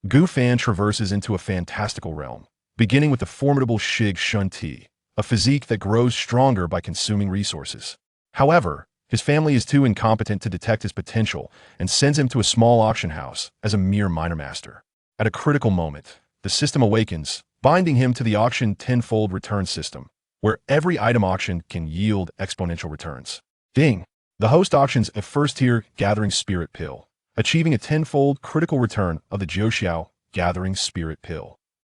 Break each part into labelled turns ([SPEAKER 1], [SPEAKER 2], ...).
[SPEAKER 1] Gu Fan traverses into a fantastical realm, beginning with the formidable Xianxia, a physique that grows stronger by consuming resources. However, his family is too incompetent to detect his potential and sends him to a small auction house as a mere minor master. At a critical moment, the system awakens, binding him to the auction tenfold return system, where every item auctioned can yield exponential returns. Ding! The host auctions a first-tier gathering spirit pill, achieving a tenfold critical return of the Jiuxiao gathering spirit pill.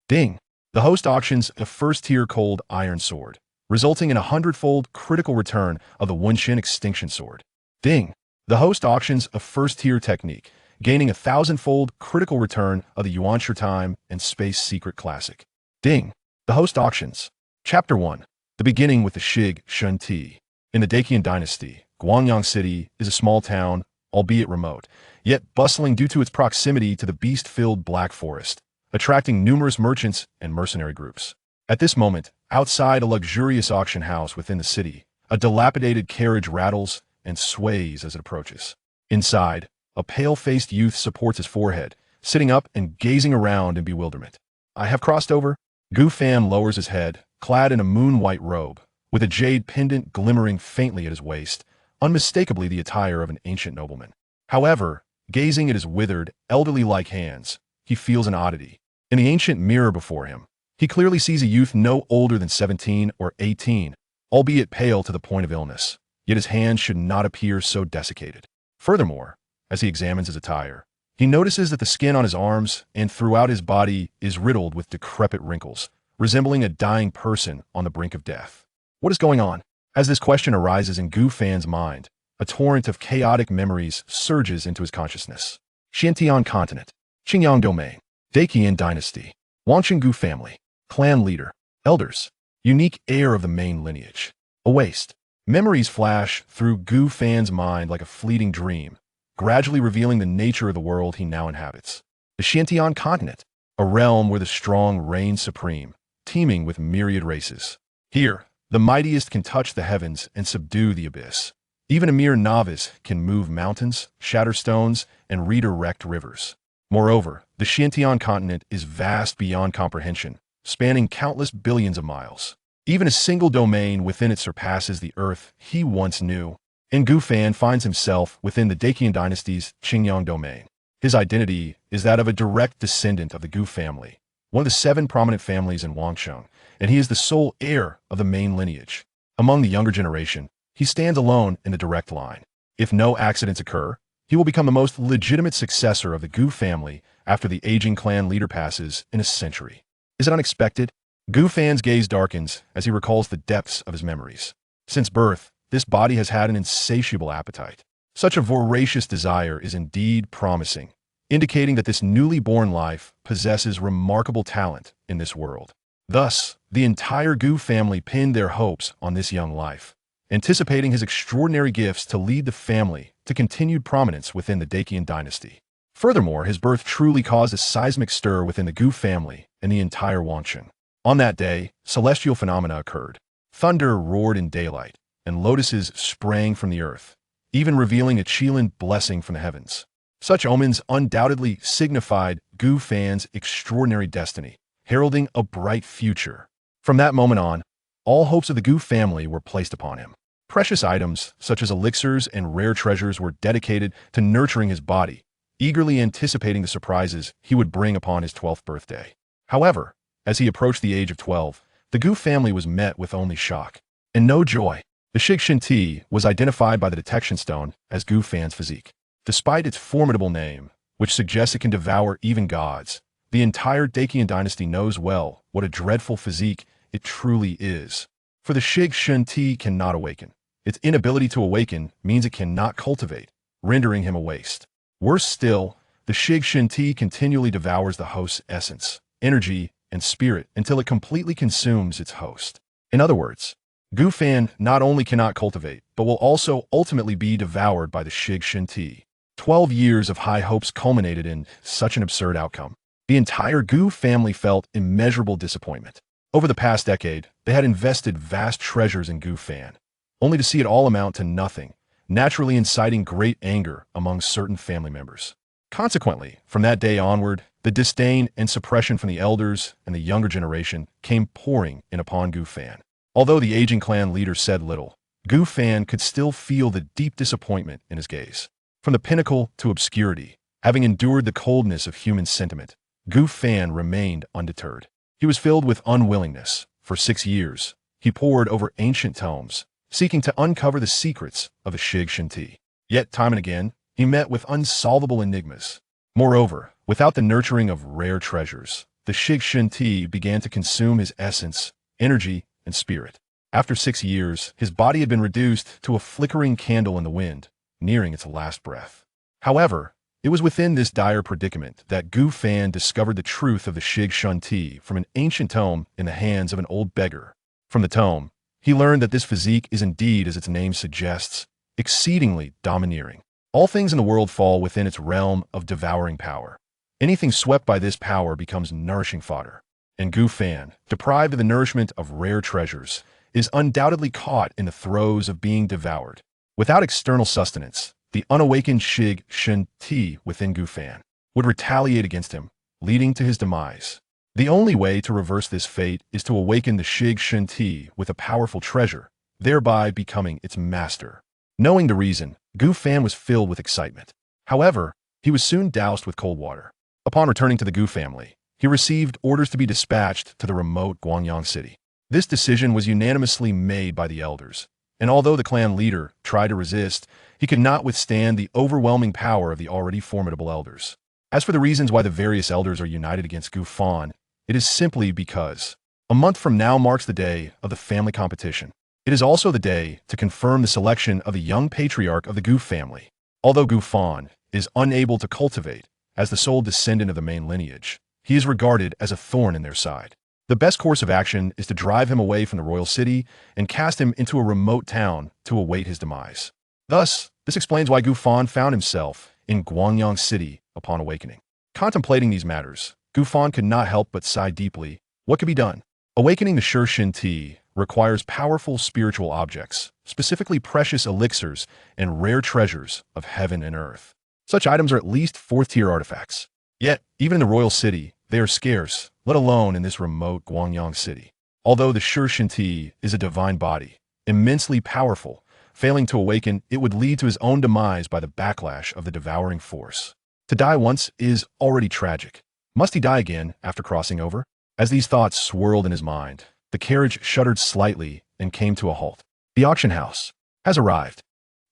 [SPEAKER 1] Ding! The host auctions a first-tier cold iron sword, resulting in a 100-fold critical return of the Wunshin extinction sword. Ding! The host auctions a first-tier technique, gaining a 1,000-fold critical return of the Xianxia time and space secret classic. Ding! The host auctions. Chapter 1. The beginning with the Xianxia. In the Daqian dynasty, Guangyang City is a small town, albeit remote, yet bustling due to its proximity to the beast-filled Black Forest, attracting numerous merchants and mercenary groups. At this moment, outside a luxurious auction house within the city, a dilapidated carriage rattles and sways as it approaches. Inside, a pale-faced youth supports his forehead, sitting up and gazing around in bewilderment. I have crossed over. Gu Fan lowers his head, clad in a moon-white robe, with a jade pendant glimmering faintly at his waist, unmistakably the attire of an ancient nobleman. However, gazing at his withered, elderly-like hands, he feels an oddity. In the ancient mirror before him, he clearly sees a youth no older than 17 or 18, albeit pale to the point of illness, yet his hands should not appear so desiccated. Furthermore, as he examines his attire, he notices that the skin on his arms and throughout his body is riddled with decrepit wrinkles, resembling a dying person on the brink of death. What is going on? As this question arises in Gu Fan's mind, a torrent of chaotic memories surges into his consciousness. Xiantian Continent, Qingyang Domain, Daqian Dynasty, Wanchenggu family, clan leader, elders, unique heir of the main lineage. A waste. Memories flash through Gu Fan's mind like a fleeting dream, gradually revealing the nature of the world he now inhabits. The Xiantian Continent, a realm where the strong reign supreme, teeming with myriad races. Here, the mightiest can touch the heavens and subdue the abyss. Even a mere novice can move mountains, shatter stones, and redirect rivers. Moreover, the Xiantian continent is vast beyond comprehension, spanning countless billions of miles. Even a single domain within it surpasses the Earth he once knew. And Gu Fan finds himself within the Daqian dynasty's Qingyang domain. His identity is that of a direct descendant of the Gu family, one of the 7 prominent families in Wangsheng, and he is the sole heir of the main lineage. Among the younger generation, he stands alone in the direct line. If no accidents occur, he will become the most legitimate successor of the Gu family after the aging clan leader passes in a century. Is it unexpected? Gu Fan's gaze darkens as he recalls the depths of his memories. Since birth, this body has had an insatiable appetite. Such a voracious desire is indeed promising, indicating that this newly born life possesses remarkable talent in this world. Thus, the entire Gu family pinned their hopes on this young life, anticipating his extraordinary gifts to lead the family to continued prominence within the Daqian dynasty. Furthermore, his birth truly caused a seismic stir within the Gu family and the entire Wancheng. On that day, celestial phenomena occurred. Thunder roared in daylight, and lotuses sprang from the earth, even revealing a Qilin blessing from the heavens. Such omens undoubtedly signified Gu Fan's extraordinary destiny, heralding a bright future. From that moment on, all hopes of the Gu family were placed upon him. Precious items, such as elixirs and rare treasures, were dedicated to nurturing his body, eagerly anticipating the surprises he would bring upon his 12th birthday. However, as he approached the age of 12, the Gu family was met with only shock and no joy. The Xianxia was identified by the detection stone as Gu Fan's physique. Despite its formidable name, which suggests it can devour even gods, the entire Daqian dynasty knows well what a dreadful physique it truly is. For the Xianxia cannot awaken. Its inability to awaken means it cannot cultivate, rendering him a waste. Worse still, the Xianxia continually devours the host's essence, energy, and spirit until it completely consumes its host. In other words, Gu Fan not only cannot cultivate, but will also ultimately be devoured by the Xianxia. 12 years of high hopes culminated in such an absurd outcome. The entire Gu family felt immeasurable disappointment. Over the past decade, they had invested vast treasures in Gu Fan, only to see it all amount to nothing, naturally inciting great anger among certain family members. Consequently, from that day onward, The disdain and suppression from the elders and the younger generation came pouring in upon Gu Fan. Although the aging clan leader said little, Gu Fan could still feel the deep disappointment in his gaze. From the pinnacle to obscurity, having endured the coldness of human sentiment, Gu Fan remained undeterred. He was filled with unwillingness. For 6 years, he pored over ancient tomes, seeking to uncover the secrets of the Xianxia. Yet, time and again, he met with unsolvable enigmas. Moreover, without the nurturing of rare treasures, the Xianxia began to consume his essence, energy, and spirit. After 6 years, his body had been reduced to a flickering candle in the wind, nearing its last breath. However, it was within this dire predicament that Gu Fan discovered the truth of the Xianxia from an ancient tome in the hands of an old beggar. From the tome, he learned that this physique is indeed, as its name suggests, exceedingly domineering. All things in the world fall within its realm of devouring power. Anything swept by this power becomes nourishing fodder. And Gu Fan, deprived of the nourishment of rare treasures, is undoubtedly caught in the throes of being devoured. Without external sustenance, the unawakened Xianxia within Gu Fan would retaliate against him, leading to his demise. The only way to reverse this fate is to awaken the Xianxia with a powerful treasure, thereby becoming its master. Knowing the reason, Gu Fan was filled with excitement. However, he was soon doused with cold water. Upon returning to the Gu family, he received orders to be dispatched to the remote Guangyang city. This decision was unanimously made by the elders, and although the clan leader tried to resist, he could not withstand the overwhelming power of the already formidable elders. As for the reasons why the various elders are united against Gu Fan, it is simply because a month from now marks the day of the family competition. It is also the day to confirm the selection of the young patriarch of the Gu family. Although Gu Fan is unable to cultivate, as the sole descendant of the main lineage, he is regarded as a thorn in their side. The best course of action is to drive him away from the royal city and cast him into a remote town to await his demise. Thus, this explains why Gu Fan found himself in Guangyang City upon awakening. Contemplating these matters, Gu Fan could not help but sigh deeply. What could be done? Awakening the Xianxia requires powerful spiritual objects, specifically precious elixirs and rare treasures of heaven and earth. Such items are at least 4th-tier artifacts. Yet, even in the royal city, they are scarce, let alone in this remote Guangyang city. Although the Xianxia is a divine body, immensely powerful, failing to awaken, it would lead to his own demise by the backlash of the devouring force. To die once is already tragic. Must he die again after crossing over? As these thoughts swirled in his mind, the carriage shuddered slightly and came to a halt. The auction house has arrived.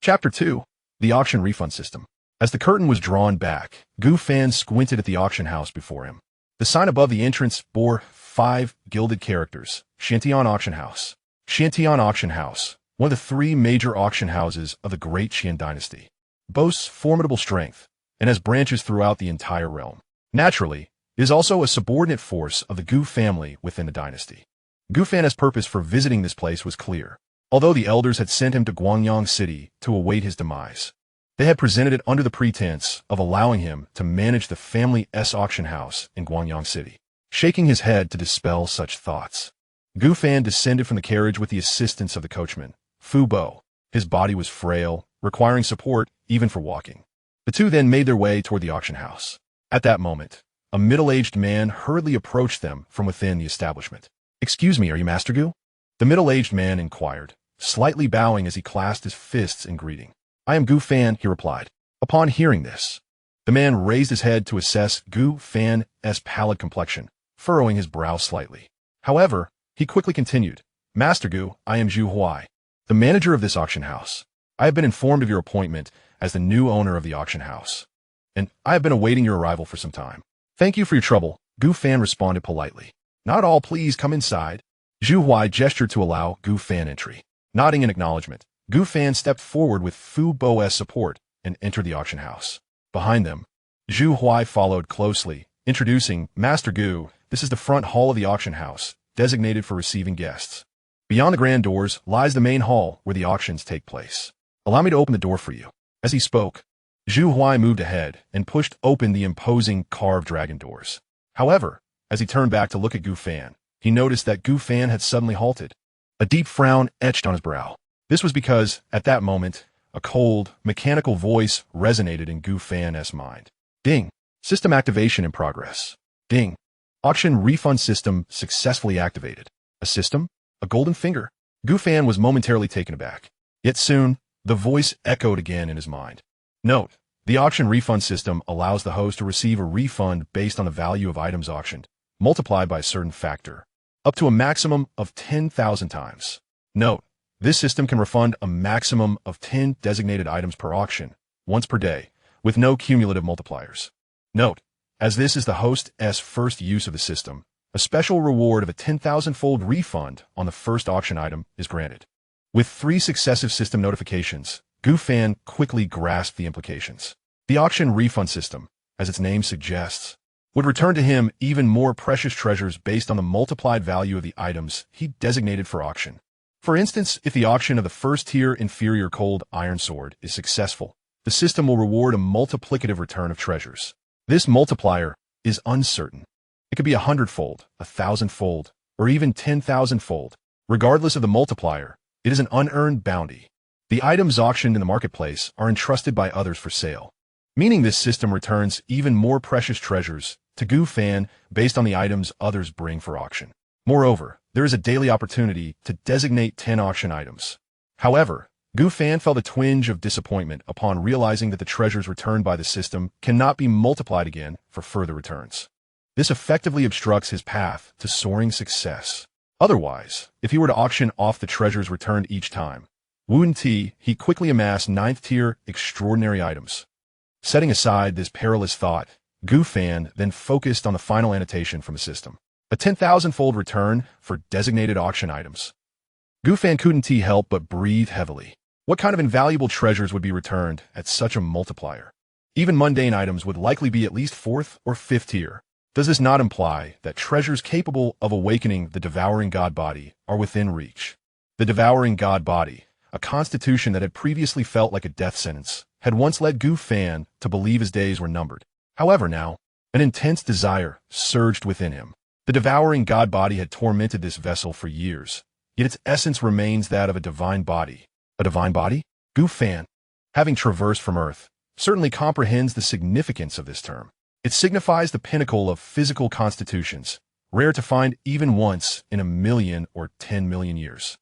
[SPEAKER 1] Chapter 2. The Auction Refund System. As the curtain was drawn back, Gu Fan squinted at the auction house before him. The sign above the entrance bore 5 gilded characters: Xiantian Auction House. Xiantian Auction House, one of the 3 major auction houses of the Great Qian dynasty, boasts formidable strength and has branches throughout the entire realm. Naturally, it is also a subordinate force of the Gu family within the dynasty. Gu Fan's purpose for visiting this place was clear. Although the elders had sent him to Guangyang City to await his demise, they had presented it under the pretense of allowing him to manage the family's auction house in Guangyang City. Shaking his head to dispel such thoughts, Gu Fan descended from the carriage with the assistance of the coachman, Fu Bo. His body was frail, requiring support even for walking. The two then made their way toward the auction house. At that moment, a middle-aged man hurriedly approached them from within the establishment. "Excuse me, are you Master Gu?" The middle-aged man inquired, slightly bowing as he clasped his fists in greeting. "I am Gu Fan," he replied. Upon hearing this, the man raised his head to assess Gu Fan's pallid complexion, furrowing his brow slightly. However, he quickly continued, "Master Gu, I am Zhu Huai, the manager of this auction house. I have been informed of your appointment as the new owner of the auction house, and I have been awaiting your arrival for some time." "Thank you for your trouble," Gu Fan responded politely. "Not all, please come inside." Zhu Huai gestured to allow Gu Fan entry. Nodding in acknowledgement, Gu Fan stepped forward with Fu Bo's support and entered the auction house. Behind them, Zhu Huai followed closely, introducing, "Master Gu, this is the front hall of the auction house, designated for receiving guests. Beyond the grand doors lies the main hall where the auctions take place. Allow me to open the door for you." As he spoke, Zhu Huai moved ahead and pushed open the imposing carved dragon doors. However, as he turned back to look at Gu Fan, he noticed that Gu Fan had suddenly halted. A deep frown etched on his brow. This was because, at that moment, a cold, mechanical voice resonated in Gu Fan's mind. "Ding! System activation in progress. Ding. Auction refund system successfully activated. A system? A golden finger? Gu Fan was momentarily taken aback. Yet soon, the voice echoed again in his mind. Note, the auction refund system allows the host to receive a refund based on the value of items auctioned, multiplied by a certain factor, up to a maximum of 10,000 times. Note, this system can refund a maximum of 10 designated items per auction, once per day, with no cumulative multipliers. Note, as this is the host's first use of the system, a special reward of a 10,000-fold refund on the first auction item is granted. With 3 successive system notifications, Gu Fan quickly grasped the implications. The auction refund system, as its name suggests, would return to him even more precious treasures based on the multiplied value of the items he designated for auction. For instance, if the auction of the first-tier inferior cold iron sword is successful, the system will reward a multiplicative return of treasures. This multiplier is uncertain. It could be 100-fold, 1,000-fold, or even 10,000-fold. Regardless of the multiplier, it is an unearned bounty. The items auctioned in the marketplace are entrusted by others for sale, meaning this system returns even more precious treasures to Gu Fan based on the items others bring for auction. Moreover, there is a daily opportunity to designate 10 auction items. However, Gu Fan felt a twinge of disappointment upon realizing that the treasures returned by the system cannot be multiplied again for further returns. This effectively obstructs his path to soaring success. Otherwise, if he were to auction off the treasures returned each time, he quickly amassed 9th-tier extraordinary items. Setting aside this perilous thought, Gu Fan then focused on the final annotation from the system. A 10,000-fold return for designated auction items. Gu Fan couldn't help but breathe heavily. What kind of invaluable treasures would be returned at such a multiplier? Even mundane items would likely be at least 4th or 5th tier. Does this not imply that treasures capable of awakening the devouring God body are within reach? The devouring God body, a constitution that had previously felt like a death sentence, had once led Gu Fan to believe his days were numbered. However now, an intense desire surged within him. The devouring God body had tormented this vessel for years, yet its essence remains that of a divine body. A divine body? Gu Fan, having traversed from Earth, certainly comprehends the significance of this term. It signifies the pinnacle of physical constitutions, rare to find even once in 1,000,000 or 10,000,000 years.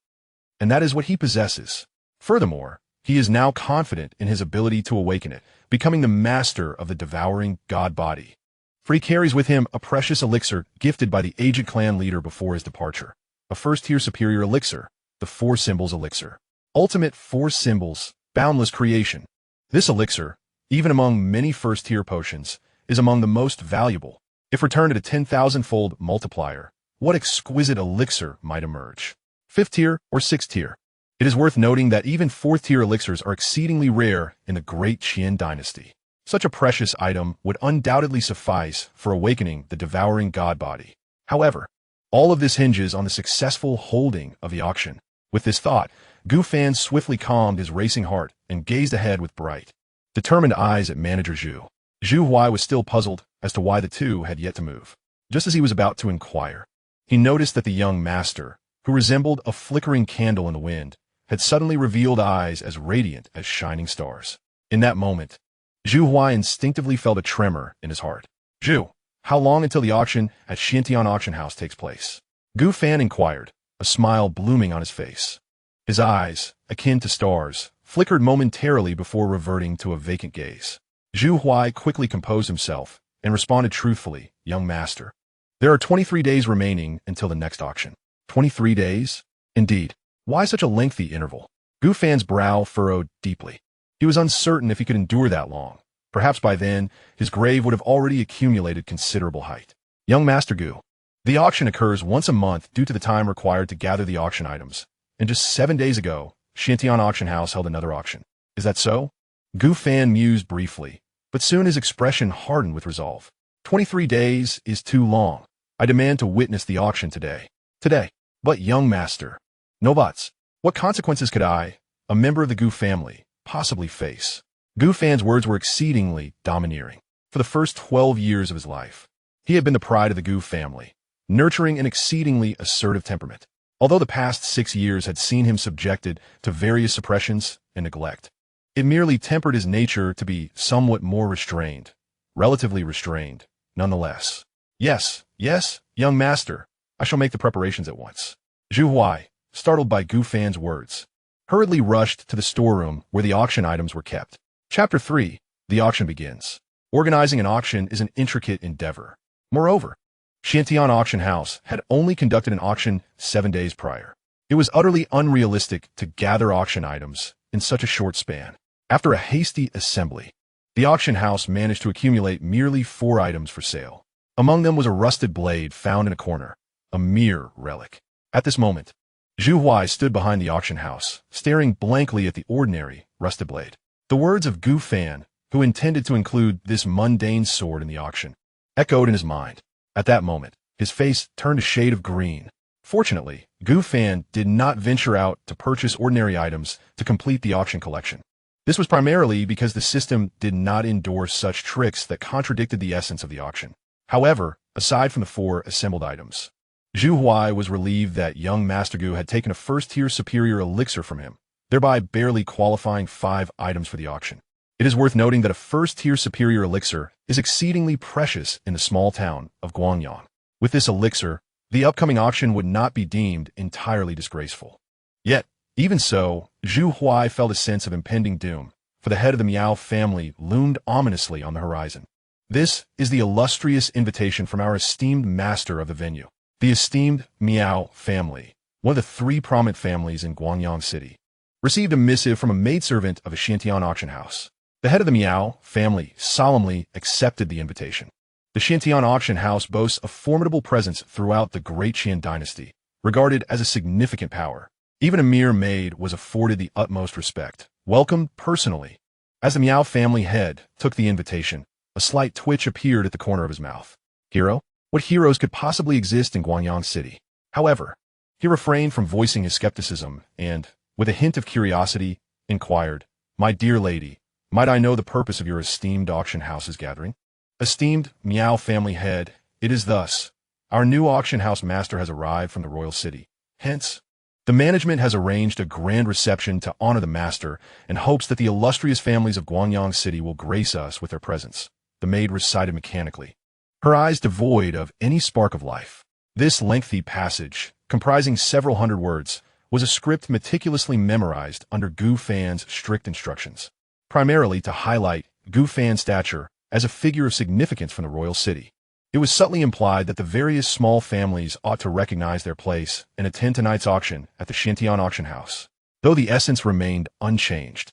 [SPEAKER 1] And that is what he possesses. Furthermore, he is now confident in his ability to awaken it, becoming the master of the devouring God body. For he carries with him a precious elixir gifted by the aged clan leader before his departure. A first-tier superior elixir, the 4 Symbols elixir. Ultimate 4 Symbols, boundless creation. This elixir, even among many first-tier potions, is among the most valuable. If returned at a 10,000-fold multiplier, what exquisite elixir might emerge? 5th tier or 6th tier? It is worth noting that even 4th-tier elixirs are exceedingly rare in the Great Qian dynasty. Such a precious item would undoubtedly suffice for awakening the devouring God body. However, all of this hinges on the successful holding of the auction. With this thought, Gu Fan swiftly calmed his racing heart and gazed ahead with bright, determined eyes at manager Zhu. Zhu Huai was still puzzled as to why the two had yet to move. Just as he was about to inquire, he noticed that the young master, who resembled a flickering candle in the wind, had suddenly revealed eyes as radiant as shining stars. In that moment, Zhu Huai instinctively felt a tremor in his heart. Zhu, how long until the auction at Xianxia auction house takes place? Gu Fan inquired, a smile blooming on his face. His eyes, akin to stars, flickered momentarily before reverting to a vacant gaze. Zhu Huai quickly composed himself and responded truthfully, young master. There are 23 days remaining until the next auction. 23 days? Indeed. Why such a lengthy interval? Gu Fan's brow furrowed deeply. He was uncertain if he could endure that long. Perhaps by then, his grave would have already accumulated considerable height. Young Master Gu, the auction occurs once a month due to the time required to gather the auction items. And just 7 days ago, Xianxia auction house held another auction. Is that so? Gu Fan mused briefly, but soon his expression hardened with resolve. 23 days is too long. I demand to witness the auction today. Today. But young master, no buts. What consequences could I, a member of the Gu family, possibly face? Gu Fan's words were exceedingly domineering. For the first 12 years of his life, he had been the pride of the Gu family, nurturing an exceedingly assertive temperament. Although the past 6 years had seen him subjected to various suppressions and neglect, it merely tempered his nature to be somewhat more restrained, relatively restrained, nonetheless. Yes, yes, young master, I shall make the preparations at once. Zhu Huai, startled by Gu Fan's words, hurriedly rushed to the storeroom where the auction items were kept. Chapter 3. The auction begins. Organizing an auction is an intricate endeavor. Moreover, Xianxia Auction House had only conducted an auction 7 days prior. It was utterly unrealistic to gather auction items in such a short span. After a hasty assembly, the auction house managed to accumulate merely 4 items for sale. Among them was a rusted blade found in a corner, a mere relic. At this moment, Zhu Huai stood behind the auction house, staring blankly at the ordinary rusted blade. The words of Gu Fan, who intended to include this mundane sword in the auction, echoed in his mind. At that moment, his face turned a shade of green. Fortunately, Gu Fan did not venture out to purchase ordinary items to complete the auction collection. This was primarily because the system did not endorse such tricks that contradicted the essence of the auction. However, aside from the 4 assembled items, Zhu Huai was relieved that young Master Gu had taken a first-tier superior elixir from him, thereby barely qualifying 5 items for the auction. It is worth noting that a first-tier superior elixir is exceedingly precious in the small town of Guangyang. With this elixir, the upcoming auction would not be deemed entirely disgraceful. Yet, even so, Zhu Huai felt a sense of impending doom, for the head of the Miao family loomed ominously on the horizon. This is the illustrious invitation from our esteemed master of the venue. The esteemed Miao family, one of the 3 prominent families in Guangyang City, received a missive from a maidservant of a Xianxia auction house. The head of the Miao family solemnly accepted the invitation. The Xianxia auction house boasts a formidable presence throughout the Great Qian dynasty, regarded as a significant power. Even a mere maid was afforded the utmost respect, welcomed personally. As the Miao family head took the invitation, a slight twitch appeared at the corner of his mouth. Hero? What heroes could possibly exist in Guangyang City? However, he refrained from voicing his skepticism and, with a hint of curiosity, inquired, "My dear lady, might I know the purpose of your esteemed auction house's gathering?" Esteemed Miao family head, it is thus. Our new auction house master has arrived from the royal city. Hence, the management has arranged a grand reception to honor the master and hopes that the illustrious families of Guangyang City will grace us with their presence. The maid recited mechanically, her eyes devoid of any spark of life. This lengthy passage, comprising several hundred words, was a script meticulously memorized under Gu Fan's strict instructions, primarily to highlight Gu Fan's stature as a figure of significance from the royal city. It was subtly implied that the various small families ought to recognize their place and attend tonight's auction at the Xianxia auction house, though the essence remained unchanged.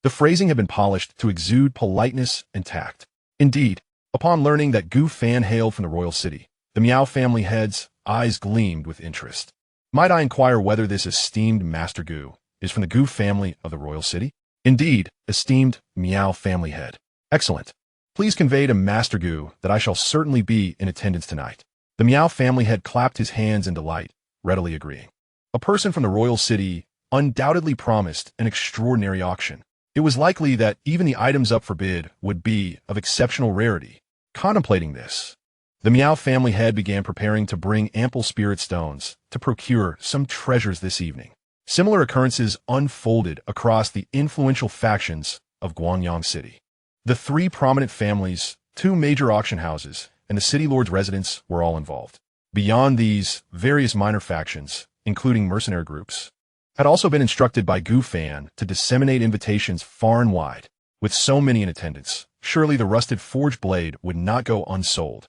[SPEAKER 1] The phrasing had been polished to exude politeness and tact. Indeed, upon learning that Gu Fan hailed from the royal city, the Miao family head's eyes gleamed with interest. Might I inquire whether this esteemed Master Gu is from the Gu family of the royal city? Indeed, esteemed Miao family head. Excellent. Please convey to Master Gu that I shall certainly be in attendance tonight. The Miao family head clapped his hands in delight, readily agreeing. A person from the royal city undoubtedly promised an extraordinary auction. It was likely that even the items up for bid would be of exceptional rarity. Contemplating this, the Miao family head began preparing to bring ample spirit stones to procure some treasures this evening. Similar occurrences unfolded across the influential factions of Guangyang City. The 3 prominent families, 2 major auction houses, and the city lord's residence were all involved. Beyond these, various minor factions, including mercenary groups, had also been instructed by Gu Fan to disseminate invitations far and wide. With so many in attendance, surely the rusted forged blade would not go unsold.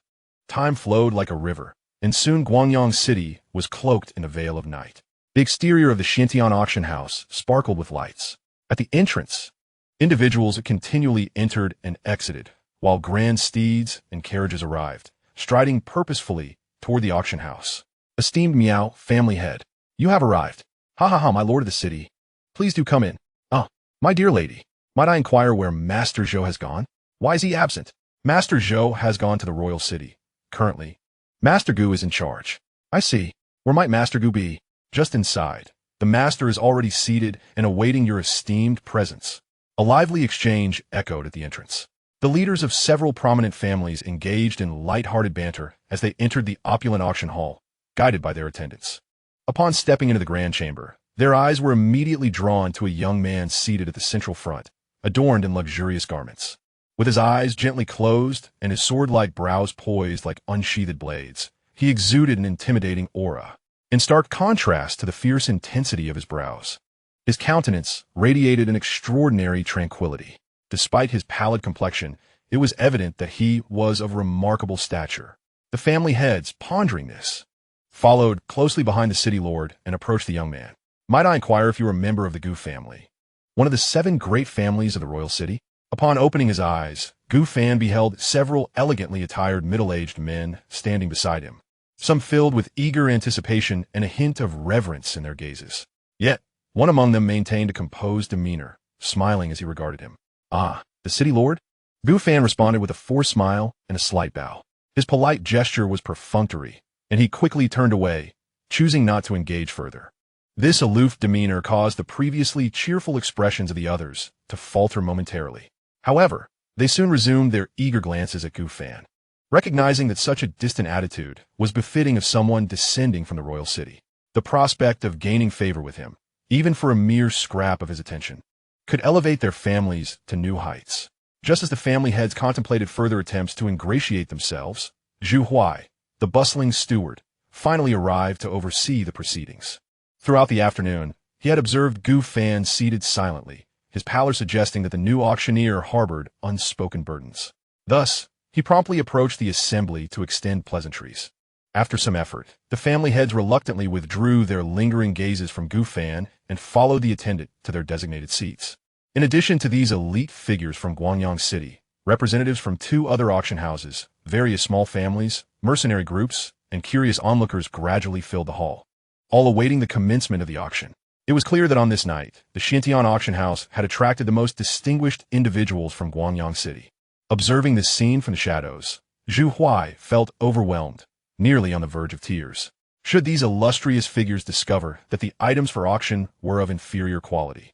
[SPEAKER 1] Time flowed like a river, and soon Guangyang City was cloaked in a veil of night. The exterior of the Xianxia auction house sparkled with lights. At the entrance, individuals continually entered and exited, while grand steeds and carriages arrived, striding purposefully toward the auction house. Esteemed Miao family head, you have arrived. Ha ha ha, my lord of the city. Please do come in. Ah, my dear lady, might I inquire where Master Zhou has gone? Why is he absent? Master Zhou has gone to the royal city. Currently, Master Gu is in charge. I see. Where might Master Gu be? Just inside. The master is already seated and awaiting your esteemed presence. A lively exchange echoed at the entrance. The leaders of several prominent families engaged in light-hearted banter as they entered the opulent auction hall, guided by their attendants. Upon stepping into the grand chamber, their eyes were immediately drawn to a young man seated at the central front, adorned in luxurious garments. With his eyes gently closed and his sword-like brows poised like unsheathed blades, he exuded an intimidating aura, in stark contrast to the fierce intensity of his brows. His countenance radiated an extraordinary tranquility. Despite his pallid complexion, it was evident that he was of remarkable stature. The family heads, pondering this, followed closely behind the city lord and approached the young man. "Might I inquire if you are a member of the Gu family, one of the 7 great families of the royal city?" Upon opening his eyes, Gu Fan beheld several elegantly attired middle-aged men standing beside him, some filled with eager anticipation and a hint of reverence in their gazes. Yet, one among them maintained a composed demeanor, smiling as he regarded him. "Ah, the city lord?" Gu Fan responded with a forced smile and a slight bow. His polite gesture was perfunctory, and he quickly turned away, choosing not to engage further. This aloof demeanor caused the previously cheerful expressions of the others to falter momentarily. However, they soon resumed their eager glances at Gu Fan, recognizing that such a distant attitude was befitting of someone descending from the royal city. The prospect of gaining favor with him, even for a mere scrap of his attention, could elevate their families to new heights. Just as the family heads contemplated further attempts to ingratiate themselves, Zhu Huai, the bustling steward, finally arrived to oversee the proceedings. Throughout the afternoon, he had observed Gu Fan seated silently, his pallor suggesting that the new auctioneer harbored unspoken burdens. Thus, he promptly approached the assembly to extend pleasantries. After some effort, the family heads reluctantly withdrew their lingering gazes from Gu Fan and followed the attendant to their designated seats. In addition to these elite figures from Guangyang City, representatives from 2 other auction houses, various small families, mercenary groups, and curious onlookers gradually filled the hall, all awaiting the commencement of the auction. It was clear that on this night, the Xianxia auction house had attracted the most distinguished individuals from Guangyang City. Observing this scene from the shadows, Zhu Huai felt overwhelmed, nearly on the verge of tears. Should these illustrious figures discover that the items for auction were of inferior quality,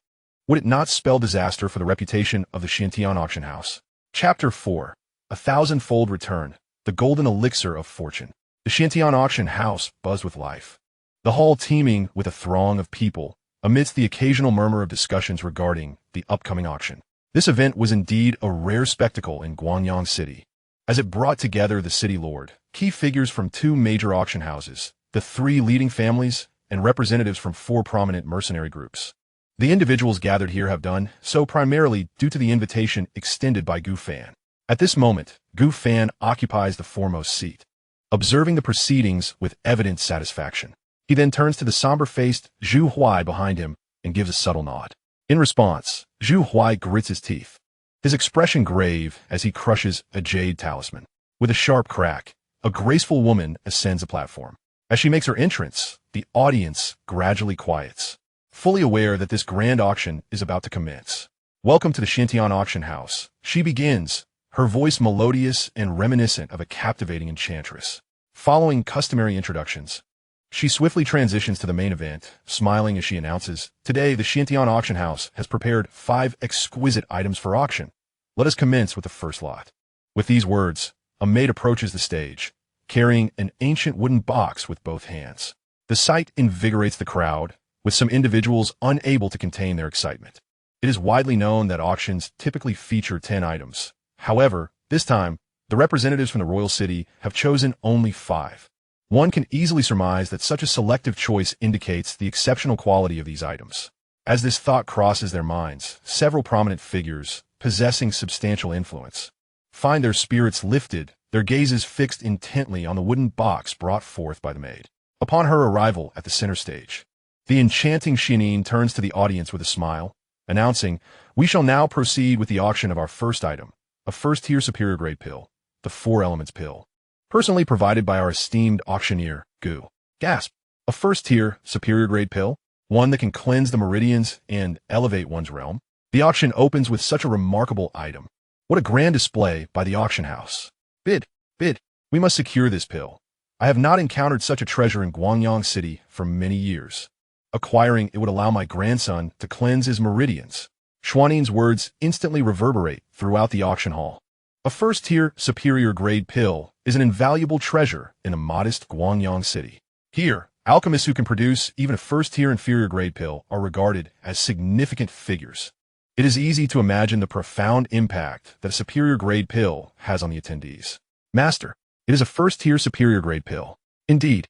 [SPEAKER 1] would it not spell disaster for the reputation of the Xianxia auction house? Chapter 4. A Thousand-Fold Return, the Golden Elixir of Fortune. The Xianxia auction house buzzed with life, the hall teeming with a throng of people, amidst the occasional murmur of discussions regarding the upcoming auction. This event was indeed a rare spectacle in Guangyang City, as it brought together the city lord, key figures from 2 major auction houses, the 3 leading families, and representatives from 4 prominent mercenary groups. The individuals gathered here have done so primarily due to the invitation extended by Gu Fan. At this moment, Gu Fan occupies the foremost seat, observing the proceedings with evident satisfaction. He then turns to the somber-faced Zhu Huai behind him and gives a subtle nod. In response, Zhu Huai grits his teeth, his expression grave as he crushes a jade talisman. With a sharp crack, a graceful woman ascends a platform. As she makes her entrance, the audience gradually quiets, fully aware that this grand auction is about to commence. "Welcome to the Xianxia auction house," she begins, her voice melodious and reminiscent of a captivating enchantress. Following customary introductions, she swiftly transitions to the main event, smiling as she announces, "Today, the Xianxia auction house has prepared 5 exquisite items for auction. Let us commence with the first lot." With these words, a maid approaches the stage, carrying an ancient wooden box with both hands. The sight invigorates the crowd, with some individuals unable to contain their excitement. It is widely known that auctions typically feature 10 items. However, this time, the representatives from the royal city have chosen only 5. One can easily surmise that such a selective choice indicates the exceptional quality of these items. As this thought crosses their minds, several prominent figures, possessing substantial influence, find their spirits lifted, their gazes fixed intently on the wooden box brought forth by the maid. Upon her arrival at the center stage, the enchanting Xianyin turns to the audience with a smile, announcing, "We shall now proceed with the auction of our first item, a first-tier superior grade pill, the 4 Elements pill, personally provided by our esteemed auctioneer, Gu." Gasp! A first-tier superior grade pill? One that can cleanse the meridians and elevate one's realm? The auction opens with such a remarkable item. What a grand display by the auction house. Bid, bid, we must secure this pill. I have not encountered such a treasure in Guangyang City for many years. Acquiring it would allow my grandson to cleanse his meridians. Xuanin's words instantly reverberate throughout the auction hall. A first-tier superior grade pill is an invaluable treasure in a modest Guangyang City. Here, alchemists who can produce even a first-tier inferior grade pill are regarded as significant figures. It is easy to imagine the profound impact that a superior-grade pill has on the attendees. Master, it is a first-tier superior-grade pill. Indeed,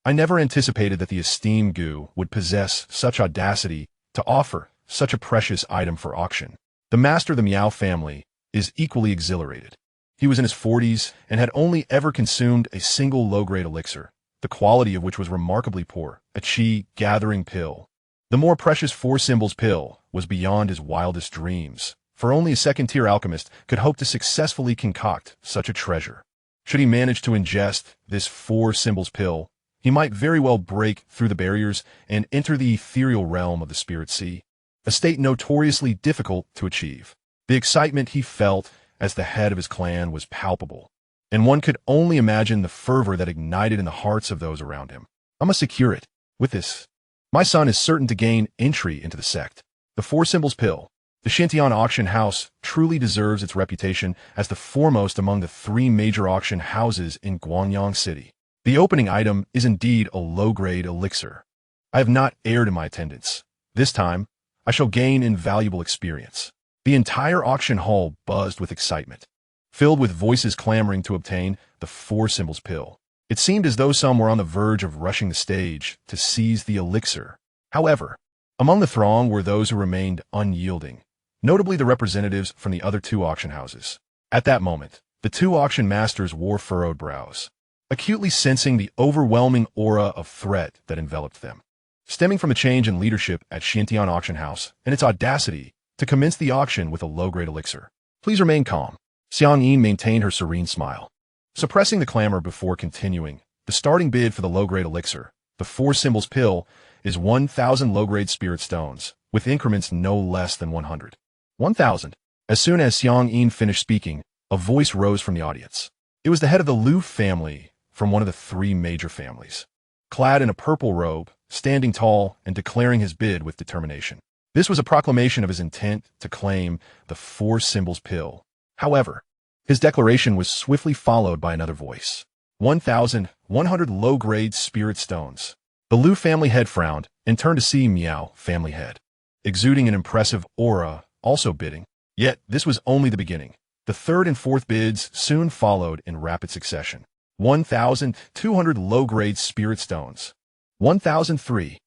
[SPEAKER 1] I never anticipated that the esteemed Gu would possess such audacity to offer such a precious item for auction. The master of the Miao family is equally exhilarated. He was in his 40s and had only ever consumed a single low-grade elixir, the quality of which was remarkably poor, a chi-gathering pill. The more precious Four Symbols pill was beyond his wildest dreams, for only a second-tier alchemist could hope to successfully concoct such a treasure. Should he manage to ingest this Four Symbols pill, he might very well break through the barriers and enter the ethereal realm of the spirit sea, a state notoriously difficult to achieve. The excitement he felt as the head of his clan was palpable, and one could only imagine the fervor that ignited in the hearts of those around him. I must secure it. With this, my son is certain to gain entry into the sect. The Four Symbols pill. The Xianxia auction house truly deserves its reputation as the foremost among the 3 major auction houses in Guanyang City. The opening item is indeed a low-grade elixir. I have not erred in my attendance. This time, I shall gain invaluable experience. The entire auction hall buzzed with excitement, filled with voices clamoring to obtain the Four Symbols pill. It seemed as though some were on the verge of rushing the stage to seize the elixir. However, among the throng were those who remained unyielding, notably the representatives from the other 2 auction houses. At that moment, the 2 auction masters wore furrowed brows, acutely sensing the overwhelming aura of threat that enveloped them, stemming from a change in leadership at Xianxia auction house and its audacity to commence the auction with a low-grade elixir. Please remain calm. Xianxia maintained her serene smile, suppressing the clamor before continuing. The starting bid for the low-grade elixir, the Four Symbols pill, is 1,000 low-grade spirit stones, with increments no less than 100. 1,000. As soon as Xianxia finished speaking, a voice rose from the audience. It was the head of the Lu family from one of the 3 major families, clad in a purple robe, standing tall and declaring his bid with determination. This was a proclamation of his intent to claim the Four Symbols pill. However, his declaration was swiftly followed by another voice. 1,100 low-grade spirit stones. The Lu family head frowned and turned to see Miao family head, exuding an impressive aura, also bidding. Yet this was only the beginning. The 3rd and 4th bids soon followed in rapid succession. 1,200 low-grade spirit stones. 1,003.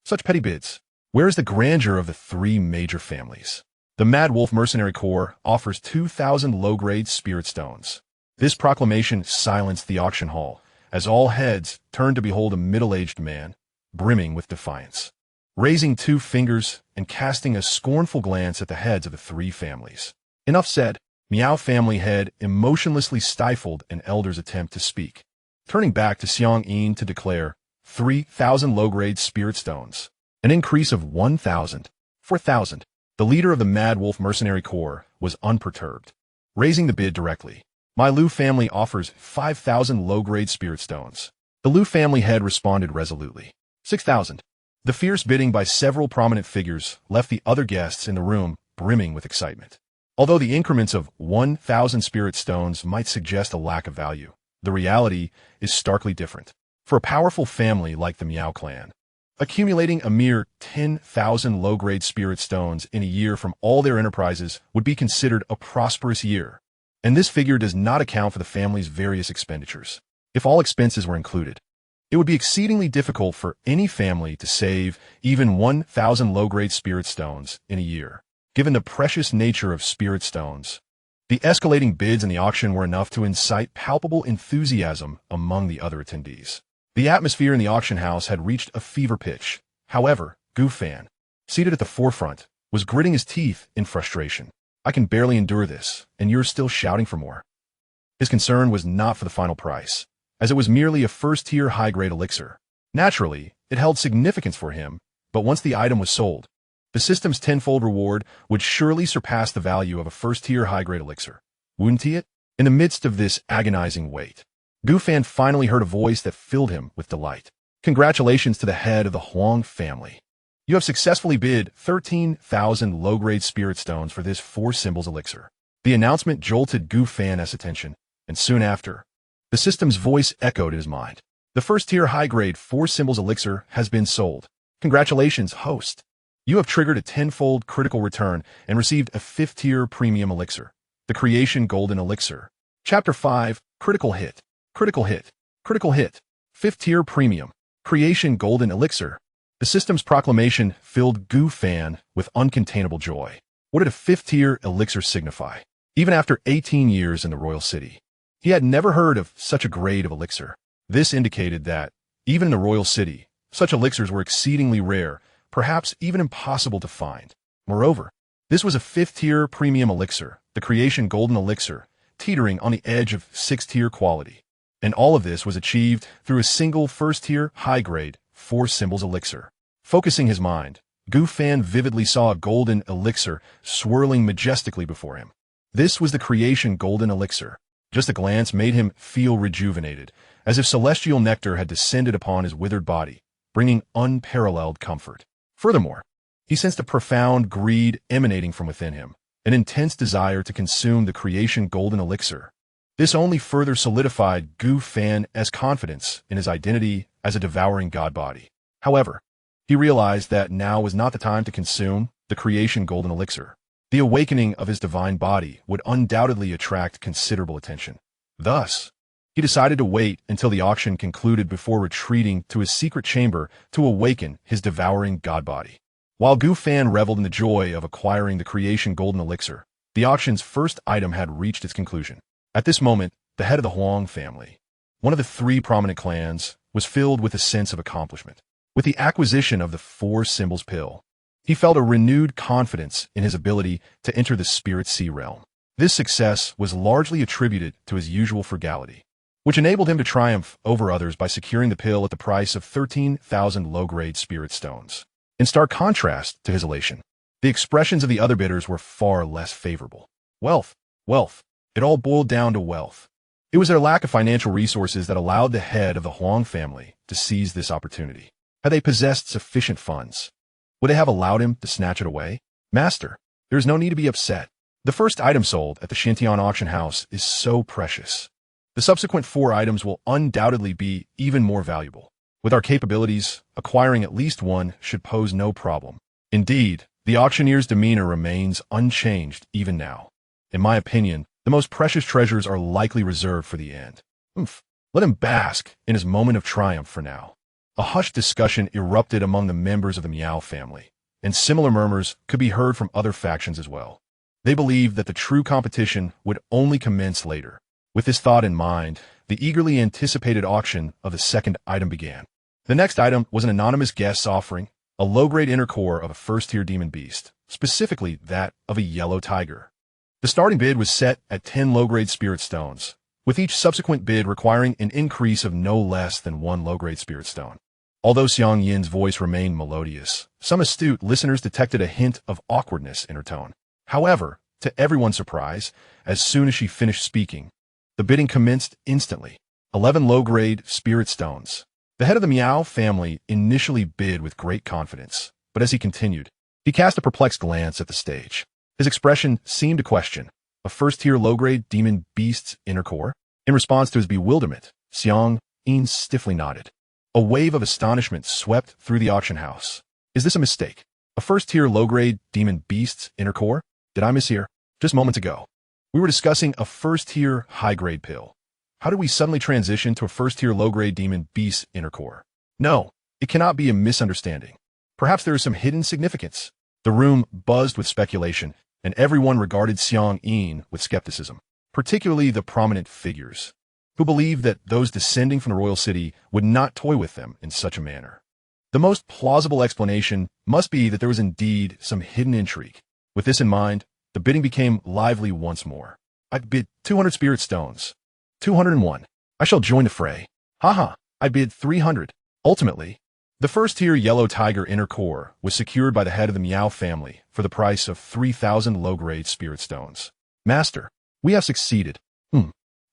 [SPEAKER 1] Such petty bids. Where is the grandeur of the 3 major families? The Mad Wolf Mercenary Corps offers 2,000 low-grade spirit stones. This proclamation silenced the auction hall, as all heads turned to behold a middle-aged man, brimming with defiance, raising 2 fingers and casting a scornful glance at the heads of the 3 families. Enough said. Miao family head emotionlessly stifled an elder's attempt to speak, turning back to Xianxia to declare 3,000 low-grade spirit stones, an increase of 1,000, 4,000. The leader of the Mad Wolf Mercenary Corps was unperturbed, raising the bid directly. My Lu family offers 5,000 low-grade spirit stones. The Lu family head responded resolutely. 6,000. The fierce bidding by several prominent figures left the other guests in the room brimming with excitement. Although the increments of 1,000 spirit stones might suggest a lack of value, the reality is starkly different. For a powerful family like the Miao clan, accumulating a mere 10,000 low-grade spirit stones in a year from all their enterprises would be considered a prosperous year, and this figure does not account for the family's various expenditures. If all expenses were included, it would be exceedingly difficult for any family to save even 1,000 low-grade spirit stones in a year. Given the precious nature of spirit stones, the escalating bids in the auction were enough to incite palpable enthusiasm among the other attendees. The atmosphere in the auction house had reached a fever pitch. However, Gu Fan, seated at the forefront, was gritting his teeth in frustration. I can barely endure this, and you're still shouting for more. His concern was not for the final price, as it was merely a first-tier high-grade elixir. Naturally, it held significance for him, but once the item was sold, the system's tenfold reward would surely surpass the value of a first-tier high-grade elixir. Wouldn't he? In the midst of this agonizing wait, Gu Fan finally heard a voice that filled him with delight. Congratulations to the head of the Huang family. You have successfully bid 13,000 low-grade spirit stones for this Four Symbols elixir. The announcement jolted Gu Fan's attention, and soon after, the system's voice echoed in his mind. The first-tier high-grade Four Symbols elixir has been sold. Congratulations, host. You have triggered a tenfold critical return and received a 5th-tier premium elixir, the Creation Golden Elixir. Chapter 5, Critical Hit. Critical Hit. Critical Hit. 5th-tier premium. Creation Golden Elixir. The system's proclamation filled Gu Fan with uncontainable joy. What did a 5th-tier elixir signify? Even after 18 years in the royal city, he had never heard of such a grade of elixir. This indicated that, even in the royal city, such elixirs were exceedingly rare, perhaps even impossible to find. Moreover, this was a 5th-tier premium elixir, the Creation Golden Elixir, teetering on the edge of 6th-tier quality. And all of this was achieved through a single 1st-tier, high-grade, 4 symbols elixir. Focusing his mind, Gu Fan vividly saw a golden elixir swirling majestically before him. This was the Creation Golden Elixir. Just a glance made him feel rejuvenated, as if celestial nectar had descended upon his withered body, bringing unparalleled comfort. Furthermore, he sensed a profound greed emanating from within him, an intense desire to consume the Creation Golden Elixir. This only further solidified Gu Fan's confidence in his identity as a devouring god body. However, he realized that now was not the time to consume the Creation Golden Elixir. The awakening of his divine body would undoubtedly attract considerable attention. Thus, he decided to wait until the auction concluded before retreating to his secret chamber to awaken his devouring god body. While Gu Fan reveled in the joy of acquiring the Creation Golden Elixir, the auction's first item had reached its conclusion. At this moment, the head of the Huang family, one of the 3 prominent clans, was filled with a sense of accomplishment. With the acquisition of the 4 symbols pill, he felt a renewed confidence in his ability to enter the Spirit Sea realm. This success was largely attributed to his usual frugality, which enabled him to triumph over others by securing the pill at the price of 13,000 low-grade spirit stones. In stark contrast to his elation, the expressions of the other bidders were far less favorable. Wealth. Wealth. It all boiled down to wealth. It was their lack of financial resources that allowed the head of the Huang family to seize this opportunity. Had they possessed sufficient funds, would they have allowed him to snatch it away? Master, there is no need to be upset. The first item sold at the Xianxia auction house is so precious. The subsequent 4 items will undoubtedly be even more valuable. With our capabilities, acquiring at least one should pose no problem. Indeed, the auctioneer's demeanor remains unchanged even now. In my opinion, the most precious treasures are likely reserved for the end. Let him bask in his moment of triumph for now. A hushed discussion erupted among the members of the Miao family, and similar murmurs could be heard from other factions as well. They believed that the true competition would only commence later. With this thought in mind, the eagerly anticipated auction of the second item began. The next item was an anonymous guest's offering, a low-grade inner core of a 1st-tier demon beast, specifically that of a yellow tiger. The starting bid was set at 10 low-grade spirit stones, with each subsequent bid requiring an increase of no less than 1 low-grade spirit stone. Although Xiang Yin's voice remained melodious, some astute listeners detected a hint of awkwardness in her tone. However, to everyone's surprise, as soon as she finished speaking, the bidding commenced instantly. 11 low-grade spirit stones. The head of the Miao family initially bid with great confidence, but as he continued, he cast a perplexed glance at the stage. His expression seemed to question, a 1st-tier low-grade demon beast's inner core? In response to his bewilderment, Xiang Yin stiffly nodded. A wave of astonishment swept through the auction house. Is this a mistake? A 1st-tier low-grade demon beast's inner core? Did I mishear? Just moments ago, we were discussing a 1st-tier high-grade pill. How did we suddenly transition to a 1st-tier low-grade demon beast's inner core? No, it cannot be a misunderstanding. Perhaps there is some hidden significance. The room buzzed with speculation, and everyone regarded Xiang Yin with skepticism, particularly the prominent figures, who believed that those descending from the royal city would not toy with them in such a manner. The most plausible explanation must be that there was indeed some hidden intrigue. With this in mind, the bidding became lively once more. I bid 200 spirit stones. 201. I shall join the fray. Haha, I bid 300. Ultimately, the 1st-tier yellow tiger inner core was secured by the head of the Miao family for the price of 3,000 low-grade spirit stones. Master, we have succeeded.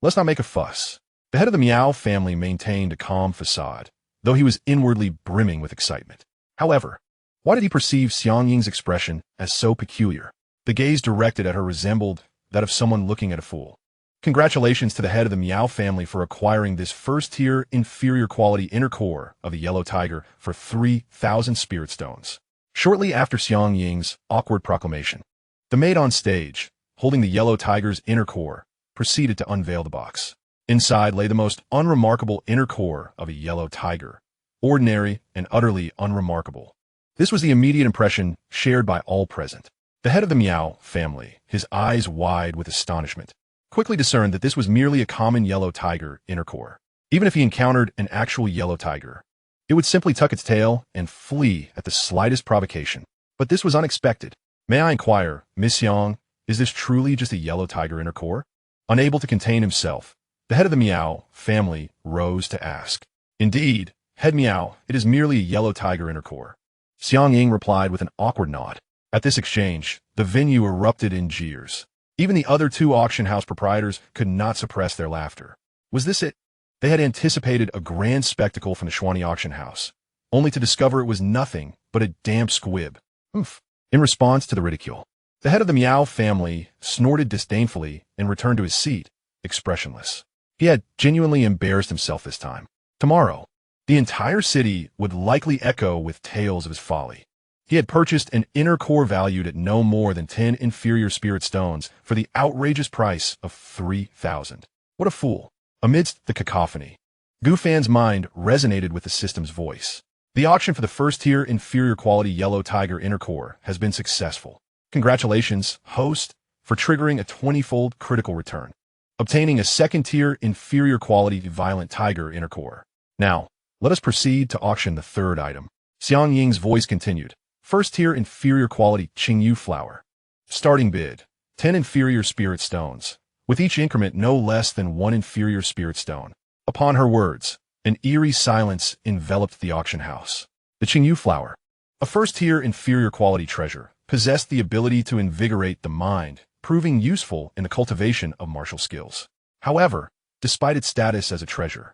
[SPEAKER 1] Let's not make a fuss. The head of the Miao family maintained a calm facade, though he was inwardly brimming with excitement. However, why did he perceive Xiang Ying's expression as so peculiar? The gaze directed at her resembled that of someone looking at a fool. Congratulations to the head of the Miao family for acquiring this 1st-tier inferior quality inner core of the yellow tiger for 3,000 spirit stones. Shortly after Xianxia's awkward proclamation, the maid on stage, holding the yellow tiger's inner core, proceeded to unveil the box. Inside lay the most unremarkable inner core of a yellow tiger, ordinary and utterly unremarkable. This was the immediate impression shared by all present. The head of the Miao family, his eyes wide with astonishment, quickly discerned that this was merely a common yellow tiger inner core. Even if he encountered an actual yellow tiger, it would simply tuck its tail and flee at the slightest provocation. But this was unexpected. May I inquire, Miss Xiang, is this truly just a yellow tiger inner core? Unable to contain himself, the head of the Miao family rose to ask. Indeed, head Miao, it is merely a yellow tiger inner core. Xianxia replied with an awkward nod. At this exchange, the venue erupted in jeers. Even the other two auction house proprietors could not suppress their laughter. Was this it? They had anticipated a grand spectacle from the Xuanyi auction house, only to discover it was nothing but a damp squib. Oof. In response to the ridicule, the head of the Miao family snorted disdainfully and returned to his seat, expressionless. He had genuinely embarrassed himself this time. Tomorrow, the entire city would likely echo with tales of his folly. He had purchased an inner core valued at no more than 10 inferior spirit stones for the outrageous price of 3,000. What a fool. Amidst the cacophony, Gu Fan's mind resonated with the system's voice. The auction for the first-tier inferior quality yellow tiger inner core has been successful. Congratulations, host, for triggering a 20-fold critical return, obtaining a second-tier inferior quality violent tiger inner core. Now, let us proceed to auction the third item. Xianxia's voice continued. First-tier inferior quality Qingyu flower. Starting bid, 10 inferior spirit stones, with each increment no less than 1 inferior spirit stone. Upon her words, an eerie silence enveloped the auction house. The Qingyu flower, a first-tier inferior quality treasure, possessed the ability to invigorate the mind, proving useful in the cultivation of martial skills. However, despite its status as a treasure,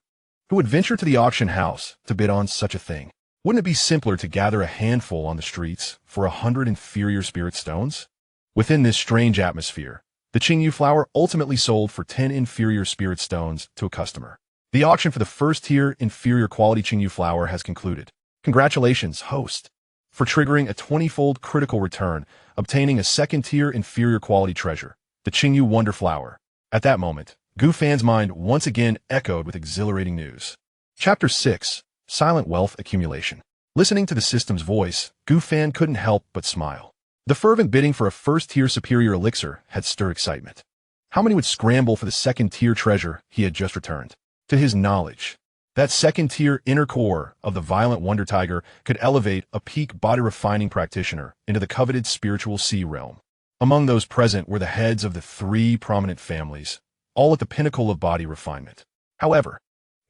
[SPEAKER 1] who would venture to the auction house to bid on such a thing? Wouldn't it be simpler to gather a handful on the streets for 100 inferior spirit stones? Within this strange atmosphere, the Qingyu flower ultimately sold for 10 inferior spirit stones to a customer. The auction for the first-tier inferior quality Qingyu flower has concluded. Congratulations, host, for triggering a 20-fold critical return, obtaining a second-tier inferior quality treasure, the Qingyu wonder flower. At that moment, Gu Fan's mind once again echoed with exhilarating news. Chapter 6. Silent Wealth Accumulation. Listening to the system's voice, Gu Fan couldn't help but smile. The fervent bidding for a first-tier superior elixir had stirred excitement. How many would scramble for the second-tier treasure he had just returned? To his knowledge, that second-tier inner core of the violent wonder tiger could elevate a peak body-refining practitioner into the coveted spiritual sea realm. Among those present were the heads of the 3 prominent families, all at the pinnacle of body refinement. However,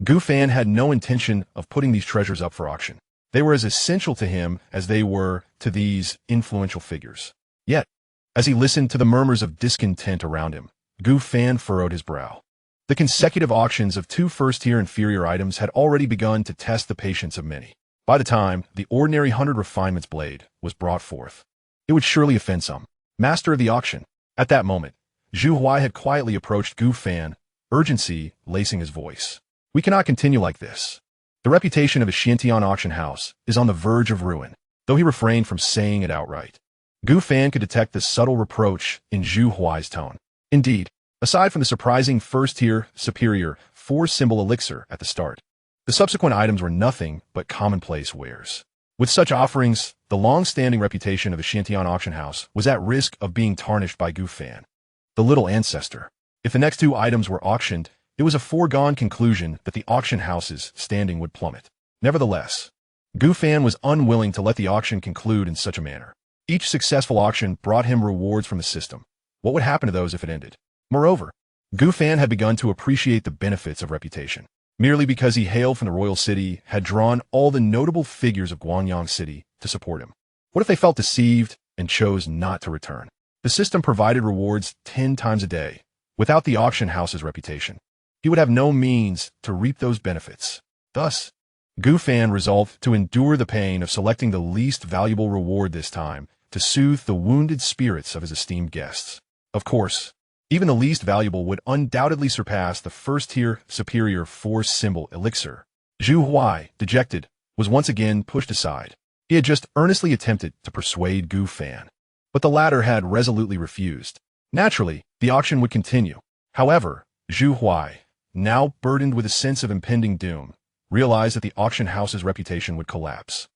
[SPEAKER 1] Gu Fan had no intention of putting these treasures up for auction. They were as essential to him as they were to these influential figures. Yet, as he listened to the murmurs of discontent around him, Gu Fan furrowed his brow. The consecutive auctions of 2 first-tier inferior items had already begun to test the patience of many. By the time the ordinary 100 refinements blade was brought forth, it would surely offend some. Master of the auction. At that moment, Zhu Huai had quietly approached Gu Fan, urgency lacing his voice. We cannot continue like this. The reputation of a Xiantian auction house is on the verge of ruin, though he refrained from saying it outright. Gu Fan could detect the subtle reproach in Zhu Huai's tone. Indeed, aside from the surprising first-tier, superior, 4-symbol elixir at the start, the subsequent items were nothing but commonplace wares. With such offerings, the long-standing reputation of the Xiantian auction house was at risk of being tarnished by Gu Fan, the little ancestor. If the next 2 items were auctioned, it was a foregone conclusion that the auction house's standing would plummet. Nevertheless, Gu Fan was unwilling to let the auction conclude in such a manner. Each successful auction brought him rewards from the system. What would happen to those if it ended? Moreover, Gu Fan had begun to appreciate the benefits of reputation. Merely because he hailed from the royal city had drawn all the notable figures of Guanyang City to support him. What if they felt deceived and chose not to return? The system provided rewards 10 times a day. Without the auction house's reputation, he would have no means to reap those benefits. Thus, Gu Fan resolved to endure the pain of selecting the least valuable reward this time to soothe the wounded spirits of his esteemed guests. Of course, even the least valuable would undoubtedly surpass the first-tier superior 4-symbol elixir. Zhu Huai, dejected, was once again pushed aside. He had just earnestly attempted to persuade Gu Fan, but the latter had resolutely refused. Naturally, the auction would continue. However, Zhu Huai, now burdened with a sense of impending doom, realized that the auction house's reputation would collapse,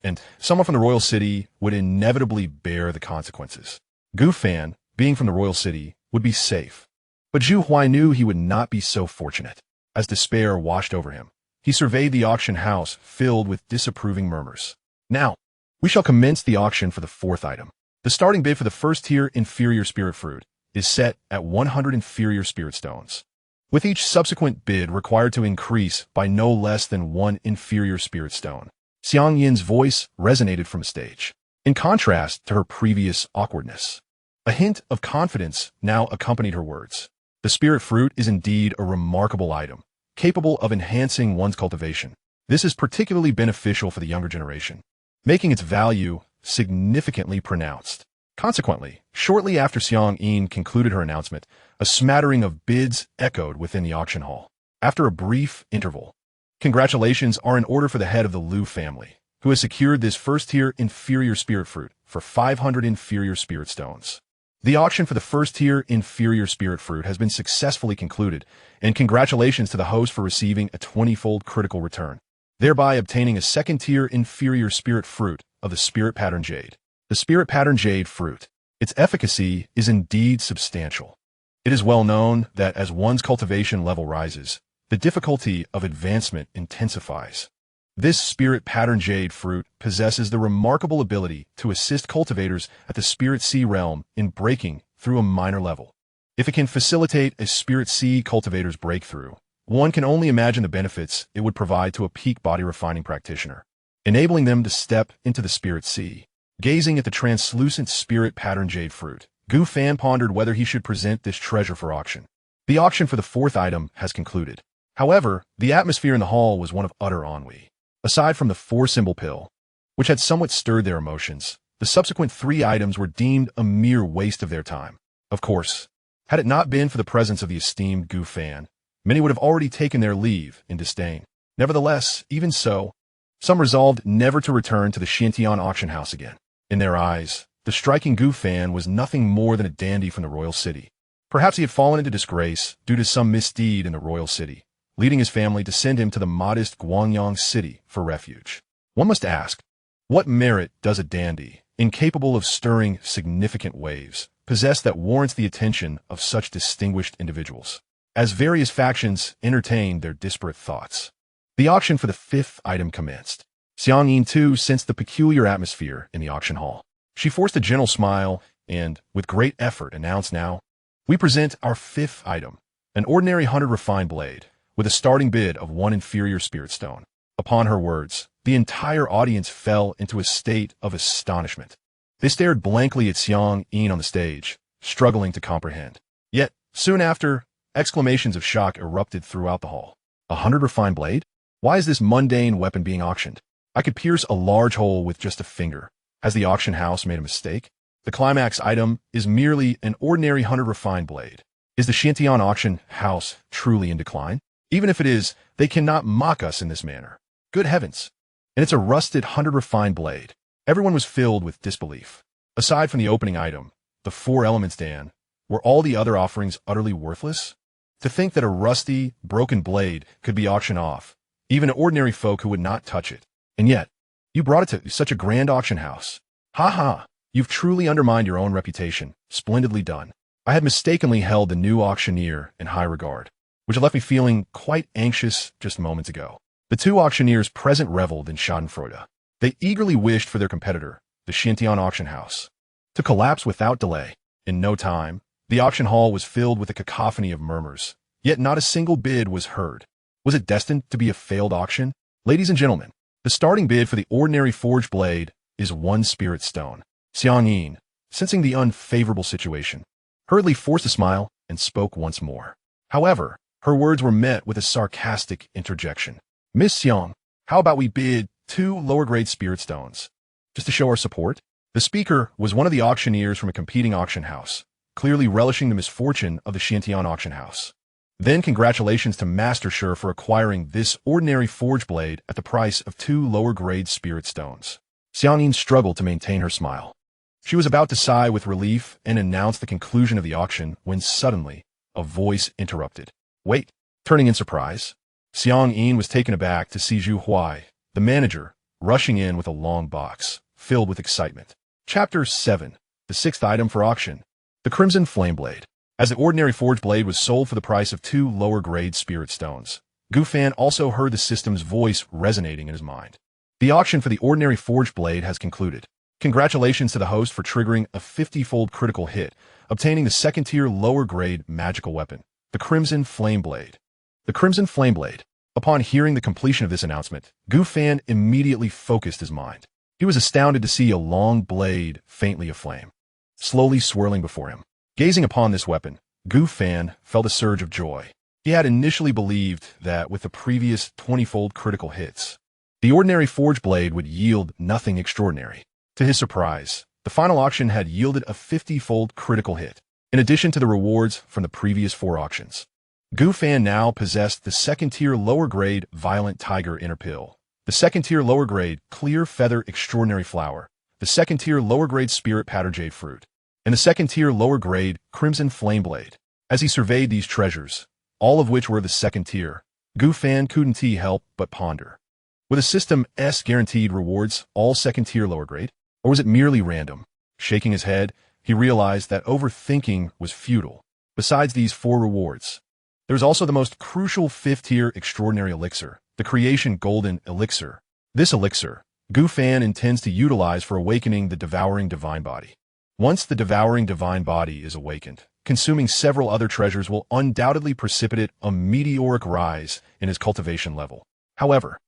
[SPEAKER 1] and someone from the royal city would inevitably bear the consequences. Gu Fan, being from the royal city, would be safe. But Zhu Huai knew he would not be so fortunate. As despair washed over him, he surveyed the auction house filled with disapproving murmurs. Now, we shall commence the auction for the fourth item. The starting bid for the first tier inferior spirit fruit is set at 100 inferior spirit stones, with each subsequent bid required to increase by no less than 1 inferior spirit stone. Xiang Yin's voice resonated from a stage, in contrast to her previous awkwardness. A hint of confidence now accompanied her words. The spirit fruit is indeed a remarkable item, capable of enhancing one's cultivation. This is particularly beneficial for the younger generation, making its value significantly pronounced. Consequently, shortly after Xiang Yin concluded her announcement, a smattering of bids echoed within the auction hall. After a brief interval, congratulations are in order for the head of the Liu family, who has secured this first-tier inferior spirit fruit for 500 inferior spirit stones. The auction for the first-tier inferior spirit fruit has been successfully concluded, and congratulations to the host for receiving a 20-fold critical return, thereby obtaining a second-tier inferior spirit fruit of the spirit pattern jade. The spirit pattern jade fruit. Its efficacy is indeed substantial. It is well known that as one's cultivation level rises, the difficulty of advancement intensifies. This spirit pattern jade fruit possesses the remarkable ability to assist cultivators at the Spirit Sea realm in breaking through a minor level. If it can facilitate a Spirit Sea cultivator's breakthrough, one can only imagine the benefits it would provide to a peak body refining practitioner, enabling them to step into the Spirit Sea. Gazing at the translucent spirit pattern jade fruit, Gu Fan pondered whether he should present this treasure for auction. The auction for the fourth item has concluded. However, the atmosphere in the hall was one of utter ennui. Aside from the 4-symbol pill, which had somewhat stirred their emotions, the subsequent 3 items were deemed a mere waste of their time. Of course, had it not been for the presence of the esteemed Gu Fan, many would have already taken their leave in disdain. Nevertheless, even so, some resolved never to return to the Xianxia auction house again. In their eyes, the striking Gu Fan was nothing more than a dandy from the royal city. Perhaps he had fallen into disgrace due to some misdeed in the royal city, leading his family to send him to the modest Guangyang city for refuge. One must ask, what merit does a dandy, incapable of stirring significant waves, possess that warrants the attention of such distinguished individuals? As various factions entertained their disparate thoughts, the auction for the 5th item commenced. Xiang Yin too sensed the peculiar atmosphere in the auction hall. She forced a gentle smile and, with great effort, announced now, "We present our 5th item, an ordinary 100 refined blade, with a starting bid of 1 inferior spirit stone." Upon her words, the entire audience fell into a state of astonishment. They stared blankly at Xiang Yin on the stage, struggling to comprehend. Yet, soon after, exclamations of shock erupted throughout the hall. 100 refined blade? Why is this mundane weapon being auctioned? I could pierce a large hole with just a finger. Has the auction house made a mistake? The climax item is merely an ordinary 100 refined blade. Is the Xianxia auction house truly in decline? Even if it is, they cannot mock us in this manner. Good heavens! And it's a rusted 100 refined blade. Everyone was filled with disbelief. Aside from the opening item, the 4 elements Dan, were all the other offerings utterly worthless? To think that a rusty, broken blade could be auctioned off, even ordinary folk who would not touch it. And yet, you brought it to such a grand auction house. Ha ha! You've truly undermined your own reputation. Splendidly done. I had mistakenly held the new auctioneer in high regard, which had left me feeling quite anxious just moments ago. The 2 auctioneers present reveled in schadenfreude. They eagerly wished for their competitor, the Xianxia auction house, to collapse without delay. In no time, the auction hall was filled with a cacophony of murmurs, yet not a single bid was heard. Was it destined to be a failed auction? Ladies and gentlemen, the starting bid for the ordinary forged blade is 1 spirit stone. Xiang Yin, sensing the unfavorable situation, hurriedly forced a smile and spoke once more. However, her words were met with a sarcastic interjection. "Miss Xiang, how about we bid 2 lower-grade spirit stones, just to show our support?" The speaker was one of the auctioneers from a competing auction house, clearly relishing the misfortune of the Xianxia auction house. Then congratulations to Master Shi for acquiring this ordinary forge blade at the price of 2 lower-grade spirit stones. Xianxia struggled to maintain her smile. She was about to sigh with relief and announce the conclusion of the auction when suddenly a voice interrupted. Wait. Turning in surprise, Xianxia was taken aback to see Zhu Huai, the manager, rushing in with a long box, filled with excitement. Chapter 7. The sixth item for auction. The Crimson Flame Blade. As the ordinary forged blade was sold for the price of 2 lower-grade spirit stones, Gu Fan also heard the system's voice resonating in his mind. The auction for the ordinary forged blade has concluded. Congratulations to the host for triggering a 50-fold critical hit, obtaining the second-tier lower-grade magical weapon, the Crimson Flame Blade. The Crimson Flame Blade. Upon hearing the completion of this announcement, Gu Fan immediately focused his mind. He was astounded to see a long blade faintly aflame, slowly swirling before him. Gazing upon this weapon, Gu Fan felt a surge of joy. He had initially believed that with the previous 20-fold critical hits, the ordinary forged blade would yield nothing extraordinary. To his surprise, the final auction had yielded a 50-fold critical hit, in addition to the rewards from the previous 4 auctions. Gu Fan now possessed the second-tier lower-grade Violent Tiger Inner Pill, the second-tier lower-grade Clear Feather Extraordinary Flower, the second-tier lower-grade Spirit Powder Jade Fruit, and the second-tier lower-grade Crimson Flame Blade. As he surveyed these treasures, all of which were the second tier, Gu Fan couldn't help but ponder. Were the system's guaranteed rewards all second-tier lower-grade, or was it merely random? Shaking his head, he realized that overthinking was futile. Besides these 4 rewards, there was also the most crucial 5th-tier extraordinary elixir, the Creation Golden Elixir. This elixir, Gu Fan intends to utilize for awakening the Devouring Divine Body. Once the Devouring Divine Body is awakened, consuming several other treasures will undoubtedly precipitate a meteoric rise in his cultivation level. However,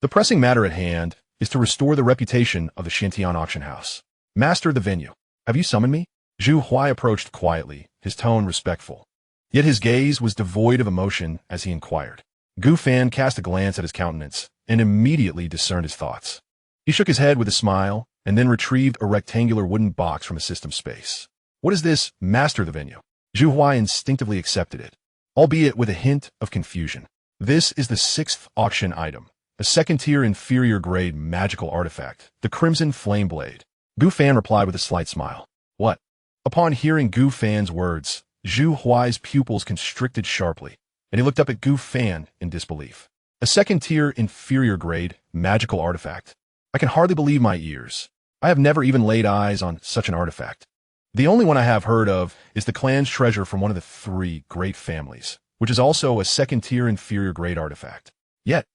[SPEAKER 1] the pressing matter at hand is to restore the reputation of the Xianxia auction house. Master of the venue, have you summoned me? Zhu Huai approached quietly, his tone respectful. Yet his gaze was devoid of emotion as he inquired. Gu Fan cast a glance at his countenance and immediately discerned his thoughts. He shook his head with a smile and then retrieved a rectangular wooden box from a system space. What is this, Master of the venue? Zhu Huai instinctively accepted it, albeit with a hint of confusion. This is the 6th auction item, a second-tier inferior-grade magical artifact, the Crimson Flame Blade. Gu Fan replied with a slight smile. What? Upon hearing Gu Fan's words, Zhu Huai's pupils constricted sharply, and he looked up at Gu Fan in disbelief. A second-tier inferior-grade magical artifact. I can hardly believe my ears. I have never even laid eyes on such an artifact. The only one I have heard of is the clan's treasure from one of the 3 great families, which is also a second-tier inferior-grade artifact. Yet,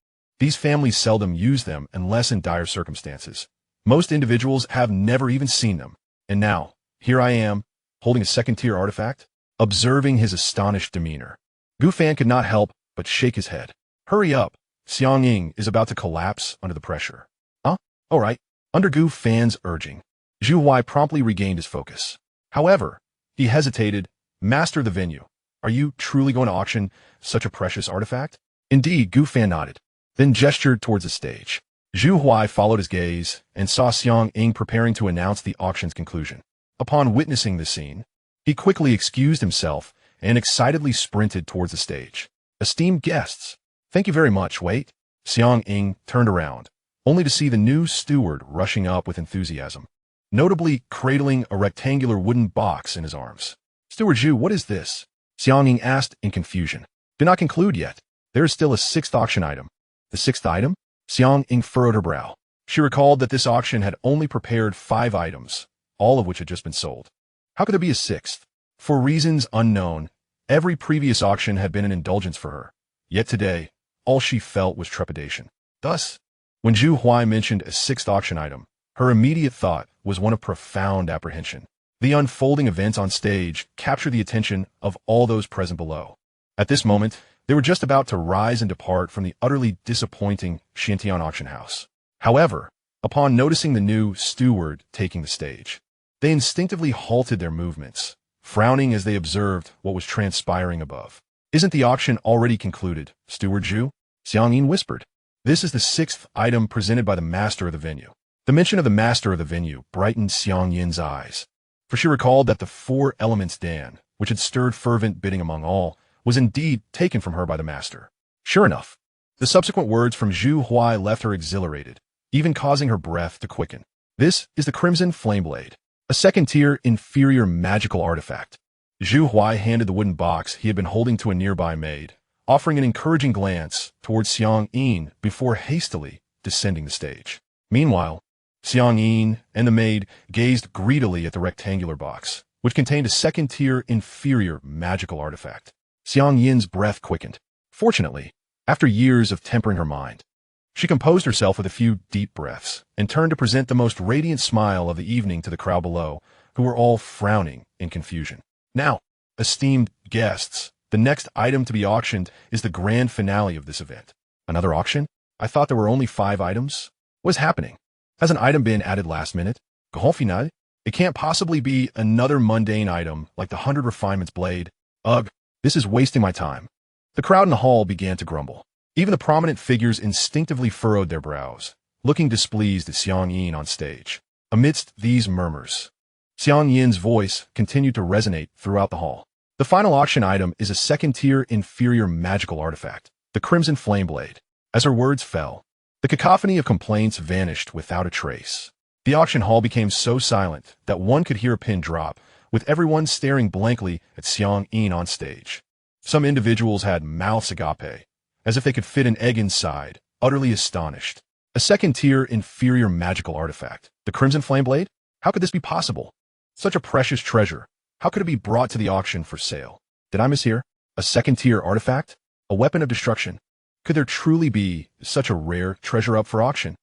[SPEAKER 1] these families seldom use them unless in dire circumstances. Most individuals have never even seen them. And now, here I am, holding a second-tier artifact? Observing his astonished demeanor, Gu Fan could not help but shake his head. Hurry up, Xianxia is about to collapse under the pressure. Huh? All right. Under Gu Fan's urging, Zhu Huai promptly regained his focus. However, he hesitated. Master of the venue, are you truly going to auction such a precious artifact? Indeed, Gu Fan nodded, then gestured towards the stage. Zhu Huai followed his gaze and saw Xianxia preparing to announce the auction's conclusion. Upon witnessing the scene, he quickly excused himself and excitedly sprinted towards the stage. Esteemed guests, thank you very much. Wait. Xianxia turned around, only to see the new steward rushing up with enthusiasm, notably cradling a rectangular wooden box in his arms. Steward Zhu, what is this? Xianxia asked in confusion. Do not conclude yet. There is still a 6th auction item. The 6th item? Xianxia furrowed her brow. She recalled that this auction had only prepared 5 items, all of which had just been sold. How could there be a 6th? For reasons unknown, every previous auction had been an indulgence for her. Yet today, all she felt was trepidation. Thus, when Zhu Huai mentioned a 6th auction item, her immediate thought was one of profound apprehension. The unfolding events on stage captured the attention of all those present below. At this moment, they were just about to rise and depart from the utterly disappointing Xianxia auction house. However, upon noticing the new steward taking the stage, they instinctively halted their movements, frowning as they observed what was transpiring above. Isn't the auction already concluded, Steward Zhu? Xianxia whispered. This is the 6th item presented by the master of the venue. The mention of the master of the venue brightened Xianxin's eyes, for she recalled that the 4 elements Dan, which had stirred fervent bidding among all, was indeed taken from her by the master. Sure enough, the subsequent words from Zhu Huai left her exhilarated, even causing her breath to quicken. This is the Crimson Flameblade, a second-tier inferior magical artifact. Zhu Huai handed the wooden box he had been holding to a nearby maid, offering an encouraging glance towards Xianxia before hastily descending the stage. Meanwhile, Xianxia and the maid gazed greedily at the rectangular box, which contained a second-tier inferior magical artifact. Xianxia's breath quickened. Fortunately, after years of tempering her mind, she composed herself with a few deep breaths and turned to present the most radiant smile of the evening to the crowd below, who were all frowning in confusion. Now, esteemed guests, the next item to be auctioned is the grand finale of this event. Another auction? I thought there were only 5 items. What's happening? Has an item been added last minute? Grand finale? It can't possibly be another mundane item like the 100 Refinements blade. Ugh, this is wasting my time. The crowd in the hall began to grumble. Even the prominent figures instinctively furrowed their brows, looking displeased at Xianxia on stage. Amidst these murmurs, Xianxia's voice continued to resonate throughout the hall. The final auction item is a second-tier inferior magical artifact, the Crimson Flameblade. As her words fell, the cacophony of complaints vanished without a trace. The auction hall became so silent that one could hear a pin drop, with everyone staring blankly at Xianxia on stage. Some individuals had mouths agape, as if they could fit an egg inside, utterly astonished. A second-tier inferior magical artifact, the Crimson Flameblade? How could this be possible? Such a precious treasure. How could it be brought to the auction for sale? Did I mishear? A second-tier artifact? A weapon of destruction? Could there truly be such a rare treasure up for auction?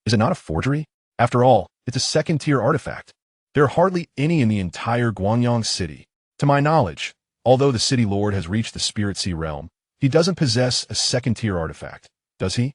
[SPEAKER 1] Is it not a forgery? After all, it's a second-tier artifact. There are hardly any in the entire Guangyang city. To my knowledge, although the city lord has reached the Spirit Sea realm, he doesn't possess a second-tier artifact, does he?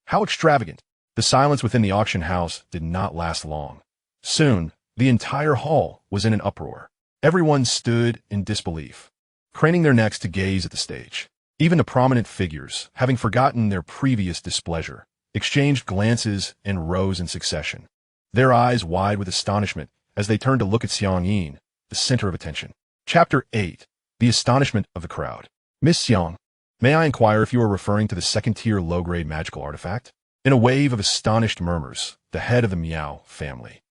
[SPEAKER 1] How extravagant! The silence within the auction house did not last long. Soon, the entire hall was in an uproar. Everyone stood in disbelief, craning their necks to gaze at the stage. Even the prominent figures, having forgotten their previous displeasure, exchanged glances and rose in succession, their eyes wide with astonishment as they turned to look at Xianxia, the center of attention. Chapter 8. The Astonishment of the Crowd. Miss Xiang, may I inquire if you are referring to the second-tier low-grade magical artifact? In a wave of astonished murmurs, the head of the Miao family,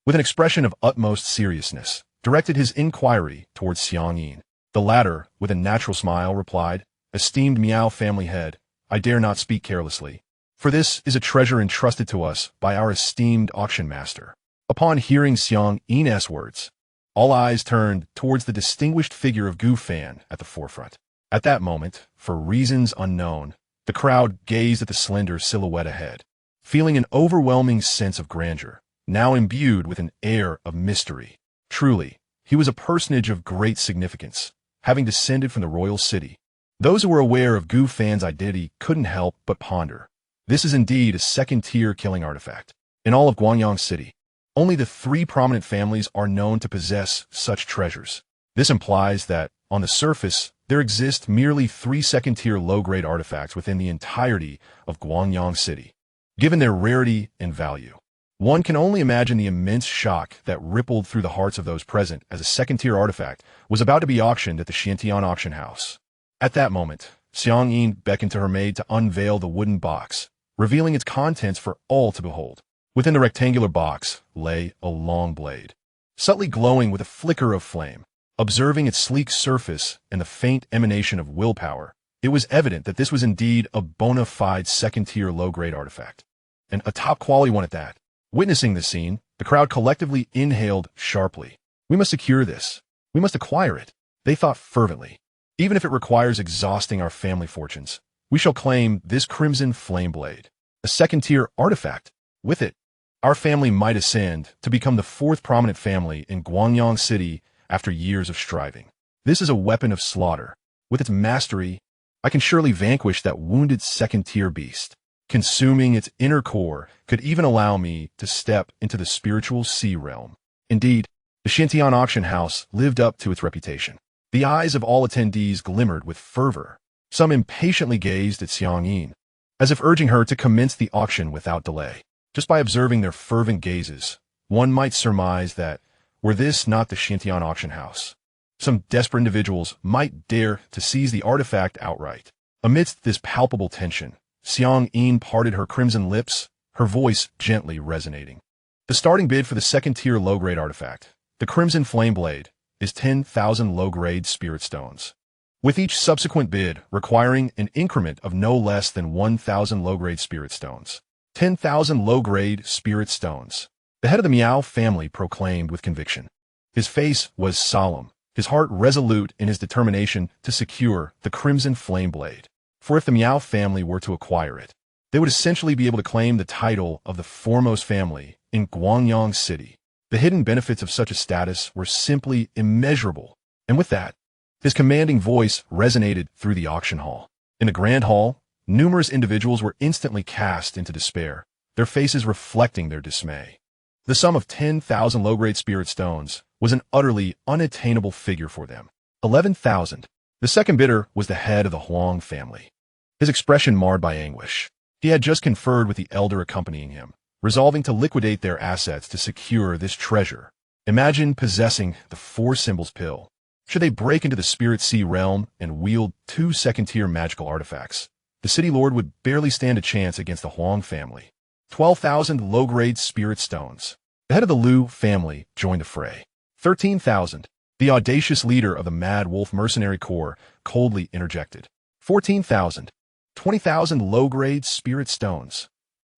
[SPEAKER 1] with an expression of utmost seriousness, directed his inquiry towards Xianxia. The latter, with a natural smile, replied, "Esteemed Miao family head, I dare not speak carelessly, for this is a treasure entrusted to us by our esteemed auction master." Upon hearing Xianxia's words, all eyes turned towards the distinguished figure of Gu Fan at the forefront. At that moment, for reasons unknown, the crowd gazed at the slender silhouette ahead, feeling an overwhelming sense of grandeur, now imbued with an air of mystery. Truly, he was a personage of great significance, having descended from the royal city. Those who were aware of Gu Fan's identity couldn't help but ponder. This is indeed a second-tier killing artifact. In all of Guangyang City, only the 3 prominent families are known to possess such treasures. This implies that, on the surface, there exist merely 3 second-tier low-grade artifacts within the entirety of Guangyang City. Given their rarity and value, one can only imagine the immense shock that rippled through the hearts of those present as a second-tier artifact was about to be auctioned at the Xiantian auction house. At that moment, Xianxia beckoned to her maid to unveil the wooden box, revealing its contents for all to behold. Within the rectangular box lay a long blade, subtly glowing with a flicker of flame. Observing its sleek surface and the faint emanation of willpower, it was evident that this was indeed a bona fide second-tier low-grade artifact, and a top-quality one at that. Witnessing this scene, the crowd collectively inhaled sharply. "We must secure this. We must acquire it," they thought fervently. "Even if it requires exhausting our family fortunes, we shall claim this Crimson Flameblade, a second-tier artifact. With it, our family might ascend to become the 4th prominent family in Guangyang City after years of striving. This is a weapon of slaughter. With its mastery, I can surely vanquish that wounded second-tier beast. Consuming its inner core could even allow me to step into the spiritual sea realm." Indeed, the Xiantian auction house lived up to its reputation. The eyes of all attendees glimmered with fervor. Some impatiently gazed at Xianxia, as if urging her to commence the auction without delay. Just by observing their fervent gazes, one might surmise that, were this not the Xiantian auction house, some desperate individuals might dare to seize the artifact outright. Amidst this palpable tension, Xianxia parted her crimson lips, her voice gently resonating. The starting bid for the second-tier low-grade artifact, the Crimson Flame Blade, is 10,000 low-grade spirit stones, with each subsequent bid requiring an increment of no less than 1,000 low-grade spirit stones. 10,000 low-grade spirit stones. The head of the Meow family proclaimed with conviction. His face was solemn, his heart resolute in his determination to secure the Crimson Flame Blade. For if the Meow family were to acquire it, they would essentially be able to claim the title of the foremost family in Guangyang City. The hidden benefits of such a status were simply immeasurable, and with that, his commanding voice resonated through the auction hall. In the grand hall, numerous individuals were instantly cast into despair, their faces reflecting their dismay. The sum of 10,000 low-grade spirit stones was an utterly unattainable figure for them. 11,000. The second bidder was the head of the Huang family, his expression marred by anguish. He had just conferred with the elder accompanying him, resolving to liquidate their assets to secure this treasure. Imagine possessing the Four Symbols Pill. Should they break into the Spirit Sea realm and wield 2 second-tier magical artifacts, the City Lord would barely stand a chance against the Huang family. 12,000 low-grade spirit stones. The head of the Liu family joined the fray. 13,000. The audacious leader of the Mad Wolf Mercenary Corps coldly interjected. 14,000. 20,000 low-grade spirit stones.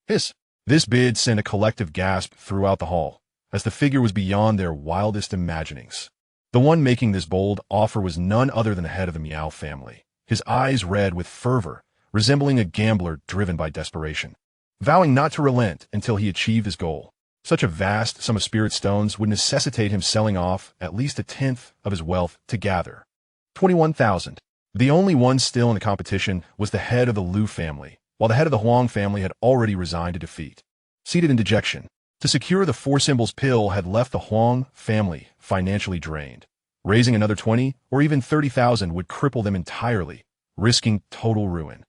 [SPEAKER 1] This bid sent a collective gasp throughout the hall, as the figure was beyond their wildest imaginings. The one making this bold offer was none other than the head of the Meow family, his eyes red with fervor, resembling a gambler driven by desperation, vowing not to relent until he achieved his goal. Such a vast sum of spirit stones would necessitate him selling off at least 1/10 of his wealth to gather. 21,000. The only one still in the competition was the head of the Liu family, while the head of the Huang family had already resigned to defeat. Seated in dejection, to secure the Four Symbols Pill had left the Huang family financially drained. Raising another 20 or even 30,000 would cripple them entirely, risking total ruin.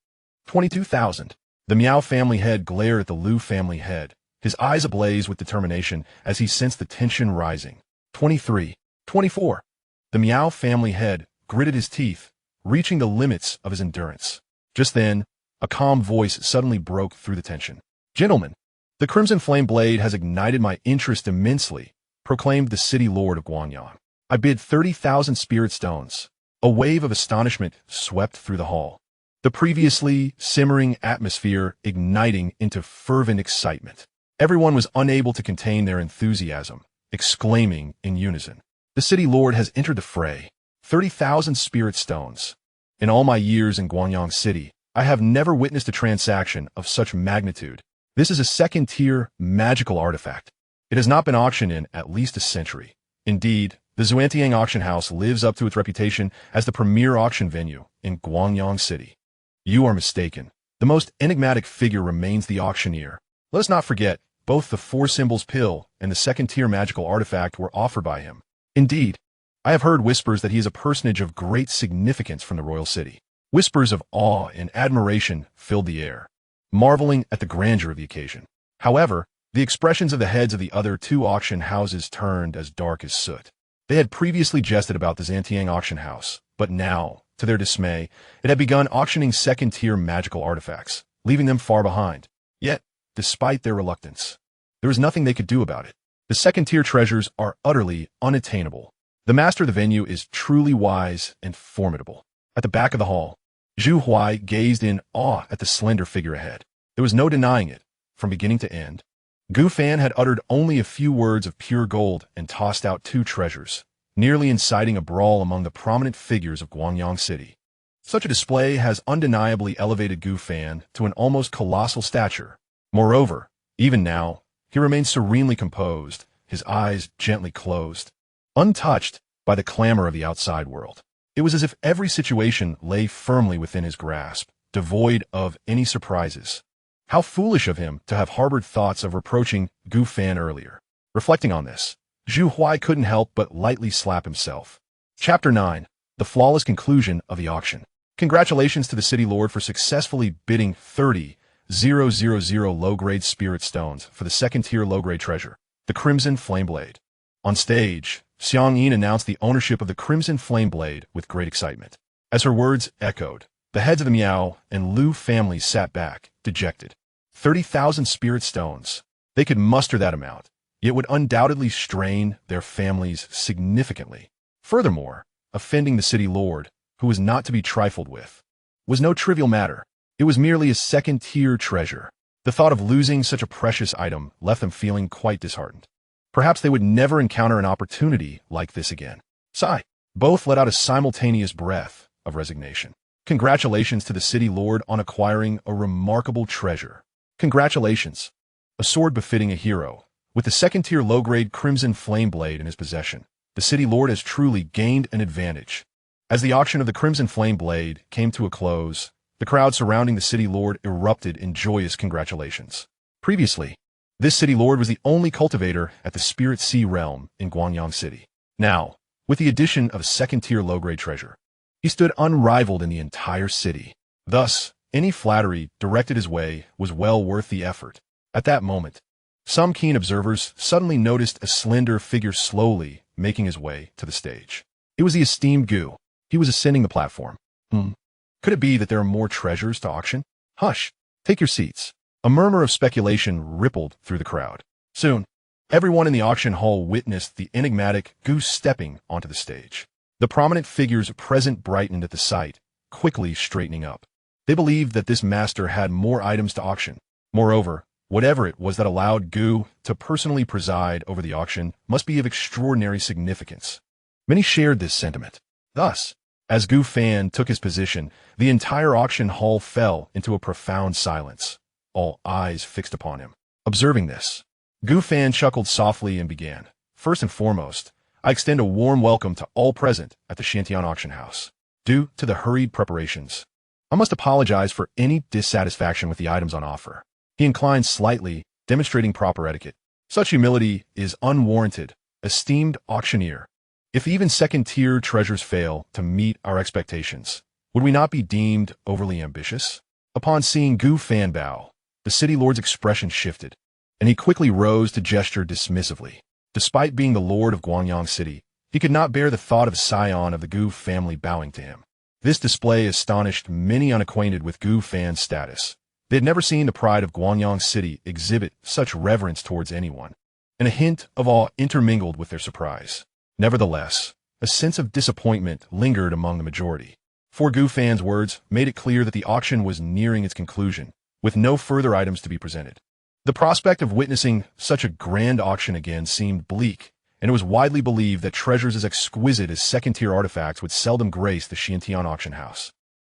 [SPEAKER 1] 22,000. The Meow family head glared at the Liu family head, his eyes ablaze with determination as he sensed the tension rising. 23. 24. The Meow family head gritted his teeth, reaching the limits of his endurance. Just then, a calm voice suddenly broke through the tension. "Gentlemen, the Crimson Flame Blade has ignited my interest immensely," proclaimed the City Lord of Guangyang. "I bid 30,000 spirit stones." A wave of astonishment swept through the hall, the previously simmering atmosphere igniting into fervent excitement. Everyone was unable to contain their enthusiasm, exclaiming in unison, "The City Lord has entered the fray. 30,000 spirit stones. In all my years in Guangyang City, I have never witnessed a transaction of such magnitude. This is a second-tier magical artifact. It has not been auctioned in at least a century. Indeed, the Xianxia auction house lives up to its reputation as the premier auction venue in Guangyang City." "You are mistaken. The most enigmatic figure remains the auctioneer. Let us not forget, both the Four Symbols Pill and the second-tier magical artifact were offered by him. Indeed, I have heard whispers that he is a personage of great significance from the royal city." Whispers of awe and admiration filled the air, marveling at the grandeur of the occasion. However, the expressions of the heads of the other 2 auction houses turned as dark as soot. They had previously jested about the Xianxia auction house, but now, to their dismay, it had begun auctioning second-tier magical artifacts, leaving them far behind. Yet, despite their reluctance, there was nothing they could do about it. The second-tier treasures are utterly unattainable. The master of the venue is truly wise and formidable. At the back of the hall, Zhu Huai gazed in awe at the slender figure ahead. There was no denying it, from beginning to end. Gu Fan had uttered only a few words of pure gold and tossed out 2 treasures, nearly inciting a brawl among the prominent figures of Guangyang City. Such a display has undeniably elevated Gu Fan to an almost colossal stature. Moreover, even now, he remained serenely composed, his eyes gently closed, untouched by the clamor of the outside world. It was as if every situation lay firmly within his grasp, devoid of any surprises. How foolish of him to have harbored thoughts of reproaching Gu Fan earlier. Reflecting on this, Zhu Huai couldn't help but lightly slap himself. Chapter 9. The Flawless Conclusion of the Auction. Congratulations to the City Lord for successfully bidding 30,000 low-grade spirit stones for the second-tier low-grade treasure, the Crimson Flame Blade. On stage, Xianxia announced the ownership of the Crimson Flame Blade with great excitement. As her words echoed, the heads of the Meow and Liu families sat back, dejected. 30,000 spirit stones. They could muster that amount, It would undoubtedly strain their families significantly. Furthermore, offending the city lord, who was not to be trifled with, was no trivial matter. It was merely a second-tier treasure. The thought of losing such a precious item left them feeling quite disheartened. Perhaps they would never encounter an opportunity like this again. Sigh. Both let out a simultaneous breath of resignation. Congratulations to the city lord on acquiring a remarkable treasure. Congratulations. A sword befitting a hero. With the second-tier low-grade crimson flame blade in his possession, the city lord has truly gained an advantage. As the auction of the crimson flame blade came to a close, the crowd surrounding the city lord erupted in joyous congratulations. Previously, this city lord was the only cultivator at the Spirit Sea realm in Guangyang City. Now, with the addition of a second-tier low-grade treasure, he stood unrivaled in the entire city. Thus, any flattery directed his way was well worth the effort. At that moment, some keen observers suddenly noticed a slender figure slowly making his way to the stage. It was the esteemed Gu. He was ascending the platform. Could it be that there are more treasures to auction? Hush! Take your seats. A murmur of speculation rippled through the crowd. Soon, everyone in the auction hall witnessed the enigmatic Gu stepping onto the stage. The prominent figures present brightened at the sight, quickly straightening up. They believed that this master had more items to auction. Moreover, whatever it was that allowed Gu to personally preside over the auction must be of extraordinary significance. Many shared this sentiment. Thus, as Gu Fan took his position, the entire auction hall fell into a profound silence, all eyes fixed upon him. Observing this, Gu Fan chuckled softly and began. First and foremost, I extend a warm welcome to all present at the Xianxia auction house. Due to the hurried preparations, I must apologize for any dissatisfaction with the items on offer. He inclined slightly, demonstrating proper etiquette. Such humility is unwarranted, esteemed auctioneer. If even second-tier treasures fail to meet our expectations, would we not be deemed overly ambitious? Upon seeing Gu Fan bow, the city lord's expression shifted, and he quickly rose to gesture dismissively. Despite being the lord of Guangyang City, he could not bear the thought of a scion of the Gu family bowing to him. This display astonished many unacquainted with Gu Fan's status. They had never seen the pride of Guangyang City exhibit such reverence towards anyone, and a hint of awe intermingled with their surprise. Nevertheless, a sense of disappointment lingered among the majority, for Gu Fan's words made it clear that the auction was nearing its conclusion, with no further items to be presented. The prospect of witnessing such a grand auction again seemed bleak, and it was widely believed that treasures as exquisite as second-tier artifacts would seldom grace the Xianxia auction house.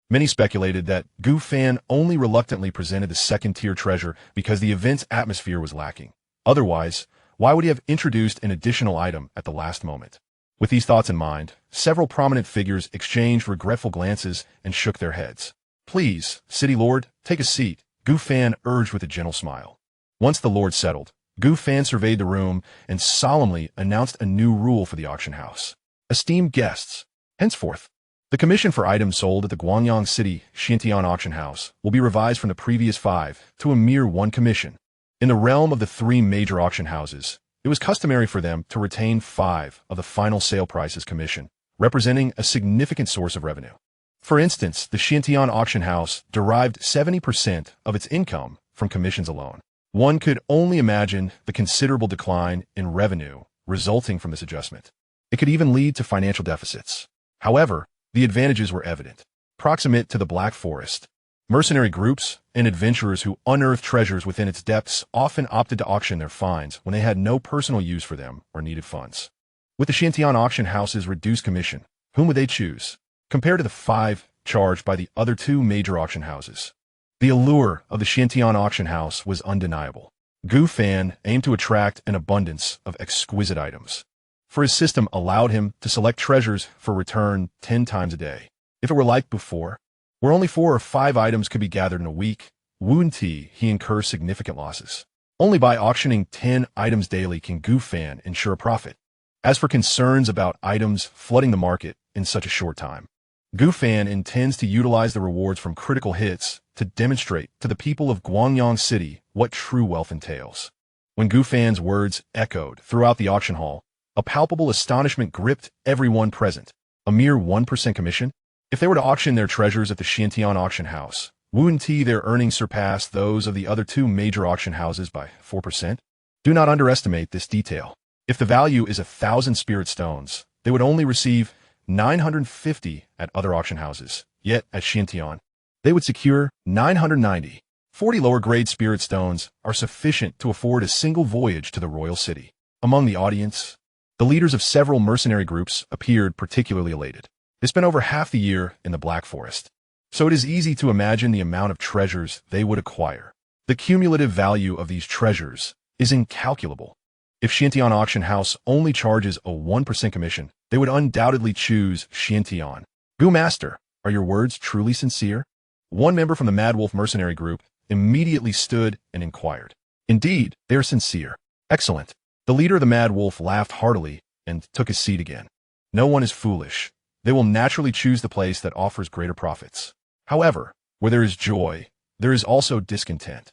[SPEAKER 1] Many speculated that Gu Fan only reluctantly presented the second-tier treasure because the event's atmosphere was lacking. Otherwise, why would he have introduced an additional item at the last moment? With these thoughts in mind, several prominent figures exchanged regretful glances and shook their heads. Please, City Lord, take a seat, Gu Fan urged with a gentle smile. Once the Lord settled, Gu Fan surveyed the room and solemnly announced a new rule for the auction house. Esteemed guests, henceforth, the commission for items sold at the Guangyang City Xianxia auction house will be revised from the previous 5 to a mere 1 commission. In the realm of the 3 major auction houses, it was customary for them to retain 5 of the final sale price as commission, representing a significant source of revenue. For instance, the Xianxia auction house derived 70% of its income from commissions alone. One could only imagine the considerable decline in revenue resulting from this adjustment. It could even lead to financial deficits. However, the advantages were evident. Proximate to the Black Forest, mercenary groups and adventurers who unearthed treasures within its depths often opted to auction their finds when they had no personal use for them or needed funds. With the Xianxia auction house's reduced commission, whom would they choose? Compared to the 5 charged by the other 2 major auction houses, the allure of the Xianxia auction house was undeniable. Gu Fan aimed to attract an abundance of exquisite items, for his system allowed him to select treasures for return 10 times a day. If it were like before, where only 4 or 5 items could be gathered in a week, he incurs significant losses. Only by auctioning 10 items daily can Gu Fan ensure a profit. As for concerns about items flooding the market in such a short time, Gu Fan intends to utilize the rewards from critical hits to demonstrate to the people of Guangyang City what true wealth entails. When Gu Fan's words echoed throughout the auction hall, a palpable astonishment gripped everyone present. A mere 1% commission? If they were to auction their treasures at the Xianxia auction house, wouldn't their earnings surpass those of the other 2 major auction houses by 4%? Do not underestimate this detail. If the value is 1,000 spirit stones, they would only receive 950 at other auction houses. Yet, at Xianxia, they would secure 990. 40 lower-grade spirit stones are sufficient to afford a single voyage to the royal city. Among the audience, the leaders of several mercenary groups appeared particularly elated. They spent over half the year in the Black Forest, so it is easy to imagine the amount of treasures they would acquire. The cumulative value of these treasures is incalculable. If Xianxia Auction House only charges a 1% commission, they would undoubtedly choose Xianxia. Gu Master, are your words truly sincere? One member from the Mad Wolf mercenary group immediately stood and inquired. Indeed, they are sincere. Excellent. The leader of the Mad Wolf laughed heartily and took his seat again. No one is foolish. They will naturally choose the place that offers greater profits. However, where there is joy, there is also discontent.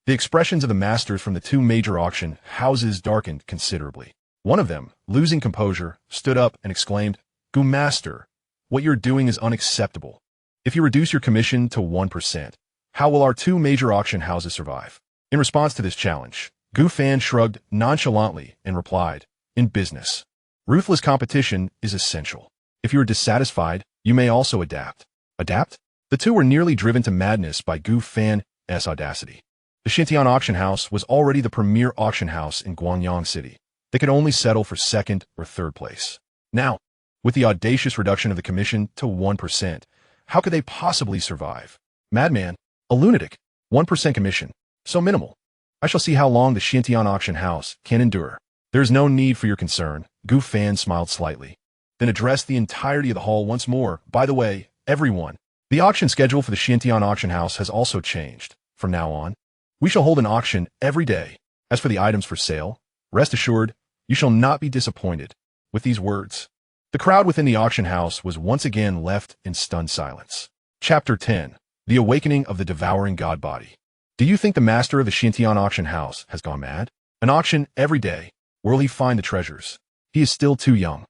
[SPEAKER 1] The expressions of the masters from the two major auction houses darkened considerably. One of them, losing composure, stood up and exclaimed, "Gu Master, what you're doing is unacceptable. If you reduce your commission to 1%, how will our two major auction houses survive?" In response to this challenge, Gu Fan shrugged nonchalantly and replied, "In business, ruthless competition is essential. If you are dissatisfied, you may also adapt." Adapt? The two were nearly driven to madness by Gu Fan's audacity. The Xianxia Auction House was already the premier auction house in Guangyang City. They could only settle for second or third place. Now, with the audacious reduction of the commission to 1%, how could they possibly survive? Madman, a lunatic, 1% commission, so minimal. I shall see how long the Xianxia Auction House can endure. There is no need for your concern. Gu Fan smiled slightly, then addressed the entirety of the hall once more. By the way, everyone, the auction schedule for the Xianxia Auction House has also changed. From now on, we shall hold an auction every day. As for the items for sale, rest assured, you shall not be disappointed. With these words, the crowd within the auction house was once again left in stunned silence. Chapter 10. The Awakening of the Devouring God Body. Do you think the master of the Xianxia Auction House has gone mad? An auction every day. Where will he find the treasures? He is still too young.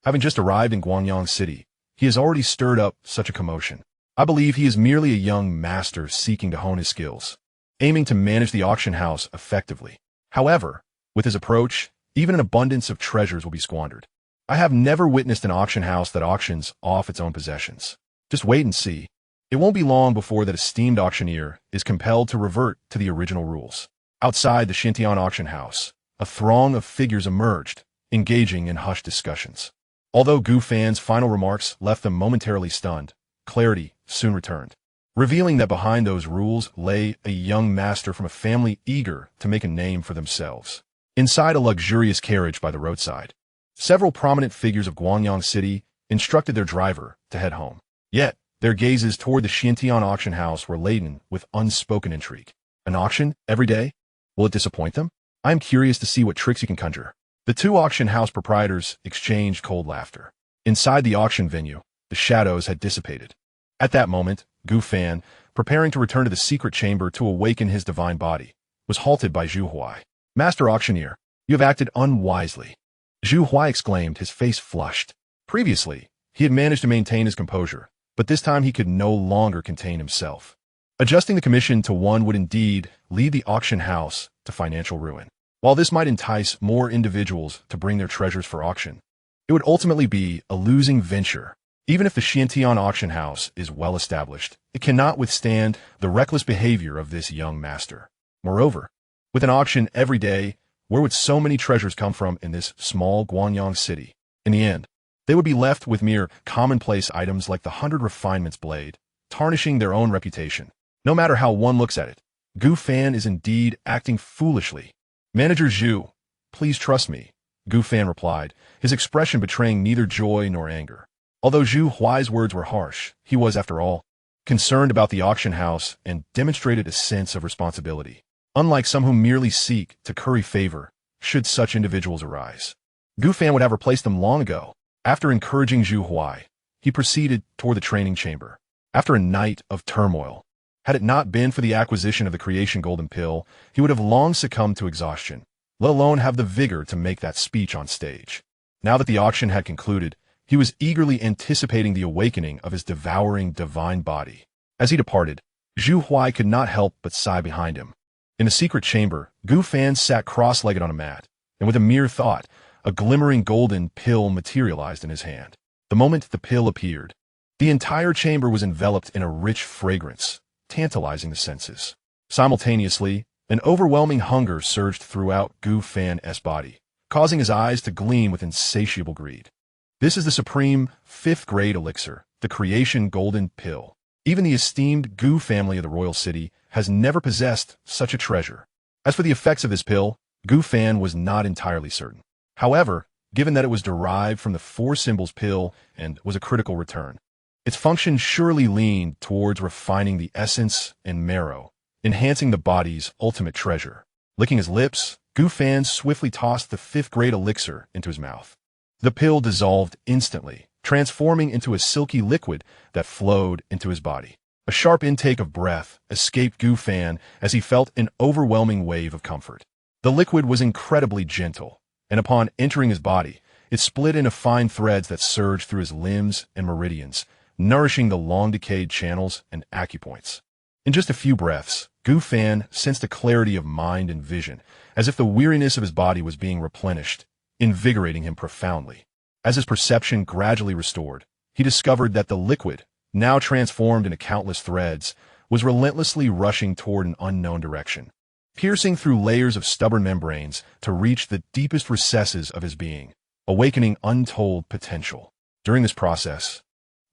[SPEAKER 1] Having just arrived in Guangyang City, he has already stirred up such a commotion. I believe he is merely a young master seeking to hone his skills, aiming to manage the auction house effectively. However, with his approach, even an abundance of treasures will be squandered. I have never witnessed an auction house that auctions off its own possessions. Just wait and see. It won't be long before that esteemed auctioneer is compelled to revert to the original rules. Outside the Xianxia auction house, a throng of figures emerged, engaging in hushed discussions. Although Gu Fan's final remarks left them momentarily stunned, clarity soon returned, revealing that behind those rules lay a young master from a family eager to make a name for themselves. Inside a luxurious carriage by the roadside, several prominent figures of Guangyang City instructed their driver to head home. Yet, their gazes toward the Xianxia auction house were laden with unspoken intrigue. An auction every day? Will it disappoint them? I am curious to see what tricks he can conjure. The two auction house proprietors exchanged cold laughter. Inside the auction venue, the shadows had dissipated. At that moment, Gu Fan, preparing to return to the secret chamber to awaken his divine body, was halted by Zhu Huai. "Master auctioneer, you have acted unwisely." Zhu Huai exclaimed, his face flushed. Previously, he had managed to maintain his composure, but this time he could no longer contain himself. Adjusting the commission to 1 would indeed lead the auction house to financial ruin. While this might entice more individuals to bring their treasures for auction, it would ultimately be a losing venture. Even if the Xianxia auction house is well established, it cannot withstand the reckless behavior of this young master. Moreover, with an auction every day, where would so many treasures come from in this small Guangyang city? In the end, they would be left with mere commonplace items like the 100 refinements blade, tarnishing their own reputation. No matter how one looks at it, Gu Fan is indeed acting foolishly. "Manager Zhu, please trust me," Gu Fan replied, his expression betraying neither joy nor anger. Although Zhu Huai's words were harsh, he was, after all, concerned about the auction house and demonstrated a sense of responsibility. Unlike some who merely seek to curry favor, should such individuals arise, Gu Fan would have replaced them long ago. After encouraging Zhu Huai, he proceeded toward the training chamber. After a night of turmoil, had it not been for the acquisition of the creation golden pill, he would have long succumbed to exhaustion, let alone have the vigor to make that speech on stage. Now that the auction had concluded, he was eagerly anticipating the awakening of his devouring divine body. As he departed, Zhu Huai could not help but sigh behind him. In the secret chamber, Gu Fan sat cross-legged on a mat, and with a mere thought, a glimmering golden pill materialized in his hand. The moment the pill appeared, the entire chamber was enveloped in a rich fragrance, tantalizing the senses. Simultaneously, an overwhelming hunger surged throughout Gu Fan's body, causing his eyes to gleam with insatiable greed. This is the supreme, fifth-grade elixir, the creation golden pill. Even the esteemed Gu family of the royal city has never possessed such a treasure. As for the effects of this pill, Gu Fan was not entirely certain. However, given that it was derived from the four symbols pill and was a critical return, its function surely leaned towards refining the essence and marrow, enhancing the body's ultimate treasure. Licking his lips, Gu Fan swiftly tossed the fifth-grade elixir into his mouth. The pill dissolved instantly, transforming into a silky liquid that flowed into his body. A sharp intake of breath escaped Gu Fan as he felt an overwhelming wave of comfort. The liquid was incredibly gentle, and upon entering his body, it split into fine threads that surged through his limbs and meridians, nourishing the long-decayed channels and acupoints. In just a few breaths, Gu Fan sensed a clarity of mind and vision, as if the weariness of his body was being replenished, invigorating him profoundly. As his perception gradually restored, he discovered that the liquid, now transformed into countless threads, was relentlessly rushing toward an unknown direction, piercing through layers of stubborn membranes to reach the deepest recesses of his being, awakening untold potential. During this process,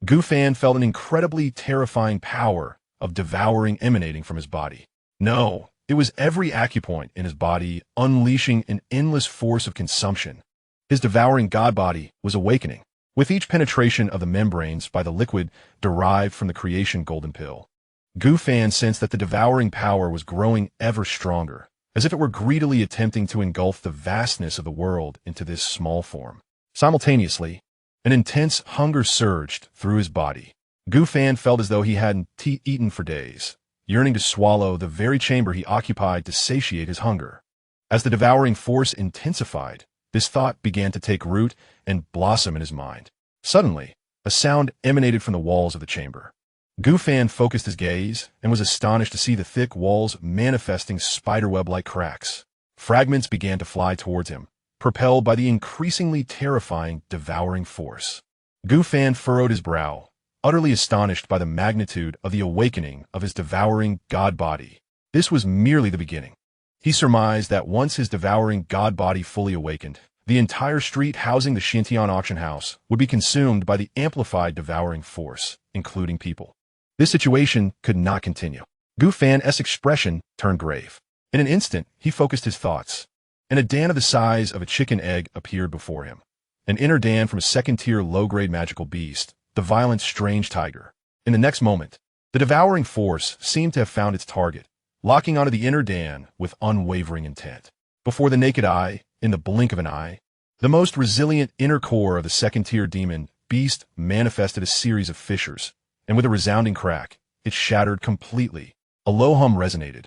[SPEAKER 1] Gu Fan felt an incredibly terrifying power of devouring emanating from his body. No, it was every acupoint in his body unleashing an endless force of consumption. His devouring god body was awakening, with each penetration of the membranes by the liquid derived from the creation golden pill. Gu Fan sensed that the devouring power was growing ever stronger, as if it were greedily attempting to engulf the vastness of the world into this small form. Simultaneously, an intense hunger surged through his body. Gu Fan felt as though he hadn't eaten for days, yearning to swallow the very chamber he occupied to satiate his hunger. As the devouring force intensified, this thought began to take root and blossom in his mind. Suddenly, a sound emanated from the walls of the chamber. Gu Fan focused his gaze and was astonished to see the thick walls manifesting spiderweb-like cracks. Fragments began to fly towards him, propelled by the increasingly terrifying devouring force. Gu Fan furrowed his brow, utterly astonished by the magnitude of the awakening of his devouring god body. This was merely the beginning. He surmised that once his devouring god body fully awakened, the entire street housing the Xianxia auction house would be consumed by the amplified devouring force, including people. This situation could not continue. Gu Fan's expression turned grave. In an instant, he focused his thoughts, and a Dan of the size of a chicken egg appeared before him. An inner Dan from a second-tier low-grade magical beast, the violent strange tiger. In the next moment, the devouring force seemed to have found its target, locking onto the inner Dan with unwavering intent. Before the naked eye, in the blink of an eye, the most resilient inner core of the second-tier demon beast manifested a series of fissures, and with a resounding crack, it shattered completely. A low hum resonated,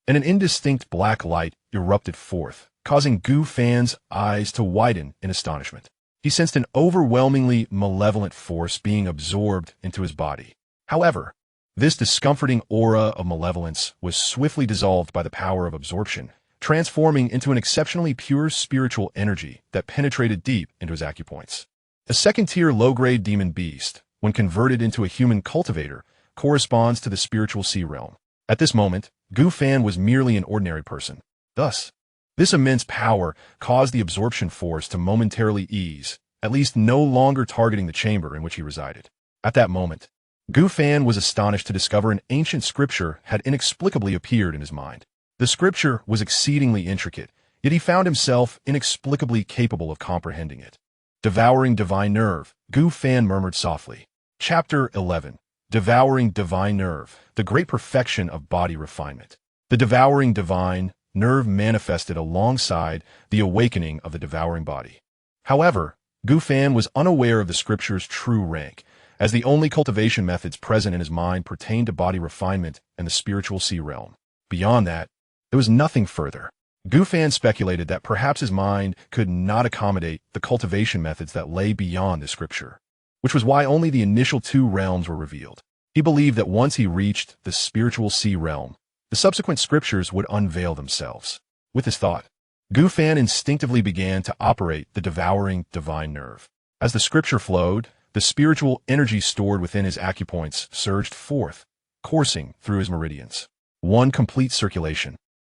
[SPEAKER 1] and an indistinct black light erupted forth, causing Gu Fan's eyes to widen in astonishment. He sensed an overwhelmingly malevolent force being absorbed into his body. However, this discomforting aura of malevolence was swiftly dissolved by the power of absorption, transforming into an exceptionally pure spiritual energy that penetrated deep into his acupoints. A second-tier low-grade demon beast, when converted into a human cultivator, corresponds to the spiritual sea realm. At this moment, Gu Fan was merely an ordinary person. Thus, this immense power caused the absorption force to momentarily ease, at least no longer targeting the chamber in which he resided. At that moment, Gu Fan was astonished to discover an ancient scripture had inexplicably appeared in his mind. The scripture was exceedingly intricate, yet he found himself inexplicably capable of comprehending it. Devouring Divine Nerve, Gu Fan murmured softly. Chapter 11. Devouring Divine Nerve, the great perfection of body refinement. The devouring divine nerve manifested alongside the awakening of the devouring body. However, Gu Fan was unaware of the scripture's true rank, as the only cultivation methods present in his mind pertained to body refinement and the spiritual sea realm. Beyond that, there was nothing further. Gu Fan speculated that perhaps his mind could not accommodate the cultivation methods that lay beyond the scripture, which was why only the initial two realms were revealed. He believed that once he reached the spiritual sea realm, the subsequent scriptures would unveil themselves. With this thought, Gu Fan instinctively began to operate the devouring divine nerve. As the scripture flowed, the spiritual energy stored within his acupoints surged forth, coursing through his meridians. 1 complete circulation.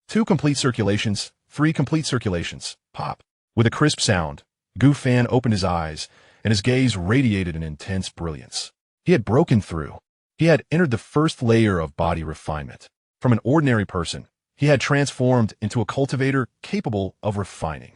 [SPEAKER 1] 2 complete circulations. 3 complete circulations. Pop. With a crisp sound, Gu Fan opened his eyes, and his gaze radiated an intense brilliance. He had broken through. He had entered the first layer of body refinement. From an ordinary person, he had transformed into a cultivator capable of refining.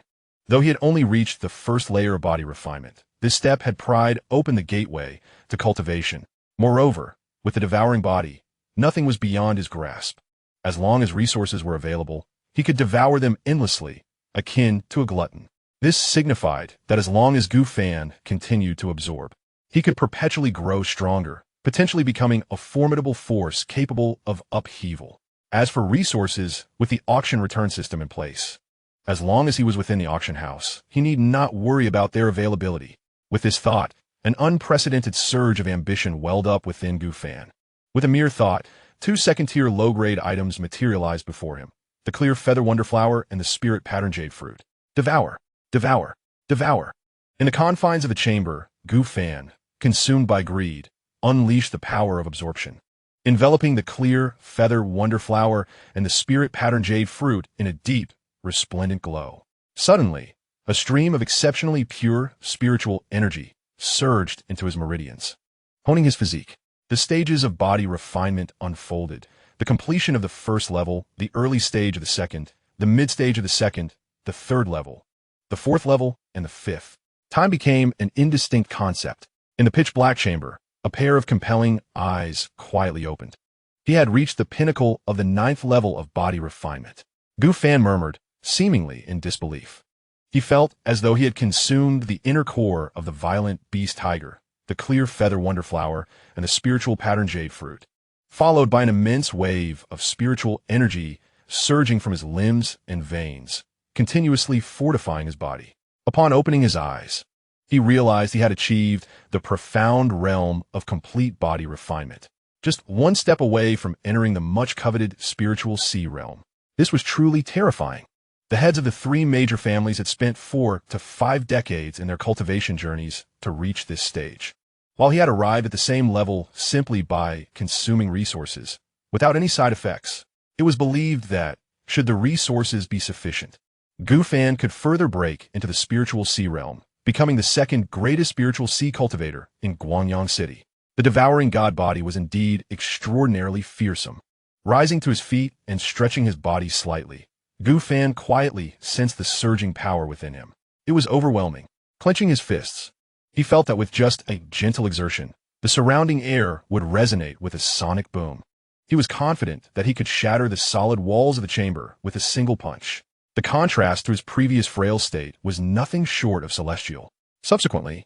[SPEAKER 1] Though he had only reached the first layer of body refinement, this step had pried open the gateway to cultivation. Moreover, with the devouring body, nothing was beyond his grasp. As long as resources were available, he could devour them endlessly, akin to a glutton. This signified that as long as Gu Fan continued to absorb, he could perpetually grow stronger, potentially becoming a formidable force capable of upheaval. As for resources, with the auction return system in place, as long as he was within the auction house, he need not worry about their availability. With this thought, an unprecedented surge of ambition welled up within Gu Fan. With a mere thought, 2 second-tier low-grade items materialized before him: the clear feather wonderflower and the spirit pattern jade fruit. Devour, devour, devour. In the confines of the chamber, Gu Fan, consumed by greed, unleashed the power of absorption. Enveloping the clear feather wonderflower and the spirit pattern jade fruit in a deep, resplendent glow. Suddenly, a stream of exceptionally pure spiritual energy surged into his meridians. Honing his physique, the stages of body refinement unfolded. The completion of the first level, the early stage of the second, the mid-stage of the second, the third level, the fourth level, and the fifth. Time became an indistinct concept. In the pitch-black chamber, a pair of compelling eyes quietly opened. He had reached the pinnacle of the 9th level of body refinement. Gu Fan murmured, seemingly in disbelief. He felt as though he had consumed the inner core of the violent beast tiger, the clear feather wonderflower, and the spiritual pattern jade fruit, followed by an immense wave of spiritual energy surging from his limbs and veins, continuously fortifying his body. Upon opening his eyes, he realized he had achieved the profound realm of complete body refinement, just one step away from entering the much-coveted spiritual sea realm. This was truly terrifying. The heads of the 3 major families had spent 4 to 5 decades in their cultivation journeys to reach this stage, while he had arrived at the same level simply by consuming resources, without any side effects. It was believed that, should the resources be sufficient, Gu Fan could further break into the spiritual sea realm, becoming the 2nd greatest spiritual sea cultivator in Guangyang City. The devouring god body was indeed extraordinarily fearsome. Rising to his feet and stretching his body slightly, Gu Fan quietly sensed the surging power within him. It was overwhelming. Clenching his fists, he felt that with just a gentle exertion, the surrounding air would resonate with a sonic boom. He was confident that he could shatter the solid walls of the chamber with a single punch. The contrast to his previous frail state was nothing short of celestial. Subsequently,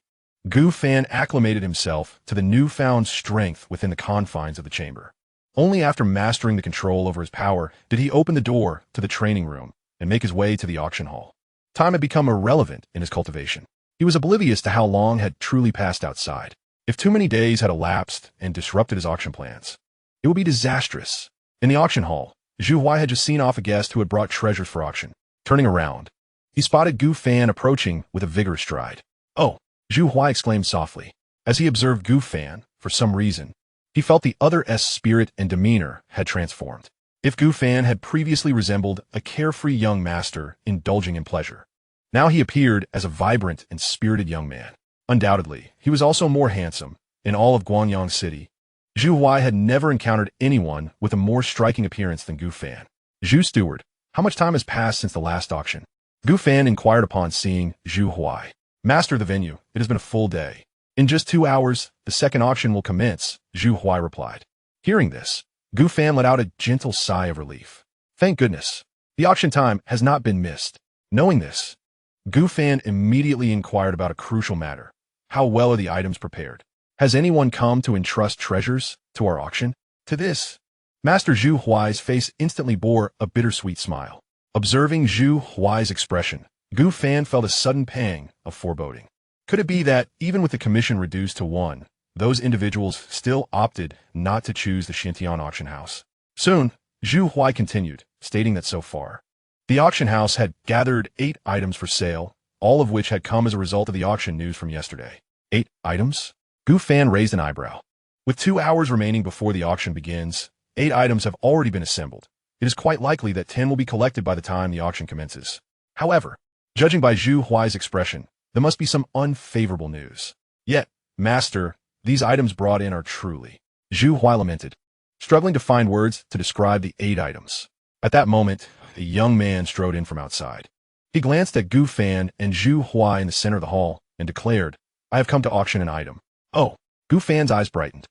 [SPEAKER 1] Gu Fan acclimated himself to the newfound strength within the confines of the chamber. Only after mastering the control over his power did he open the door to the training room and make his way to the auction hall. Time had become irrelevant in his cultivation. He was oblivious to how long had truly passed outside. If too many days had elapsed and disrupted his auction plans, it would be disastrous. In the auction hall, Zhu Huai had just seen off a guest who had brought treasures for auction. Turning around, he spotted Gu Fan approaching with a vigorous stride. "Oh!" Zhu Huai exclaimed softly. As he observed Gu Fan, for some reason, he felt the other's spirit and demeanor had transformed. If Gu Fan had previously resembled a carefree young master indulging in pleasure, now he appeared as a vibrant and spirited young man. Undoubtedly, he was also more handsome. In all of Guangyang City, Zhu Huai had never encountered anyone with a more striking appearance than Gu Fan. "Zhu Steward, how much time has passed since the last auction?" Gu Fan inquired upon seeing Zhu Huai. "Master of the venue, it has been a full day. In just 2 hours, the second auction will commence," Zhu Huai replied. Hearing this, Gu Fan let out a gentle sigh of relief. Thank goodness. The auction time has not been missed. Knowing this, Gu Fan immediately inquired about a crucial matter. How well are the items prepared? Has anyone come to entrust treasures to our auction? To this, Master Zhu Huai's face instantly bore a bittersweet smile. Observing Zhu Huai's expression, Gu Fan felt a sudden pang of foreboding. Could it be that, even with the commission reduced to 1, those individuals still opted not to choose the Xianxia auction house? Soon, Zhu Huai continued, stating that so far, the auction house had gathered 8 items for sale, all of which had come as a result of the auction news from yesterday. 8 items? Gu Fan raised an eyebrow. With 2 hours remaining before the auction begins, 8 items have already been assembled. It is quite likely that 10 will be collected by the time the auction commences. However, judging by Zhu Huai's expression, there must be some unfavorable news. Yet, Master, these items brought in are truly... Zhu Huai lamented, struggling to find words to describe the 8 items. At that moment, a young man strode in from outside. He glanced at Gu Fan and Zhu Huai in the center of the hall and declared, I have come to auction an item. Oh, Gu Fan's eyes brightened.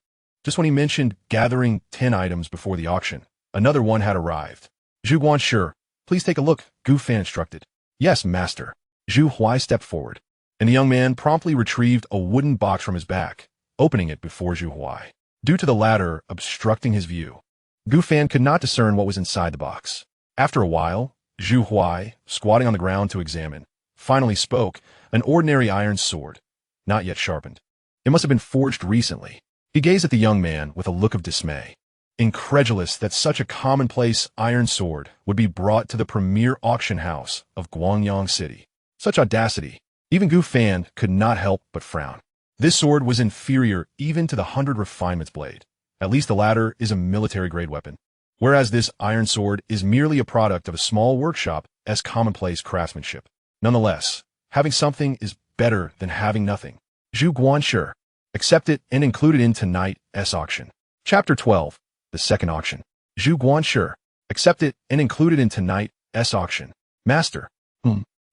[SPEAKER 1] Just when he mentioned gathering 10 items before the auction, another one had arrived. Zhu Guanshi, please take a look, Gu Fan instructed. Yes, Master. Zhu Huai stepped forward, and the young man promptly retrieved a wooden box from his back, opening it before Zhu Huai. Due to the latter obstructing his view, Gu Fan could not discern what was inside the box. After a while, Zhu Huai, squatting on the ground to examine, finally spoke, an ordinary iron sword, not yet sharpened. It must have been forged recently. He gazed at the young man with a look of dismay, incredulous that such a commonplace iron sword would be brought to the premier auction house of Guangyang City. Such audacity, even Gu Fan could not help but frown. This sword was inferior even to the 100 refinements blade. At least the latter is a military-grade weapon, whereas this iron sword is merely a product of a small workshop as commonplace craftsmanship. Nonetheless, having something is better than having nothing. Zhu Guanshi, accept it and include it in tonight's auction. Chapter 12, the second auction. Zhu Guanshi, accept it and include it in tonight's auction. Master.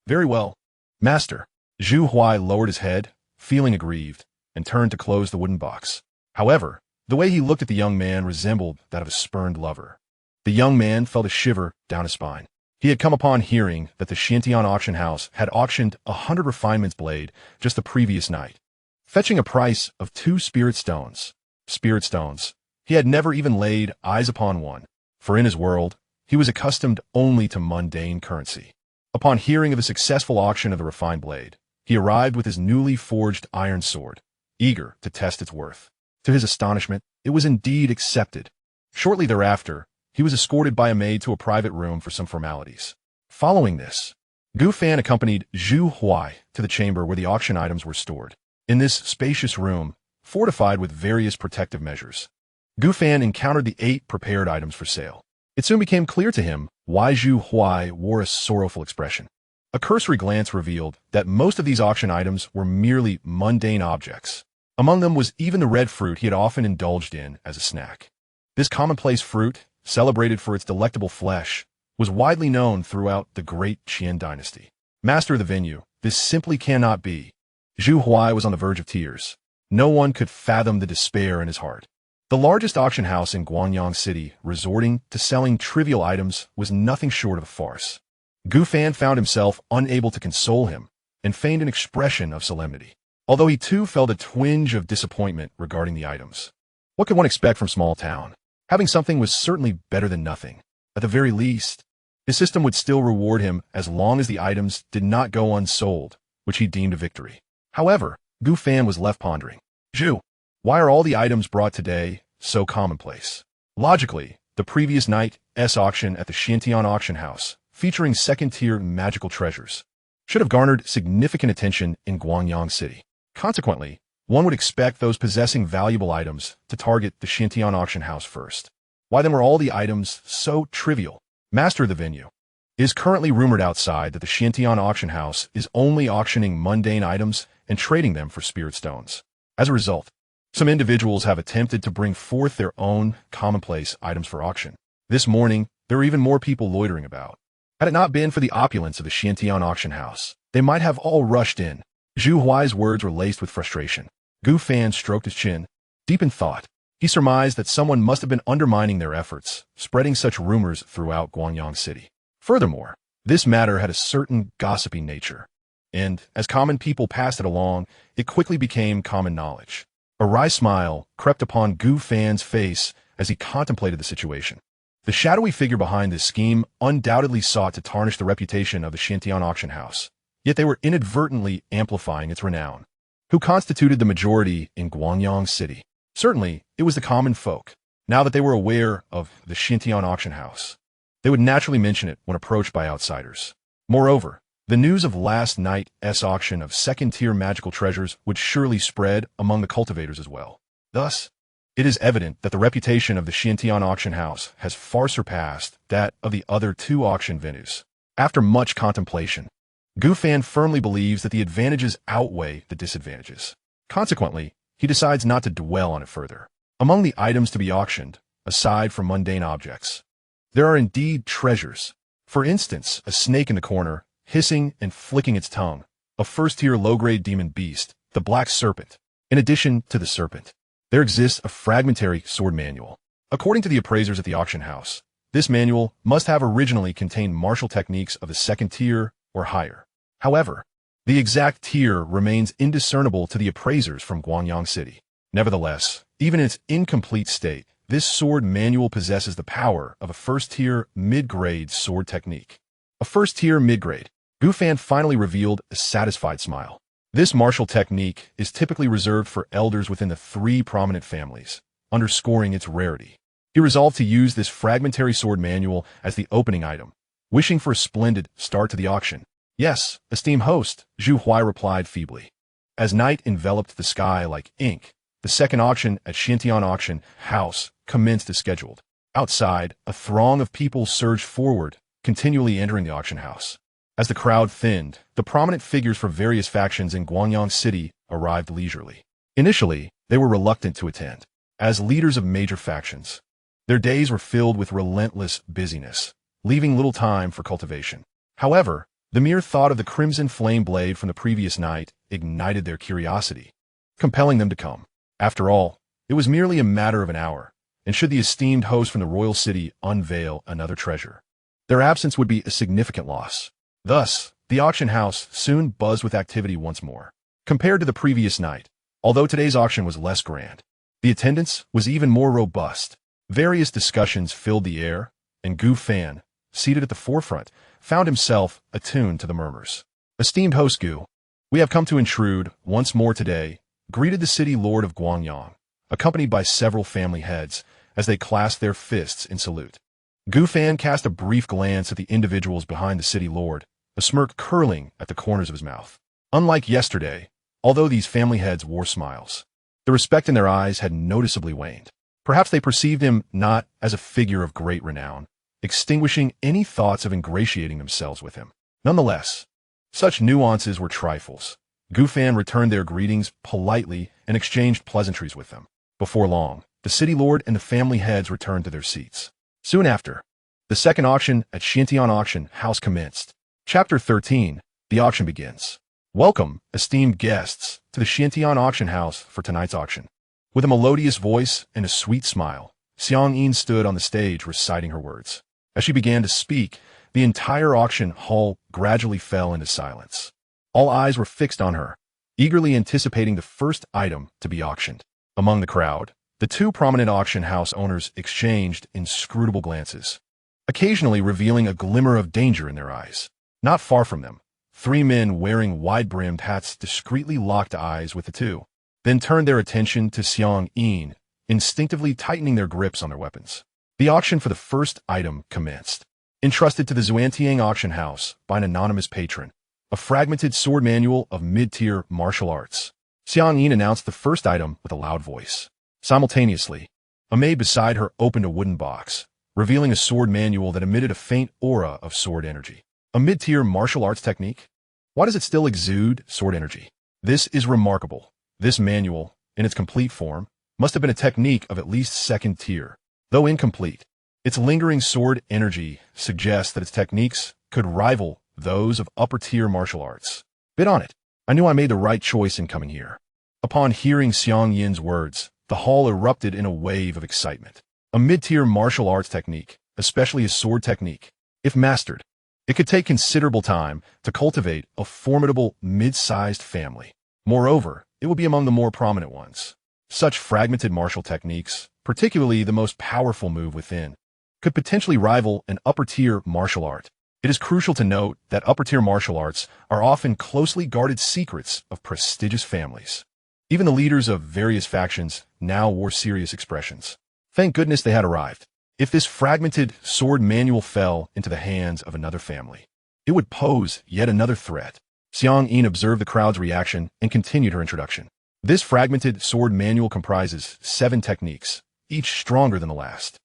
[SPEAKER 1] Very well. Master. Zhu Huai lowered his head, feeling aggrieved, and turned to close the wooden box. However, the way he looked at the young man resembled that of a spurned lover. The young man felt a shiver down his spine. He had come upon hearing that the Xianxia auction house had auctioned 100 refinements blade just the previous night, fetching a price of 2 spirit stones. Spirit stones. He had never even laid eyes upon one, for in his world, he was accustomed only to mundane currency. Upon hearing of the successful auction of the refined blade, he arrived with his newly forged iron sword, eager to test its worth. To his astonishment, it was indeed accepted. Shortly thereafter, he was escorted by a maid to a private room for some formalities. Following this, Gu Fan accompanied Zhu Huai to the chamber where the auction items were stored. In this spacious room, fortified with various protective measures, Gu Fan encountered the 8 prepared items for sale. It soon became clear to him why Zhu Huai wore a sorrowful expression. A cursory glance revealed that most of these auction items were merely mundane objects. Among them was even the red fruit he had often indulged in as a snack. This commonplace fruit, celebrated for its delectable flesh, was widely known throughout the great Qian dynasty. Master of the venue, this simply cannot be. Zhu Huai was on the verge of tears. No one could fathom the despair in his heart. The largest auction house in Guangyang City resorting to selling trivial items was nothing short of a farce. Gu Fan found himself unable to console him and feigned an expression of solemnity, although he too felt a twinge of disappointment regarding the items. What could one expect from small town? Having something was certainly better than nothing. At the very least, his system would still reward him as long as the items did not go unsold, which he deemed a victory. However, Gu Fan was left pondering. Zhu, why are all the items brought today so commonplace? Logically, the previous night's auction at the Xianxia auction house, featuring second-tier magical treasures, should have garnered significant attention in Guangyang City. Consequently, one would expect those possessing valuable items to target the Xianxia auction house first. Why then were all the items so trivial? Master of the venue. It is currently rumored outside that the Xianxia auction house is only auctioning mundane items and trading them for spirit stones. As a result, some individuals have attempted to bring forth their own commonplace items for auction. This morning, there were even more people loitering about. Had it not been for the opulence of the Xianxia auction house, they might have all rushed in. Zhu Huai's words were laced with frustration. Gu Fan stroked his chin, deep in thought. He surmised that someone must have been undermining their efforts, spreading such rumors throughout Guangyang City. Furthermore, this matter had a certain gossipy nature, and as common people passed it along, it quickly became common knowledge. A wry smile crept upon Gu Fan's face as he contemplated the situation. The shadowy figure behind this scheme undoubtedly sought to tarnish the reputation of the Xianxia auction house, yet they were inadvertently amplifying its renown. Who constituted the majority in Guangyang City? Certainly, it was the common folk. Now that they were aware of the Xianxia auction house, they would naturally mention it when approached by outsiders. Moreover, the news of last night's auction of second-tier magical treasures would surely spread among the cultivators as well. Thus, it is evident that the reputation of the Xianxia auction house has far surpassed that of the other two auction venues. After much contemplation, Gufan firmly believes that the advantages outweigh the disadvantages. Consequently, he decides not to dwell on it further. Among the items to be auctioned, aside from mundane objects, there are indeed treasures. For instance, a snake in the corner, hissing and flicking its tongue, a first-tier low-grade demon beast, the Black Serpent. In addition to the serpent, there exists a fragmentary sword manual. According to the appraisers at the auction house, this manual must have originally contained martial techniques of the second tier or higher. However, the exact tier remains indiscernible to the appraisers from Guangyang City. Nevertheless, even in its incomplete state, this sword manual possesses the power of a first-tier mid-grade sword technique. A first-tier mid-grade. Gufan finally revealed a satisfied smile. This martial technique is typically reserved for elders within the three prominent families, underscoring its rarity. He resolved to use this fragmentary sword manual as the opening item, wishing for a splendid start to the auction. Yes, esteemed host, Zhu Huai replied feebly. As night enveloped the sky like ink, the second auction at Xianxia auction house commenced as scheduled. Outside, a throng of people surged forward, continually entering the auction house. As the crowd thinned, the prominent figures for various factions in Guangyang City arrived leisurely. Initially, they were reluctant to attend. As leaders of major factions, their days were filled with relentless busyness, leaving little time for cultivation. However, the mere thought of the crimson flame blade from the previous night ignited their curiosity, compelling them to come. After all, it was merely a matter of an hour, and should the esteemed host from the royal city unveil another treasure, their absence would be a significant loss. Thus, the auction house soon buzzed with activity once more. Compared to the previous night, although today's auction was less grand, the attendance was even more robust. Various discussions filled the air, and Gufan, seated at the forefront, found himself attuned to the murmurs. Esteemed host Gu, we have come to intrude once more today, greeted the city lord of Guangyang, accompanied by several family heads, as they clasped their fists in salute. Gufan cast a brief glance at the individuals behind the city lord, a smirk curling at the corners of his mouth. Unlike yesterday, although these family heads wore smiles, the respect in their eyes had noticeably waned. Perhaps they perceived him not as a figure of great renown, extinguishing any thoughts of ingratiating themselves with him. Nonetheless, such nuances were trifles. Gufan returned their greetings politely and exchanged pleasantries with them. Before long, the city lord and the family heads returned to their seats. Soon after, the second auction at Xianxia auction house commenced. Chapter 13, the auction begins. Welcome, esteemed guests, to the Xianxia auction house for tonight's auction. With a melodious voice and a sweet smile, Xianxia stood on the stage reciting her words. As she began to speak, the entire auction hall gradually fell into silence. All eyes were fixed on her, eagerly anticipating the first item to be auctioned. Among the crowd, the two prominent auction house owners exchanged inscrutable glances, occasionally revealing a glimmer of danger in their eyes. Not far from them, three men wearing wide-brimmed hats discreetly locked eyes with the two, then turned their attention to Xianxia, instinctively tightening their grips on their weapons. The auction for the first item commenced. Entrusted to the Xuantiang auction house by an anonymous patron, a fragmented sword manual of mid-tier martial arts. Xianxia announced the first item with a loud voice. Simultaneously, a maid beside her opened a wooden box, revealing a sword manual that emitted a faint aura of sword energy. A mid-tier martial arts technique? Why does it still exude sword energy? This is remarkable. This manual, in its complete form, must have been a technique of at least second tier. Though incomplete, its lingering sword energy suggests that its techniques could rival those of upper-tier martial arts. Bid on it. I knew I made the right choice in coming here. Upon hearing Xianxin's words, the hall erupted in a wave of excitement. A mid-tier martial arts technique, especially a sword technique, if mastered, it could take considerable time to cultivate a formidable mid-sized family. Moreover, it will be among the more prominent ones. Such fragmented martial techniques, particularly the most powerful move within, could potentially rival an upper-tier martial art. It is crucial to note that upper-tier martial arts are often closely guarded secrets of prestigious families. Even the leaders of various factions now wore serious expressions. Thank goodness they had arrived. If this fragmented sword manual fell into the hands of another family, it would pose yet another threat. Xianxia observed the crowd's reaction and continued her introduction. This fragmented sword manual comprises 7 techniques, each stronger than the last.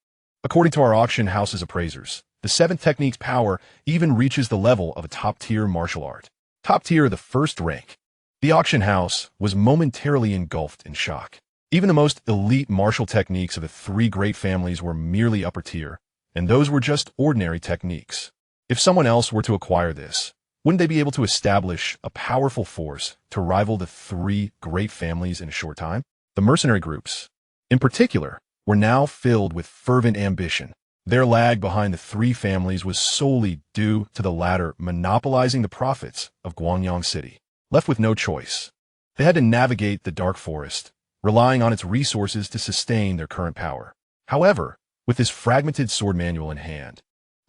[SPEAKER 1] According to our auction house's appraisers, the 7th technique's power even reaches the level of a top-tier martial art. Top tier, the first rank. The auction house was momentarily engulfed in shock. Even the most elite martial techniques of the 3 great families were merely upper tier, and those were just ordinary techniques. If someone else were to acquire this, wouldn't they be able to establish a powerful force to rival the 3 great families in a short time? The mercenary groups, in particular, were now filled with fervent ambition. Their lag behind the 3 families was solely due to the latter monopolizing the profits of Guangyang City. Left with no choice, they had to navigate the dark forest, relying on its resources to sustain their current power. However, with this fragmented sword manual in hand,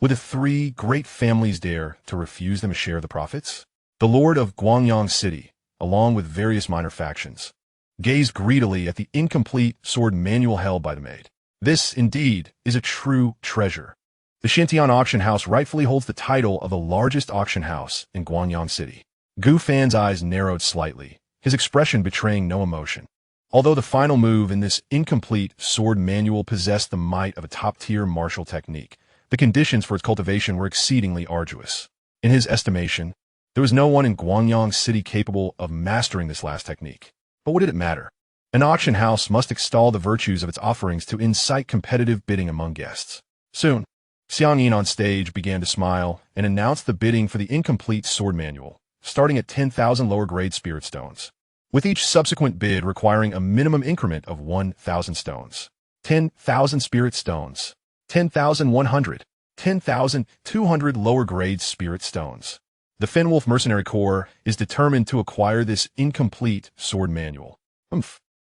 [SPEAKER 1] would the 3 great families dare to refuse them a share of the profits? The lord of Guangyang City, along with various minor factions, gazed greedily at the incomplete sword manual held by the maid. This, indeed, is a true treasure. The Xianxia auction house rightfully holds the title of the largest auction house in Guangyang City. Gu Fan's eyes narrowed slightly, his expression betraying no emotion. Although the final move in this incomplete sword manual possessed the might of a top-tier martial technique, the conditions for its cultivation were exceedingly arduous. In his estimation, there was no one in Guangyang City capable of mastering this last technique. But what did it matter? An auction house must extol the virtues of its offerings to incite competitive bidding among guests. Soon, Xianxia on stage began to smile and announced the bidding for the incomplete sword manual, starting at 10,000 lower-grade spirit stones, with each subsequent bid requiring a minimum increment of 1,000 stones. 10,000 spirit stones, 10,100, 10,200 lower-grade spirit stones. The Fenwolf Mercenary Corps is determined to acquire this incomplete sword manual.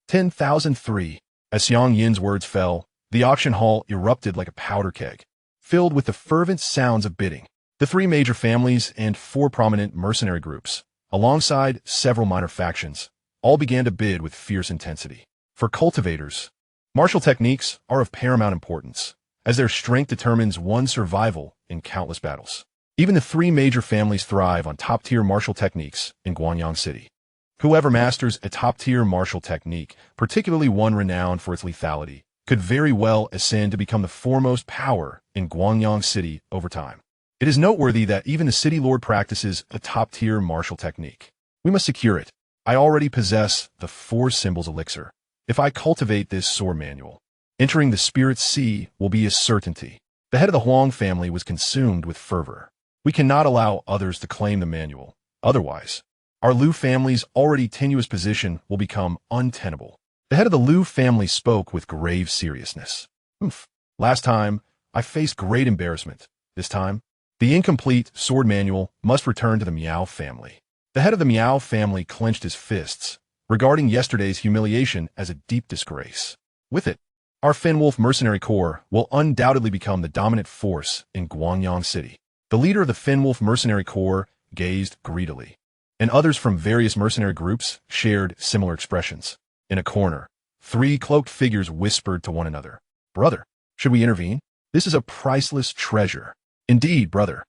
[SPEAKER 1] 10,003. As Xianxia's words fell, the auction hall erupted like a powder keg, filled with the fervent sounds of bidding. The 3 major families and 4 prominent mercenary groups, alongside several minor factions, all began to bid with fierce intensity. For cultivators, martial techniques are of paramount importance, as their strength determines one's survival in countless battles. Even the 3 major families thrive on top-tier martial techniques in Guangyang City. Whoever masters a top-tier martial technique, particularly one renowned for its lethality, could very well ascend to become the foremost power in Guangyang City over time. It is noteworthy that even the city lord practices a top-tier martial technique. We must secure it. I already possess the 4 symbols elixir. If I cultivate this sword manual, entering the spirit sea will be a certainty. The head of the Huang family was consumed with fervor. We cannot allow others to claim the manual. Otherwise, our Liu family's already tenuous position will become untenable. The head of the Liu family spoke with grave seriousness. Last time, I faced great embarrassment. This time, the incomplete sword manual must return to the Miao family. The head of the Miao family clenched his fists, regarding yesterday's humiliation as a deep disgrace. With it, our Fenwolf Mercenary Corps will undoubtedly become the dominant force in Guangyang City. The leader of the Fenwolf Mercenary Corps gazed greedily, and others from various mercenary groups shared similar expressions. In a corner, 3 cloaked figures whispered to one another. Brother, should we intervene? This is a priceless treasure. Indeed, brother.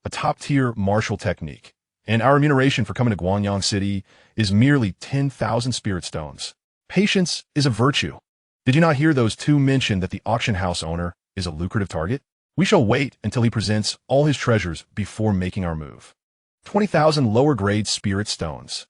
[SPEAKER 1] A top-tier martial technique. And our remuneration for coming to Guangyang City is merely 10,000 spirit stones. Patience is a virtue. Did you not hear those 2 mention that the auction house owner is a lucrative target? We shall wait until he presents all his treasures before making our move. 20,000 lower-grade spirit stones.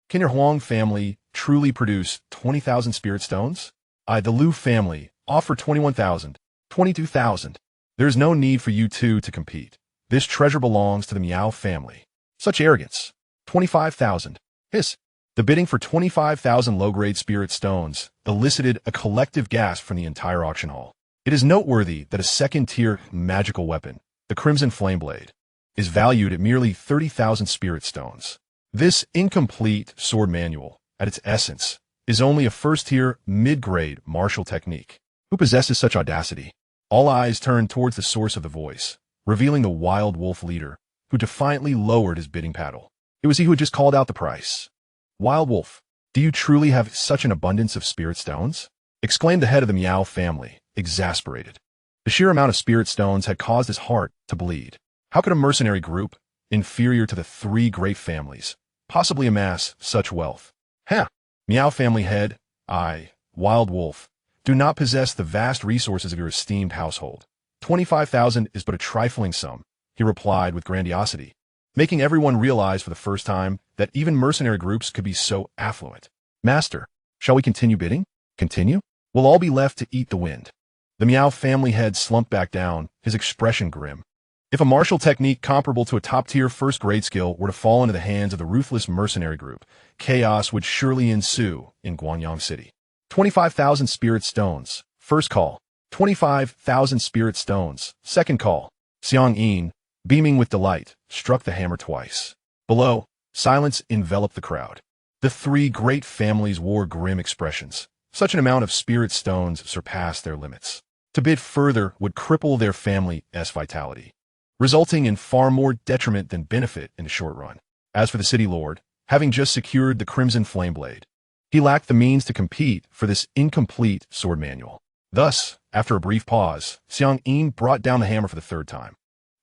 [SPEAKER 1] Can your Huang family truly produce 20,000 spirit stones? The Liu family, offer 21,000, 22,000. There is no need for you 2 to compete. This treasure belongs to the Miao family. Such arrogance. 25,000. Hiss. The bidding for 25,000 low-grade spirit stones elicited a collective gasp from the entire auction hall. It is noteworthy that a second-tier magical weapon, the Crimson Flame Blade, is valued at merely 30,000 spirit stones. This incomplete sword manual, at its essence, is only a first-tier, mid-grade martial technique. Who possesses such audacity? All eyes turned towards the source of the voice, revealing the wild wolf leader, who defiantly lowered his bidding paddle. It was he who had just called out the price. Wild wolf, do you truly have such an abundance of spirit stones? exclaimed the head of the Miao family, exasperated. The sheer amount of spirit stones had caused his heart to bleed. How could a mercenary group, inferior to the three great families, possibly amass such wealth? Miao family head, I, Wild Wolf, do not possess the vast resources of your esteemed household. 25,000 is but a trifling sum, he replied with grandiosity, making everyone realize for the first time that even mercenary groups could be so affluent. Master, shall we continue bidding? Continue? We'll all be left to eat the wind. The Miao family head slumped back down, his expression grim. If a martial technique comparable to a top-tier first-grade skill were to fall into the hands of the ruthless mercenary group, chaos would surely ensue in Guanyang City. 25,000 spirit stones. First call. 25,000 spirit stones. Second call. Xianxia, beaming with delight, struck the hammer twice. Below, silence enveloped the crowd. The three great families wore grim expressions. Such an amount of spirit stones surpassed their limits. To bid further would cripple their family's vitality, resulting in far more detriment than benefit in the short run. As for the city lord, having just secured the Crimson Flame Blade, he lacked the means to compete for this incomplete sword manual. Thus, after a brief pause, Xianxia brought down the hammer for the third time.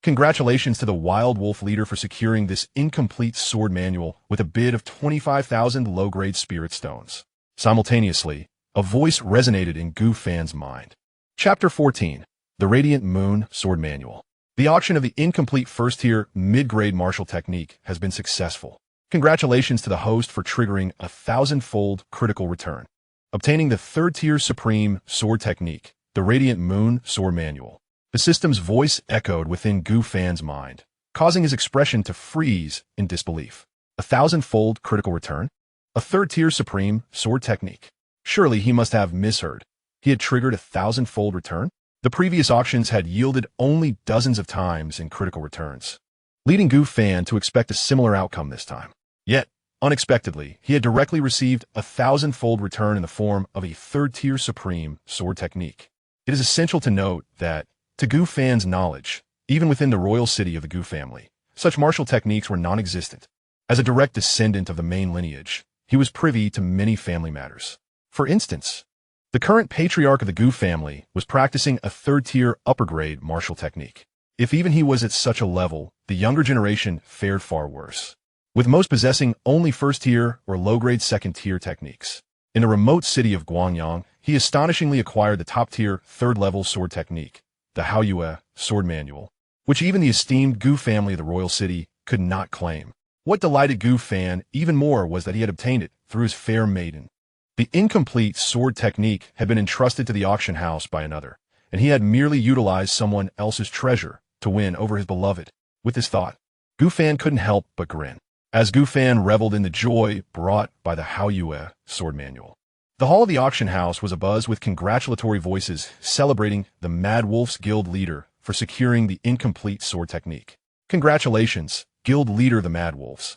[SPEAKER 1] Congratulations to the Wild Wolf leader for securing this incomplete sword manual with a bid of 25,000 low-grade spirit stones. Simultaneously, a voice resonated in Gu Fan's mind. Chapter 14. The Radiant Moon Sword Manual. The auction of the incomplete first-tier, mid-grade martial technique has been successful. Congratulations to the host for triggering a 1,000-fold critical return. Obtaining the third-tier supreme sword technique, the Radiant Moon Sword Manual. The system's voice echoed within Gu Fan's mind, causing his expression to freeze in disbelief. A 1,000-fold critical return? A third-tier supreme sword technique? Surely he must have misheard. He had triggered a 1,000-fold return? The previous auctions had yielded only dozens of times in critical returns, leading Gu Fan to expect a similar outcome this time. Yet, unexpectedly, he had directly received a 1,000-fold return in the form of a third-tier supreme sword technique. It is essential to note that, to Gu Fan's knowledge, even within the royal city of the Gu family, such martial techniques were non-existent. As a direct descendant of the main lineage, he was privy to many family matters. For instance, the current patriarch of the Gu family was practicing a third-tier upper-grade martial technique. If even he was at such a level, the younger generation fared far worse, with most possessing only first-tier or low-grade second-tier techniques. In the remote city of Guanyang, he astonishingly acquired the top-tier third-level sword technique, the Haoyue Sword Manual, which even the esteemed Gu family of the royal city could not claim. What delighted Gu Fan even more was that he had obtained it through his fair maiden. The incomplete sword technique had been entrusted to the auction house by another, and he had merely utilized someone else's treasure to win over his beloved. With this thought, Gu Fan couldn't help but grin, as Gu Fan reveled in the joy brought by the Haoyue Sword Manual. The hall of the auction house was abuzz with congratulatory voices celebrating the Mad Wolf's guild leader for securing the incomplete sword technique. Congratulations, guild leader the Mad Wolves,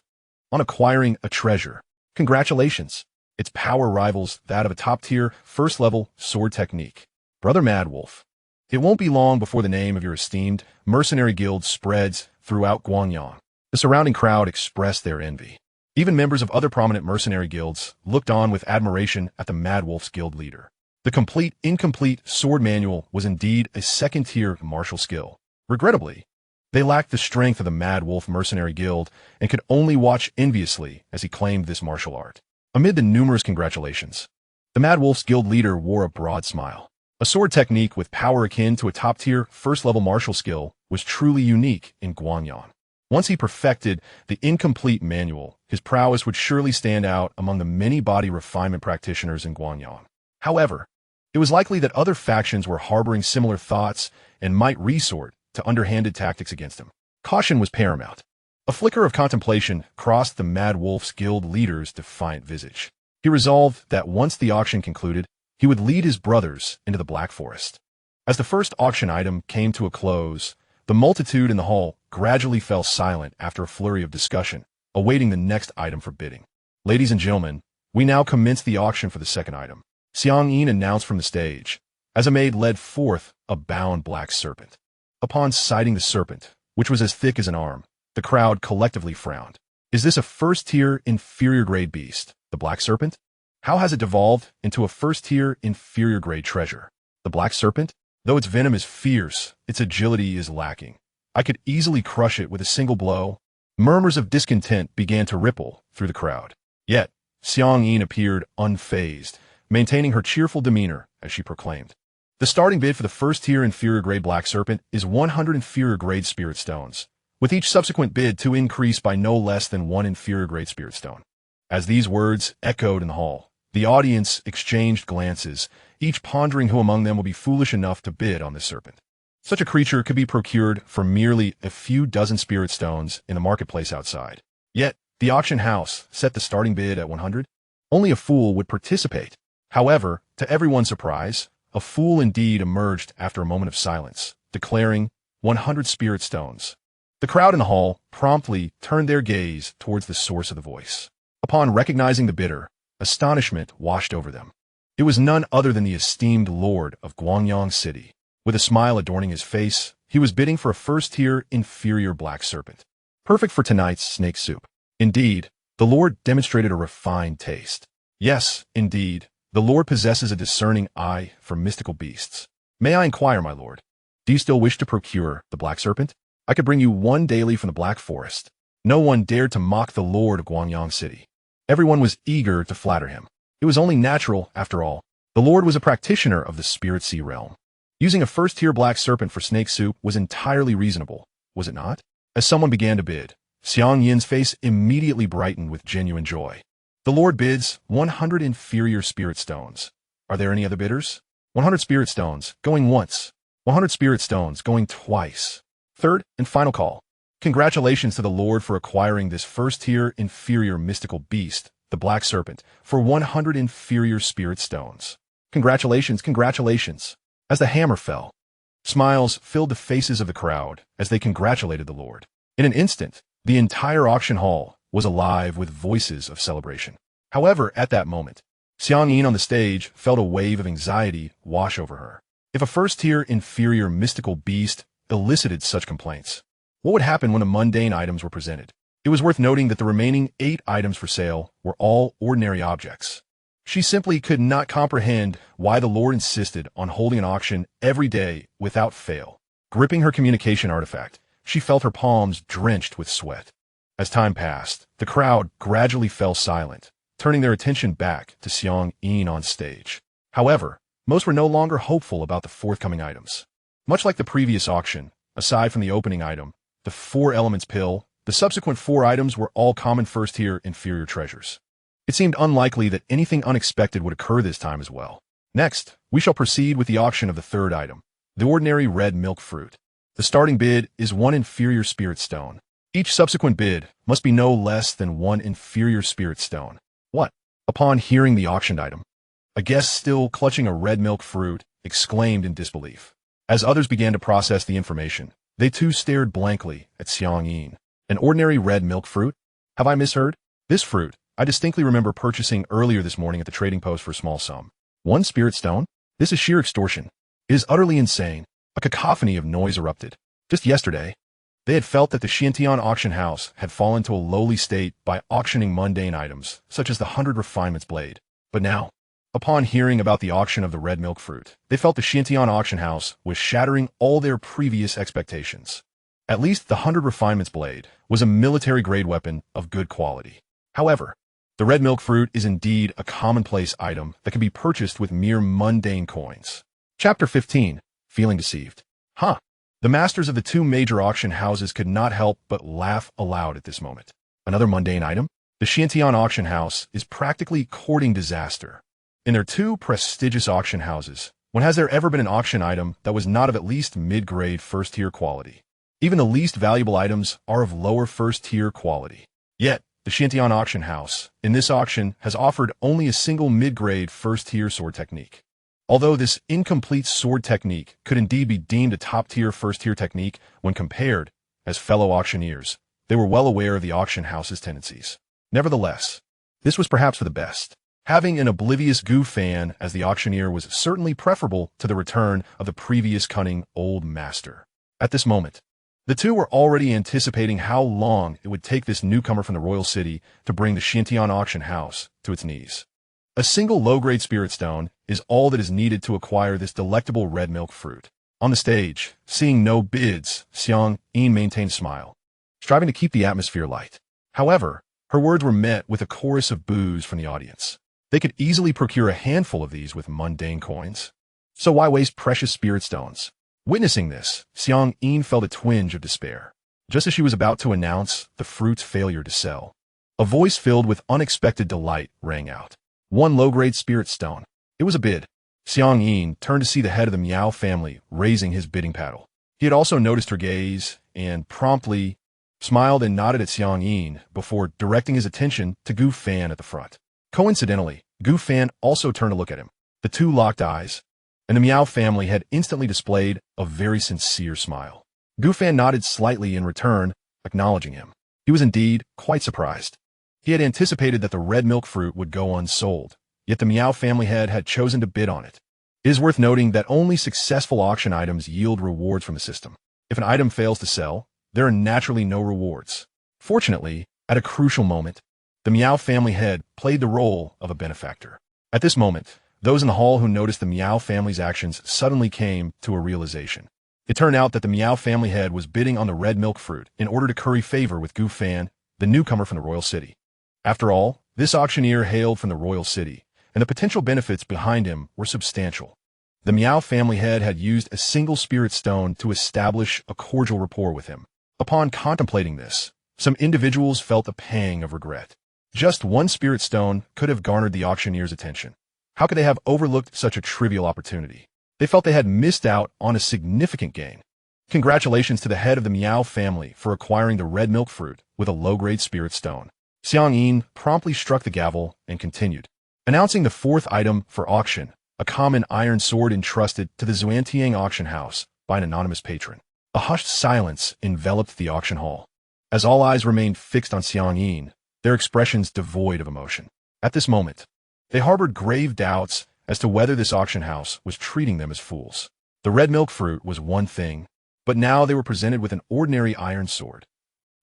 [SPEAKER 1] on acquiring a treasure. Congratulations. Its power rivals that of a top-tier, first-level sword technique. Brother Mad Wolf, it won't be long before the name of your esteemed mercenary guild spreads throughout Guanyang. The surrounding crowd expressed their envy. Even members of other prominent mercenary guilds looked on with admiration at the Mad Wolf's guild leader. The incomplete sword manual was indeed a second-tier martial skill. Regrettably, they lacked the strength of the Mad Wolf mercenary guild and could only watch enviously as he claimed this martial art. Amid the numerous congratulations, the Mad Wolf's guild leader wore a broad smile. A sword technique with power akin to a top-tier, first-level martial skill was truly unique in Guanyang. Once he perfected the incomplete manual, his prowess would surely stand out among the many body refinement practitioners in Guanyang. However, it was likely that other factions were harboring similar thoughts and might resort to underhanded tactics against him. Caution was paramount. A flicker of contemplation crossed the Mad Wolf's guild leader's defiant visage. He resolved that once the auction concluded, he would lead his brothers into the Black Forest. As the first auction item came to a close, the multitude in the hall gradually fell silent after a flurry of discussion, awaiting the next item for bidding. Ladies and gentlemen, we now commence the auction for the second item. Xianxia announced from the stage, as a maid led forth a bound black serpent. Upon sighting the serpent, which was as thick as an arm, the crowd collectively frowned. Is this a first-tier, inferior-grade beast, the black serpent? How has it devolved into a first-tier, inferior-grade treasure? The black serpent? Though its venom is fierce, its agility is lacking. I could easily crush it with a single blow. Murmurs of discontent began to ripple through the crowd. Yet, Xianxia appeared unfazed, maintaining her cheerful demeanor as she proclaimed. The starting bid for the first-tier inferior-grade black serpent is 100 inferior-grade spirit stones, with each subsequent bid to increase by no less than 1 inferior-grade spirit stone. As these words echoed in the hall, the audience exchanged glances, each pondering who among them will be foolish enough to bid on this serpent. Such a creature could be procured for merely a few dozen spirit stones in the marketplace outside. Yet, the auction house set the starting bid at 100. Only a fool would participate. However, to everyone's surprise, a fool indeed emerged after a moment of silence, declaring 100 spirit stones. The crowd in the hall promptly turned their gaze towards the source of the voice. Upon recognizing the bidder, astonishment washed over them. It was none other than the esteemed lord of Guangyang City. With a smile adorning his face, he was bidding for a first-tier inferior black serpent, perfect for tonight's snake soup. Indeed, the lord demonstrated a refined taste. Yes, indeed, the lord possesses a discerning eye for mystical beasts. May I inquire, my lord, do you still wish to procure the black serpent? I could bring you one daily from the Black Forest. No one dared to mock the lord of Guangyang City. Everyone was eager to flatter him. It was only natural, after all. The lord was a practitioner of the spirit sea realm. Using a first-tier black serpent for snake soup was entirely reasonable, was it not? As someone began to bid, Xianxin's face immediately brightened with genuine joy. The lord bids 100 inferior spirit stones. Are there any other bidders? 100 spirit stones, going once. 100 spirit stones, going twice. Third and final call. Congratulations to the lord for acquiring this first-tier inferior mystical beast, the black serpent, for 100 inferior spirit stones. Congratulations, congratulations. As the hammer fell, smiles filled the faces of the crowd as they congratulated the lord. In an instant, the entire auction hall was alive with voices of celebration. However, at that moment, Xianxia on the stage felt a wave of anxiety wash over her. If a first-tier inferior mystical beast elicited such complaints, what would happen when the mundane items were presented? It was worth noting that the remaining 8 items for sale were all ordinary objects. She simply could not comprehend why the lord insisted on holding an auction every day without fail. Gripping her communication artifact, she felt her palms drenched with sweat. As time passed, the crowd gradually fell silent, turning their attention back to Xianxia on stage. However, most were no longer hopeful about the forthcoming items. Much like the previous auction, aside from the opening item, the 4 elements pill, the subsequent 4 items were all common first-tier inferior treasures. It seemed unlikely that anything unexpected would occur this time as well. Next, we shall proceed with the auction of the 3rd item, the ordinary red milk fruit. The starting bid is 1 inferior spirit stone. Each subsequent bid must be no less than 1 inferior spirit stone. What? Upon hearing the auctioned item, a guest still clutching a red milk fruit exclaimed in disbelief. As others began to process the information, they too stared blankly at Xianxia. An ordinary red milk fruit? Have I misheard? This fruit, I distinctly remember purchasing earlier this morning at the trading post for a small sum. 1 spirit stone? This is sheer extortion. It is utterly insane. A cacophony of noise erupted. Just yesterday, they had felt that the Xianxia auction house had fallen to a lowly state by auctioning mundane items, such as the 100 refinements blade. But now, upon hearing about the auction of the red milk fruit, they felt the Xianxia auction house was shattering all their previous expectations. At least the 100 refinements blade was a military-grade weapon of good quality. However, the red milk fruit is indeed a commonplace item that can be purchased with mere mundane coins. Chapter 15. Feeling deceived. The masters of the 2 major auction houses could not help but laugh aloud at this moment. Another mundane item? The Xianxia auction house is practically courting disaster. In their 2 prestigious auction houses, when has there ever been an auction item that was not of at least mid-grade first-tier quality? Even the least valuable items are of lower first-tier quality. Yet, the Xianxia auction house, in this auction, has offered only a single mid-grade first-tier sword technique. Although this incomplete sword technique could indeed be deemed a top-tier first-tier technique when compared as fellow auctioneers, they were well aware of the auction house's tendencies. Nevertheless, this was perhaps for the best. Having an oblivious Gu fan as the auctioneer was certainly preferable to the return of the previous cunning old master. At this moment, the 2 were already anticipating how long it would take this newcomer from the royal city to bring the Xianxia auction house to its knees. A single low-grade spirit stone is all that is needed to acquire this delectable red milk fruit. On the stage, seeing no bids, Xianxia maintained a smile, striving to keep the atmosphere light. However, her words were met with a chorus of boos from the audience. They could easily procure a handful of these with mundane coins. So why waste precious spirit stones? Witnessing this, Xianxia felt a twinge of despair. Just as she was about to announce the fruit's failure to sell, a voice filled with unexpected delight rang out. One low-grade spirit stone. It was a bid. Xianxia turned to see the head of the Miao family raising his bidding paddle. He had also noticed her gaze and promptly smiled and nodded at Xianxia before directing his attention to Gu Fan at the front. Coincidentally, Gu Fan also turned to look at him. The two locked eyes, and the Miao family had instantly displayed a very sincere smile. Gu Fan nodded slightly in return, acknowledging him. He was indeed quite surprised. He had anticipated that the red milk fruit would go unsold, yet the Miao family head had chosen to bid on it. It is worth noting that only successful auction items yield rewards from the system. If an item fails to sell, there are naturally no rewards. Fortunately, at a crucial moment, the Miao family head played the role of a benefactor. At this moment, those in the hall who noticed the Miao family's actions suddenly came to a realization. It turned out that the Miao family head was bidding on the red milk fruit in order to curry favor with Gu Fan, the newcomer from the royal city. After all, this auctioneer hailed from the royal city, and the potential benefits behind him were substantial. The Miao family head had used a single spirit stone to establish a cordial rapport with him. Upon contemplating this, some individuals felt a pang of regret. Just one spirit stone could have garnered the auctioneer's attention. How could they have overlooked such a trivial opportunity? They felt they had missed out on a significant gain. Congratulations to the head of the Miao family for acquiring the red milk fruit with a low-grade spirit stone. Xianxia promptly struck the gavel and continued, announcing the fourth item for auction, a common iron sword entrusted to the Xianxia auction house by an anonymous patron. A hushed silence enveloped the auction hall. As all eyes remained fixed on Xianxia, their expressions devoid of emotion. At this moment, they harbored grave doubts as to whether this auction house was treating them as fools. The red milk fruit was one thing, but now they were presented with an ordinary iron sword.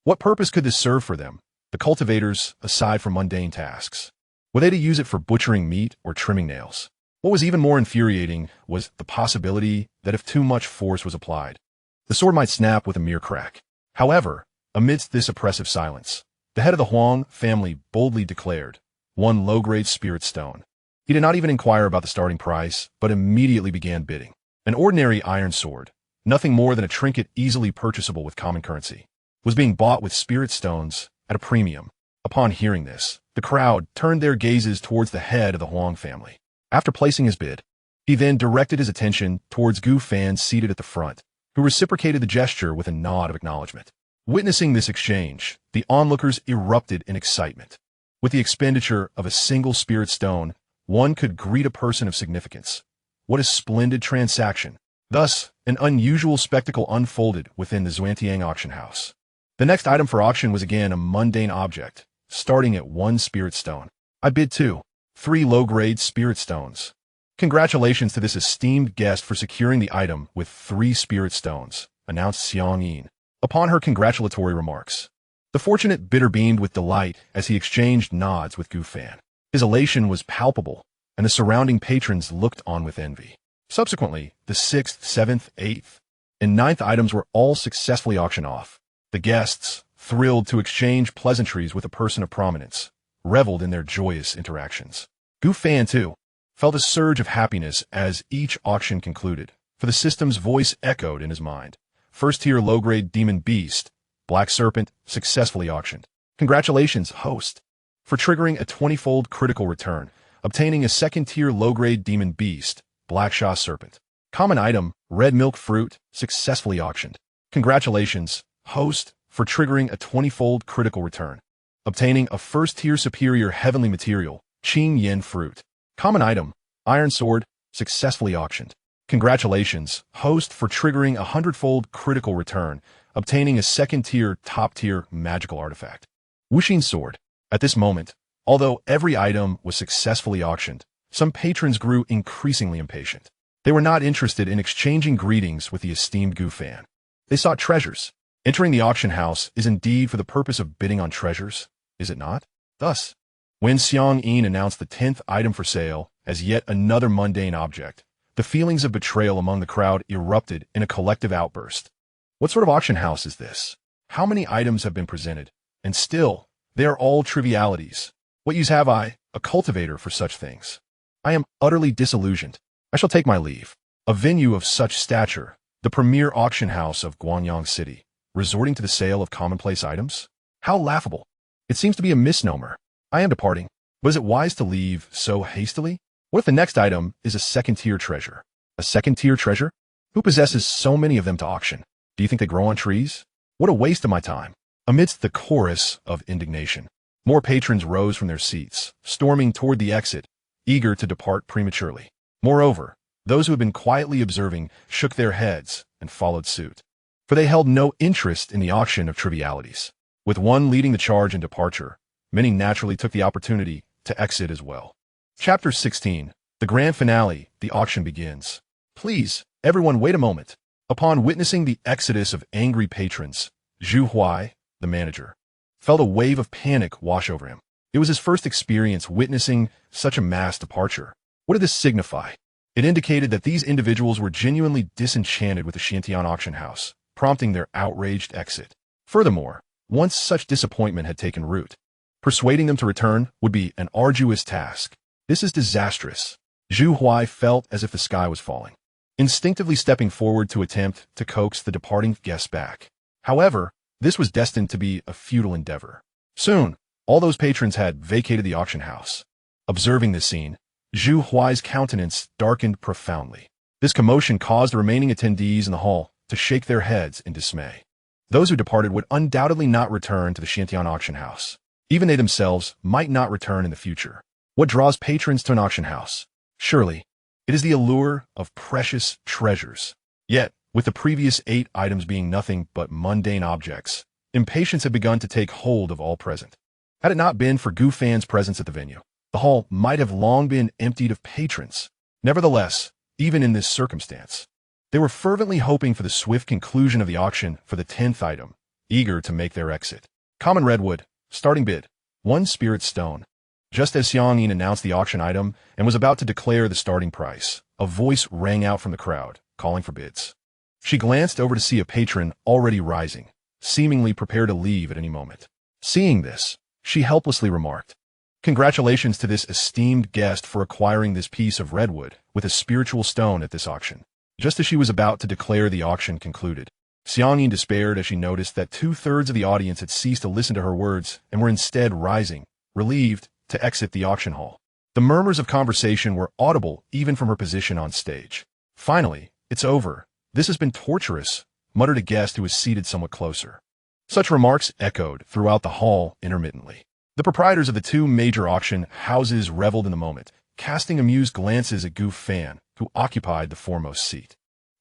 [SPEAKER 1] What purpose could this serve for them, the cultivators, aside from mundane tasks? Were they to use it for butchering meat or trimming nails? What was even more infuriating was the possibility that if too much force was applied, the sword might snap with a mere crack. However, amidst this oppressive silence, the head of the Huang family boldly declared, one low-grade spirit stone. He did not even inquire about the starting price, but immediately began bidding. An ordinary iron sword, nothing more than a trinket easily purchasable with common currency, was being bought with spirit stones at a premium. Upon hearing this, the crowd turned their gazes towards the head of the Huang family. After placing his bid, he then directed his attention towards Gu Fan seated at the front, who reciprocated the gesture with a nod of acknowledgement. Witnessing this exchange, the onlookers erupted in excitement. With the expenditure of a single spirit stone, one could greet a person of significance. What a splendid transaction! Thus, an unusual spectacle unfolded within the Xianxia auction house. The next item for auction was again a mundane object, starting at one spirit stone. I bid 3 low-grade spirit stones. Congratulations to this esteemed guest for securing the item with 3 spirit stones, announced Xianxia. Upon her congratulatory remarks, the fortunate bidder beamed with delight as he exchanged nods with Gu Fan. His elation was palpable, and the surrounding patrons looked on with envy. Subsequently, the 6th, 7th, 8th, and 9th items were all successfully auctioned off. The guests, thrilled to exchange pleasantries with a person of prominence, reveled in their joyous interactions. Gu Fan, too, felt a surge of happiness as each auction concluded, for the system's voice echoed in his mind. First-tier low-grade demon beast, Black Serpent, successfully auctioned. Congratulations, host, for triggering a 20-fold critical return, obtaining a second-tier low-grade demon beast, Black Serpent. Common item, red milk fruit, successfully auctioned. Congratulations, host, for triggering a 20-fold critical return, obtaining a first-tier superior heavenly material, Qing Yen fruit. Common item, iron sword, successfully auctioned. Congratulations, host, for triggering a 100-fold critical return, obtaining a second-tier top-tier magical artifact. Wuxin sword. At this moment, although every item was successfully auctioned, some patrons grew increasingly impatient. They were not interested in exchanging greetings with the esteemed Gu Fan. They sought treasures. Entering the auction house is indeed for the purpose of bidding on treasures, is it not? Thus, When Xianxia announced the 10th item for sale as yet another mundane object, the feelings of betrayal among the crowd erupted in a collective outburst. What sort of auction house is this? How many items have been presented? And still, they are all trivialities. What use have I, a cultivator, for such things? I am utterly disillusioned. I shall take my leave. A venue of such stature, the premier auction house of Guanyang City, resorting to the sale of commonplace items? How laughable. It seems to be a misnomer. I am departing. But is it wise to leave so hastily? What if the next item is a second-tier treasure? A second-tier treasure? Who possesses so many of them to auction? Do you think they grow on trees? What a waste of my time. Amidst the chorus of indignation, more patrons rose from their seats, storming toward the exit, eager to depart prematurely. Moreover, those who had been quietly observing shook their heads and followed suit, for they held no interest in the auction of trivialities. With one leading the charge in departure, many naturally took the opportunity to exit as well. Chapter 16. The grand finale, the auction begins. Please, everyone, wait a moment. Upon witnessing the exodus of angry patrons, Zhu Huai, the manager, felt a wave of panic wash over him. It was his first experience witnessing such a mass departure. What did this signify? It indicated that these individuals were genuinely disenchanted with the Xianxia auction house, prompting their outraged exit. Furthermore, once such disappointment had taken root, persuading them to return would be an arduous task. This is disastrous. Zhu Huai felt as if the sky was falling, instinctively stepping forward to attempt to coax the departing guests back. However, this was destined to be a futile endeavor. Soon, all those patrons had vacated the auction house. Observing this scene, Zhu Huai's countenance darkened profoundly. This commotion caused the remaining attendees in the hall to shake their heads in dismay. Those who departed would undoubtedly not return to the Xianxia auction house. Even they themselves might not return in the future. What draws patrons to an auction house? Surely, it is the allure of precious treasures. Yet, with the previous 8 items being nothing but mundane objects, impatience had begun to take hold of all present. Had it not been for Gu Fan's presence at the venue, the hall might have long been emptied of patrons. Nevertheless, even in this circumstance, they were fervently hoping for the swift conclusion of the auction for the 10th item, eager to make their exit. Common redwood, starting bid, 1 spirit stone. Just as Xianxia announced the auction item and was about to declare the starting price, a voice rang out from the crowd, calling for bids. She glanced over to see a patron already rising, seemingly prepared to leave at any moment. Seeing this, she helplessly remarked, "Congratulations to this esteemed guest for acquiring this piece of redwood with a spiritual stone at this auction." Just as she was about to declare the auction concluded, Xianxia despaired as she noticed that 2/3 of the audience had ceased to listen to her words and were instead rising, relieved, to exit the auction hall. The murmurs of conversation were audible even from her position on stage. "Finally, it's over. This has been torturous," muttered a guest who was seated somewhat closer. Such remarks echoed throughout the hall intermittently. The proprietors of the 2 major auction houses reveled in the moment, casting amused glances at Gu Fan, who occupied the foremost seat.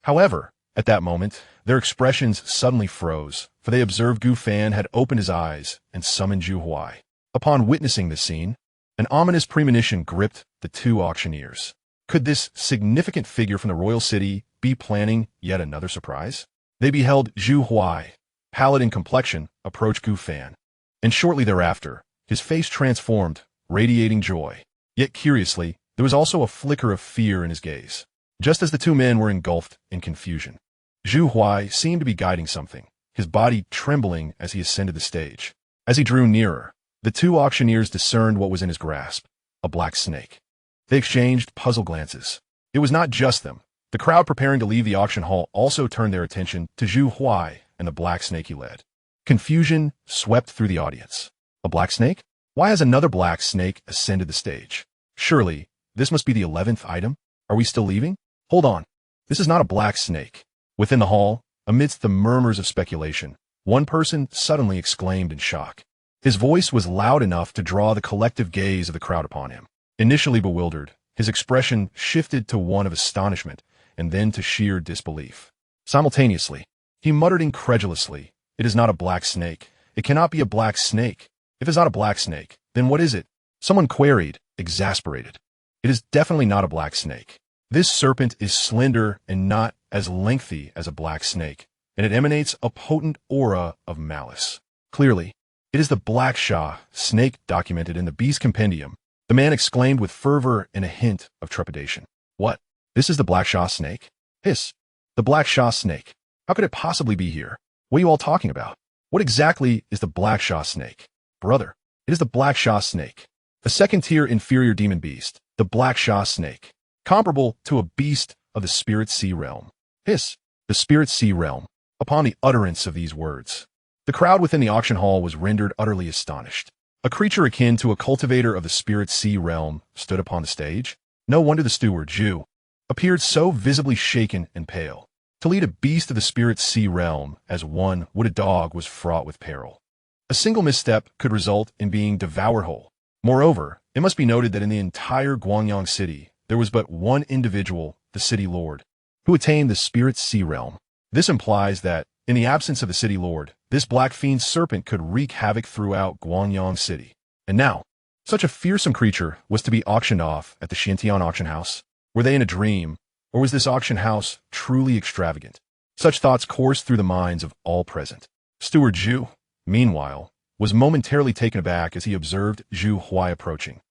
[SPEAKER 1] However, at that moment, their expressions suddenly froze, for they observed Gu Fan had opened his eyes and summoned Zhu Huai. Upon witnessing this scene, an ominous premonition gripped the 2 auctioneers. Could this significant figure from the royal city be planning yet another surprise? They beheld Zhu Huai, pallid in complexion, approach Gu Fan, and shortly thereafter, his face transformed, radiating joy. Yet curiously, there was also a flicker of fear in his gaze. Just as the 2 men were engulfed in confusion, Zhu Huai seemed to be guiding something, his body trembling as he ascended the stage. As he drew nearer, the 2 auctioneers discerned what was in his grasp, a black snake. They exchanged puzzled glances. It was not just them. The crowd preparing to leave the auction hall also turned their attention to Zhu Huai and the black snake he led. Confusion swept through the audience. A black snake? Why has another black snake ascended the stage? Surely, this must be the 11th item? Are we still leaving? Hold on. This is not a black snake. Within the hall, amidst the murmurs of speculation, one person suddenly exclaimed in shock. His voice was loud enough to draw the collective gaze of the crowd upon him. Initially bewildered, his expression shifted to one of astonishment and then to sheer disbelief. Simultaneously, he muttered incredulously, "It is not a black snake. It cannot be a black snake. If it's not a black snake, then what is it?" Someone queried, exasperated. "It is definitely not a black snake. This serpent is slender and not as lengthy as a black snake, and it emanates a potent aura of malice. Clearly, It is the Black Sha snake documented in the Beast Compendium, the man exclaimed with fervor and a hint of trepidation. What? This is the Black Sha snake? Hiss. The Black Sha snake. How could it possibly be here? What are you all talking about? What exactly is the Black Sha snake? Brother, it is the Black Sha snake. A second-tier inferior demon beast, the Black Sha snake. Comparable to a beast of the Spirit Sea realm. Hiss. The Spirit Sea realm. Upon the utterance of these words, the crowd within the auction hall was rendered utterly astonished. A creature akin to a cultivator of the Spirit Sea realm stood upon the stage. No wonder the steward, Zhu, appeared so visibly shaken and pale. To lead a beast of the Spirit Sea realm as one would a dog was fraught with peril. A single misstep could result in being devoured whole. Moreover, it must be noted that in the entire Guangyang city, there was but one individual, the city lord, who attained the Spirit Sea realm. This implies that, in the absence of the city lord, this black fiend serpent could wreak havoc throughout Guangyang city. And now, such a fearsome creature was to be auctioned off at the Xianxia auction house. Were they in a dream, or was this auction house truly extravagant? Such thoughts coursed through the minds of all present. Steward Zhu, meanwhile, was momentarily taken aback as he observed Zhu Huai approaching,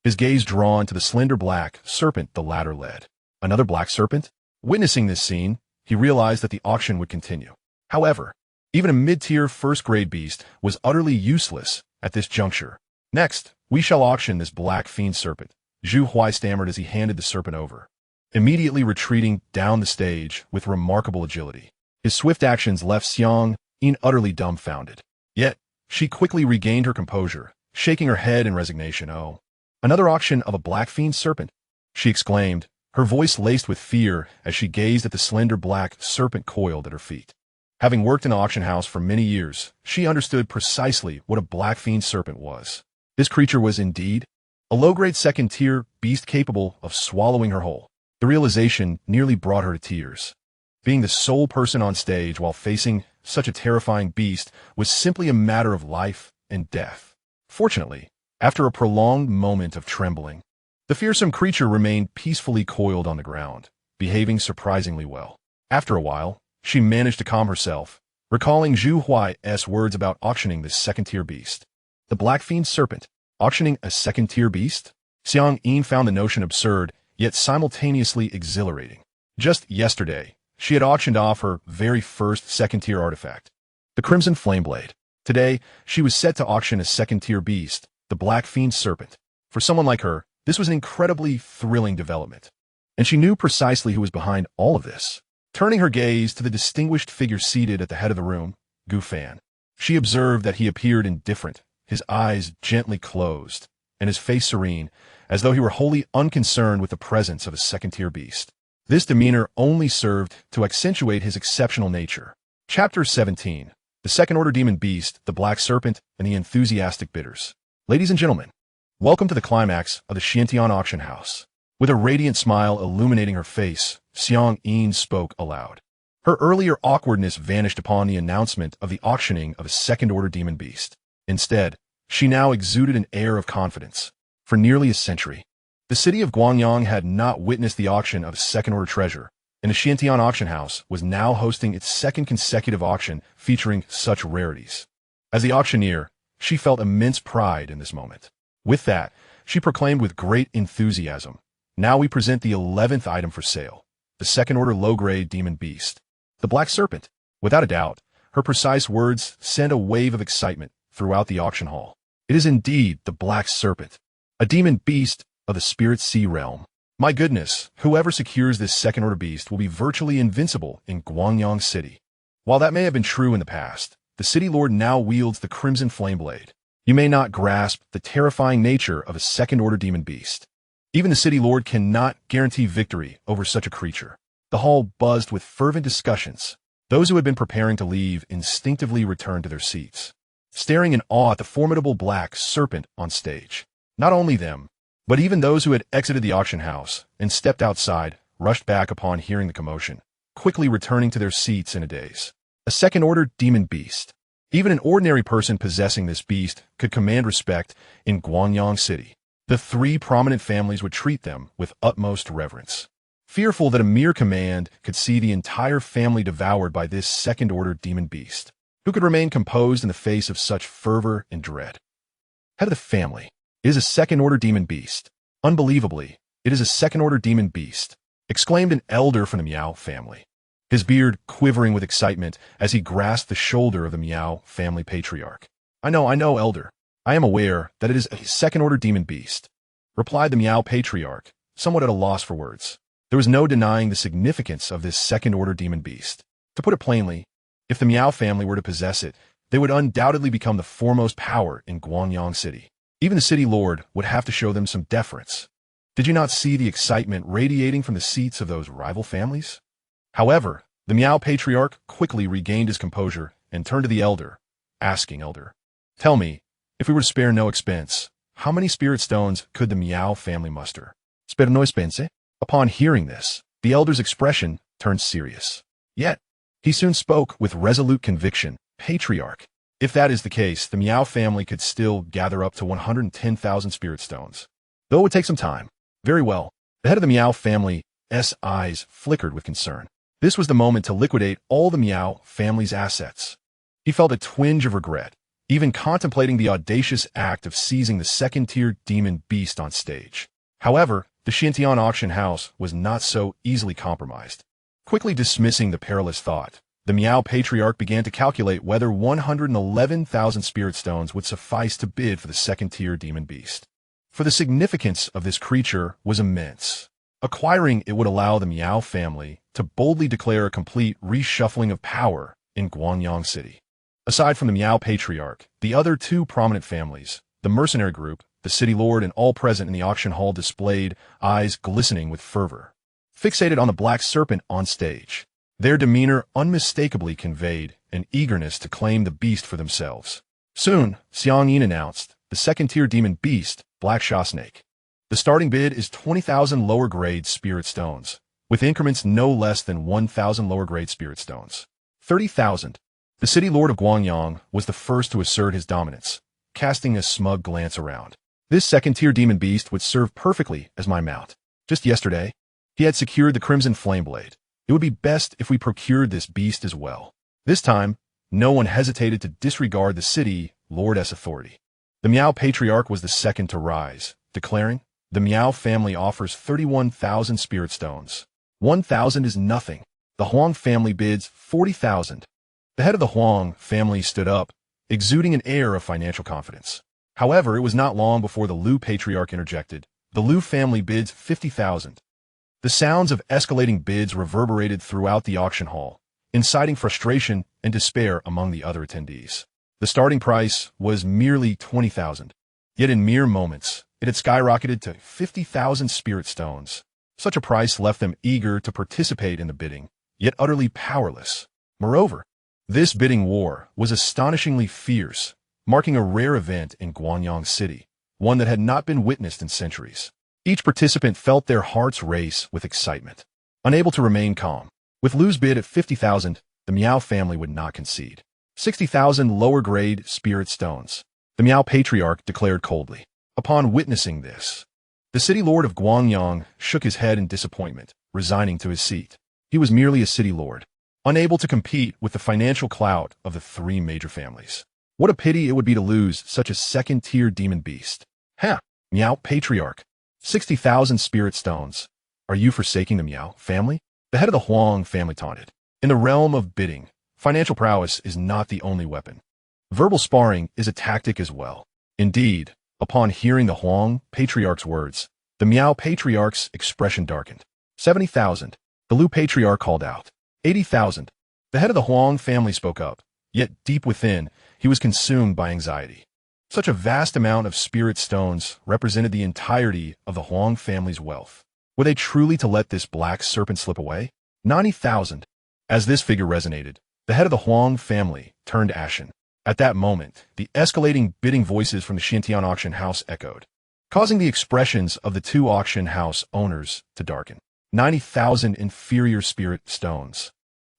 [SPEAKER 1] his gaze drawn to the slender black serpent the latter led. Another black serpent? Witnessing this scene, he realized that the auction would continue. However, even a mid-tier first-grade beast was utterly useless at this juncture. Next, we shall auction this black fiend serpent, Zhu Huai stammered as he handed the serpent over, immediately retreating down the stage with remarkable agility. His swift actions left Xianxia utterly dumbfounded. Yet, she quickly regained her composure, shaking her head in resignation. Oh, another auction of a black fiend serpent, she exclaimed, her voice laced with fear as she gazed at the slender black serpent coiled at her feet. Having worked in the auction house for many years, she understood precisely what a black fiend serpent was. This creature was indeed a low-grade second-tier beast capable of swallowing her whole. The realization nearly brought her to tears. Being the sole person on stage while facing such a terrifying beast was simply a matter of life and death. Fortunately, after a prolonged moment of trembling, the fearsome creature remained peacefully coiled on the ground, behaving surprisingly well. After a while, she managed to calm herself, recalling Zhu Huai's words about auctioning this second-tier beast. The black fiend serpent, auctioning a second-tier beast? Xianxia found the notion absurd, yet simultaneously exhilarating. Just yesterday, she had auctioned off her very first second-tier artifact, the Crimson Flameblade. Today, she was set to auction a second-tier beast, the black fiend serpent. For someone like her, this was an incredibly thrilling development. And she knew precisely who was behind all of this. Turning her gaze to the distinguished figure seated at the head of the room, Gu Fan, she observed that he appeared indifferent, his eyes gently closed, and his face serene, as though he were wholly unconcerned with the presence of a second-tier beast. This demeanor only served to accentuate his exceptional nature. Chapter 17. The Second-Order Demon Beast, the Black Serpent, and the Enthusiastic Bidders. Ladies and gentlemen, welcome to the climax of the Xianxia auction house. With a radiant smile illuminating her face, Xianxia spoke aloud. Her earlier awkwardness vanished upon the announcement of the auctioning of a second-order demon beast. Instead, she now exuded an air of confidence. For nearly a century, the city of Guangyang had not witnessed the auction of a second-order treasure, and the Xianxia auction house was now hosting its second consecutive auction featuring such rarities. As the auctioneer, she felt immense pride in this moment. With that, she proclaimed with great enthusiasm, "Now we present the 11th item for sale, the second-order low-grade demon beast, the Black Serpent." Without a doubt, her precise words sent a wave of excitement throughout the auction hall. It is indeed the Black Serpent, a demon beast of the Spirit Sea realm. My goodness, whoever secures this second-order beast will be virtually invincible in Guangyang City. While that may have been true in the past, the city lord now wields the Crimson Flameblade. You may not grasp the terrifying nature of a second-order demon beast. Even the city lord cannot guarantee victory over such a creature. The hall buzzed with fervent discussions. Those who had been preparing to leave instinctively returned to their seats, staring in awe at the formidable black serpent on stage. Not only them, but even those who had exited the auction house and stepped outside rushed back upon hearing the commotion, quickly returning to their seats in a daze. A second-order demon beast. Even an ordinary person possessing this beast could command respect in Guangyang City. The three prominent families would treat them with utmost reverence, fearful that a mere command could see the entire family devoured by this second-order demon beast. Who could remain composed in the face of such fervor and dread? Head of the family. It is a second-order demon beast. Unbelievably, it is a second-order demon beast, exclaimed an elder from the Miao family, his beard quivering with excitement as he grasped the shoulder of the Miao family patriarch. I know, elder. I am aware that it is a second-order demon beast, replied the Miao patriarch, somewhat at a loss for words. There was no denying the significance of this second-order demon beast. To put it plainly, if the Miao family were to possess it, they would undoubtedly become the foremost power in Guangyang City. Even the city lord would have to show them some deference. Did you not see the excitement radiating from the seats of those rival families? However, the Miao patriarch quickly regained his composure and turned to the elder, asking elder, tell me, if we were to spare no expense, how many spirit stones could the Miao family muster? Spare no expense? Upon hearing this, the elder's expression turned serious. Yet, he soon spoke with resolute conviction. Patriarch, if that is the case, the Miao family could still gather up to 110,000 spirit stones. Though it would take some time. Very well. The head of the Miao family's eyes flickered with concern. This was the moment to liquidate all the Miao family's assets. He felt a twinge of regret, even contemplating the audacious act of seizing the second-tier demon beast on stage. However, the Xianxia auction house was not so easily compromised. Quickly dismissing the perilous thought, the Miao patriarch began to calculate whether 111,000 spirit stones would suffice to bid for the second-tier demon beast. For the significance of this creature was immense. Acquiring it would allow the Miao family to boldly declare a complete reshuffling of power in Guangyang City. Aside from the Miao patriarch, the other two prominent families, the mercenary group, the city lord, and all present in the auction hall displayed eyes glistening with fervor, fixated on the black serpent on stage. Their demeanor unmistakably conveyed an eagerness to claim the beast for themselves. Soon, Xianxia announced, the second-tier demon beast, Black Sha Snake. The starting bid is 20,000 lower-grade spirit stones, with increments no less than 1,000 lower-grade spirit stones. 30,000. The city lord of Guangyang was the first to assert his dominance, casting a smug glance around. This second-tier demon beast would serve perfectly as my mount. Just yesterday, he had secured the Crimson Flame Blade. It would be best if we procured this beast as well. This time, no one hesitated to disregard the city lord's authority. The Miao patriarch was the second to rise, declaring, the Miao family offers 31,000 spirit stones. 1,000 is nothing. The Huang family bids 40,000. The head of the Huang family stood up, exuding an air of financial confidence. However, it was not long before the Liu patriarch interjected. The Liu family bids 50,000. The sounds of escalating bids reverberated throughout the auction hall, inciting frustration and despair among the other attendees. The starting price was merely 20,000. Yet in mere moments, it had skyrocketed to 50,000 spirit stones. Such a price left them eager to participate in the bidding, yet utterly powerless. Moreover, this bidding war was astonishingly fierce, marking a rare event in Guangyang City, one that had not been witnessed in centuries. Each participant felt their hearts race with excitement, unable to remain calm. With Liu's bid at 50,000, the Miao family would not concede. 60,000 lower-grade spirit stones, the Miao patriarch declared coldly. Upon witnessing this, the city lord of Guangyang shook his head in disappointment, resigning to his seat. He was merely a city lord, unable to compete with the financial clout of the three major families. What a pity it would be to lose such a second-tier demon beast. Ha! Miao patriarch. 60,000 spirit stones. Are you forsaking the Miao family? The head of the Huang family taunted. In the realm of bidding, financial prowess is not the only weapon. Verbal sparring is a tactic as well. Indeed, upon hearing the Huang patriarch's words, the Miao patriarch's expression darkened. 70,000. The Liu patriarch called out. 80,000. The head of the Huang family spoke up, yet deep within, he was consumed by anxiety. Such a vast amount of spirit stones represented the entirety of the Huang family's wealth. Were they truly to let this black serpent slip away? 90,000. As this figure resonated, the head of the Huang family turned ashen. At that moment, the escalating bidding voices from the Xianxia auction house echoed, causing the expressions of the two auction house owners to darken. 90,000 inferior spirit stones.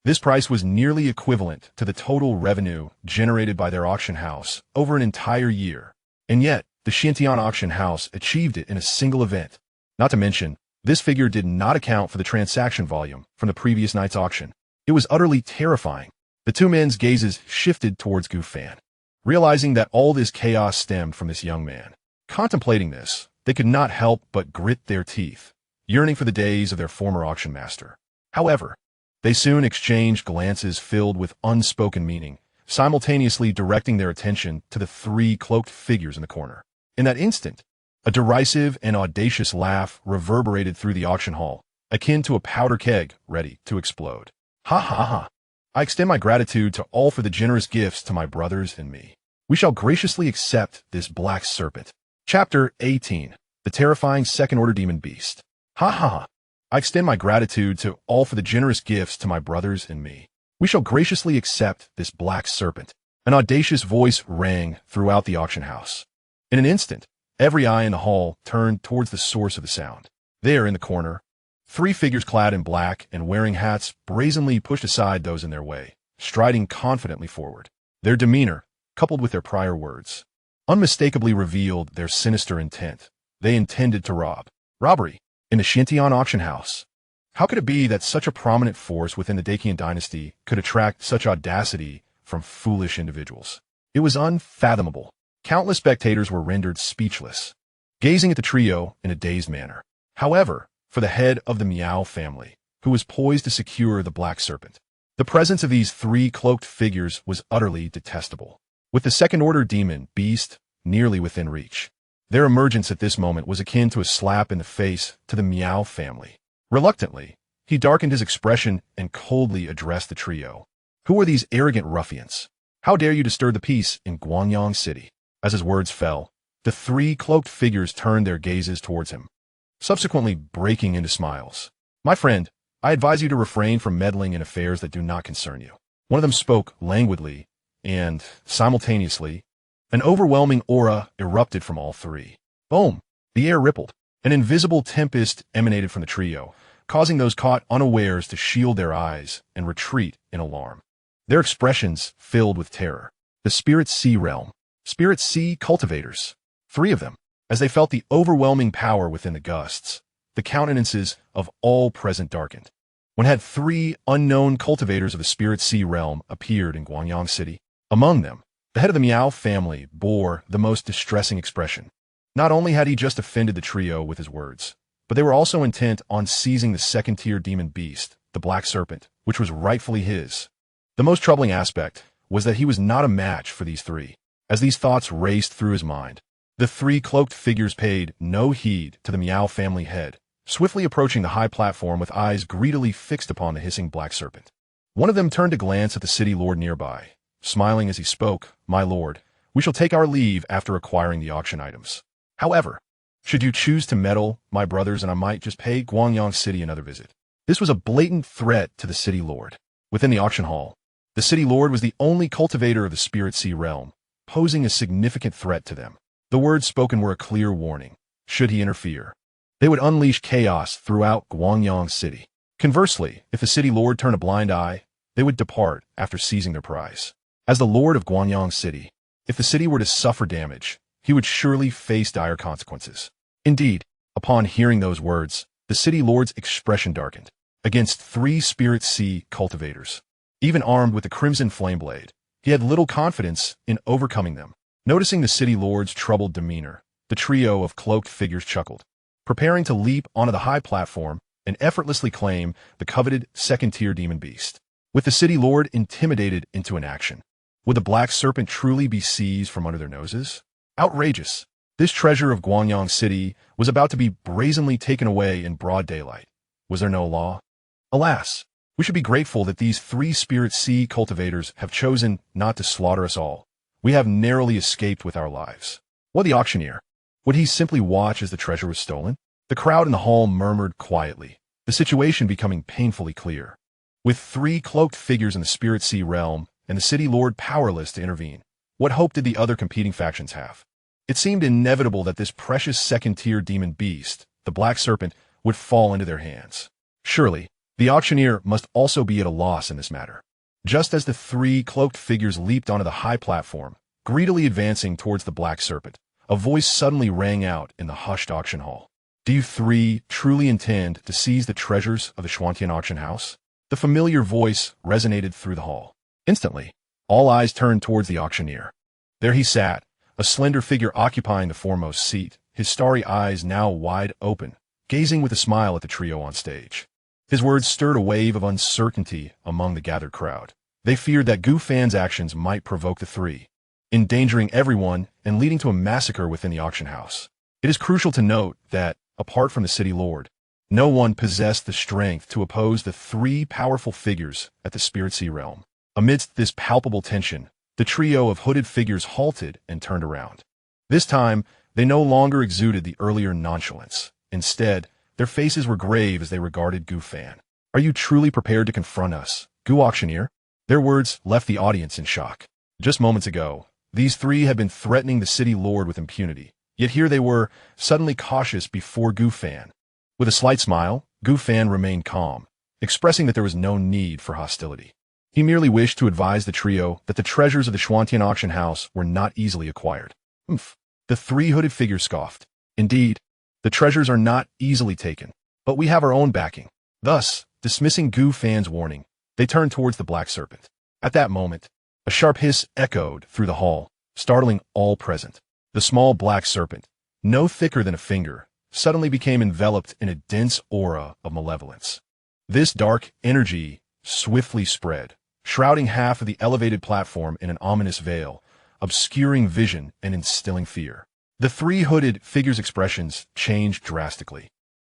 [SPEAKER 1] This price was nearly equivalent to the total revenue generated by their auction house over an entire year. And yet, the Xianxia auction house achieved it in a single event. Not to mention, this figure did not account for the transaction volume from the previous night's auction. It was utterly terrifying. The two men's gazes shifted towards Gu Fan, realizing that all this chaos stemmed from this young man. Contemplating this, they could not help but grit their teeth, yearning for the days of their former auction master. However, they soon exchanged glances filled with unspoken meaning, simultaneously directing their attention to the three cloaked figures in the corner. In that instant, a derisive and audacious laugh reverberated through the auction hall, akin to a powder keg ready to explode. Ha ha ha! I extend my gratitude to all for the generous gifts to my brothers and me. We shall graciously accept this black serpent. Chapter 18. The Terrifying Second-Order Demon Beast. Ha ha ha! I extend my gratitude to all for the generous gifts to my brothers and me. We shall graciously accept this black serpent. An audacious voice rang throughout the auction house. In an instant, every eye in the hall turned towards the source of the sound. There, in the corner, three figures clad in black and wearing hats brazenly pushed aside those in their way, striding confidently forward. Their demeanor, coupled with their prior words, unmistakably revealed their sinister intent. They intended to rob. Robbery in the Xianxia auction house. How could it be that such a prominent force within the Dacian dynasty could attract such audacity from foolish individuals? It was unfathomable. Countless spectators were rendered speechless, gazing at the trio in a dazed manner. However, for the head of the Miao family, who was poised to secure the black serpent, the presence of these three cloaked figures was utterly detestable. With the second-order demon beast nearly within reach, their emergence at this moment was akin to a slap in the face to the Miao family. Reluctantly, he darkened his expression and coldly addressed the trio. Who are these arrogant ruffians? How dare you disturb the peace in Guangyang City? As his words fell, the three cloaked figures turned their gazes towards him, subsequently breaking into smiles. My friend, I advise you to refrain from meddling in affairs that do not concern you. One of them spoke languidly, and, simultaneously, an overwhelming aura erupted from all three. Boom! The air rippled. An invisible tempest emanated from the trio, causing those caught unawares to shield their eyes and retreat in alarm. Their expressions filled with terror. The Spirit Sea realm. Spirit Sea cultivators. Three of them. As they felt the overwhelming power within the gusts, the countenances of all present darkened. When had three unknown cultivators of the Spirit Sea realm appeared in Guangyang City. Among them, the head of the Miao family bore the most distressing expression. Not only had he just offended the trio with his words, but they were also intent on seizing the second-tier demon beast, the Black Serpent, which was rightfully his. The most troubling aspect was that he was not a match for these three. As these thoughts raced through his mind, the three cloaked figures paid no heed to the Miao family head, swiftly approaching the high platform with eyes greedily fixed upon the hissing Black Serpent. One of them turned to glance at the city lord nearby, smiling as he spoke. My lord, we shall take our leave after acquiring the auction items. However, should you choose to meddle, my brothers and I might just pay Guangyang City another visit. This was a blatant threat to the city lord. Within the auction hall, the city lord was the only cultivator of the Spirit Sea realm, posing a significant threat to them. The words spoken were a clear warning. Should he interfere, they would unleash chaos throughout Guangyang City. Conversely, if the city lord turned a blind eye, they would depart after seizing their prize. As the lord of Guangyang City, if the city were to suffer damage, he would surely face dire consequences. Indeed, upon hearing those words, the city lord's expression darkened. Against three Spirit Sea cultivators, even armed with the Crimson Flame Blade, he had little confidence in overcoming them. Noticing the city lord's troubled demeanor, the trio of cloaked figures chuckled, preparing to leap onto the high platform and effortlessly claim the coveted second-tier demon beast. With the city lord intimidated into inaction, would the Black Serpent truly be seized from under their noses? Outrageous! This treasure of Guangyang City was about to be brazenly taken away in broad daylight. Was there no law? Alas, we should be grateful that these three Spirit Sea cultivators have chosen not to slaughter us all. We have narrowly escaped with our lives. What the auctioneer? Would he simply watch as the treasure was stolen? The crowd in the hall murmured quietly, the situation becoming painfully clear. With three cloaked figures in the Spirit Sea realm and the city lord powerless to intervene, what hope did the other competing factions have? It seemed inevitable that this precious second-tier demon beast, the Black Serpent, would fall into their hands. Surely, the auctioneer must also be at a loss in this matter. Just as the three cloaked figures leaped onto the high platform, greedily advancing towards the Black Serpent, a voice suddenly rang out in the hushed auction hall. Do you three truly intend to seize the treasures of the Xianxia auction house? The familiar voice resonated through the hall. Instantly, all eyes turned towards the auctioneer. There he sat, a slender figure occupying the foremost seat, his starry eyes now wide open, gazing with a smile at the trio on stage. His words stirred a wave of uncertainty among the gathered crowd. They feared that Gu Fan's actions might provoke the three, endangering everyone and leading to a massacre within the auction house. It is crucial to note that, apart from the city lord, no one possessed the strength to oppose the three powerful figures at the Spirit Sea realm. Amidst this palpable tension, the trio of hooded figures halted and turned around. This time, they no longer exuded the earlier nonchalance. Instead, their faces were grave as they regarded Gu Fan. "Are you truly prepared to confront us, Gu Auctioneer?" Their words left the audience in shock. Just moments ago, these three had been threatening the city lord with impunity, yet here they were, suddenly cautious before Gu Fan. With a slight smile, Gu Fan remained calm, expressing that there was no need for hostility. He merely wished to advise the trio that the treasures of the Xianxia auction house were not easily acquired. "Umph." The three hooded figures scoffed. "Indeed, the treasures are not easily taken, but we have our own backing." Thus, dismissing Gu Fan's warning, they turned towards the black serpent. At that moment, a sharp hiss echoed through the hall, startling all present. The small black serpent, no thicker than a finger, suddenly became enveloped in a dense aura of malevolence. This dark energy swiftly spread, shrouding half of the elevated platform in an ominous veil, obscuring vision and instilling fear. The three hooded figures' expressions changed drastically,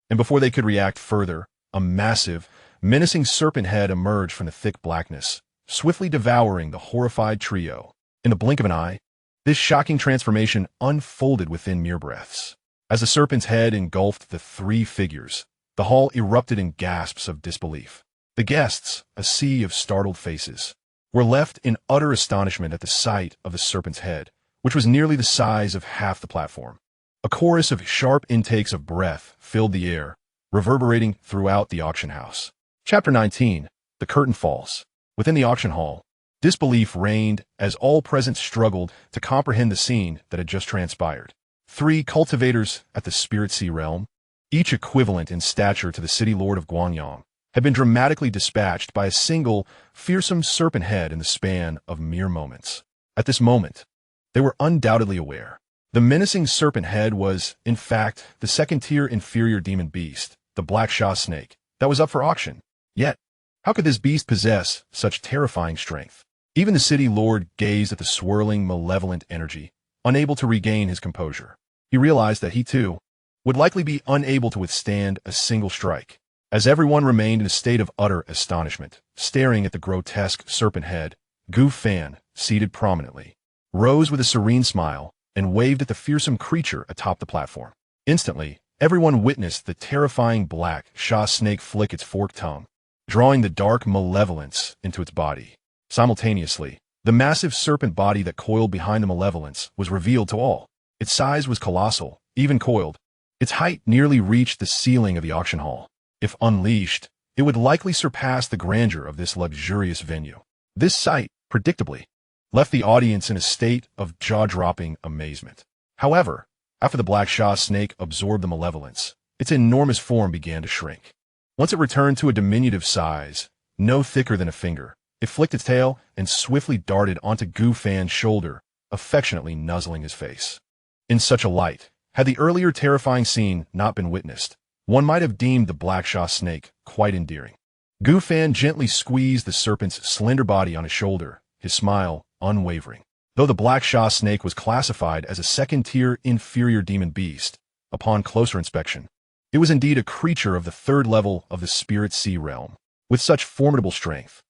[SPEAKER 1] and before they could react further, a massive, menacing serpent head emerged from the thick blackness, swiftly devouring the horrified trio. In the blink of an eye, this shocking transformation unfolded within mere breaths. As the serpent's head engulfed the three figures, the hall erupted in gasps of disbelief. The guests, a sea of startled faces, were left in utter astonishment at the sight of the serpent's head, which was nearly the size of half the platform. A chorus of sharp intakes of breath filled the air, reverberating throughout the auction house. Chapter 19. The Curtain Falls. Within the auction hall, disbelief reigned as all present struggled to comprehend the scene that had just transpired. Three cultivators at the Spirit Sea realm, each equivalent in stature to the city lord of Guangyang, had been dramatically dispatched by a single, fearsome serpent head in the span of mere moments. At this moment, they were undoubtedly aware. The menacing serpent head was, in fact, the second-tier inferior demon beast, the Black Sha snake, that was up for auction. Yet, how could this beast possess such terrifying strength? Even the city lord gazed at the swirling, malevolent energy, unable to regain his composure. He realized that he, too, would likely be unable to withstand a single strike. As everyone remained in a state of utter astonishment, staring at the grotesque serpent head, Gu Fan, seated prominently, rose with a serene smile and waved at the fearsome creature atop the platform. Instantly, everyone witnessed the terrifying Black Sha snake flick its forked tongue, drawing the dark malevolence into its body. Simultaneously, the massive serpent body that coiled behind the malevolence was revealed to all. Its size was colossal, even coiled. Its height nearly reached the ceiling of the auction hall. If unleashed, it would likely surpass the grandeur of this luxurious venue. This sight, predictably, left the audience in a state of jaw-dropping amazement. However, after the Black Sha snake absorbed the malevolence, its enormous form began to shrink. Once it returned to a diminutive size, no thicker than a finger, it flicked its tail and swiftly darted onto Gu Fan's shoulder, affectionately nuzzling his face. In such a light, had the earlier terrifying scene not been witnessed, one might have deemed the Black Sha snake quite endearing. Gu Fan gently squeezed the serpent's slender body on his shoulder, his smile unwavering. Though the Black Sha snake was classified as a second-tier inferior demon beast, upon closer inspection, it was indeed a creature of the third level of the Spirit Sea realm. With such formidable strength,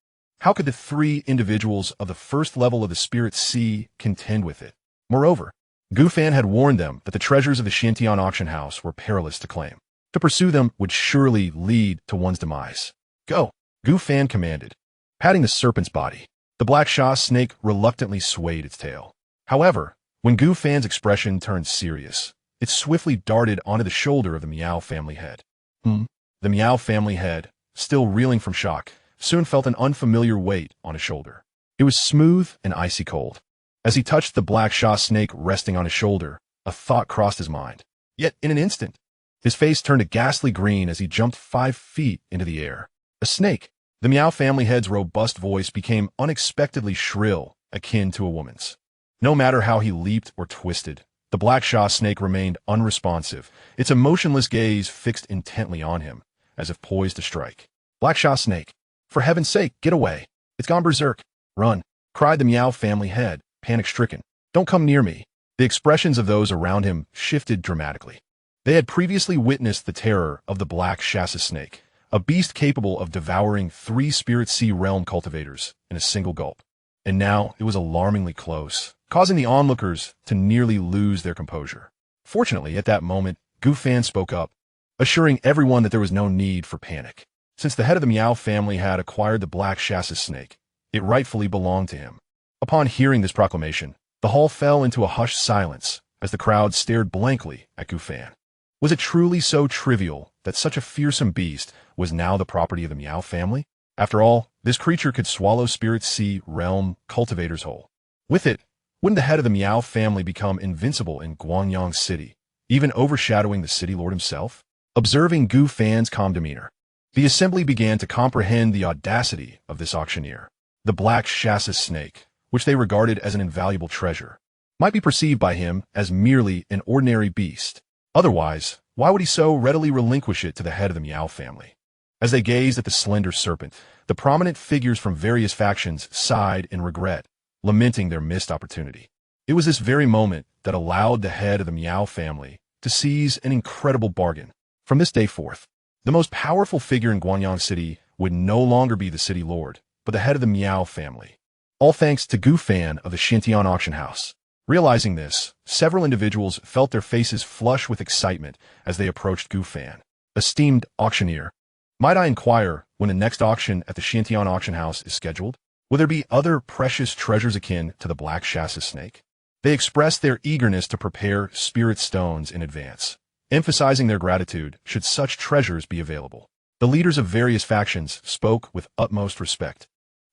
[SPEAKER 1] how could the three individuals of the first level of the Spirit Sea contend with it? Moreover, Gu Fan had warned them that the treasures of the Xianxia auction house were perilous to claim. To pursue them would surely lead to one's demise. "Go," Gu Fan commanded, patting the serpent's body. The Black Sha snake reluctantly swayed its tail. However, when Gu Fan's expression turned serious, it swiftly darted onto the shoulder of the Miao family head. The Miao family head, still reeling from shock, soon felt an unfamiliar weight on his shoulder. It was smooth and icy cold. As he touched the Black Sha snake resting on his shoulder, a thought crossed his mind. Yet in an instant, his face turned a ghastly green as he jumped 5 feet into the air. A snake, The Meow family head's robust voice became unexpectedly shrill, akin to a woman's. No matter how he leaped or twisted, the black Sha snake remained unresponsive, its emotionless gaze fixed intently on him, as if poised to strike. Black Sha snake, for heaven's sake, get away. It's gone berserk. Run, cried the Meow family head, panic-stricken. Don't come near me. The expressions of those around him shifted dramatically. They had previously witnessed the terror of the black Sha snake, a beast capable of devouring 3 Spirit Sea realm cultivators in a single gulp. And now it was alarmingly close, causing the onlookers to nearly lose their composure. Fortunately, at that moment, Gu Fan spoke up, assuring everyone that there was no need for panic. Since the head of the Meow family had acquired the black Sha snake, it rightfully belonged to him. Upon hearing this proclamation, the hall fell into a hushed silence as the crowd stared blankly at Gu Fan. Was it truly so trivial that such a fearsome beast was now the property of the Meow family? After all, this creature could swallow Spirit Sea realm cultivators whole. With it, wouldn't the head of the Meow family become invincible in Guangyang City, even overshadowing the city lord himself? Observing Gu Fan's calm demeanor, the assembly began to comprehend the audacity of this auctioneer. The black Sha snake, which they regarded as an invaluable treasure, might be perceived by him as merely an ordinary beast. Otherwise, why would he so readily relinquish it to the head of the Meow family? As they gazed at the slender serpent, the prominent figures from various factions sighed in regret, lamenting their missed opportunity. It was this very moment that allowed the head of the Meow family to seize an incredible bargain. From this day forth, the most powerful figure in Guangyang City would no longer be the city lord, but the head of the Meow family. All thanks to Gu Fan of the Xianxia auction house. Realizing this, several individuals felt their faces flush with excitement as they approached Gu Fan. Esteemed auctioneer, might I inquire when the next auction at the Xianxia auction house is scheduled? Will there be other precious treasures akin to the black Sha snake? They expressed their eagerness to prepare spirit stones in advance, emphasizing their gratitude should such treasures be available. The leaders of various factions spoke with utmost respect,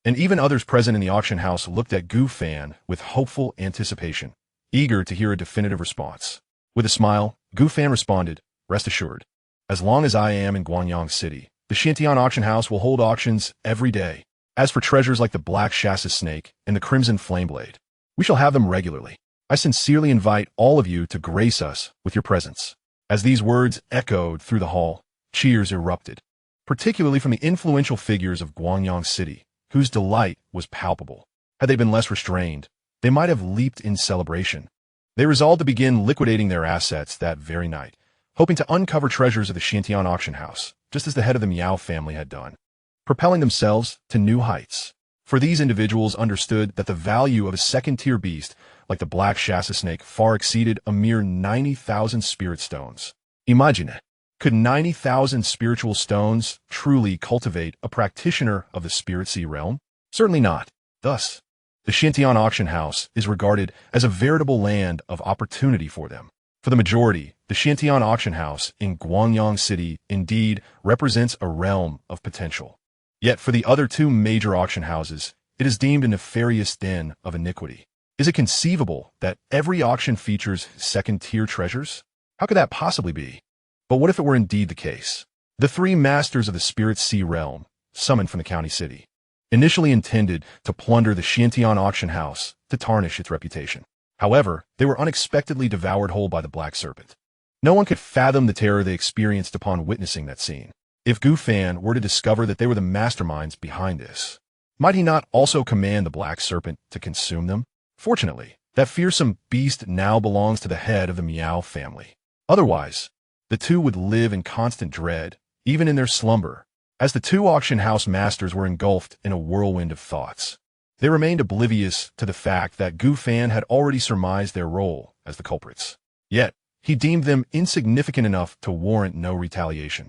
[SPEAKER 1] and even others present in the auction house looked at Gu Fan with hopeful anticipation, eager to hear a definitive response. With a smile, Gu Fan responded, "Rest assured, as long as I am in Guangyang City, the Xianxia auction house will hold auctions every day. As for treasures like the black Sha snake and the crimson flame blade, we shall have them regularly. I sincerely invite all of you to grace us with your presence." As these words echoed through the hall, cheers erupted, particularly from the influential figures of Guangyang City, whose delight was palpable. Had they been less restrained, they might have leaped in celebration. They resolved to begin liquidating their assets that very night, hoping to uncover treasures of the Xianxia auction house, just as the head of the Meow family had done, propelling themselves to new heights. For these individuals understood that the value of a second-tier beast like the black Sha snake far exceeded a mere 90,000 spirit stones. Imagine it. Could 90,000 spiritual stones truly cultivate a practitioner of the Spirit Sea realm? Certainly not. Thus, the Xianxia auction house is regarded as a veritable land of opportunity for them. For the majority, the Xianxia auction house in Guangyang City indeed represents a realm of potential. Yet for the other 2 major auction houses, it is deemed a nefarious den of iniquity. Is it conceivable that every auction features second-tier treasures? How could that possibly be? But what if it were indeed the case? The 3 masters of the Spirit Sea realm, summoned from the county city, initially intended to plunder the Xianxia auction house to tarnish its reputation. However, they were unexpectedly devoured whole by the black serpent. No one could fathom the terror they experienced upon witnessing that scene. If Gu Fan were to discover that they were the masterminds behind this, might he not also command the black serpent to consume them? Fortunately, that fearsome beast now belongs to the head of the Meow family. Otherwise, the 2 would live in constant dread, even in their slumber. As the 2 auction house masters were engulfed in a whirlwind of thoughts, they remained oblivious to the fact that Gu Fan had already surmised their role as the culprits. Yet, he deemed them insignificant enough to warrant no retaliation,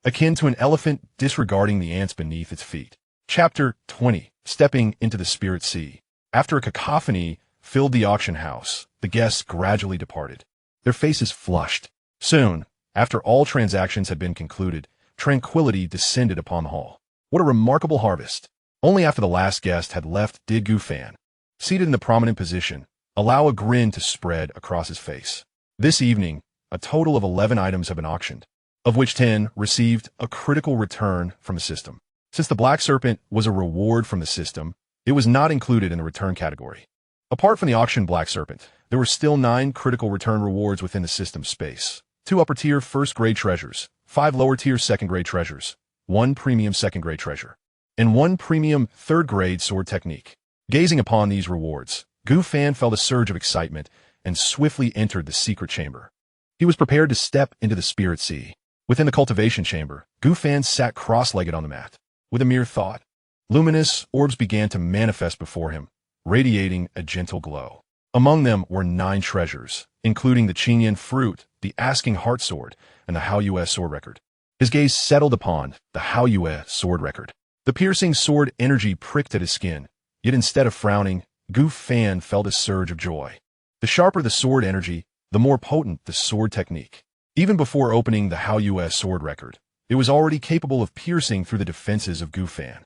[SPEAKER 1] akin to an elephant disregarding the ants beneath its feet. Chapter 20. Stepping into the Spirit Sea. After a cacophony filled the auction house, the guests gradually departed, their faces flushed. Soon, after all transactions had been concluded, tranquility descended upon the hall. What a remarkable harvest! Only after the last guest had left did Gu Fan, seated in the prominent position, allow a grin to spread across his face. This evening, a total of 11 items have been auctioned, of which 10 received a critical return from the system. Since the Black Serpent was a reward from the system, it was not included in the return category. Apart from the auction Black Serpent, there were still 9 critical return rewards within the system space. 2 upper-tier first-grade treasures, 5 lower-tier second-grade treasures, 1 premium second-grade treasure, and 1 premium third-grade sword technique. Gazing upon these rewards, Gu Fan felt a surge of excitement and swiftly entered the secret chamber. He was prepared to step into the spirit sea. Within the cultivation chamber, Gu Fan sat cross-legged on the mat. With a mere thought, luminous orbs began to manifest before him, radiating a gentle glow. Among them were 9 treasures, including the Qingyan fruit, the Asking Heart sword, and the Haoyue sword record. His gaze settled upon the Haoyue sword record. The piercing sword energy pricked at his skin, yet instead of frowning, Gu Fan felt a surge of joy. The sharper the sword energy, the more potent the sword technique. Even before opening the Haoyue sword record, it was already capable of piercing through the defenses of Gu Fan,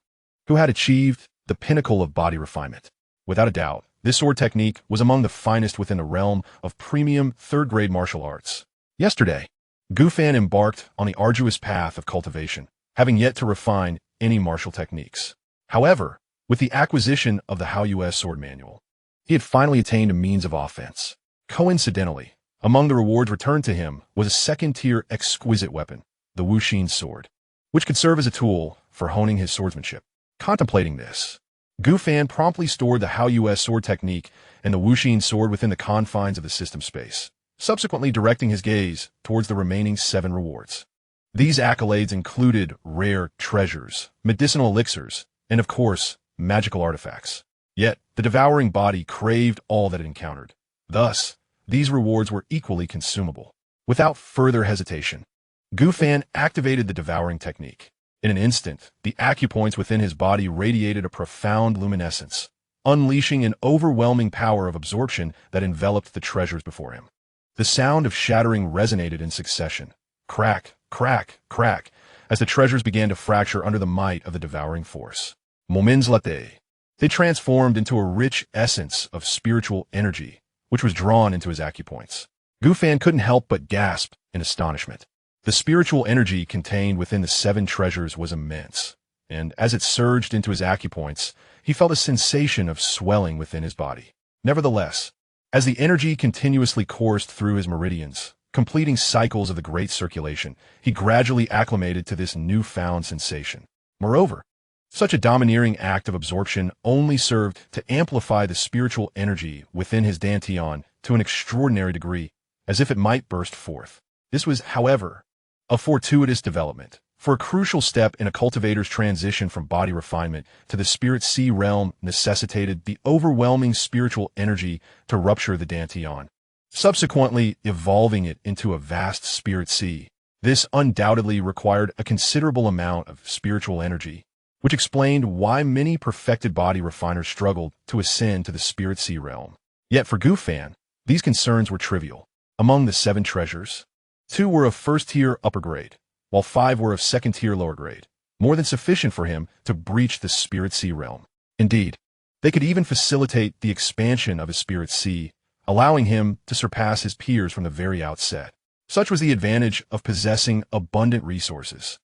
[SPEAKER 1] who had achieved the pinnacle of body refinement. Without a doubt, this sword technique was among the finest within the realm of premium third-grade martial arts. Yesterday, Gu Fan embarked on the arduous path of cultivation, having yet to refine any martial techniques. However, with the acquisition of the Haoyue sword manual, he had finally attained a means of offense. Coincidentally, among the rewards returned to him was a second-tier exquisite weapon, the Wuxin sword, which could serve as a tool for honing his swordsmanship. Contemplating this, Gu Fan promptly stored the Haoyue sword technique and the Wuxin sword within the confines of the system space, subsequently directing his gaze towards the remaining 7 rewards. These accolades included rare treasures, medicinal elixirs, and of course, magical artifacts. Yet, the devouring body craved all that it encountered. Thus, these rewards were equally consumable. Without further hesitation, Gu Fan activated the devouring technique. In an instant, the acupoints within his body radiated a profound luminescence, unleashing an overwhelming power of absorption that enveloped the treasures before him. The sound of shattering resonated in succession. Crack, crack, crack, as the treasures began to fracture under the might of the devouring force. Moments later, they transformed into a rich essence of spiritual energy, which was drawn into his acupoints. Gu Fan couldn't help but gasp in astonishment. The spiritual energy contained within the 7 treasures was immense, and as it surged into his acupoints, he felt a sensation of swelling within his body. Nevertheless, as the energy continuously coursed through his meridians, completing cycles of the great circulation, he gradually acclimated to this newfound sensation. Moreover, such a domineering act of absorption only served to amplify the spiritual energy within his dantian to an extraordinary degree, as if it might burst forth. This was, however, a fortuitous development, for a crucial step in a cultivator's transition from body refinement to the spirit sea realm necessitated the overwhelming spiritual energy to rupture the dantian, subsequently evolving it into a vast spirit sea. This undoubtedly required a considerable amount of spiritual energy, which explained why many perfected body refiners struggled to ascend to the spirit sea realm. Yet for Gu Fan, these concerns were trivial. Among the 7 treasures, 2 were of first-tier upper grade, while 5 were of second-tier lower grade, more than sufficient for him to breach the spirit sea realm. Indeed, they could even facilitate the expansion of his spirit sea, allowing him to surpass his peers from the very outset. Such was the advantage of possessing abundant resources.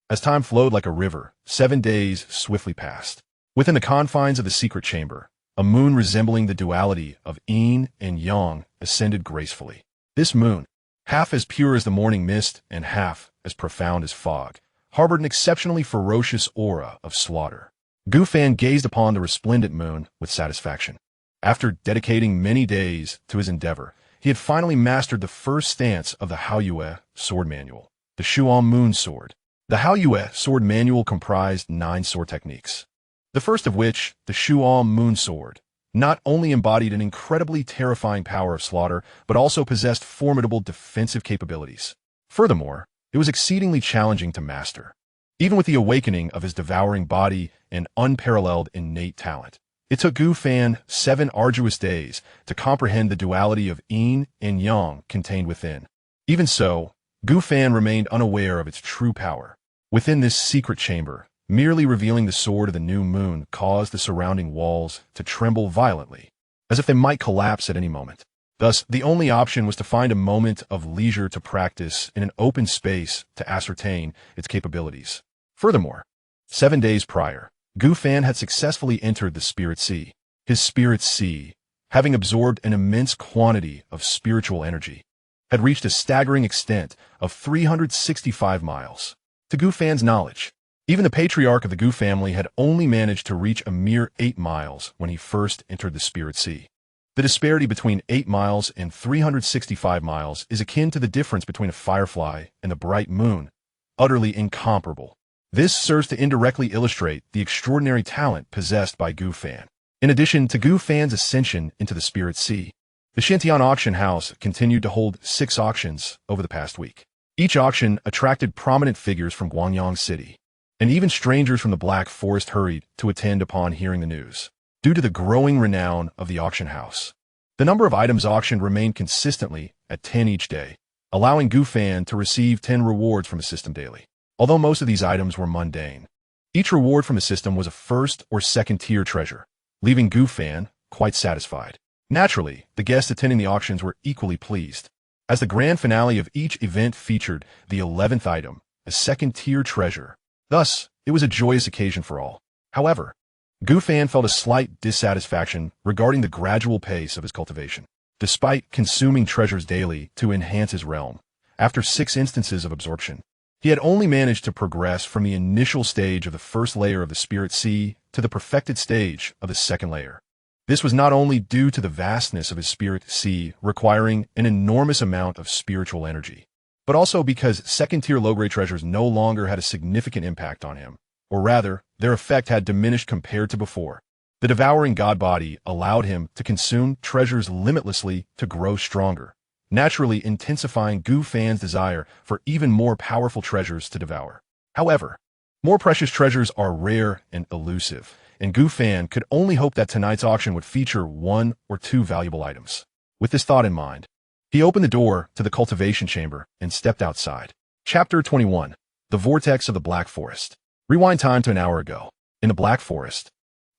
[SPEAKER 1] As time flowed like a river, 7 days swiftly passed. Within the confines of the secret chamber, a moon resembling the duality of yin and yang ascended gracefully. This moon, half as pure as the morning mist and half as profound as fog, harbored an exceptionally ferocious aura of slaughter. Gu Fan gazed upon the resplendent moon with satisfaction. After dedicating many days to his endeavor, he had finally mastered the first stance of the Haoyue sword manual, the Shuan Moon sword. The Haoyue sword manual comprised 9 sword techniques, the first of which, the Shuan Moon sword, not only embodied an incredibly terrifying power of slaughter, but also possessed formidable defensive capabilities. Furthermore, it was exceedingly challenging to master. Even with the awakening of his devouring body and unparalleled innate talent, it took Gu Fan 7 arduous days to comprehend the duality of yin and yang contained within. Even so, Gu Fan remained unaware of its true power. Within this secret chamber, merely revealing the sword of the new moon caused the surrounding walls to tremble violently, as if they might collapse at any moment. Thus, the only option was to find a moment of leisure to practice in an open space to ascertain its capabilities. Furthermore, 7 days prior, Gu Fan had successfully entered the Spirit Sea. His Spirit Sea, having absorbed an immense quantity of spiritual energy, had reached a staggering extent of 365 miles. To Gu Fan's knowledge, even the patriarch of the Gu family had only managed to reach a mere 8 miles when he first entered the Spirit Sea. The disparity between 8 miles and 365 miles is akin to the difference between a firefly and the bright moon, utterly incomparable. This serves to indirectly illustrate the extraordinary talent possessed by Gu Fan. In addition to Gu Fan's ascension into the Spirit Sea, the Xianxia auction house continued to hold 6 auctions over the past week. Each auction attracted prominent figures from Guangyang City, and even strangers from the Black Forest hurried to attend upon hearing the news. Due to the growing renown of the auction house, the number of items auctioned remained consistently at 10 each day, allowing Gu Fan to receive 10 rewards from the system daily. Although most of these items were mundane, each reward from the system was a first or second tier treasure, leaving Gu Fan quite satisfied. Naturally, the guests attending the auctions were equally pleased, as the grand finale of each event featured the 11th item, a second tier treasure. Thus, it was a joyous occasion for all. However, Gu Fan felt a slight dissatisfaction regarding the gradual pace of his cultivation. Despite consuming treasures daily to enhance his realm, after 6 instances of absorption, he had only managed to progress from the initial stage of the first layer of the Spirit Sea to the perfected stage of the second layer. This was not only due to the vastness of his Spirit Sea requiring an enormous amount of spiritual energy, but also because second-tier low-grade treasures no longer had a significant impact on him, or rather, their effect had diminished compared to before. The devouring God body allowed him to consume treasures limitlessly to grow stronger, naturally intensifying Gu Fan's desire for even more powerful treasures to devour. However, more precious treasures are rare and elusive, and Gu Fan could only hope that tonight's auction would feature 1 or 2 valuable items. With this thought in mind, he opened the door to the cultivation chamber and stepped outside. Chapter 21. The Vortex of the Black Forest. Rewind time to an hour ago. In the Black Forest,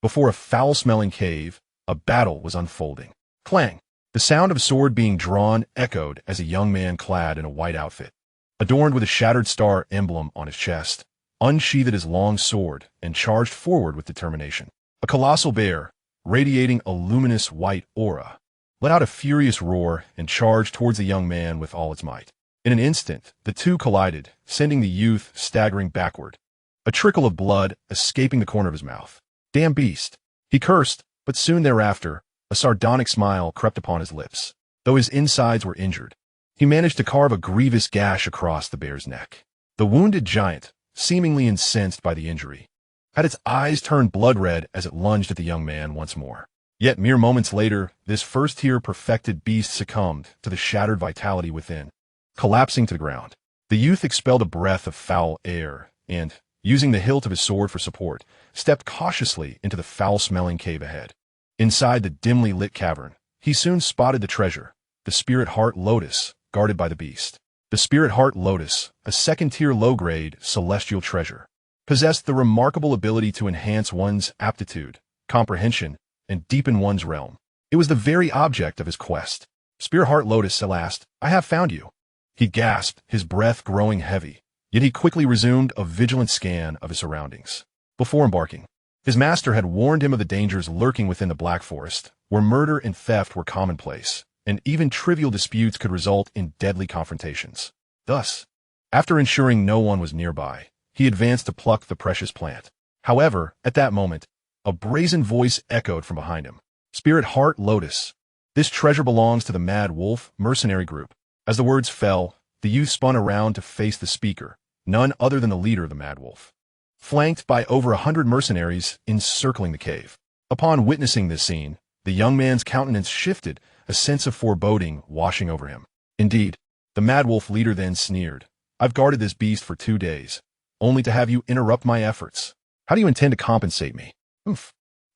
[SPEAKER 1] before a foul-smelling cave, a battle was unfolding. Clang! The sound of a sword being drawn echoed as a young man clad in a white outfit, adorned with a shattered star emblem on his chest, unsheathed his long sword and charged forward with determination. A colossal bear, radiating a luminous white aura, let out a furious roar and charged towards the young man with all its might. In an instant, the two collided, sending the youth staggering backward, a trickle of blood escaping the corner of his mouth. Damn beast! He cursed, but soon thereafter, a sardonic smile crept upon his lips. Though his insides were injured, he managed to carve a grievous gash across the bear's neck. The wounded giant, seemingly incensed by the injury, had its eyes turned blood-red as it lunged at the young man once more. Yet mere moments later, this first-tier perfected beast succumbed to the shattered vitality within. Collapsing to the ground, the youth expelled a breath of foul air and, using the hilt of his sword for support, stepped cautiously into the foul-smelling cave ahead. Inside the dimly lit cavern, he soon spotted the treasure, the Spirit Heart Lotus, guarded by the beast. The Spirit Heart Lotus, a second-tier low-grade celestial treasure, possessed the remarkable ability to enhance one's aptitude, comprehension, and deepen one's realm. It was the very object of his quest. Spirit Heart Lotus, at last, I have found you. He gasped, his breath growing heavy, yet he quickly resumed a vigilant scan of his surroundings. Before embarking, his master had warned him of the dangers lurking within the Black Forest, where murder and theft were commonplace, and even trivial disputes could result in deadly confrontations. Thus, after ensuring no one was nearby, he advanced to pluck the precious plant. However, at that moment, a brazen voice echoed from behind him. Spirit Heart Lotus. This treasure belongs to the Mad Wolf mercenary group. As the words fell, the youth spun around to face the speaker, none other than the leader of the Mad Wolf, flanked by over 100 mercenaries encircling the cave. Upon witnessing this scene, the young man's countenance shifted, a sense of foreboding washing over him. Indeed, the Mad Wolf leader then sneered, I've guarded this beast for 2 days, only to have you interrupt my efforts. How do you intend to compensate me?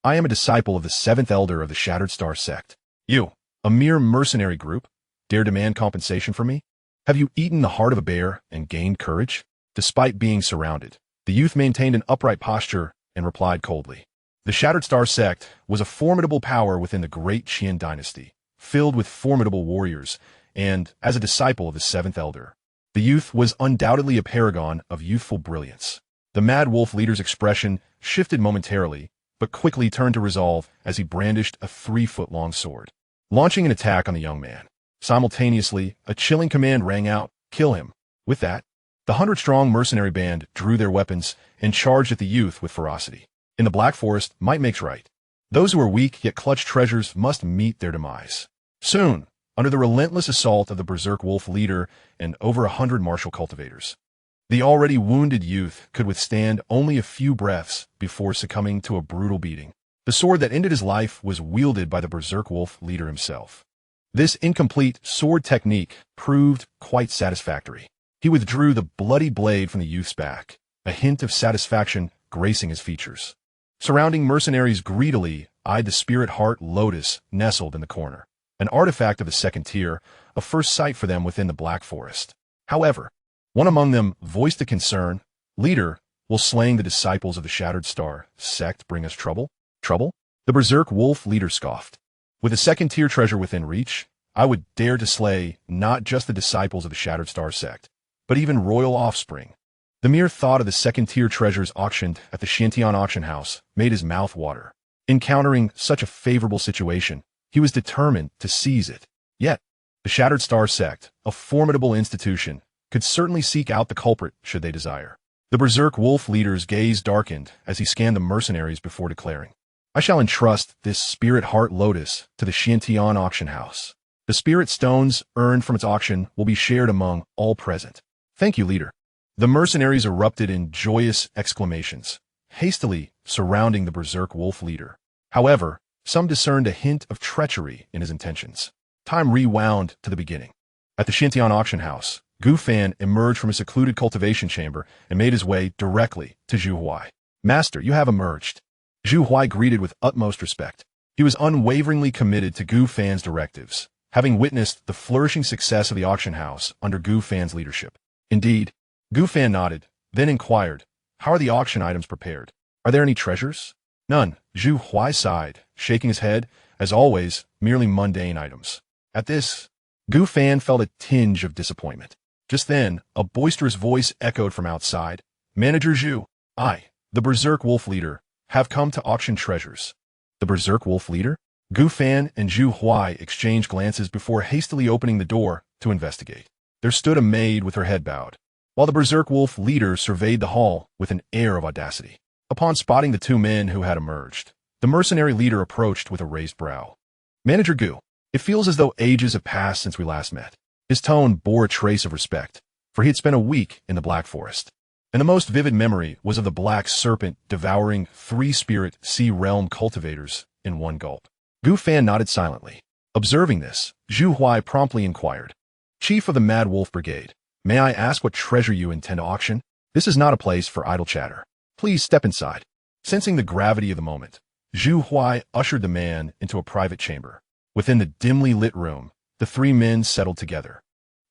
[SPEAKER 1] I am a disciple of the 7th elder of the Shattered Star sect. You, a mere mercenary group, dare demand compensation from me? Have you eaten the heart of a bear and gained courage? Despite being surrounded, the youth maintained an upright posture and replied coldly. The Shattered Star sect was a formidable power within the Great Qian dynasty, filled with formidable warriors, and, as a disciple of the 7th elder, the youth was undoubtedly a paragon of youthful brilliance. The Mad Wolf leader's expression shifted momentarily, but quickly turned to resolve as he brandished a 3-foot-long sword, launching an attack on the young man. Simultaneously, a chilling command rang out, "Kill him." With that, the 100-strong mercenary band drew their weapons and charged at the youth with ferocity. In the Black Forest, might makes right. Those who are weak yet clutch treasures must meet their demise. Soon, under the relentless assault of the Berserk Wolf leader and over 100 martial cultivators, the already wounded youth could withstand only a few breaths before succumbing to a brutal beating. The sword that ended his life was wielded by the Berserk Wolf leader himself. This incomplete sword technique proved quite satisfactory. He withdrew the bloody blade from the youth's back, a hint of satisfaction gracing his features. Surrounding mercenaries greedily eyed the spirit heart lotus nestled in the corner, an artifact of the second tier, a first sight for them within the Black Forest. However, one among them voiced a concern. "Leader, will slaying the disciples of the Shattered Star sect bring us trouble?" "Trouble?" The Berserk Wolf leader scoffed. "With a second-tier treasure within reach, I would dare to slay not just the disciples of the Shattered Star sect, but even royal offspring." The mere thought of the second-tier treasures auctioned at the Xianxia auction house made his mouth water. Encountering such a favorable situation, he was determined to seize it. Yet, the Shattered Star sect, a formidable institution, could certainly seek out the culprit should they desire. The Berserk Wolf leader's gaze darkened as he scanned the mercenaries before declaring, "I shall entrust this Spirit Heart Lotus to the Xianxia auction house. The spirit stones earned from its auction will be shared among all present." "Thank you, leader." The mercenaries erupted in joyous exclamations, hastily surrounding the Berserk Wolf leader. However, some discerned a hint of treachery in his intentions. Time rewound to the beginning. At the Xianxia auction house, Gu Fan emerged from a secluded cultivation chamber and made his way directly to Zhu Huai. "Master, you have emerged." Zhu Huai greeted with utmost respect. He was unwaveringly committed to Gu Fan's directives, having witnessed the flourishing success of the auction house under Gu Fan's leadership. Indeed, Gu Fan nodded, then inquired, "How are the auction items prepared? Are there any treasures?" "None," Zhu Huai sighed, shaking his head, "as always, merely mundane items." At this, Gu Fan felt a tinge of disappointment. Just then, a boisterous voice echoed from outside. "Manager Zhu, I, the Berserk Wolf leader, have come to auction treasures." The Berserk Wolf leader? Gu Fan and Zhu Huai exchanged glances before hastily opening the door to investigate. There stood a maid with her head bowed, while the Berserk Wolf leader surveyed the hall with an air of audacity. Upon spotting the two men who had emerged, the mercenary leader approached with a raised brow. "Manager Gu, it feels as though ages have passed since we last met." His tone bore a trace of respect, for he had spent a week in the Black Forest, and the most vivid memory was of the black serpent devouring 3-spirit sea realm cultivators in one gulp. Gu Fan nodded silently. Observing this, Zhu Huai promptly inquired, "Chief of the Mad Wolf Brigade, may I ask what treasure you intend to auction? This is not a place for idle chatter. Please step inside." Sensing the gravity of the moment, Zhu Huai ushered the man into a private chamber. Within the dimly lit room, the three men settled together.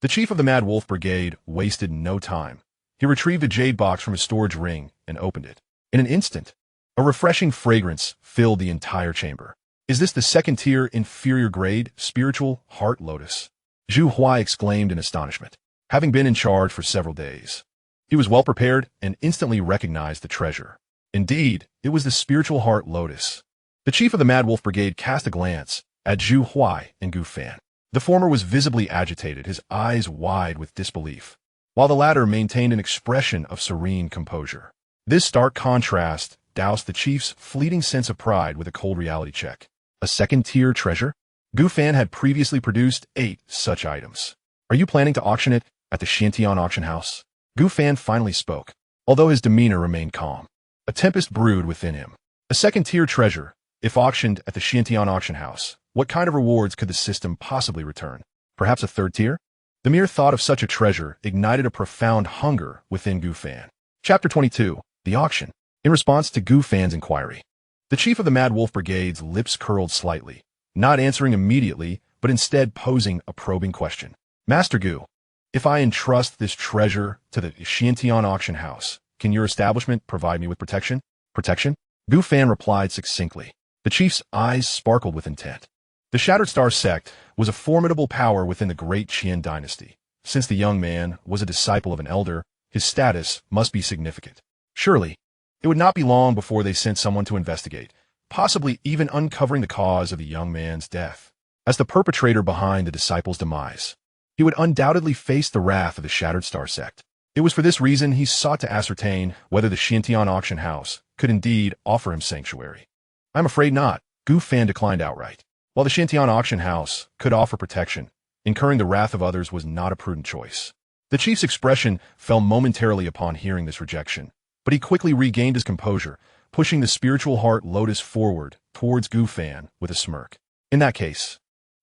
[SPEAKER 1] The chief of the Mad Wolf Brigade wasted no time. He retrieved a jade box from his storage ring and opened it. In an instant, a refreshing fragrance filled the entire chamber. "Is this the second-tier inferior grade spiritual heart lotus?" Zhu Huai exclaimed in astonishment, having been in charge for several days. He was well prepared and instantly recognized the treasure. Indeed, it was the spiritual heart lotus. The chief of the Mad Wolf Brigade cast a glance at Zhu Huai and Gu Fan. The former was visibly agitated, his eyes wide with disbelief, while the latter maintained an expression of serene composure. This stark contrast doused the chief's fleeting sense of pride with a cold reality check. A second-tier treasure? Gu Fan had previously produced 8 such items. "Are you planning to auction it at the Xianxia auction house?" Gu Fan finally spoke, although his demeanor remained calm. A tempest brewed within him. A second-tier treasure, if auctioned at the Xianxia auction house, what kind of rewards could the system possibly return? Perhaps a third tier? The mere thought of such a treasure ignited a profound hunger within Gu Fan. Chapter 22. The Auction. In response to Gu Fan's inquiry, the chief of the Mad Wolf Brigade's lips curled slightly, not answering immediately, but instead posing a probing question. "Master Gu, if I entrust this treasure to the Xianxia auction house, can your establishment provide me with protection?" "Protection?" Gu Fan replied succinctly. The chief's eyes sparkled with intent. The Shattered Star sect was a formidable power within the great Qian dynasty. Since the young man was a disciple of an elder, his status must be significant. Surely, it would not be long before they sent someone to investigate, possibly even uncovering the cause of the young man's death. As the perpetrator behind the disciples' demise, he would undoubtedly face the wrath of the Shattered Star sect. It was for this reason he sought to ascertain whether the Xianxia auction house could indeed offer him sanctuary. I'm afraid not, Gu Fan declined outright. While the Xianxia auction house could offer protection, incurring the wrath of others was not a prudent choice. The chief's expression fell momentarily upon hearing this rejection, but he quickly regained his composure, pushing the spiritual heart lotus forward towards Gu Fan with a smirk. In that case,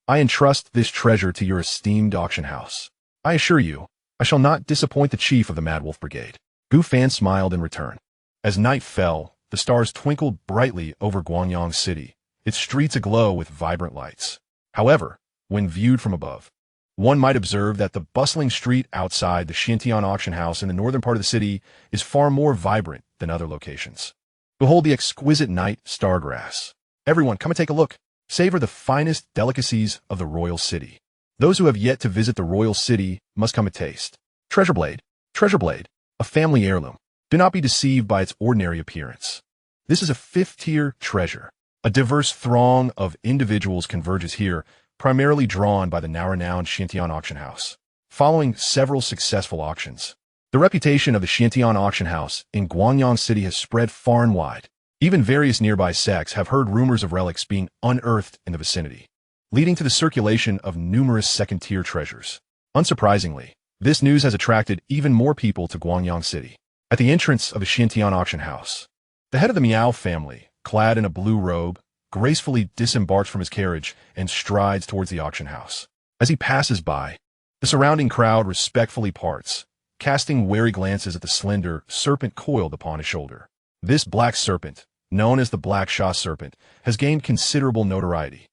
[SPEAKER 1] I entrust this treasure to your esteemed auction house. I assure you, I shall not disappoint the chief of the Mad Wolf Brigade. Gu Fan smiled in return. As night fell, the stars twinkled brightly over Guangyang City, its streets aglow with vibrant lights. However, when viewed from above, one might observe that the bustling street outside the Xianxia auction house in the northern part of the city is far more vibrant than other locations. Behold the exquisite night stargrass. Everyone, come and take a look. Savor the finest delicacies of the royal city. Those who have yet to visit the royal city must come and taste. Treasure Blade, a family heirloom. Do not be deceived by its ordinary appearance. This is a fifth-tier treasure. A diverse throng of individuals converges here, primarily drawn by the now-renowned Xianxia auction house. Following several successful auctions, the reputation of the Xianxia auction house in Guangyang City has spread far and wide. Even various nearby sects have heard rumors of relics being unearthed in the vicinity, leading to the circulation of numerous second-tier treasures. Unsurprisingly, this news has attracted even more people to Guangyang City. At the entrance of the Xianxia auction house, the head of the Miao family, clad in a blue robe, gracefully disembarks from his carriage and strides towards the auction house. As he passes by, the surrounding crowd respectfully parts, casting wary glances at the slender serpent coiled upon his shoulder. This black serpent, known as the Black Sha serpent, has gained considerable notoriety.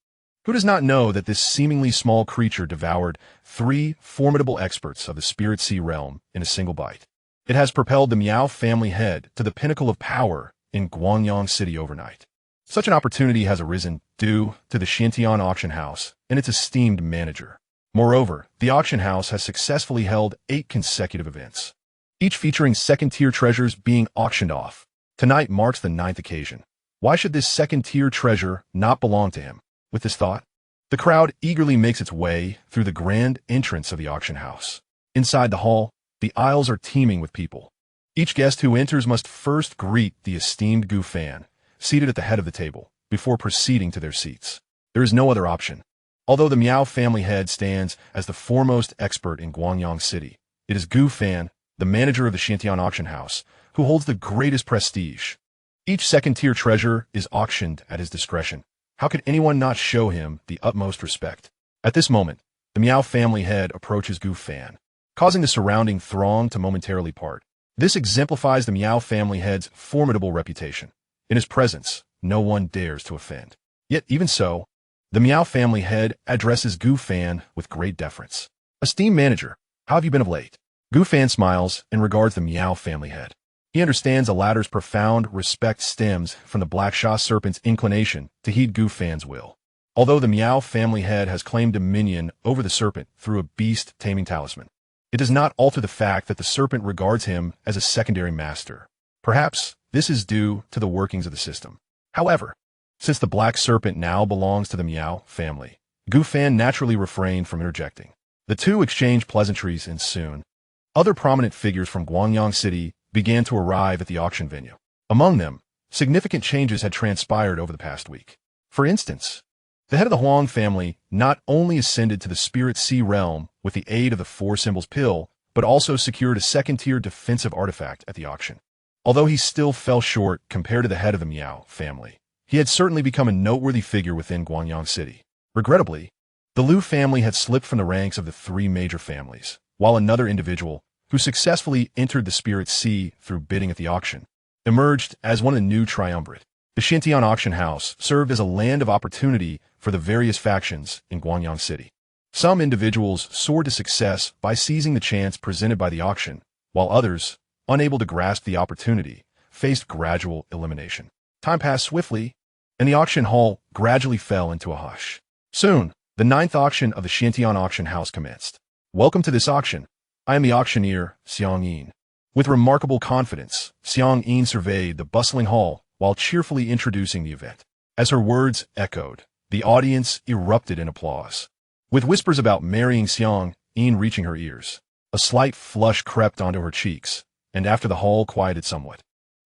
[SPEAKER 1] Who does not know that this seemingly small creature devoured 3 formidable experts of the Spirit Sea realm in a single bite? It has propelled the Miao family head to the pinnacle of power in Guangyang City overnight. Such an opportunity has arisen due to the Xianxia auction house and its esteemed manager. Moreover, the auction house has successfully held 8 consecutive events, each featuring second-tier treasures being auctioned off. Tonight marks the 9th occasion. Why should this second-tier treasure not belong to him? With this thought, the crowd eagerly makes its way through the grand entrance of the auction house. Inside the hall, the aisles are teeming with people. Each guest who enters must first greet the esteemed Gu Fan, seated at the head of the table, before proceeding to their seats. There is no other option. Although the Miao family head stands as the foremost expert in Guangyang City, it is Gu Fan, the manager of the Xianxia auction house, who holds the greatest prestige. Each second-tier treasure is auctioned at his discretion. How could anyone not show him the utmost respect? At this moment, the Miao family head approaches Gu Fan, causing the surrounding throng to momentarily part. This exemplifies the Miao family head's formidable reputation. In his presence, no one dares to offend. Yet even so, the Miao family head addresses Gu Fan with great deference. Esteemed manager, how have you been of late? Gu Fan smiles and regards the Miao family head. He understands the latter's profound respect stems from the Black Sha serpent's inclination to heed Gu Fan's will. Although the Miao family head has claimed dominion over the serpent through a beast-taming talisman, it does not alter the fact that the serpent regards him as a secondary master. Perhaps this is due to the workings of the system. However, since the black serpent now belongs to the Miao family, Gu Fan naturally refrained from interjecting. The two exchange pleasantries, and soon, other prominent figures from Guangyang City began to arrive at the auction venue. Among them, significant changes had transpired over the past week. For instance, the head of the Huang family not only ascended to the Spirit Sea realm with the aid of the 4 Symbols Pill, but also secured a second-tier defensive artifact at the auction. Although he still fell short compared to the head of the Miao family, he had certainly become a noteworthy figure within Guangyang City. Regrettably, the Liu family had slipped from the ranks of the 3 major families, while another individual, who successfully entered the Spirit Sea through bidding at the auction, emerged as one of the new triumvirate. The Xianxia auction house served as a land of opportunity for the various factions in Guangyang City. Some individuals soared to success by seizing the chance presented by the auction, while others, unable to grasp the opportunity, faced gradual elimination. Time passed swiftly, and the auction hall gradually fell into a hush. Soon, the 9th auction of the Xianxia auction house commenced. Welcome to this auction. I am the auctioneer, Xianxia. With remarkable confidence, Xianxia surveyed the bustling hall while cheerfully introducing the event. As her words echoed, the audience erupted in applause. With whispers about marrying Xianxia reaching her ears, a slight flush crept onto her cheeks, and after the hall quieted somewhat,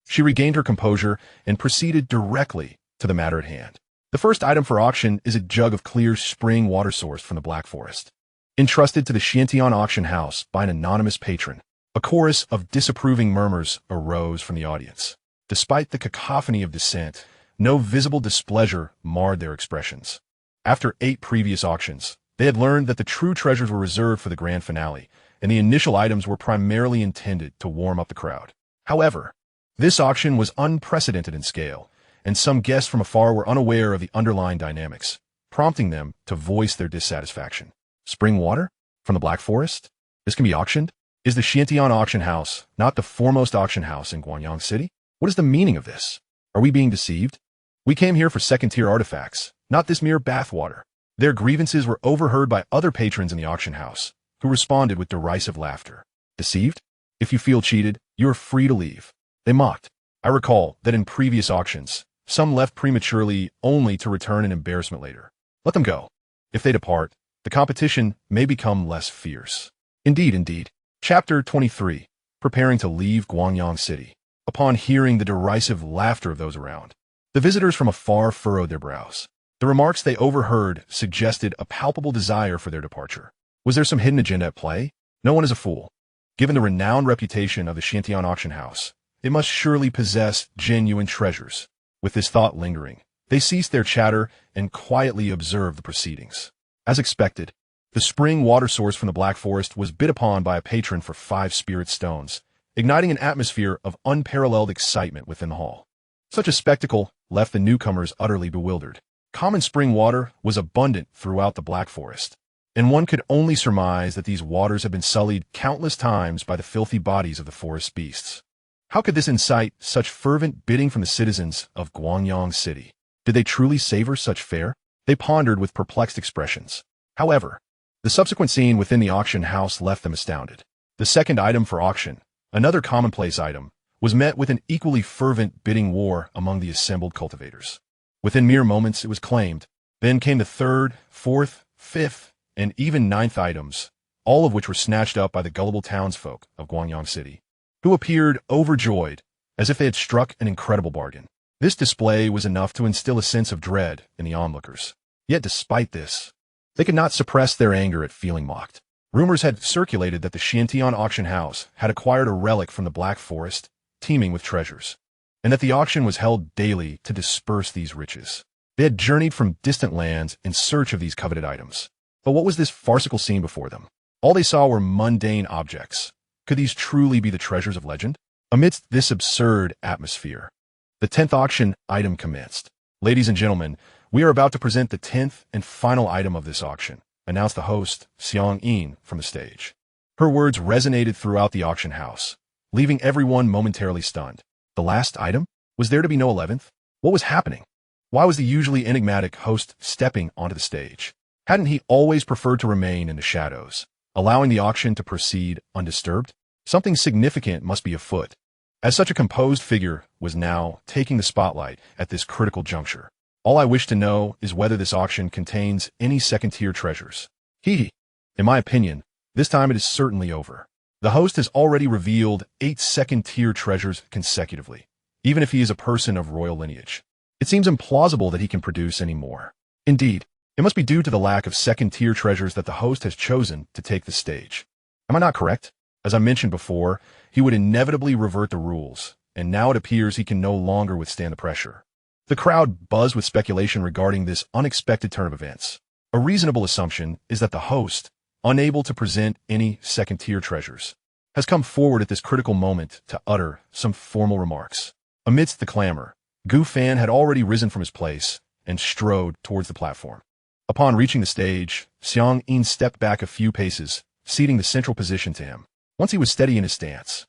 [SPEAKER 1] she regained her composure and proceeded directly to the matter at hand. The first item for auction is a jug of clear spring water sourced from the Black Forest. Entrusted to the Xianxia auction house by an anonymous patron, a chorus of disapproving murmurs arose from the audience. Despite the cacophony of dissent, no visible displeasure marred their expressions. After 8 previous auctions, they had learned that the true treasures were reserved for the grand finale, and the initial items were primarily intended to warm up the crowd. However, this auction was unprecedented in scale, and some guests from afar were unaware of the underlying dynamics, prompting them to voice their dissatisfaction. Spring water? From the Black Forest? This can be auctioned? Is the Xianxia auction house not the foremost auction house in Guanyang City? What is the meaning of this? Are we being deceived? We came here for second-tier artifacts, not this mere bathwater. Their grievances were overheard by other patrons in the auction house, who responded with derisive laughter. Deceived? If you feel cheated, you are free to leave. They mocked. I recall that in previous auctions, some left prematurely only to return in embarrassment later. Let them go. If they depart, the competition may become less fierce. Indeed. Chapter 23. Preparing to leave Guanyang City. Upon hearing the derisive laughter of those around, the visitors from afar furrowed their brows. The remarks they overheard suggested a palpable desire for their departure. Was there some hidden agenda at play? No one is a fool. Given the renowned reputation of the Xianxia auction house, it must surely possess genuine treasures. With this thought lingering, they ceased their chatter and quietly observed the proceedings. As expected, the spring water source from the Black Forest was bid upon by a patron for 5 spirit stones, igniting an atmosphere of unparalleled excitement within the hall. Such a spectacle left the newcomers utterly bewildered. Common spring water was abundant throughout the Black Forest, and one could only surmise that these waters had been sullied countless times by the filthy bodies of the forest beasts. How could this incite such fervent bidding from the citizens of Guanyang City? Did they truly savor such fare? They pondered with perplexed expressions. However, the subsequent scene within the auction house left them astounded. The second item for auction, another commonplace item, was met with an equally fervent bidding war among the assembled cultivators. Within mere moments it was claimed. Then came the 3rd, 4th, 5th, and even 9th items, all of which were snatched up by the gullible townsfolk of Guanyang City, who appeared overjoyed, as if they had struck an incredible bargain. This display was enough to instill a sense of dread in the onlookers. Yet despite this, they could not suppress their anger at feeling mocked. Rumors had circulated that the Xianxia auction house had acquired a relic from the Black Forest, teeming with treasures, and that the auction was held daily to disperse these riches. They had journeyed from distant lands in search of these coveted items. But what was this farcical scene before them? All they saw were mundane objects. Could these truly be the treasures of legend? Amidst this absurd atmosphere, the 10th auction item commenced. Ladies and gentlemen, we are about to present the 10th and final item of this auction, announced the host, Xianxia, from the stage. Her words resonated throughout the auction house, leaving everyone momentarily stunned. The last item? Was there to be no 11th? What was happening? Why was the usually enigmatic host stepping onto the stage? Hadn't he always preferred to remain in the shadows, allowing the auction to proceed undisturbed? Something significant must be afoot, as such a composed figure was now taking the spotlight at this critical juncture. All I wish to know is whether this auction contains any second-tier treasures. In my opinion, this time it is certainly over. The host has already revealed 8 second-tier treasures consecutively, even if he is a person of royal lineage. It seems implausible that he can produce any more. Indeed, it must be due to the lack of second-tier treasures that the host has chosen to take the stage. Am I not correct? As I mentioned before, he would inevitably revert the rules, and now it appears he can no longer withstand the pressure. The crowd buzzed with speculation regarding this unexpected turn of events. A reasonable assumption is that the host, unable to present any second-tier treasures, has come forward at this critical moment to utter some formal remarks. Amidst the clamor, Gu Fan had already risen from his place and strode towards the platform. Upon reaching the stage, Xianxia stepped back a few paces, ceding the central position to him. Once he was steady in his stance,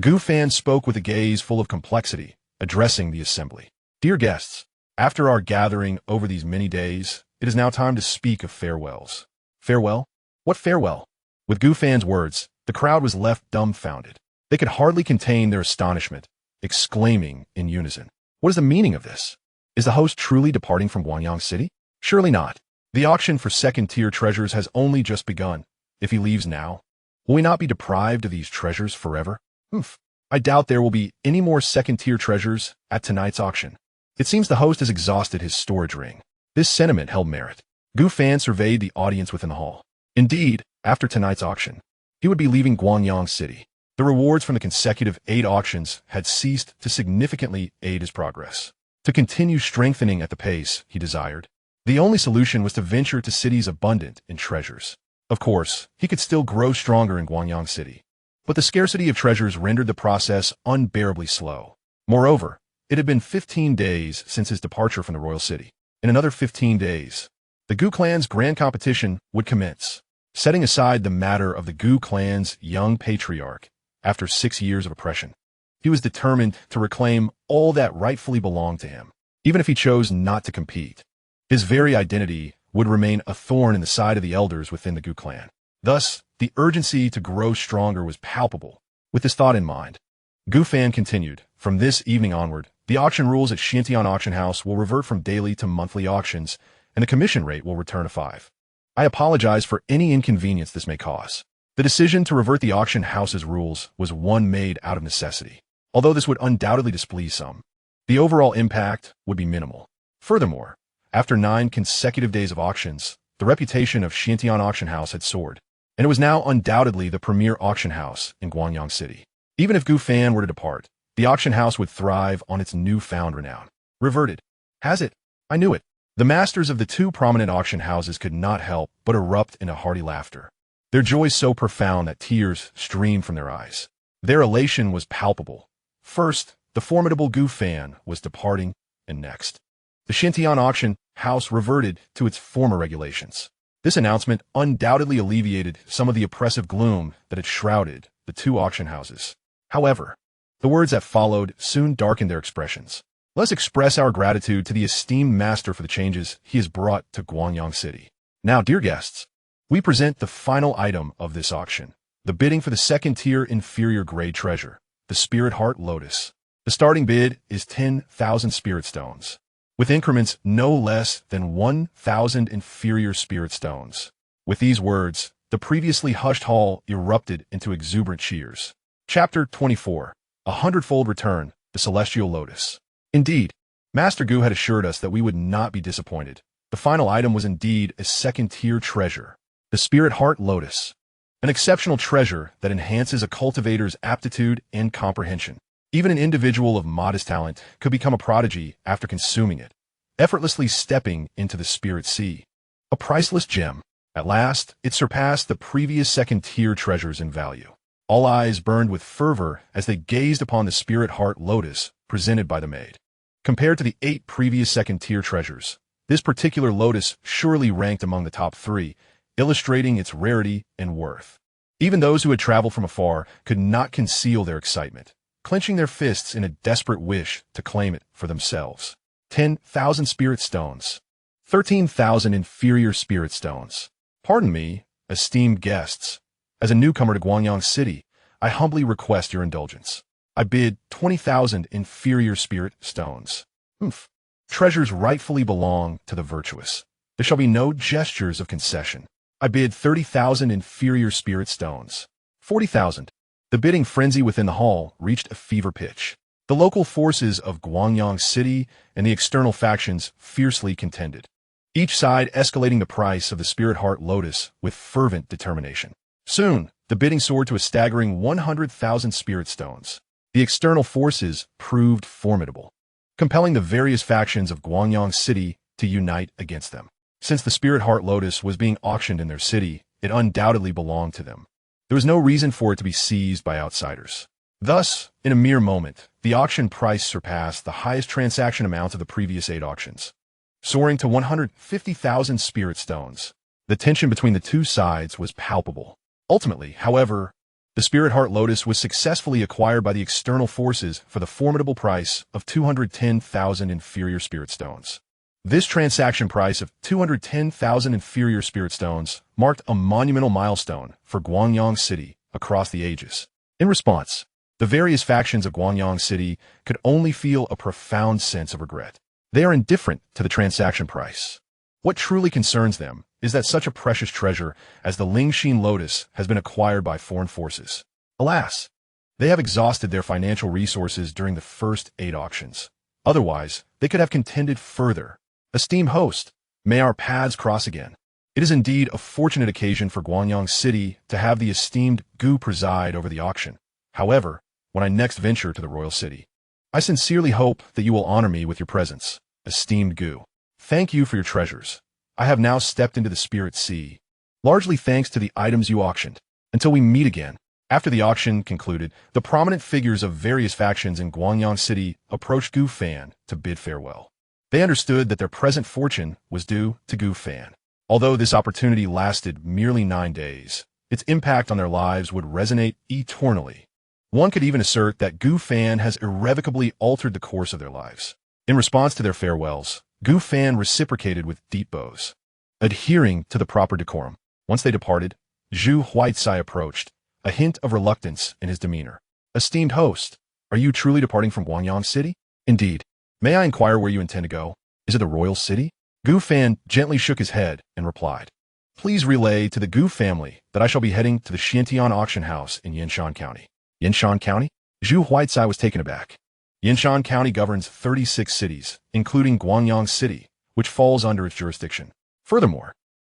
[SPEAKER 1] Gu Fan spoke with a gaze full of complexity, addressing the assembly. Dear guests, after our gathering over these many days, it is now time to speak of farewells. Farewell? What farewell? With Gu Fan's words, the crowd was left dumbfounded. They could hardly contain their astonishment, exclaiming in unison, "What is the meaning of this? Is the host truly departing from Guanyang City? Surely not. The auction for second-tier treasures has only just begun. If he leaves now, will we not be deprived of these treasures forever? I doubt there will be any more second-tier treasures at tonight's auction." It seems the host has exhausted his storage ring. This sentiment held merit. Gu Fan surveyed the audience within the hall. Indeed, after tonight's auction, he would be leaving Guanyang City. The rewards from the consecutive 8 auctions had ceased to significantly aid his progress. To continue strengthening at the pace he desired, the only solution was to venture to cities abundant in treasures. Of course, he could still grow stronger in Guanyang City, but the scarcity of treasures rendered the process unbearably slow. Moreover, it had been 15 days since his departure from the royal city. In another 15 days, the Gu clan's grand competition would commence. Setting aside the matter of the Gu clan's young patriarch, after 6 years of oppression, he was determined to reclaim all that rightfully belonged to him, even if he chose not to compete. His very identity would remain a thorn in the side of the elders within the Gu clan. Thus, the urgency to grow stronger was palpable. With this thought in mind, Gu Fan continued, "From this evening onward, the auction rules at Xianxia Auction House will revert from daily to monthly auctions, and the commission rate will return to 5. I apologize for any inconvenience this may cause." The decision to revert the auction house's rules was one made out of necessity. Although this would undoubtedly displease some, the overall impact would be minimal. Furthermore, after 9 consecutive days of auctions, the reputation of Xianxia Auction House had soared, and it was now undoubtedly the premier auction house in Guanyang City. Even if Gu Fan were to depart, the auction house would thrive on its newfound renown. Reverted. Has it? I knew it. The masters of the 2 prominent auction houses could not help but erupt in a hearty laughter. Their joy so profound that tears streamed from their eyes. Their elation was palpable. First, the formidable Gu Fan was departing, and next, the Xianxia auction house reverted to its former regulations. This announcement undoubtedly alleviated some of the oppressive gloom that had shrouded the 2 auction houses. However, the words that followed soon darkened their expressions. "Let's express our gratitude to the esteemed master for the changes he has brought to Guanyang City. Now, dear guests, we present the final item of this auction, the bidding for the second-tier inferior grade treasure, the Spirit Heart Lotus. The starting bid is 10,000 spirit stones, with increments no less than 1,000 inferior spirit stones." With these words, the previously hushed hall erupted into exuberant cheers. Chapter 24. A Hundredfold Return, the Celestial Lotus. Indeed, Master Gu had assured us that we would not be disappointed. The final item was indeed a second-tier treasure, the Spirit Heart Lotus, an exceptional treasure that enhances a cultivator's aptitude and comprehension. Even an individual of modest talent could become a prodigy after consuming it, effortlessly stepping into the spirit sea. A priceless gem. At last, it surpassed the previous second-tier treasures in value. All eyes burned with fervor as they gazed upon the Spirit Heart Lotus presented by the maid. Compared to the 8 previous second-tier treasures, this particular lotus surely ranked among the top 3, illustrating its rarity and worth. Even those who had traveled from afar could not conceal their excitement, clenching their fists in a desperate wish to claim it for themselves. 10,000 spirit stones. 13,000 inferior spirit stones. Pardon me, esteemed guests. As a newcomer to Guanyang City, I humbly request your indulgence. I bid 20,000 inferior spirit stones. Treasures rightfully belong to the virtuous. There shall be no gestures of concession. I bid 30,000 inferior spirit stones. 40,000. The bidding frenzy within the hall reached a fever pitch. The local forces of Guanyang City and the external factions fiercely contended, each side escalating the price of the Spirit Heart Lotus with fervent determination. Soon, the bidding soared to a staggering 100,000 spirit stones. The external forces proved formidable, compelling the various factions of Guanyang City to unite against them. Since the Spirit Heart Lotus was being auctioned in their city, it undoubtedly belonged to them. There was no reason for it to be seized by outsiders. Thus, in a mere moment, the auction price surpassed the highest transaction amount of the previous 8 auctions, soaring to 150,000 spirit stones. The tension between the 2 sides was palpable. Ultimately, however, the Spirit Heart Lotus was successfully acquired by the external forces for the formidable price of 210,000 inferior spirit stones. This transaction price of 210,000 inferior spirit stones marked a monumental milestone for Guanyang City across the ages. In response, The various factions of Guanyang City could only feel a profound sense of regret. They are indifferent to the transaction price. What truly concerns them is that such a precious treasure as the Lingxin Lotus has been acquired by foreign forces. Alas, they have exhausted their financial resources during the first 8 auctions. Otherwise, they could have contended further. Esteemed host, may our paths cross again. It is indeed a fortunate occasion for Guanyang City to have the esteemed Gu preside over the auction. However, when I next venture to the royal city, I sincerely hope that you will honor me with your presence, esteemed Gu. Thank you for your treasures. I have now stepped into the spirit sea, largely thanks to the items you auctioned. Until we meet again. After the auction concluded, the prominent figures of various factions in Guanyang City approached Gu Fan to bid farewell. They understood that their present fortune was due to Gu Fan. Although this opportunity lasted merely 9 days, its impact on their lives would resonate eternally. One could even assert that Gu Fan has irrevocably altered the course of their lives. In response to their farewells, Gu Fan reciprocated with deep bows, adhering to the proper decorum. Once they departed, Zhu Huaicai approached, a hint of reluctance in his demeanor. Esteemed host, are you truly departing from Guanyang City? Indeed. May I inquire where you intend to go? Is it the royal city? Gu Fan gently shook his head and replied, Please relay to the Gu family that I shall be heading to the Xianxia auction house in Yanshan County. Yanshan County? Zhu Huaicai was taken aback. Yanshan County governs 36 cities, including Guanyang City, which falls under its jurisdiction. Furthermore,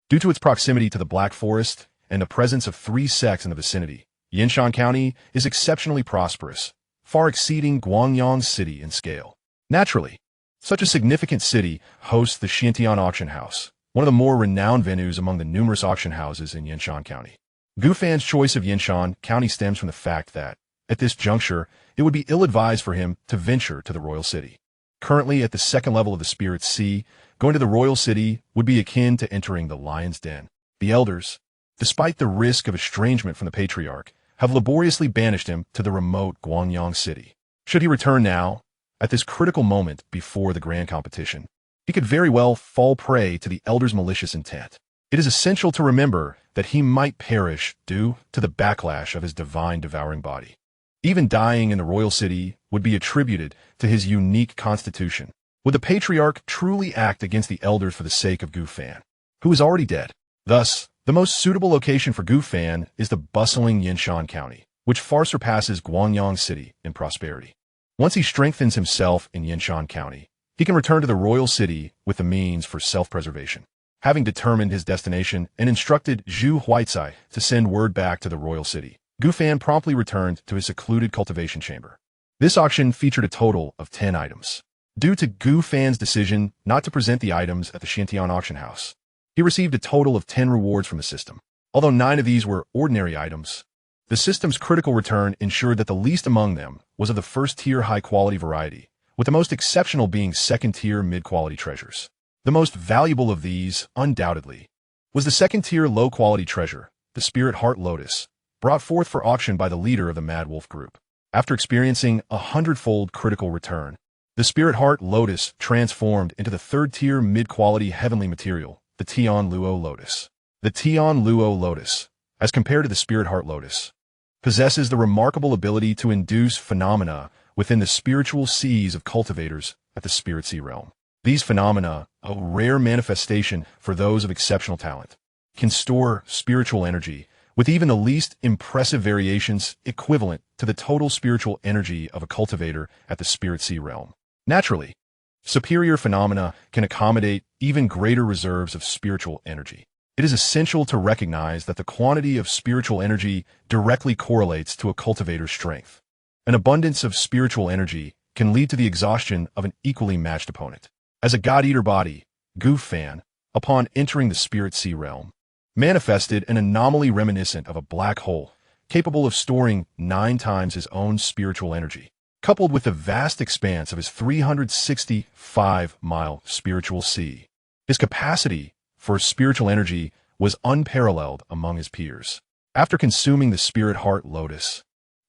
[SPEAKER 1] due to its proximity to the Black Forest and the presence of 3 sects in the vicinity, Yanshan County is exceptionally prosperous, far exceeding Guanyang City in scale. Naturally, such a significant city hosts the Xianxia auction house, one of the more renowned venues among the numerous auction houses in Yanshan County. Gu Fan's choice of Yanshan County stems from the fact that, at this juncture, it would be ill-advised for him to venture to the royal city. Currently at the second level of the spirit sea, going to the royal city would be akin to entering the lion's den. The elders, despite the risk of estrangement from the patriarch, have laboriously banished him to the remote Guanyang City. Should he return now, at this critical moment before the grand competition, he could very well fall prey to the elders' malicious intent. It is essential to remember that he might perish due to the backlash of his divine devouring body. Even dying in the royal city would be attributed to his unique constitution. Would the patriarch truly act against the elders for the sake of Gu Fan, who is already dead? Thus, the most suitable location for Gu Fan is the bustling Yanshan County, which far surpasses Guanyang City in prosperity. Once he strengthens himself in Yanshan County, he can return to the royal city with the means for self-preservation. Having determined his destination and instructed Zhu Huaicai to send word back to the royal city, Gu Fan promptly returned to his secluded cultivation chamber. This auction featured a total of 10 items. Due to Gu Fan's decision not to present the items at the Xianxia auction house, he received a total of 10 rewards from the system. Although 9 of these were ordinary items, the system's critical return ensured that the least among them was of the first-tier high-quality variety, with the most exceptional being second-tier mid-quality treasures. The most valuable of these, undoubtedly, was the second-tier low-quality treasure, the Spirit Heart Lotus, brought forth for auction by the leader of the Mad Wolf Group. After experiencing a 100-fold critical return, the Spirit Heart Lotus transformed into the third-tier mid-quality heavenly material, the Tian Luo Lotus. The Tian Luo Lotus, as compared to the Spirit Heart Lotus, possesses the remarkable ability to induce phenomena within the spiritual seas of cultivators at the Spirit Sea realm. These phenomena, a rare manifestation for those of exceptional talent, can store spiritual energy with even the least impressive variations equivalent to the total spiritual energy of a cultivator at the Spirit Sea realm. Naturally, superior phenomena can accommodate even greater reserves of spiritual energy. It is essential to recognize that the quantity of spiritual energy directly correlates to a cultivator's strength. An abundance of spiritual energy can lead to the exhaustion of an equally matched opponent. As a God-Eater body, Gu Fan, upon entering the Spirit Sea realm, manifested an anomaly reminiscent of a black hole, capable of storing 9 times his own spiritual energy. Coupled with the vast expanse of his 365-mile spiritual sea, his capacity for spiritual energy was unparalleled among his peers. After consuming the Spirit Heart Lotus,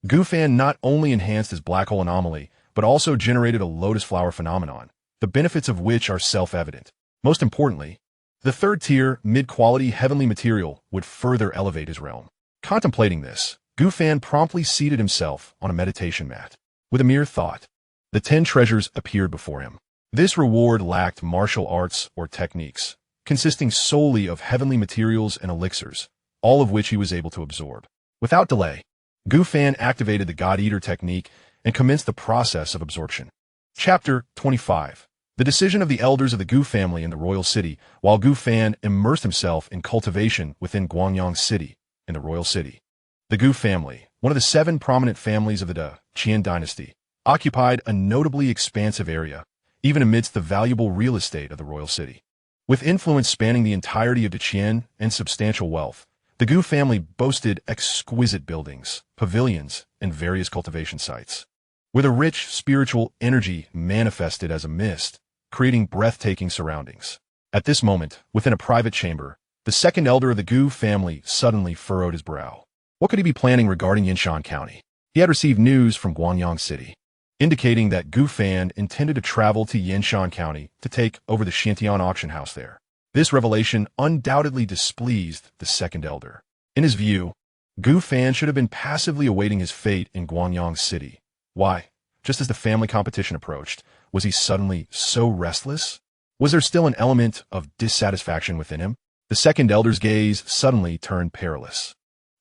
[SPEAKER 1] Gu Fan not only enhanced his black hole anomaly, but also generated a lotus flower phenomenon, the benefits of which are self-evident. Most importantly, the third-tier, mid-quality heavenly material would further elevate his realm. Contemplating this, Gu Fan promptly seated himself on a meditation mat. With a mere thought, the 10 treasures appeared before him. This reward lacked martial arts or techniques, consisting solely of heavenly materials and elixirs, all of which he was able to absorb. Without delay, Gu Fan activated the God Eater technique and commenced the process of absorption. Chapter 25. The decision of the elders of the Gu family in the royal city, while Gu Fan immersed himself in cultivation within Guangyang City, in the royal city. The Gu family, one of the 7 prominent families of the Qin dynasty, occupied a notably expansive area, even amidst the valuable real estate of the royal city. With influence spanning the entirety of the Qin and substantial wealth, the Gu family boasted exquisite buildings, pavilions, and various cultivation sites, where the rich spiritual energy manifested as a mist, creating breathtaking surroundings. At this moment, within a private chamber, the second elder of the Gu family suddenly furrowed his brow. What could he be planning regarding Yinshan County? He had received news from Guangyang City, indicating that Gu Fan intended to travel to Yinshan County to take over the Xianxia auction house there. This revelation undoubtedly displeased the second elder. In his view, Gu Fan should have been passively awaiting his fate in Guangyang City. Why? Just as the family competition approached, was he suddenly so restless? Was there still an element of dissatisfaction within him? The second elder's gaze suddenly turned perilous.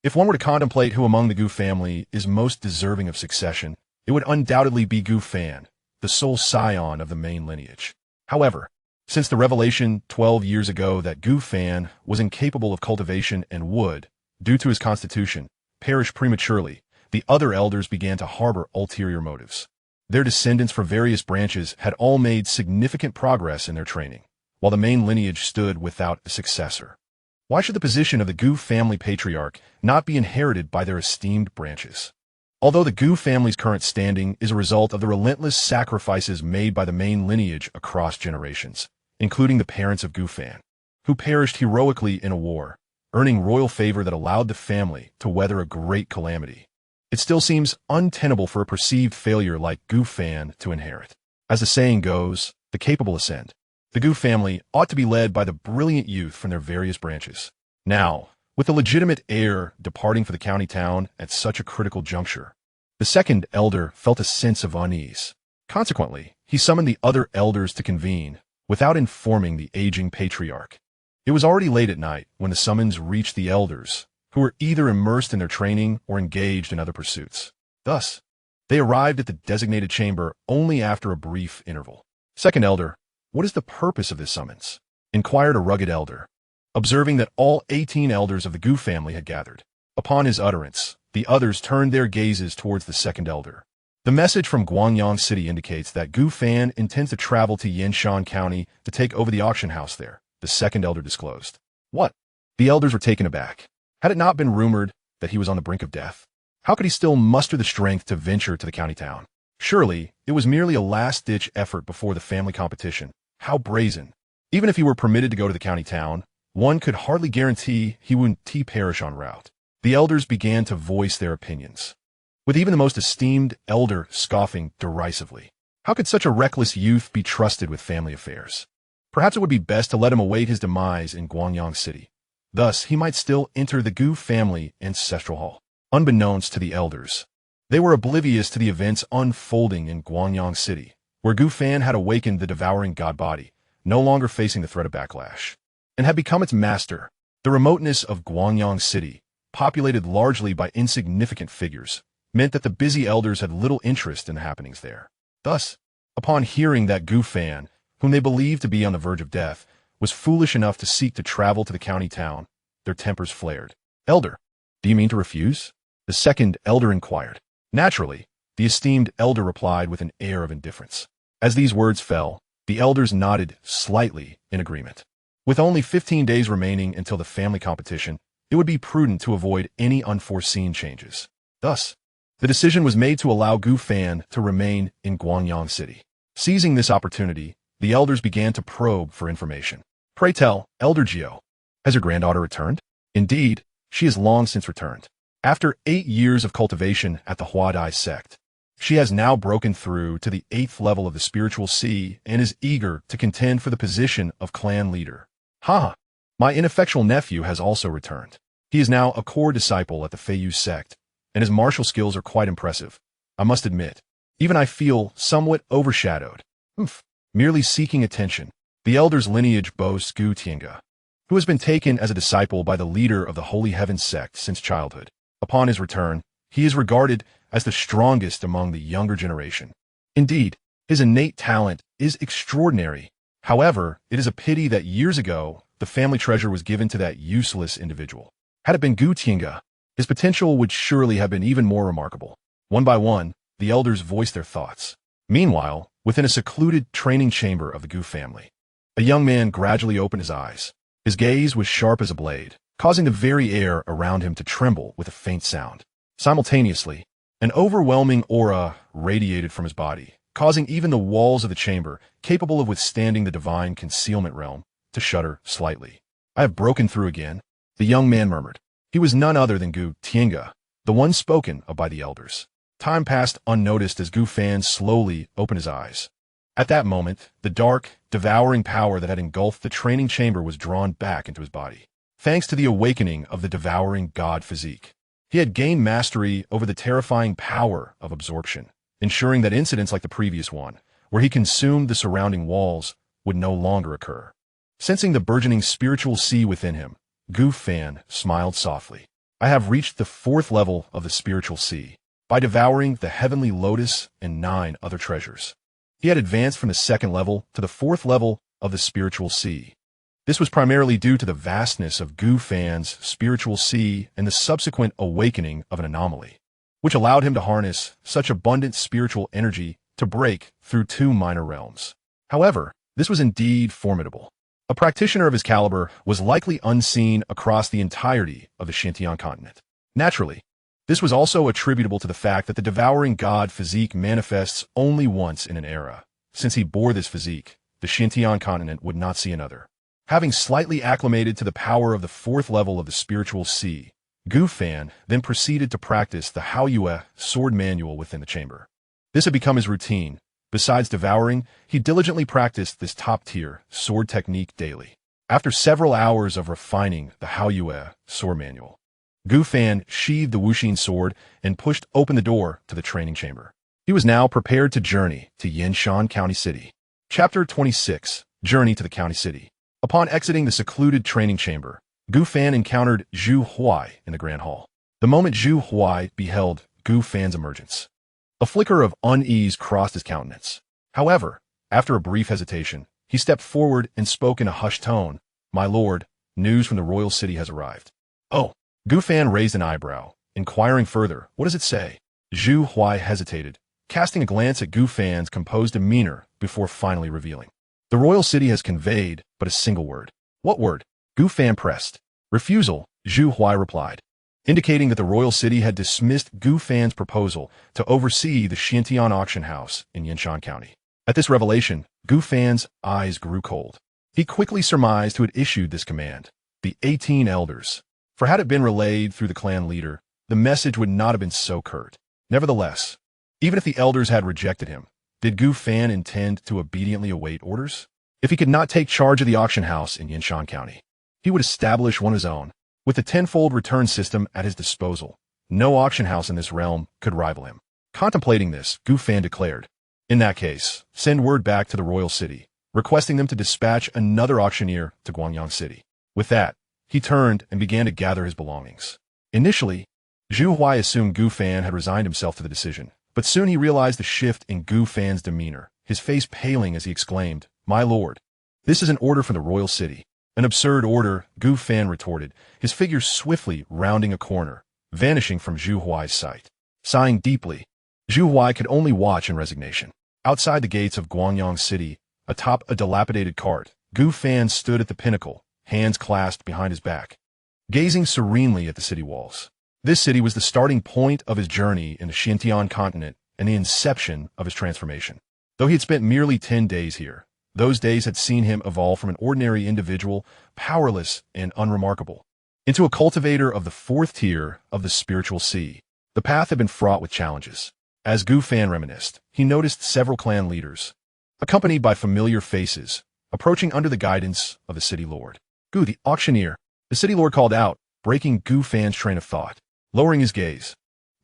[SPEAKER 1] If one were to contemplate who among the Gu family is most deserving of succession, it would undoubtedly be Gu Fan, the sole scion of the main lineage. However, since the revelation 12 years ago that Gu Fan was incapable of cultivation and would, due to his constitution, perish prematurely, the other elders began to harbor ulterior motives. Their descendants from various branches had all made significant progress in their training, while the main lineage stood without a successor. Why should the position of the Gu family patriarch not be inherited by their esteemed branches? Although the Gu family's current standing is a result of the relentless sacrifices made by the main lineage across generations, including the parents of Gu Fan, who perished heroically in a war, earning royal favor that allowed the family to weather a great calamity, it still seems untenable for a perceived failure like Gu Fan to inherit. As the saying goes, the capable ascend. The Gu family ought to be led by the brilliant youth from their various branches. Now, with the legitimate heir departing for the county town at such a critical juncture, the second elder felt a sense of unease. Consequently, he summoned the other elders to convene, without informing the aging patriarch. It was already late at night when the summons reached the elders, who were either immersed in their training or engaged in other pursuits. Thus, they arrived at the designated chamber only after a brief interval. Second elder, what is the purpose of this summons? Inquired a rugged elder, observing that all 18 elders of the Gu family had gathered. Upon his utterance, the others turned their gazes towards the second elder. The message from Guangyang City indicates that Gu Fan intends to travel to Yinshan County to take over the auction house there, the second elder disclosed. What? The elders were taken aback. Had it not been rumored that he was on the brink of death? How could he still muster the strength to venture to the county town? Surely, it was merely a last-ditch effort before the family competition. How brazen. Even if he were permitted to go to the county town, one could hardly guarantee he wouldn't perish en route. The elders began to voice their opinions, with even the most esteemed elder scoffing derisively. How could such a reckless youth be trusted with family affairs? Perhaps it would be best to let him await his demise in Guangyang City. Thus, he might still enter the Gu family ancestral hall. Unbeknownst to the elders, they were oblivious to the events unfolding in Guangyang City, where Gu Fan had awakened the devouring God body, no longer facing the threat of backlash, and had become its master. The remoteness of Guangyang City, populated largely by insignificant figures, meant that the busy elders had little interest in the happenings there. Thus, upon hearing that Gu Fan, whom they believed to be on the verge of death, was foolish enough to seek to travel to the county town, their tempers flared. Elder, do you mean to refuse? The second elder inquired. Naturally, the esteemed elder replied with an air of indifference. As these words fell, the elders nodded slightly in agreement. With only 15 days remaining until the family competition, it would be prudent to avoid any unforeseen changes. Thus, the decision was made to allow Gu Fan to remain in Guangyang City. Seizing this opportunity, the elders began to probe for information. Pray tell, Elder Gio, has your granddaughter returned? Indeed, she has long since returned. After 8 years of cultivation at the Huadai sect, she has now broken through to the 8th level of the spiritual sea and is eager to contend for the position of clan leader. Ha! My ineffectual nephew has also returned. He is now a core disciple at the Feiyu sect, and his martial skills are quite impressive. I must admit, even I feel somewhat overshadowed. Merely seeking attention. The elder's lineage boasts Gu Tiange, who has been taken as a disciple by the leader of the Holy Heaven sect since childhood. Upon his return, he is regarded as the strongest among the younger generation. Indeed, his innate talent is extraordinary. However, it is a pity that years ago, the family treasure was given to that useless individual. Had it been Gu Tiange, his potential would surely have been even more remarkable. One by one, the elders voiced their thoughts. Meanwhile, within a secluded training chamber of the Gu family, a young man gradually opened his eyes. His gaze was sharp as a blade, causing the very air around him to tremble with a faint sound. Simultaneously, an overwhelming aura radiated from his body, causing even the walls of the chamber, capable of withstanding the divine concealment realm, to shudder slightly. I have broken through again, the young man murmured. He was none other than Gu Tiange, the one spoken of by the elders. Time passed unnoticed as Gu Fan slowly opened his eyes. At that moment, the dark, devouring power that had engulfed the training chamber was drawn back into his body. Thanks to the awakening of the devouring god physique, he had gained mastery over the terrifying power of absorption, ensuring that incidents like the previous one, where he consumed the surrounding walls, would no longer occur. Sensing the burgeoning spiritual sea within him, Gu Fan smiled softly. I have reached the 4th level of the spiritual sea, by devouring the heavenly lotus and 9 other treasures. He had advanced from the 2nd level to the 4th level of the spiritual sea. This was primarily due to the vastness of Gu Fan's spiritual sea and the subsequent awakening of an anomaly, which allowed him to harness such abundant spiritual energy to break through 2 minor realms. However, this was indeed formidable. A practitioner of his caliber was likely unseen across the entirety of the Xianxia continent. Naturally, this was also attributable to the fact that the devouring god physique manifests only once in an era. Since he bore this physique, the Xianxia continent would not see another. Having slightly acclimated to the power of the 4th level of the spiritual sea, Gu Fan then proceeded to practice the Haoyue sword manual within the chamber. This had become his routine. Besides devouring, he diligently practiced this top-tier sword technique daily. After several hours of refining the Haoyue sword manual, Gu Fan sheathed the Wuxin sword and pushed open the door to the training chamber. He was now prepared to journey to Yanshan County City. Chapter 26. Journey to the County City. Upon exiting the secluded training chamber, Gu Fan encountered Zhu Huai in the Grand Hall. The moment Zhu Huai beheld Gu Fan's emergence, a flicker of unease crossed his countenance. However, after a brief hesitation, he stepped forward and spoke in a hushed tone. "My lord, news from the royal city has arrived." "Oh." Gu Fan raised an eyebrow, inquiring further, "What does it say?" Zhu Huai hesitated, casting a glance at Gu Fan's composed demeanor before finally revealing. "The royal city has conveyed but a single word." "What word?" Gu Fan pressed. "Refusal," Zhu Huai replied, indicating that the royal city had dismissed Gu Fan's proposal to oversee the Xiantian auction house in Yanshan County. At this revelation, Gu Fan's eyes grew cold. He quickly surmised who had issued this command: the 18 elders. For had it been relayed through the clan leader, the message would not have been so curt. Nevertheless, even if the elders had rejected him, did Gu Fan intend to obediently await orders? If he could not take charge of the auction house in Yanshan County, he would establish one of his own. With the tenfold return system at his disposal, no auction house in this realm could rival him. Contemplating this, Gu Fan declared, "In that case, send word back to the royal city, requesting them to dispatch another auctioneer to Guangyang City." With that, he turned and began to gather his belongings. Initially, Zhu Huai assumed Gu Fan had resigned himself to the decision, but soon he realized the shift in Gu Fan's demeanor, his face paling as he exclaimed, "My lord, this is an order from the royal city." "An absurd order," Gu Fan retorted, his figure swiftly rounding a corner, vanishing from Zhu Huai's sight. Sighing deeply, Zhu Huai could only watch in resignation. Outside the gates of Guangyang City, atop a dilapidated cart, Gu Fan stood at the pinnacle, hands clasped behind his back, gazing serenely at the city walls. This city was the starting point of his journey in the Xiantian continent and the inception of his transformation. Though he had spent merely 10 days here, those days had seen him evolve from an ordinary individual, powerless and unremarkable, into a cultivator of the 4th tier of the spiritual sea. The path had been fraught with challenges. As Gu Fan reminisced, he noticed several clan leaders, accompanied by familiar faces, approaching under the guidance of the city lord. "Gu, the auctioneer," the city lord called out, breaking Gu Fan's train of thought. Lowering his gaze,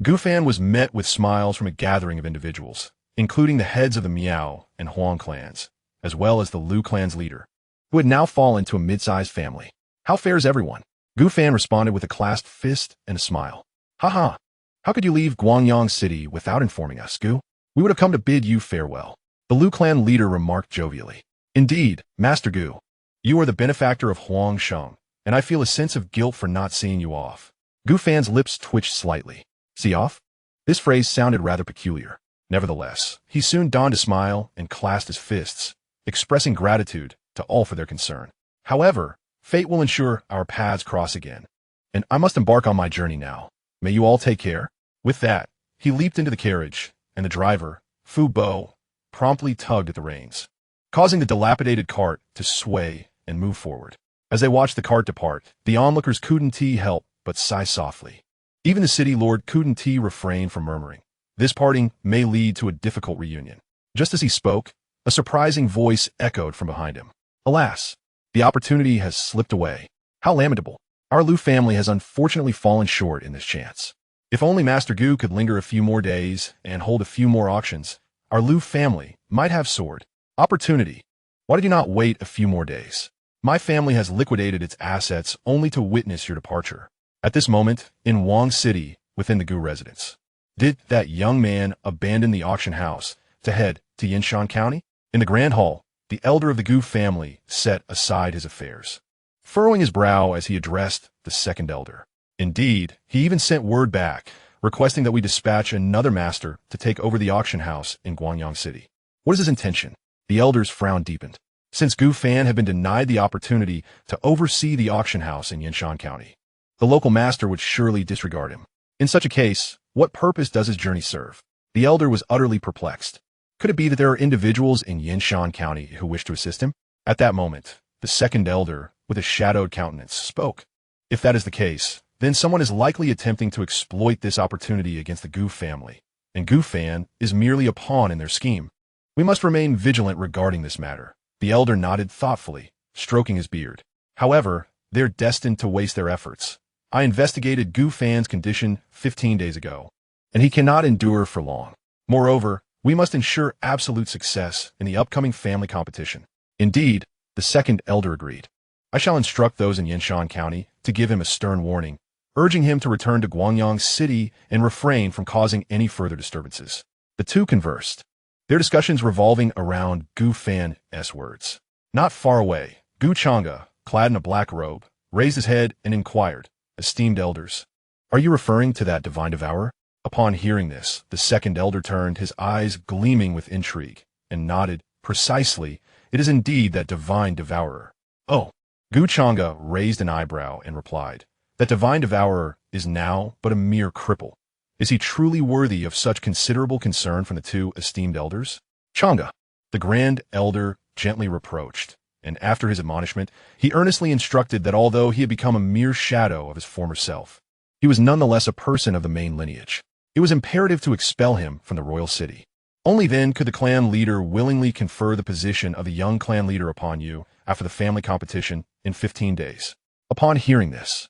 [SPEAKER 1] Gufan was met with smiles from a gathering of individuals, including the heads of the Miao and Huang clans, as well as the Lu clan's leader, who had now fallen to a mid-sized family. How fares everyone? Gufan responded with a clasped fist and a smile. Haha, how could you leave Guangyang City without informing us, Gu? We would have come to bid you farewell. The Lu clan leader remarked jovially. Indeed, Master Gu, you are the benefactor of Huang Sheng, and I feel a sense of guilt for not seeing you off. Gufan's lips twitched slightly. See off? This phrase sounded rather peculiar. Nevertheless, he soon donned a smile and clasped his fists, expressing gratitude to all for their concern. However, fate will ensure our paths cross again, and I must embark on my journey now. May you all take care. With that, he leaped into the carriage, and the driver, Fu Bo, promptly tugged at the reins, causing the dilapidated cart to sway and move forward. As they watched the cart depart, the onlookers couldn't help but sigh softly. Even the city lord couldn't refrain from murmuring, "This parting may lead to a difficult reunion." Just as he spoke, a surprising voice echoed from behind him. Alas, the opportunity has slipped away. How lamentable. Our Lu family has unfortunately fallen short in this chance. If only Master Gu could linger a few more days and hold a few more auctions, our Lu family might have soared. Opportunity. Why did you not wait a few more days? My family has liquidated its assets only to witness your departure. At this moment, in Wang City, within the Gu residence, did that young man abandon the auction house to head to Yinshan County? In the grand hall, the elder of the Gu family set aside his affairs, furrowing his brow as he addressed the second elder. Indeed, he even sent word back, requesting that we dispatch another master to take over the auction house in Guangyang City. What is his intention? The elder's frown deepened. Since Gu Fan had been denied the opportunity to oversee the auction house in Yinshan County, the local master would surely disregard him. In such a case, what purpose does his journey serve? The elder was utterly perplexed. Could it be that there are individuals in Yinshan County who wish to assist him? At that moment, the second elder, with a shadowed countenance, spoke. If that is the case, then someone is likely attempting to exploit this opportunity against the Gu family, and Gu Fan is merely a pawn in their scheme. We must remain vigilant regarding this matter. The elder nodded thoughtfully, stroking his beard. However, they're destined to waste their efforts. I investigated Gu Fan's condition 15 days ago, and he cannot endure for long. Moreover, we must ensure absolute success in the upcoming family competition. Indeed, the second elder agreed. I shall instruct those in Yinshan County to give him a stern warning, urging him to return to Guangyang City and refrain from causing any further disturbances. The two conversed, their discussions revolving around Gu Fan's words. Not far away, Gu Chang'e, clad in a black robe, raised his head and inquired, "Esteemed elders, are you referring to that divine devourer?" Upon hearing this, the second elder turned, his eyes gleaming with intrigue, and nodded. Precisely, it is indeed that divine devourer. Oh. Gu Chang'e raised an eyebrow and replied, "That divine devourer is now but a mere cripple. Is he truly worthy of such considerable concern from the two esteemed elders?" Chang'e, the grand elder, gently reproached, and after his admonishment, he earnestly instructed that although he had become a mere shadow of his former self, he was nonetheless a person of the main lineage. It was imperative to expel him from the royal city. Only then could the clan leader willingly confer the position of the young clan leader upon you after the family competition in 15 days. Upon hearing this,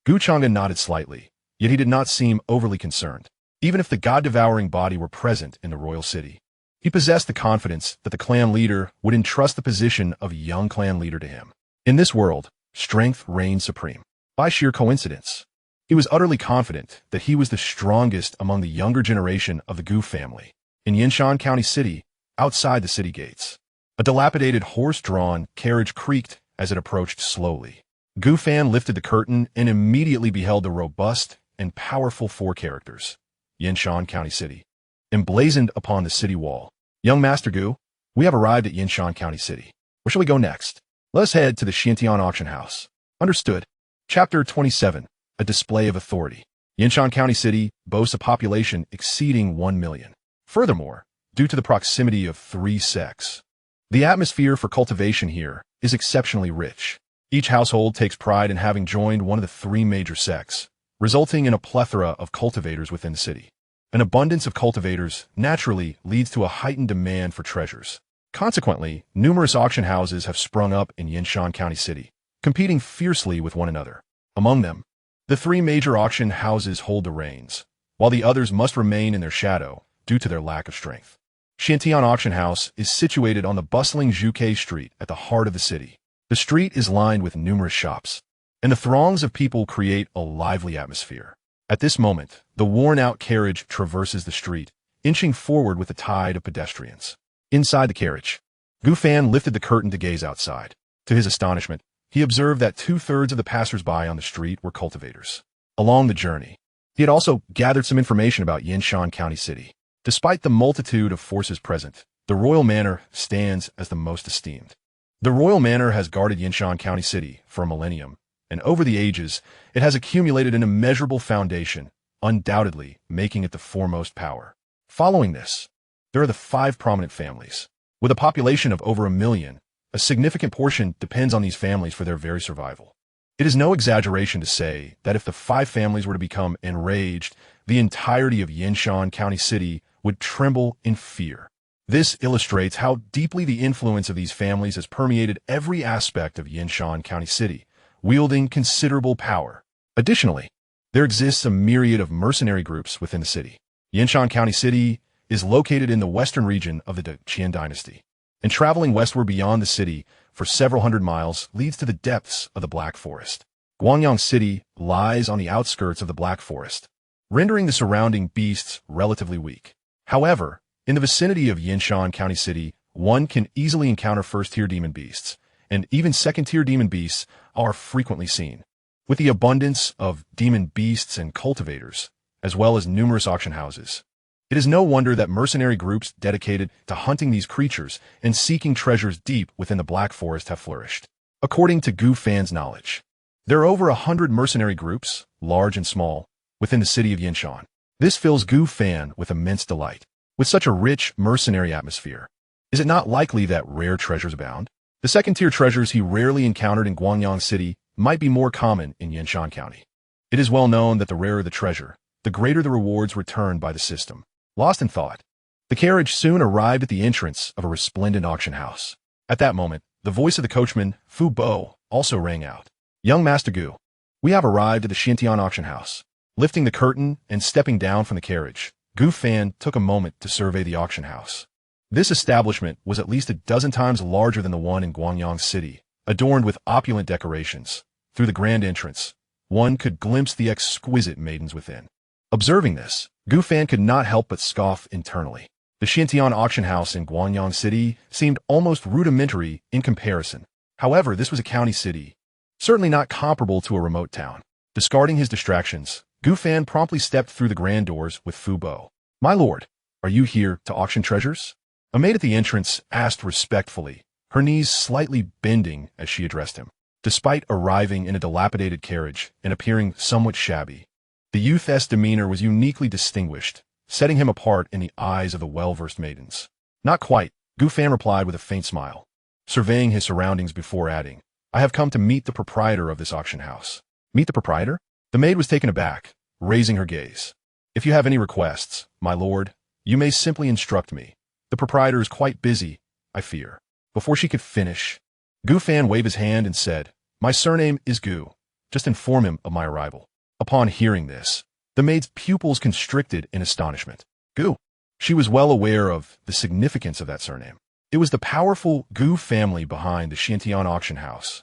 [SPEAKER 1] Gu Chang'e nodded slightly, yet he did not seem overly concerned. Even if the God-Devouring Body were present in the royal city, he possessed the confidence that the clan leader would entrust the position of young clan leader to him. In this world, strength reigned supreme. By sheer coincidence, he was utterly confident that he was the strongest among the younger generation of the Gu family. In Yinshan County City, outside the city gates, a dilapidated horse-drawn carriage creaked as it approached slowly. Gu Fan lifted the curtain and immediately beheld the robust and powerful four characters, Yinshan County City, emblazoned upon the city wall. "Young Master Gu, we have arrived at Yinshan County City. Where shall we go next? Let us head to the Xianxia auction house." Understood. Chapter 27. A display of authority. Yinshan County City boasts a population exceeding 1 million. Furthermore, due to the proximity of 3 sects, the atmosphere for cultivation here is exceptionally rich. Each household takes pride in having joined one of the 3 major sects, resulting in a plethora of cultivators within the city. An abundance of cultivators naturally leads to a heightened demand for treasures. Consequently, numerous auction houses have sprung up in Yinshan County City, competing fiercely with one another. Among them, the 3 major auction houses hold the reins, while the others must remain in their shadow due to their lack of strength. Xianxia Auction House is situated on the bustling Zhuke Street at the heart of the city. The street is lined with numerous shops, and the throngs of people create a lively atmosphere. At this moment, the worn-out carriage traverses the street, inching forward with the tide of pedestrians. Inside the carriage, Gu Fan lifted the curtain to gaze outside. To his astonishment, he observed that 2/3 of the passers-by on the street were cultivators. Along the journey, he had also gathered some information about Yinshan County City. Despite the multitude of forces present, the royal manor stands as the most esteemed. The royal manor has guarded Yinshan County City for a millennium, and over the ages, it has accumulated an immeasurable foundation, undoubtedly making it the foremost power. Following this, there are the 5 prominent families. With a population of over 1 million, a significant portion depends on these families for their very survival. It is no exaggeration to say that if the 5 families were to become enraged, the entirety of Yinshan County City would tremble in fear. This illustrates how deeply the influence of these families has permeated every aspect of Yinshan County City, wielding considerable power. Additionally, there exists a myriad of mercenary groups within the city. Yinshan County City is located in the western region of the Qin dynasty, and traveling westward beyond the city for several hundred miles leads to the depths of the Black Forest. Guangyang City lies on the outskirts of the Black Forest, rendering the surrounding beasts relatively weak. However, in the vicinity of Yinshan County City, one can easily encounter first-tier demon beasts, and even second-tier demon beasts are frequently seen. With the abundance of demon beasts and cultivators, as well as numerous auction houses, it is no wonder that mercenary groups dedicated to hunting these creatures and seeking treasures deep within the Black Forest have flourished. According to Gu Fan's knowledge, there are over 100 mercenary groups, large and small, within the city of Yinshan. This fills Gu Fan with immense delight. With such a rich mercenary atmosphere, is it not likely that rare treasures abound? The second-tier treasures he rarely encountered in Guangyang City might be more common in Yinshan County. It is well known that the rarer the treasure, the greater the rewards returned by the system. Lost in thought, the carriage soon arrived at the entrance of a resplendent auction house. At that moment, the voice of the coachman, Fu Bo, also rang out. "Young Master Gu, we have arrived at the Xiantian auction house." Lifting the curtain and stepping down from the carriage, Gu Fan took a moment to survey the auction house. This establishment was at least a dozen times larger than the one in Guangyang City, adorned with opulent decorations. Through the grand entrance, one could glimpse the exquisite maidens within. Observing this, Gu Fan could not help but scoff internally. The Xiantian auction house in Guangyang City seemed almost rudimentary in comparison. However, this was a county city, certainly not comparable to a remote town. Discarding his distractions, Gu Fan promptly stepped through the grand doors with Fu Bo. "My lord, are you here to auction treasures?" A maid at the entrance asked respectfully, her knees slightly bending as she addressed him. Despite arriving in a dilapidated carriage and appearing somewhat shabby, the youth's demeanor was uniquely distinguished, setting him apart in the eyes of the well-versed maidens. "Not quite," Gu Fan replied with a faint smile, surveying his surroundings before adding, "I have come to meet the proprietor of this auction house." "Meet the proprietor?" The maid was taken aback, raising her gaze. "If you have any requests, my lord, you may simply instruct me. The proprietor is quite busy, I fear." Before she could finish, Gu Fan waved his hand and said, "My surname is Gu. Just inform him of my arrival." Upon hearing this, the maid's pupils constricted in astonishment. Gu. She was well aware of the significance of that surname. It was the powerful Gu family behind the Xiantian auction house,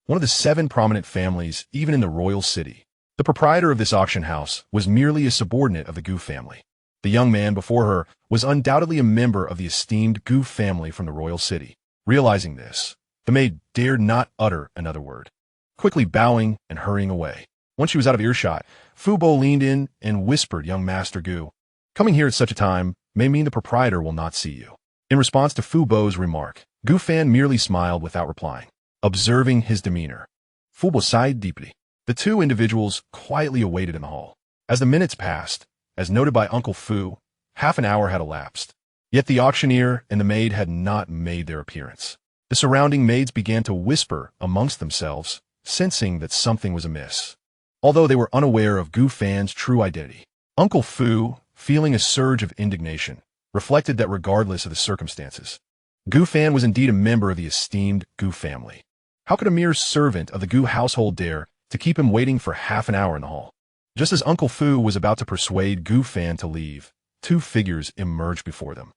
[SPEAKER 1] one of the 7 prominent families even in the royal city. The proprietor of this auction house was merely a subordinate of the Gu family. The young man before her was undoubtedly a member of the esteemed Gu family from the royal city. Realizing this, the maid dared not utter another word, quickly bowing and hurrying away. Once she was out of earshot, Fu Bo leaned in and whispered, "Young Master Gu, coming here at such a time may mean the proprietor will not see you." In response to Fu Bo's remark, Gu Fan merely smiled without replying. Observing his demeanor, Fu Bo sighed deeply. The 2 individuals quietly awaited in the hall. As the minutes passed, as noted by Uncle Fu, half an hour had elapsed. Yet the auctioneer and the maid had not made their appearance. The surrounding maids began to whisper amongst themselves, sensing that something was amiss, although they were unaware of Gu Fan's true identity. Uncle Fu, feeling a surge of indignation, reflected that regardless of the circumstances, Gu Fan was indeed a member of the esteemed Gu family. How could a mere servant of the Gu household dare to keep him waiting for half an hour in the hall? Just as Uncle Fu was about to persuade Gu Fan to leave, two figures emerged before them.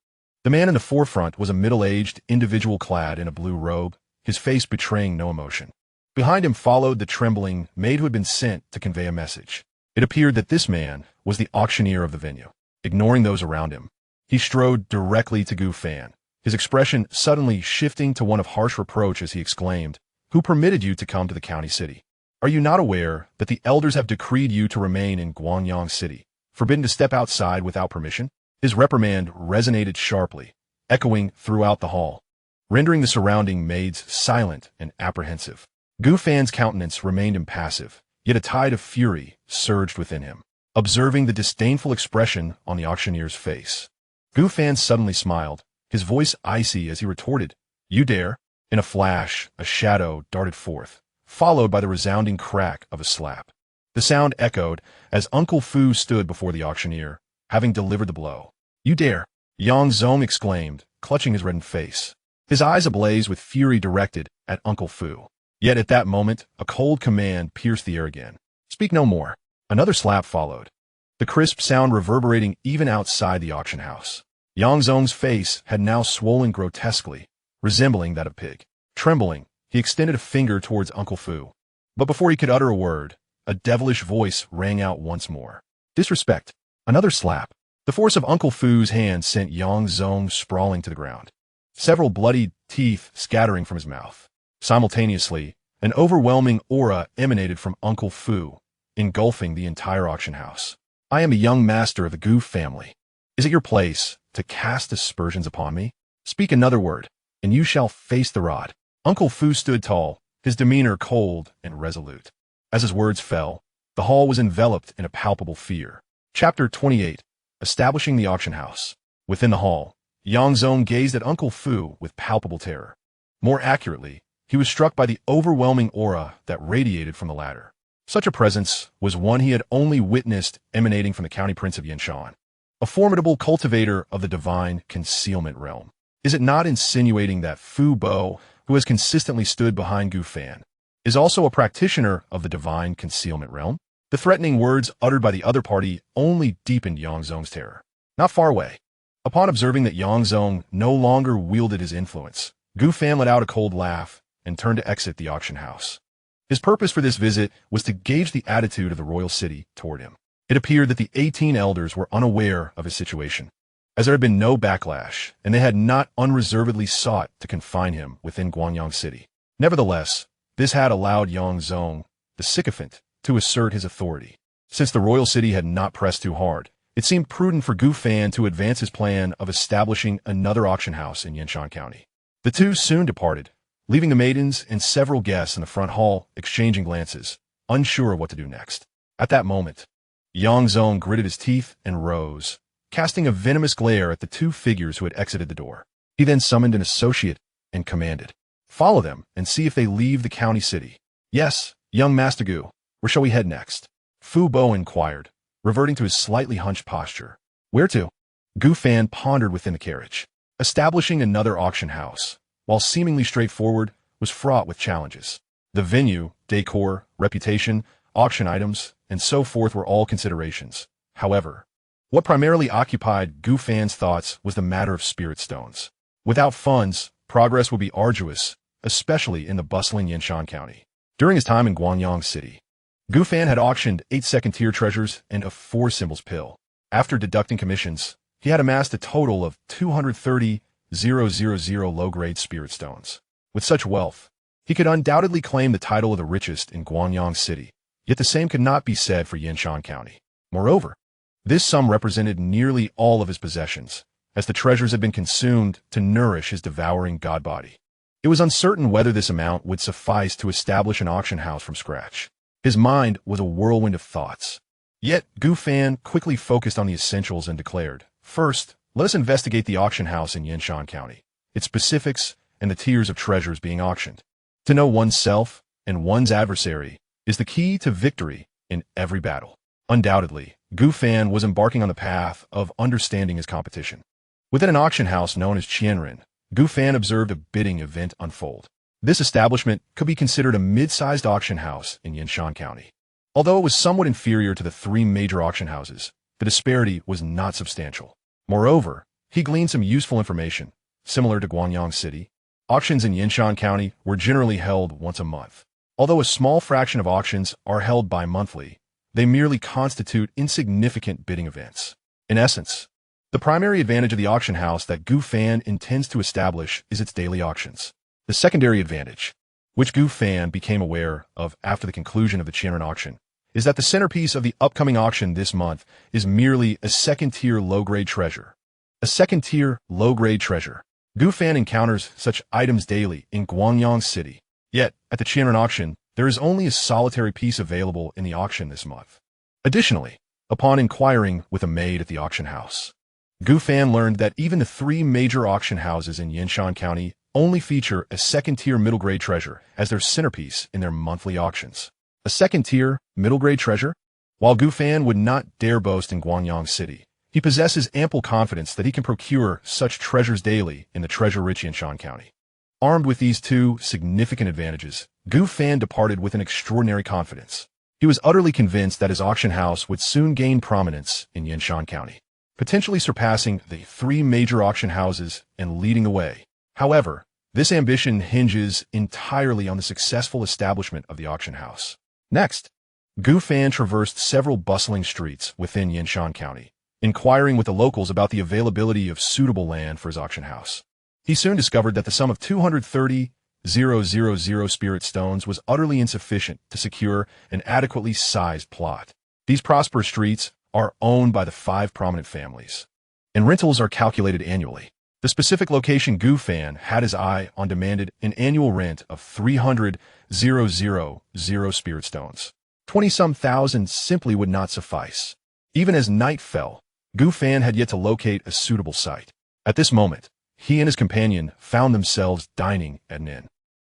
[SPEAKER 1] The man in the forefront was a middle-aged individual clad in a blue robe, his face betraying no emotion. Behind him followed the trembling maid who had been sent to convey a message. It appeared that this man was the auctioneer of the venue. Ignoring those around him, he strode directly to Gu Fan, his expression suddenly shifting to one of harsh reproach as he exclaimed, "Who permitted you to come to the county city? Are you not aware that the elders have decreed you to remain in Guanyang City, forbidden to step outside without permission?" His reprimand resonated sharply, echoing throughout the hall, rendering the surrounding maids silent and apprehensive. Gu Fan's countenance remained impassive, yet a tide of fury surged within him. Observing the disdainful expression on the auctioneer's face, Gu Fan suddenly smiled, his voice icy as he retorted, "You dare?" In a flash, a shadow darted forth, followed by the resounding crack of a slap. The sound echoed as Uncle Fu stood before the auctioneer, having delivered the blow. "You dare!" Yang Zong exclaimed, clutching his reddened face, his eyes ablaze with fury directed at Uncle Fu. Yet at that moment, a cold command pierced the air again. "Speak no more." Another slap followed, the crisp sound reverberating even outside the auction house. Yang Zong's face had now swollen grotesquely, resembling that of a pig. Trembling, he extended a finger towards Uncle Fu. But before he could utter a word, a devilish voice rang out once more. "Disrespect." Another slap. The force of Uncle Fu's hand sent Yang Zong sprawling to the ground, several bloody teeth scattering from his mouth. Simultaneously, an overwhelming aura emanated from Uncle Fu, engulfing the entire auction house. "I am a young master of the Gu family. Is it your place to cast aspersions upon me? Speak another word, and you shall face the rod." Uncle Fu stood tall, his demeanor cold and resolute. As his words fell, the hall was enveloped in a palpable fear. Chapter 28. Establishing the Auction House. Within the hall, Yang Zong gazed at Uncle Fu with palpable terror. More accurately, he was struck by the overwhelming aura that radiated from the latter. Such a presence was one he had only witnessed emanating from the county prince of Yanshan, a formidable cultivator of the divine concealment realm. Is it not insinuating that Fu Bo, who has consistently stood behind Gu Fan, is also a practitioner of the divine concealment realm? The threatening words uttered by the other party only deepened Yang Zong's terror. Not far away, upon observing that Yang Zong no longer wielded his influence, Gu Fan let out a cold laugh and turned to exit the auction house. His purpose for this visit was to gauge the attitude of the royal city toward him. It appeared that the 18 elders were unaware of his situation, as there had been no backlash, and they had not unreservedly sought to confine him within Guanyang City. Nevertheless, this had allowed Yang Zong, the sycophant, to assert his authority. Since the royal city had not pressed too hard, it seemed prudent for Gu Fan to advance his plan of establishing another auction house in Yanshan County. The two soon departed, leaving the maidens and several guests in the front hall exchanging glances, unsure of what to do next. At that moment, Yang Zong gritted his teeth and rose, casting a venomous glare at the two figures who had exited the door. He then summoned an associate and commanded, "Follow them and see if they leave the county city." "Yes, young Master Gu, where shall we head next?" Fu Bo inquired, reverting to his slightly hunched posture. "Where to?" Gu Fan pondered within the carriage. Establishing another auction house, while seemingly straightforward, was fraught with challenges. The venue, decor, reputation, auction items, and so forth were all considerations. However, what primarily occupied Gu Fan's thoughts was the matter of spirit stones. Without funds, progress would be arduous, especially in the bustling Yanshan County. During his time in Guanyang City, Gu Fan had auctioned 8 second-tier treasures and a 4-symbols pill. After deducting commissions, he had amassed a total of 230,000 low-grade spirit stones. With such wealth, he could undoubtedly claim the title of the richest in Guanyang City, yet the same could not be said for Yanshan County. Moreover, this sum represented nearly all of his possessions, as the treasures had been consumed to nourish his devouring god body. It was uncertain whether this amount would suffice to establish an auction house from scratch. His mind was a whirlwind of thoughts. Yet, Gu Fan quickly focused on the essentials and declared, "First, let us investigate the auction house in Yanshan County, its specifics, and the tiers of treasures being auctioned. To know oneself and one's adversary is the key to victory in every battle." Undoubtedly, Gu Fan was embarking on the path of understanding his competition. Within an auction house known as Qianren, Gu Fan observed a bidding event unfold. This establishment could be considered a mid-sized auction house in Yanshan County. Although it was somewhat inferior to the three major auction houses, the disparity was not substantial. Moreover, he gleaned some useful information. Similar to Guangyang City, auctions in Yinshan County were generally held once a month. Although a small fraction of auctions are held bi-monthly, they merely constitute insignificant bidding events. In essence, the primary advantage of the auction house that Gu Fan intends to establish is its daily auctions. The secondary advantage, which Gu Fan became aware of after the conclusion of the Qianren auction, is that the centerpiece of the upcoming auction this month is merely a second-tier low-grade treasure. A second-tier low-grade treasure. Gu Fan encounters such items daily in Guangyang City. Yet, at the Qianren auction, there is only a solitary piece available in the auction this month. Additionally, upon inquiring with a maid at the auction house, Gu Fan learned that even the three major auction houses in Yinshan County only feature a second-tier middle-grade treasure as their centerpiece in their monthly auctions. A second-tier, middle-grade treasure? While Gu Fan would not dare boast in Guangyang City, he possesses ample confidence that he can procure such treasures daily in the treasure-rich Yinshan County. Armed with these two significant advantages, Gu Fan departed with an extraordinary confidence. He was utterly convinced that his auction house would soon gain prominence in Yinshan County, potentially surpassing the three major auction houses and leading the way. However, this ambition hinges entirely on the successful establishment of the auction house. Next, Gu Fan traversed several bustling streets within Yinshan County, inquiring with the locals about the availability of suitable land for his auction house. He soon discovered that the sum of 230,000 spirit stones was utterly insufficient to secure an adequately sized plot. These prosperous streets are owned by the 5 prominent families, and rentals are calculated annually. The specific location Gu Fan had his eye on demanded an annual rent of 300,000 spirit stones. 20-some thousand simply would not suffice. Even as night fell, Gu Fan had yet to locate a suitable site. At this moment, he and his companion found themselves dining at an inn.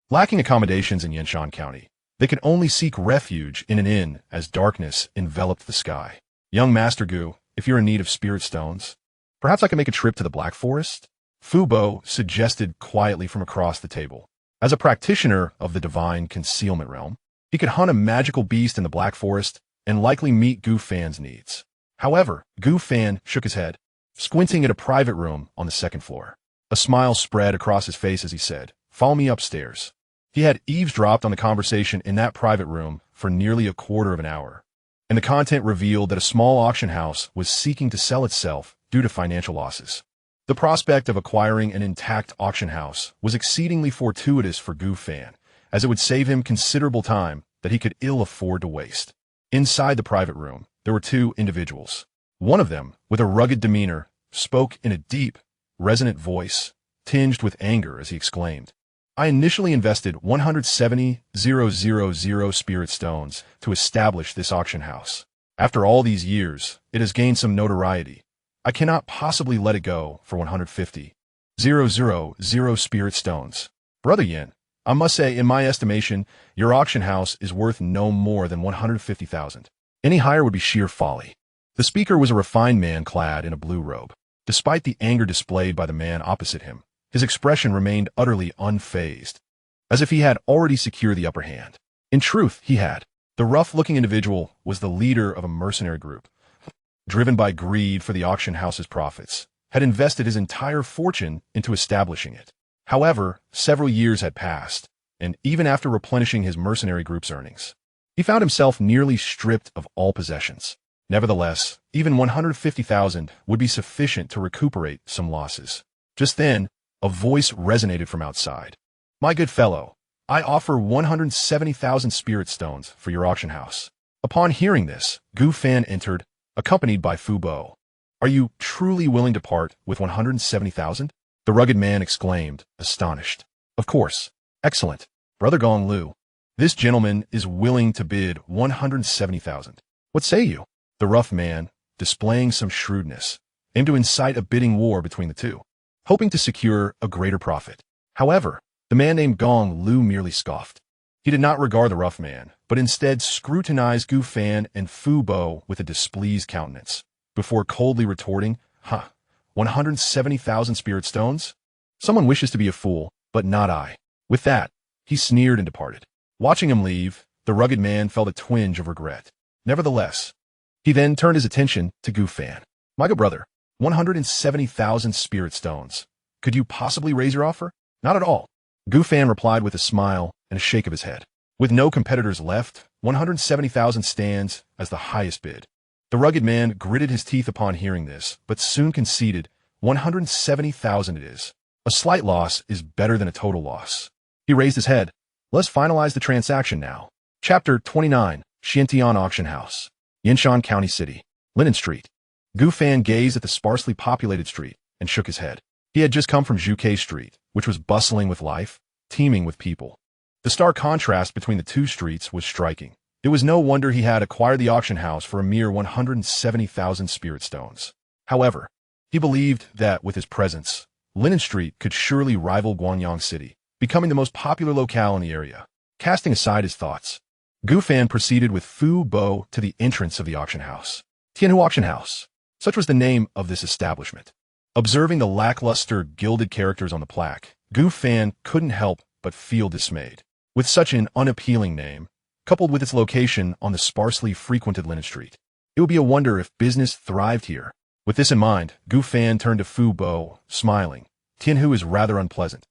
[SPEAKER 1] Lacking accommodations in Yinshan County, they could only seek refuge in an inn as darkness enveloped the sky. Young Master Gu, if you're in need of spirit stones, perhaps I can make a trip to the Black Forest? Fu Bo suggested quietly from across the table. As a practitioner of the divine concealment realm, he could hunt a magical beast in the Black Forest and likely meet Gu Fan's needs. However, Gu Fan shook his head, squinting at a private room on the second floor. A smile spread across his face as he said, "Follow me upstairs." He had eavesdropped on the conversation in that private room for nearly a quarter of an hour, and the content revealed that a small auction house was seeking to sell itself due to financial losses. The prospect of acquiring an intact auction house was exceedingly fortuitous for Gu Fan, as it would save him considerable time that he could ill afford to waste. Inside the private room, there were 2 individuals. One of them, with a rugged demeanor, spoke in a deep, resonant voice, tinged with anger as he exclaimed, "I initially invested 170,000 spirit stones to establish this auction house. After all these years, it has gained some notoriety. I cannot possibly let it go for 150,000 spirit stones. Brother Yin, I must say, in my estimation, your auction house is worth no more than 150,000. Any higher would be sheer folly." The speaker was a refined man clad in a blue robe. Despite the anger displayed by the man opposite him, his expression remained utterly unfazed, as if he had already secured the upper hand. In truth, he had. The rough-looking individual was the leader of a mercenary group, driven by greed for the auction house's profits, had invested his entire fortune into establishing it. However, several years had passed, and even after replenishing his mercenary group's earnings, he found himself nearly stripped of all possessions. Nevertheless, even 150,000 would be sufficient to recuperate some losses. Just then, a voice resonated from outside. "My good fellow, I offer 170,000 spirit stones for your auction house." Upon hearing this, Gu Fan entered, accompanied by Fu Bo. "Are you truly willing to part with 170,000? The rugged man exclaimed, astonished. "Of course. Excellent. Brother Gong Lu, this gentleman is willing to bid 170,000. What say you?" The rough man, displaying some shrewdness, aimed to incite a bidding war between the two, hoping to secure a greater profit. However, the man named Gong Lu merely scoffed. He did not regard the rough man, but instead scrutinized Gu Fan and Fu Bo with a displeased countenance, before coldly retorting, 170,000 spirit stones? Someone wishes to be a fool, but not I." With that, he sneered and departed. Watching him leave, the rugged man felt a twinge of regret. Nevertheless, he then turned his attention to Gu Fan. My good brother, 170,000 spirit stones. Could you possibly raise your offer? Not at all. Gu Fan replied with a smile and a shake of his head. With no competitors left, 170,000 stands as the highest bid. The rugged man gritted his teeth upon hearing this, but soon conceded, 170,000 it is. A slight loss is better than a total loss. He raised his head. Let's finalize the transaction now. Chapter 29, Xianxia Auction House, Yinshan County City, Linen Street. Gu Fan gazed at the sparsely populated street and shook his head. He had just come from Zhuke Street, which was bustling with life, teeming with people. The stark contrast between the two streets was striking. It was no wonder he had acquired the auction house for a mere 170,000 spirit stones. However, he believed that with his presence, Linen Street could surely rival Guanyang City, becoming the most popular locale in the area. Casting aside his thoughts, Gu Fan proceeded with Fu Bo to the entrance of the auction house. Tianhu Auction House. Such was the name of this establishment. Observing the lackluster, gilded characters on the plaque, Gu Fan couldn't help but feel dismayed. With such an unappealing name, coupled with its location on the sparsely frequented Linen Street, it would be a wonder if business thrived here. With this in mind, Gu Fan turned to Fu Bo, smiling. Tianhu is rather unpleasant.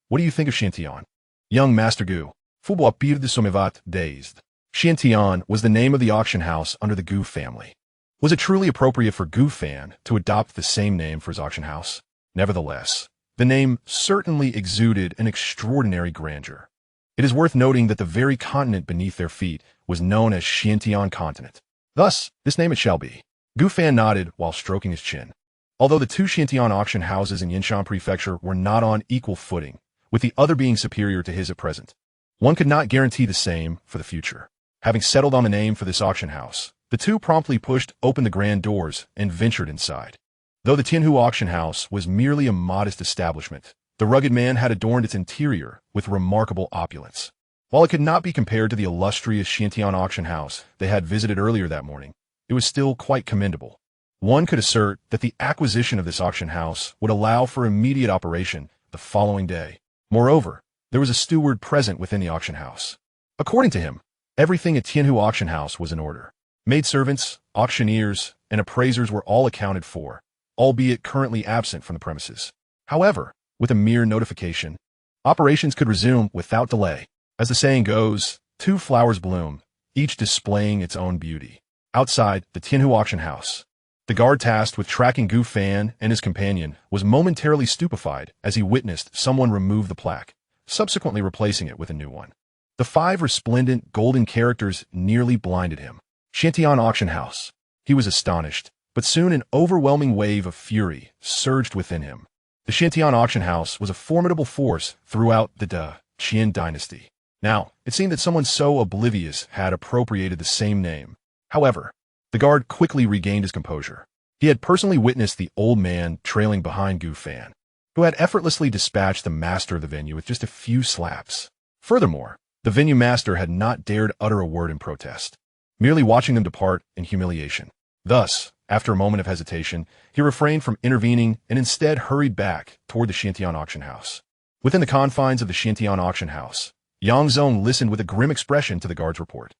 [SPEAKER 1] What do you think of Xiantian? Young Master Gu. Fu Bo appeared somewhat dazed. Xiantian was the name of the auction house under the Gu family. Was it truly appropriate for Gu Fan to adopt the same name for his auction house? Nevertheless, the name certainly exuded an extraordinary grandeur. It is worth noting that the very continent beneath their feet was known as Xiantian Continent. Thus, this name it shall be. Gu Fan nodded while stroking his chin. Although the two Xiantian auction houses in Yinshan Prefecture were not on equal footing, with the other being superior to his at present, one could not guarantee the same for the future. Having settled on the name for this auction house, the two promptly pushed open the grand doors and ventured inside. Though the Tianhu auction house was merely a modest establishment, the rugged man had adorned its interior with remarkable opulence. While it could not be compared to the illustrious Xiantian auction house they had visited earlier that morning, it was still quite commendable. One could assert that the acquisition of this auction house would allow for immediate operation the following day. Moreover, there was a steward present within the auction house. According to him, everything at Tianhu auction house was in order. Maidservants, auctioneers, and appraisers were all accounted for, albeit currently absent from the premises. However, with a mere notification, operations could resume without delay. As the saying goes, two flowers bloom, each displaying its own beauty. Outside the Tianhu auction house, the guard tasked with tracking Gu Fan and his companion was momentarily stupefied as he witnessed someone remove the plaque, subsequently replacing it with a new one. The 5 resplendent golden characters nearly blinded him. Xiantian auction house. He was astonished, but soon an overwhelming wave of fury surged within him. The Xiantian auction house was a formidable force throughout the Qin dynasty. Now, it seemed that someone so oblivious had appropriated the same name. However, the guard quickly regained his composure. He had personally witnessed the old man trailing behind Gu Fan, who had effortlessly dispatched the master of the venue with just a few slaps. Furthermore, the venue master had not dared utter a word in protest, merely watching them depart in humiliation. Thus, after a moment of hesitation, he refrained from intervening and instead hurried back toward the Xiantian auction house. Within the confines of the Xiantian auction house, Yang Zong listened with a grim expression to the guard's report.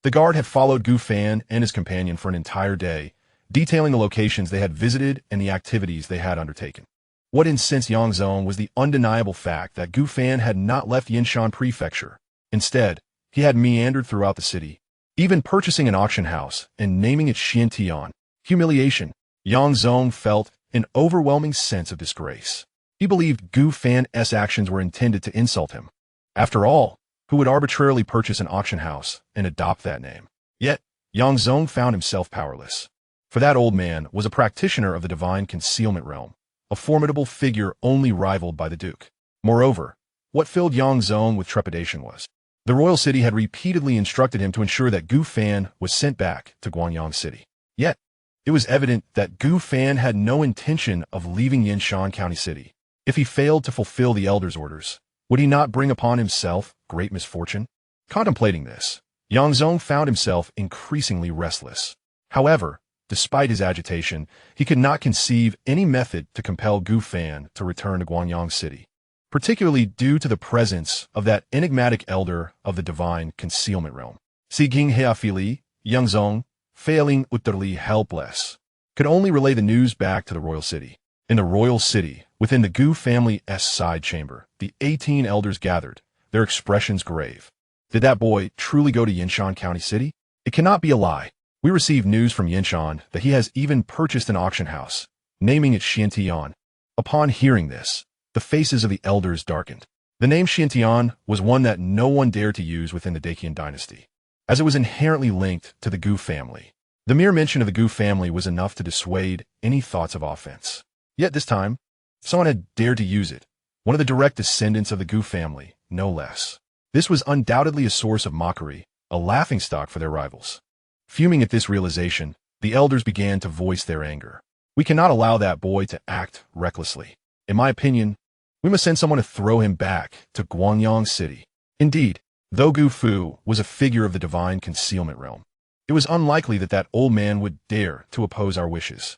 [SPEAKER 1] The guard had followed Gu Fan and his companion for an entire day, detailing the locations they had visited and the activities they had undertaken. What incensed Yang Zong was the undeniable fact that Gu Fan had not left Yinshan Prefecture. Instead, he had meandered throughout the city, even purchasing an auction house and naming it Xiantian. Humiliation. Yang Zong felt an overwhelming sense of disgrace. He believed Gu Fan's actions were intended to insult him. After all, who would arbitrarily purchase an auction house and adopt that name? Yet, Yang Zong found himself powerless. For that old man was a practitioner of the divine concealment realm, a formidable figure only rivaled by the Duke. Moreover, what filled Yang Zong with trepidation was, the royal city had repeatedly instructed him to ensure that Gu Fan was sent back to Guanyang City. Yet, it was evident that Gu Fan had no intention of leaving Yinshan County City. If he failed to fulfill the elder's orders, would he not bring upon himself great misfortune? Contemplating this, Yang Zong found himself increasingly restless. However, despite his agitation, he could not conceive any method to compel Gu Fan to return to Guanyang City, particularly due to the presence of that enigmatic elder of the divine concealment realm. Siging Heafili, Yangzong, failing utterly helpless, could only relay the news back to the royal city. In the royal city, within the Gu family's side chamber, the 18 elders gathered, their expressions grave. Did that boy truly go to Yinshan County City? It cannot be a lie. We received news from Yinshan that he has even purchased an auction house, naming it Xianxia. Upon hearing this, the faces of the elders darkened. The name Xianxia was one that no one dared to use within the Dacian dynasty, as it was inherently linked to the Gu family. The mere mention of the Gu family was enough to dissuade any thoughts of offense. Yet this time, someone had dared to use it, one of the direct descendants of the Gu family, no less. This was undoubtedly a source of mockery, a laughingstock for their rivals. Fuming at this realization, the elders began to voice their anger. We cannot allow that boy to act recklessly. In my opinion, we must send someone to throw him back to Guangyang City. Indeed, though Gu Fu was a figure of the divine concealment realm, it was unlikely that that old man would dare to oppose our wishes.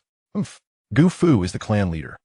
[SPEAKER 1] Gu Fu is the clan leader.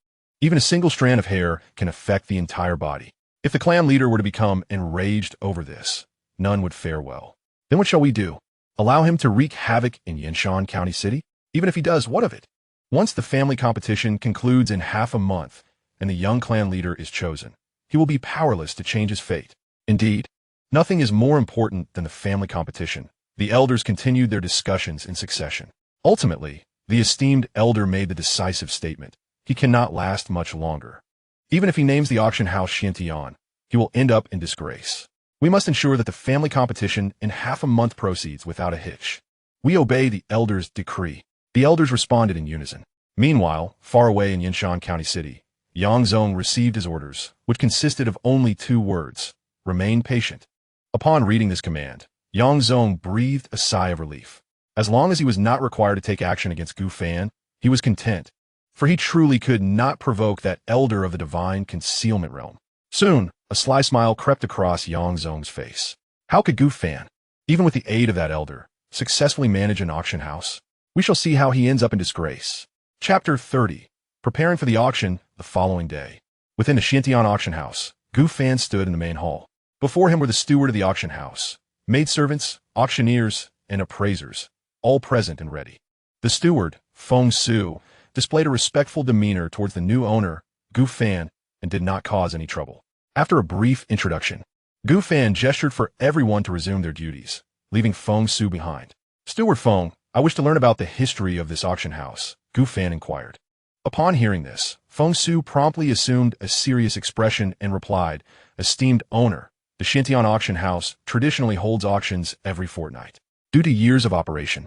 [SPEAKER 1] Even a single strand of hair can affect the entire body. If the clan leader were to become enraged over this, none would fare well. Then what shall we do? Allow him to wreak havoc in Yinshan County City? Even if he does, what of it? Once the family competition concludes in half a month and the young clan leader is chosen, he will be powerless to change his fate. Indeed, nothing is more important than the family competition. The elders continued their discussions in succession. Ultimately, the esteemed elder made the decisive statement: he cannot last much longer. Even if he names the auction house Xianxia, he will end up in disgrace. We must ensure that the family competition in half a month proceeds without a hitch. We obey the elders' decree. The elders responded in unison. Meanwhile, far away in Yinshan County City, Yangzong received his orders, which consisted of only 2 words: remain patient. Upon reading this command, Yangzong breathed a sigh of relief. As long as he was not required to take action against Gu Fan, he was content, for he truly could not provoke that elder of the divine concealment realm. Soon, a sly smile crept across Yangzong's face. How could Gu Fan, even with the aid of that elder, successfully manage an auction house? We shall see how he ends up in disgrace. Chapter 30. Preparing for the auction the following day. Within the Xianxia auction house, Gu Fan stood in the main hall. Before him were the steward of the auction house, maidservants, auctioneers, and appraisers, all present and ready. The steward, Feng Su, displayed a respectful demeanor towards the new owner, Gu Fan, and did not cause any trouble. After a brief introduction, Gu Fan gestured for everyone to resume their duties, leaving Feng Su behind. Steward Feng, I wish to learn about the history of this auction house, Gu Fan inquired. Upon hearing this, Feng Su promptly assumed a serious expression and replied, Esteemed owner, the Xianxia auction house traditionally holds auctions every fortnight. Due to years of operation,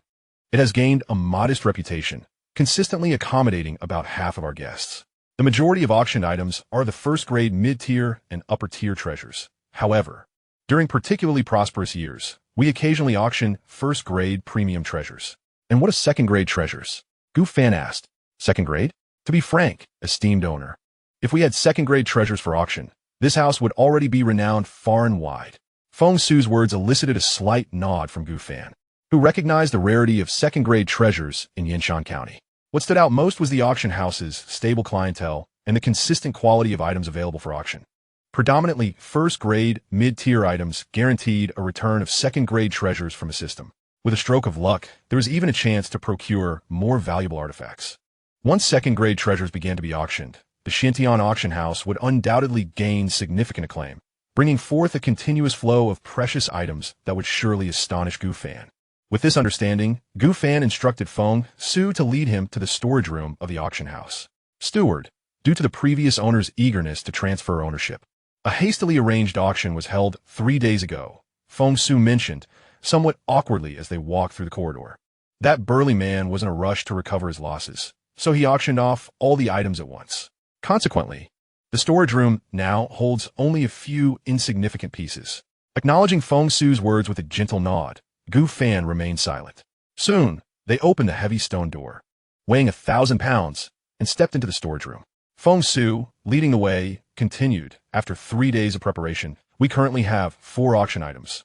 [SPEAKER 1] it has gained a modest reputation, consistently accommodating about half of our guests. The majority of auctioned items are the first-grade mid-tier and upper-tier treasures. However, during particularly prosperous years, we occasionally auction first-grade premium treasures. And what are second-grade treasures? Gu Fan asked. Second grade? To be frank, esteemed owner, if we had second-grade treasures for auction, this house would already be renowned far and wide. Feng Su's words elicited a slight nod from Gu Fan, who recognized the rarity of second-grade treasures in Yinshan County. What stood out most was the auction house's stable clientele and the consistent quality of items available for auction. Predominantly first-grade, mid-tier items guaranteed a return of second-grade treasures from a system. With a stroke of luck, there was even a chance to procure more valuable artifacts. Once second-grade treasures began to be auctioned, the Xianxia auction house would undoubtedly gain significant acclaim, bringing forth a continuous flow of precious items that would surely astonish Gu Fan. With this understanding, Gu Fan instructed Feng Su to lead him to the storage room of the auction house. Steward, due to the previous owner's eagerness to transfer ownership, a hastily arranged auction was held 3 days ago, Feng Su mentioned, somewhat awkwardly as they walked through the corridor. That burly man was in a rush to recover his losses, so he auctioned off all the items at once. Consequently, the storage room now holds only a few insignificant pieces. Acknowledging Feng Su's words with a gentle nod, Gu Fan remained silent. Soon, they opened the heavy stone door, weighing 1,000 pounds, and stepped into the storage room. Feng Su, leading the way, continued, After 3 days of preparation, we currently have 4 auction items.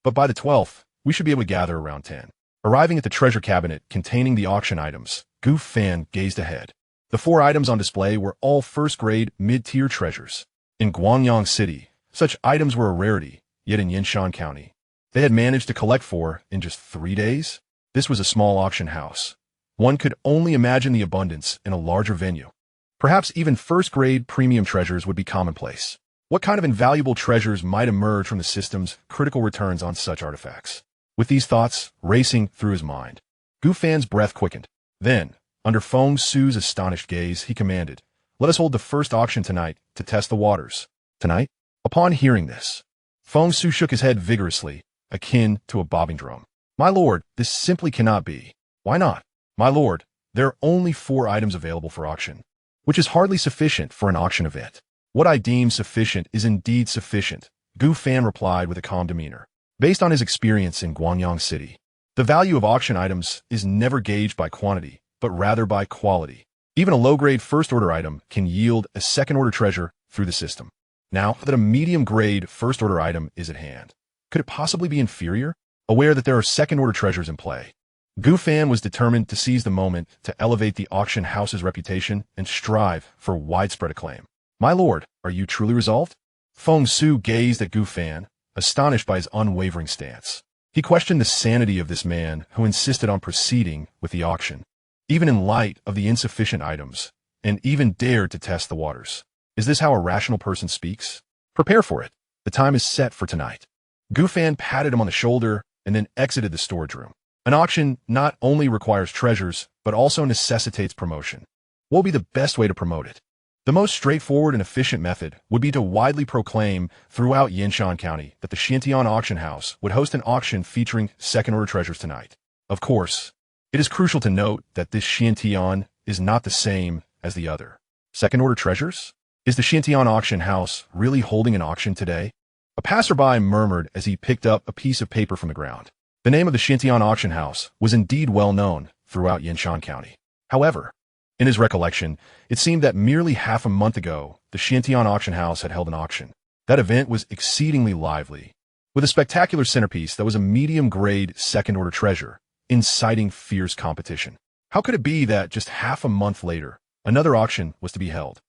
[SPEAKER 1] But by the 12th, we should be able to gather around 10. Arriving at the treasure cabinet containing the auction items, Gu Fan gazed ahead. The 4 items on display were all first-grade, mid-tier treasures. In Guangyang City, such items were a rarity, yet in Yinshan County, they had managed to collect 4 in just 3 days. This was a small auction house. One could only imagine the abundance in a larger venue. Perhaps even first-grade premium treasures would be commonplace. What kind of invaluable treasures might emerge from the system's critical returns on such artifacts? With these thoughts racing through his mind, Gu Fan's breath quickened. Then, under Feng Su's astonished gaze, he commanded, "Let us hold the first auction tonight to test the waters." Tonight? Upon hearing this, Feng Su shook his head vigorously, akin to a bobbing drum. "My lord, this simply cannot be." "Why not?" "My lord, there are only 4 items available for auction, which is hardly sufficient for an auction event." "What I deem sufficient is indeed sufficient," Gu Fan replied with a calm demeanor. Based on his experience in Guangyang City, the value of auction items is never gauged by quantity, but rather by quality. Even a low-grade first-order item can yield a second-order treasure through the system. Now that a medium-grade first-order item is at hand, could it possibly be inferior? Aware that there are second-order treasures in play, Gu Fan was determined to seize the moment to elevate the auction house's reputation and strive for widespread acclaim. "My lord, are you truly resolved?" Feng Su gazed at Gu Fan, astonished by his unwavering stance. He questioned the sanity of this man who insisted on proceeding with the auction, even in light of the insufficient items, and even dared to test the waters. Is this how a rational person speaks? Prepare for it. The time is set for tonight. Gu Fan patted him on the shoulder and then exited the storage room. An auction not only requires treasures, but also necessitates promotion. What will be the best way to promote it? The most straightforward and efficient method would be to widely proclaim throughout Yinshan County that the Xianxia auction house would host an auction featuring second-order treasures tonight. Of course, it is crucial to note that this Xianxia is not the same as the other. Second-order treasures? Is the Xianxia auction house really holding an auction today? A passerby murmured as he picked up a piece of paper from the ground. The name of the Xianxia auction house was indeed well known throughout Yinshan County. However, in his recollection, it seemed that merely half a month ago, the Xianxia auction house had held an auction. That event was exceedingly lively, with a spectacular centerpiece that was a medium-grade second-order treasure, inciting fierce competition. How could it be that just half a month later, another auction was to be held?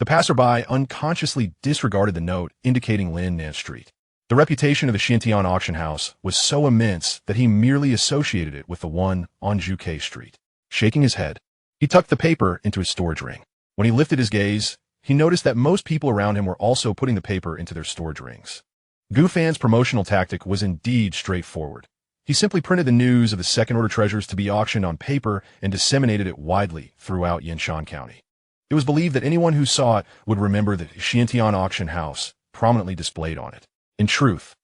[SPEAKER 1] The passerby unconsciously disregarded the note indicating Linnan Street. The reputation of the Xianxia auction house was so immense that he merely associated it with the one on Juke Street. Shaking his head, he tucked the paper into his storage ring. When he lifted his gaze, he noticed that most people around him were also putting the paper into their storage rings. Gu Fan's promotional tactic was indeed straightforward. He simply printed the news of the second-order treasures to be auctioned on paper and disseminated it widely throughout Yinshan County. It was believed that anyone who saw it would remember the Xianxia auction house prominently displayed on it. In truth,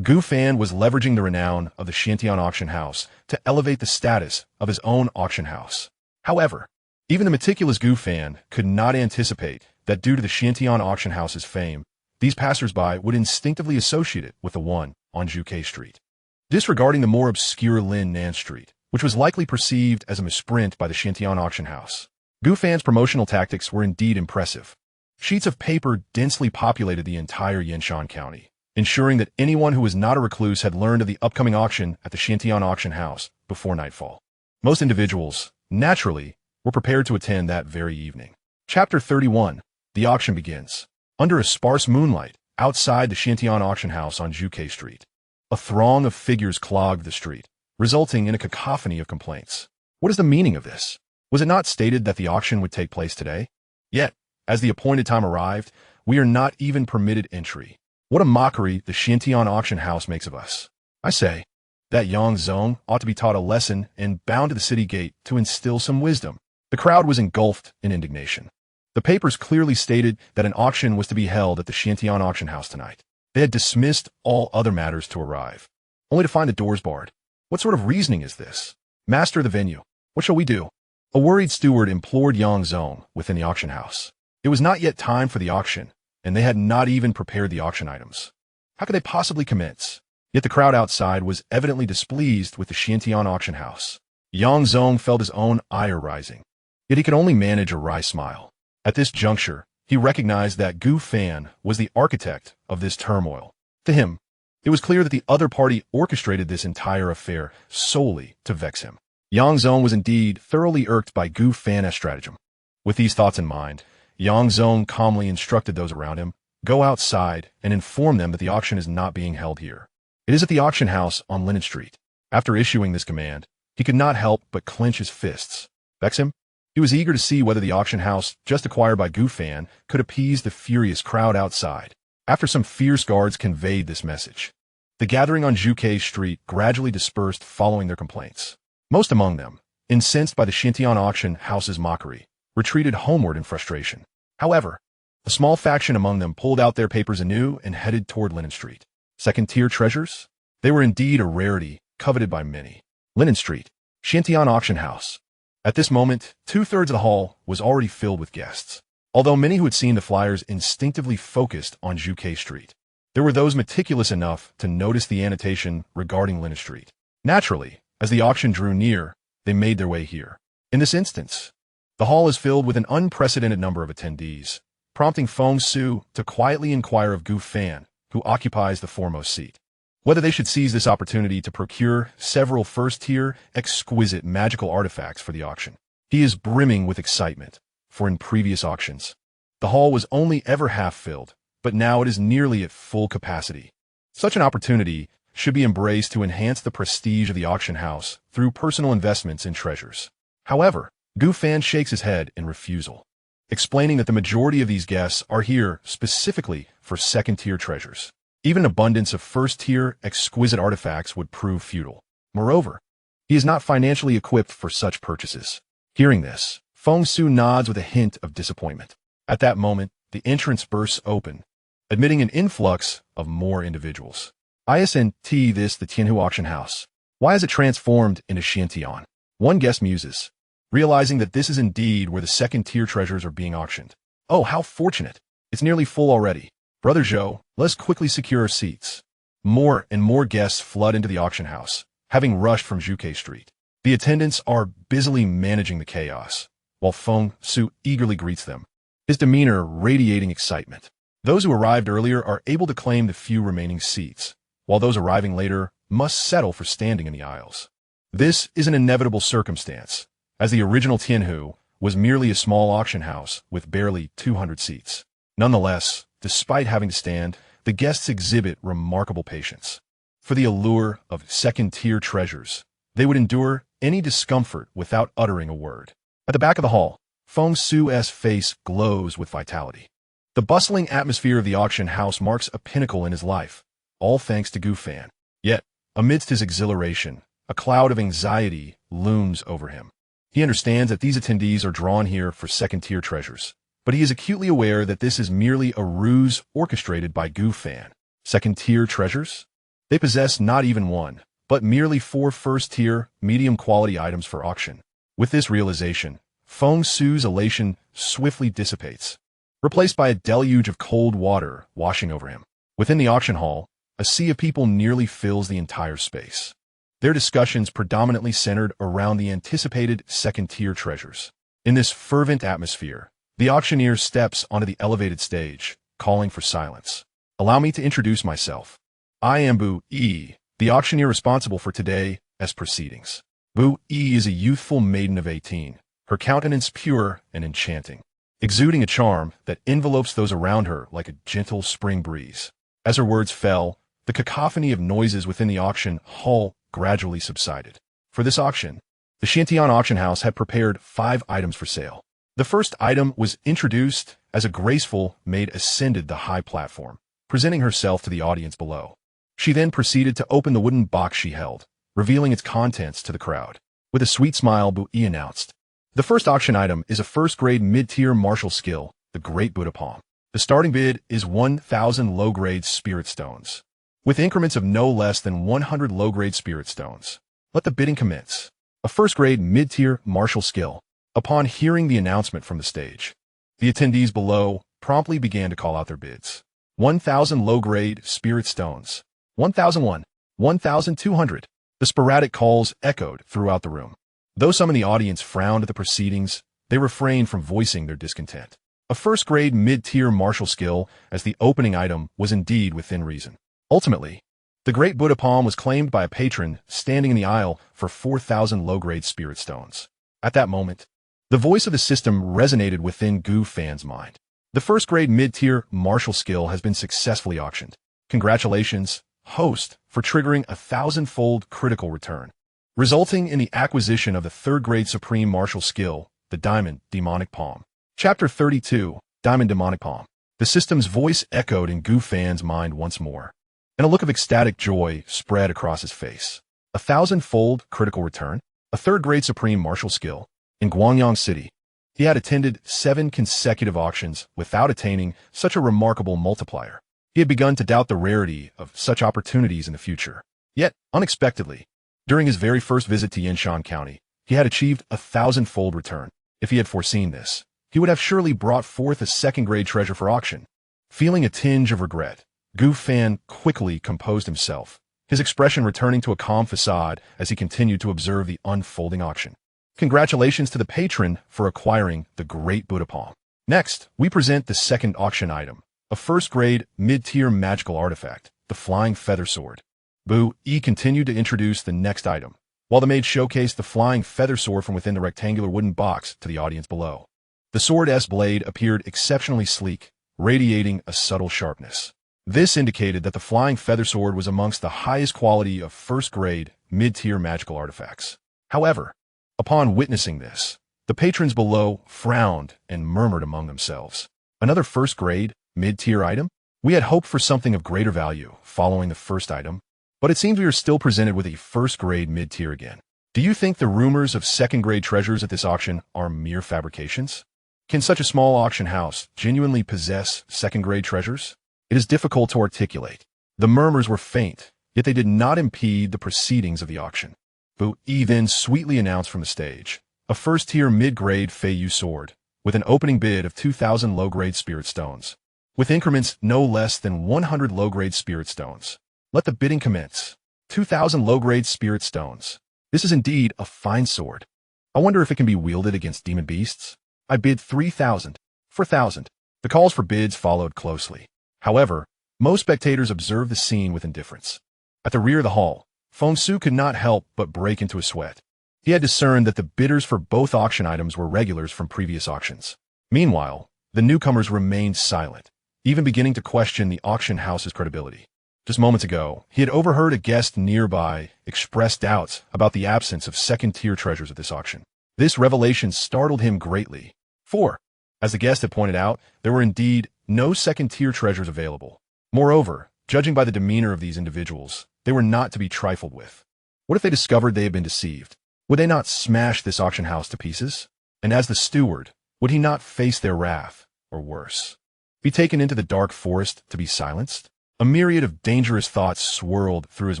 [SPEAKER 1] Gu Fan was leveraging the renown of the Xianxia auction house to elevate the status of his own auction house. However, even the meticulous Gu Fan could not anticipate that due to the Xianxia auction house's fame, these passersby would instinctively associate it with the one on Juke Street, disregarding the more obscure Linnan Street, which was likely perceived as a misprint by the Xianxia auction house. Gu Fan's promotional tactics were indeed impressive. Sheets of paper densely populated the entire Yinshan County, ensuring that anyone who was not a recluse had learned of the upcoming auction at the Xianxia auction house before nightfall. Most individuals, naturally, were prepared to attend that very evening. Chapter 31. The auction begins. Under a sparse moonlight, outside the Xianxia auction house on Juke Street, a throng of figures clogged the street, resulting in a cacophony of complaints. What is the meaning of this? Was it not stated that the auction would take place today? Yet, as the appointed time arrived, we are not even permitted entry. What a mockery the Xianxia auction house makes of us. I say, that Yang Zong ought to be taught a lesson and bound to the city gate to instill some wisdom. The crowd was engulfed in indignation. The papers clearly stated that an auction was to be held at the Xianxia auction house tonight. They had dismissed all other matters to arrive, only to find the doors barred. What sort of reasoning is this? Master of the venue, what shall we do? A worried steward implored Yang Zong within the auction house. It was not yet time for the auction, and they had not even prepared the auction items. How could they possibly commence? Yet the crowd outside was evidently displeased with the Xianxia auction house. Yang Zong felt his own ire rising, yet he could only manage a wry smile. At this juncture, he recognized that Gu Fan was the architect of this turmoil. To him, it was clear that the other party orchestrated this entire affair solely to vex him. Yang Zong was indeed thoroughly irked by Gu Fan's stratagem. With these thoughts in mind, Yang Zong calmly instructed those around him, "Go outside and inform them that the auction is not being held here. It is at the auction house on Linnan Street." After issuing this command, He could not help but clench his fists. Vex him? He was eager to see whether the auction house, just acquired by Gufan, could appease the furious crowd outside. After some fierce guards conveyed this message, the gathering on Zhuke Street gradually dispersed following their complaints. Most among them, incensed by the Xianxia auction house's mockery, retreated homeward in frustration. However, a small faction among them pulled out their papers anew and headed toward Linen Street. Second-tier treasures? They were indeed a rarity, coveted by many. Linen Street, Xianxia auction house. At this moment, 2/3 of the hall was already filled with guests. Although many who had seen the flyers instinctively focused on Zhuke Street, there were those meticulous enough to notice the annotation regarding Linen Street. Naturally, as the auction drew near, they made their way here. In this instance, the hall is filled with an unprecedented number of attendees, prompting Feng Su to quietly inquire of Gu Fan, who occupies the foremost seat, whether they should seize this opportunity to procure several first-tier, exquisite magical artifacts for the auction. He is brimming with excitement, for in previous auctions, the hall was only ever half-filled, but now it is nearly at full capacity. Such an opportunity should be embraced to enhance the prestige of the auction house through personal investments in treasures. However, Gu Fan shakes his head in refusal, explaining that the majority of these guests are here specifically for second-tier treasures. Even an abundance of first-tier, exquisite artifacts would prove futile. Moreover, he is not financially equipped for such purchases. Hearing this, Feng Su nods with a hint of disappointment. At that moment, the entrance bursts open, admitting an influx of more individuals. Isn't this the Tianhu auction house? Why is it transformed into Xiantian? One guest muses, realizing that this is indeed where the second-tier treasures are being auctioned. Oh, how fortunate! It's nearly full already. Brother Zhou, let's quickly secure our seats. More and more guests flood into the auction house, having rushed from Zhuke Street. The attendants are busily managing the chaos, while Feng Su eagerly greets them, his demeanor radiating excitement. Those who arrived earlier are able to claim the few remaining seats, while those arriving later must settle for standing in the aisles. This is an inevitable circumstance, as the original Tianhu was merely a small auction house with barely 200 seats. Nonetheless, despite having to stand, the guests exhibit remarkable patience. For the allure of second-tier treasures, they would endure any discomfort without uttering a word. At the back of the hall, Feng Su's face glows with vitality. The bustling atmosphere of the auction house marks a pinnacle in his life, all thanks to Gu Fan. Yet, amidst his exhilaration, a cloud of anxiety looms over him. He understands that these attendees are drawn here for second-tier treasures, but he is acutely aware that this is merely a ruse orchestrated by Gu Fan. Second-tier treasures? They possess not even one, but merely 4 first-tier, medium-quality items for auction. With this realization, Feng Su's elation swiftly dissipates, replaced by a deluge of cold water washing over him. Within the auction hall, a sea of people nearly fills the entire space. Their discussions predominantly centered around the anticipated second-tier treasures. In this fervent atmosphere, the auctioneer steps onto the elevated stage, calling for silence. Allow me to introduce myself. I am Bu Yi, the auctioneer responsible for today's proceedings. Bu Yi is a youthful maiden of 18, her countenance pure and enchanting, exuding a charm that envelopes those around her like a gentle spring breeze. As her words fell, the cacophony of noises within the auction hall gradually subsided. For this auction, the Xiantian auction house had prepared 5 items for sale. The first item was introduced as a graceful maid ascended the high platform, presenting herself to the audience below. She then proceeded to open the wooden box she held, revealing its contents to the crowd. With a sweet smile, Bu Yi announced, "The first auction item is a first-grade mid-tier martial skill, the Great Buddha Palm. The starting bid is 1,000 low-grade spirit stones, with increments of no less than 100 low-grade spirit stones. Let the bidding commence." A first-grade mid-tier martial skill. Upon hearing the announcement from the stage, the attendees below promptly began to call out their bids. 1,000 low-grade spirit stones. 1,001. 1,200. The sporadic calls echoed throughout the room. Though some in the audience frowned at the proceedings, they refrained from voicing their discontent. A first-grade mid-tier martial skill as the opening item was indeed within reason. Ultimately, the Great Buddha Palm was claimed by a patron standing in the aisle for 4,000 low-grade spirit stones. At that moment, the voice of the system resonated within Gu Fan's mind. The first-grade mid-tier martial skill has been successfully auctioned. Congratulations, host, for triggering a 1,000-fold critical return. resulting in the acquisition of the third-grade supreme martial skill, the Diamond Demonic Palm. Chapter 32, Diamond Demonic Palm. The system's voice echoed in Gu Fan's mind once more, and a look of ecstatic joy spread across his face. 1,000-fold critical return, a third-grade supreme martial skill. In Guangyang City, he had attended 7 consecutive auctions without attaining such a remarkable multiplier. He had begun to doubt the rarity of such opportunities in the future. Yet, unexpectedly, during his very first visit to Yinshan County, he had achieved a 1,000-fold return. If he had foreseen this, he would have surely brought forth a second-grade treasure for auction. Feeling a tinge of regret, Gu Fan quickly composed himself, his expression returning to a calm facade as he continued to observe the unfolding auction. Congratulations to the patron for acquiring the Great Buddha Palm. Next, we present the second auction item, a first-grade, mid-tier magical artifact, the Flying Feather Sword. Bu Yi continued to introduce the next item, while the maid showcased the Flying Feather Sword from within the rectangular wooden box to the audience below. The sword's blade appeared exceptionally sleek, radiating a subtle sharpness. This indicated that the Flying Feather Sword was amongst the highest quality of first-grade, mid-tier magical artifacts. However, upon witnessing this, the patrons below frowned and murmured among themselves. Another first-grade, mid-tier item? We had hoped for something of greater value following the first item, but it seems we are still presented with a first-grade mid-tier again. Do you think the rumors of second-grade treasures at this auction are mere fabrications? Can such a small auction house genuinely possess second-grade treasures? It is difficult to articulate. The murmurs were faint, yet they did not impede the proceedings of the auction. Bu Yi then sweetly announced from the stage, a first-tier mid-grade Feiyu sword, with an opening bid of 2,000 low-grade spirit stones, with increments no less than 100 low-grade spirit stones. Let the bidding commence. 2,000 low-grade spirit stones. This is indeed a fine sword. I wonder if it can be wielded against demon beasts. I bid 3,000, 4,000. The calls for bids followed closely. However, most spectators observed the scene with indifference. At the rear of the hall, Feng Su could not help but break into a sweat. He had discerned that the bidders for both auction items were regulars from previous auctions. Meanwhile, the newcomers remained silent, even beginning to question the auction house's credibility. Just moments ago, he had overheard a guest nearby express doubts about the absence of second-tier treasures at this auction. This revelation startled him greatly. For, as the guest had pointed out, there were indeed no second-tier treasures available. Moreover, judging by the demeanor of these individuals, they were not to be trifled with. What if they discovered they had been deceived? Would they not smash this auction house to pieces? And as the steward, would he not face their wrath, or worse, be taken into the dark forest to be silenced? A myriad of dangerous thoughts swirled through his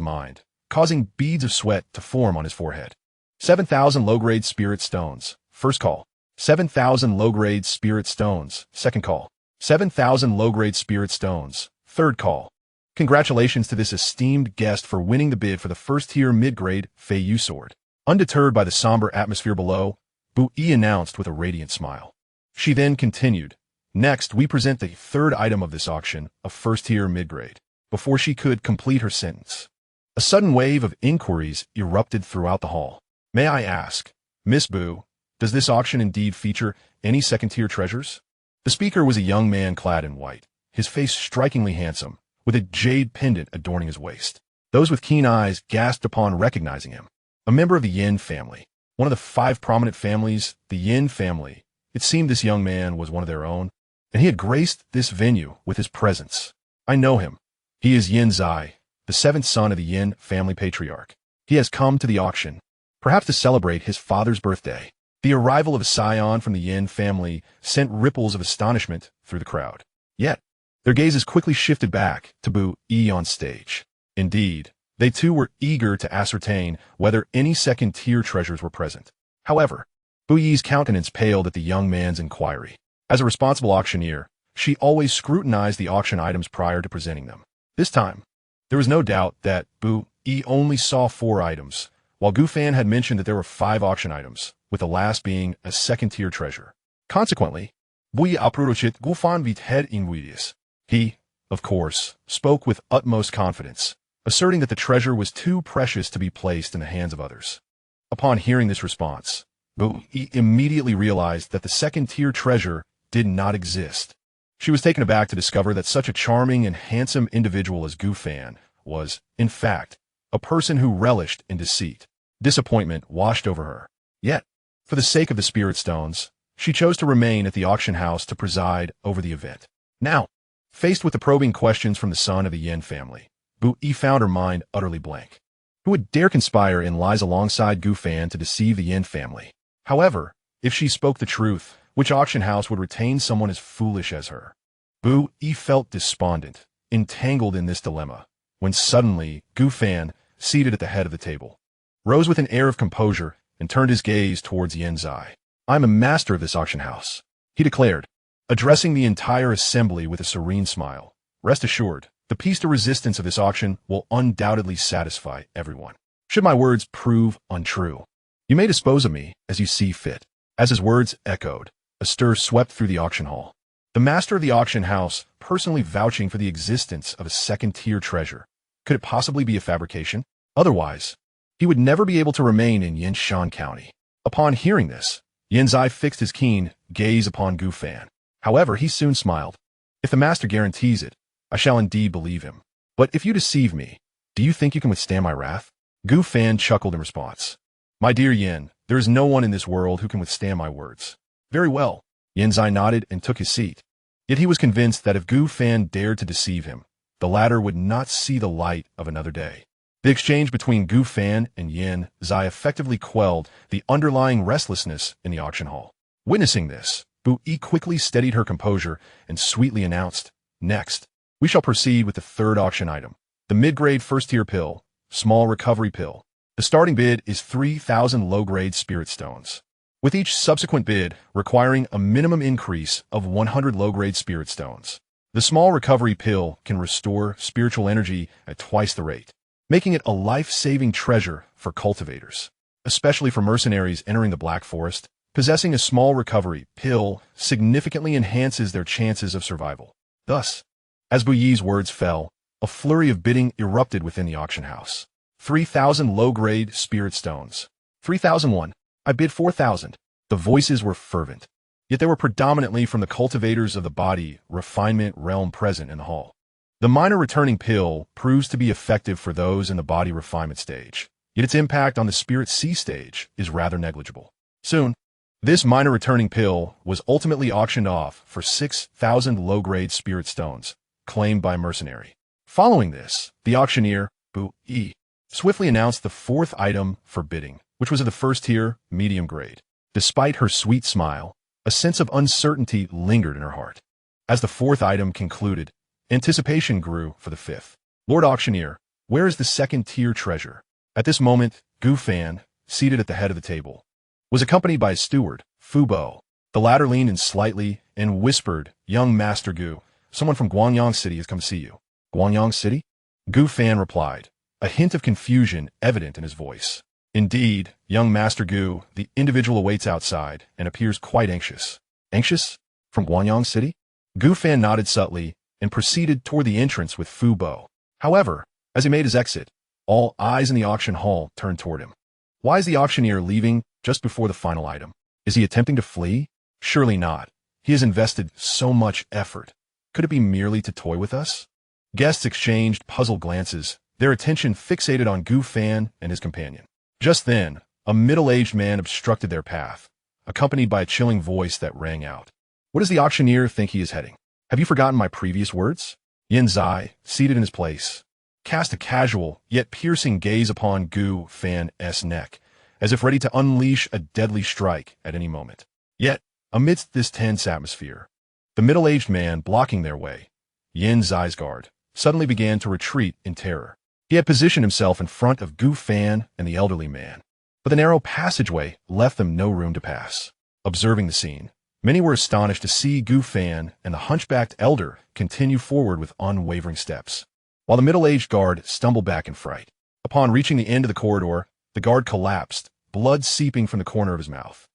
[SPEAKER 1] mind, causing beads of sweat to form on his forehead. 7,000 low-grade spirit stones, first call. 7,000 low-grade spirit stones, second call. 7,000 low-grade spirit stones, third call. Congratulations to this esteemed guest for winning the bid for the first-tier mid-grade Feiyu sword. Undeterred by the somber atmosphere below, Bu Yi announced with a radiant smile. She then continued, next we present the third item of this auction, a first-tier mid-grade. Before she could complete her sentence, a sudden wave of inquiries erupted throughout the hall. May I ask, Miss Bu, does this auction indeed feature any second-tier treasures? The speaker was a young man clad in white, his face strikingly handsome, with a jade pendant adorning his waist. Those with keen eyes gasped upon recognizing him. A member of the Yin family, one of the 5 prominent families, the Yin family. It seemed this young man was one of their own, and he had graced this venue with his presence. I know him. He is Yin Zai, the 7th son of the Yin family patriarch. He has come to the auction, perhaps to celebrate his father's birthday. The arrival of a scion from the Yin family sent ripples of astonishment through the crowd. Yet, their gazes quickly shifted back to Bu Yi on stage. Indeed, they too were eager to ascertain whether any second-tier treasures were present. However, Bu Yi's countenance paled at the young man's inquiry. As a responsible auctioneer, she always scrutinized the auction items prior to presenting them. This time, there was no doubt that Bu Yi only saw 4 items, while Gu Fan had mentioned that there were 5 auction items, with the last being a second-tier treasure. Consequently, Bu Yi approached Gu Fan with head invidious. He, of course, spoke with utmost confidence, asserting that the treasure was too precious to be placed in the hands of others. Upon hearing this response, Bu Yi immediately realized that the second-tier treasure did not exist. She was taken aback to discover that such a charming and handsome individual as Gu Fan was, in fact, a person who relished in deceit. Disappointment washed over her. Yet, for the sake of the spirit stones, she chose to remain at the auction house to preside over the event. Now, faced with the probing questions from the son of the Yin family, Bu Yi found her mind utterly blank. Who would dare conspire in lies alongside Gu Fan to deceive the Yin family? However, if she spoke the truth, which auction house would retain someone as foolish as her? Bu Yi felt despondent, entangled in this dilemma, when suddenly Gu Fan, seated at the head of the table, rose with an air of composure and turned his gaze towards Yin Zai. "I am a master of this auction house," he declared, addressing the entire assembly with a serene smile. "Rest assured, the piece de resistance of this auction will undoubtedly satisfy everyone. Should my words prove untrue, you may dispose of me as you see fit." As his words echoed, a stir swept through the auction hall. The master of the auction house, personally vouching for the existence of a second-tier treasure. Could it possibly be a fabrication? Otherwise, he would never be able to remain in Yinshan County. Upon hearing this, Yin Zai fixed his keen gaze upon Gu Fan. However, he soon smiled. "If the master guarantees it, I shall indeed believe him. But if you deceive me, do you think you can withstand my wrath?" Gu Fan chuckled in response. "My dear Yin, there is no one in this world who can withstand my words." "Very well." Yin Zai nodded and took his seat. Yet he was convinced that if Gu Fan dared to deceive him, the latter would not see the light of another day. The exchange between Gu Fan and Yin Zai effectively quelled the underlying restlessness in the auction hall. Witnessing this, Bu Yi quickly steadied her composure and sweetly announced, "Next, we shall proceed with the third auction item, the mid-grade first-tier pill, small recovery pill. The starting bid is 3,000 low-grade spirit stones, with each subsequent bid requiring a minimum increase of 100 low-grade spirit stones. The small recovery pill can restore spiritual energy at twice the rate, making it a life-saving treasure for cultivators, especially for mercenaries entering the Black Forest. Possessing a small recovery pill significantly enhances their chances of survival." Thus, as Bu Yi's words fell, a flurry of bidding erupted within the auction house. 3,000 low-grade spirit stones. 3,001. I bid 4,000. The voices were fervent, yet they were predominantly from the cultivators of the body refinement realm present in the hall. The minor returning pill proves to be effective for those in the body refinement stage, yet its impact on the spirit C stage is rather negligible. Soon, this minor returning pill was ultimately auctioned off for 6,000 low-grade spirit stones, claimed by a mercenary. Following this, the auctioneer, Bu Yi, swiftly announced the fourth item for bidding, which was of the first tier, medium grade. Despite her sweet smile, a sense of uncertainty lingered in her heart. As the fourth item concluded, anticipation grew for the fifth. "Lord Auctioneer, where is the second-tier treasure?" At this moment, Gu Fan, seated at the head of the table, was accompanied by his steward, Fu Bo. The latter leaned in slightly and whispered, "Young Master Gu, someone from Guangyang City has come to see you." "Guangyang City?" Gu Fan replied, a hint of confusion evident in his voice. "Indeed, young Master Gu, the individual awaits outside and appears quite anxious." "Anxious? From Guangyang City?" Gu Fan nodded subtly and proceeded toward the entrance with Fu Bo. However, as he made his exit, all eyes in the auction hall turned toward him. Why is the auctioneer leaving just before the final item? Is he attempting to flee? Surely not. He has invested so much effort. Could it be merely to toy with us? Guests exchanged puzzled glances, their attention fixated on Gu Fan and his companion. Just then, a middle-aged man obstructed their path, accompanied by a chilling voice that rang out. "What does the auctioneer think he is heading? Have you forgotten my previous words?" Yin Zai, seated in his place, cast a casual yet piercing gaze upon Gu Fan's neck, as if ready to unleash a deadly strike at any moment. Yet, amidst this tense atmosphere, the middle-aged man blocking their way, Yin Zai's guard, suddenly began to retreat in terror. He had positioned himself in front of Gu Fan and the elderly man, but the narrow passageway left them no room to pass. Observing the scene, many were astonished to see Gu Fan and the hunchbacked elder continue forward with unwavering steps, while the middle-aged guard stumbled back in fright. Upon reaching the end of the corridor, the guard collapsed, blood seeping from the corner of his mouth.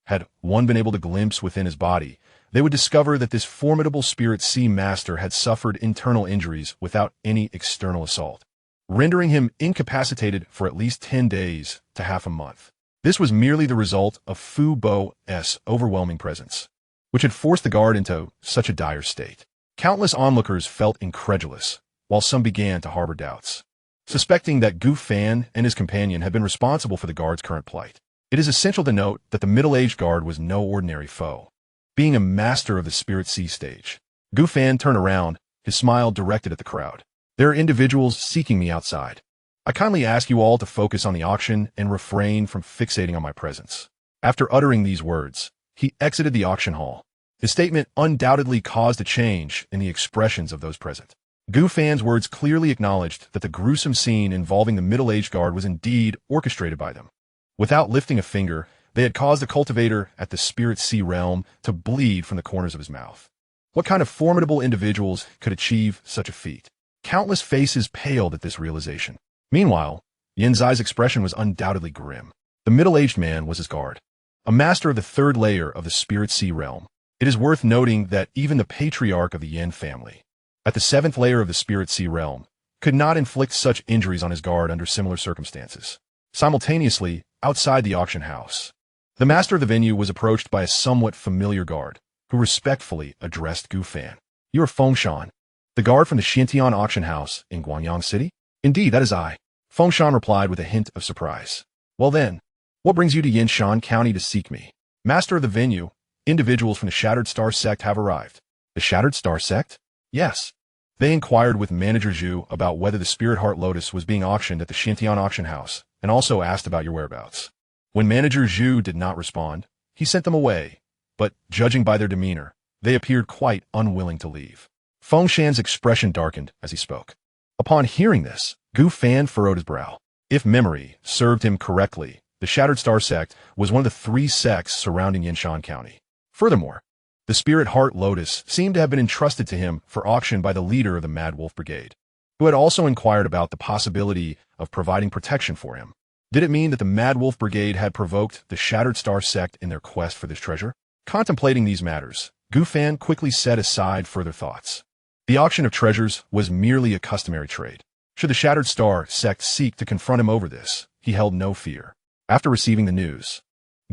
[SPEAKER 1] Had one been able to glimpse within his body, they would discover that this formidable Spirit Sea Master had suffered internal injuries without any external assault, rendering him incapacitated for at least 10 days to half a month. This was merely the result of Fu Bo's overwhelming presence, which had forced the guard into such a dire state. Countless onlookers felt incredulous, while some began to harbor doubts. suspecting that Gu Fan and his companion had been responsible for the guard's current plight. It is essential to note that the middle-aged guard was no ordinary foe. Being a master of the Spirit Sea stage, Gu Fan turned around, his smile directed at the crowd. There are individuals seeking me outside. I kindly ask you all to focus on the auction and refrain from fixating on my presence. After uttering these words, he exited the auction hall. His statement undoubtedly caused a change in the expressions of those present. Gu Fan's words clearly acknowledged that the gruesome scene involving the middle-aged guard was indeed orchestrated by them. Without lifting a finger, they had caused the cultivator at the Spirit Sea realm to bleed from the corners of his mouth. What kind of formidable individuals could achieve such a feat? Countless faces paled at this realization. Meanwhile, Xianxia's expression was undoubtedly grim. The middle-aged man was his guard, a master of the third layer of the Spirit Sea realm. It is worth noting that even the patriarch of the Yin family, at the seventh layer of the Spirit Sea realm, could not inflict such injuries on his guard under similar circumstances. Simultaneously, outside the auction house, the master of the venue was approached by a somewhat familiar guard, who respectfully addressed Gu Fan. "You are Fengshan, the guard from the Xianxia auction house in Guangyang City?" "Indeed, that is I," Fengshan replied with a hint of surprise. "Well then, what brings you to Yinshan County to seek me?" "Master of the venue, individuals from the Shattered Star sect have arrived." "The Shattered Star sect?" "Yes." They inquired with Manager Zhu about whether the Spirit Heart Lotus was being auctioned at the Xianxia auction house, and also asked about your whereabouts. When Manager Zhu did not respond, he sent them away, but, judging by their demeanor, they appeared quite unwilling to leave. Fengshan's expression darkened as he spoke. Upon hearing this, Gu Fan furrowed his brow. If memory served him correctly, the Shattered Star sect was one of the 3 sects surrounding Yinshan County. Furthermore, the Spirit Heart Lotus seemed to have been entrusted to him for auction by the leader of the Mad Wolf Brigade, who had also inquired about the possibility of providing protection for him. Did it mean that the Mad Wolf Brigade had provoked the Shattered Star sect in their quest for this treasure? Contemplating these matters, Gu Fan quickly set aside further thoughts. The auction of treasures was merely a customary trade. Should the Shattered Star sect seek to confront him over this, he held no fear. After receiving the news,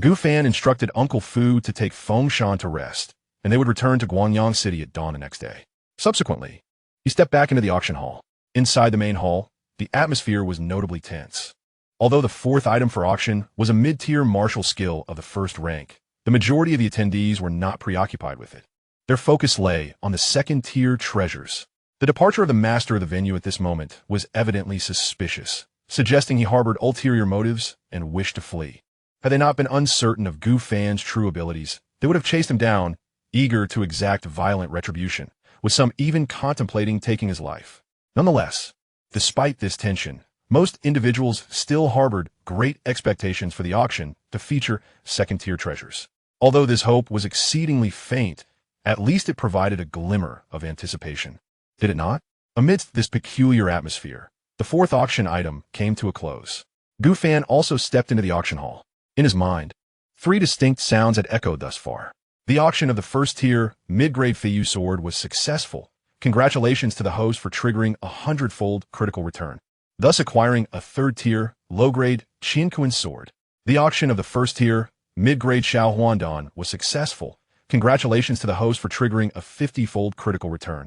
[SPEAKER 1] Gu Fan instructed Uncle Fu to take Fengshan to rest, and they would return to Guangyang City at dawn the next day. Subsequently, he stepped back into the auction hall. Inside the main hall, the atmosphere was notably tense. Although the 4th item for auction was a mid-tier martial skill of the 1st rank, the majority of the attendees were not preoccupied with it. Their focus lay on the 2nd-tier treasures. The departure of the master of the venue at this moment was evidently suspicious, suggesting he harbored ulterior motives and wished to flee. Had they not been uncertain of Gu Fan's true abilities, they would have chased him down, eager to exact violent retribution, with some even contemplating taking his life. Nonetheless, despite this tension, most individuals still harbored great expectations for the auction to feature 2nd-tier treasures. Although this hope was exceedingly faint, at least it provided a glimmer of anticipation. Did it not? Amidst this peculiar atmosphere, the 4th auction item came to a close. Gu Fan also stepped into the auction hall. In his mind, 3 distinct sounds had echoed thus far. The auction of the 1st-tier, mid-grade Feiyu sword was successful. Congratulations to the host for triggering a 100-fold critical return, thus acquiring a 3rd-tier, low-grade Qianquan sword. The auction of the 1st-tier, mid-grade Xiao Huandan was successful. Congratulations to the host for triggering a 50-fold critical return,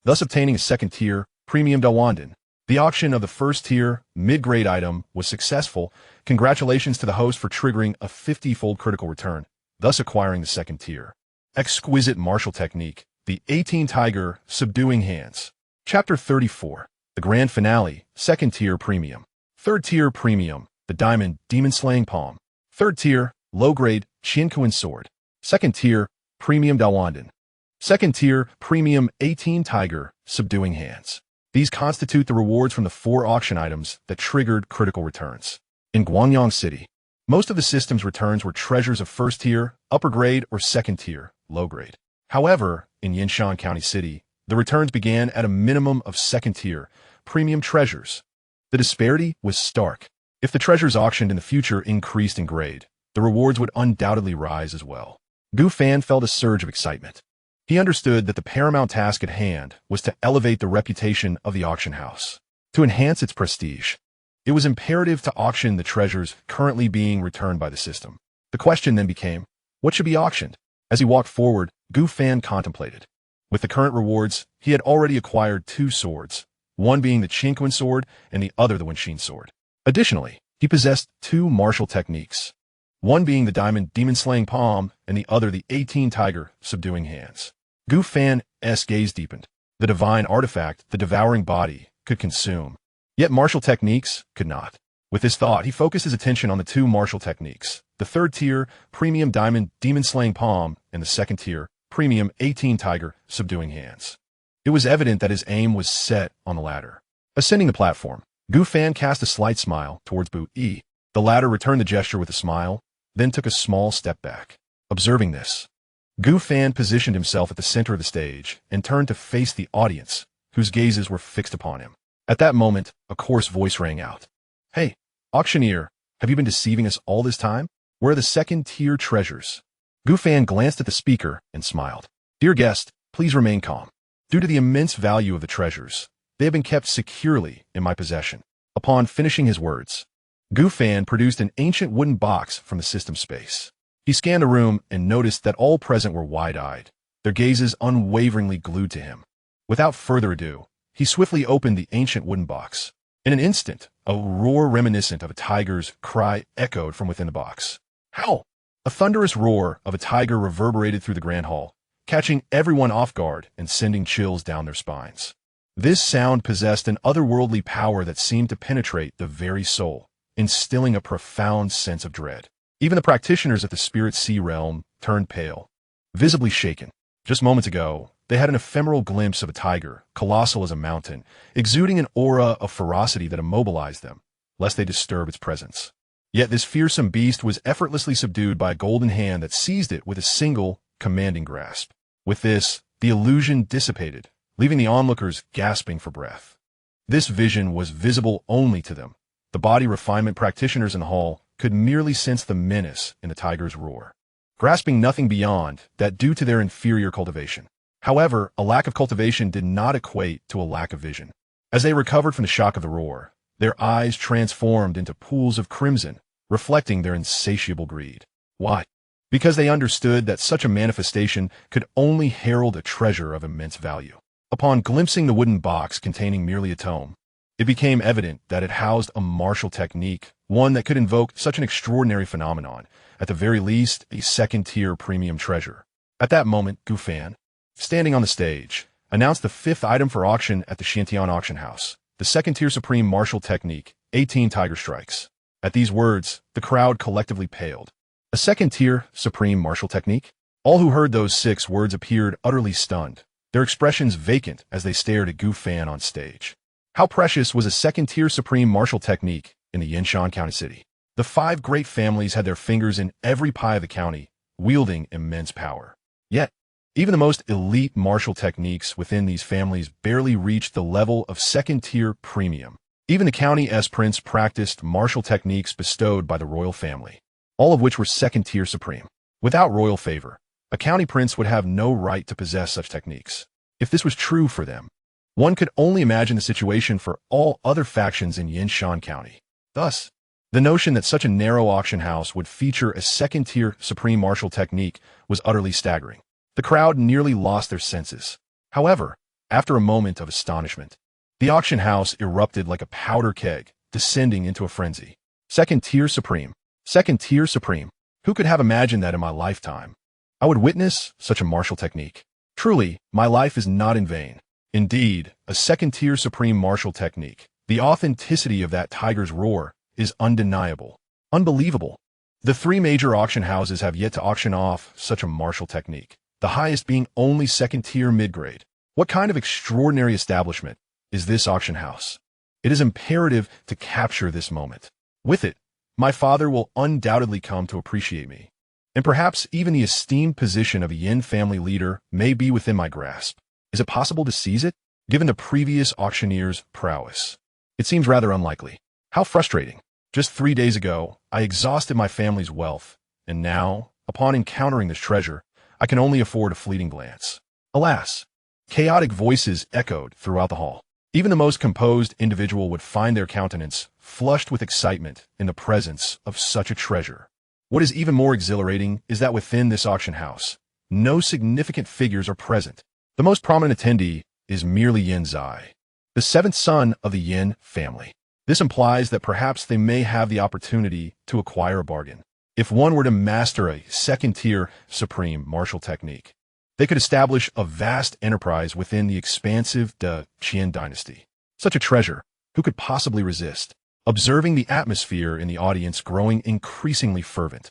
[SPEAKER 1] thus obtaining a 2nd-tier, premium Dawandan. The auction of the 1st-tier, mid-grade item was successful. Congratulations to the host for triggering a 50-fold critical return, thus acquiring the 2nd-tier. Exquisite martial technique, the 18 Tiger Subduing Hands. Chapter 34. The Grand Finale, 2nd-tier Premium. 3rd-tier Premium, the Diamond Demon Slaying Palm. 3rd-tier, low-grade Qianquan Sword. 2nd-tier, Premium Dawandan. 2nd-tier, Premium 18 Tiger Subduing Hands. These constitute the rewards from the 4 auction items that triggered critical returns. In Guangyang City, most of the system's returns were treasures of 1st-tier, upper grade, or 2nd-tier, low grade. However, in Yinshan County City, the returns began at a minimum of 2nd-tier, premium treasures. The disparity was stark. If the treasures auctioned in the future increased in grade, the rewards would undoubtedly rise as well. Gu Fan felt a surge of excitement. He understood that the paramount task at hand was to elevate the reputation of the auction house. To enhance its prestige, it was imperative to auction the treasures currently being returned by the system. The question then became, what should be auctioned? As he walked forward, Gu Fan contemplated. With the current rewards, he had already acquired 2 swords, one being the Qingquan sword and the other the Wenxin sword. Additionally, he possessed two martial techniques, one being the diamond demon-slaying palm and the other the 18 tiger subduing hands. Gu Fan's gaze deepened. The divine artifact, the devouring body, could consume, yet martial techniques could not. With this thought, he focused his attention on the two martial techniques, the third tier, premium diamond demon-slaying palm, and the second tier, premium 18 tiger subduing hands. It was evident that his aim was set on the latter. Ascending the platform, Gu Fan cast a slight smile towards Bu Yi. The latter returned the gesture with a smile, then took a small step back. Observing this, Gu Fan positioned himself at the center of the stage and turned to face the audience, whose gazes were fixed upon him. At that moment, a coarse voice rang out. "Hey, auctioneer, have you been deceiving us all this time? Where are the second-tier treasures?" Gu Fan glanced at the speaker and smiled. "Dear guest, please remain calm. Due to the immense value of the treasures, they have been kept securely in my possession." Upon finishing his words, Gu Fan produced an ancient wooden box from the system space. He scanned the room and noticed that all present were wide-eyed, their gazes unwaveringly glued to him. Without further ado, he swiftly opened the ancient wooden box. In an instant, a roar reminiscent of a tiger's cry echoed from within the box. "Howl!" A thunderous roar of a tiger reverberated through the grand hall, catching everyone off guard and sending chills down their spines. This sound possessed an otherworldly power that seemed to penetrate the very soul, instilling a profound sense of dread. Even the practitioners at the Spirit Sea realm turned pale, visibly shaken. Just moments ago, they had an ephemeral glimpse of a tiger, colossal as a mountain, exuding an aura of ferocity that immobilized them, lest they disturb its presence. Yet this fearsome beast was effortlessly subdued by a golden hand that seized it with a single, commanding grasp. With this, the illusion dissipated, leaving the onlookers gasping for breath. This vision was visible only to them. The body refinement practitioners in the hall could merely sense the menace in the tiger's roar, grasping nothing beyond that due to their inferior cultivation. However, a lack of cultivation did not equate to a lack of vision. As they recovered from the shock of the roar, their eyes transformed into pools of crimson, reflecting their insatiable greed. Why? Because they understood that such a manifestation could only herald a treasure of immense value. Upon glimpsing the wooden box containing merely a tome, it became evident that it housed a martial technique, one that could invoke such an extraordinary phenomenon, at the very least, a second-tier premium treasure. At that moment, Gu Fan, standing on the stage, announced the fifth item for auction at the Xianxia auction house, the second-tier supreme martial technique, 18 tiger strikes. At these words, the crowd collectively paled. A second-tier supreme martial technique? All who heard those 6 words appeared utterly stunned, their expressions vacant as they stared at Gu Fan on stage. How precious was a second-tier supreme martial technique in the Yinshan County city? The 5 great families had their fingers in every pie of the county, wielding immense power. Yet, even the most elite martial techniques within these families barely reached the level of second-tier premium. Even the county's prince practiced martial techniques bestowed by the royal family, all of which were second-tier supreme. Without royal favor, a county prince would have no right to possess such techniques. If this was true for them, one could only imagine the situation for all other factions in Yinshan County. Thus, the notion that such a narrow auction house would feature a second-tier supreme martial technique was utterly staggering. The crowd nearly lost their senses. However, after a moment of astonishment, the auction house erupted like a powder keg, descending into a frenzy. Second-tier supreme. Second-tier supreme. Who could have imagined that in my lifetime I would witness such a martial technique? Truly, my life is not in vain. Indeed, a second-tier supreme martial technique. The authenticity of that tiger's roar is undeniable. Unbelievable. The 3 major auction houses have yet to auction off such a martial technique, the highest being only second-tier mid-grade. What kind of extraordinary establishment is this auction house? It is imperative to capture this moment. With it, my father will undoubtedly come to appreciate me, and perhaps even the esteemed position of a Yin family leader may be within my grasp. Is it possible to seize it, given the previous auctioneer's prowess? It seems rather unlikely. How frustrating. Just 3 days ago, I exhausted my family's wealth, and now, upon encountering this treasure, I can only afford a fleeting glance. Alas! Chaotic voices echoed throughout the hall. Even the most composed individual would find their countenance flushed with excitement in the presence of such a treasure. What is even more exhilarating is that within this auction house, no significant figures are present. The most prominent attendee is merely Yin Zai. the seventh son of the Yin family. This implies that perhaps they may have the opportunity to acquire a bargain. If one were to master a second-tier supreme martial technique, they could establish a vast enterprise within the expansive Qin dynasty. Such a treasure, who could possibly resist? Observing the atmosphere in the audience growing increasingly fervent,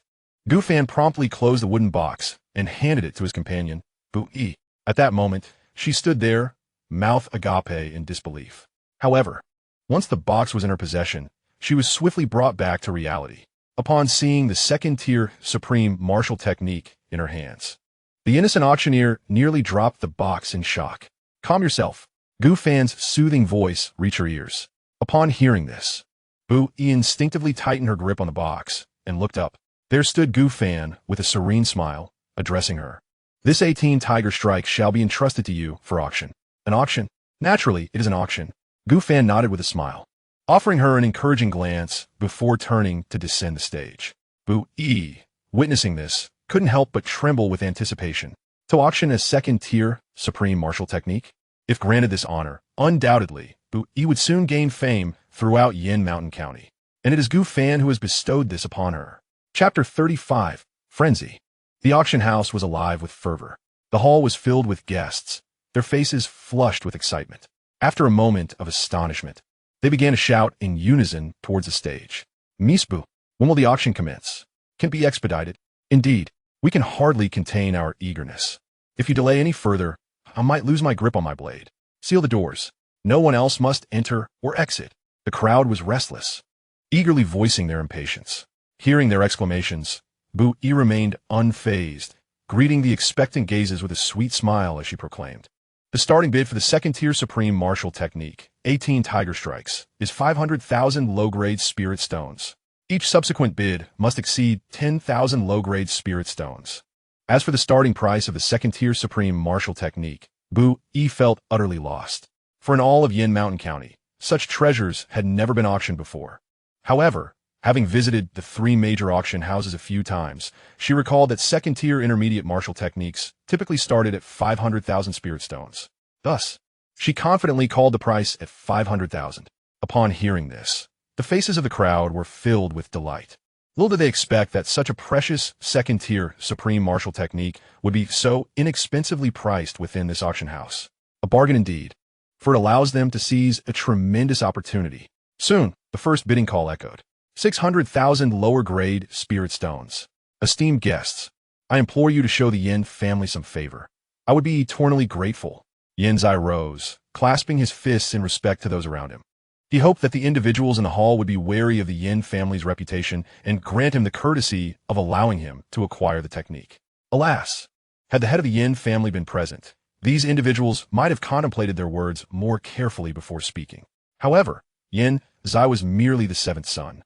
[SPEAKER 1] Gu Fan promptly closed the wooden box and handed it to his companion, Bu Yi. At that moment, she stood there, mouth agape in disbelief. However, once the box was in her possession, she was swiftly brought back to reality. Upon seeing the second-tier supreme martial technique in her hands, the innocent auctioneer nearly dropped the box in shock. Calm yourself. Gu Fan's soothing voice reached her ears. Upon hearing this, Bu Yi instinctively tightened her grip on the box and looked up. There stood Gu Fan with a serene smile, addressing her. This 18 tiger strike shall be entrusted to you for auction. An auction? Naturally, it is an auction. Gu Fan nodded with a smile, offering her an encouraging glance before turning to descend the stage. Bu Yi, witnessing this, couldn't help but tremble with anticipation. To auction a second-tier supreme martial technique? If granted this honor, undoubtedly, Bu Yi would soon gain fame throughout Yin Mountain County. And it is Gu Fan who has bestowed this upon her. Chapter 35, Frenzy. The auction house was alive with fervor. The hall was filled with guests, their faces flushed with excitement. After a moment of astonishment, they began to shout in unison towards the stage. Miss Bu, when will the auction commence? Can it be expedited? Indeed, we can hardly contain our eagerness. If you delay any further, I might lose my grip on my blade. Seal the doors. No one else must enter or exit. The crowd was restless, eagerly voicing their impatience. Hearing their exclamations, Bu Yi remained unfazed, greeting the expectant gazes with a sweet smile as she proclaimed. The starting bid for the second-tier supreme martial technique, 18 tiger strikes, is 500,000 low-grade spirit stones. Each subsequent bid must exceed 10,000 low-grade spirit stones. As for the starting price of the second-tier supreme martial technique, Bu Yi felt utterly lost. For in all of Yin Mountain County, such treasures had never been auctioned before. However, having visited the 3 major auction houses a few times, she recalled that second-tier intermediate martial techniques typically started at 500,000 spirit stones. Thus, she confidently called the price at 500,000. Upon hearing this, the faces of the crowd were filled with delight. Little did they expect that such a precious second-tier supreme martial technique would be so inexpensively priced within this auction house. A bargain indeed, for it allows them to seize a tremendous opportunity. Soon, the first bidding call echoed. 600,000 lower-grade spirit stones. Esteemed guests, I implore you to show the Yin family some favor. I would be eternally grateful. Yin Zai rose, clasping his fists in respect to those around him. He hoped that the individuals in the hall would be wary of the Yin family's reputation and grant him the courtesy of allowing him to acquire the technique. Alas, had the head of the Yin family been present, these individuals might have contemplated their words more carefully before speaking. However, Yin Zai was merely the 7th son.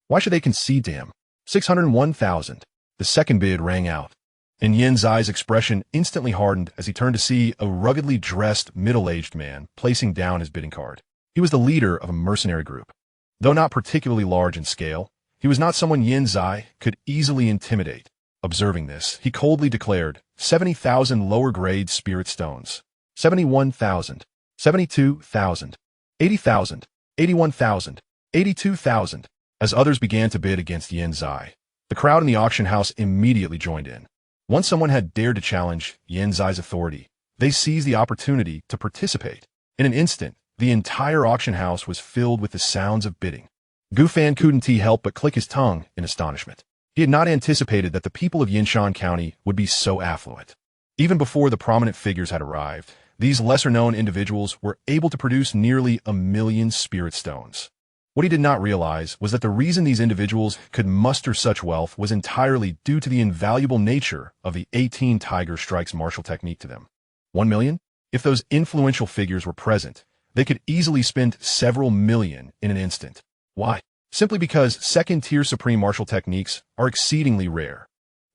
[SPEAKER 1] Why should they concede to him? 601,000. The second bid rang out, and Yin Zai's expression instantly hardened as he turned to see a ruggedly dressed, middle-aged man placing down his bidding card. He was the leader of a mercenary group. Though not particularly large in scale, he was not someone Yin Zai could easily intimidate. Observing this, he coldly declared 70,000 lower-grade spirit stones, 71,000, 72,000, 80,000, 81,000, 82,000. As others began to bid against Yin Zai, the crowd in the auction house immediately joined in. Once someone had dared to challenge Yin Zai's authority, they seized the opportunity to participate. In an instant, the entire auction house was filled with the sounds of bidding. Gu Fan couldn't help but click his tongue in astonishment. He had not anticipated that the people of Yinshan County would be so affluent. Even before the prominent figures had arrived, these lesser-known individuals were able to produce nearly 1 million spirit stones. What he did not realize was that the reason these individuals could muster such wealth was entirely due to the invaluable nature of the 18 tiger strikes martial technique to them. 1 million? If those influential figures were present, they could easily spend several million in an instant. Why? Simply because second-tier supreme martial techniques are exceedingly rare.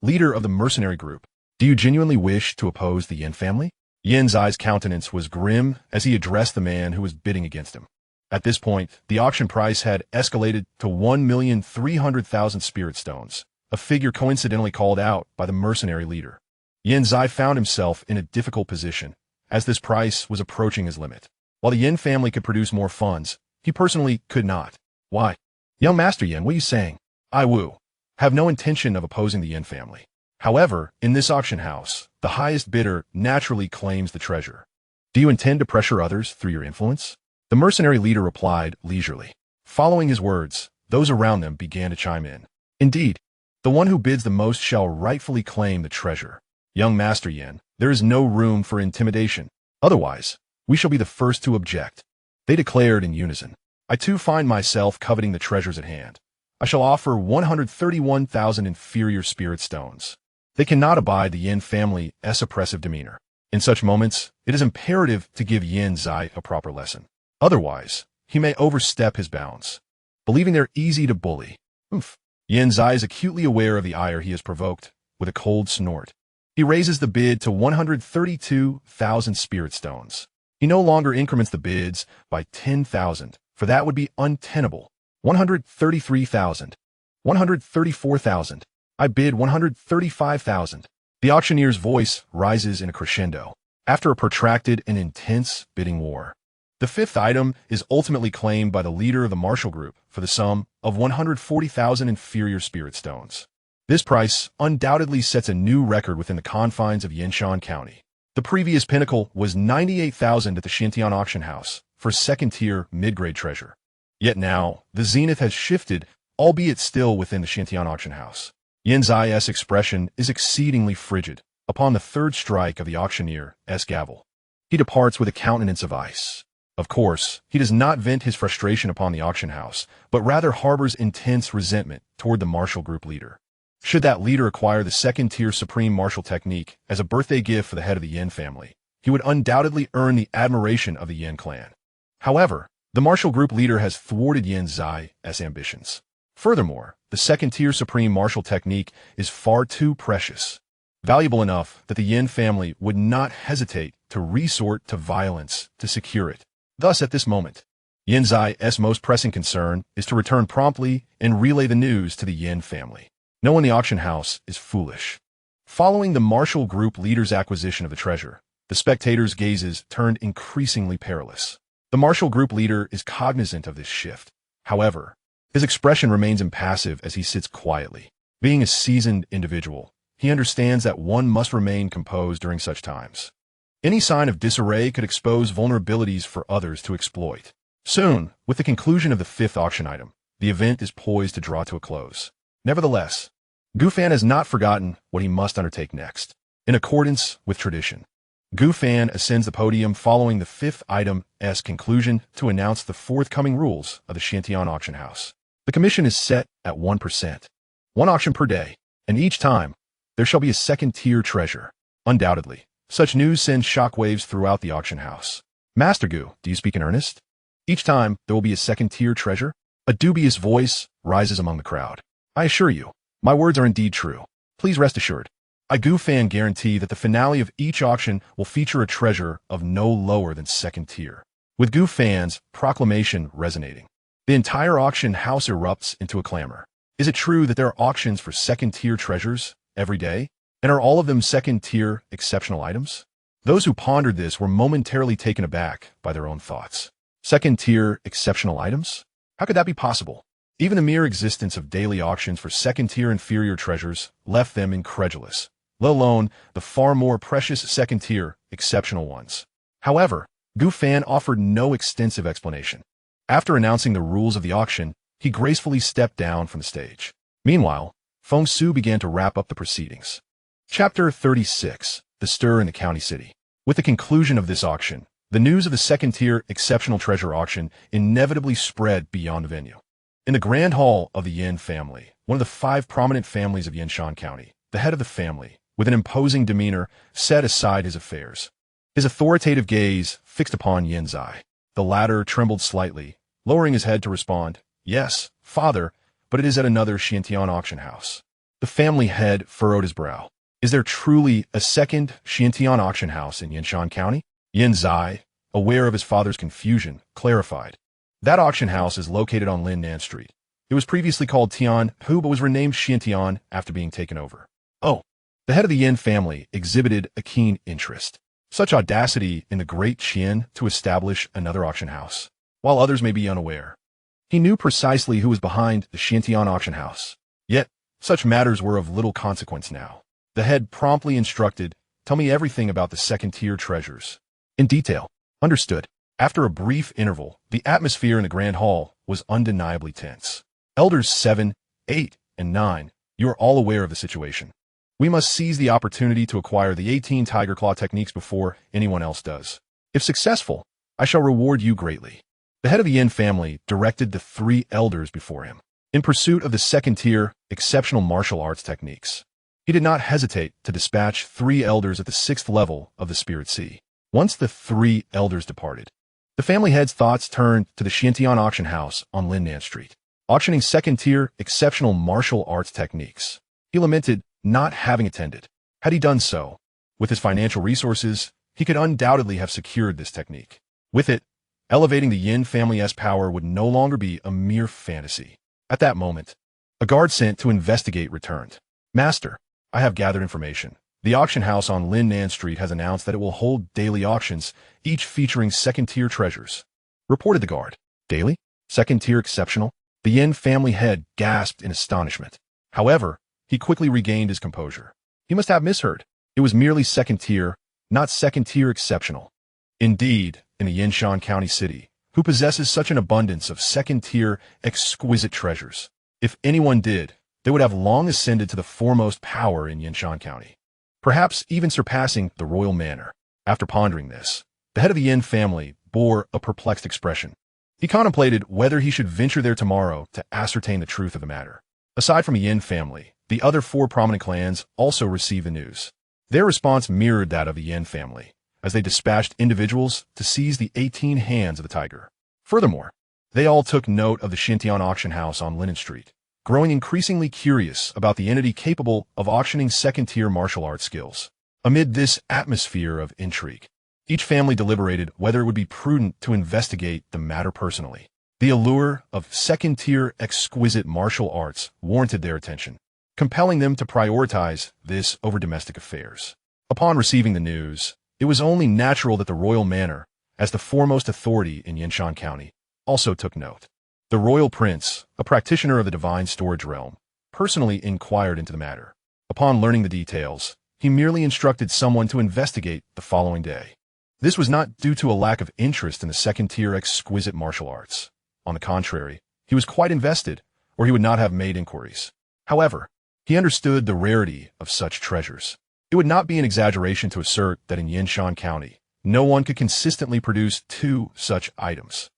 [SPEAKER 1] Leader of the mercenary group, do you genuinely wish to oppose the Yin family? Yin Zai's countenance was grim as he addressed the man who was bidding against him. At this point, the auction price had escalated to 1,300,000 spirit stones, a figure coincidentally called out by the mercenary leader. Yin Zai found himself in a difficult position, as this price was approaching his limit. While the Yin family could produce more funds, he personally could not. Why? Young Master Yin, what are you saying? I have no intention of opposing the Yin family. However, in this auction house, the highest bidder naturally claims the treasure. Do you intend to pressure others through your influence? The mercenary leader replied leisurely. Following his words, those around them began to chime in. Indeed, the one who bids the most shall rightfully claim the treasure. Young Master Yin, there is no room for intimidation. Otherwise, we shall be the first to object. They declared in unison. I too find myself coveting the treasures at hand. I shall offer 131,000 inferior spirit stones. They cannot abide the Yin family's oppressive demeanor. In such moments, it is imperative to give Yin Zai a proper lesson. Otherwise, he may overstep his bounds. Believing they're easy to bully. Yin Zai is acutely aware of the ire he has provoked, with a cold snort. He raises the bid to 132,000 spirit stones. He no longer increments the bids by 10,000, for that would be untenable. 133,000. 134,000. I bid 135,000. The auctioneer's voice rises in a crescendo. After a protracted and intense bidding war, the fifth item is ultimately claimed by the leader of the Marshall Group for the sum of 140,000 inferior spirit stones. This price undoubtedly sets a new record within the confines of Yanshan County. The previous pinnacle was 98,000 at the Xianxia auction house for second-tier mid-grade treasure. Yet now, the zenith has shifted, albeit still within the Xianxia auction house. Yin Zai's expression is exceedingly frigid upon the third strike of the auctioneer's gavel. He departs with a countenance of ice. Of course, he does not vent his frustration upon the auction house, but rather harbors intense resentment toward the Marshall Group leader. Should that leader acquire the second-tier Supreme Martial Technique as a birthday gift for the head of the Yin family, he would undoubtedly earn the admiration of the Yin clan. However, the Marshall Group leader has thwarted Yin Zai's ambitions. Furthermore, the second-tier Supreme Martial Technique is far too precious, valuable enough that the Yin family would not hesitate to resort to violence to secure it. Thus, at this moment, Yin Zai's most pressing concern is to return promptly and relay the news to the Yin family. No one in the auction house is foolish. Following the Marshall Group leader's acquisition of the treasure, the spectators' gazes turned increasingly perilous. The Marshall Group leader is cognizant of this shift. However, his expression remains impassive as he sits quietly. Being a seasoned individual, he understands that one must remain composed during such times. Any sign of disarray could expose vulnerabilities for others to exploit. Soon, with the conclusion of the fifth auction item, the event is poised to draw to a close. Nevertheless, Gufan has not forgotten what he must undertake next. In accordance with tradition, Gufan ascends the podium following the fifth item's conclusion to announce the forthcoming rules of the Xianxia auction house. The commission is set at 1%. One auction per day, and each time, there shall be a second-tier treasure. Undoubtedly, such news sends shockwaves throughout the auction house. Master Gu, do you speak in earnest? Each time, there will be a second-tier treasure? A dubious voice rises among the crowd. I assure you, my words are indeed true. Please rest assured. I Gufan guarantee that the finale of each auction will feature a treasure of no lower than second tier. With Gufan's proclamation resonating, the entire auction house erupts into a clamor. Is it true that there are auctions for second-tier treasures every day? And are all of them second-tier exceptional items? Those who pondered this were momentarily taken aback by their own thoughts. Second-tier exceptional items? How could that be possible? Even the mere existence of daily auctions for second-tier inferior treasures left them incredulous, let alone the far more precious second-tier exceptional ones. However, Gufan offered no extensive explanation. After announcing the rules of the auction, he gracefully stepped down from the stage. Meanwhile, Feng Su began to wrap up the proceedings. Chapter 36. The Stir in the County City. With the conclusion of this auction, the news of the second-tier exceptional treasure auction inevitably spread beyond the venue. In the Grand Hall of the Yin family, one of the 5 prominent families of Yanshan County, the head of the family, with an imposing demeanor, set aside his affairs. His authoritative gaze fixed upon Yin Zai. The latter trembled slightly, lowering his head to respond, "Yes, father, but it is at another Xianxia auction house." The family head furrowed his brow. Is there truly a second Xianxia auction house in Yanshan County? Yin Zai, aware of his father's confusion, clarified. That auction house is located on Linnan Street. It was previously called Tianhu but was renamed Xiantian after being taken over. Oh, the head of the Yin family exhibited a keen interest. Such audacity in the great Qian to establish another auction house, while others may be unaware. He knew precisely who was behind the Xiantian auction house. Yet, such matters were of little consequence now. The head promptly instructed, "Tell me everything about the second-tier treasures." In detail. Understood. After a brief interval, the atmosphere in the Grand Hall was undeniably tense. Elders 7, 8, and 9, you are all aware of the situation. We must seize the opportunity to acquire the 18 Tiger Claw techniques before anyone else does. If successful, I shall reward you greatly. The head of the Yin family directed the 3 elders before him, in pursuit of the second-tier, exceptional martial arts techniques. He did not hesitate to dispatch 3 elders at the 6th level of the Spirit Sea. Once the 3 elders departed, the family head's thoughts turned to the Xiantian auction house on Linnan Street, auctioning second-tier, exceptional martial arts techniques. He lamented not having attended. Had he done so, with his financial resources, he could undoubtedly have secured this technique. With it, elevating the Yin family's power would no longer be a mere fantasy. At that moment, a guard sent to investigate returned. "Master, I have gathered information. The auction house on Linnan Street has announced that it will hold daily auctions, each featuring second-tier treasures," reported the guard. "Daily? Second-tier exceptional?" The Yin family head gasped in astonishment. However, he quickly regained his composure. He must have misheard. It was merely second-tier, not second-tier exceptional. Indeed, in the Yinshan County city, who possesses such an abundance of second-tier exquisite treasures? If anyone did, they would have long ascended to the foremost power in Yinshan County, perhaps even surpassing the royal manor. After pondering this, the head of the Yin family bore a perplexed expression. He contemplated whether he should venture there tomorrow to ascertain the truth of the matter. Aside from the Yin family, the other 4 prominent clans also received the news. Their response mirrored that of the Yin family, as they dispatched individuals to seize the 18 hands of the tiger. Furthermore, they all took note of the Xiantian auction house on Linnan Street, growing increasingly curious about the entity capable of auctioning second-tier martial arts skills. Amid this atmosphere of intrigue, each family deliberated whether it would be prudent to investigate the matter personally. The allure of second-tier exquisite martial arts warranted their attention, compelling them to prioritize this over domestic affairs. Upon receiving the news, it was only natural that the royal manor, as the foremost authority in Yinshan County, also took note. The royal prince, a practitioner of the divine storage realm, personally inquired into the matter. Upon learning the details, he merely instructed someone to investigate the following day. This was not due to a lack of interest in the second-tier exquisite martial arts. On the contrary, he was quite invested, or he would not have made inquiries. However, he understood the rarity of such treasures. It would not be an exaggeration to assert that in Yinshan County, no one could consistently produce 2 such items.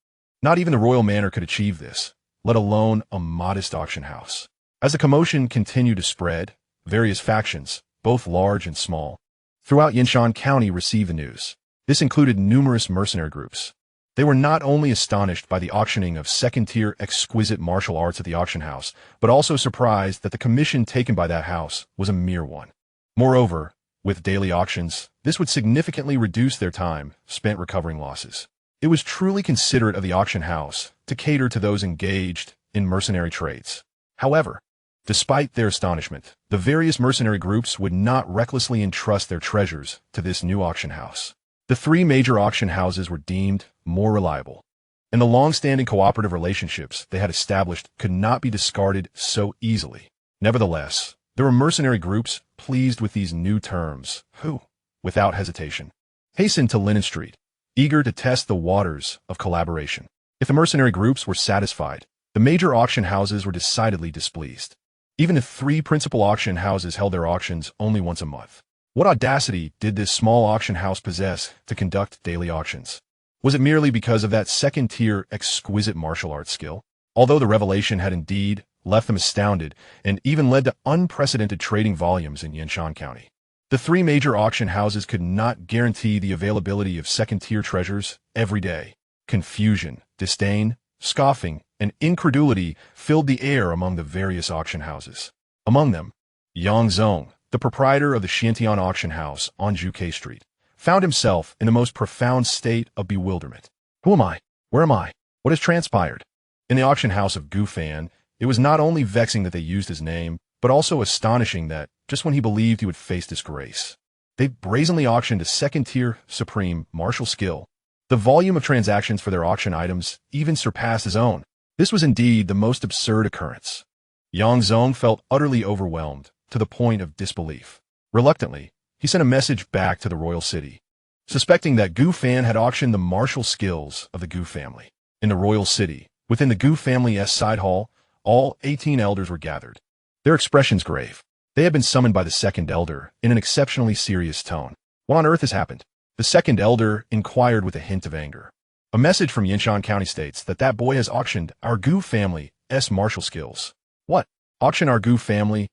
[SPEAKER 1] Not even the royal manor could achieve this, let alone a modest auction house. As the commotion continued to spread, various factions, both large and small, throughout Yinshan County received the news. This included numerous mercenary groups. They were not only astonished by the auctioning of second-tier exquisite martial arts at the auction house, but also surprised that the commission taken by that house was a mere one. Moreover, with daily auctions, this would significantly reduce their time spent recovering losses. It was truly considerate of the auction house to cater to those engaged in mercenary trades. However, despite their astonishment, the various mercenary groups would not recklessly entrust their treasures to this new auction house. The 3 major auction houses were deemed more reliable, and the long-standing cooperative relationships they had established could not be discarded so easily. Nevertheless, there were mercenary groups pleased with these new terms, who, without hesitation, hastened to Linnan Street, eager to test the waters of collaboration. If the mercenary groups were satisfied, the major auction houses were decidedly displeased. Even if 3 principal auction houses held their auctions only once a month, what audacity did this small auction house possess to conduct daily auctions? Was it merely because of that second-tier exquisite martial arts skill? Although the revelation had indeed left them astounded and even led to unprecedented trading volumes in Yinshan County, the 3 major auction houses could not guarantee the availability of second-tier treasures every day. Confusion, disdain, scoffing, and incredulity filled the air among the various auction houses. Among them, Yang Zong, the proprietor of the Xiantian auction house on Juke Street, found himself in the most profound state of bewilderment. Who am I? Where am I? What has transpired? In the auction house of Gufan, it was not only vexing that they used his name, but also astonishing that, just when he believed he would face disgrace, They brazenly auctioned a second-tier supreme martial skill. The volume of transactions for their auction items even surpassed his own. This was indeed the most absurd occurrence. Yang Zong felt utterly overwhelmed, to the point of disbelief. Reluctantly, he sent a message back to the royal city, suspecting that Gu Fan had auctioned the martial skills of the Gu family. In the royal city, within the Gu family's side hall, all 18 elders were gathered, their expressions grave. They had been summoned by the second elder in an exceptionally serious tone. What on earth has happened? The second elder inquired with a hint of anger. A message from Yinshan County states that boy has auctioned our Gu family's martial skills. What? Auction our Gu family's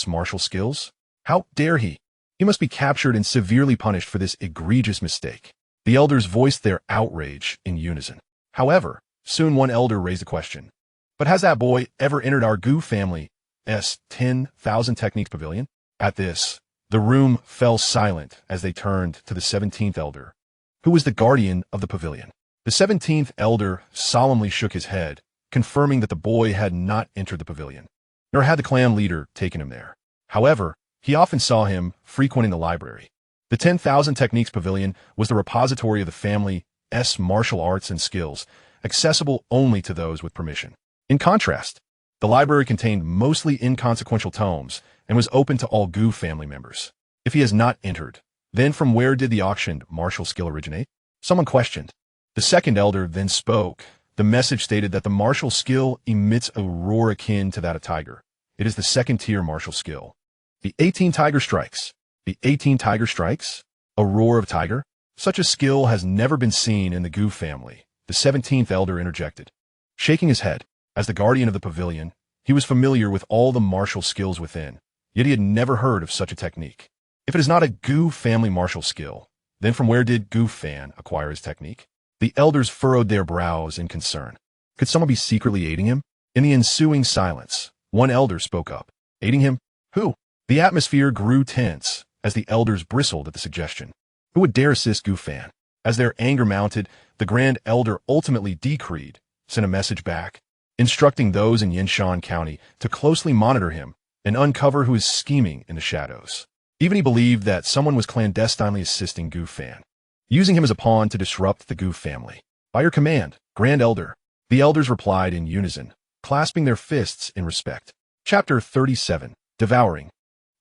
[SPEAKER 1] martial skills? How dare he? He must be captured and severely punished for this egregious mistake. The elders voiced their outrage in unison. However, soon one elder raised a question. But has that boy ever entered our Gu family's 10,000 Techniques Pavilion? At this, the room fell silent as they turned to the 17th elder, who was the guardian of the pavilion. The 17th elder solemnly shook his head, confirming that the boy had not entered the pavilion, nor had the clan leader taken him there. However, he often saw him frequenting the library. The 10,000 Techniques Pavilion was the repository of the family's martial arts and skills, accessible only to those with permission. In contrast, the library contained mostly inconsequential tomes and was open to all Gu family members. If he has not entered, then from where did the auctioned martial skill originate? Someone questioned. The second elder then spoke. The message stated that the martial skill emits a roar akin to that of tiger. It is the second-tier martial skill. The 18 tiger strikes. The 18 tiger strikes? A roar of tiger? Such a skill has never been seen in the Gu family, the 17th elder interjected. Shaking his head, as the guardian of the pavilion, he was familiar with all the martial skills within, yet he had never heard of such a technique. If it is not a Gu family martial skill, then from where did Gu Fan acquire his technique? The elders furrowed their brows in concern. Could someone be secretly aiding him? In the ensuing silence, one elder spoke up. Aiding him? Who? The atmosphere grew tense as the elders bristled at the suggestion. Who would dare assist Gu Fan? As their anger mounted, the grand elder ultimately decreed, sent a message back, instructing those in Yinshan County to closely monitor him and uncover who is scheming in the shadows. Even he believed that someone was clandestinely assisting Gu Fan, using him as a pawn to disrupt the Gu family. By your command, Grand Elder, the elders replied in unison, clasping their fists in respect. Chapter 37, Devouring.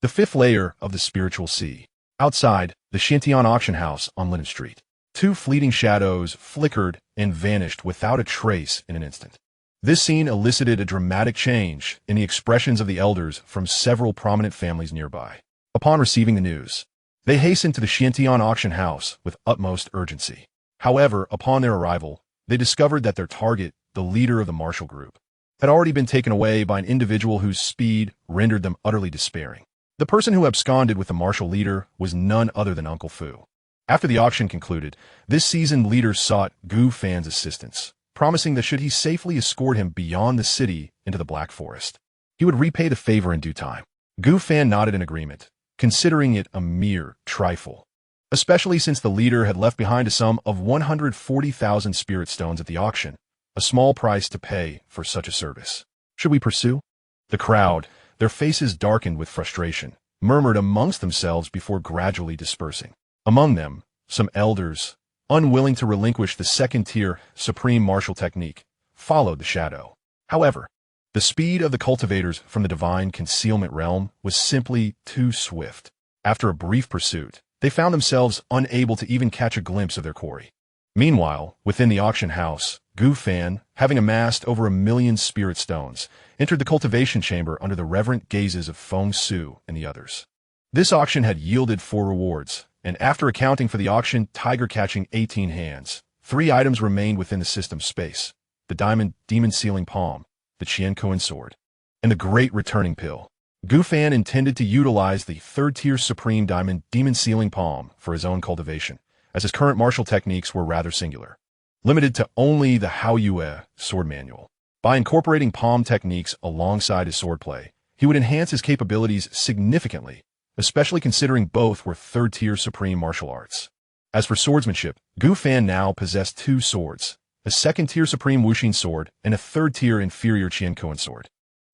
[SPEAKER 1] The fifth layer of the spiritual sea. Outside, the Xianxia auction house on Linen Street. Two fleeting shadows flickered and vanished without a trace in an instant. This scene elicited a dramatic change in the expressions of the elders from several prominent families nearby. Upon receiving the news, they hastened to the Xianxia auction house with utmost urgency. However, upon their arrival, they discovered that their target, the leader of the martial group, had already been taken away by an individual whose speed rendered them utterly despairing. The person who absconded with the martial leader was none other than Uncle Fu. After the auction concluded, this seasoned leader sought Gu Fan's assistance, promising that should he safely escort him beyond the city into the Black Forest, he would repay the favor in due time. Gu Fan nodded in agreement, considering it a mere trifle, especially since the leader had left behind a sum of 140,000 spirit stones at the auction, a small price to pay for such a service. Should we pursue? The crowd, their faces darkened with frustration, murmured amongst themselves before gradually dispersing. Among them, some elders, unwilling to relinquish the second-tier supreme martial technique, followed the shadow. However, the speed of the cultivators from the divine concealment realm was simply too swift. After a brief pursuit, they found themselves unable to even catch a glimpse of their quarry. Meanwhile, within the auction house, Gu Fan, having amassed over 1 million spirit stones, entered the cultivation chamber under the reverent gazes of Feng Su and the others. This auction had yielded 4 rewards, and after accounting for the auction tiger-catching 18 hands, 3 items remained within the system space: the diamond demon-sealing palm, the Xianxia sword, and the great returning pill. Gu Fan intended to utilize the third-tier supreme diamond demon-sealing palm for his own cultivation, as his current martial techniques were rather singular, limited to only the Hao Yue sword manual. By incorporating palm techniques alongside his swordplay, he would enhance his capabilities significantly, especially considering both were third-tier supreme martial arts. As for swordsmanship, Gu Fan now possessed 2 swords, a second-tier supreme Wuxin sword and a third-tier inferior Qianquan sword.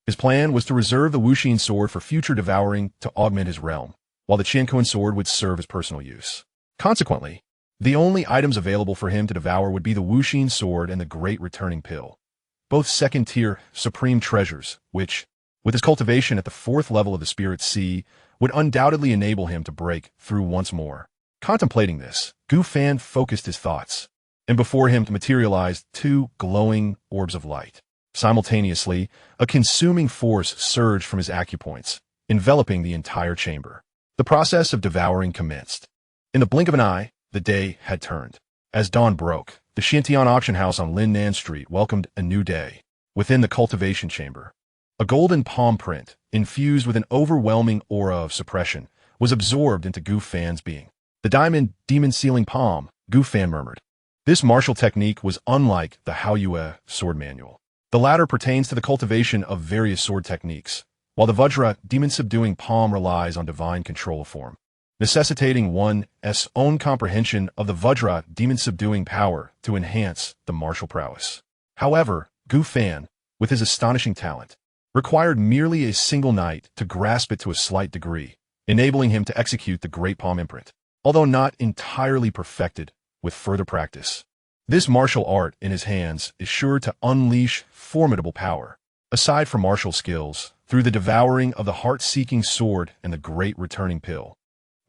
[SPEAKER 1] His plan was to reserve the Wuxin sword for future devouring to augment his realm, while the Xianxia sword would serve as personal use. Consequently, the only items available for him to devour would be the Wuxin sword and the Great Returning Pill, both second-tier supreme treasures, which, with his cultivation at the 4th level of the Spirit Sea, would undoubtedly enable him to break through once more. Contemplating this, Gu Fan focused his thoughts, and before him materialized 2 glowing orbs of light. Simultaneously, a consuming force surged from his acupoints, enveloping the entire chamber. The process of devouring commenced. In the blink of an eye, the day had turned. As dawn broke, the Xianxia auction house on Linnan Street welcomed a new day. Within the cultivation chamber, a golden palm print, infused with an overwhelming aura of suppression, was absorbed into Gu Fan's being. The diamond demon-sealing palm, Gu Fan murmured. This martial technique was unlike the Haoyue sword manual. The latter pertains to the cultivation of various sword techniques, while the Vajra demon-subduing palm relies on divine control of form, necessitating one's own comprehension of the Vajra demon-subduing power to enhance the martial prowess. However, Gu Fan, with his astonishing talent, required merely a single night to grasp it to a slight degree, enabling him to execute the Great Palm imprint, although not entirely perfected with further practice. This martial art in his hands is sure to unleash formidable power. Aside from martial skills, through the devouring of the heart-seeking sword and the Great Returning Pill,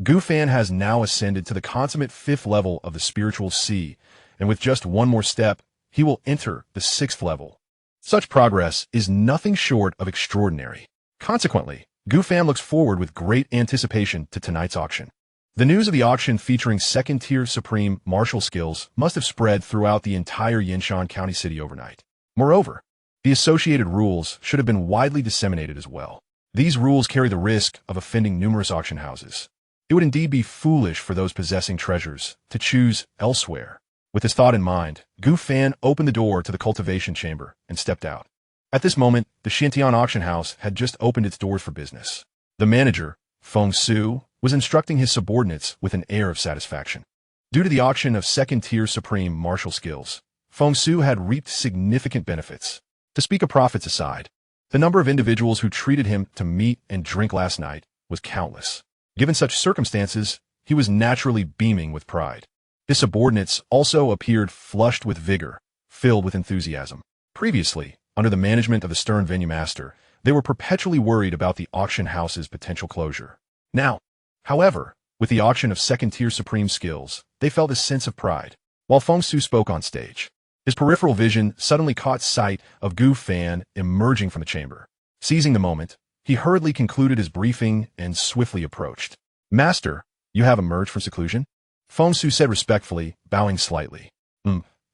[SPEAKER 1] Gu Fan has now ascended to the consummate 5th level of the spiritual sea, and with just one more step, he will enter the 6th level. Such progress is nothing short of extraordinary. Consequently, Gu Fan looks forward with great anticipation to tonight's auction. The news of the auction featuring second-tier supreme martial skills must have spread throughout the entire Yinshan County city overnight. Moreover, the associated rules should have been widely disseminated as well. These rules carry the risk of offending numerous auction houses. It would indeed be foolish for those possessing treasures to choose elsewhere. With this thought in mind, Gu Fan opened the door to the cultivation chamber and stepped out. At this moment, the Xianxia auction house had just opened its doors for business. The manager, Feng Su, was instructing his subordinates with an air of satisfaction. Due to the auction of second-tier supreme martial skills, Feng Su had reaped significant benefits. To speak of profits aside, the number of individuals who treated him to meat and drink last night was countless. Given such circumstances, he was naturally beaming with pride. His subordinates also appeared flushed with vigor, filled with enthusiasm. Previously, under the management of the stern venue master, they were perpetually worried about the auction house's potential closure. Now, however, with the auction of second-tier supreme skills, they felt a sense of pride. While Feng Su spoke on stage, his peripheral vision suddenly caught sight of Gu Fan emerging from the chamber. Seizing the moment, he hurriedly concluded his briefing and swiftly approached. "Master, you have emerged from seclusion?" Feng Su said respectfully, bowing slightly.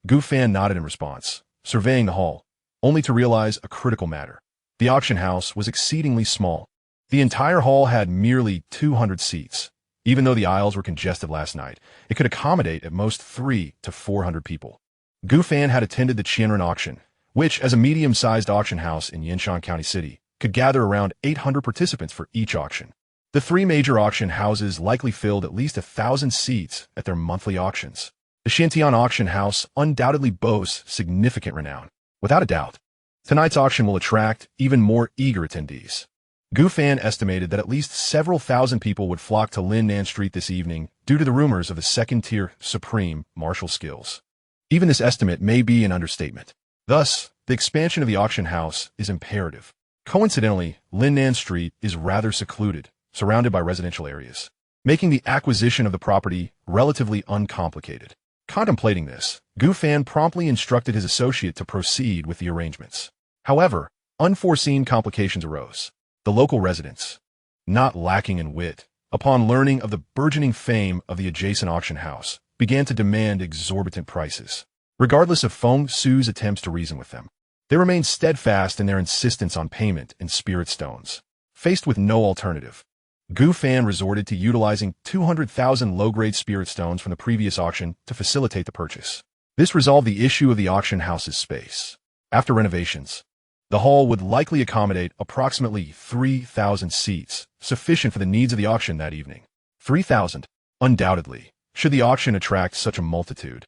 [SPEAKER 1] Gu Fan nodded in response, surveying the hall, only to realize a critical matter. The auction house was exceedingly small. The entire hall had merely 200 seats. Even though the aisles were congested last night, it could accommodate at most 300 to 400 people. Gu Fan had attended the Qianren auction, which, as a medium-sized auction house in Yinshan County City, could gather around 800 participants for each auction. The 3 major auction houses likely filled at least 1,000 seats at their monthly auctions. The Xianxia auction house undoubtedly boasts significant renown. Without a doubt, tonight's auction will attract even more eager attendees. Gu Fan estimated that at least several thousand people would flock to Linnan Street this evening due to the rumors of the second-tier supreme martial skills. Even this estimate may be an understatement. Thus, the expansion of the auction house is imperative. Coincidentally, Linnan Street is rather secluded, surrounded by residential areas, making the acquisition of the property relatively uncomplicated. Contemplating this, Gu Fan promptly instructed his associate to proceed with the arrangements. However, unforeseen complications arose. The local residents, not lacking in wit, upon learning of the burgeoning fame of the adjacent auction house, began to demand exorbitant prices. Regardless of Feng Su's attempts to reason with them, they remained steadfast in their insistence on payment in spirit stones. Faced with no alternative, Gu Fan resorted to utilizing 200,000 low-grade spirit stones from the previous auction to facilitate the purchase. This resolved the issue of the auction house's space. After renovations, the hall would likely accommodate approximately 3,000 seats, sufficient for the needs of the auction that evening. 3,000, undoubtedly, should the auction attract such a multitude.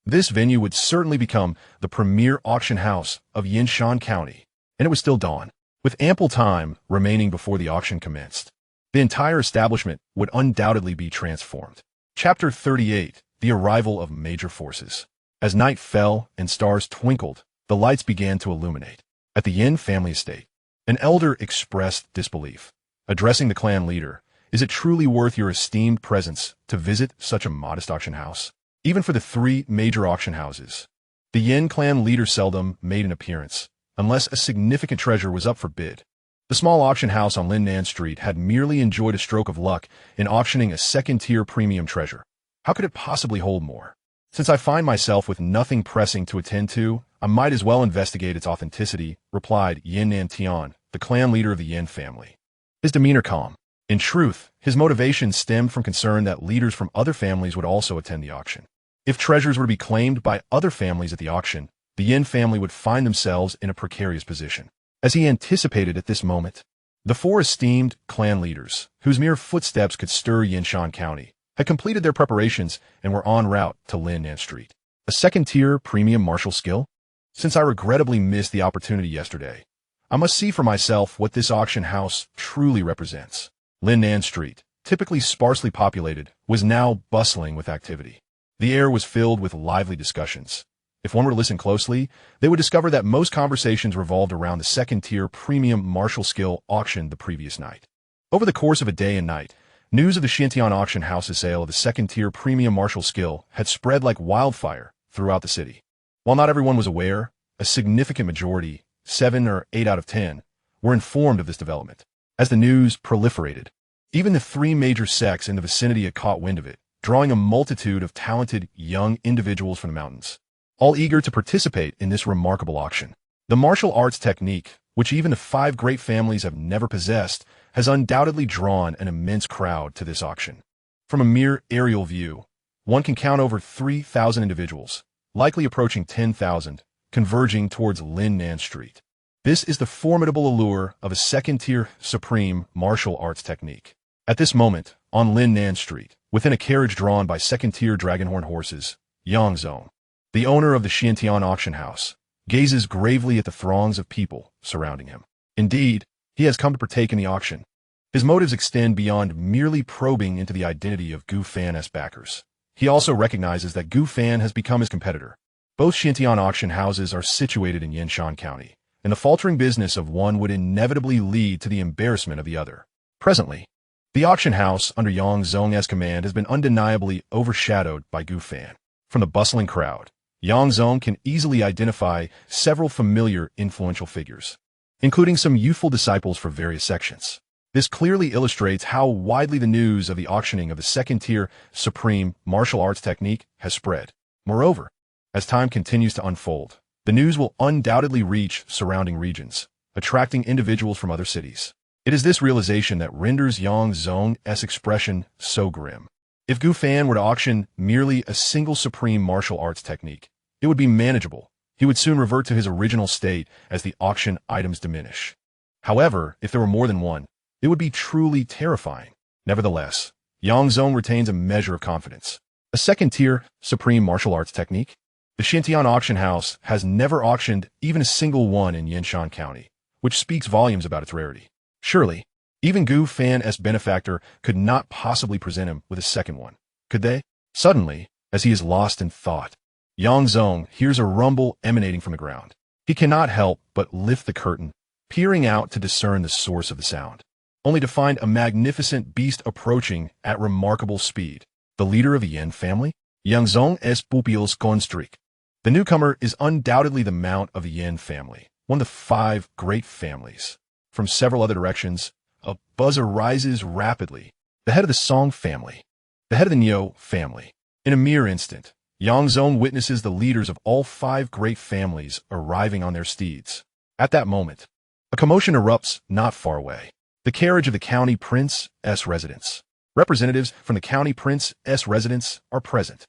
[SPEAKER 1] This venue would certainly become the premier auction house of Yinshan County, and it was still dawn, with ample time remaining before the auction commenced. The entire establishment would undoubtedly be transformed. Chapter 38. The Arrival of Major Forces. As night fell and stars twinkled, the lights began to illuminate. At the Yin family estate, an elder expressed disbelief. Addressing the clan leader, "Is it truly worth your esteemed presence to visit such a modest auction house?" Even for the three major auction houses, the Yin clan leader seldom made an appearance, unless a significant treasure was up for bid. The small auction house on Linnan Street had merely enjoyed a stroke of luck in auctioning a second-tier premium treasure. How could it possibly hold more? "Since I find myself with nothing pressing to attend to, I might as well investigate its authenticity," replied Yin Nantian, the clan leader of the Yin family. His demeanor calm. In truth, his motivation stemmed from concern that leaders from other families would also attend the auction. If treasures were to be claimed by other families at the auction, the Yin family would find themselves in a precarious position. As he anticipated at this moment, the four esteemed clan leaders, whose mere footsteps could stir Yinshan County, had completed their preparations and were en route to Linnan Street. A second-tier premium martial skill? Since I regrettably missed the opportunity yesterday, I must see for myself what this auction house truly represents. Linnan Street, typically sparsely populated, was now bustling with activity. The air was filled with lively discussions. If one were to listen closely, they would discover that most conversations revolved around the second-tier premium martial skill auctioned the previous night. Over the course of a day and night, news of the Xianxia auction house's sale of the second-tier premium martial skill had spread like wildfire throughout the city. While not everyone was aware, a significant majority, 7 or 8 out of 10, were informed of this development. As the news proliferated, even the three major sects in the vicinity had caught wind of it, drawing a multitude of talented young individuals from the mountains, all eager to participate in this remarkable auction. The martial arts technique, which even the 5 great families have never possessed, has undoubtedly drawn an immense crowd to this auction. From a mere aerial view, one can count over 3,000 individuals, likely approaching 10,000, converging towards Linnan Street. This is the formidable allure of a second-tier supreme martial arts technique. At this moment, on Linnan Street, within a carriage drawn by second-tier dragonhorn horses, Yangzong, the owner of the Xiantian auction house, gazes gravely at the throngs of people surrounding him. Indeed, he has come to partake in the auction. His motives extend beyond merely probing into the identity of Gu Fan's backers. He also recognizes that Gu Fan has become his competitor. Both Xiantian auction houses are situated in Yinshan County, and the faltering business of one would inevitably lead to the embarrassment of the other. Presently, the auction house under Yang Zong's command has been undeniably overshadowed by Gu Fan. From the bustling crowd, Yang Zong can easily identify several familiar influential figures, including some youthful disciples for various sections. This clearly illustrates how widely the news of the auctioning of the second-tier supreme martial arts technique has spread. Moreover, as time continues to unfold, the news will undoubtedly reach surrounding regions, attracting individuals from other cities. It is this realization that renders Yang Zong's expression so grim. If Gu Fan were to auction merely a single supreme martial arts technique, it would be manageable. He would soon revert to his original state as the auction items diminish. However, if there were more than one, it would be truly terrifying. Nevertheless, Yang Zong retains a measure of confidence. A second-tier supreme martial arts technique? The Xiantian auction house has never auctioned even a single one in Yinshan County, which speaks volumes about its rarity. Surely, even Gu Fan's benefactor could not possibly present him with a second one, could they? Suddenly, as he is lost in thought, Yang Zong hears a rumble emanating from the ground. He cannot help but lift the curtain, peering out to discern the source of the sound, only to find a magnificent beast approaching at remarkable speed. The leader of the Yin family? Yang Zong es pupils constrict. The newcomer is undoubtedly the mount of the Yin family, one of the 5 great families. From several other directions, a buzz arises rapidly. The head of the Song family, the head of the Niu family. In a mere instant, Yang Zong witnesses the leaders of all 5 great families arriving on their steeds. At that moment, a commotion erupts not far away. The carriage of the county prince's residence. Representatives from the county prince's residence are present.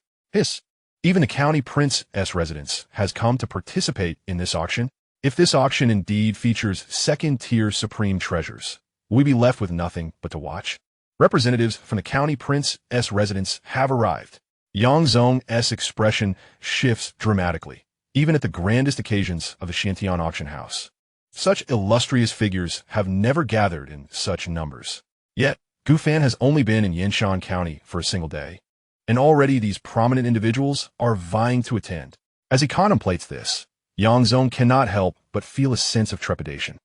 [SPEAKER 1] Even the county prince's residence has come to participate in this auction. If this auction indeed features second-tier supreme treasures, will we be left with nothing but to watch? Representatives from the county prince's residence have arrived. Yang Zong's expression shifts dramatically, even at the grandest occasions of the Xiantian auction house. Such illustrious figures have never gathered in such numbers. Yet, Gu Fan has only been in Yinshan County for a single day, and already these prominent individuals are vying to attend. As he contemplates this, Yang Zong cannot help but feel a sense of trepidation.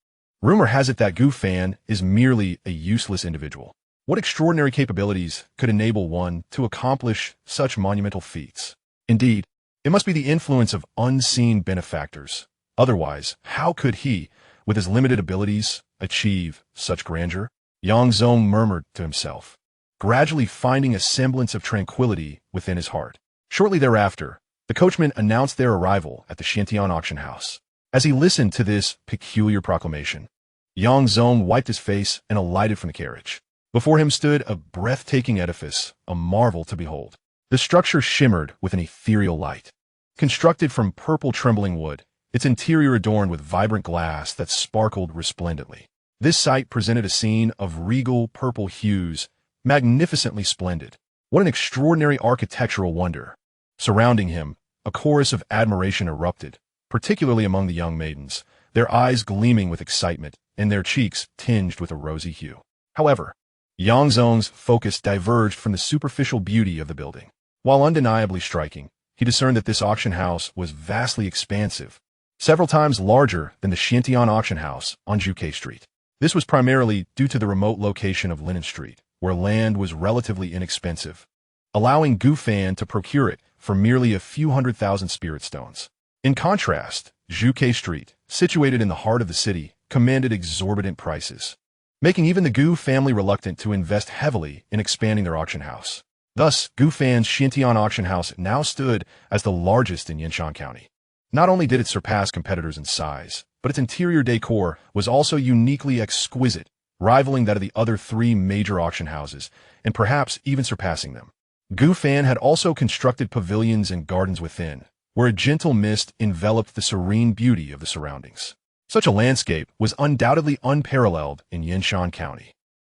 [SPEAKER 1] Rumor has it that Gu Fan is merely a useless individual. What extraordinary capabilities could enable one to accomplish such monumental feats? Indeed, it must be the influence of unseen benefactors. Otherwise, how could he, with his limited abilities, achieve such grandeur? Yang Zong murmured to himself, gradually finding a semblance of tranquility within his heart. Shortly thereafter, the coachman announced their arrival at the Xianxia auction house. As he listened to this peculiar proclamation, Yang Zong wiped his face and alighted from the carriage. Before him stood a breathtaking edifice, a marvel to behold. The structure shimmered with an ethereal light. Constructed from purple trembling wood, its interior adorned with vibrant glass that sparkled resplendently. This sight presented a scene of regal purple hues, magnificently splendid. What an extraordinary architectural wonder! Surrounding him, a chorus of admiration erupted, particularly among the young maidens, their eyes gleaming with excitement and their cheeks tinged with a rosy hue. However, Yang Zong's focus diverged from the superficial beauty of the building. While undeniably striking, he discerned that this auction house was vastly expansive, several times larger than the Xiantian auction house on Zhuke Street. This was primarily due to the remote location of Linen Street, where land was relatively inexpensive, allowing Gu Fan to procure it for merely a few 100,000 spirit stones. In contrast, Zhuke Street, situated in the heart of the city, commanded exorbitant prices, making even the Gu family reluctant to invest heavily in expanding their auction house. Thus, Gu Fan's Xiantian auction house now stood as the largest in Yinshan County. Not only did it surpass competitors in size, but its interior decor was also uniquely exquisite, rivaling that of the other three major auction houses, and perhaps even surpassing them. Gu Fan had also constructed pavilions and gardens within, where a gentle mist enveloped the serene beauty of the surroundings. Such a landscape was undoubtedly unparalleled in Yinshan County.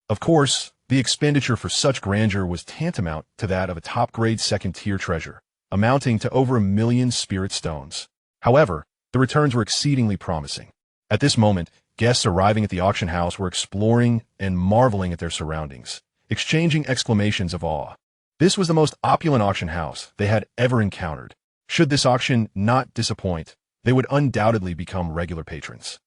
[SPEAKER 1] Of course, the expenditure for such grandeur was tantamount to that of a top-grade second-tier treasure, amounting to over 1 million spirit stones. However, the returns were exceedingly promising. At this moment, guests arriving at the auction house were exploring and marveling at their surroundings, exchanging exclamations of awe. This was the most opulent auction house they had ever encountered. Should this auction not disappoint, they would undoubtedly become regular patrons.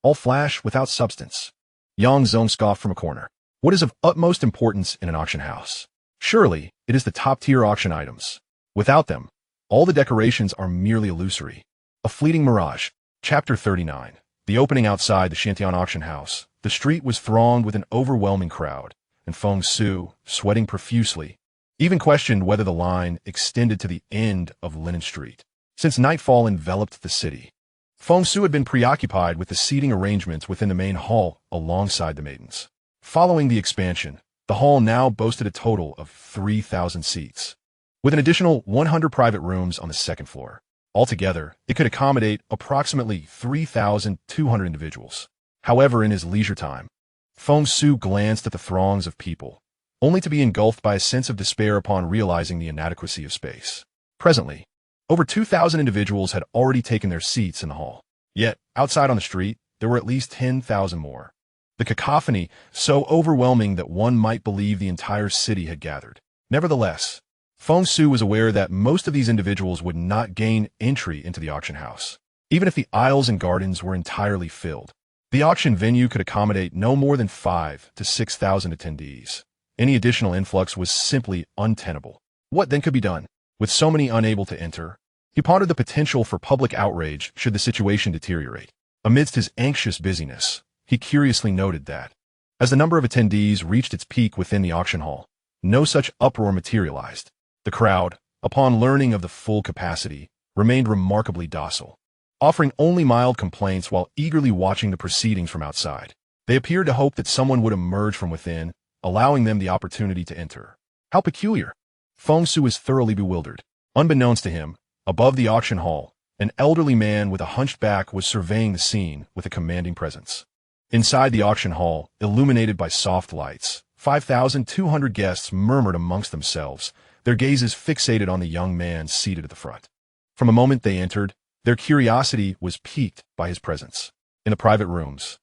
[SPEAKER 1] All flash without substance. Yang Zong scoffed from a corner. What is of utmost importance in an auction house? Surely, it is the top-tier auction items. Without them, all the decorations are merely illusory. A fleeting mirage. Chapter 39. The opening outside the Xiantian auction house. The street was thronged with an overwhelming crowd, and Feng Su, sweating profusely, even questioned whether the line extended to the end of Linen Street. Since nightfall enveloped the city, Feng Su had been preoccupied with the seating arrangements within the main hall alongside the maidens. Following the expansion, the hall now boasted a total of 3,000 seats, with an additional 100 private rooms on the second floor. Altogether, it could accommodate approximately 3,200 individuals. However, in his leisure time, Feng Su glanced at the throngs of people, only to be engulfed by a sense of despair upon realizing the inadequacy of space. Presently, over 2,000 individuals had already taken their seats in the hall. Yet, outside on the street, there were at least 10,000 more. The cacophony so overwhelming that one might believe the entire city had gathered. Nevertheless, Feng Su was aware that most of these individuals would not gain entry into the auction house, even if the aisles and gardens were entirely filled. The auction venue could accommodate no more than 5,000 to 6,000 attendees. Any additional influx was simply untenable. What then could be done? With so many unable to enter, he pondered the potential for public outrage should the situation deteriorate. Amidst his anxious busyness, he curiously noted that, as the number of attendees reached its peak within the auction hall, no such uproar materialized. The crowd, upon learning of the full capacity, remained remarkably docile, offering only mild complaints while eagerly watching the proceedings from outside. They appeared to hope that someone would emerge from within, allowing them the opportunity to enter. How peculiar! Feng Su was thoroughly bewildered. Unbeknownst to him, above the auction hall, an elderly man with a hunched back was surveying the scene with a commanding presence. Inside the auction hall, illuminated by soft lights, 5,200 guests murmured amongst themselves, their gazes fixated on the young man seated at the front. From the moment they entered, their curiosity was piqued by his presence. In the private rooms,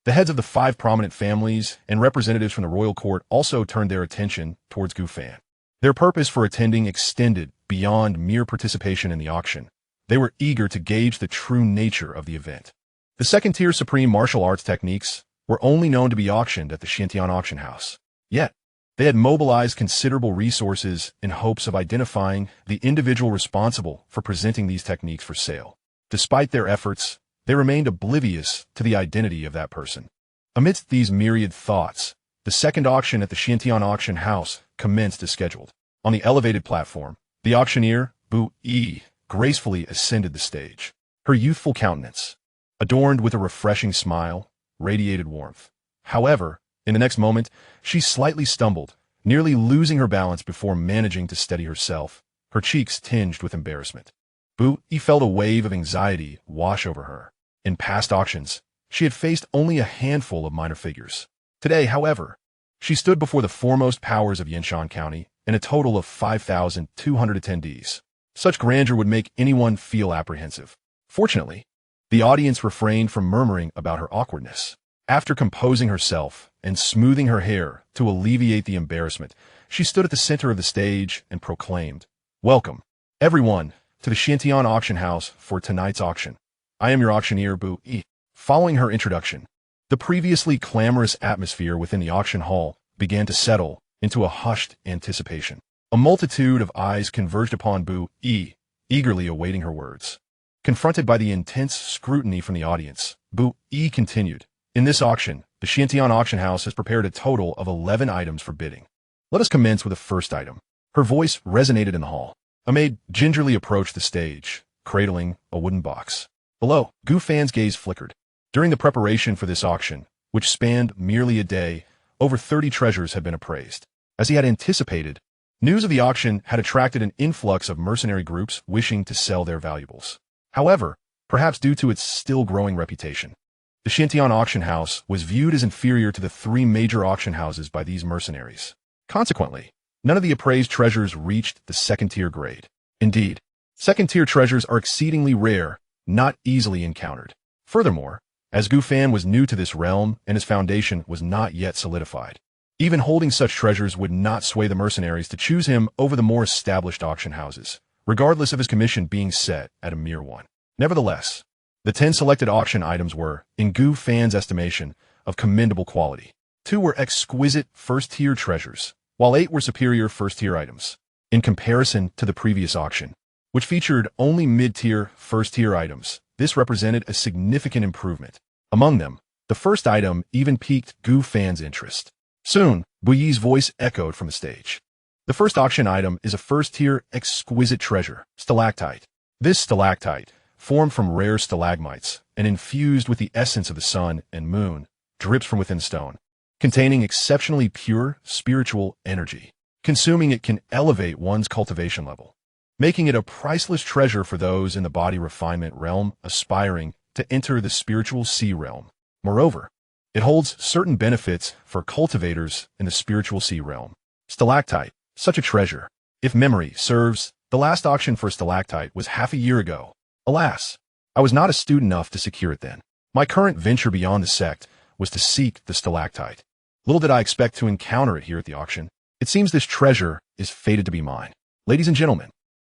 [SPEAKER 1] The heads of the 5 prominent families and representatives from the royal court also turned their attention towards Gufan. Their purpose for attending extended beyond mere participation in the auction. They were eager to gauge the true nature of the event. The second-tier supreme martial arts techniques were only known to be auctioned at the Xianxia auction house. Yet, they had mobilized considerable resources in hopes of identifying the individual responsible for presenting these techniques for sale. Despite their efforts, they remained oblivious to the identity of that person. Amidst these myriad thoughts, the second auction at the Xianxia auction house commenced as scheduled. On the elevated platform, the auctioneer, Bu Yi, gracefully ascended the stage. Her youthful countenance, adorned with a refreshing smile, radiated warmth. However, in the next moment, she slightly stumbled, nearly losing her balance before managing to steady herself, her cheeks tinged with embarrassment. Bu Yi felt a wave of anxiety wash over her. In past auctions, she had faced only a handful of minor figures. Today, however, she stood before the foremost powers of Yanshan County and a total of 5,200 attendees. Such grandeur would make anyone feel apprehensive. Fortunately, the audience refrained from murmuring about her awkwardness. After composing herself and smoothing her hair to alleviate the embarrassment, she stood at the center of the stage and proclaimed, "Welcome, everyone, to the Xianxia auction house for tonight's auction. I am your auctioneer, Bu Yi." Following her introduction, the previously clamorous atmosphere within the auction hall began to settle into a hushed anticipation. A multitude of eyes converged upon Bu Yi, eagerly awaiting her words. Confronted by the intense scrutiny from the audience, Bu Yi continued, "In this auction, the Xianxia auction house has prepared a total of 11 items for bidding. Let us commence with the first item." Her voice resonated in the hall. A maid gingerly approached the stage, cradling a wooden box. Below, Gufan's gaze flickered. During the preparation for this auction, which spanned merely a day, over 30 treasures had been appraised. As he had anticipated, news of the auction had attracted an influx of mercenary groups wishing to sell their valuables. However, perhaps due to its still growing reputation, the Xianxia auction house was viewed as inferior to the 3 major auction houses by these mercenaries. Consequently, none of the appraised treasures reached the second-tier grade. Indeed, second-tier treasures are exceedingly rare, not easily encountered. Furthermore, as Gufan was new to this realm and his foundation was not yet solidified, even holding such treasures would not sway the mercenaries to choose him over the more established auction houses, regardless of his commission being set at a mere 1. Nevertheless, the 10 selected auction items were, in Gufan's estimation, of commendable quality. 2 were exquisite first-tier treasures, while 8 were superior first-tier items. In comparison to the previous auction, which featured only mid-tier first-tier items, this represented a significant improvement. Among them, the first item even piqued Gufan's interest. Soon, Bu Yi's voice echoed from the stage. The first auction item is a first-tier exquisite treasure, stalactite. This stalactite, formed from rare stalagmites and infused with the essence of the sun and moon, drips from within the stone, containing exceptionally pure spiritual energy. Consuming it can elevate one's cultivation level, making it a priceless treasure for those in the body refinement realm aspiring to enter the spiritual sea realm. Moreover, it holds certain benefits for cultivators in the spiritual sea realm. Stalactite, such a treasure. If memory serves, the last auction for stalactite was half a year ago. Alas, I was not astute enough to secure it then. My current venture beyond the sect was to seek the stalactite. Little did I expect to encounter it here at the auction. It seems this treasure is fated to be mine. Ladies and gentlemen,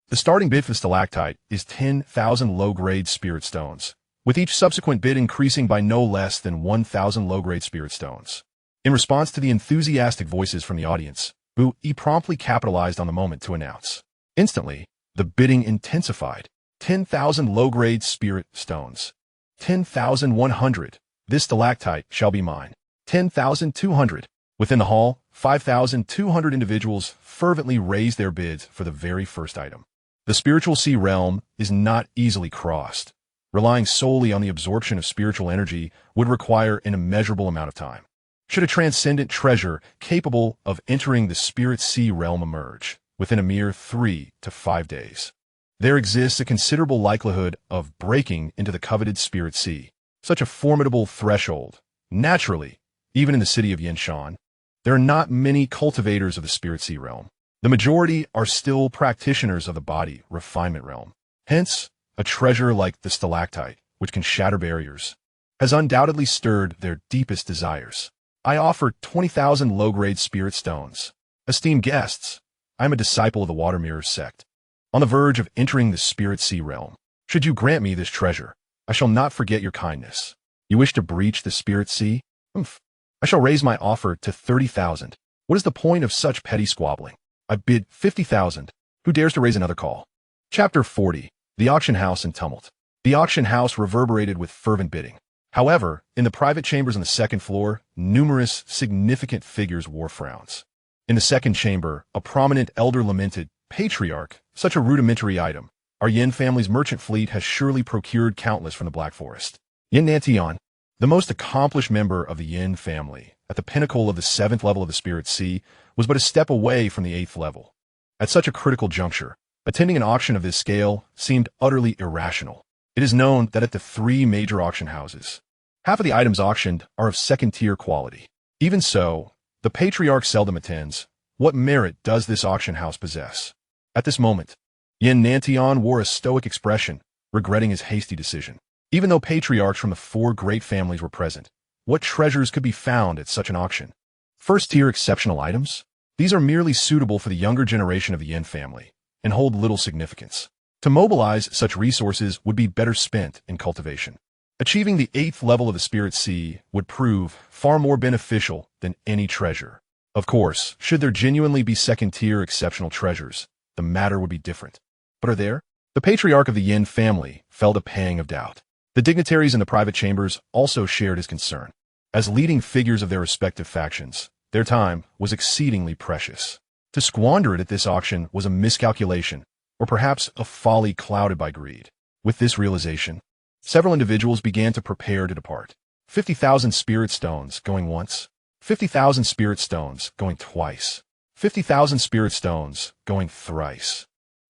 [SPEAKER 1] the starting bid for the stalactite is 10,000 low-grade spirit stones, with each subsequent bid increasing by no less than 1,000 low-grade spirit stones. In response to the enthusiastic voices from the audience, Bu Yi promptly capitalized on the moment to announce. Instantly, the bidding intensified. 10,000 low-grade spirit stones. 10,100. This stalactite shall be mine. 10,200. Within the hall, 5,200 individuals fervently raised their bids for the very first item. The spiritual sea realm is not easily crossed. Relying solely on the absorption of spiritual energy would require an immeasurable amount of time. Should a transcendent treasure capable of entering the spirit sea realm emerge within a mere 3 to 5 days, there exists a considerable likelihood of breaking into the coveted spirit sea. Such a formidable threshold. Naturally, even in the city of Yanshan, there are not many cultivators of the spirit sea realm. The majority are still practitioners of the body refinement realm. Hence, a treasure like the stalactite, which can shatter barriers, has undoubtedly stirred their deepest desires. I offer 20,000 low-grade spirit stones. Esteemed guests, I am a disciple of the Water Mirrors sect, on the verge of entering the Spirit Sea realm. Should you grant me this treasure, I shall not forget your kindness. You wish to breach the Spirit Sea? Humph. I shall raise my offer to 30,000. What is the point of such petty squabbling? I bid 50,000. Who dares to raise another call? Chapter 40. The Auction House in Tumult. The auction house reverberated with fervent bidding. However, in the private chambers on the second floor, numerous significant figures wore frowns. In the second chamber, a prominent elder lamented, "Patriarch, such a rudimentary item. Our Yin family's merchant fleet has surely procured countless from the Black Forest." Xianxia, the most accomplished member of the Yin family, at the pinnacle of the 7th level of the Spirit Sea, was but a step away from the 8th level. At such a critical juncture, attending an auction of this scale seemed utterly irrational. It is known that at the 3 major auction houses, half of the items auctioned are of second-tier quality. Even so, the Patriarch seldom attends. What merit does this auction house possess? At this moment, Xianxia wore a stoic expression, regretting his hasty decision. Even though patriarchs from the 4 great families were present, what treasures could be found at such an auction? First-tier exceptional items? These are merely suitable for the younger generation of the Yin family, and hold little significance. To mobilize such resources would be better spent in cultivation. Achieving the 8th level of the Spirit Sea would prove far more beneficial than any treasure. Of course, should there genuinely be second-tier exceptional treasures, the matter would be different. But are there? The patriarch of the Yin family felt a pang of doubt. The dignitaries in the private chambers also shared his concern. As leading figures of their respective factions, their time was exceedingly precious. To squander it at this auction was a miscalculation, or perhaps a folly clouded by greed. With this realization, several individuals began to prepare to depart. 50,000 spirit stones going once, 50,000 spirit stones going twice, 50,000 spirit stones going thrice.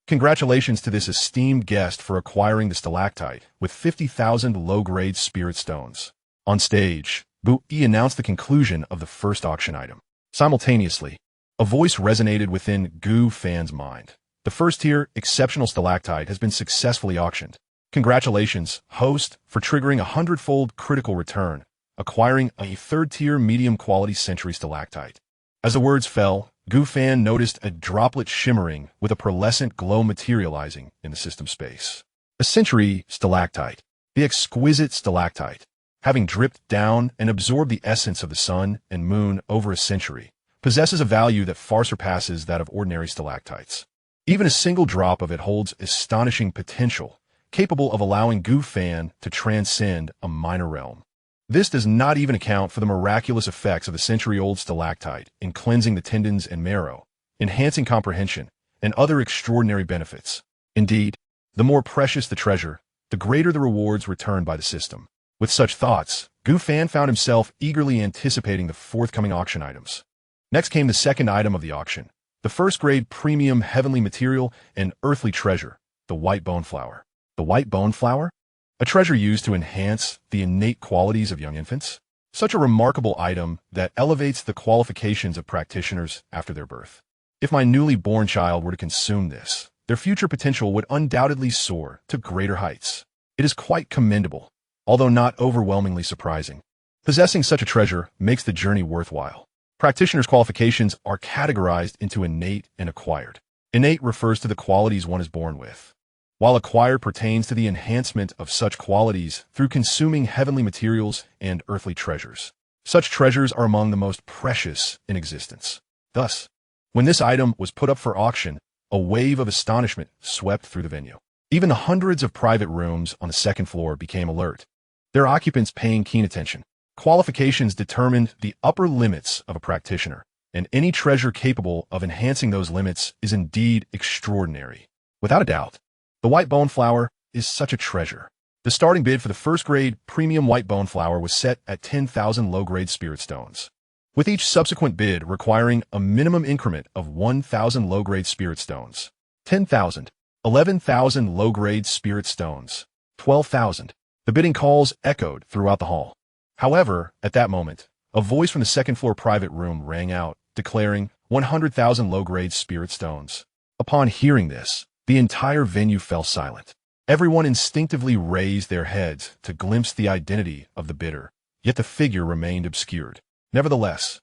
[SPEAKER 1] Congratulations to this esteemed guest for acquiring the stalactite with 50,000 low-grade spirit stones. On stage, Bui announced the conclusion of the first auction item. Simultaneously, a voice resonated within Gu Fan's mind. The first-tier exceptional stalactite has been successfully auctioned. Congratulations, host, for triggering a 100-fold critical return, acquiring a 3rd-tier medium-quality century stalactite. As the words fell, Gu Fan noticed a droplet shimmering with a pearlescent glow materializing in the system space. A century stalactite, the exquisite stalactite, having dripped down and absorbed the essence of the sun and moon over a century, possesses a value that far surpasses that of ordinary stalactites. Even a single drop of it holds astonishing potential, capable of allowing Gu Fan to transcend a minor realm. This does not even account for the miraculous effects of the century-old stalactite in cleansing the tendons and marrow, enhancing comprehension, and other extraordinary benefits. Indeed, the more precious the treasure, the greater the rewards returned by the system. With such thoughts, Gu Fan found himself eagerly anticipating the forthcoming auction items. Next came the second item of the auction, the first-grade premium heavenly material and earthly treasure, the white bone flower. The white bone flower? A treasure used to enhance the innate qualities of young infants? Such a remarkable item that elevates the qualifications of practitioners after their birth. If my newly born child were to consume this, their future potential would undoubtedly soar to greater heights. It is quite commendable, although not overwhelmingly surprising. Possessing such a treasure makes the journey worthwhile. Practitioners' qualifications are categorized into innate and acquired. Innate refers to the qualities one is born with, while acquired pertains to the enhancement of such qualities through consuming heavenly materials and earthly treasures. Such treasures are among the most precious in existence. Thus, when this item was put up for auction, a wave of astonishment swept through the venue. Even the hundreds of private rooms on the second floor became alert, their occupants paying keen attention. Qualifications determined the upper limits of a practitioner, and any treasure capable of enhancing those limits is indeed extraordinary. Without a doubt, the white bone flower is such a treasure. The starting bid for the first-grade premium white bone flower was set at 10,000 low-grade spirit stones, with each subsequent bid requiring a minimum increment of 1,000 low-grade spirit stones. 10,000, 11,000 low-grade spirit stones, 12,000. The bidding calls echoed throughout the hall. However, at that moment, a voice from the second-floor private room rang out, declaring 100,000 low-grade spirit stones. Upon hearing this, the entire venue fell silent. Everyone instinctively raised their heads to glimpse the identity of the bidder, yet the figure remained obscured. Nevertheless,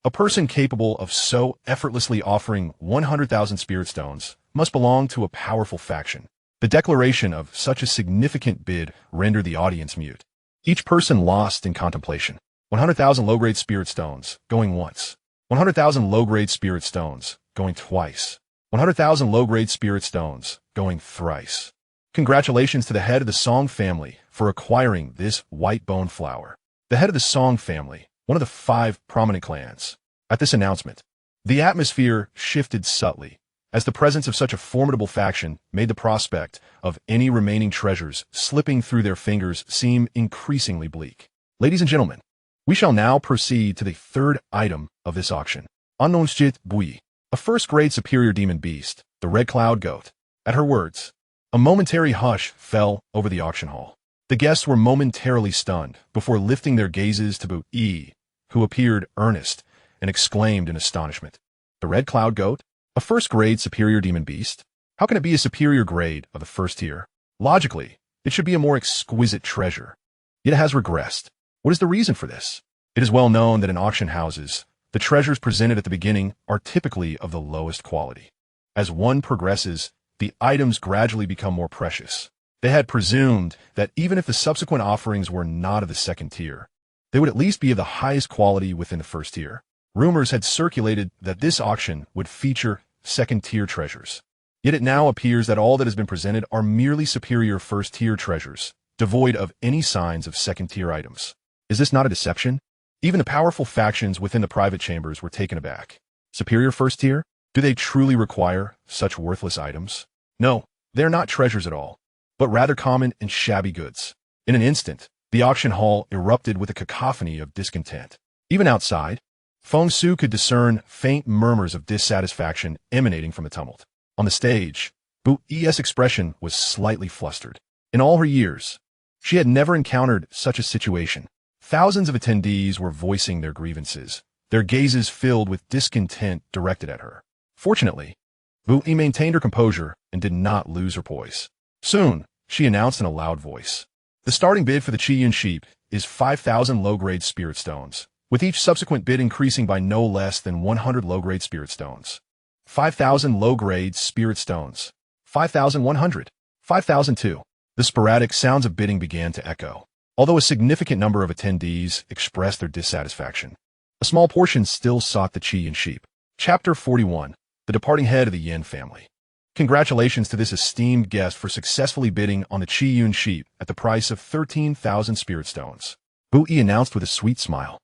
[SPEAKER 1] a person capable of so effortlessly offering 100,000 spirit stones must belong to a powerful faction. The declaration of such a significant bid rendered the audience mute. Each person lost in contemplation. 100,000 low-grade spirit stones, going once. 100,000 low-grade spirit stones, going twice. 100,000 low-grade spirit stones, going thrice. Congratulations to the head of the Song family for acquiring this white bone flower. The head of the Song family, one of the 5 prominent clans. At this announcement, the atmosphere shifted subtly, as the presence of such a formidable faction made the prospect of any remaining treasures slipping through their fingers seem increasingly bleak. Ladies and gentlemen, we shall now proceed to the third item of this auction. Unrivaled Bui, a first-grade superior demon beast, the Red Cloud Goat. At her words, a momentary hush fell over the auction hall. The guests were momentarily stunned before lifting their gazes to Bui, who appeared earnest and exclaimed in astonishment. The Red Cloud Goat? A first-grade superior demon beast? How can it be a superior grade of the first tier? Logically, it should be a more exquisite treasure. Yet it has regressed. What is the reason for this? It is well known that in auction houses, the treasures presented at the beginning are typically of the lowest quality. As one progresses, the items gradually become more precious. They had presumed that even if the subsequent offerings were not of the second tier, they would at least be of the highest quality within the first tier. Rumors had circulated that this auction would feature second-tier treasures. Yet it now appears that all that has been presented are merely superior first-tier treasures, devoid of any signs of second-tier items. Is this not a deception? Even the powerful factions within the private chambers were taken aback. Superior first tier? Do they truly require such worthless items? No, they are not treasures at all, but rather common and shabby goods. In an instant, the auction hall erupted with a cacophony of discontent. Even outside, Feng Su could discern faint murmurs of dissatisfaction emanating from the tumult. On the stage, Bui's expression was slightly flustered. In all her years, she had never encountered such a situation. Thousands of attendees were voicing their grievances, their gazes filled with discontent directed at her. Fortunately, Bui maintained her composure and did not lose her poise. Soon, she announced in a loud voice, the starting bid for the Qian sheep is 5,000 low-grade spirit stones, with each subsequent bid increasing by no less than 100 low-grade spirit stones. 5,000 low-grade spirit stones. 5,100. 5,002. The sporadic sounds of bidding began to echo. Although a significant number of attendees expressed their dissatisfaction, a small portion still sought the Qian sheep. Chapter 41. The departing head of the Yin family. Congratulations to this esteemed guest for successfully bidding on the Qian sheep at the price of 13,000 spirit stones. Bui announced with a sweet smile.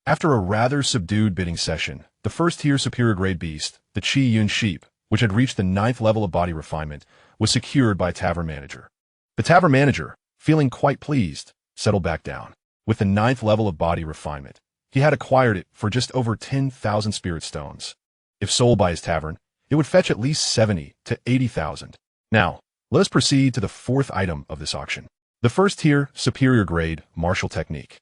[SPEAKER 1] After a rather subdued bidding session, the first-tier superior grade beast, the Qian sheep, which had reached the 9th level of body refinement, was secured by a tavern manager. The tavern manager, feeling quite pleased, settled back down. With the 9th level of body refinement, he had acquired it for just over 10,000 spirit stones. If sold by his tavern, it would fetch at least 70 to 80,000. Now, let us proceed to the fourth item of this auction. The first-tier superior grade martial technique.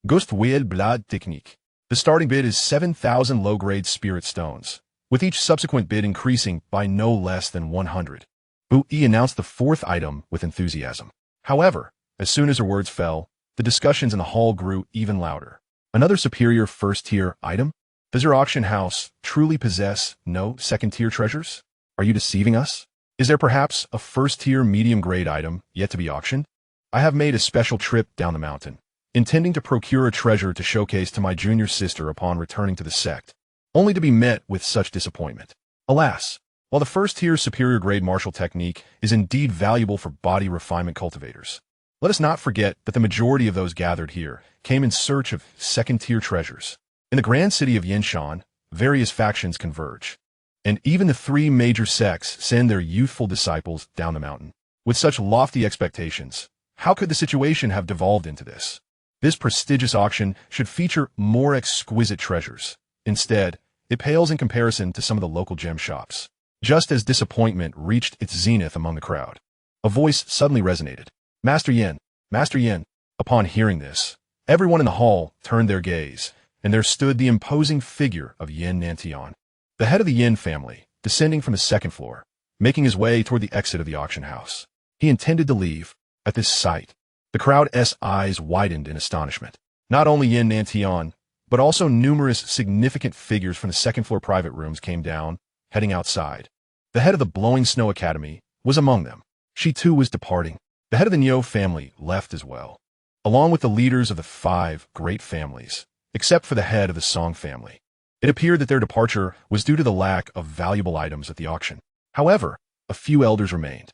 [SPEAKER 1] God-Devouring Body technique. The starting bid is 7,000 low-grade spirit stones, with each subsequent bid increasing by no less than 100. Bui announced the fourth item with enthusiasm. However, as soon as her words fell, the discussions in the hall grew even louder. Another superior first-tier item? Does your auction house truly possess no second-tier treasures? Are you deceiving us? Is there perhaps a first-tier medium-grade item yet to be auctioned? I have made a special trip down the mountain, intending to procure a treasure to showcase to my junior sister upon returning to the sect, only to be met with such disappointment. Alas, while the first-tier superior grade martial technique is indeed valuable for body refinement cultivators, let us not forget that the majority of those gathered here came in search of second-tier treasures. In the grand city of Xianxia, various factions converge, and even the 3 major sects send their youthful disciples down the mountain. With such lofty expectations, how could the situation have devolved into this? This prestigious auction should feature more exquisite treasures. Instead, it pales in comparison to some of the local gem shops. Just as disappointment reached its zenith among the crowd, a voice suddenly resonated. Master Yin, Master Yin. Upon hearing this, everyone in the hall turned their gaze, and there stood the imposing figure of Yin Nantian, the head of the Yin family, descending from the second floor, making his way toward the exit of the auction house. He intended to leave. At this sight, the crowd's eyes widened in astonishment. Not only Xianxia, but also numerous significant figures from the second-floor private rooms came down, heading outside. The head of the Blowing Snow Academy was among them. She too was departing. The head of the Nyo family left as well, along with the leaders of the 5 great families, except for the head of the Song family. It appeared that their departure was due to the lack of valuable items at the auction. However, a few elders remained,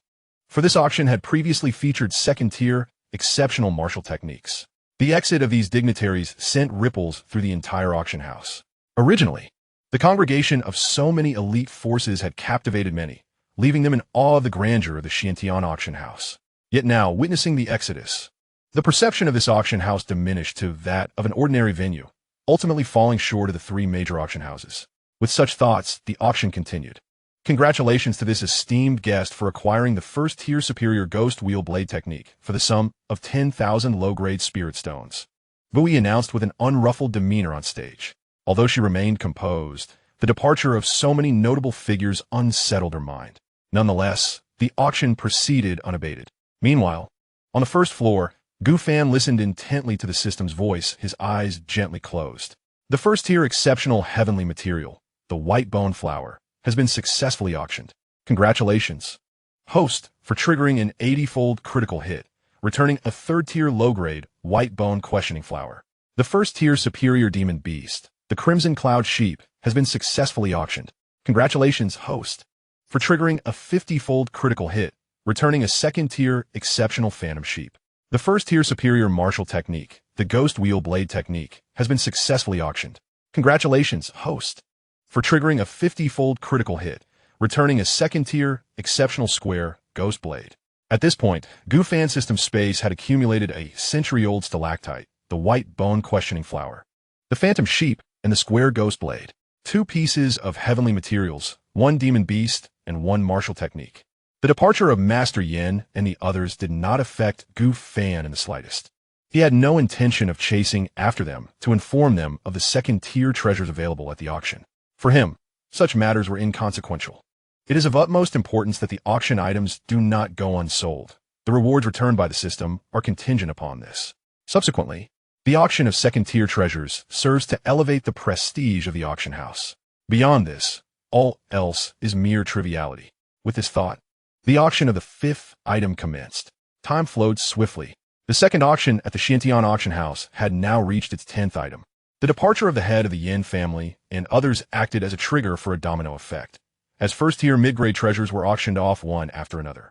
[SPEAKER 1] for this auction had previously featured second-tier, exceptional martial techniques. The exit of these dignitaries sent ripples through the entire auction house. Originally, the congregation of so many elite forces had captivated many, leaving them in awe of the grandeur of the Xianxia auction house. Yet now, witnessing the exodus, the perception of this auction house diminished to that of an ordinary venue, ultimately falling short of the 3 major auction houses. With such thoughts, the auction continued. Congratulations to this esteemed guest for acquiring the first-tier superior ghost wheel blade technique for the sum of 10,000 low-grade spirit stones. Bui announced with an unruffled demeanor on stage. Although she remained composed, the departure of so many notable figures unsettled her mind. Nonetheless, the auction proceeded unabated. Meanwhile, on the first floor, Gu Fan listened intently to the system's voice, his eyes gently closed. The first-tier exceptional heavenly material, the white bone flower, has been successfully auctioned. Congratulations, host, for triggering an 80-fold critical hit, returning a third-tier low-grade white bone questioning flower. The first-tier superior demon beast, the Crimson Cloud Sheep, has been successfully auctioned. Congratulations, host, for triggering a 50-fold critical hit, returning a second-tier exceptional phantom sheep. The first-tier superior martial technique, the Ghost Wheel Blade technique, has been successfully auctioned. Congratulations, host, for triggering a 50-fold critical hit, returning a second-tier exceptional square Ghost Blade. At this point, Gu Fan System Space had accumulated a century-old stalactite, the white bone questioning flower, the phantom sheep, and the square Ghost Blade. 2 pieces of heavenly materials, 1 demon beast, and 1 martial technique. The departure of Master Yin and the others did not affect Gu Fan in the slightest. He had no intention of chasing after them to inform them of the second-tier treasures available at the auction. For him, such matters were inconsequential. It is of utmost importance that the auction items do not go unsold. The rewards returned by the system are contingent upon this. Subsequently, the auction of second-tier treasures serves to elevate the prestige of the auction house. Beyond this, all else is mere triviality. With this thought, the auction of the 5th item commenced. Time flowed swiftly. The second auction at the Xianxia auction house had now reached its 10th item. The departure of the head of the Yin family and others acted as a trigger for a domino effect, as first-tier mid-grade treasures were auctioned off one after another.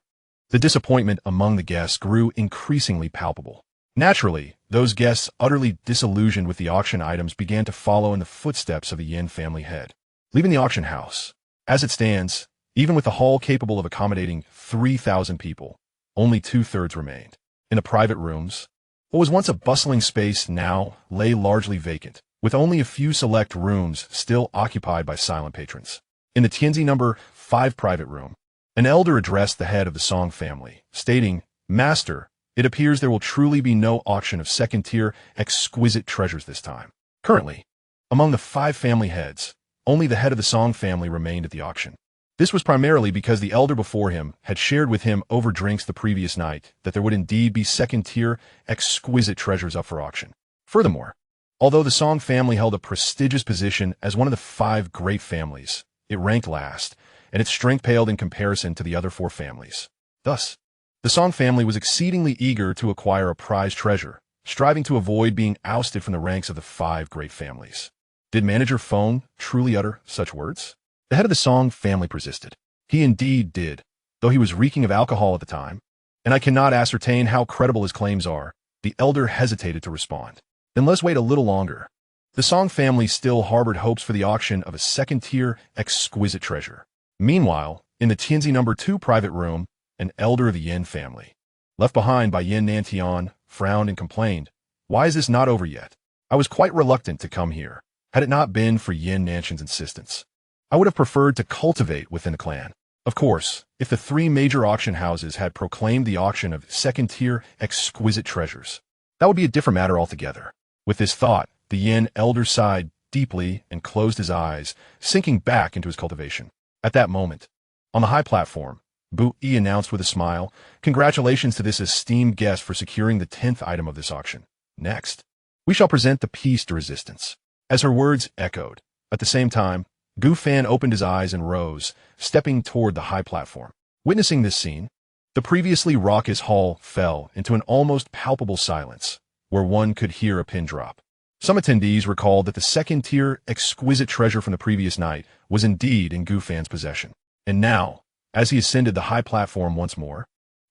[SPEAKER 1] The disappointment among the guests grew increasingly palpable. Naturally, those guests utterly disillusioned with the auction items began to follow in the footsteps of the Yin family head. Leaving the auction house, as it stands, even with the hall capable of accommodating 3,000 people, only 2/3 remained. In the private rooms, what was once a bustling space now lay largely vacant, with only a few select rooms still occupied by silent patrons. In the Tianzi number 5 private room, an elder addressed the head of the Song family, stating, "Master, it appears there will truly be no auction of second-tier exquisite treasures this time." Currently, among the 5 family heads, only the head of the Song family remained at the auction. This was primarily because the elder before him had shared with him over drinks the previous night that there would indeed be second-tier exquisite treasures up for auction. Furthermore, although the Song family held a prestigious position as one of the 5 great families, it ranked last, and its strength paled in comparison to the other 4 families. Thus, the Song family was exceedingly eager to acquire a prized treasure, striving to avoid being ousted from the ranks of the 5 great families. Did Manager Feng truly utter such words? The head of the Song family persisted. He indeed did, though he was reeking of alcohol at the time, and I cannot ascertain how credible his claims are. The elder hesitated to respond. Then let's wait a little longer. The Song family still harbored hopes for the auction of a second-tier exquisite treasure. Meanwhile, in the Tianzi number 2 private room, an elder of the Yin family, left behind by Yin Nantian, frowned and complained, "Why is this not over yet? I was quite reluctant to come here, had it not been for Yin Nanshan's insistence. I would have preferred to cultivate within the clan. Of course, if the 3 major auction houses had proclaimed the auction of second-tier exquisite treasures, that would be a different matter altogether." With this thought, the Yin elder sighed deeply and closed his eyes, sinking back into his cultivation. At that moment, on the high platform, Bu Yi announced with a smile. Congratulations to this esteemed guest for securing the 10th item of this auction. Next, we shall present the piece de resistance. As her words echoed, at the same time, Gu Fan opened his eyes and rose, stepping toward the high platform. Witnessing this scene, the previously raucous hall fell into an almost palpable silence, where one could hear a pin drop. Some attendees recalled that the second-tier exquisite treasure from the previous night was indeed in Gu Fan's possession. And now, as he ascended the high platform once more,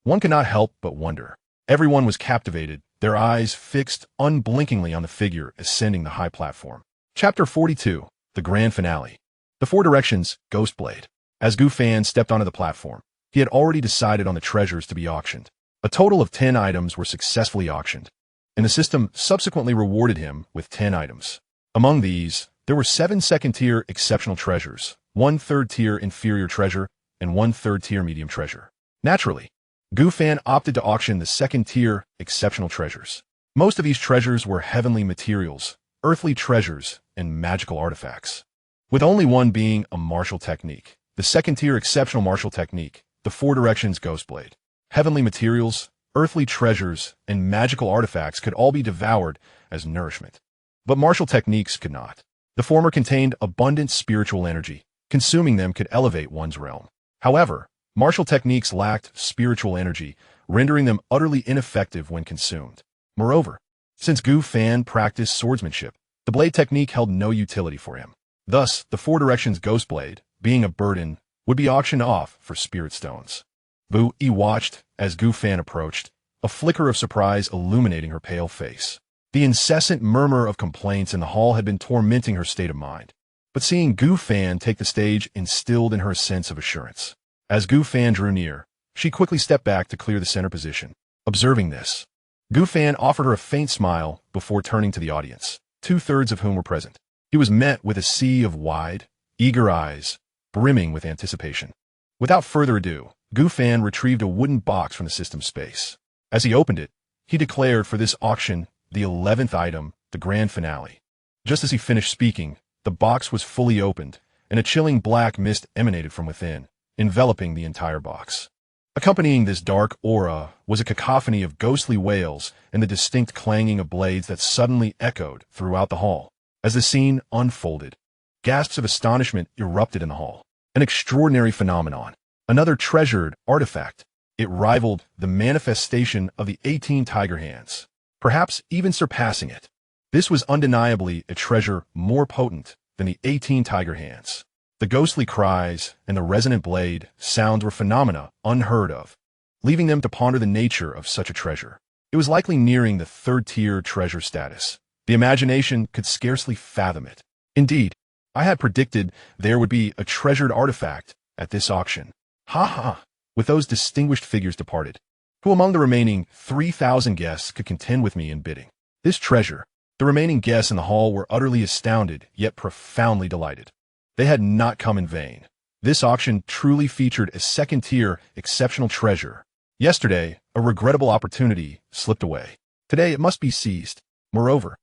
[SPEAKER 1] one could not help but wonder. Everyone was captivated, their eyes fixed unblinkingly on the figure ascending the high platform. Chapter 42, The Grand Finale. The Four Directions, Ghostblade. As Gu Fan stepped onto the platform, he had already decided on the treasures to be auctioned. A total of 10 items were successfully auctioned, and the system subsequently rewarded him with 10 items. Among these, there were 7 second-tier exceptional treasures, 1 third-tier inferior treasure, and 1 third-tier medium treasure. Naturally, Gu Fan opted to auction the second-tier exceptional treasures. Most of these treasures were heavenly materials, earthly treasures, and magical artifacts, with only one being a martial technique. The second-tier exceptional martial technique, the Four Directions Ghostblade. Heavenly materials, earthly treasures, and magical artifacts could all be devoured as nourishment. But martial techniques could not. The former contained abundant spiritual energy. Consuming them could elevate one's realm. However, martial techniques lacked spiritual energy, rendering them utterly ineffective when consumed. Moreover, since Gu Fan practiced swordsmanship, the blade technique held no utility for him. Thus, the Four Directions Ghostblade, being a burden, would be auctioned off for spirit stones. Bu Yi watched as Gu Fan approached, a flicker of surprise illuminating her pale face. The incessant murmur of complaints in the hall had been tormenting her state of mind. But seeing Gu Fan take the stage instilled in her a sense of assurance. As Gu Fan drew near, she quickly stepped back to clear the center position. Observing this, Gu Fan offered her a faint smile before turning to the audience, 2/3 of whom were present. He was met with a sea of wide, eager eyes, brimming with anticipation. Without further ado, Gu Fan retrieved a wooden box from the system space. As he opened it, he declared for this auction the 11th item, the grand finale. Just as he finished speaking, the box was fully opened, and a chilling black mist emanated from within, enveloping the entire box. Accompanying this dark aura was a cacophony of ghostly wails and the distinct clanging of blades that suddenly echoed throughout the hall. As the scene unfolded, gasps of astonishment erupted in the hall. An extraordinary phenomenon. Another treasured artifact. It rivaled the manifestation of the 18 tiger hands, perhaps even surpassing it. This was undeniably a treasure more potent than the 18 tiger hands. The ghostly cries and the resonant blade sounds were phenomena unheard of, leaving them to ponder the nature of such a treasure. It was likely nearing the third-tier treasure status. The imagination could scarcely fathom it. Indeed, I had predicted there would be a treasured artifact at this auction. Ha ha! With those distinguished figures departed, who among the remaining 3,000 guests could contend with me in bidding? This treasure, the remaining guests in the hall were utterly astounded, yet profoundly delighted. They had not come in vain. This auction truly featured a second-tier exceptional treasure. Yesterday, a regrettable opportunity slipped away. Today, it must be seized. Moreover,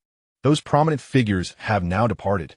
[SPEAKER 1] those prominent figures have now departed.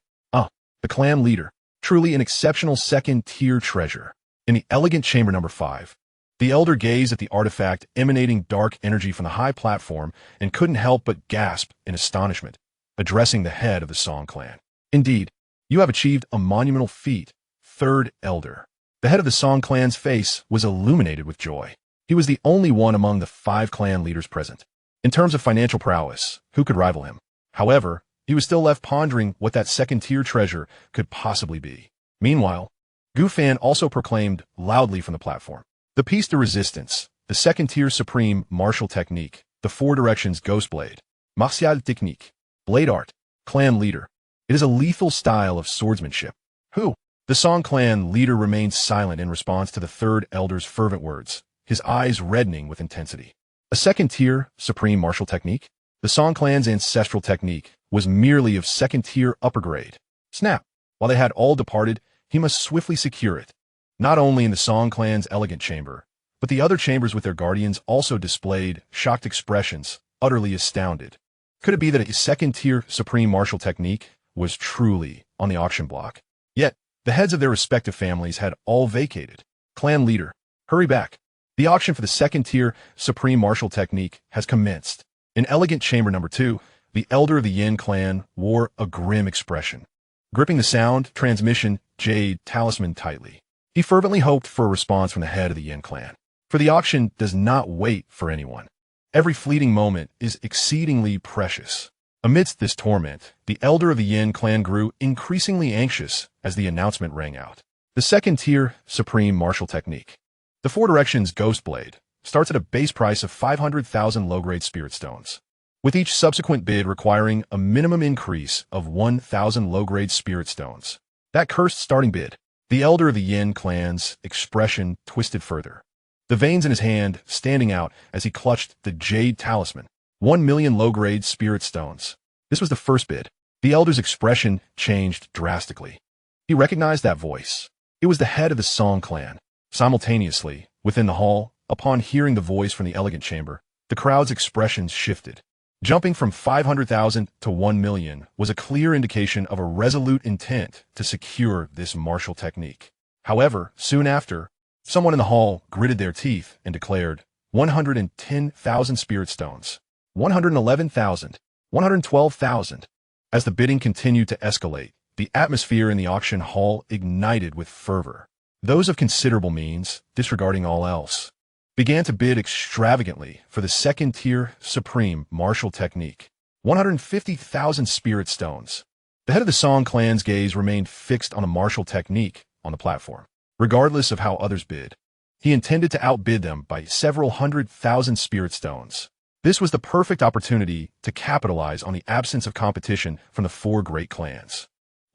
[SPEAKER 1] The clan leader, truly an exceptional second-tier treasure. In the elegant chamber number 5, the elder gazed at the artifact emanating dark energy from the high platform and couldn't help but gasp in astonishment, addressing the head of the Song clan. Indeed, you have achieved a monumental feat, third elder. The head of the Song clan's face was illuminated with joy. He was the only one among the 5 clan leaders present. In terms of financial prowess, who could rival him? However, he was still left pondering what that second-tier treasure could possibly be. Meanwhile, Gu Fan also proclaimed loudly from the platform, the piece de resistance, the second-tier supreme martial technique, the Four Directions Ghostblade, martial technique, blade art, clan leader. It is a lethal style of swordsmanship. Who? The Song clan leader remained silent in response to the third elder's fervent words, his eyes reddening with intensity. A second-tier supreme martial technique? The Song clan's ancestral technique was merely of second-tier upper grade. Snap! While they had all departed, he must swiftly secure it. Not only in the Song clan's elegant chamber, but the other chambers with their guardians also displayed shocked expressions, utterly astounded. Could it be that a second-tier supreme martial technique was truly on the auction block? Yet, the heads of their respective families had all vacated. Clan leader, Hurry back. The auction for the second-tier Supreme Martial Technique has commenced. In Elegant Chamber number 2, the Elder of the Yin clan wore a grim expression, gripping the sound transmission jade talisman tightly. He fervently hoped for a response from the head of the Yin clan, for the auction does not wait for anyone. Every fleeting moment is exceedingly precious. Amidst this torment, the Elder of the Yin clan grew increasingly anxious as the announcement rang out. The second-tier Supreme Martial Technique. The Four Directions Ghost Blade starts at a base price of 500,000 low-grade spirit stones, with each subsequent bid requiring a minimum increase of 1,000 low-grade spirit stones. That cursed starting bid. The Elder of the Yin clan's expression twisted further, the veins in his hand standing out as he clutched the jade talisman. 1 million low-grade spirit stones. This was the first bid. The Elder's expression changed drastically. He recognized that voice. It was the head of the Song clan. Simultaneously, within the hall, upon hearing the voice from the Elegant Chamber, the crowd's expressions shifted. Jumping from 500,000 to 1 million was a clear indication of a resolute intent to secure this martial technique. However, soon after, someone in the hall gritted their teeth and declared, 110,000 spirit stones. 111,000, 112,000. As the bidding continued to escalate, the atmosphere in the auction hall ignited with fervor. Those of considerable means, disregarding all else, began to bid extravagantly for the second-tier Supreme Martial Technique. 150,000 spirit stones. The head of the Song clan's gaze remained fixed on the martial technique on the platform. Regardless of how others bid, he intended to outbid them by several 100,000 spirit stones. This was the perfect opportunity to capitalize on the absence of competition from the four great clans.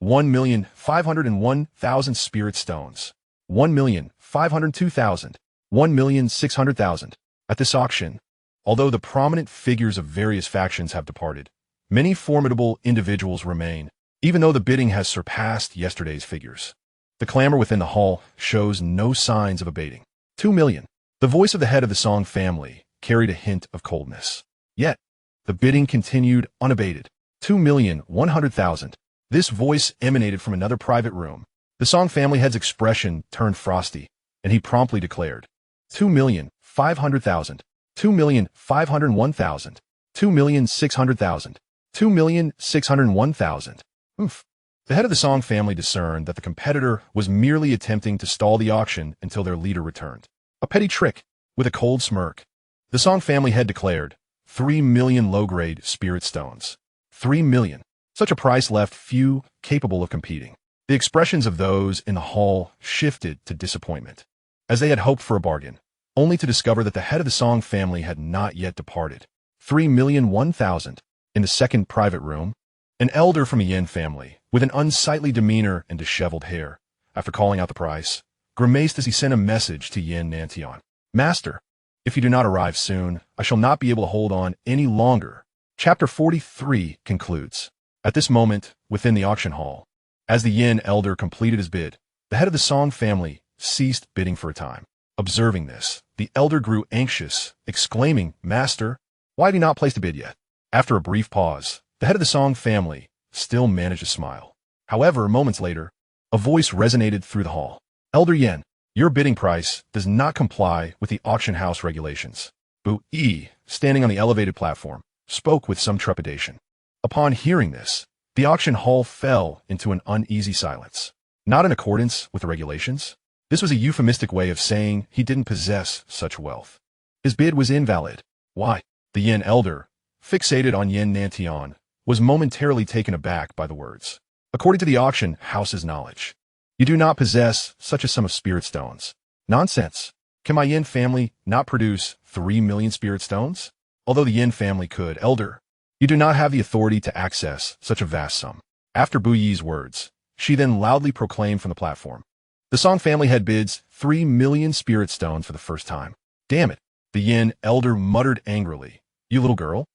[SPEAKER 1] 1,501,000 spirit stones. 1,502,000. 1,600,000. At this auction, although the prominent figures of various factions have departed, many formidable individuals remain, even though the bidding has surpassed yesterday's figures. The clamor within the hall shows no signs of abating. 2 million. The voice of the head of the Song family carried a hint of coldness. Yet, the bidding continued unabated. 2,100,000. This voice emanated from another private room. The Song family head's expression turned frosty, and he promptly declared, 2,500,000. 2,501,000. 2,600,000. 2,601,000. Oof. The head of the Song family discerned that the competitor was merely attempting to stall the auction until their leader returned. A petty trick. With a cold smirk, the Song family head declared, 3 million low-grade spirit stones. 3 million. Such a price left few capable of competing. The expressions of those in the hall shifted to disappointment, as they had hoped for a bargain, only to discover that the head of the Song family had not yet departed. 3,001,000. In the second private room, an elder from a Yin family, with an unsightly demeanor and disheveled hair, after calling out the price, grimaced as he sent a message to Xianxia. Master, if you do not arrive soon, I shall not be able to hold on any longer. Chapter 43 concludes. At this moment, within the auction hall, as the Yin elder completed his bid, the head of the Song family ceased bidding for a time. Observing this, the elder grew anxious, exclaiming, Master, why have you not placed a bid yet? After a brief pause, the head of the Song family still managed to smile. However, moments later, a voice resonated through the hall. Elder Yin, your bidding price does not comply with the auction house regulations. Bu Yi, standing on the elevated platform, spoke with some trepidation. Upon hearing this, the auction hall fell into an uneasy silence. Not in accordance with the regulations. This was a euphemistic way of saying he didn't possess such wealth. His bid was invalid. Why? The Yin elder, fixated on Xianxia, was momentarily taken aback by the words. According to the auction house's knowledge, you do not possess such a sum of spirit stones. Nonsense. Can my Yin family not produce 3 million spirit stones? Although the Yin family could, elder, you do not have the authority to access such a vast sum. After Bu Yi's words, she then loudly proclaimed from the platform. The Song family head bids 3 million spirit stones for the first time. Damn it. The Yin elder muttered angrily. You little girl?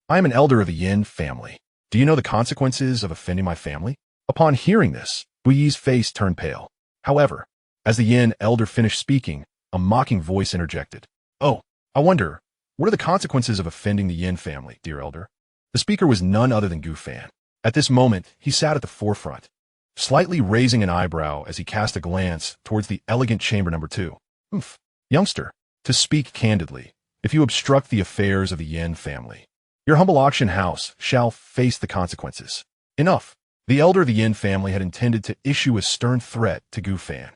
[SPEAKER 1] I am an elder of the Yin family. Do you know the consequences of offending my family? Upon hearing this, Bu Yi's face turned pale. However, as the Yin elder finished speaking, a mocking voice interjected. Oh, I wonder, what are the consequences of offending the Yin family, dear elder? The speaker was none other than Gu Fan. At this moment, he sat at the forefront, slightly raising an eyebrow as he cast a glance towards the Elegant Chamber number 2. Oof. Youngster, to speak candidly, if you obstruct the affairs of the Yin family, your humble auction house shall face the consequences. Enough. The elder of the Yin family had intended to issue a stern threat to Gu Fan,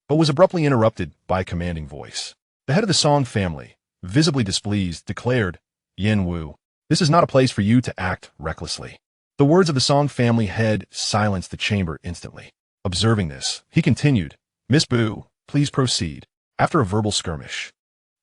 [SPEAKER 1] but was abruptly interrupted by a commanding voice. The head of the Song family, visibly displeased, declared, Yin Wu, this is not a place for you to act recklessly. The words of the Song family head silenced the chamber instantly. Observing this, he continued, Miss Bu, please proceed. After a verbal skirmish,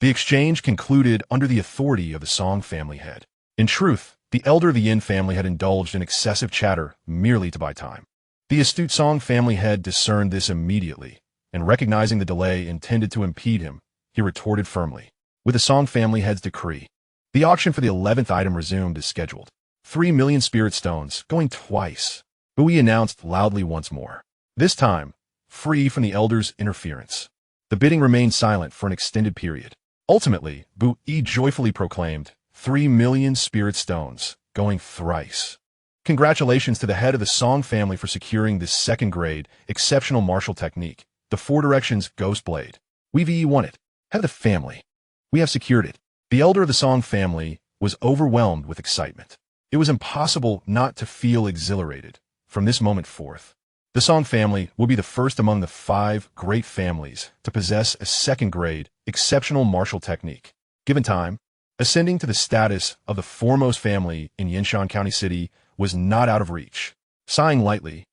[SPEAKER 1] the exchange concluded under the authority of the Song family head. In truth, the elder of the Yin family had indulged in excessive chatter merely to buy time. The astute Song family head discerned this immediately, and recognizing the delay intended to impede him, he retorted firmly. With the Song family head's decree, the auction for the 11th item resumed as scheduled. 3 million spirit stones, going twice. Bui announced loudly once more. This time, free from the elder's interference. The bidding remained silent for an extended period. Ultimately, Bui joyfully proclaimed, 3 million spirit stones, going thrice. Congratulations to the head of the Song family for securing this second-grade, exceptional martial technique, the Four Directions Ghost Blade. We've won it. Head of the family. We have secured it. The elder of the Song family was overwhelmed with excitement. It was impossible not to feel exhilarated. From this moment forth, the Song family will be the first among the 5 great families to possess a second-grade, exceptional martial technique. Given time, ascending to the status of the foremost family in Yinshan County City was not out of reach. Sighing lightly,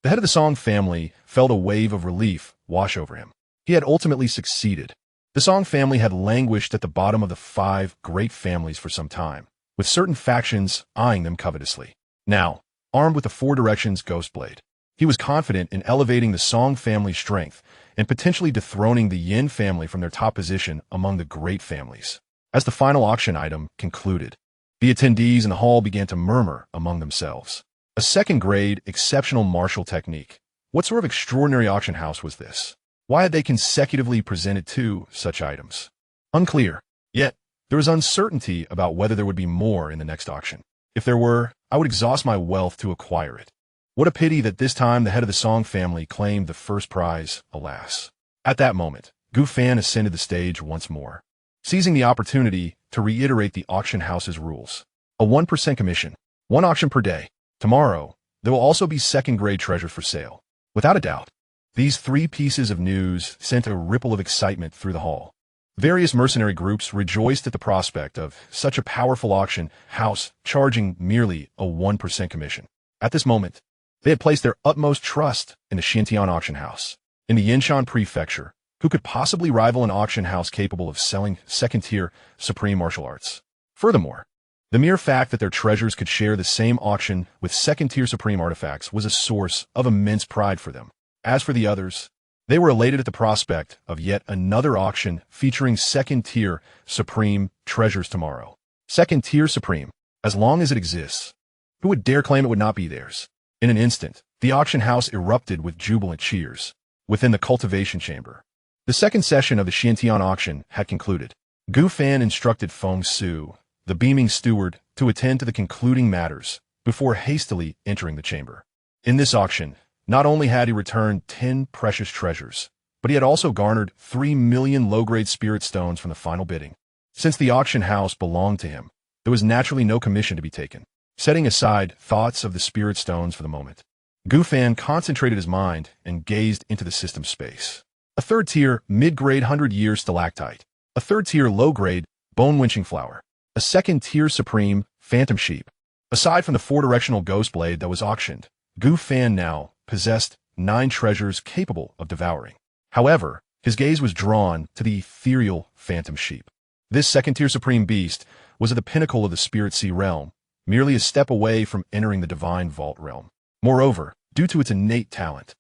[SPEAKER 1] the head of the Song family felt a wave of relief wash over him. He had ultimately succeeded. The Song family had languished at the bottom of the 5 great families for some time, with certain factions eyeing them covetously. Now, armed with the Four Directions Ghost Blade, he was confident in elevating the Song family's strength and potentially dethroning the Yin family from their top position among the great families. As the final auction item concluded, the attendees in the hall began to murmur among themselves. A second-grade, exceptional martial technique. What sort of extraordinary auction house was this? Why had they consecutively presented 2 such items? Unclear. Yet, there was uncertainty about whether there would be more in the next auction. If there were, I would exhaust my wealth to acquire it. What a pity that this time the head of the Song family claimed the first prize, alas. At that moment, Gu Fan ascended the stage once more, seizing the opportunity to reiterate the auction house's rules. A 1% commission, 1 auction per day. Tomorrow, there will also be second-grade treasures for sale. Without a doubt, these 3 pieces of news sent a ripple of excitement through the hall. Various mercenary groups rejoiced at the prospect of such a powerful auction house charging merely a 1% commission. At this moment, they had placed their utmost trust in the Xianxia auction house. In the Yinshan prefecture, who could possibly rival an auction house capable of selling second-tier supreme martial arts? Furthermore, the mere fact that their treasures could share the same auction with second-tier supreme artifacts was a source of immense pride for them. As for the others, they were elated at the prospect of yet another auction featuring second-tier supreme treasures tomorrow. Second-tier supreme, as long as it exists. Who would dare claim it would not be theirs? In an instant, the auction house erupted with jubilant cheers. Within the cultivation chamber, the second session of the Xiantian auction had concluded. Gu Fan instructed Feng Su, the beaming steward, to attend to the concluding matters before hastily entering the chamber. In this auction, not only had he returned 10 precious treasures, but he had also garnered 3 million low-grade spirit stones from the final bidding. Since the auction house belonged to him, there was naturally no commission to be taken. Setting aside thoughts of the spirit stones for the moment, Gu Fan concentrated his mind and gazed into the system space. A third-tier, mid-grade 100-year stalactite. A third-tier, low-grade, bone-winching flower. A second-tier supreme, phantom sheep. Aside from the 4-directional ghost blade that was auctioned, Gu Fan now possessed 9 treasures capable of devouring. However, his gaze was drawn to the ethereal phantom sheep. This second-tier supreme beast was at the pinnacle of the Spirit Sea realm, merely a step away from entering the Divine Vault realm. Moreover, due to its innate talent,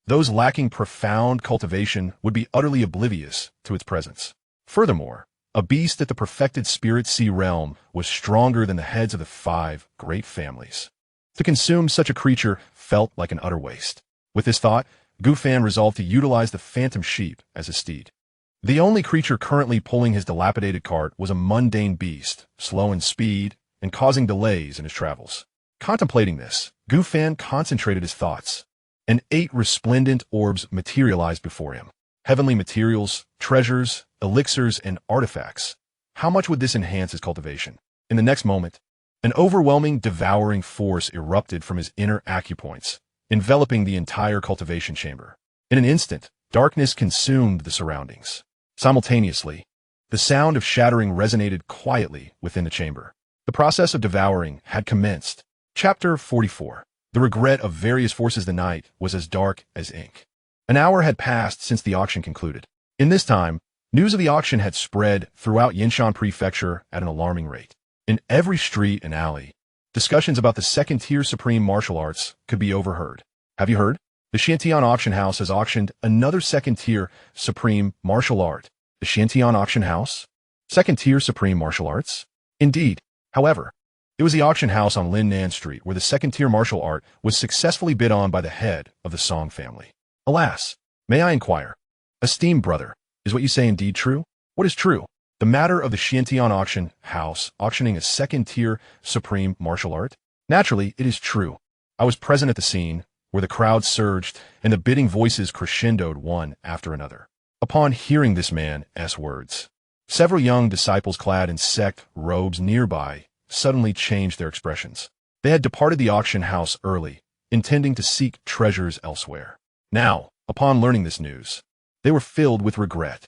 [SPEAKER 1] those lacking profound cultivation would be utterly oblivious to its presence. Furthermore, a beast at the perfected Spirit Sea realm was stronger than the heads of the 5 great families. To consume such a creature felt like an utter waste. With this thought, Gu Fan resolved to utilize the phantom sheep as a steed. The only creature currently pulling his dilapidated cart was a mundane beast, slow in speed and causing delays in his travels. Contemplating this, Gu Fan concentrated his thoughts, and 8 resplendent orbs materialized before him. Heavenly materials, treasures, elixirs, and artifacts. How much would this enhance his cultivation? In the next moment, an overwhelming, devouring force erupted from his inner acupoints, enveloping the entire cultivation chamber. In an instant, darkness consumed the surroundings. Simultaneously, the sound of shattering resonated quietly within the chamber. The process of devouring had commenced. Chapter 44. The regret of various forces. The night was as dark as ink. An hour had passed since the auction concluded. In this time, news of the auction had spread throughout Yinshan Prefecture at an alarming rate. In every street and alley, discussions about the second-tier supreme martial arts could be overheard. Have you heard? The Xianxia auction house has auctioned another second-tier supreme martial art. The Xianxia auction house? Second-tier supreme martial arts? Indeed. However, it was the auction house on Linnan Street where the second-tier martial art was successfully bid on by the head of the Song family. Alas, may I inquire, esteemed brother, is what you say indeed true? What is true? The matter of the Xianxia auction house auctioning a second-tier supreme martial art? Naturally, it is true. I was present at the scene where the crowd surged and the bidding voices crescendoed one after another. Upon hearing this man's words, several young disciples clad in sect robes nearby suddenly changed their expressions. They had departed the auction house early, intending to seek treasures elsewhere. Now, upon learning this news, they were filled with regret.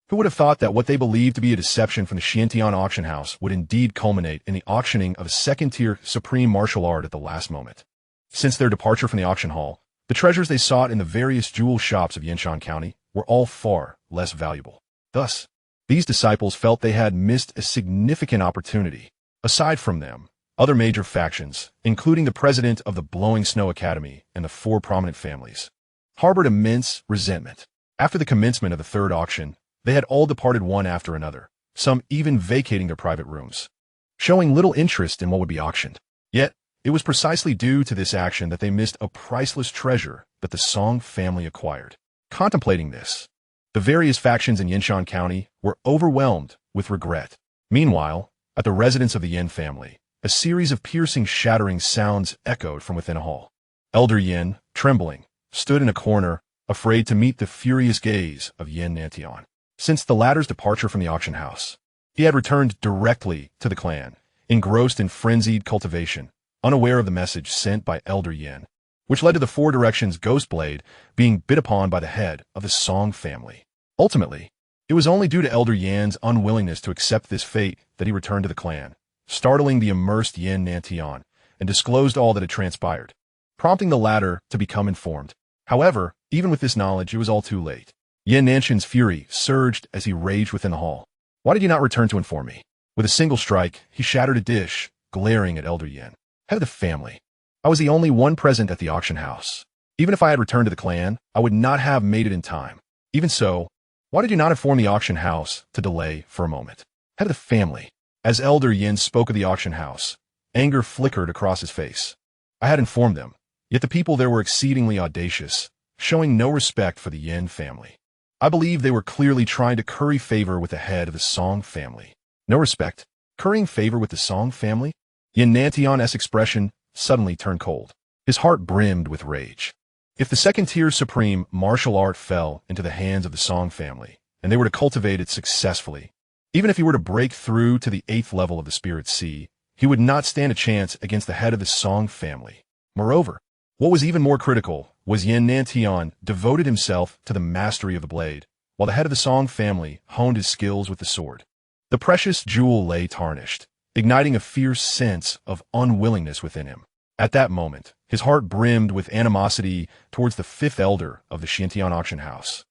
[SPEAKER 1] Who would have thought that what they believed to be a deception from the Xianxia auction house would indeed culminate in the auctioning of a second-tier supreme martial art at the last moment? Since their departure from the auction hall, the treasures they sought in the various jewel shops of Yinshan County were all far less valuable. Thus, these disciples felt they had missed a significant opportunity. Aside from them, other major factions, including the president of the Blowing Snow Academy and the 4 prominent families, harbored immense resentment. After the commencement of the third auction, they had all departed one after another, some even vacating their private rooms, showing little interest in what would be auctioned. Yet, it was precisely due to this action that they missed a priceless treasure that the Song family acquired. Contemplating this, the various factions in Yinshan County were overwhelmed with regret. Meanwhile, at the residence of the Yin family, a series of piercing, shattering sounds echoed from within a hall. Elder Yin, trembling, stood in a corner, afraid to meet the furious gaze of Yin Nantian. Since the latter's departure from the auction house, he had returned directly to the clan, engrossed in frenzied cultivation, unaware of the message sent by Elder Yin, which led to the 4 Directions Ghost Blade being bid upon by the head of the Song family. Ultimately, it was only due to Elder Yan's unwillingness to accept this fate that he returned to the clan, startling the immersed Yin Nantian, and disclosed all that had transpired, prompting the latter to become informed. However, even with this knowledge, it was all too late. Yin Nantian's fury surged as he raged within the hall. Why did you not return to inform me? With a single strike, he shattered a dish, glaring at Elder Yin. Head of the family. I was the only one present at the auction house. Even if I had returned to the clan, I would not have made it in time. Even so, why did you not inform the auction house to delay for a moment? Head of the family. As Elder Yin spoke of the auction house, anger flickered across his face. I had informed them, yet the people there were exceedingly audacious, showing no respect for the Yin family. I believe they were clearly trying to curry favor with the head of the Song family. No respect? Currying favor with the Song family? Yin Nantian's expression suddenly turned cold. His heart brimmed with rage. If the second-tier supreme martial art fell into the hands of the Song family, and they were to cultivate it successfully, even if he were to break through to the 8th level of the Spirit Sea, he would not stand a chance against the head of the Song family. Moreover, what was even more critical was Yin Nantian devoted himself to the mastery of the blade, while the head of the Song family honed his skills with the sword. The precious jewel lay tarnished, igniting a fierce sense of unwillingness within him. At that moment, his heart brimmed with animosity towards the 5th elder of the Xianxia auction house.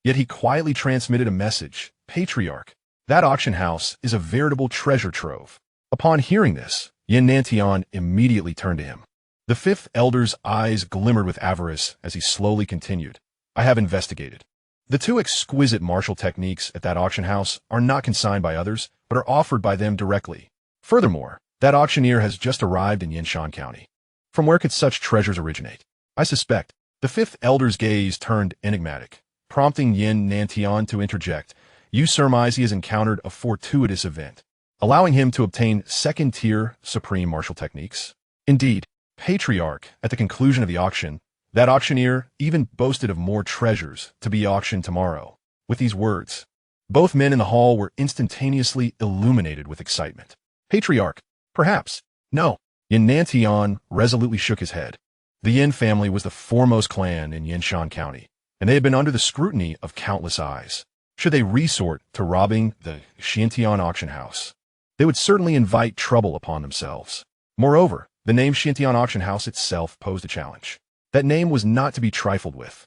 [SPEAKER 1] Yet he quietly transmitted a message. Patriarch, that auction house is a veritable treasure trove. Upon hearing this, Yin Nantian immediately turned to him. The 5th elder's eyes glimmered with avarice as he slowly continued. I have investigated. The 2 exquisite martial techniques at that auction house are not consigned by others, but are offered by them directly. Furthermore, that auctioneer has just arrived in Yinshan County. From where could such treasures originate? I suspect. The 5th elder's gaze turned enigmatic, prompting Yin Nantian to interject. You surmise he has encountered a fortuitous event, allowing him to obtain second-tier supreme martial techniques? Indeed, Patriarch, at the conclusion of the auction, That auctioneer even boasted of more treasures to be auctioned tomorrow. With these words, both men in the hall were instantaneously illuminated with excitement. Patriarch, perhaps. No. Xianxia resolutely shook his head. The Yin family was the foremost clan in Yinshan County, and they had been under the scrutiny of countless eyes. Should they resort to robbing the Xianxia auction house, they would certainly invite trouble upon themselves. Moreover, the name Xianxia auction house itself posed a challenge. That name was not to be trifled with,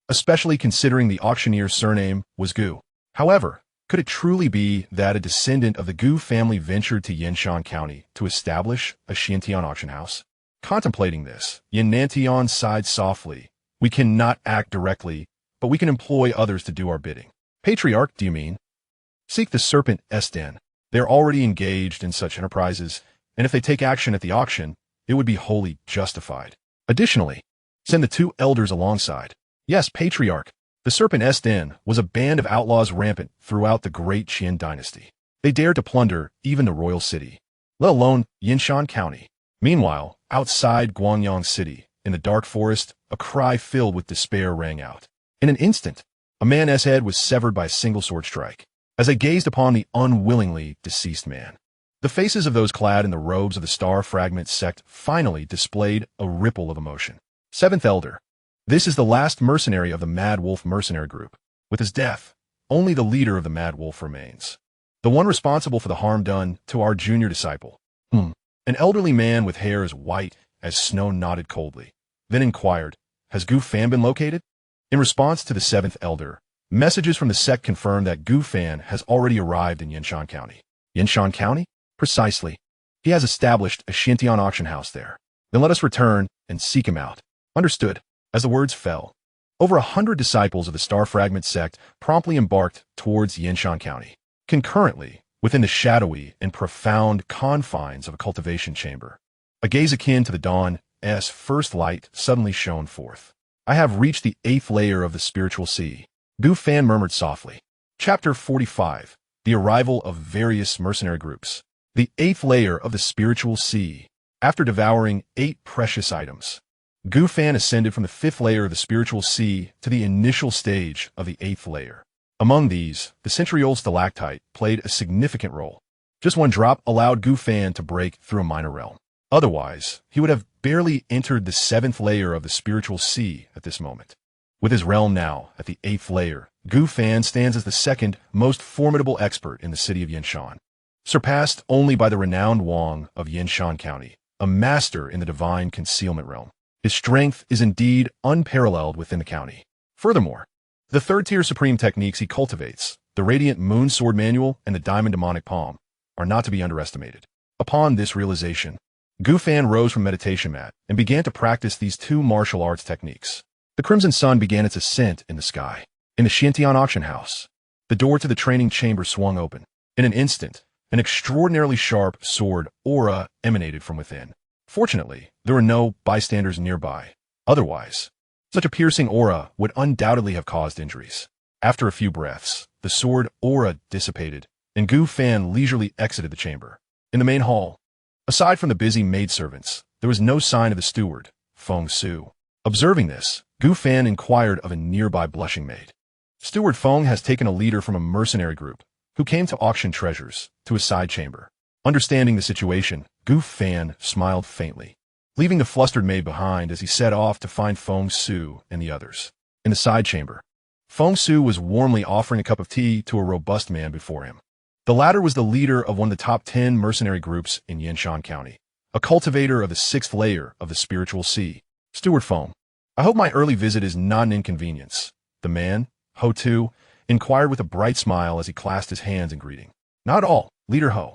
[SPEAKER 1] especially considering the auctioneer's surname was Gu. However, could it truly be that a descendant of the Gu family ventured to Yinshan County to establish a Xianxia auction house? Contemplating this, Xianxia sighed softly. We cannot act directly, but we can employ others to do our bidding. Patriarch, do you mean? Seek the serpent's den. They are already engaged in such enterprises, and if they take action at the auction, it would be wholly justified. Additionally, send the two elders alongside. Yes, Patriarch. The serpent's den was a band of outlaws rampant throughout the great Qin dynasty. They dared to plunder even the royal city, let alone Yinshan County. Meanwhile, outside Guangyang City, in the dark forest, a cry filled with despair rang out. In an instant, a man's head was severed by a single sword strike. As they gazed upon the unwillingly deceased man, the faces of those clad in the robes of the Star Fragment sect finally displayed a ripple of emotion. Seventh Elder. This is the last mercenary of the Mad Wolf mercenary group. With his death, only the leader of the Mad Wolf remains. The one responsible for the harm done to our junior disciple. An elderly man with hair as white as snow nodded coldly, then inquired, has Gu Fan been located? In response to the seventh elder, messages from the sect confirmed that Gu Fan has already arrived in Yinshan County. Yinshan County? Precisely. He has established a Xianxia auction house there. Then let us return and seek him out. Understood. As the words fell, over 100 disciples of the Star Fragment sect promptly embarked towards Yinshan County. Concurrently, within the shadowy and profound confines of a cultivation chamber, a gaze akin to the dawn's first light suddenly shone forth. I have reached the 8th layer of the spiritual sea. Gu Fan murmured softly. Chapter 45. The arrival of various mercenary groups. The 8th layer of the spiritual sea. After devouring 8 precious items, Gu Fan ascended from the 5th layer of the spiritual sea to the initial stage of the 8th layer. Among these, the century-old stalactite played a significant role. Just one drop allowed Gu Fan to break through a minor realm. Otherwise, he would have barely entered the 7th layer of the spiritual sea at this moment. With his realm now at the 8th layer, Gu Fan stands as the second most formidable expert in the city of Yinshan, surpassed only by the renowned Wang of Yinshan County, a master in the divine concealment realm. His strength is indeed unparalleled within the county. Furthermore, the third-tier supreme techniques he cultivates, the Radiant Moon Sword Manual and the Diamond Demonic Palm, are not to be underestimated. Upon this realization, Gu Fan rose from meditation mat and began to practice these 2 martial arts techniques. The crimson sun began its ascent in the sky. In the Xianxia auction house, the door to the training chamber swung open. In an instant, an extraordinarily sharp sword aura emanated from within. Fortunately, there were no bystanders nearby. Otherwise, such a piercing aura would undoubtedly have caused injuries. After a few breaths, the sword aura dissipated, and Gu Fan leisurely exited the chamber. In the main hall, aside from the busy maidservants, there was no sign of the steward, Feng Su. Observing this, Gu Fan inquired of a nearby blushing maid. Steward Feng has taken a leader from a mercenary group, who came to auction treasures, to a side chamber. Understanding the situation, Gu Fan smiled faintly, leaving the flustered maid behind as he set off to find Feng Su and the others. In the side chamber, Feng Su was warmly offering a cup of tea to a robust man before him. The latter was the leader of one of the top 10 mercenary groups in Yinshan County, a cultivator of the 6th layer of the spiritual sea. Steward Feng, I hope my early visit is not an inconvenience. The man, Ho Tu, inquired with a bright smile as he clasped his hands in greeting. Not at all, Leader Ho.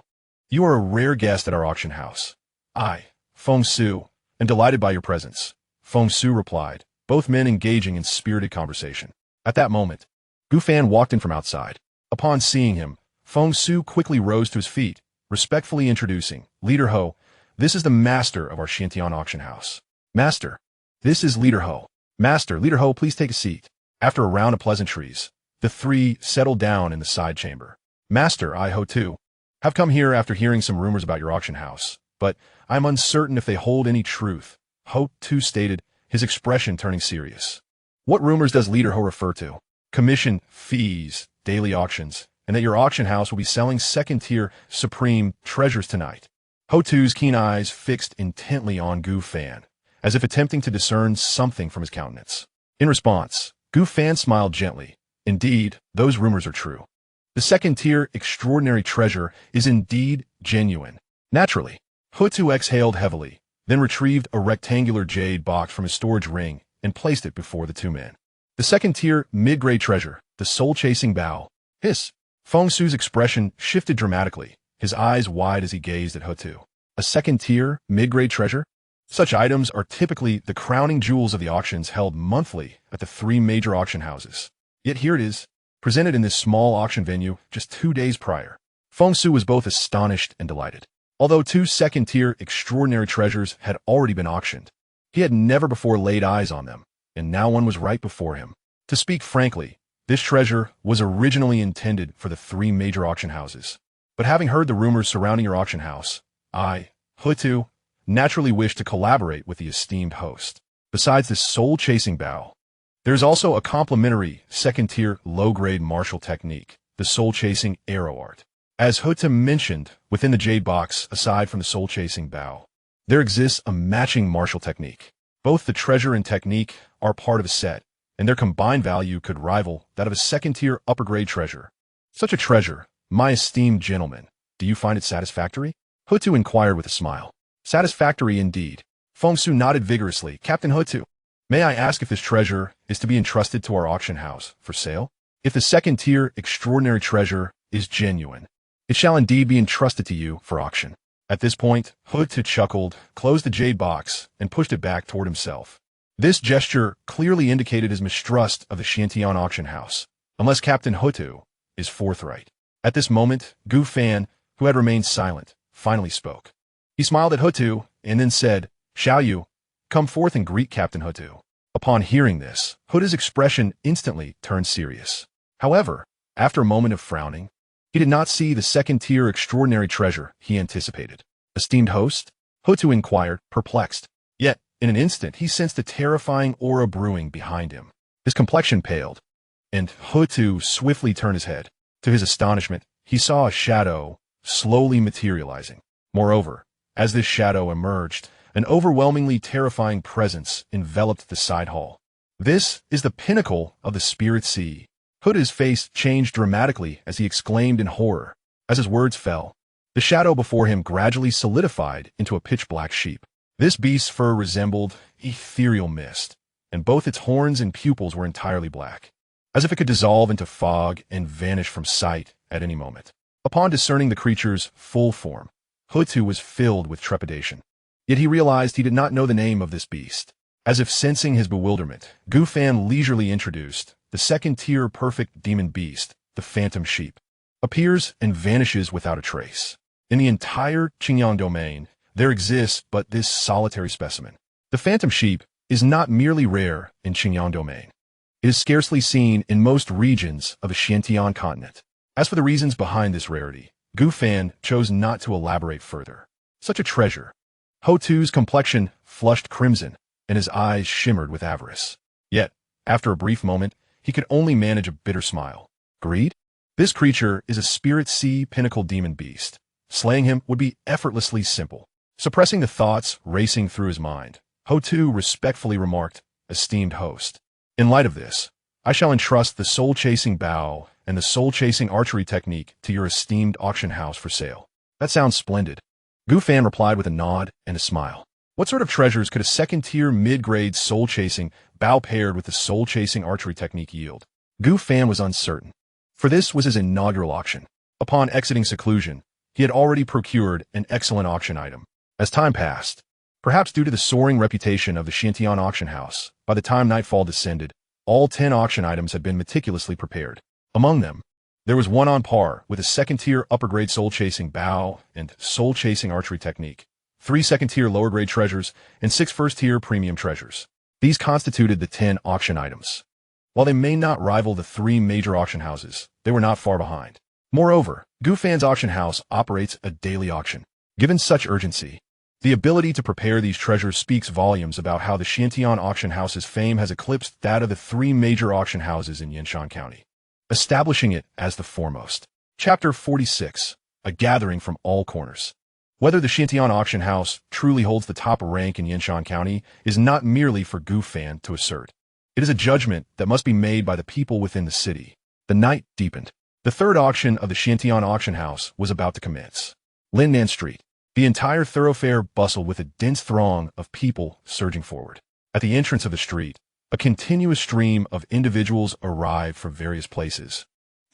[SPEAKER 1] You are a rare guest at our auction house. I, Feng Su, am delighted by your presence, Feng Su replied, both men engaging in spirited conversation. At that moment, Gu Fan walked in from outside. Upon seeing him, Feng Su quickly rose to his feet, respectfully introducing, Leader Ho, this is the master of our Xianxia auction house. Master, this is Leader Ho. Master, Leader Ho, please take a seat. After a round of pleasantries, the 3 settled down in the side chamber. Master, I, Ho Tu, have come here after hearing some rumors about your auction house, but I am uncertain if they hold any truth, Ho Tu stated, his expression turning serious. What rumors does Leader Ho refer to? Commission, fees, daily auctions, and that your auction house will be selling second-tier supreme treasures tonight. Ho2's keen eyes fixed intently on Gu Fan, as if attempting to discern something from his countenance. In response, Gu Fan smiled gently. Indeed, those rumors are true. The second-tier extraordinary treasure is indeed genuine. Naturally, Ho2 exhaled heavily, then retrieved a rectangular jade box from his storage ring and placed it before the two men. The second-tier mid-grade treasure, the soul-chasing bow. Hiss. Feng Su's expression shifted dramatically, his eyes wide as he gazed at Ho2. A second-tier mid-grade treasure? Such items are typically the crowning jewels of the auctions held monthly at the three major auction houses. Yet here it is, presented in this small auction venue just 2 days prior. Feng Su was both astonished and delighted. Although two second-tier extraordinary treasures had already been auctioned, he had never before laid eyes on them, and now one was right before him. To speak frankly, this treasure was originally intended for the three major auction houses. But having heard the rumors surrounding your auction house, I, Ho2, naturally wished to collaborate with the esteemed host. Besides this soul-chasing bow, there is also a complementary second-tier low-grade martial technique, the soul-chasing arrow art. As Ho2 mentioned, within the jade box, aside from the soul-chasing bow, there exists a matching martial technique. Both the treasure and technique are part of a set, and their combined value could rival that of a second-tier upper-grade treasure. Such a treasure, my esteemed gentleman, do you find it satisfactory? Ho2 inquired with a smile. Satisfactory indeed. Feng Su nodded vigorously. Captain Ho2, may I ask if this treasure is to be entrusted to our auction house for sale? If the second-tier extraordinary treasure is genuine, it shall indeed be entrusted to you for auction. At this point, Ho2 chuckled, closed the jade box, and pushed it back toward himself. This gesture clearly indicated his mistrust of the Xianxia auction house, unless Captain Ho2 is forthright. At this moment, Gu Fan, who had remained silent, finally spoke. He smiled at Ho2 and then said, "Shall you come forth and greet Captain Ho2?" Upon hearing this, Ho2's expression instantly turned serious. However, after a moment of frowning, he did not see the second-tier extraordinary treasure he anticipated. Esteemed host? Ho2 inquired, perplexed. Yet, in an instant, he sensed a terrifying aura brewing behind him. His complexion paled, and Ho2 swiftly turned his head. To his astonishment, he saw a shadow slowly materializing. Moreover, as this shadow emerged, an overwhelmingly terrifying presence enveloped the side hall. This is the pinnacle of the spirit sea. Ho2's face changed dramatically as he exclaimed in horror. As his words fell, the shadow before him gradually solidified into a pitch-black sheep. This beast's fur resembled ethereal mist, and both its horns and pupils were entirely black, as if it could dissolve into fog and vanish from sight at any moment. Upon discerning the creature's full form, Ho2 was filled with trepidation. Yet he realized he did not know the name of this beast. As if sensing his bewilderment, Gu Fan leisurely introduced the second-tier perfect demon beast, the phantom sheep. Appears and vanishes without a trace. In the entire Qingyang domain, there exists but this solitary specimen. The phantom sheep is not merely rare in Qingyang domain. It is scarcely seen in most regions of the Xiantian continent. As for the reasons behind this rarity, Gu Fan chose not to elaborate further. Such a treasure. Ho2's complexion flushed crimson, and his eyes shimmered with avarice. Yet, after a brief moment, he could only manage a bitter smile. Greed? This creature is a spirit sea pinnacle demon beast. Slaying him would be effortlessly simple. Suppressing the thoughts racing through his mind, Ho2 respectfully remarked, "Esteemed host, in light of this, I shall entrust the soul-chasing bow and the soul-chasing archery technique to your esteemed auction house for sale." That sounds splendid. Gu Fan replied with a nod and a smile. What sort of treasures could a second-tier mid-grade soul-chasing bow paired with the soul-chasing archery technique yield? Gu Fan was uncertain, for this was his inaugural auction. Upon exiting seclusion, he had already procured an excellent auction item. As time passed, perhaps due to the soaring reputation of the Xiantian auction house, by the time nightfall descended, all 10 auction items had been meticulously prepared. Among them, there was one on par with a second-tier upper-grade soul-chasing bow and soul-chasing archery technique, 3 second-tier lower-grade treasures, and 6 first-tier premium treasures. These constituted the 10 auction items. While they may not rival the 3 major auction houses, they were not far behind. Moreover, Gu Fan's auction house operates a daily auction. Given such urgency, The ability to prepare these treasures speaks volumes about how the Xianxia auction house's fame has eclipsed that of the three major auction houses in Xianxia County, establishing it as the foremost. Chapter 46. A gathering from all corners. Whether the Xianxia auction house truly holds the top rank in Xianxia County is not merely for Goof Fan to assert. It is a judgment that must be made by the people within the city. The night deepened. The third auction of the Xianxia auction house was about to commence. Linnan Street. The entire thoroughfare bustled with a dense throng of people surging forward. At the entrance of the street, a continuous stream of individuals arrived from various places,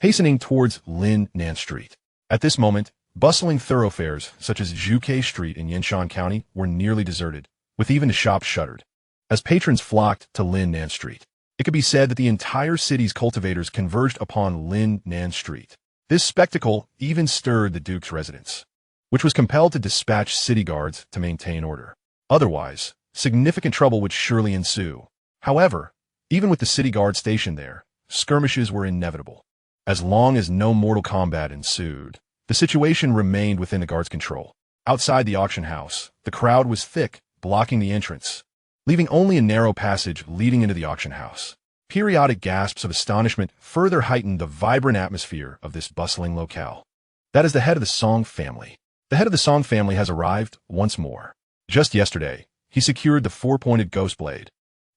[SPEAKER 1] hastening towards Linnan Street. At this moment, bustling thoroughfares such as Zhuke Street in Xianxia County were nearly deserted, with even the shops shuttered. As patrons flocked to Linnan Street, it could be said that the entire city's cultivators converged upon Linnan Street. This spectacle even stirred the Duke's residence, which was compelled to dispatch city guards to maintain order. Otherwise, significant trouble would surely ensue. However, even with the city guard stationed there, skirmishes were inevitable. As long as no mortal combat ensued, the situation remained within the guard's control. Outside the auction house, the crowd was thick, blocking the entrance, leaving only a narrow passage leading into the auction house. Periodic gasps of astonishment further heightened the vibrant atmosphere of this bustling locale. That is the head of the Song family. The head of the Song family has arrived once more. Just yesterday, he secured the four-pointed ghost blade,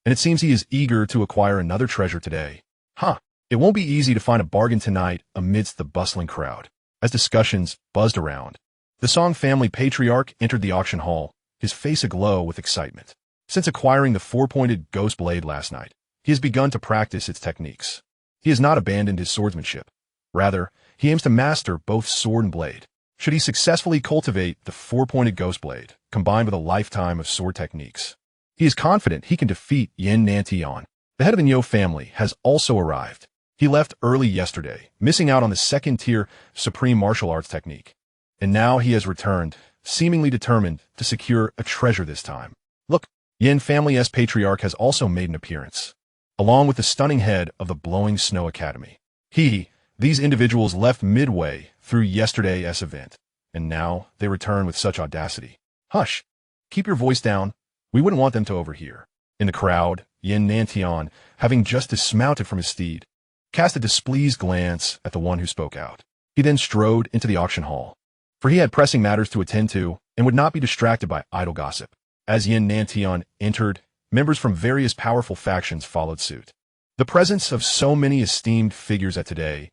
[SPEAKER 1] and it seems he is eager to acquire another treasure today. It won't be easy to find a bargain tonight amidst the bustling crowd. As discussions buzzed around, the Song family patriarch entered the auction hall, his face aglow with excitement. Since acquiring the four-pointed ghost blade last night, he has begun to practice its techniques. He has not abandoned his swordsmanship. Rather, he aims to master both sword and blade. Should he successfully cultivate the four-pointed ghost blade, combined with a lifetime of sword techniques, he is confident he can defeat Xianxia. The head of the Nyo family has also arrived. He left early yesterday, missing out on the second-tier supreme martial arts technique. And now he has returned, seemingly determined to secure a treasure this time. Look, Yin family's patriarch has also made an appearance, along with the stunning head of the Blowing Snow Academy. These individuals left midway through yesterday's event, and now they return with such audacity. Hush! Keep your voice down. We wouldn't want them to overhear. In the crowd, Xianxia, having just dismounted from his steed, cast a displeased glance at the one who spoke out. He then strode into the auction hall, for he had pressing matters to attend to and would not be distracted by idle gossip. As Xianxia entered, members from various powerful factions followed suit. The presence of so many esteemed figures at today's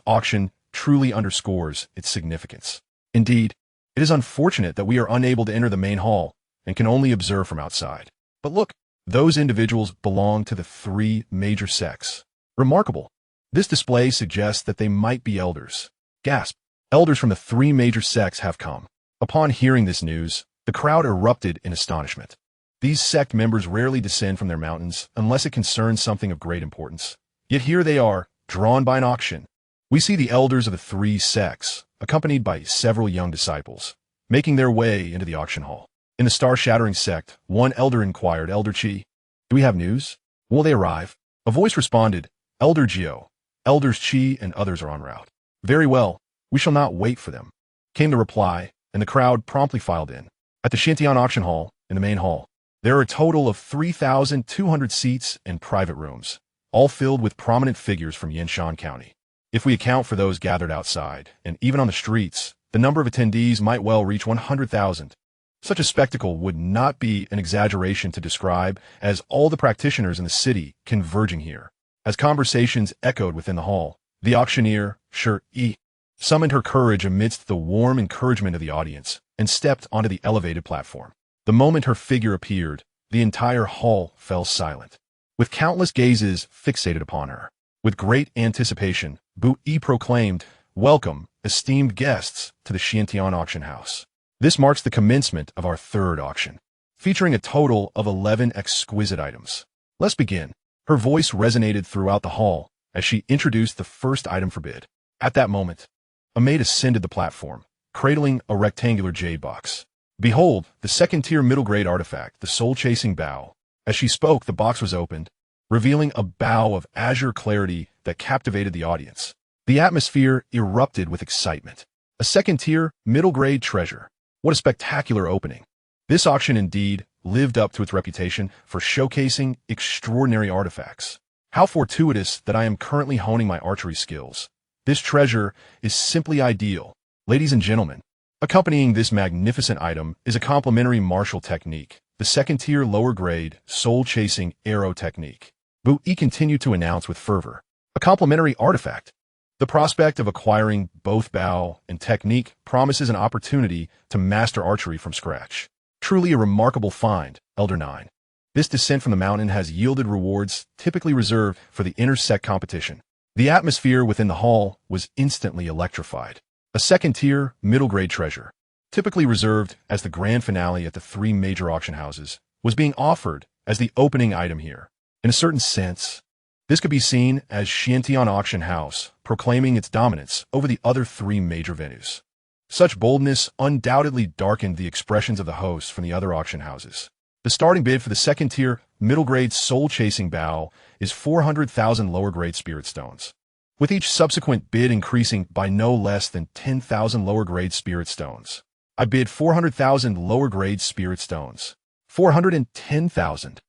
[SPEAKER 1] auction truly underscores its significance. Indeed, it is unfortunate that we are unable to enter the main hall and can only observe from outside. But look, those individuals belong to the three major sects. Remarkable. This display suggests that they might be elders. Gasp! Elders from the three major sects have come. Upon hearing this news, the crowd erupted in astonishment. These sect members rarely descend from their mountains unless it concerns something of great importance. Yet here they are, drawn by an auction. We see the elders of the three sects, accompanied by several young disciples, making their way into the auction hall. In the star-shattering sect, one elder inquired, Elder Chi, do we have news? Will they arrive? A voice responded, Elder Gio, Elders Chi and others are en route. Very well, we shall not wait for them, came the reply, and the crowd promptly filed in. At the Xianxia auction hall, in the main hall, there are a total of 3,200 seats and private rooms, all filled with prominent figures from Xianxia County. If we account for those gathered outside, and even on the streets, the number of attendees might well reach 100,000. Such a spectacle would not be an exaggeration to describe as all the practitioners in the city converging here. As conversations echoed within the hall, the auctioneer, Shi, summoned her courage amidst the warm encouragement of the audience and stepped onto the elevated platform. The moment her figure appeared, the entire hall fell silent, with countless gazes fixated upon her. With great anticipation, Bu Yi proclaimed, Welcome, esteemed guests, to the Xianxia auction house. This marks the commencement of our third auction, featuring a total of 11 exquisite items. Let's begin. Her voice resonated throughout the hall as she introduced the first item for bid. At that moment, a maid ascended the platform, cradling a rectangular jade box. Behold, the second-tier middle-grade artifact, the soul-chasing bow. As she spoke, the box was opened, revealing a bow of azure clarity that captivated the audience. The atmosphere erupted with excitement. A second-tier, middle-grade treasure. What a spectacular opening. This auction indeed lived up to its reputation for showcasing extraordinary artifacts. How fortuitous that I am currently honing my archery skills. This treasure is simply ideal. Ladies and gentlemen, accompanying this magnificent item is a complementary martial technique, the second-tier lower-grade, soul-chasing arrow technique. He continued to announce with fervor. A complementary artifact. The prospect of acquiring both bow and technique promises an opportunity to master archery from scratch. Truly a remarkable find, Elder 9. This descent from the mountain has yielded rewards typically reserved for the intersect competition. The atmosphere within the hall was instantly electrified. A second-tier, middle-grade treasure, typically reserved as the grand finale at the 3 major auction houses, was being offered as the opening item here. In a certain sense, this could be seen as Xianxia auction house proclaiming its dominance over the other 3 major venues. Such boldness undoubtedly darkened the expressions of the hosts from the other auction houses. The starting bid for the second-tier, middle-grade soul-chasing bow is 400,000 lower-grade spirit stones, with each subsequent bid increasing by no less than 10,000 lower-grade spirit stones. I bid 400,000 lower-grade spirit stones. 410,000.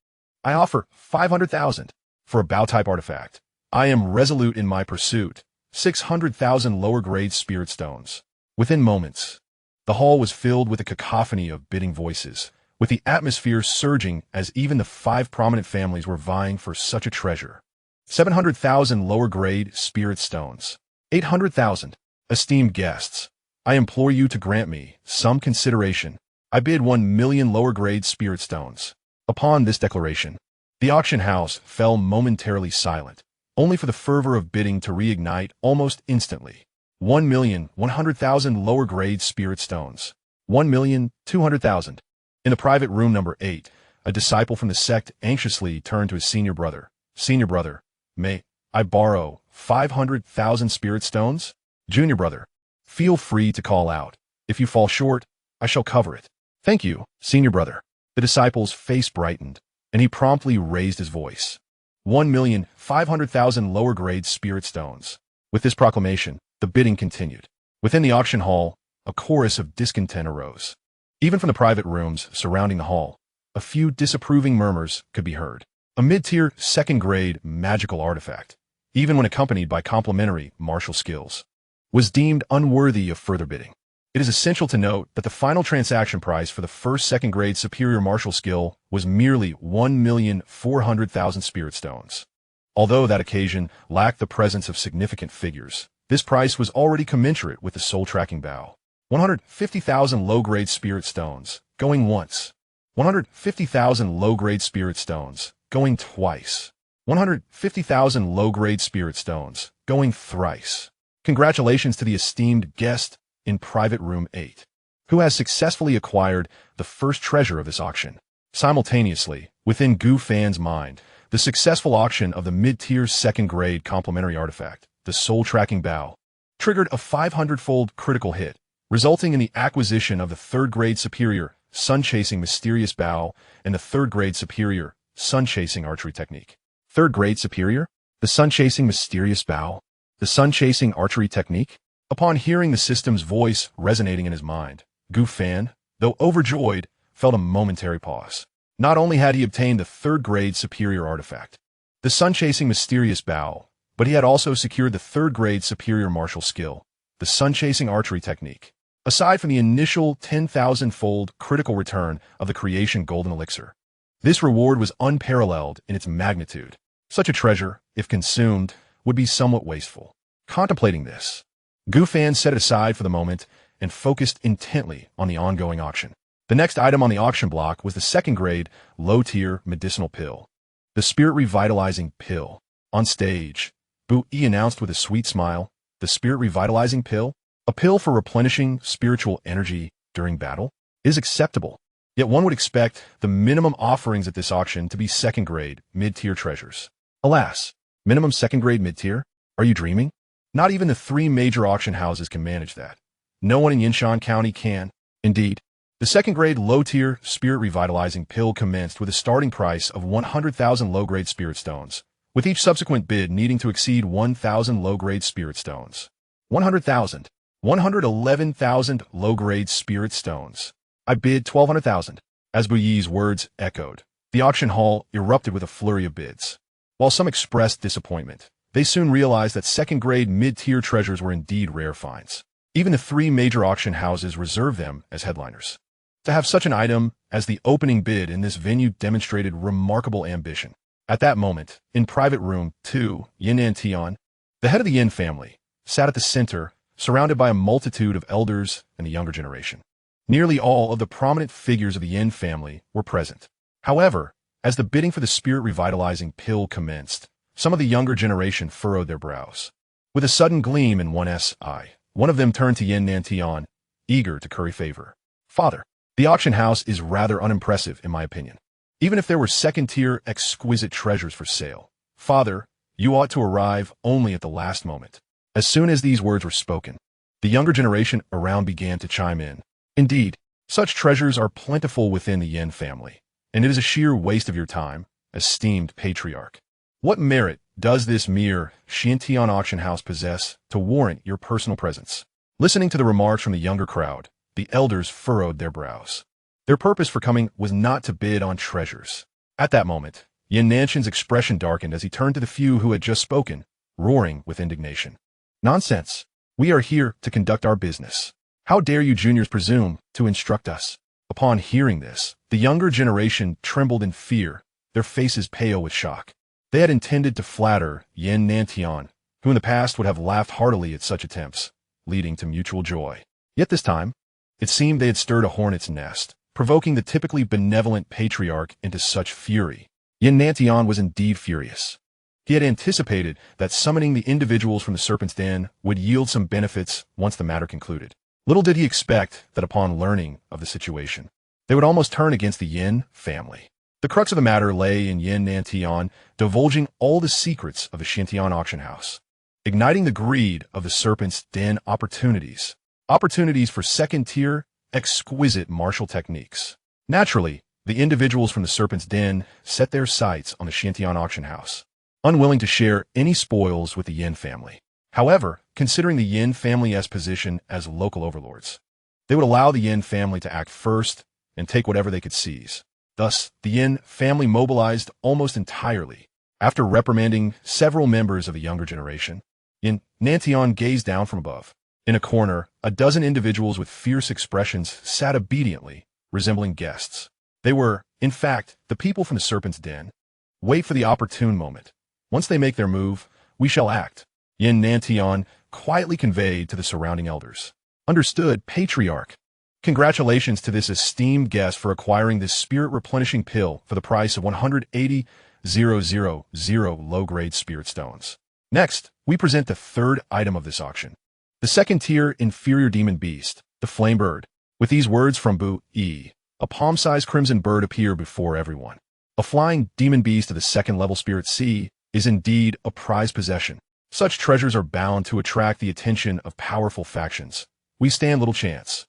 [SPEAKER 1] I offer 500,000 for a bow-type artifact. I am resolute in my pursuit. 600,000 lower-grade spirit stones. Within moments, the hall was filled with a cacophony of bidding voices, with the atmosphere surging as even the 5 prominent families were vying for such a treasure. 700,000 lower-grade spirit stones. 800,000. Esteemed guests, I implore you to grant me some consideration. I bid 1 million lower-grade spirit stones. Upon this declaration, the auction house fell momentarily silent, only for the fervor of bidding to reignite almost instantly. 1,100,000 lower-grade spirit stones. 1,200,000. In the private room number 8, a disciple from the sect anxiously turned to his senior brother. Senior brother, may I borrow 500,000 spirit stones? Junior brother, feel free to call out. If you fall short, I shall cover it. Thank you, senior brother. The disciple's face brightened, and he promptly raised his voice. 1,500,000 lower-grade spirit stones. With this proclamation, the bidding continued. Within the auction hall, a chorus of discontent arose. Even from the private rooms surrounding the hall, a few disapproving murmurs could be heard. A mid-tier, second-grade magical artifact, even when accompanied by complementary martial skills, was deemed unworthy of further bidding. It is essential to note that the final transaction price for the first second-grade superior martial skill was merely 1,400,000 spirit stones. Although that occasion lacked the presence of significant figures, this price was already commensurate with the soul-tracking bow. 150,000 low-grade spirit stones, going once. 150,000 low-grade spirit stones, going twice. 150,000 low-grade spirit stones, going thrice. Congratulations to the esteemed guest in private room 8, who has successfully acquired the first treasure of this auction. Simultaneously, within Gu Fan's mind, the successful auction of the mid-tier second-grade complementary artifact, the soul-tracking bow, triggered a 500-fold critical hit, resulting in the acquisition of the third-grade superior sun-chasing mysterious bow and the third-grade superior sun-chasing archery technique. Third-grade superior? The sun-chasing mysterious bow? The sun-chasing archery technique? Upon hearing the system's voice resonating in his mind, Gu Fan, though overjoyed, felt a momentary pause. Not only had he obtained the third-grade superior artifact, the sun-chasing mysterious bow, but he had also secured the third-grade superior martial skill, the sun-chasing archery technique. Aside from the initial 10,000-fold critical return of the creation golden elixir, this reward was unparalleled in its magnitude. Such a treasure, if consumed, would be somewhat wasteful. Contemplating this, Gu Fan set it aside for the moment and focused intently on the ongoing auction. The next item on the auction block was the second-grade, low-tier medicinal pill, the Spirit Revitalizing Pill. On stage, Bu Yi announced with a sweet smile, the Spirit Revitalizing Pill, a pill for replenishing spiritual energy during battle, is acceptable. Yet one would expect the minimum offerings at this auction to be second-grade, mid-tier treasures. Alas, minimum second-grade mid-tier? Are you dreaming? Not even the 3 major auction houses can manage that. No one in Yinshan County can. Indeed, the second-grade low-tier Spirit Revitalizing Pill commenced with a starting price of 100,000 low-grade spirit stones, with each subsequent bid needing to exceed 1,000 low-grade spirit stones. 100,000. 111,000 low-grade spirit stones. I bid 1,200,000. As Buyi's words echoed, the auction hall erupted with a flurry of bids. While some expressed disappointment, they soon realized that second-grade mid-tier treasures were indeed rare finds. Even the three major auction houses reserved them as headliners. To have such an item as the opening bid in this venue demonstrated remarkable ambition. At that moment, in Private Room 2, Xianxia, the head of the Yin family, sat at the center, surrounded by a multitude of elders and the younger generation. Nearly all of the prominent figures of the Yin family were present. However, as the bidding for the spirit-revitalizing pill commenced, some of the younger generation furrowed their brows. With a sudden gleam in one's eye, one of them turned to Xianxia, eager to curry favor. "Father, the auction house is rather unimpressive in my opinion. Even if there were second-tier exquisite treasures for sale, Father, you ought to arrive only at the last moment." As soon as these words were spoken, the younger generation around began to chime in. Indeed, such treasures are plentiful within the Yin family, and it is a sheer waste of your time, esteemed patriarch. What merit does this mere Xianxia auction house possess to warrant your personal presence? Listening to the remarks from the younger crowd, the elders furrowed their brows. Their purpose for coming was not to bid on treasures. At that moment, Xianxia's expression darkened as he turned to the few who had just spoken, roaring with indignation. "Nonsense! We are here to conduct our business. How dare you juniors presume to instruct us?" Upon hearing this, the younger generation trembled in fear, their faces pale with shock. They had intended to flatter Xianxia, who in the past would have laughed heartily at such attempts, leading to mutual joy. Yet this time, it seemed they had stirred a hornet's nest, provoking the typically benevolent patriarch into such fury. Xianxia was indeed furious. He had anticipated that summoning the individuals from the Serpent's Den would yield some benefits once the matter concluded. Little did he expect that upon learning of the situation, they would almost turn against the Yin family. The crux of the matter lay in Xianxia divulging all the secrets of the Xianxia auction house, igniting the greed of the Serpent's Den opportunities for second-tier, exquisite martial techniques. Naturally, the individuals from the Serpent's Den set their sights on the Xianxia auction house, unwilling to share any spoils with the Yin family. However, considering the Yin family's position as local overlords, they would allow the Yin family to act first and take whatever they could seize. Thus, the Yin family mobilized almost entirely. After reprimanding several members of the younger generation, Xianxia gazed down from above. In a corner, a dozen individuals with fierce expressions sat obediently, resembling guests. They were, in fact, the people from the Serpent's Den. "Wait for the opportune moment. Once they make their move, we shall act," Xianxia quietly conveyed to the surrounding elders. "Understood, patriarch. Congratulations to this esteemed guest for acquiring this spirit-replenishing pill for the price of 180,000 low-grade spirit stones. Next, we present the third item of this auction, the second-tier inferior demon beast, the flame bird." With these words from Bu-Yi, a palm-sized crimson bird appeared before everyone. A flying demon beast of the second-level spirit C is indeed a prized possession. Such treasures are bound to attract the attention of powerful factions. We stand little chance.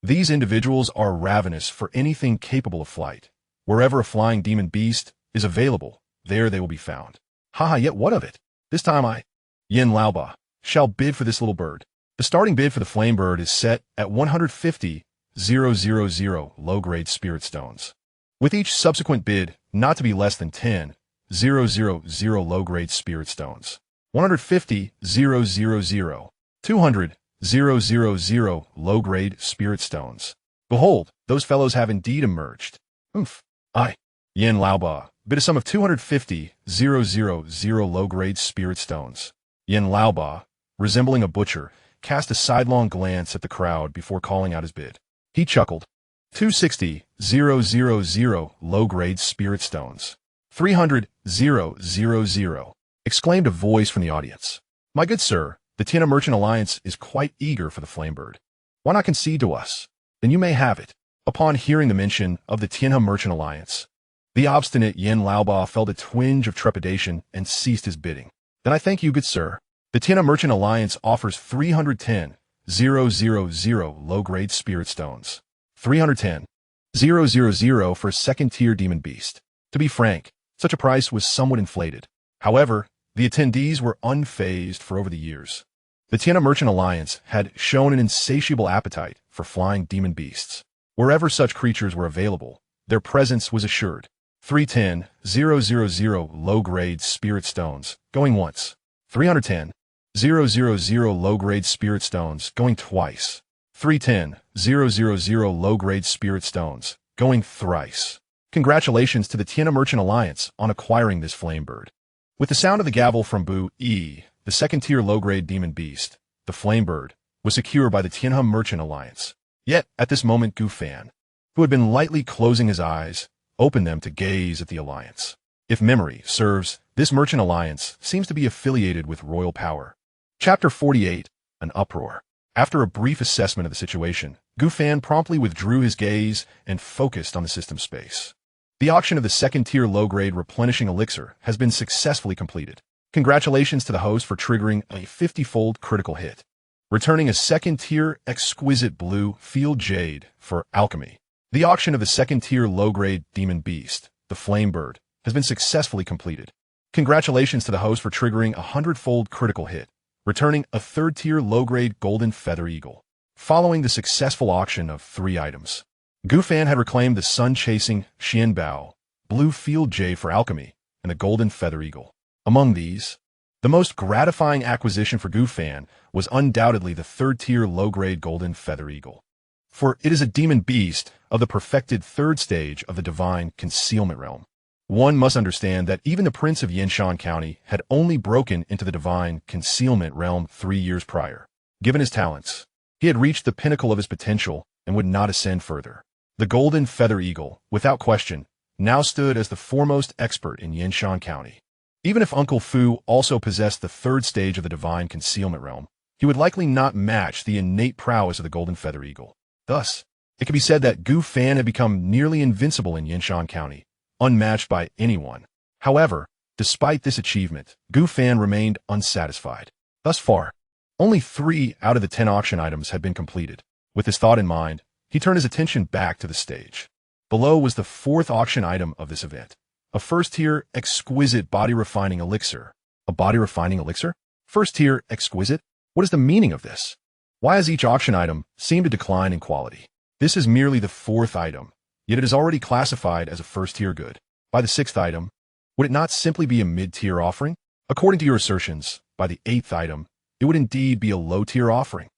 [SPEAKER 1] These individuals are ravenous for anything capable of flight. Wherever a flying demon beast is available, there they will be found. Yet what of it? This time Yin Laoba, shall bid for this little bird. The starting bid for the flame bird is set at 150,000 low-grade spirit stones, with each subsequent bid not to be less than 10,000 low-grade spirit stones. 150,000, 200,000 low-grade spirit stones. Behold, those fellows have indeed emerged. Yin Laoba bid a sum of 250,000 low-grade spirit stones. Yin Laoba, resembling a butcher, cast a sidelong glance at the crowd before calling out his bid. He chuckled. 260,000 low-grade spirit stones. 300,000, exclaimed a voice from the audience. "My good sir, the Tianhe Merchant Alliance is quite eager for the flame bird. Why not concede to us? Then you may have it." Upon hearing the mention of the Tianhe Merchant Alliance, the obstinate Yin Laoba felt a twinge of trepidation and ceased his bidding. "Then I thank you, good sir. The Tianhe Merchant Alliance offers 310,000 low-grade spirit stones. 310,000 for a second-tier demon beast. To be frank, such a price was somewhat inflated. However, the attendees were unfazed for over the years. The Tianhe Merchant Alliance had shown an insatiable appetite for flying demon beasts. Wherever such creatures were available, their presence was assured. 310,000 low-grade spirit stones, going once. 310,000 low-grade spirit stones, going twice. 310,000 low-grade spirit stones, going thrice. Congratulations to the Tianha Merchant Alliance on acquiring this flame bird. With the sound of the gavel from Bu Yi, the second-tier low-grade demon beast, the flame bird was secured by the Tianha Merchant Alliance. Yet, at this moment, Gu Fan, who had been lightly closing his eyes, opened them to gaze at the alliance. If memory serves, this merchant alliance seems to be affiliated with royal power. Chapter 48, An Uproar. After a brief assessment of the situation, Gu Fan promptly withdrew his gaze and focused on the system space. The auction of the second-tier low-grade replenishing elixir has been successfully completed. Congratulations to the host for triggering a 50-fold critical hit, returning a second-tier exquisite blue field jade for alchemy. The auction of the second-tier low-grade demon beast, the flame bird, has been successfully completed. Congratulations to the host for triggering a 100-fold critical hit, returning a third-tier low-grade golden feather eagle. Following the successful auction of 3 items, Gu Fan had reclaimed the sun-chasing Xianbao, blue field jade for alchemy, and the golden feather eagle. Among these, the most gratifying acquisition for Gu Fan was undoubtedly the third-tier low-grade golden feather eagle, for it is a demon beast of the perfected third stage of the divine concealment realm. One must understand that even the Prince of Yanxian County had only broken into the divine concealment realm 3 years prior. Given his talents, he had reached the pinnacle of his potential and would not ascend further. The golden feather eagle, without question, now stood as the foremost expert in Yanxian County. Even if Uncle Fu also possessed the third stage of the divine concealment realm, he would likely not match the innate prowess of the golden feather eagle. Thus, it can be said that Gu Fan had become nearly invincible in Yanxian County, unmatched by anyone. However, despite this achievement, Gu Fan remained unsatisfied. Thus far, only 3 out of the 10 auction items had been completed. With this thought in mind, he turned his attention back to the stage. Below was the 4th auction item of this event, a first-tier exquisite body-refining elixir. A body-refining elixir? First-tier exquisite? What is the meaning of this? Why has each auction item seemed to decline in quality? This is merely the 4th item, yet it is already classified as a first-tier good. By the 6th item, would it not simply be a mid-tier offering? According to your assertions, by the 8th item, it would indeed be a low-tier offering.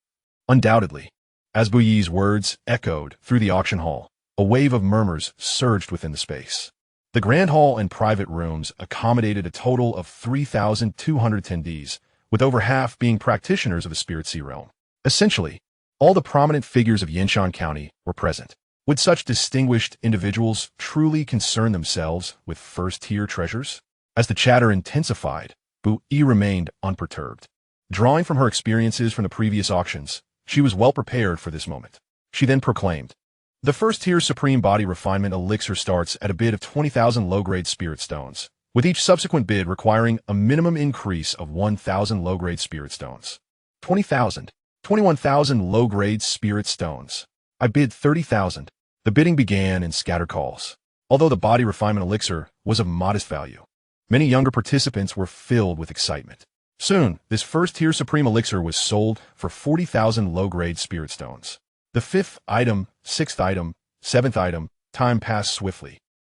[SPEAKER 1] Undoubtedly, as Bu Yi's words echoed through the auction hall, a wave of murmurs surged within the space. The grand hall and private rooms accommodated a total of 3,200 attendees, with over half being practitioners of the Spirit Sea realm. Essentially, all the prominent figures of Yanxian County were present. Would such distinguished individuals truly concern themselves with first-tier treasures? As the chatter intensified, Bu Yi remained unperturbed. Drawing from her experiences from the previous auctions, she was well prepared for this moment. She then proclaimed, "The first-tier Supreme Body Refinement Elixir starts at a bid of 20,000 low-grade spirit stones, with each subsequent bid requiring a minimum increase of 1,000 low-grade spirit stones. 20,000, 21,000 low-grade spirit stones. I bid 30,000. The bidding began in scattered calls. Although the body refinement elixir was of modest value, many younger participants were filled with excitement. Soon, this first-tier Supreme Elixir was sold for 40,000 low-grade spirit stones. The 5th item, 6th item, 7th item, time passed swiftly.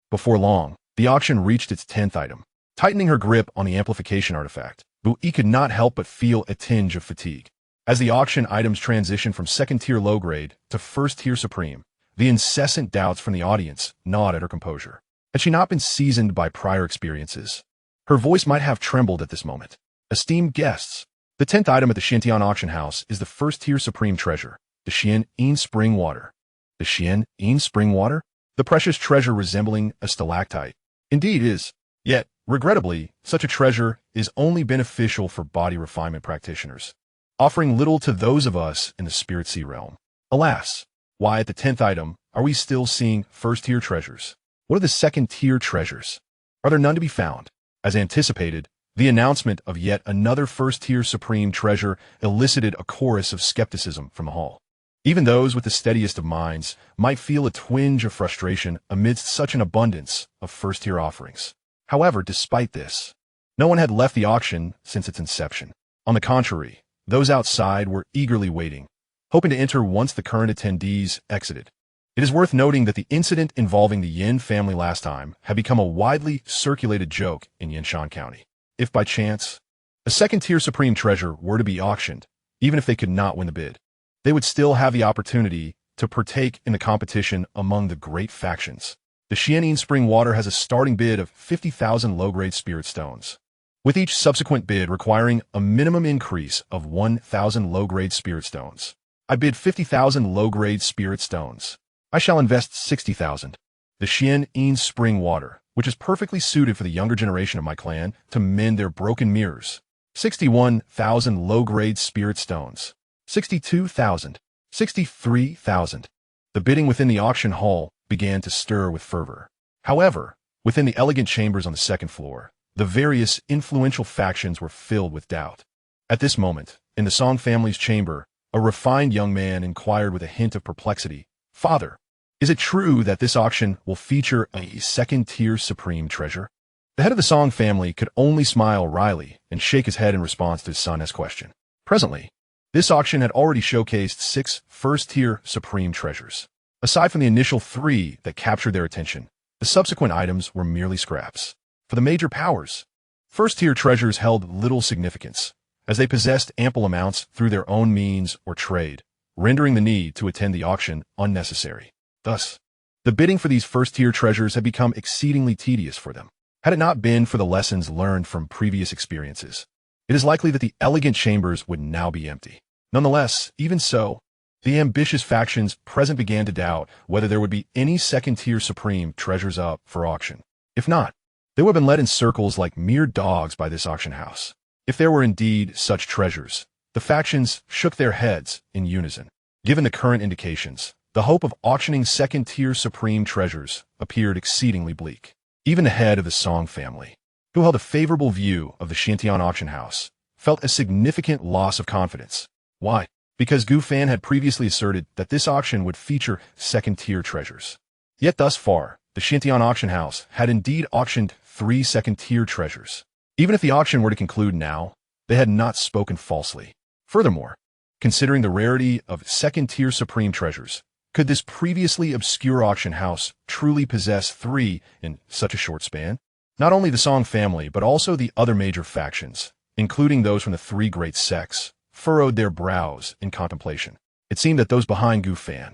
[SPEAKER 1] Before long, the auction reached its 10th item. Tightening her grip on the amplification artifact, Bu Yi could not help but feel a tinge of fatigue. As the auction items transitioned from second-tier low-grade to first-tier Supreme, the incessant doubts from the audience gnawed at her composure. Had she not been seasoned by prior experiences, her voice might have trembled at this moment. Esteemed guests, the 10th item at the Xintian auction house is the first-tier Supreme Treasure, the Xian Spring Water. The Xian Spring Water? The precious treasure resembling a stalactite. Indeed is. Yet, regrettably, such a treasure is only beneficial for body refinement practitioners, offering little to those of us in the Spirit Sea realm. Alas, why at the 10th item are we still seeing first-tier treasures? What are the second-tier treasures? Are there none to be found? As anticipated, the announcement of yet another first-tier Supreme Treasure elicited a chorus of skepticism from the hall. Even those with the steadiest of minds might feel a twinge of frustration amidst such an abundance of first-tier offerings. However, despite this, no one had left the auction since its inception. On the contrary, those outside were eagerly waiting, hoping to enter once the current attendees exited. It is worth noting that the incident involving the Yin family last time had become a widely circulated joke in Yanshan County. If by chance a second-tier supreme treasure were to be auctioned, even if they could not win the bid, they would still have the opportunity to partake in the competition among the great factions. The Xianxia Spring Water has a starting bid of 50,000 low-grade spirit stones, with each subsequent bid requiring a minimum increase of 1,000 low-grade spirit stones. I bid 50,000 low-grade spirit stones. I shall invest 60,000. The Xianxia Spring Water, which is perfectly suited for the younger generation of my clan to mend their broken mirrors. 61,000 low-grade spirit stones. 62,000. 63,000. The bidding within the auction hall began to stir with fervor. However, within the elegant chambers on the second floor, the various influential factions were filled with doubt. At this moment, in the Song family's chamber, a refined young man inquired with a hint of perplexity, "Father, is it true that this auction will feature a second-tier supreme treasure?" The head of the Song family could only smile wryly and shake his head in response to his son's question. Presently, this auction had already showcased 6 first-tier supreme treasures. Aside from the initial 3 that captured their attention, the subsequent items were merely scraps. For the major powers, first-tier treasures held little significance, as they possessed ample amounts through their own means or trade, rendering the need to attend the auction unnecessary. Thus, the bidding for these first-tier treasures had become exceedingly tedious for them. Had it not been for the lessons learned from previous experiences, it is likely that the elegant chambers would now be empty. Nonetheless, even so, the ambitious factions present began to doubt whether there would be any second-tier supreme treasures up for auction. If not, they would have been led in circles like mere dogs by this auction house. If there were indeed such treasures, the factions shook their heads in unison. Given the current indications, the hope of auctioning second-tier supreme treasures appeared exceedingly bleak. Even the head of the Song family, who held a favorable view of the Xianxia auction house, felt a significant loss of confidence. Why? Because Gu Fan had previously asserted that this auction would feature second-tier treasures. Yet thus far, the Xianxia auction house had indeed auctioned 3 second-tier treasures. Even if the auction were to conclude now, they had not spoken falsely. Furthermore, considering the rarity of second-tier supreme treasures, could this previously obscure auction house truly possess 3 in such a short span? Not only the Song family, but also the other major factions, including those from the 3 great sects, furrowed their brows in contemplation. It seemed that those behind Gu Fan,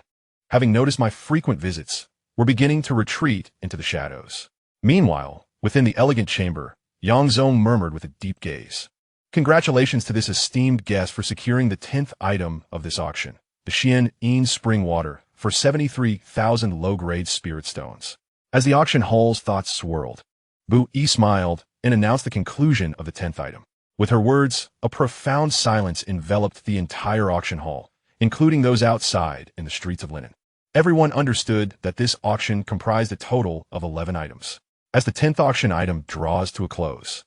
[SPEAKER 1] having noticed my frequent visits, were beginning to retreat into the shadows. Meanwhile, within the elegant chamber, Yang Zong murmured with a deep gaze, "Congratulations to this esteemed guest for securing the 10th item of this auction, the Xianxia Spring Water, for 73,000 low-grade spirit stones." As the auction hall's thoughts swirled, Bu Yi smiled and announced the conclusion of the 10th item. With her words, a profound silence enveloped the entire auction hall, including those outside in the streets of Linen. Everyone understood that this auction comprised a total of 11 items. As the 10th auction item draws to a close,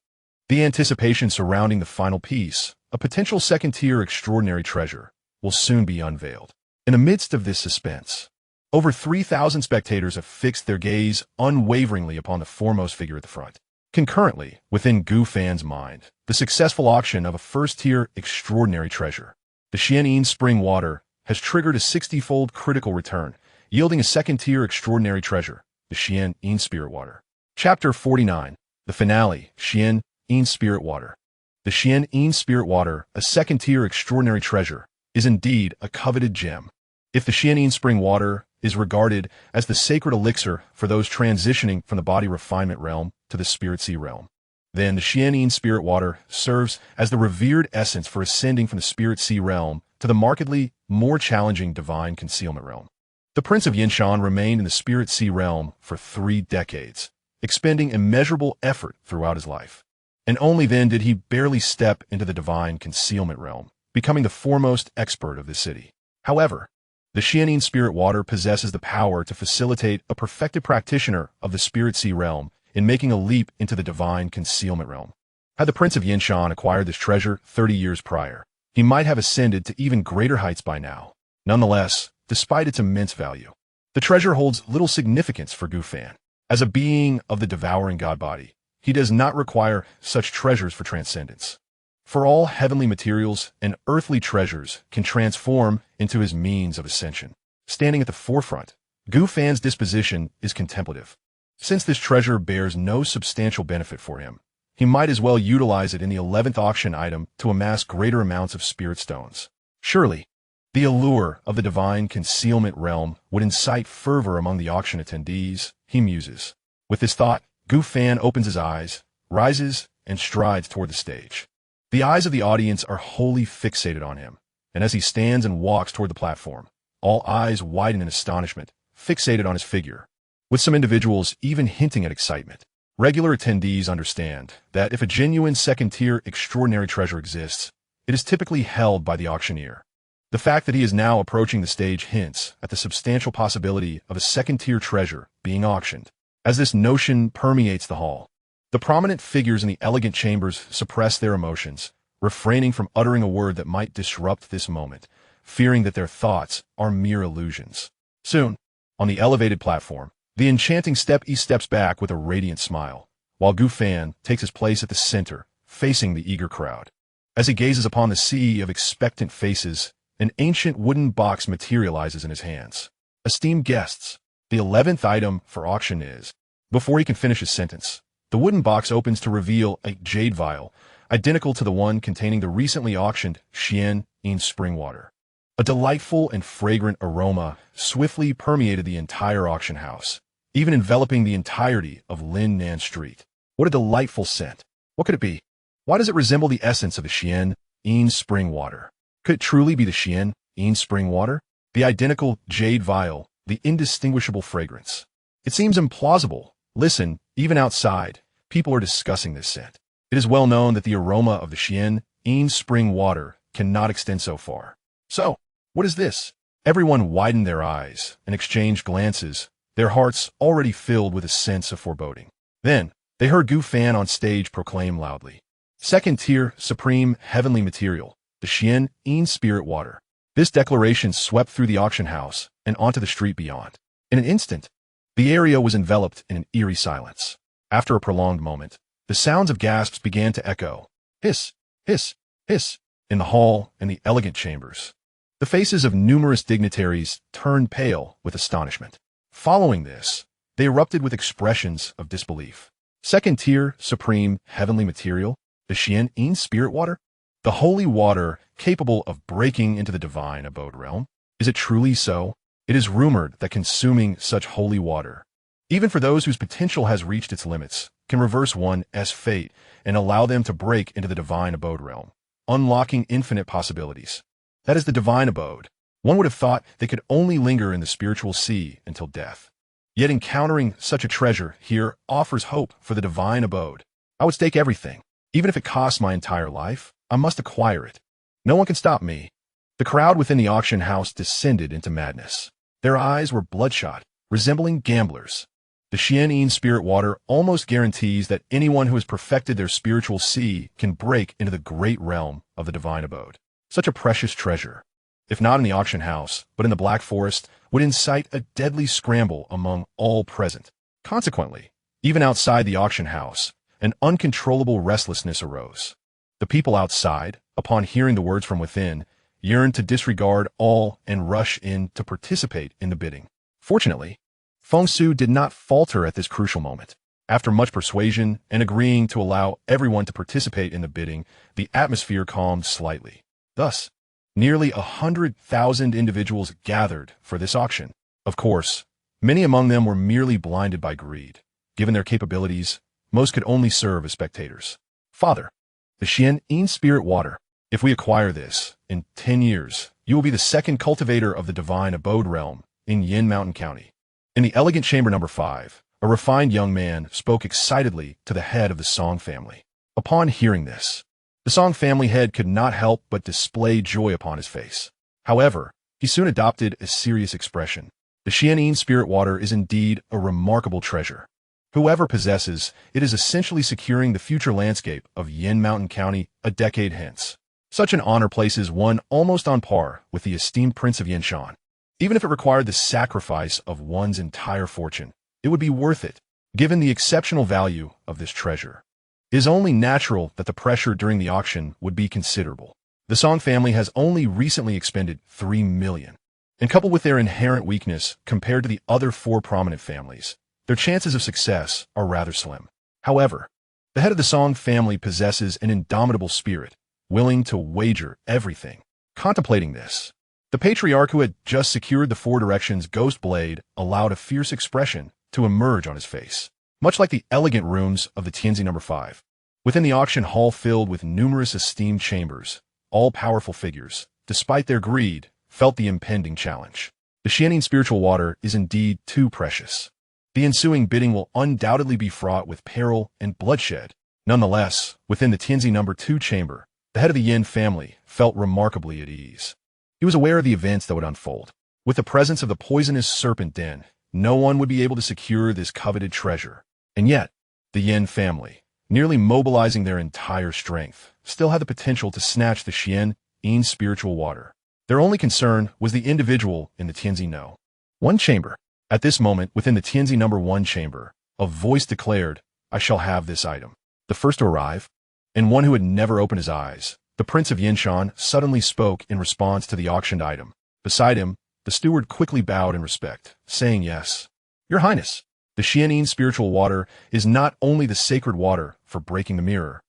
[SPEAKER 1] the anticipation surrounding the final piece, a potential second-tier extraordinary treasure, will soon be unveiled. In the midst of this suspense, over 3,000 spectators have fixed their gaze unwaveringly upon the foremost figure at the front. Concurrently, within Gu Fan's mind, the successful auction of a first-tier extraordinary treasure, the Xianxia Spring Water, has triggered a 60-fold critical return, yielding a second-tier extraordinary treasure, the Xianxia Spirit Water. Chapter 49, the finale, Xianxia Spirit Water. The Xianxia Spirit Water, a second-tier extraordinary treasure, is indeed a coveted gem. If the Xianxia Spring Water is regarded as the sacred elixir for those transitioning from the body refinement realm to the spirit sea realm, then the Xianxia Spirit Water serves as the revered essence for ascending from the spirit sea realm to the markedly more challenging divine concealment realm. The Prince of Yanshan remained in the spirit sea realm for 3 decades, expending immeasurable effort throughout his life. And only then did he barely step into the divine concealment realm, becoming the foremost expert of the city. However, the Xianxia Spirit Water possesses the power to facilitate a perfected practitioner of the spirit sea realm in making a leap into the divine concealment realm. Had the Prince of Yanshan acquired this treasure 30 years prior, he might have ascended to even greater heights by now. Nonetheless, despite its immense value, the treasure holds little significance for Gu Fan. As a being of the devouring God body, he does not require such treasures for transcendence. For all heavenly materials and earthly treasures can transform into his means of ascension. Standing at the forefront, Gu Fan's disposition is contemplative. Since this treasure bears no substantial benefit for him, he might as well utilize it in the 11th auction item to amass greater amounts of spirit stones. Surely, the allure of the divine concealment realm would incite fervor among the auction attendees, he muses. With this thought, Gu Fan opens his eyes, rises, and strides toward the stage. The eyes of the audience are wholly fixated on him, and as he stands and walks toward the platform, all eyes widen in astonishment, fixated on his figure, with some individuals even hinting at excitement. Regular attendees understand that if a genuine second-tier extraordinary treasure exists, it is typically held by the auctioneer. The fact that he is now approaching the stage hints at the substantial possibility of a second-tier treasure being auctioned. As this notion permeates the hall, the prominent figures in the elegant chambers suppress their emotions, refraining from uttering a word that might disrupt this moment, fearing that their thoughts are mere illusions. Soon, on the elevated platform, the enchanting Step-E steps back with a radiant smile, while Gu Fan takes his place at the center, facing the eager crowd. As he gazes upon the sea of expectant faces, an ancient wooden box materializes in his hands. Esteemed guests, the 11th item for auction is... Before he can finish his sentence, the wooden box opens to reveal a jade vial, identical to the one containing the recently auctioned Xianxia spring water. A delightful and fragrant aroma swiftly permeated the entire auction house, even enveloping the entirety of Lin Nan Street. What a delightful scent! What could it be? Why does it resemble the essence of the Xianxia spring water? Could it truly be the Xianxia spring water? The identical jade vial, the indistinguishable fragrance. It seems implausible. Listen, even outside, people are discussing this scent. It is well known that the aroma of the Xianxia spring water cannot extend so far. So, what is this? Everyone widened their eyes and exchanged glances, their hearts already filled with a sense of foreboding. Then, they heard Gu Fan on stage proclaim loudly, "Second-tier, supreme, heavenly material, the Xianxia spirit water." This declaration swept through the auction house and onto the street beyond. In an instant, the area was enveloped in an eerie silence. After a prolonged moment, the sounds of gasps began to echo. Hiss, hiss, hiss, in the hall and the elegant chambers. The faces of numerous dignitaries turned pale with astonishment. Following this, they erupted with expressions of disbelief. Second-tier, supreme, heavenly material, the Xianxia spirit water? The holy water capable of breaking into the divine abode realm? Is it truly so? It is rumored that consuming such holy water, even for those whose potential has reached its limits, can reverse one's fate and allow them to break into the divine abode realm, unlocking infinite possibilities. That is the divine abode. One would have thought they could only linger in the spiritual sea until death. Yet encountering such a treasure here offers hope for the divine abode. I would stake everything. Even if it costs my entire life, I must acquire it. No one can stop me. The crowd within the auction house descended into madness. Their eyes were bloodshot, resembling gamblers. The Xianxia spirit water almost guarantees that anyone who has perfected their spiritual sea can break into the great realm of the divine abode. Such a precious treasure, if not in the auction house, but in the Black Forest, would incite a deadly scramble among all present. Consequently, even outside the auction house, an uncontrollable restlessness arose. The people outside, upon hearing the words from within, yearned to disregard all and rush in to participate in the bidding. Fortunately, Feng Su did not falter at this crucial moment. After much persuasion and agreeing to allow everyone to participate in the bidding, the atmosphere calmed slightly. Thus, nearly 100,000 individuals gathered for this auction. Of course, many among them were merely blinded by greed. Given their capabilities, most could only serve as spectators. Father, the Xianxia spirit water. If we acquire this, in 10 years, you will be the second cultivator of the divine abode realm in Yin Mountain County. In the elegant chamber number 5, a refined young man spoke excitedly to the head of the Song family. Upon hearing this, the Song family head could not help but display joy upon his face. However, he soon adopted a serious expression. The Xianxia spirit water is indeed a remarkable treasure. Whoever possesses it is essentially securing the future landscape of Yin Mountain County a decade hence. Such an honor places one almost on par with the esteemed Prince of Yanshan. Even if it required the sacrifice of one's entire fortune, it would be worth it, given the exceptional value of this treasure. It is only natural that the pressure during the auction would be considerable. The Song family has only recently expended 3 million. And coupled with their inherent weakness compared to the other four prominent families, their chances of success are rather slim. However, the head of the Song family possesses an indomitable spirit, willing to wager everything. Contemplating this, the patriarch who had just secured the Four Directions Ghost Blade allowed a fierce expression to emerge on his face, much like the elegant rooms of the Xianxia No. 5. Within the auction hall filled with numerous esteemed chambers, all powerful figures, despite their greed, felt the impending challenge. The Xianxia spiritual water is indeed too precious. The ensuing bidding will undoubtedly be fraught with peril and bloodshed. Nonetheless, within the Xianxia No. 2 chamber, the head of the Yin family felt remarkably at ease. He was aware of the events that would unfold. With the presence of the poisonous serpent den, no one would be able to secure this coveted treasure. And yet, the Yin family, nearly mobilizing their entire strength, still had the potential to snatch the Xianxia spiritual water. Their only concern was the individual in the Xianxia No. 1 chamber. At this moment, within the Xianxia No. 1 chamber, a voice declared, "I shall have this item." The first to arrive, and one who had never opened his eyes, the Prince of Yinshan suddenly spoke in response to the auctioned item. Beside him, the steward quickly bowed in respect, saying, "Yes, Your Highness, the Xianxia spiritual water is not only the sacred water for breaking the mirror,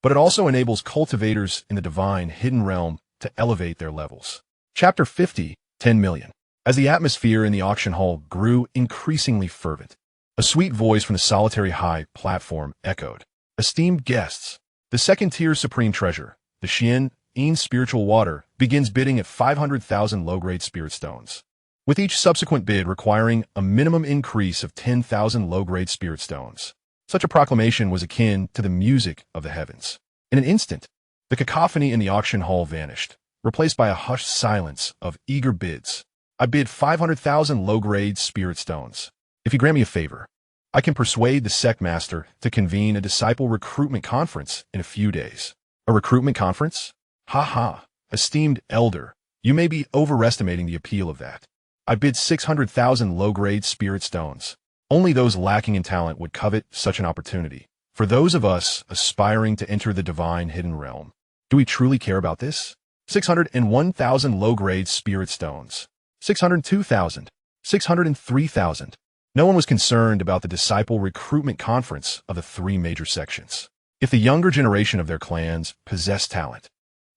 [SPEAKER 1] but it also enables cultivators in the divine hidden realm to elevate their levels." Chapter 50, 10 million. As the atmosphere in the auction hall grew increasingly fervent, a sweet voice from the solitary high platform echoed, "Esteemed guests, the second-tier supreme treasure, the Xianxia spiritual water, begins bidding at 500,000 low-grade spirit stones, with each subsequent bid requiring a minimum increase of 10,000 low-grade spirit stones." Such a proclamation was akin to the music of the heavens. In an instant, the cacophony in the auction hall vanished, replaced by a hushed silence of eager bids. "I bid 500,000 low-grade spirit stones. If you grant me a favor, I can persuade the sect master to convene a disciple recruitment conference in a few days." "A recruitment conference? Ha ha, esteemed elder, you may be overestimating the appeal of that. I bid 600,000 low-grade spirit stones. Only those lacking in talent would covet such an opportunity. For those of us aspiring to enter the divine hidden realm, do we truly care about this? 601,000 low-grade spirit stones. 602,000. 603,000. No one was concerned about the disciple recruitment conference of the three major sections. If the younger generation of their clans possessed talent,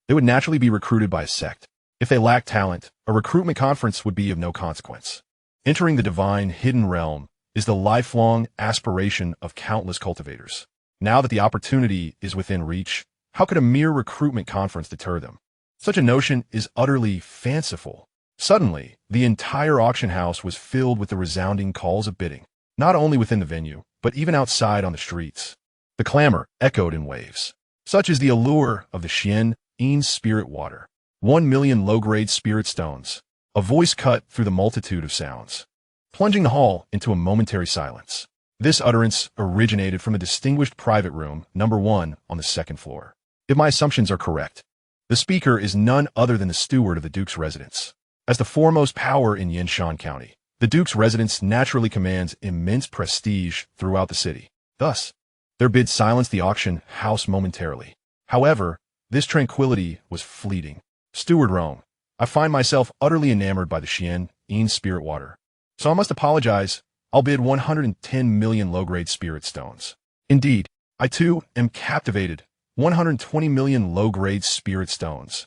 [SPEAKER 1] they would naturally be recruited by a sect. If they lacked talent, a recruitment conference would be of no consequence. Entering the divine hidden realm is the lifelong aspiration of countless cultivators. Now that the opportunity is within reach, how could a mere recruitment conference deter them? Such a notion is utterly fanciful. Suddenly, the entire auction house was filled with the resounding calls of bidding, not only within the venue, but even outside on the streets. The clamor echoed in waves. Such is the allure of the Xianxia spirit water. 1 million low-grade spirit stones. A voice cut through the multitude of sounds, plunging the hall into a momentary silence. This utterance originated from a distinguished private room, number 1, on the second floor. If my assumptions are correct, the speaker is none other than the steward of the Duke's residence. As the foremost power in Yinshan County, the Duke's residence naturally commands immense prestige throughout the city. Thus, their bid silenced the auction house momentarily. However, this tranquility was fleeting. "Steward Rome, I find myself utterly enamored by the Xianxia spirit water, so I must apologize. I'll bid 110 million low-grade spirit stones. Indeed, I too am captivated. 120 million low-grade spirit stones.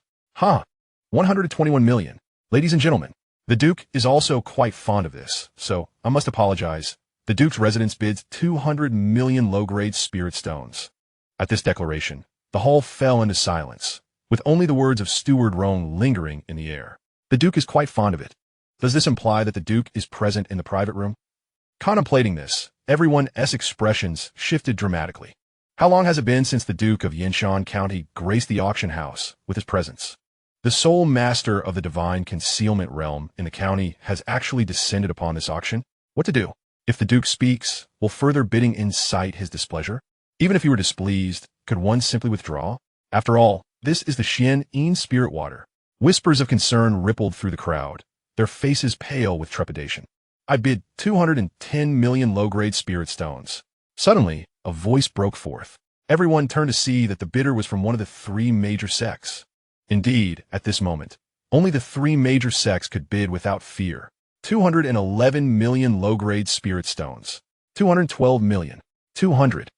[SPEAKER 1] 121 million. Ladies and gentlemen, the Duke is also quite fond of this, so I must apologize. The Duke's residence bids 200 million low-grade spirit stones." At this declaration, the hall fell into silence, with only the words of Steward Roan lingering in the air. The Duke is quite fond of it. Does this imply that the Duke is present in the private room? Contemplating this, everyone's expressions shifted dramatically. How long has it been since the Duke of Yinshan County graced the auction house with his presence? The sole master of the divine concealment realm in the county has actually descended upon this auction. What to do? If the Duke speaks, will further bidding incite his displeasure? Even if he were displeased, could one simply withdraw? After all, this is the Xianxia spirit water. Whispers of concern rippled through the crowd, their faces pale with trepidation. "I bid 210 million low-grade spirit stones." Suddenly, a voice broke forth. Everyone turned to see that the bidder was from one of the three major sects. Indeed, at this moment, Only the three major sects could bid without fear. 211 million low-grade spirit stones. 212 million. 200.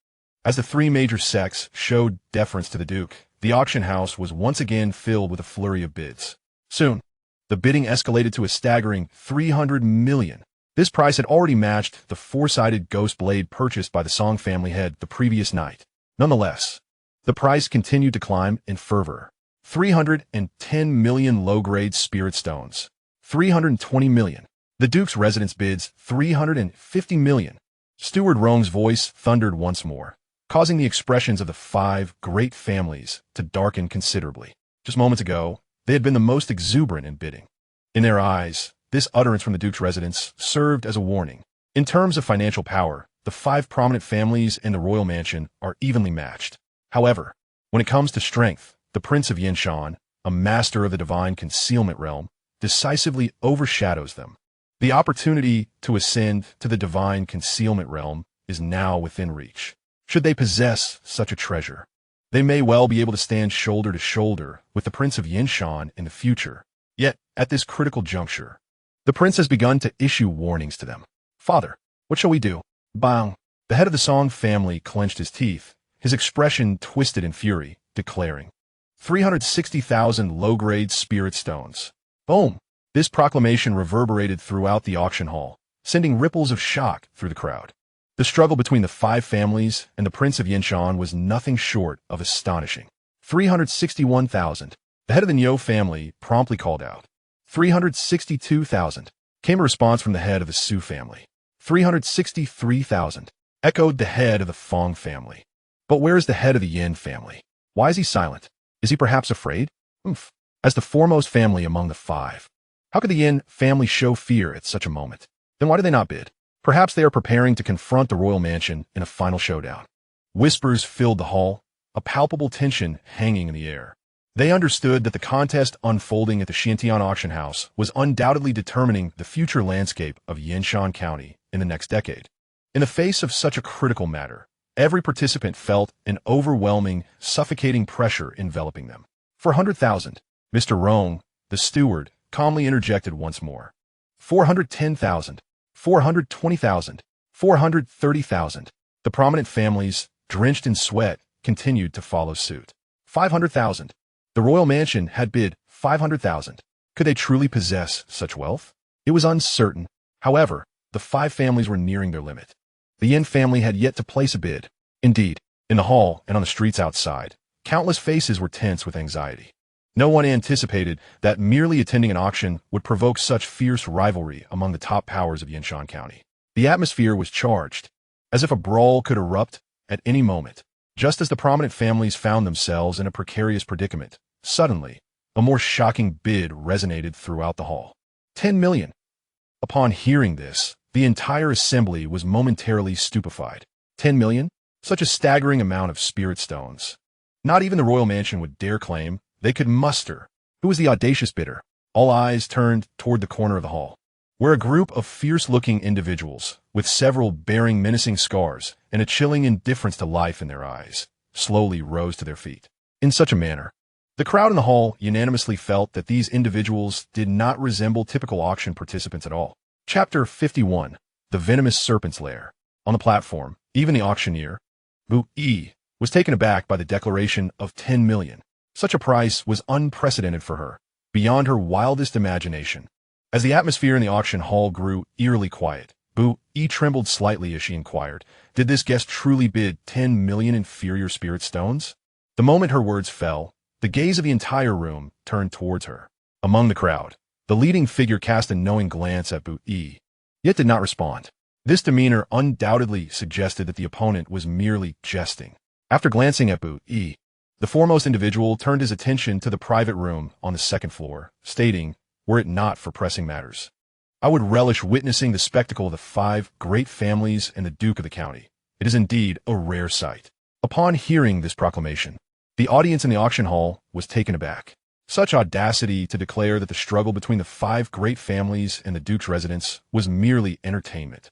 [SPEAKER 1] As the three major sects showed deference to the Duke, the auction house was once again filled with a flurry of bids. Soon, the bidding escalated to a staggering 300 million. This price had already matched the four-sided ghost blade purchased by the Song family head the previous night. Nonetheless, the price continued to climb in fervor. 310 million low-grade spirit stones. 320 million. The Duke's residence bids 350 million. Steward Rong's voice thundered once more, causing the expressions of the five great families to darken considerably. Just moments ago, they had been the most exuberant in bidding. In their eyes, this utterance from the Duke's residence served as a warning. In terms of financial power, the five prominent families in the royal mansion are evenly matched. However, when it comes to strength, the Prince of Yinshan, a master of the divine concealment realm, decisively overshadows them. The opportunity to ascend to the divine concealment realm is now within reach. Should they possess such a treasure, they may well be able to stand shoulder to shoulder with the Prince of Yinshan in the future. Yet, at this critical juncture, the prince has begun to issue warnings to them. Father, what shall we do? Bang! The head of the Song family clenched his teeth, his expression twisted in fury, declaring, 360,000 low-grade spirit stones. Boom! This proclamation reverberated throughout the auction hall, sending ripples of shock through the crowd. The struggle between the five families and the Prince of Yinshan was nothing short of astonishing. 361,000. The head of the Niu family promptly called out. 362,000. Came a response from the head of the Su family. 363,000. Echoed the head of the Fong family. But where is the head of the Yin family? Why is he silent? Is he perhaps afraid? As the foremost family among the five, how could the Yin family show fear at such a moment? Then why do they not bid? Perhaps they are preparing to confront the royal mansion in a final showdown. Whispers filled the hall, a palpable tension hanging in the air. They understood that the contest unfolding at the Xianxia auction house was undoubtedly determining the future landscape of Yinshan County in the next decade. In the face of such a critical matter, every participant felt an overwhelming, suffocating pressure enveloping them. 400,000. Mr. Rong, the steward, calmly interjected once more. 410,000. 420,000. 430,000. The prominent families, drenched in sweat, continued to follow suit. 500,000. The royal mansion had bid 500,000. Could they truly possess such wealth? It was uncertain. However, the five families were nearing their limit. The Yin family had yet to place a bid. Indeed, in the hall and on the streets outside, countless faces were tense with anxiety. No one anticipated that merely attending an auction would provoke such fierce rivalry among the top powers of Yinshan County. The atmosphere was charged, as if a brawl could erupt at any moment. Just as the prominent families found themselves in a precarious predicament, suddenly, a more shocking bid resonated throughout the hall. 10 million. Upon hearing this, the entire assembly was momentarily stupefied. 10 million? Such a staggering amount of spirit stones. Not even the royal mansion would dare claim they could muster. Who was the audacious bidder? All eyes turned toward the corner of the hall, where a group of fierce-looking individuals, with several bearing menacing scars and a chilling indifference to life in their eyes, slowly rose to their feet. In such a manner, the crowd in the hall unanimously felt that these individuals did not resemble typical auction participants at all. Chapter 51. The Venomous Serpent's Lair. On the platform, even the auctioneer, Bu Yi, was taken aback by the declaration of 10 million. Such a price was unprecedented for her, beyond her wildest imagination. As the atmosphere in the auction hall grew eerily quiet, Bu Yi trembled slightly as she inquired, did this guest truly bid 10 million inferior spirit stones? The moment her words fell, the gaze of the entire room turned towards her. Among the crowd, the leading figure cast a knowing glance at Bu Yi, yet did not respond. This demeanor undoubtedly suggested that the opponent was merely jesting. After glancing at Bu Yi, the foremost individual turned his attention to the private room on the second floor, stating, were it not for pressing matters, I would relish witnessing the spectacle of the five great families and the Duke of the county. It is indeed a rare sight. Upon hearing this proclamation, the audience in the auction hall was taken aback. Such audacity to declare that the struggle between the five great families and the Duke's residence was merely entertainment.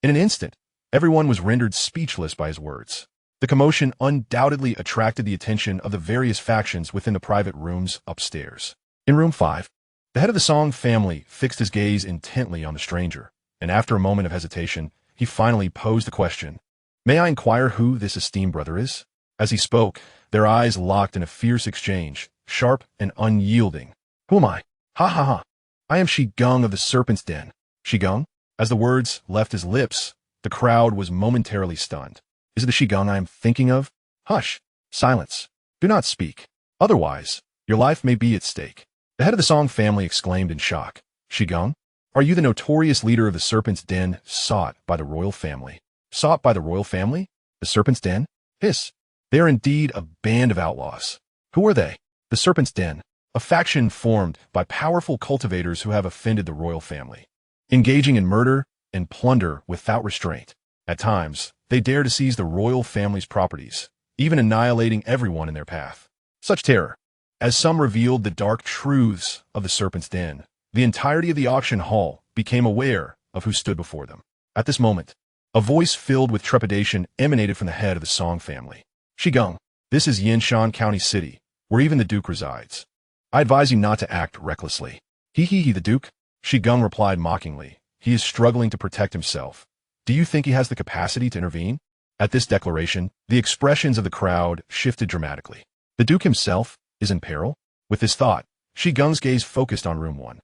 [SPEAKER 1] In an instant, everyone was rendered speechless by his words. The commotion undoubtedly attracted the attention of the various factions within the private rooms upstairs. In room 5, the head of the Song family fixed his gaze intently on the stranger, and after a moment of hesitation, he finally posed the question, "May I inquire who this esteemed brother is?" As he spoke, their eyes locked in a fierce exchange, sharp and unyielding. "Who am I? Ha ha ha. I am Xianxia of the Serpent's Den." Xianxia? As the words left his lips, the crowd was momentarily stunned. Is it the Xianxia I am thinking of? Hush. Silence. Do not speak. Otherwise, your life may be at stake. The head of the Song family exclaimed in shock. "Xianxia? Are you the notorious leader of the Serpent's Den sought by the royal family?" Sought by the royal family? The Serpent's Den? Hiss. They are indeed a band of outlaws. Who are they? The Serpent's Den, a faction formed by powerful cultivators who have offended the royal family, engaging in murder and plunder without restraint. At times, they dare to seize the royal family's properties, even annihilating everyone in their path. Such terror. As some revealed the dark truths of the Serpent's Den, the entirety of the auction hall became aware of who stood before them. At this moment, a voice filled with trepidation emanated from the head of the Song family. "Xianxia, this is Xianxia County City, where even the Duke resides. I advise you not to act recklessly." "He, the Duke?" Xianxia replied mockingly. "He is struggling to protect himself. Do you think he has the capacity to intervene?" At this declaration, the expressions of the crowd shifted dramatically. The Duke himself is in peril? With this thought, Xianxia's gaze focused on room 1.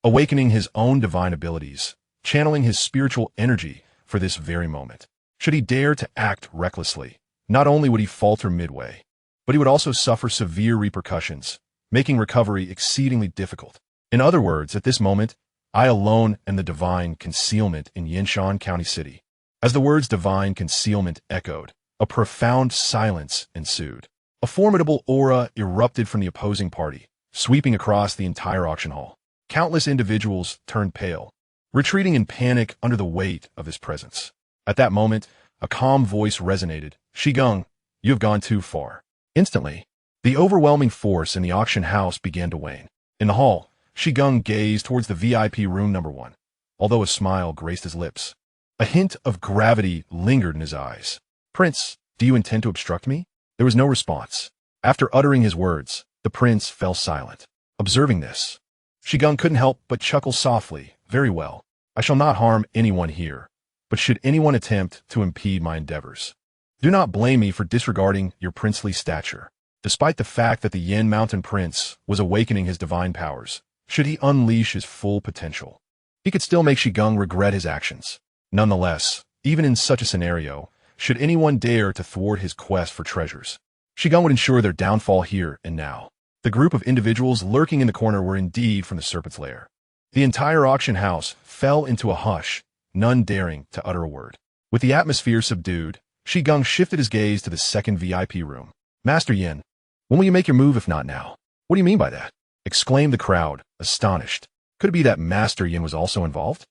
[SPEAKER 1] Awakening his own divine abilities, channeling his spiritual energy for this very moment. Should he dare to act recklessly, not only would he falter midway, but he would also suffer severe repercussions, making recovery exceedingly difficult. In other words, at this moment, I alone am the divine concealment in Xianxia County City. As the words divine concealment echoed, a profound silence ensued. A formidable aura erupted from the opposing party, sweeping across the entire auction hall. Countless individuals turned pale, retreating in panic under the weight of his presence. At that moment, a calm voice resonated. "Xianxia, you have gone too far." Instantly, the overwhelming force in the auction house began to wane. In the hall, Xianxia gazed towards the VIP room number 1, although a smile graced his lips. A hint of gravity lingered in his eyes. "Prince, do you intend to obstruct me?" There was no response. After uttering his words, the prince fell silent. Observing this, Xianxia couldn't help but chuckle softly. "Very well. I shall not harm anyone here, but should anyone attempt to impede my endeavors, do not blame me for disregarding your princely stature." Despite the fact that the Yin Mountain Prince was awakening his divine powers, should he unleash his full potential, he could still make Xianxia regret his actions. Nonetheless, even in such a scenario, should anyone dare to thwart his quest for treasures, Xianxia would ensure their downfall here and now. The group of individuals lurking in the corner were indeed from the Serpent's Lair. The entire auction house fell into a hush, none daring to utter a word. With the atmosphere subdued, Xianxia shifted his gaze to the second VIP room. "Master Yin, when will you make your move if not now?" "What do you mean by that?" exclaimed the crowd, astonished. Could it be that Master Yin was also involved?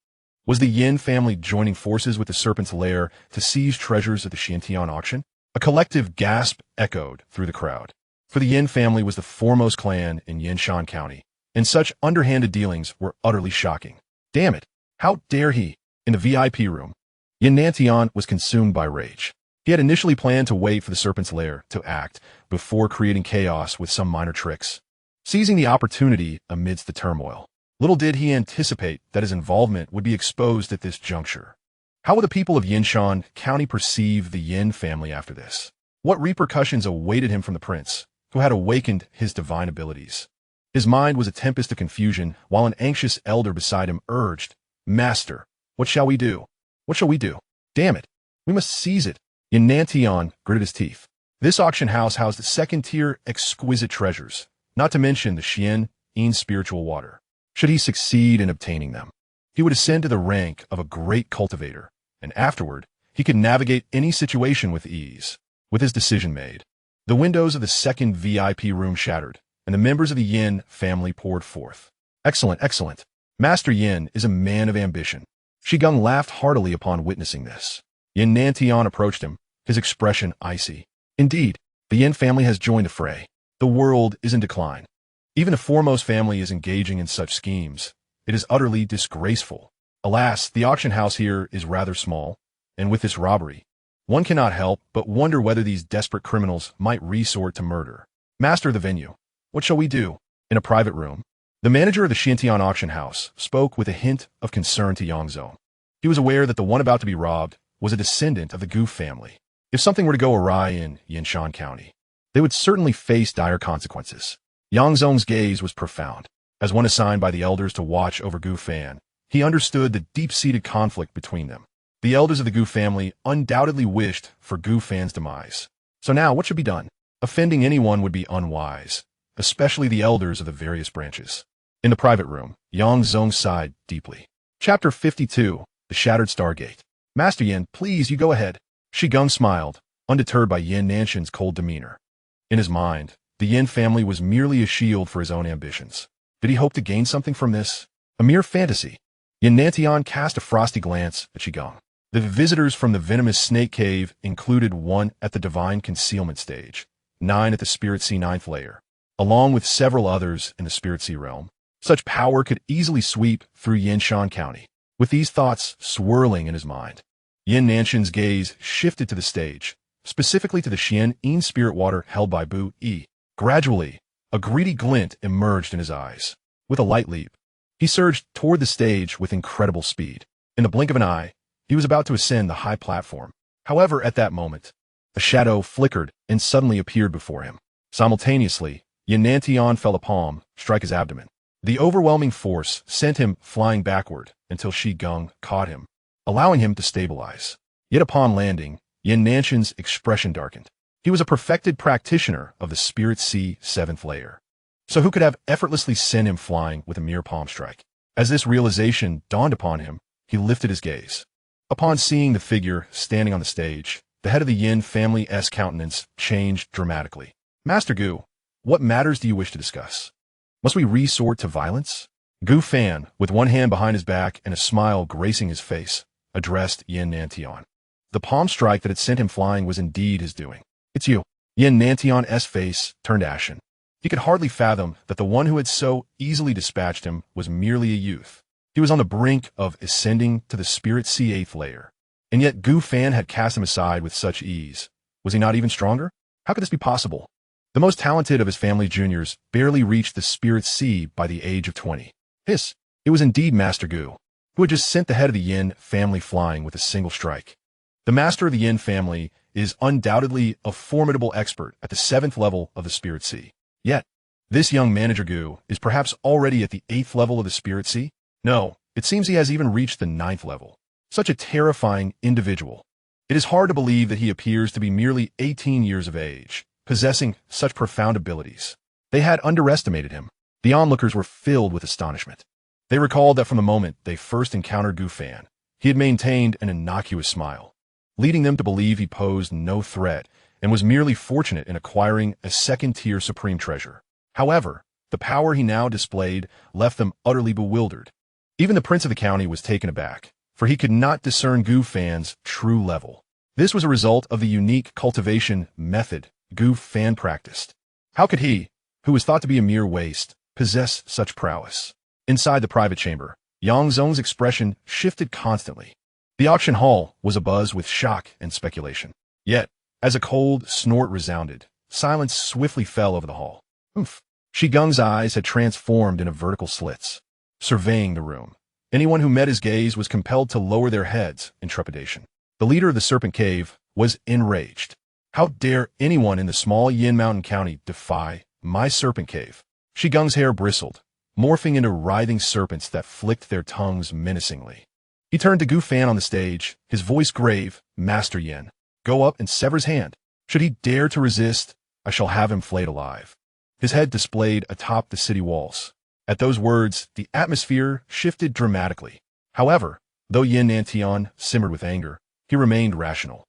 [SPEAKER 1] Was the Yin family joining forces with the Serpent's Lair to seize treasures at the Xiantian auction? A collective gasp echoed through the crowd. For the Yin family was the foremost clan in Xianxia County, and such underhanded dealings were utterly shocking. Damn it! How dare he? In the VIP room, Xiantian was consumed by rage. He had initially planned to wait for the Serpent's Lair to act before creating chaos with some minor tricks, seizing the opportunity amidst the turmoil. Little did he anticipate that his involvement would be exposed at this juncture. How will the people of Xianxia County perceive the Yin family after this? What repercussions awaited him from the prince, who had awakened his divine abilities? His mind was a tempest of confusion, while an anxious elder beside him urged, "Master, what shall we do? What shall we do? Damn it, we must seize it." Xiantian gritted his teeth. This auction house housed second-tier exquisite treasures, not to mention the Xian spiritual water. Should he succeed in obtaining them, he would ascend to the rank of a great cultivator, and afterward, he could navigate any situation with ease. With his decision made, the windows of the second VIP room shattered, and the members of the Yin family poured forth. "Excellent, excellent. Master Yin is a man of ambition." Xianxia laughed heartily upon witnessing this. Xiantian approached him, his expression icy. "Indeed, the Yin family has joined the fray. The world is in decline. Even the foremost family is engaging in such schemes. It is utterly disgraceful. Alas, the auction house here is rather small, and with this robbery, one cannot help but wonder whether these desperate criminals might resort to murder. Master of the venue, what shall we do?" In a private room, The manager of the Xianxia auction house spoke with a hint of concern to Yang Zong. He was aware that the one about to be robbed was a descendant of the Gu family. If something were to go awry in Yinshan County, they would certainly face dire consequences. Yang Zong's gaze was profound. As one assigned by the elders to watch over Gu Fan, he understood the deep-seated conflict between them. The elders of the Gu family undoubtedly wished for Gu Fan's demise. So now, what should be done? Offending anyone would be unwise, especially the elders of the various branches. In the private room, Yang Zong sighed deeply. Chapter 52, The Shattered Stargate. Master Yin, please, you go ahead. Shigung smiled, undeterred by Yin Nanshan's cold demeanor. In his mind, the Yin family was merely a shield for his own ambitions. Did he hope to gain something from this? A mere fantasy. Yin Nantian cast a frosty glance at Shigung. The visitors from the venomous snake cave included 1 at the divine concealment stage, 9 at the Spirit Sea 9th layer, along with several others in the Spirit Sea realm. Such power could easily sweep through Yinshan County. With these thoughts swirling in his mind, Yin Nanshan's gaze shifted to the stage, specifically to the Xian spirit water held by Bu Yi. Gradually, a greedy glint emerged in his eyes. With a light leap, he surged toward the stage with incredible speed. In the blink of an eye, he was about to ascend the high platform. However, at that moment, a shadow flickered and suddenly appeared before him. Simultaneously, Yin Nantian felt a palm strike his abdomen. The overwhelming force sent him flying backward until Shigung caught him, allowing him to stabilize. Yet upon landing, Yin Nanshan's expression darkened. He was a perfected practitioner of the Spirit Sea 7th layer. So who could have effortlessly sent him flying with a mere palm strike? As this realization dawned upon him, he lifted his gaze. Upon seeing the figure standing on the stage, the head of the Yin family's countenance changed dramatically. Master Gu, what matters do you wish to discuss? Must we resort to violence? Gu Fan, with one hand behind his back and a smile gracing his face, addressed Yin Nantian. The palm strike that had sent him flying was indeed his doing. It's you. Yin Nantian's face turned ashen. He could hardly fathom that the one who had so easily dispatched him was merely a youth. He was on the brink of ascending to the Spirit Sea 8th layer. And yet Gu Fan had cast him aside with such ease. Was he not even stronger? How could this be possible? The most talented of his family juniors barely reached the Spirit Sea by the age of 20. Hiss! It was indeed Master Gu, who had just sent the head of the Yin family flying with a single strike. The master of the Yin family is undoubtedly a formidable expert at the 7th level of the Spirit Sea. Yet, this young manager Gu is perhaps already at the 8th level of the Spirit Sea? No, it seems he has even reached the 9th level. Such a terrifying individual. It is hard to believe that he appears to be merely 18 years of age, possessing such profound abilities. They had underestimated him. The onlookers were filled with astonishment. They recalled that from the moment they first encountered Gu Fan, he had maintained an innocuous smile, leading them to believe he posed no threat and was merely fortunate in acquiring a second-tier supreme treasure. However, the power he now displayed left them utterly bewildered. Even the prince of the county was taken aback, for he could not discern Gu Fan's true level. This was a result of the unique cultivation method Gu Fan practiced. How could he, who was thought to be a mere waste, possess such prowess? Inside the private chamber, Yang Zong's expression shifted constantly. The auction hall was abuzz with shock and speculation. Yet, as a cold snort resounded, silence swiftly fell over the hall. Oof! Shigung's eyes had transformed into vertical slits, surveying the room. Anyone who met his gaze was compelled to lower their heads in trepidation. The leader of the Serpent Cave was enraged. How dare anyone in the small Yin Mountain County defy my Serpent Cave? Shigung's hair bristled, morphing into writhing serpents that flicked their tongues menacingly. He turned to Gu Fan on the stage, his voice grave. Master Yin, go up and sever his hand. Should he dare to resist, I shall have him flayed alive. His head displayed atop the city walls. At those words, the atmosphere shifted dramatically. However, though Yin Nantian simmered with anger, he remained rational.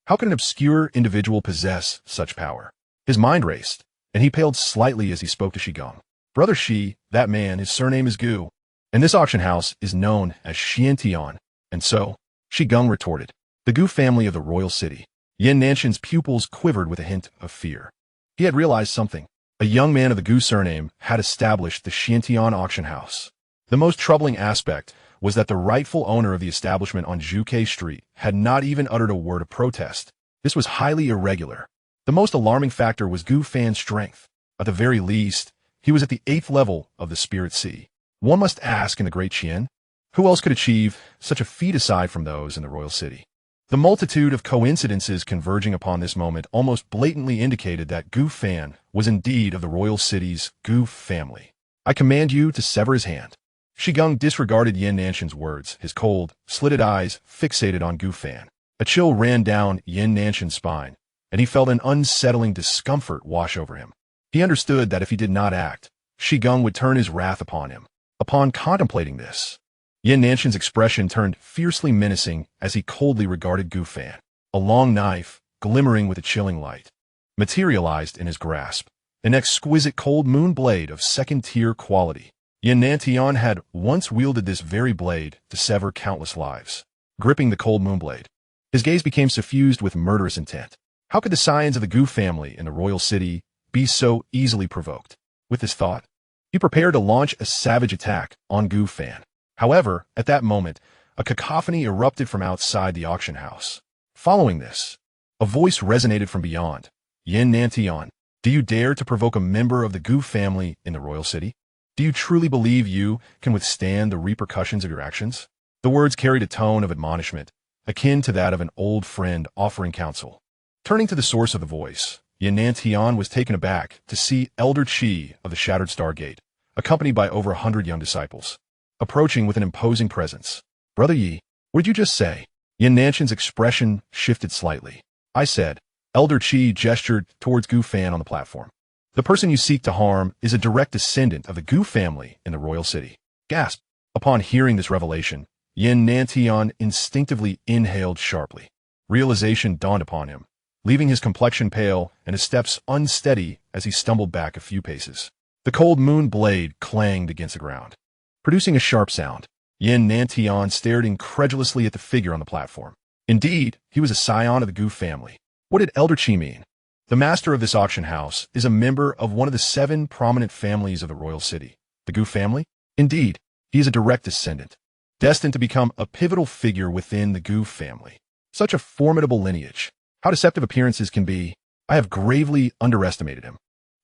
[SPEAKER 1] How could an obscure individual possess such power? His mind raced, and he paled slightly as he spoke to Shigung. Brother Shi, that man, his surname is Gu, and this auction house is known as Xiantian. And so, Shigung retorted, the Gu family of the royal city. Yin Nanshan's pupils quivered with a hint of fear. He had realized something. A young man of the Gu surname had established the Xiantian auction house. The most troubling aspect was that the rightful owner of the establishment on Zhuke Street had not even uttered a word of protest. This was highly irregular. The most alarming factor was Gu Fan's strength. At the very least, he was at the 8th level of the Spirit Sea. One must ask in the Great Qian, who else could achieve such a feat aside from those in the royal city? The multitude of coincidences converging upon this moment almost blatantly indicated that Gu Fan was indeed of the royal city's Gu family. I command you to sever his hand. Shigung disregarded Yin Nanshan's words, his cold, slitted eyes fixated on Gu Fan. A chill ran down Yin Nanshan's spine, and he felt an unsettling discomfort wash over him. He understood that if he did not act, Shigung would turn his wrath upon him. Upon contemplating this, Yin Nanshan's expression turned fiercely menacing as he coldly regarded Gu Fan. A long knife, glimmering with a chilling light, materialized in his grasp, an exquisite cold moon blade of second-tier quality. Yin Nantian had once wielded this very blade to sever countless lives. Gripping the cold moon blade, his gaze became suffused with murderous intent. How could the scions of the Gu family in the royal city be so easily provoked? With this thought, he prepared to launch a savage attack on Gu Fan. However, at that moment, a cacophony erupted from outside the auction house. Following this, a voice resonated from beyond. Yin Nantian, do you dare to provoke a member of the Gu family in the royal city? Do you truly believe you can withstand the repercussions of your actions? The words carried a tone of admonishment, akin to that of an old friend offering counsel. Turning to the source of the voice, Yin Nantian was taken aback to see Elder Qi of the Shattered Stargate, accompanied by over 100 young disciples, approaching with an imposing presence. Brother Yi, what did you just say? Yin Nanshan's expression shifted slightly. I said, Elder Qi gestured towards Gu Fan on the platform. The person you seek to harm is a direct descendant of the Gu family in the royal city. Gasp! Upon hearing this revelation, Yin Nantian instinctively inhaled sharply. Realization dawned upon him, leaving his complexion pale and his steps unsteady as he stumbled back a few paces. The cold moon blade clanged against the ground, producing a sharp sound. Yin Nantian stared incredulously at the figure on the platform. Indeed, he was a scion of the Gu family. What did Elder Qi mean? The master of this auction house is a member of one of the 7 prominent families of the royal city. The Gu family? Indeed, he is a direct descendant, destined to become a pivotal figure within the Gu family. Such a formidable lineage. How deceptive appearances can be. I have gravely underestimated him.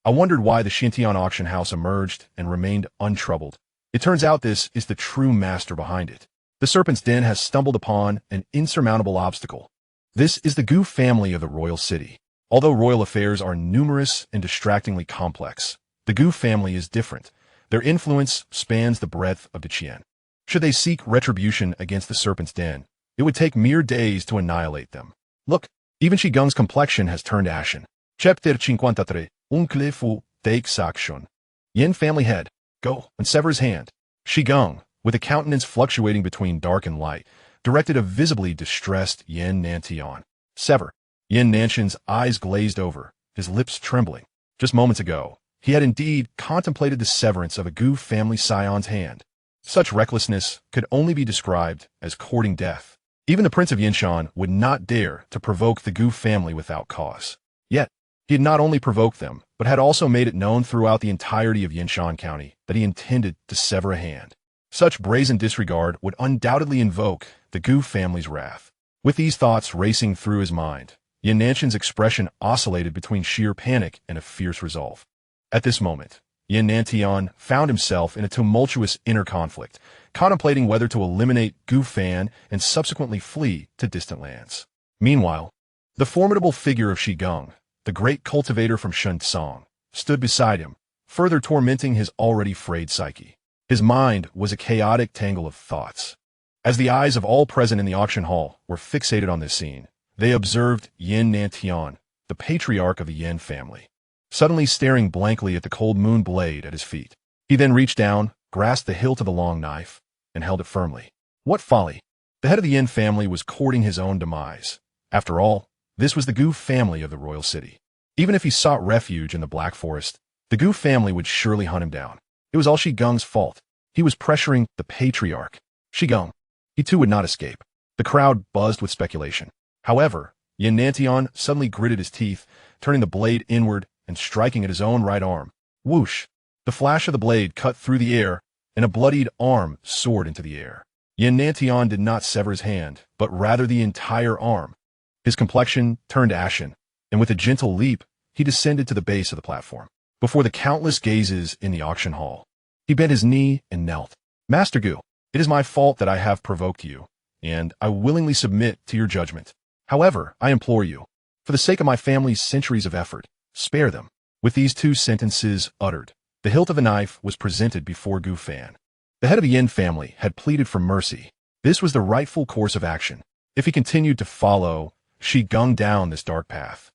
[SPEAKER 1] I wondered why the Xintian auction house emerged and remained untroubled. It turns out this is the true master behind it. The Serpent's Den has stumbled upon an insurmountable obstacle. This is the Gu family of the royal city. Although royal affairs are numerous and distractingly complex, the Gu family is different. Their influence spans the breadth of the Qian. Should they seek retribution against the Serpent's Den, it would take mere days to annihilate them. Look, even Shigung's complexion has turned ashen. Chapter 53, Uncle fu takes action. Yin family head, go and sever his hand. Shigung, with a countenance fluctuating between dark and light, directed a visibly distressed Yin Nantian. Sever. Yin Nanshan's eyes glazed over, his lips trembling. Just moments ago, he had indeed contemplated the severance of a Gu family scion's hand. Such recklessness could only be described as courting death. Even the Prince of Yinshan would not dare to provoke the Gu family without cause. Yet, he had not only provoked them, but had also made it known throughout the entirety of Yinshan County that he intended to sever a hand. Such brazen disregard would undoubtedly invoke the Gu family's wrath. With these thoughts racing through his mind, Yin Nanshan's expression oscillated between sheer panic and a fierce resolve. At this moment, Yin Nantian found himself in a tumultuous inner conflict, contemplating whether to eliminate Gu Fan and subsequently flee to distant lands. Meanwhile, the formidable figure of Shigung, the great cultivator from Xianxia, stood beside him, further tormenting his already frayed psyche. His mind was a chaotic tangle of thoughts. As the eyes of all present in the auction hall were fixated on this scene, they observed Yin Nantian, the patriarch of the Yin family, suddenly staring blankly at the cold moon blade at his feet. He then reached down, grasped the hilt of the long knife, and held it firmly. What folly! The head of the Yin family was courting his own demise. After all, this was the Gu family of the royal city. Even if he sought refuge in the Black Forest, the Gu family would surely hunt him down. It was all Shigung's fault. He was pressuring the patriarch. Shigung. He too would not escape. The crowd buzzed with speculation. However, Yin Nantian suddenly gritted his teeth, turning the blade inward and striking at his own right arm. Whoosh! The flash of the blade cut through the air, and a bloodied arm soared into the air. Yin Nantian did not sever his hand, but rather the entire arm. His complexion turned ashen, and with a gentle leap, he descended to the base of the platform. before the countless gazes in the auction hall. He bent his knee and knelt. Master Gu, it is my fault that I have provoked you, and I willingly submit to your judgment. However, I implore you, for the sake of my family's centuries of effort, spare them. With these two sentences uttered, the hilt of a knife was presented before Gu Fan. The head of the Yin family had pleaded for mercy. This was the rightful course of action. If he continued to follow Shi Gung down this dark path,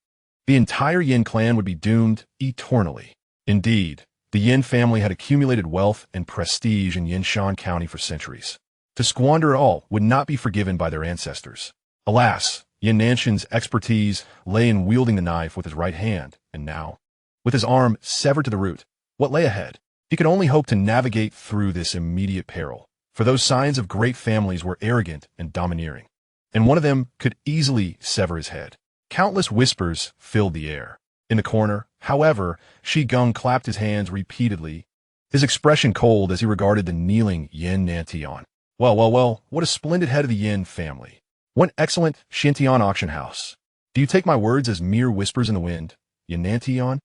[SPEAKER 1] the entire Yin clan would be doomed eternally. Indeed, the Yin family had accumulated wealth and prestige in Yinshan County for centuries. To squander it all would not be forgiven by their ancestors. Alas, Yin Nanshan's expertise lay in wielding the knife with his right hand, and now, with his arm severed to the root, what lay ahead? He could only hope to navigate through this immediate peril, for those signs of great families were arrogant and domineering, and one of them could easily sever his head. Countless whispers filled the air. In the corner, however, Shi Gung clapped his hands repeatedly, his expression cold as he regarded the kneeling Yin Nantian. Well, what a splendid head of the Yin family. What excellent Xianxia auction house. Do you take my words as mere whispers in the wind, Yin Nantian?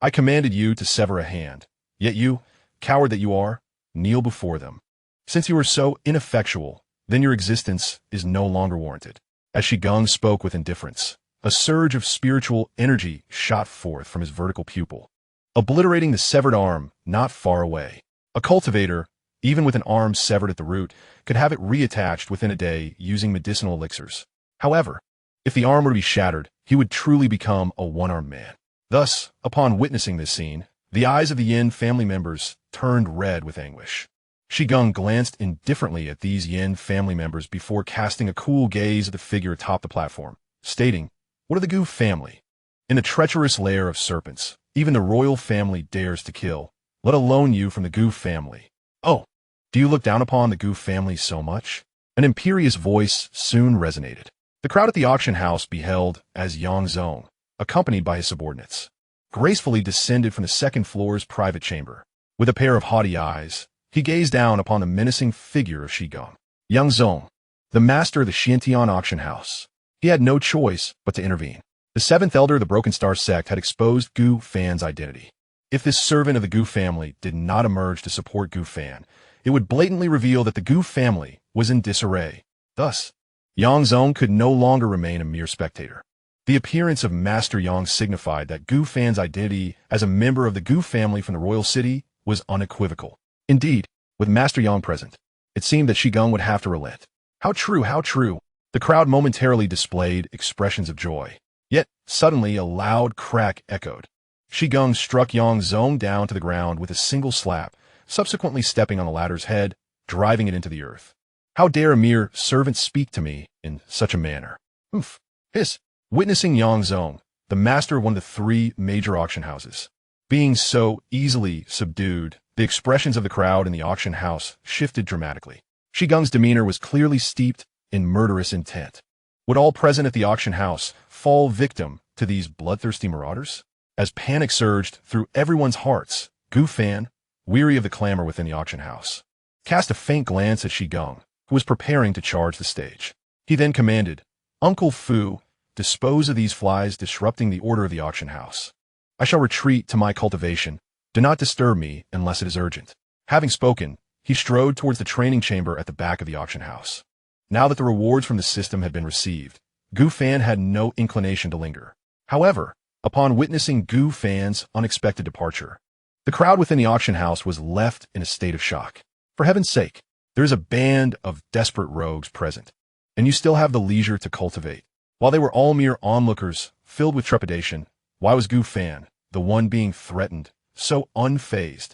[SPEAKER 1] I commanded you to sever a hand, yet you, coward that you are, kneel before them. Since you are so ineffectual, then your existence is no longer warranted. As Shi Gung spoke with indifference, a surge of spiritual energy shot forth from his vertical pupil, obliterating the severed arm not far away. A cultivator, even with an arm severed at the root, could have it reattached within a day using medicinal elixirs. However, if the arm were to be shattered, he would truly become a one-armed man. Thus, upon witnessing this scene, the eyes of the Yin family members turned red with anguish. Shi Gung glanced indifferently at these Yin family members before casting a cool gaze at the figure atop the platform, stating, "What of the Gu family? In the treacherous lair of serpents, even the royal family dares to kill, let alone you from the Gu family. Oh, do you look down upon the Gu family so much?" An imperious voice soon resonated. The crowd at the auction house beheld as Yang Zong, accompanied by his subordinates, gracefully descended from the second floor's private chamber. With a pair of haughty eyes, he gazed down upon the menacing figure of Shi Gung. Yang Zong, the master of the Xiantian auction house. He had no choice but to intervene. The seventh elder of the Broken Star sect had exposed Gu Fan's identity. If this servant of the Gu family did not emerge to support Gu Fan, it would blatantly reveal that the Gu family was in disarray. Thus, Yang Zong could no longer remain a mere spectator. The appearance of Master Yang signified that Gu Fan's identity as a member of the Gu family from the royal city was unequivocal. Indeed, with Master Yang present, it seemed that Shi Gung would have to relent. How true, how true! The crowd momentarily displayed expressions of joy. Yet, suddenly a loud crack echoed. Shi Gung struck Yang Zong down to the ground with a single slap, subsequently stepping on the latter's head, driving it into the earth. How dare a mere servant speak to me in such a manner? Oof! Hiss! Witnessing Yang Zong, the master of one of the three major auction houses, being so easily subdued, the expressions of the crowd in the auction house shifted dramatically. Shi Gung's demeanor was clearly steeped in murderous intent. Would all present at the auction house fall victim to these bloodthirsty marauders? As panic surged through everyone's hearts, Gu Fan, weary of the clamor within the auction house, cast a faint glance at Shi Gung, who was preparing to charge the stage. He then commanded, "Uncle Fu, dispose of these flies disrupting the order of the auction house. I shall retreat to my cultivation. Do not disturb me unless it is urgent." Having spoken, he strode towards the training chamber at the back of the auction house. Now that the rewards from the system had been received, Gu Fan had no inclination to linger. However, upon witnessing Gu Fan's unexpected departure, the crowd within the auction house was left in a state of shock. For heaven's sake, there is a band of desperate rogues present, and you still have the leisure to cultivate. While they were all mere onlookers, filled with trepidation, why was Gu Fan, the one being threatened, so unfazed?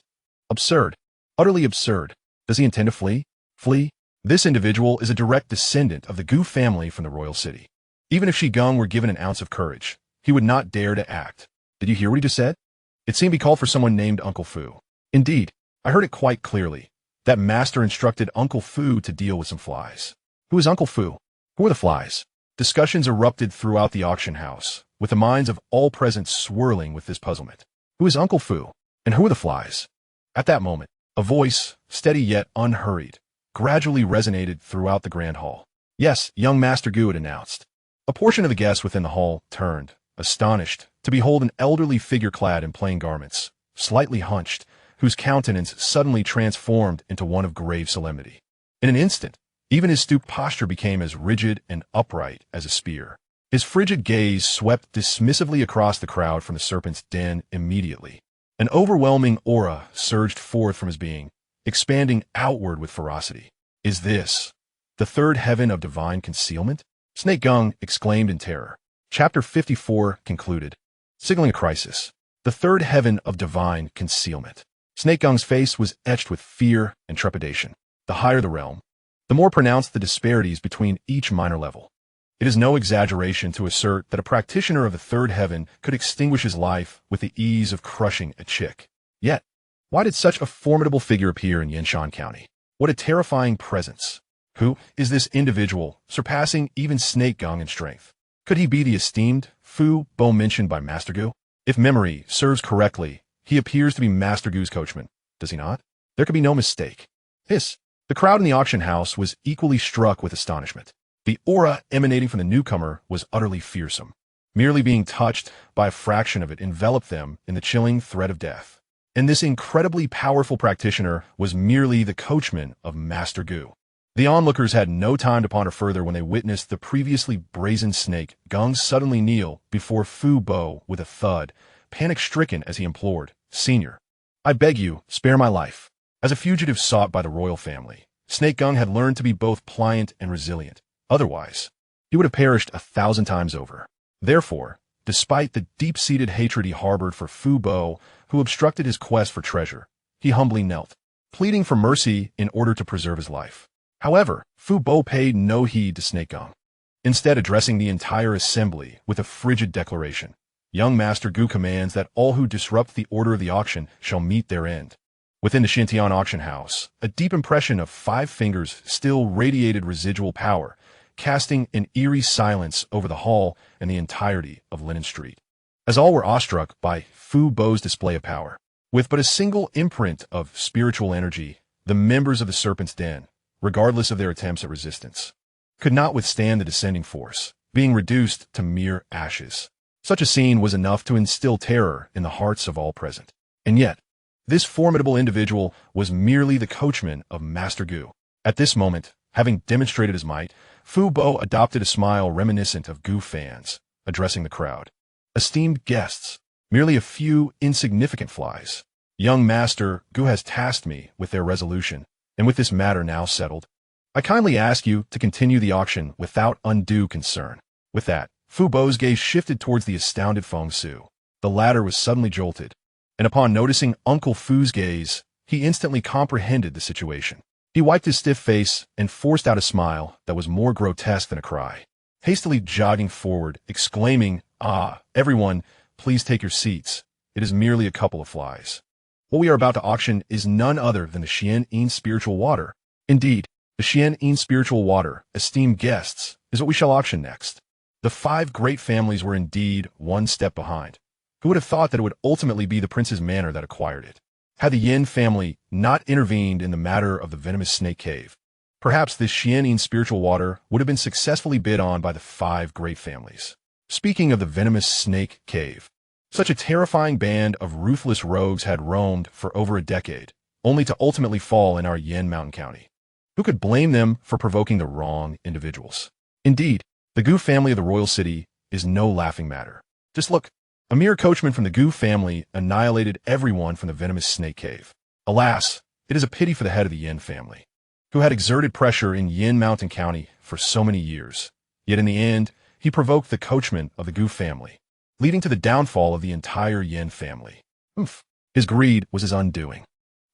[SPEAKER 1] Absurd. Utterly absurd. Does he intend to flee? Flee? This individual is a direct descendant of the Gu family from the royal city. Even if Shi Gung were given an ounce of courage, he would not dare to act. Did you hear what he just said? It seemed he called for someone named Uncle Fu. Indeed, I heard it quite clearly. That master instructed Uncle Fu to deal with some flies. Who is Uncle Fu? Who are the flies? Discussions erupted throughout the auction house, with the minds of all present swirling with this puzzlement. Who is Uncle Fu? And who are the flies? At that moment, a voice, steady yet unhurried, gradually resonated throughout the grand hall. Yes, young Master Gu had announced. A portion of the guests within the hall turned, astonished to behold an elderly figure clad in plain garments, slightly hunched, whose countenance suddenly transformed into one of grave solemnity. In an instant, even his stooped posture became as rigid and upright as a spear. His frigid gaze swept dismissively across the crowd from the serpent's den immediately. An overwhelming aura surged forth from his being, expanding outward with ferocity. "Is this the third heaven of divine concealment?" Snake Gung exclaimed in terror. Chapter 54 concluded. Signaling a crisis. The third heaven of divine concealment. Snake Gung's face was etched with fear and trepidation. The higher the realm, the more pronounced the disparities between each minor level. It is no exaggeration to assert that a practitioner of the third heaven could extinguish his life with the ease of crushing a chick. Yet, why did such a formidable figure appear in Yanshan County? What a terrifying presence. Who is this individual, surpassing even Snake Gung in strength? Could he be the esteemed Fu Bo mentioned by Master Gu? If memory serves correctly, he appears to be Master Gu's coachman, does he not? There could be no mistake. Hiss. The crowd in the auction house was equally struck with astonishment. The aura emanating from the newcomer was utterly fearsome. Merely being touched by a fraction of it enveloped them in the chilling threat of death. And this incredibly powerful practitioner was merely the coachman of Master Gu. The onlookers had no time to ponder further when they witnessed the previously brazen Snake Gung suddenly kneel before Fu Bo with a thud, panic-stricken as he implored, "Senior, I beg you, spare my life." As a fugitive sought by the royal family, Snake Gung had learned to be both pliant and resilient. Otherwise, he would have perished 1,000 times over. Therefore, despite the deep-seated hatred he harbored for Fu Bo, who obstructed his quest for treasure, he humbly knelt, pleading for mercy in order to preserve his life. However, Fu Bo paid no heed to Snake Gung, instead addressing the entire assembly with a frigid declaration. "Young Master Gu commands that all who disrupt the order of the auction shall meet their end." Within the Xintian auction house, a deep impression of 5 fingers still radiated residual power, casting an eerie silence over the hall and the entirety of Linen Street, as all were awestruck by Fu Bo's display of power. With but a single imprint of spiritual energy, the members of the Serpent's Den, regardless of their attempts at resistance, could not withstand the descending force, being reduced to mere ashes. Such a scene was enough to instill terror in the hearts of all present. And yet, this formidable individual was merely the coachman of Master Gu. At this moment, having demonstrated his might, Fu Bo adopted a smile reminiscent of Gu fans, addressing the crowd. "Esteemed guests, merely a few insignificant flies. Young Master Gu has tasked me with their resolution, and with this matter now settled, I kindly ask you to continue the auction without undue concern." With that, Fu Bo's gaze shifted towards the astounded Feng Su. The latter was suddenly jolted, and upon noticing Uncle Fu's gaze, he instantly comprehended the situation. He wiped his stiff face and forced out a smile that was more grotesque than a cry, hastily jogging forward, exclaiming, "Ah, everyone, please take your seats. It is merely a couple of flies. What we are about to auction is none other than the Xianxia spiritual water. Indeed, the Xianxia spiritual water, esteemed guests, is what we shall auction next." The 5 great families were indeed one step behind. Who would have thought that it would ultimately be the prince's manor that acquired it? Had the Yin family not intervened in the matter of the venomous snake cave, perhaps this Xianxia spiritual water would have been successfully bid on by the 5 great families. Speaking of the venomous snake cave, such a terrifying band of ruthless rogues had roamed for over a decade, only to ultimately fall in our Yin Mountain County. Who could blame them for provoking the wrong individuals? Indeed, the Gu family of the royal city is no laughing matter. Just look. A mere coachman from the Gu family annihilated everyone from the venomous snake cave. Alas, it is a pity for the head of the Yin family, who had exerted pressure in Yin Mountain County for so many years. Yet in the end, he provoked the coachman of the Gu family, leading to the downfall of the entire Yin family. Oof. His greed was his undoing.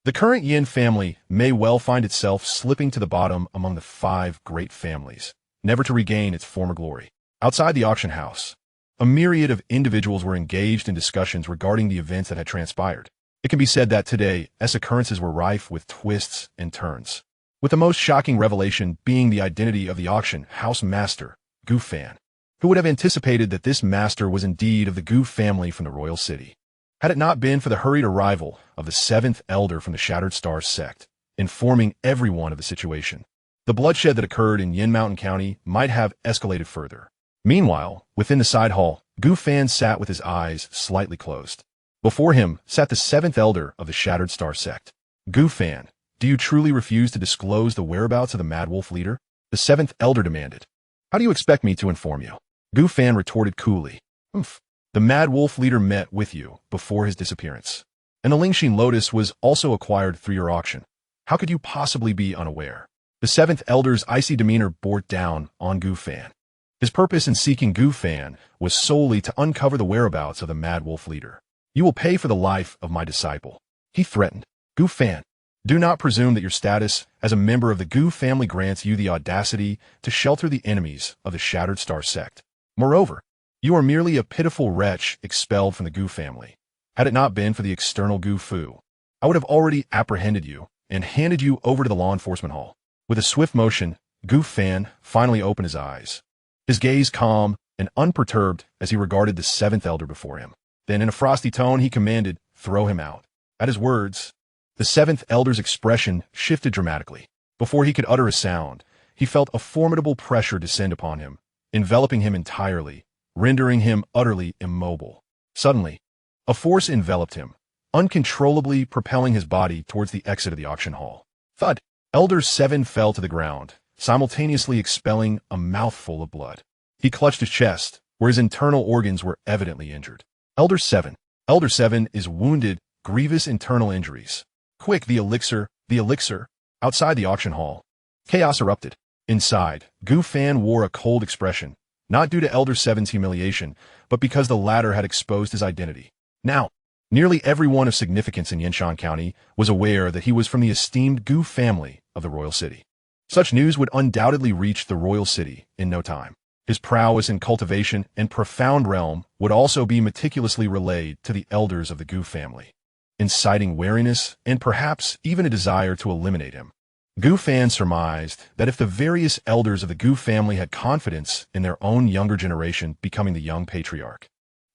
[SPEAKER 1] The current Yin family may well find itself slipping to the bottom among the 5 great families, never to regain its former glory. Outside the auction house, a myriad of individuals were engaged in discussions regarding the events that had transpired. It can be said that today, occurrences were rife with twists and turns, with the most shocking revelation being the identity of the auction house master, Gu Fan. Who would have anticipated that this master was indeed of the Gu family from the royal city? Had it not been for the hurried arrival of the 7th elder from the Shattered Stars sect, informing everyone of the situation, the bloodshed that occurred in Yin Mountain County might have escalated further. Meanwhile, within the side hall, Gu Fan sat with his eyes slightly closed. Before him sat the seventh elder of the Shattered Star sect. Gu Fan, do you truly refuse to disclose the whereabouts of the Mad Wolf leader? The seventh elder demanded. How do you expect me to inform you? Gu Fan retorted coolly. Oof. The Mad Wolf leader met with you before his disappearance. And the Lingxin Lotus was also acquired through your auction. How could you possibly be unaware? The seventh elder's icy demeanor bore down on Gu Fan. His purpose in seeking Gu Fan was solely to uncover the whereabouts of the Mad Wolf leader. You will pay for the life of my disciple, he threatened. Gu Fan, do not presume that your status as a member of the Gu family grants you the audacity to shelter the enemies of the Shattered Star sect. Moreover, you are merely a pitiful wretch expelled from the Gu family. Had it not been for the external Gu Fu, I would have already apprehended you and handed you over to the law enforcement hall. With a swift motion, Gu Fan finally opened his eyes, his gaze calm and unperturbed as he regarded the seventh elder before him. Then in a frosty tone he commanded, throw him out. At his words, the seventh elder's expression shifted dramatically. Before he could utter a sound, he felt a formidable pressure descend upon him, enveloping him entirely, rendering him utterly immobile. Suddenly, a force enveloped him, uncontrollably propelling his body towards the exit of the auction hall. Thud! Elder 7 fell to the ground, simultaneously expelling a mouthful of blood. He clutched his chest, where his internal organs were evidently injured. Elder 7 is wounded, grievous internal injuries. Quick, the elixir! Outside the auction hall, chaos erupted. Inside, Gu Fan wore a cold expression, not due to Elder 7's humiliation, but because the latter had exposed his identity. Now, nearly everyone of significance in Yinshan County was aware that he was from the esteemed Gu family of the royal city. Such news would undoubtedly reach the royal city in no time. His prowess in cultivation and profound realm would also be meticulously relayed to the elders of the Gu family, inciting wariness and perhaps even a desire to eliminate him. Gu Fan surmised that if the various elders of the Gu family had confidence in their own younger generation becoming the young patriarch,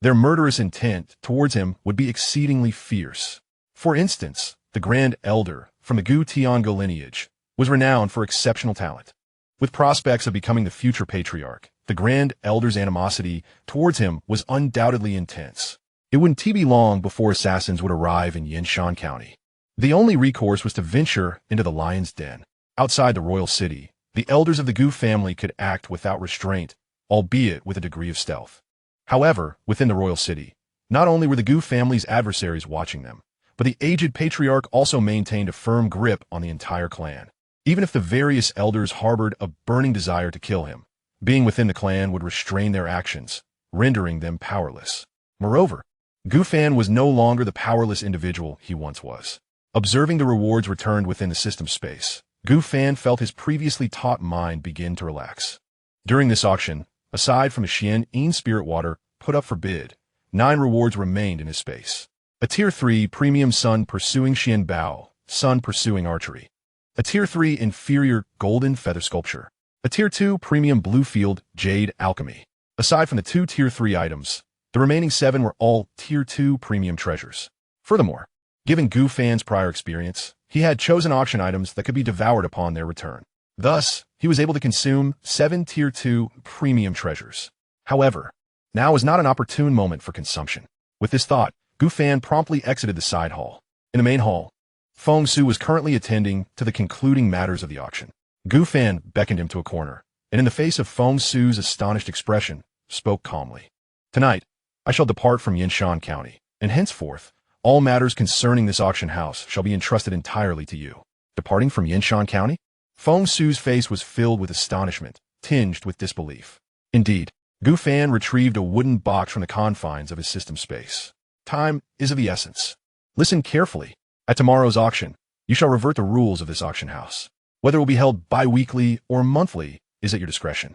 [SPEAKER 1] their murderous intent towards him would be exceedingly fierce. For instance, the Grand Elder from the Gu Tiango lineage was renowned for exceptional talent. With prospects of becoming the future patriarch, the Grand Elder's animosity towards him was undoubtedly intense. It wouldn't be long before assassins would arrive in Yinshan County. The only recourse was to venture into the lion's den. Outside the royal city, the elders of the Gu family could act without restraint, albeit with a degree of stealth. However, within the royal city, not only were the Gu family's adversaries watching them, but the aged patriarch also maintained a firm grip on the entire clan. Even if the various elders harbored a burning desire to kill him, being within the clan would restrain their actions, rendering them powerless. Moreover, Gu Fan was no longer the powerless individual he once was. Observing the rewards returned within the system space, Gu Fan felt his previously taut mind begin to relax. During this auction, aside from the Xianxia spirit water put up for bid, 9 rewards remained in his space. A Tier 3 Premium Sun Pursuing Xian Bao, Sun Pursuing Archery. A Tier 3 Inferior Golden Feather Sculpture. A Tier 2 Premium Bluefield Jade Alchemy. Aside from the 2 Tier 3 items, the remaining 7 were all Tier 2 Premium Treasures. Furthermore, given Gu Fan's prior experience, he had chosen auction items that could be devoured upon their return. Thus, he was able to consume 7 Tier 2 Premium Treasures. However, now was not an opportune moment for consumption. With this thought, Gu Fan promptly exited the side hall. In the main hall, Feng Su was currently attending to the concluding matters of the auction. Gu Fan beckoned him to a corner, and in the face of Feng Su's astonished expression, spoke calmly. Tonight, I shall depart from Yinshan County, and henceforth, all matters concerning this auction house shall be entrusted entirely to you. Departing from Yinshan County? Feng Su's face was filled with astonishment, tinged with disbelief. Indeed, Gu Fan retrieved a wooden box from the confines of his system space. Time is of the essence. Listen carefully. At tomorrow's auction, you shall revert the rules of this auction house. Whether it will be held bi-weekly or monthly is at your discretion.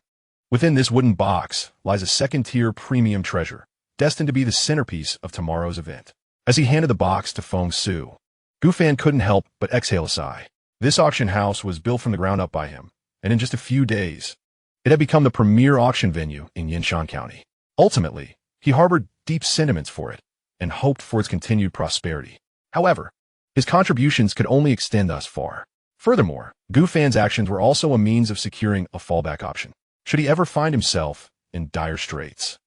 [SPEAKER 1] Within this wooden box lies a second-tier premium treasure, destined to be the centerpiece of tomorrow's event. As he handed the box to Feng Su, Gu Fan couldn't help but exhale a sigh. This auction house was built from the ground up by him, and in just a few days, it had become the premier auction venue in Yinshan County. Ultimately, he harbored deep sentiments for it and hoped for its continued prosperity. However, his contributions could only extend thus far. Furthermore, Gu Fan's actions were also a means of securing a fallback option, should he ever find himself in dire straits.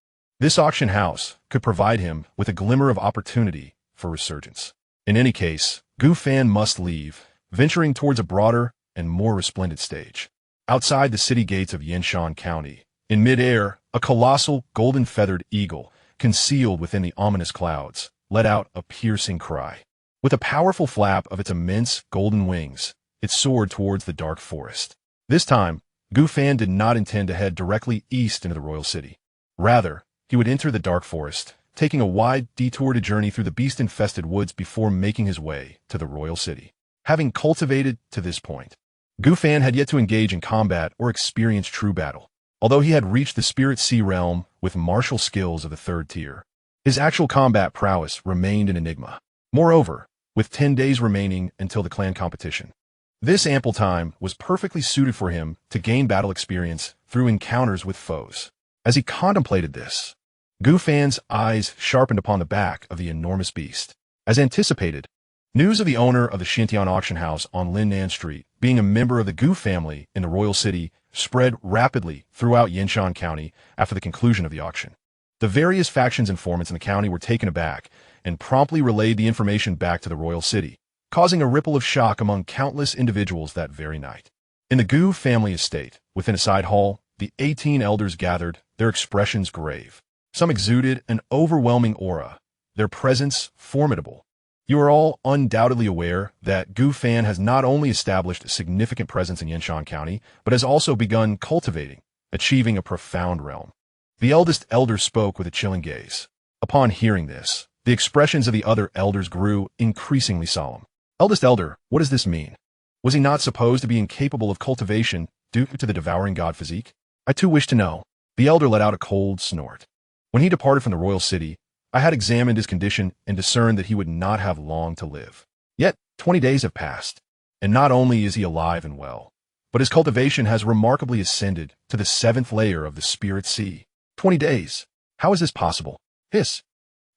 [SPEAKER 1] This auction house could provide him with a glimmer of opportunity for resurgence. In any case, Gu Fan must leave, venturing towards a broader and more resplendent stage. Outside the city gates of Xianxia County, in midair, a colossal golden-feathered eagle, concealed within the ominous clouds, let out a piercing cry. With a powerful flap of its immense golden wings, it soared towards the dark forest. This time, Gu Fan did not intend to head directly east into the royal city. Rather, he would enter the dark forest, taking a wide detour to journey through the beast-infested woods before making his way to the royal city. Having cultivated to this point, Gu Fan had yet to engage in combat or experience true battle. Although he had reached the Spirit Sea realm with martial skills of the 3rd tier, his actual combat prowess remained an enigma. Moreover, with 10 days remaining until the clan competition, this ample time was perfectly suited for him to gain battle experience through encounters with foes. As he contemplated this, Gu Fan's eyes sharpened upon the back of the enormous beast. As anticipated, news of the owner of the Xianxia auction house on Linnan Street being a member of the Gu family in the royal city spread rapidly throughout Xianxia County after the conclusion of the auction. The various factions informants in the county were taken aback and promptly relayed the information back to the royal city, causing a ripple of shock among countless individuals that very night. In the Gu family estate, within a side hall, the 18 elders gathered, their expressions grave. Some exuded an overwhelming aura, their presence formidable. You are all undoubtedly aware that Gu Fan has not only established a significant presence in Xianxia County, but has also begun cultivating, achieving a profound realm. The eldest elder spoke with a chilling gaze. Upon hearing this, the expressions of the other elders grew increasingly solemn. Eldest elder, what does this mean? Was he not supposed to be incapable of cultivation due to the devouring god physique? I too wish to know. The elder let out a cold snort. When he departed from the royal city, I had examined his condition and discerned that he would not have long to live. Yet 20 days have passed, and not only is he alive and well, but his cultivation has remarkably ascended to the 7th layer of the Spirit Sea. 20 days. How is this possible? Hiss.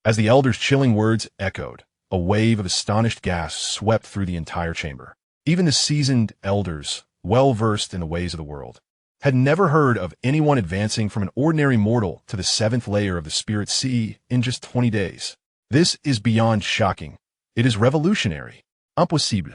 [SPEAKER 1] As the elder's chilling words echoed, a wave of astonished gasps swept through the entire chamber. Even the seasoned elders, well-versed in the ways of the world, had never heard of anyone advancing from an ordinary mortal to the 7th layer of the Spirit Sea in just 20 days. This is beyond shocking. It is revolutionary. Impossible.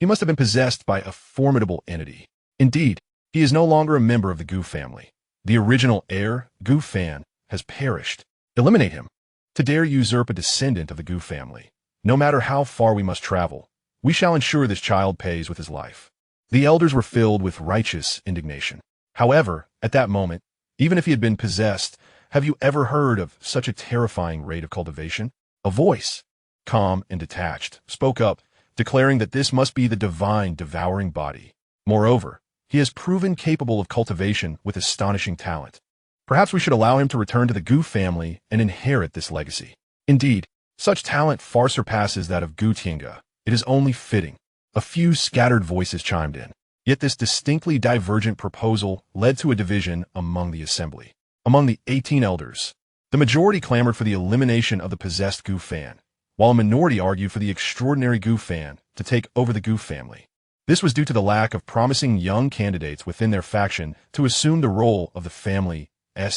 [SPEAKER 1] He must have been possessed by a formidable entity. Indeed, he is no longer a member of the Gu family. The original heir, Gu Fan, has perished. Eliminate him. To dare usurp a descendant of the Gu family, no matter how far we must travel, we shall ensure this child pays with his life. The elders were filled with righteous indignation. However, at that moment, even if he had been possessed, have you ever heard of such a terrifying rate of cultivation? A voice, calm and detached, spoke up, declaring that this must be the divine devouring body. Moreover, he has proven capable of cultivation with astonishing talent. Perhaps we should allow him to return to the Gu family and inherit this legacy. Indeed, such talent far surpasses that of Gu Tiange. It is only fitting. A few scattered voices chimed in. Yet this distinctly divergent proposal led to a division among the assembly. Among the 18 elders, the majority clamored for the elimination of the possessed Gu Fan, while a minority argued for the extraordinary Gu Fan to take over the Gu family. This was due to the lack of promising young candidates within their faction to assume the role of the family's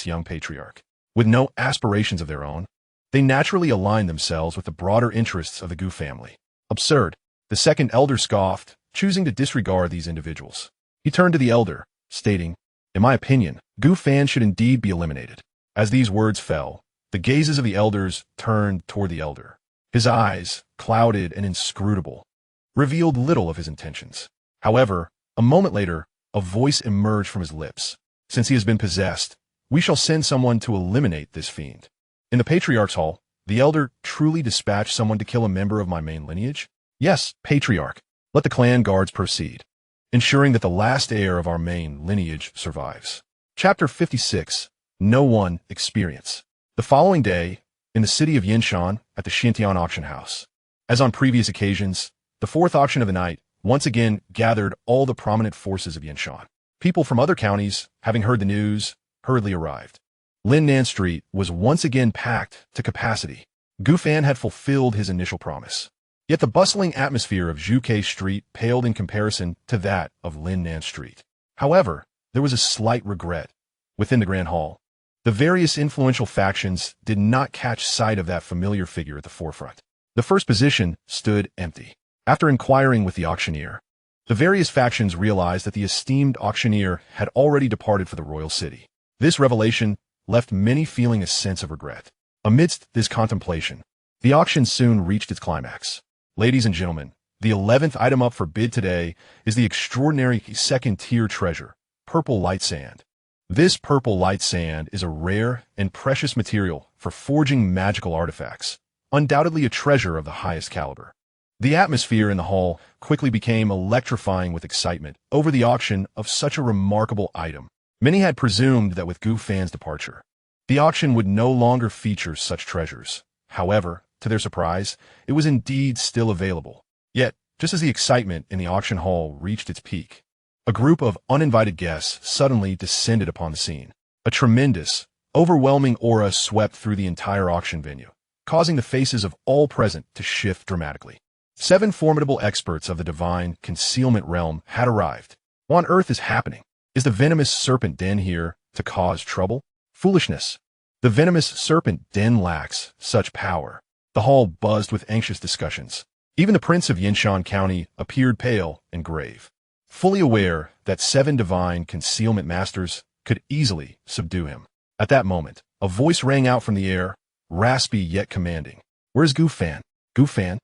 [SPEAKER 1] young patriarch. With no aspirations of their own, they naturally aligned themselves with the broader interests of the Gu family. Absurd, the second elder scoffed, choosing to disregard these individuals. He turned to the elder, stating, "In my opinion, Gu Fan should indeed be eliminated." As these words fell, the gazes of the elders turned toward the elder. His eyes, clouded and inscrutable, revealed little of his intentions. However, a moment later, a voice emerged from his lips. "Since he has been possessed, we shall send someone to eliminate this fiend." In the Patriarch's Hall, the elder truly dispatched someone to kill a member of my main lineage? Yes, Patriarch. Let the clan guards proceed, ensuring that the last heir of our main lineage survives. Chapter 56. No One Experience. The following day, in the city of Yinshan at the Xianxia auction house. As on previous occasions, the 4th auction of the night once again gathered all the prominent forces of Yinshan. People from other counties, having heard the news, hurriedly arrived. Linnan Street was once again packed to capacity. Gu Fan had fulfilled his initial promise. Yet the bustling atmosphere of Zhuke Street paled in comparison to that of Linnan Street. However, there was a slight regret. Within the Grand Hall, The various influential factions did not catch sight of that familiar figure at the forefront. The first position stood empty. After inquiring with the auctioneer, the various factions realized that the esteemed auctioneer had already departed for the royal city. This revelation left many feeling a sense of regret. Amidst this contemplation, the auction soon reached its climax. Ladies and gentlemen, the 11th item up for bid today is the extraordinary second-tier treasure, purple light sand. This purple light sand is a rare and precious material for forging magical artifacts, undoubtedly a treasure of the highest caliber. The atmosphere in the hall quickly became electrifying with excitement over the auction of such a remarkable item. Many had presumed that with Gu Fan's departure, the auction would no longer feature such treasures. However, to their surprise, it was indeed still available. Yet, just as the excitement in the auction hall reached its peak, a group of uninvited guests suddenly descended upon the scene. A tremendous, overwhelming aura swept through the entire auction venue, causing the faces of all present to shift dramatically. 7 formidable experts of the divine concealment realm had arrived. What on earth is happening? Is the venomous serpent den here to cause trouble? Foolishness. The venomous serpent den lacks such power. The hall buzzed with anxious discussions. Even the prince of Yinshan County appeared pale and grave, fully aware that 7 divine concealment masters could easily subdue him. At that moment, a voice rang out from the air, raspy yet commanding. "Where's Gu Fan? Gu Fan?"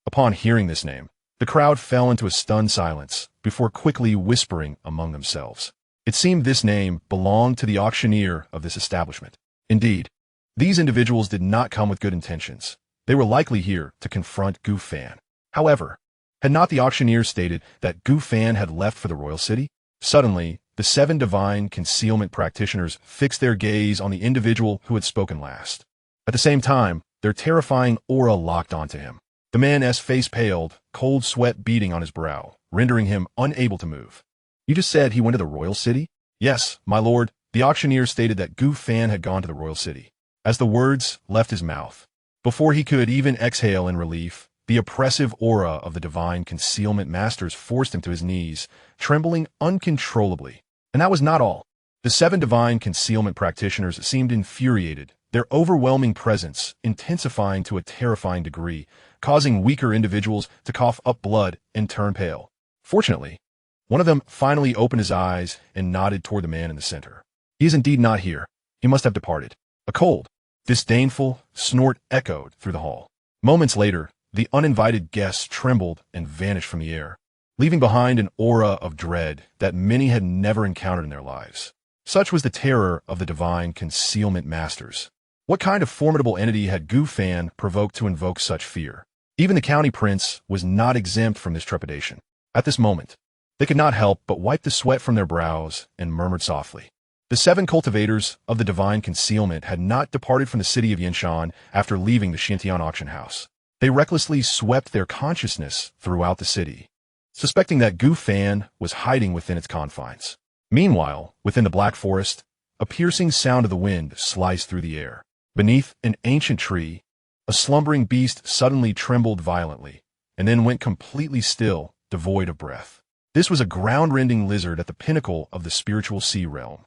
[SPEAKER 1] Upon hearing this name, the crowd fell into a stunned silence before quickly whispering among themselves. It seemed this name belonged to the auctioneer of this establishment. Indeed, these individuals did not come with good intentions. They were likely here to confront Gu Fan. However, had not the auctioneer stated that Gu Fan had left for the royal city? Suddenly, the 7 divine concealment practitioners fixed their gaze on the individual who had spoken last. At the same time, their terrifying aura locked onto him. The man's face paled, cold sweat beading on his brow, rendering him unable to move. "You just said he went to the royal city?" "Yes, my lord." The auctioneer stated that Gu Fan had gone to the royal city. As the words left his mouth, before he could even exhale in relief, the oppressive aura of the divine concealment masters forced him to his knees, trembling uncontrollably. And that was not all. The 7 divine concealment practitioners seemed infuriated, their overwhelming presence intensifying to a terrifying degree, causing weaker individuals to cough up blood and turn pale. Fortunately, one of them finally opened his eyes and nodded toward the man in the center. "He is indeed not here. He must have departed." A cold, disdainful snort echoed through the hall. Moments later, the uninvited guests trembled and vanished from the air, leaving behind an aura of dread that many had never encountered in their lives. Such was the terror of the divine concealment masters. What kind of formidable entity had Gu Fan provoked to invoke such fear? Even the county prince was not exempt from this trepidation. At this moment, they could not help but wipe the sweat from their brows and murmured softly. The 7 cultivators of the divine concealment had not departed from the city of Yinshan after leaving the Xianxia auction house. They recklessly swept their consciousness throughout the city, suspecting that Gu Fan was hiding within its confines. Meanwhile, within the black forest, a piercing sound of the wind sliced through the air. Beneath an ancient tree, a slumbering beast suddenly trembled violently, and then went completely still, devoid of breath. This was a ground-rending lizard at the pinnacle of the spiritual sea realm,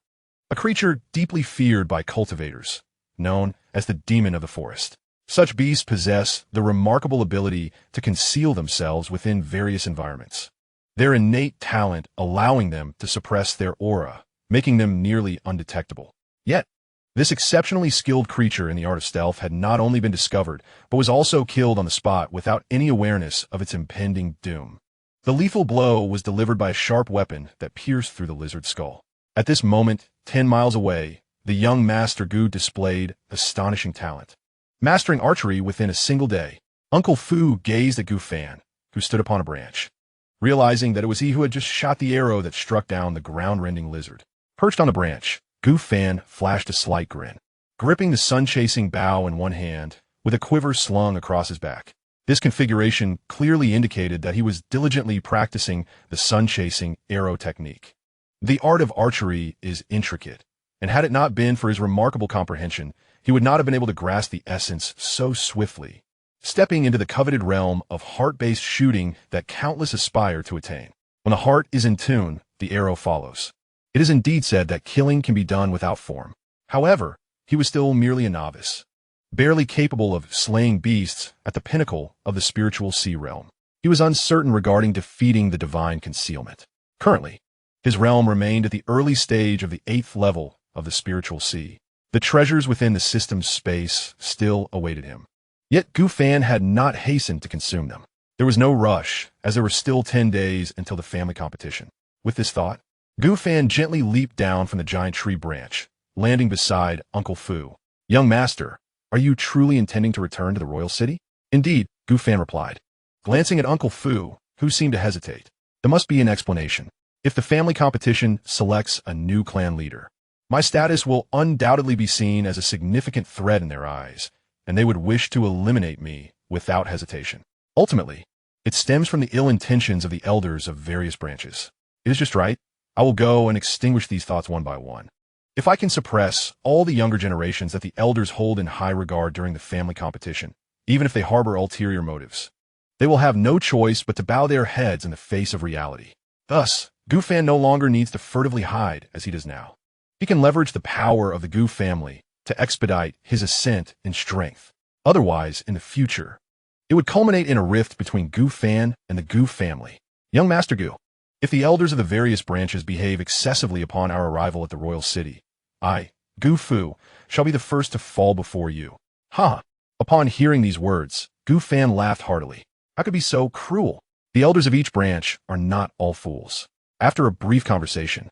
[SPEAKER 1] a creature deeply feared by cultivators, known as the demon of the forest. Such beasts possess the remarkable ability to conceal themselves within various environments, their innate talent allowing them to suppress their aura, making them nearly undetectable. Yet, this exceptionally skilled creature in the art of stealth had not only been discovered, but was also killed on the spot without any awareness of its impending doom. The lethal blow was delivered by a sharp weapon that pierced through the lizard's skull. At this moment, 10 miles away, the young Master Gu displayed astonishing talent, mastering archery within a single day. Uncle Fu gazed at Gu Fan, who stood upon a branch, realizing that it was he who had just shot the arrow that struck down the ground-rending lizard. Perched on the branch, Gu Fan flashed a slight grin, gripping the sun-chasing bough in one hand, with a quiver slung across his back. This configuration clearly indicated that he was diligently practicing the sun-chasing arrow technique. The art of archery is intricate, and had it not been for his remarkable comprehension, he would not have been able to grasp the essence so swiftly, stepping into the coveted realm of heart-based shooting that countless aspire to attain. When the heart is in tune, the arrow follows. It is indeed said that killing can be done without form. However, he was still merely a novice, barely capable of slaying beasts at the pinnacle of the spiritual sea realm. He was uncertain regarding defeating the divine concealment. Currently, his realm remained at the early stage of the 8th level of the spiritual sea. The treasures within the system's space still awaited him. Yet Gu Fan had not hastened to consume them. There was no rush, as there were still 10 days until the family competition. With this thought, Gu Fan gently leaped down from the giant tree branch, landing beside Uncle Fu. "Young master, are you truly intending to return to the royal city?" "Indeed," Gu Fan replied, glancing at Uncle Fu, who seemed to hesitate. "There must be an explanation. If the family competition selects a new clan leader, my status will undoubtedly be seen as a significant threat in their eyes, and they would wish to eliminate me without hesitation. Ultimately, it stems from the ill intentions of the elders of various branches. It is just right. I will go and extinguish these thoughts one by one. If I can suppress all the younger generations that the elders hold in high regard during the family competition, even if they harbor ulterior motives, they will have no choice but to bow their heads in the face of reality. Thus, Gu Fan no longer needs to furtively hide as he does now. He can leverage the power of the Gu family to expedite his ascent in strength. Otherwise, in the future, it would culminate in a rift between Gu Fan and the Gu family. Young Master Gu, if the elders of the various branches behave excessively upon our arrival at the royal city, I, Gu Fu, shall be the first to fall before you." "Ha!" Upon hearing these words, Gu Fan laughed heartily. How could be so cruel? The elders of each branch are not all fools. After a brief conversation,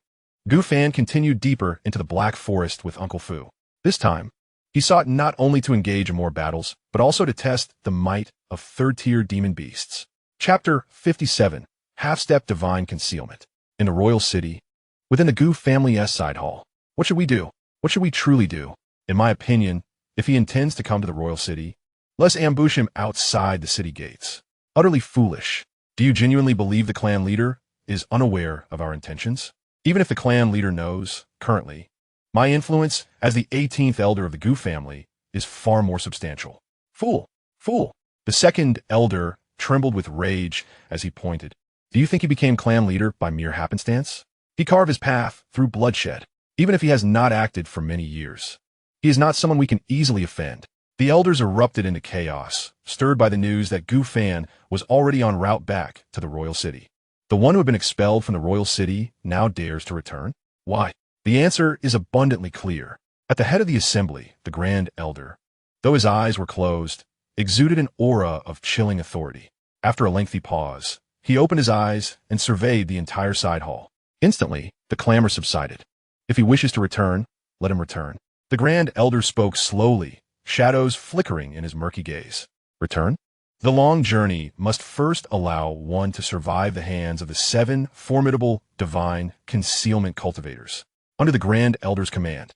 [SPEAKER 1] Gu Fan continued deeper into the Black Forest with Uncle Fu. This time, he sought not only to engage in more battles, but also to test the might of third-tier demon beasts. Chapter 57. Half-Step Divine Concealment. In the royal city, within the Gu family's side hall. What should we do? What should we truly do? In my opinion, if he intends to come to the royal city, let's ambush him outside the city gates. Utterly foolish. Do you genuinely believe the clan leader is unaware of our intentions? Even if the clan leader knows, currently, my influence as the 18th elder of the Gu family is far more substantial. Fool! Fool! The second elder trembled with rage as he pointed. Do you think he became clan leader by mere happenstance? He carved his path through bloodshed, even if he has not acted for many years. He is not someone we can easily offend. The elders erupted into chaos, stirred by the news that Gu Fan was already en route back to the royal city. The one who had been expelled from the royal city now dares to return? Why? The answer is abundantly clear. At the head of the assembly, the Grand Elder, though his eyes were closed, exuded an aura of chilling authority. After a lengthy pause, he opened his eyes and surveyed the entire side hall. Instantly, the clamor subsided. If he wishes to return, let him return. The Grand Elder spoke slowly, shadows flickering in his murky gaze. Return? The long journey must first allow one to survive the hands of the 7 formidable divine concealment cultivators. Under the Grand Elder's command,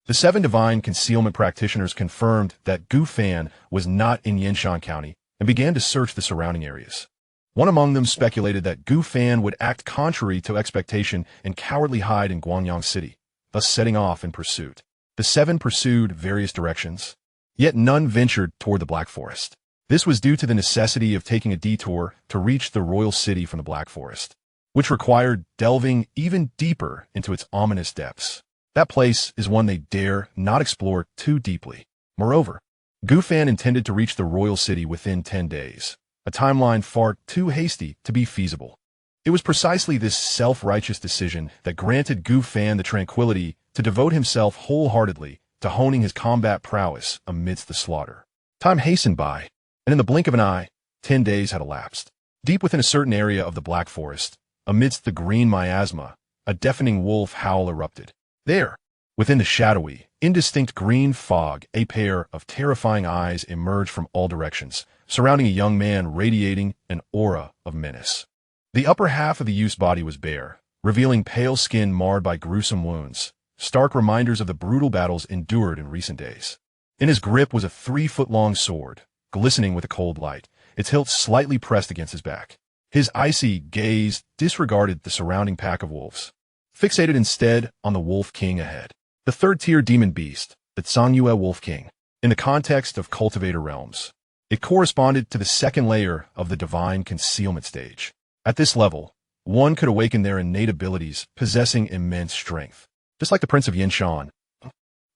[SPEAKER 1] the 7 divine concealment practitioners confirmed that Gu Fan was not in Xianxia County and began to search the surrounding areas. One among them speculated that Gu Fan would act contrary to expectation and cowardly hide in Guangyang City, thus setting off in pursuit. The 7 pursued various directions, yet none ventured toward the Black Forest. This was due to the necessity of taking a detour to reach the royal city from the Black Forest, which required delving even deeper into its ominous depths. That place is one they dare not explore too deeply. Moreover, Gu Fan intended to reach the royal city within 10 days, a timeline far too hasty to be feasible. It was precisely this self-righteous decision that granted Gu Fan the tranquility to devote himself wholeheartedly to honing his combat prowess amidst the slaughter. Time hastened by, and in the blink of an eye, 10 days had elapsed. Deep within a certain area of the Black Forest, amidst the green miasma, a deafening wolf howl erupted. There, within the shadowy, indistinct green fog, a pair of terrifying eyes emerged from all directions, surrounding a young man radiating an aura of menace. The upper half of the youth's body was bare, revealing pale skin marred by gruesome wounds, stark reminders of the brutal battles endured in recent days. In his grip was a 3-foot-long sword, glistening with a cold light, its hilt slightly pressed against his back. His icy gaze disregarded the surrounding pack of wolves, fixated instead on the Wolf King ahead. The third-tier demon beast, the Xianxia Wolf King. In the context of cultivator realms, it corresponded to the second layer of the divine concealment stage. At this level, one could awaken their innate abilities, possessing immense strength. Just like the Prince of Yinshan,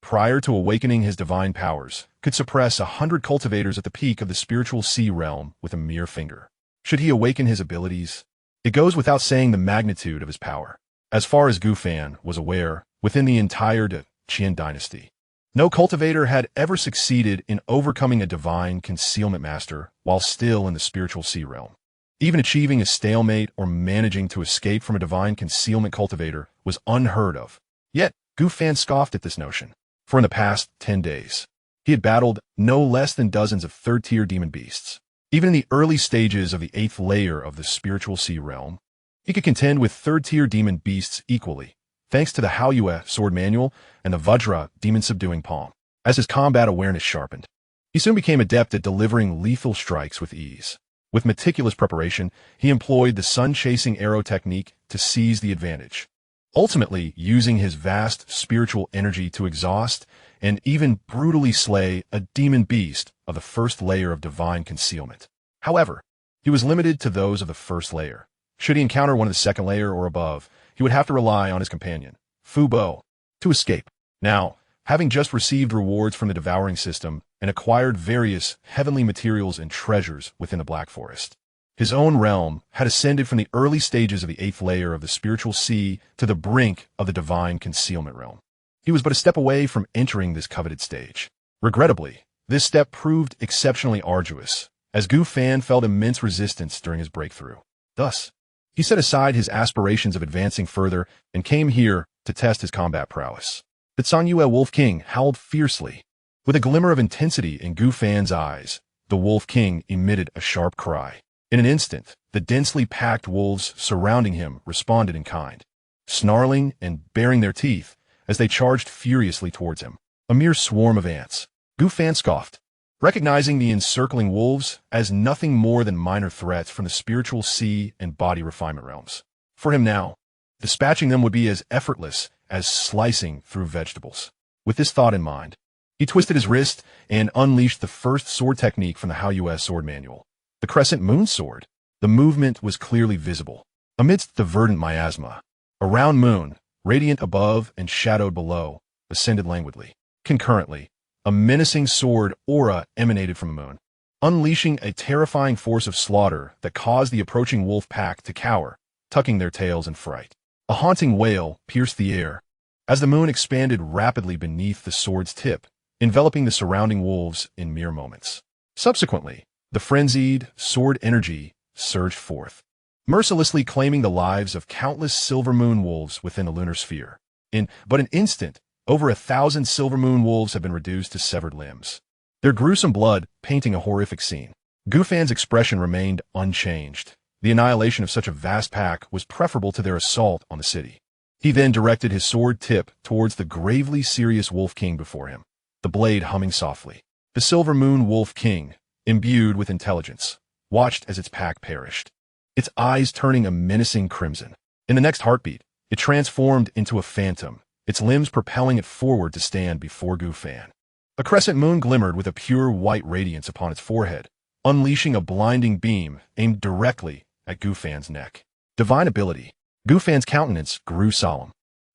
[SPEAKER 1] prior to awakening his divine powers, could suppress 100 cultivators at the peak of the spiritual sea realm with a mere finger. Should he awaken his abilities? It goes without saying the magnitude of his power. As far as Gu Fan was aware, within the entire Qin dynasty, no cultivator had ever succeeded in overcoming a divine concealment master while still in the spiritual sea realm. Even achieving a stalemate or managing to escape from a divine concealment cultivator was unheard of. Yet, Gu Fan scoffed at this notion. For in the past 10 days, he had battled no less than dozens of third-tier demon beasts. Even in the early stages of the 8th layer of the spiritual sea realm, he could contend with third-tier demon beasts equally, thanks to the Haoyue sword manual and the Vajra demon-subduing palm. As his combat awareness sharpened, he soon became adept at delivering lethal strikes with ease. With meticulous preparation, he employed the sun-chasing arrow technique to seize the advantage, ultimately using his vast spiritual energy to exhaust and even brutally slay a demon beast of the first layer of divine concealment. However, he was limited to those of the first layer. Should he encounter one of the second layer or above, he would have to rely on his companion, Fu Bo, to escape. Now, having just received rewards from the devouring system and acquired various heavenly materials and treasures within the Black Forest, his own realm had ascended from the early stages of the 8th layer of the spiritual sea to the brink of the divine concealment realm. He was but a step away from entering this coveted stage. Regrettably, this step proved exceptionally arduous, as Gu Fan felt immense resistance during his breakthrough. Thus, he set aside his aspirations of advancing further and came here to test his combat prowess. The Xianxia Wolf King howled fiercely. With a glimmer of intensity in Gu Fan's eyes, the Wolf King emitted a sharp cry. In an instant, the densely packed wolves surrounding him responded in kind, snarling and baring their teeth as they charged furiously towards him. A mere swarm of ants. Gu Fan scoffed, recognizing the encircling wolves as nothing more than minor threats from the spiritual sea and body refinement realms. For him now, dispatching them would be as effortless as slicing through vegetables. With this thought in mind, he twisted his wrist and unleashed the first sword technique from the Haoyue sword manual, the Crescent Moon Sword. The movement was clearly visible. Amidst the verdant miasma, a round moon, radiant above and shadowed below, ascended languidly. Concurrently, a menacing sword aura emanated from the moon, unleashing a terrifying force of slaughter that caused the approaching wolf pack to cower, tucking their tails in fright. A haunting wail pierced the air as the moon expanded rapidly beneath the sword's tip, enveloping the surrounding wolves in mere moments. Subsequently, the frenzied sword energy surged forth, mercilessly claiming the lives of countless silver moon wolves within the lunar sphere. In but an instant, over 1,000 silver moon wolves have been reduced to severed limbs, their gruesome blood painting a horrific scene. Gu Fan's expression remained unchanged. The annihilation of such a vast pack was preferable to their assault on the city. He then directed his sword tip towards the gravely serious Wolf King before him, the blade humming softly. The Silver Moon Wolf King, imbued with intelligence, watched as its pack perished, its eyes turning a menacing crimson. In the next heartbeat, it transformed into a phantom, its limbs propelling it forward to stand before Gu Fan. A crescent moon glimmered with a pure white radiance upon its forehead, unleashing a blinding beam aimed directly at Gu Fan's neck. Divine ability. Gu Fan's countenance grew solemn.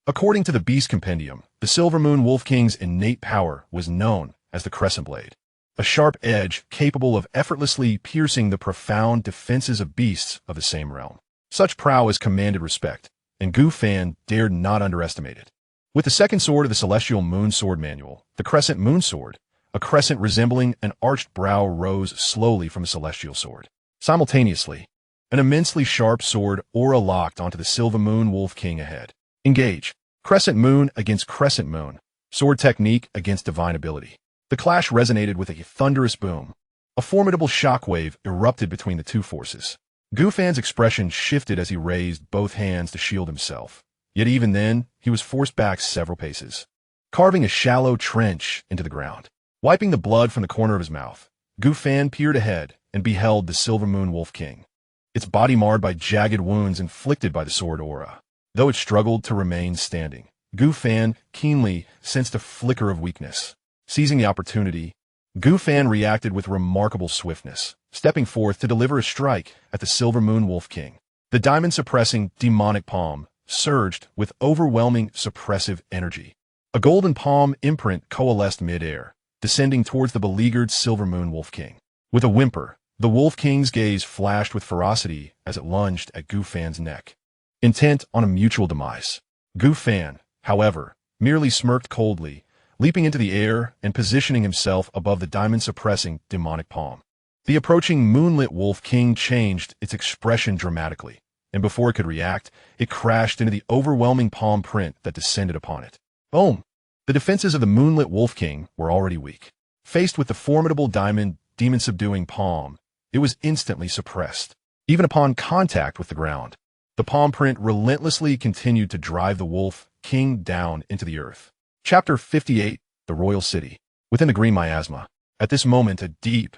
[SPEAKER 1] According to the Beast Compendium, the Silver Moon Wolf King's innate power was known as the Crescent Blade, a sharp edge capable of effortlessly piercing the profound defenses of beasts of the same realm. Such prowess commanded respect, and Gu Fan dared not underestimate it. With the second sword of the Celestial Moon Sword Manual, the Crescent Moon Sword, a crescent resembling an arched brow rose slowly from the celestial sword. Simultaneously, an immensely sharp sword aura locked onto the Silver Moon Wolf King ahead. Engage. Crescent Moon against Crescent Moon. Sword technique against divine ability. The clash resonated with a thunderous boom. A formidable shockwave erupted between the two forces. Gu Fan's expression shifted as he raised both hands to shield himself. Yet even then, he was forced back several paces, carving a shallow trench into the ground. Wiping the blood from the corner of his mouth, Gu Fan peered ahead and beheld the Silver Moon Wolf King, its body marred by jagged wounds inflicted by the sword aura. Though it struggled to remain standing, Gu Fan keenly sensed a flicker of weakness. Seizing the opportunity, Gu Fan reacted with remarkable swiftness, stepping forth to deliver a strike at the Silver Moon Wolf King. The diamond-suppressing demonic palm surged with overwhelming suppressive energy, A golden palm imprint coalesced mid-air, descending towards the beleaguered Silver Moon Wolf King. With a whimper, the Wolf King's gaze flashed with ferocity as it lunged at Gu Fan's neck, intent on a mutual demise. Gu Fan, however, merely smirked coldly, leaping into the air and positioning himself above the diamond-suppressing demonic palm. The approaching moonlit Wolf King changed its expression dramatically, and before it could react, it crashed into the overwhelming palm print that descended upon it. Boom! The defenses of the moonlit Wolf King were already weak. Faced with the formidable demon-subduing palm, it was instantly suppressed. Even upon contact with the ground, the palm print relentlessly continued to drive the Wolf King down into the earth. Chapter 58, The Royal City. Within the green miasma. At this moment, a deep,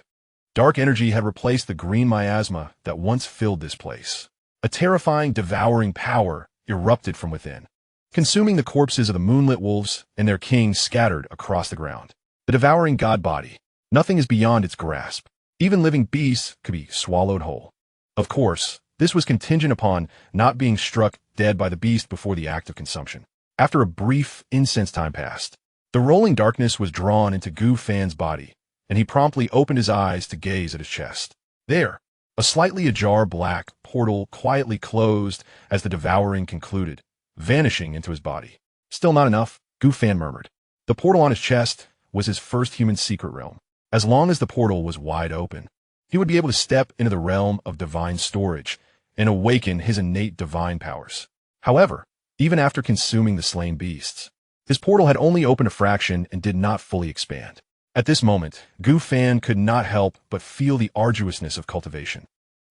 [SPEAKER 1] dark energy had replaced the green miasma that once filled this place. A terrifying, devouring power erupted from within, consuming the corpses of the moonlit wolves and their kings scattered across the ground. The devouring god body. Nothing is beyond its grasp. Even living beasts could be swallowed whole. Of course, this was contingent upon not being struck dead by the beast before the act of consumption. After a brief incense time passed, the rolling darkness was drawn into Gu Fan's body, and he promptly opened his eyes to gaze at his chest. There, a slightly ajar black portal quietly closed as the devouring concluded, vanishing into his body. Still not enough, Gu Fan murmured. The portal on his chest was his first human secret realm. As long as the portal was wide open, he would be able to step into the realm of divine storage and awaken his innate divine powers. However, even after consuming the slain beasts, his portal had only opened a fraction and did not fully expand. At this moment, Gu Fan could not help but feel the arduousness of cultivation.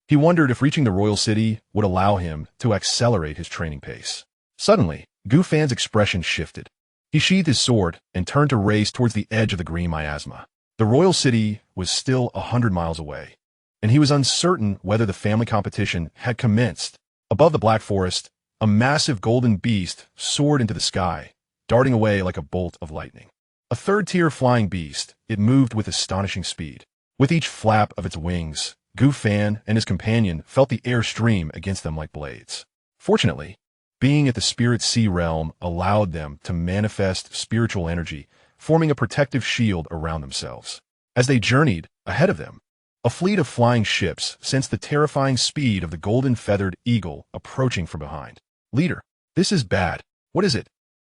[SPEAKER 1] He wondered if reaching the royal city would allow him to accelerate his training pace. Suddenly, Gu Fan's expression shifted. He sheathed his sword and turned to race towards the edge of the green miasma. The royal city was still 100 miles away, and he was uncertain whether the family competition had commenced. Above the black forest, a massive golden beast soared into the sky, darting away like a bolt of lightning. A third-tier flying beast, it moved with astonishing speed. With each flap of its wings, Gu Fan and his companion felt the air stream against them like blades. Fortunately, being at the spirit sea realm allowed them to manifest spiritual energy, forming a protective shield around themselves. As they journeyed ahead of them, a fleet of flying ships sensed the terrifying speed of the golden-feathered eagle approaching from behind. Leader, this is bad. What is it?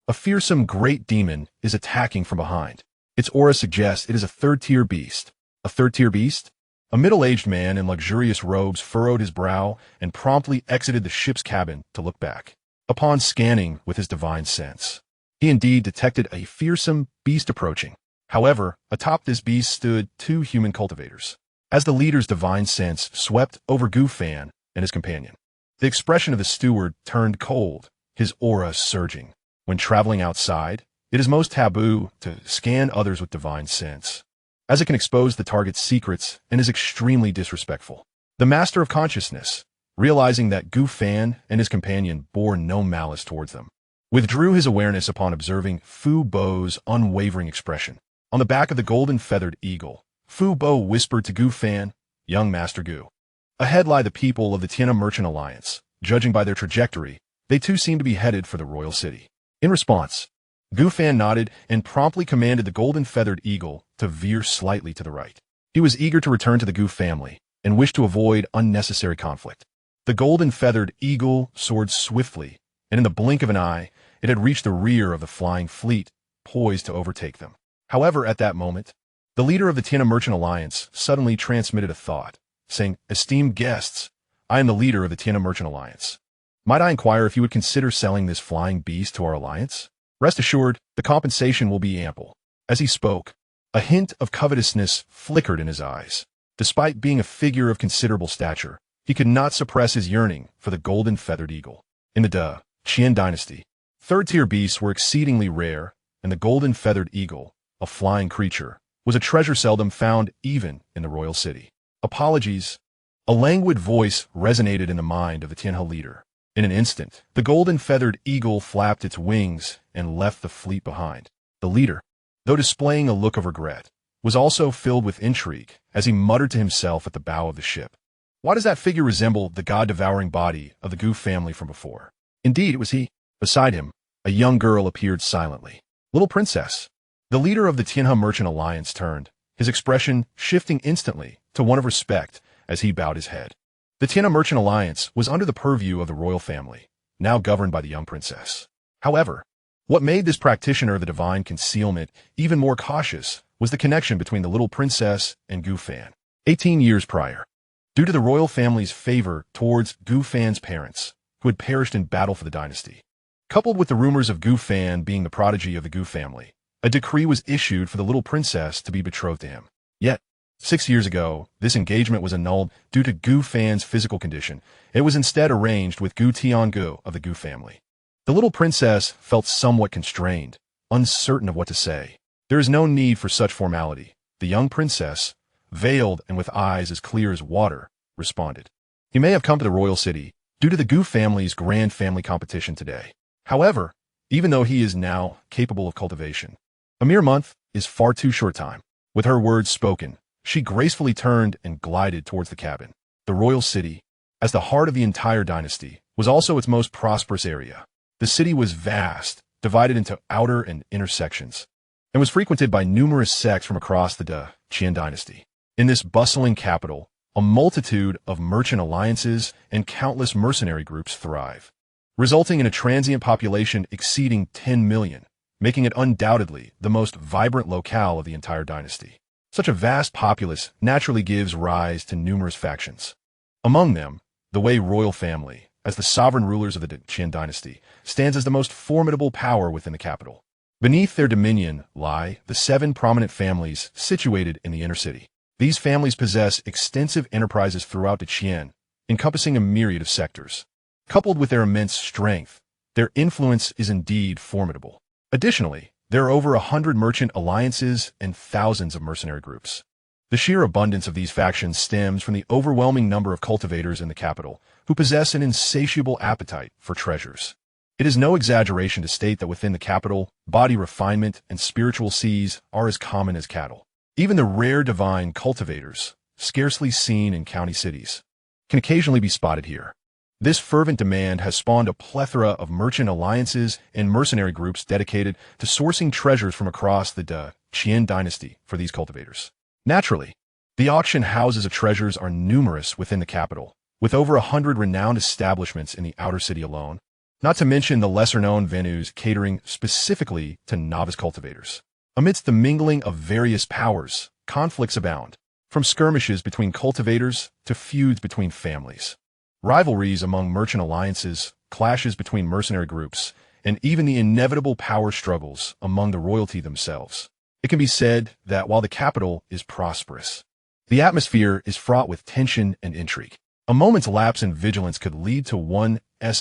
[SPEAKER 1] A fearsome great demon is attacking from behind. Its aura suggests it is a third-tier beast. A third-tier beast? A middle-aged man in luxurious robes furrowed his brow and promptly exited the ship's cabin to look back. Upon scanning with his divine sense, he indeed detected a fearsome beast approaching. However, atop this beast stood two human cultivators. As the leader's divine sense swept over Gu Fan and his companion, the expression of the steward turned cold, his aura surging. When traveling outside, it is most taboo to scan others with divine sense, as it can expose the target's secrets and is extremely disrespectful. The master of consciousness, realizing that Gu Fan and his companion bore no malice towards them, withdrew his awareness upon observing Fu Bo's unwavering expression. On the back of the golden-feathered eagle, Fu Bo whispered to Gu Fan, "Young Master Gu, ahead lie the people of the Tiana Merchant Alliance. Judging by their trajectory, they too seem to be headed for the royal city." In response, Gu Fan nodded and promptly commanded the golden-feathered eagle to veer slightly to the right. He was eager to return to the Gu family and wished to avoid unnecessary conflict. The golden-feathered eagle soared swiftly, and in the blink of an eye, it had reached the rear of the flying fleet, poised to overtake them. However, at that moment, the leader of the Tiana Merchant Alliance suddenly transmitted a thought, saying, "Esteemed guests, I am the leader of the Tiana Merchant Alliance. Might I inquire if you would consider selling this flying beast to our alliance? Rest assured, the compensation will be ample." As he spoke, a hint of covetousness flickered in his eyes. Despite being a figure of considerable stature, he could not suppress his yearning for the golden-feathered eagle. In the Qian dynasty, third-tier beasts were exceedingly rare, and the golden-feathered eagle, a flying creature, was a treasure seldom found even in the royal city. Apologies. A languid voice resonated in the mind of the Tianhe leader. In an instant, the golden-feathered eagle flapped its wings and left the fleet behind. The leader, though displaying a look of regret, was also filled with intrigue as he muttered to himself at the bow of the ship. Why does that figure resemble the God-Devouring Body of the Gu family from before? Indeed, it was he. Beside him, a young girl appeared silently. Little Princess. The leader of the Tianhe Merchant Alliance turned, his expression shifting instantly to one of respect as he bowed his head. The Tianhe Merchant Alliance was under the purview of the royal family, now governed by the young princess. However, what made this practitioner of the divine concealment even more cautious was the connection between the little princess and Gu Fan. 18 years prior, due to the royal family's favor towards Gu Fan's parents, who had perished in battle for the dynasty. Coupled with the rumors of Gu Fan being the prodigy of the Gu family, a decree was issued for the little princess to be betrothed to him. Yet, 6 years ago, this engagement was annulled due to Gu Fan's physical condition. It was instead arranged with Gu Tiangu of the Gu family. The little princess felt somewhat constrained, uncertain of what to say. There is no need for such formality. The young princess, veiled and with eyes as clear as water, responded. He may have come to the royal city due to the Gu family's grand family competition today. However, even though he is now capable of cultivation, a mere month is far too short time. With her words spoken, she gracefully turned and glided towards the cabin. The royal city, as the heart of the entire dynasty, was also its most prosperous area. The city was vast, divided into outer and inner sections, and was frequented by numerous sects from across the Qian dynasty. In this bustling capital, a multitude of merchant alliances and countless mercenary groups thrive, resulting in a transient population exceeding 10 million, making it undoubtedly the most vibrant locale of the entire dynasty. Such a vast populace naturally gives rise to numerous factions. Among them, the Wei royal family, as the sovereign rulers of the Qin dynasty, stands as the most formidable power within the capital. Beneath their dominion lie the 7 prominent families situated in the inner city. These families possess extensive enterprises throughout the Qian, encompassing a myriad of sectors. Coupled with their immense strength, their influence is indeed formidable. Additionally, there are over 100 merchant alliances and thousands of mercenary groups. The sheer abundance of these factions stems from the overwhelming number of cultivators in the capital who possess an insatiable appetite for treasures. It is no exaggeration to state that within the capital, body refinement and spiritual seeds are as common as cattle. Even the rare divine cultivators, scarcely seen in county cities, can occasionally be spotted here. This fervent demand has spawned a plethora of merchant alliances and mercenary groups dedicated to sourcing treasures from across the Qian dynasty for these cultivators. Naturally, the auction houses of treasures are numerous within the capital, with over 100 renowned establishments in the outer city alone, not to mention the lesser-known venues catering specifically to novice cultivators. Amidst the mingling of various powers, conflicts abound, from skirmishes between cultivators to feuds between families. Rivalries among merchant alliances, clashes between mercenary groups, and even the inevitable power struggles among the royalty themselves. It can be said that while the capital is prosperous, the atmosphere is fraught with tension and intrigue. A moment's lapse in vigilance could lead to one's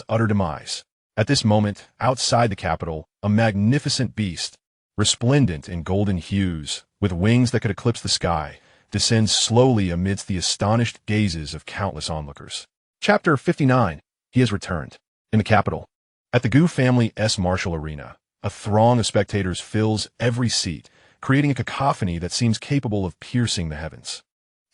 [SPEAKER 1] utter demise. At this moment, outside the capital, a magnificent beast, resplendent in golden hues, with wings that could eclipse the sky, descends slowly amidst the astonished gazes of countless onlookers. Chapter 59. He has returned. In the capital, at the Gu family's martial arena, a throng of spectators fills every seat, creating a cacophony that seems capable of piercing the heavens.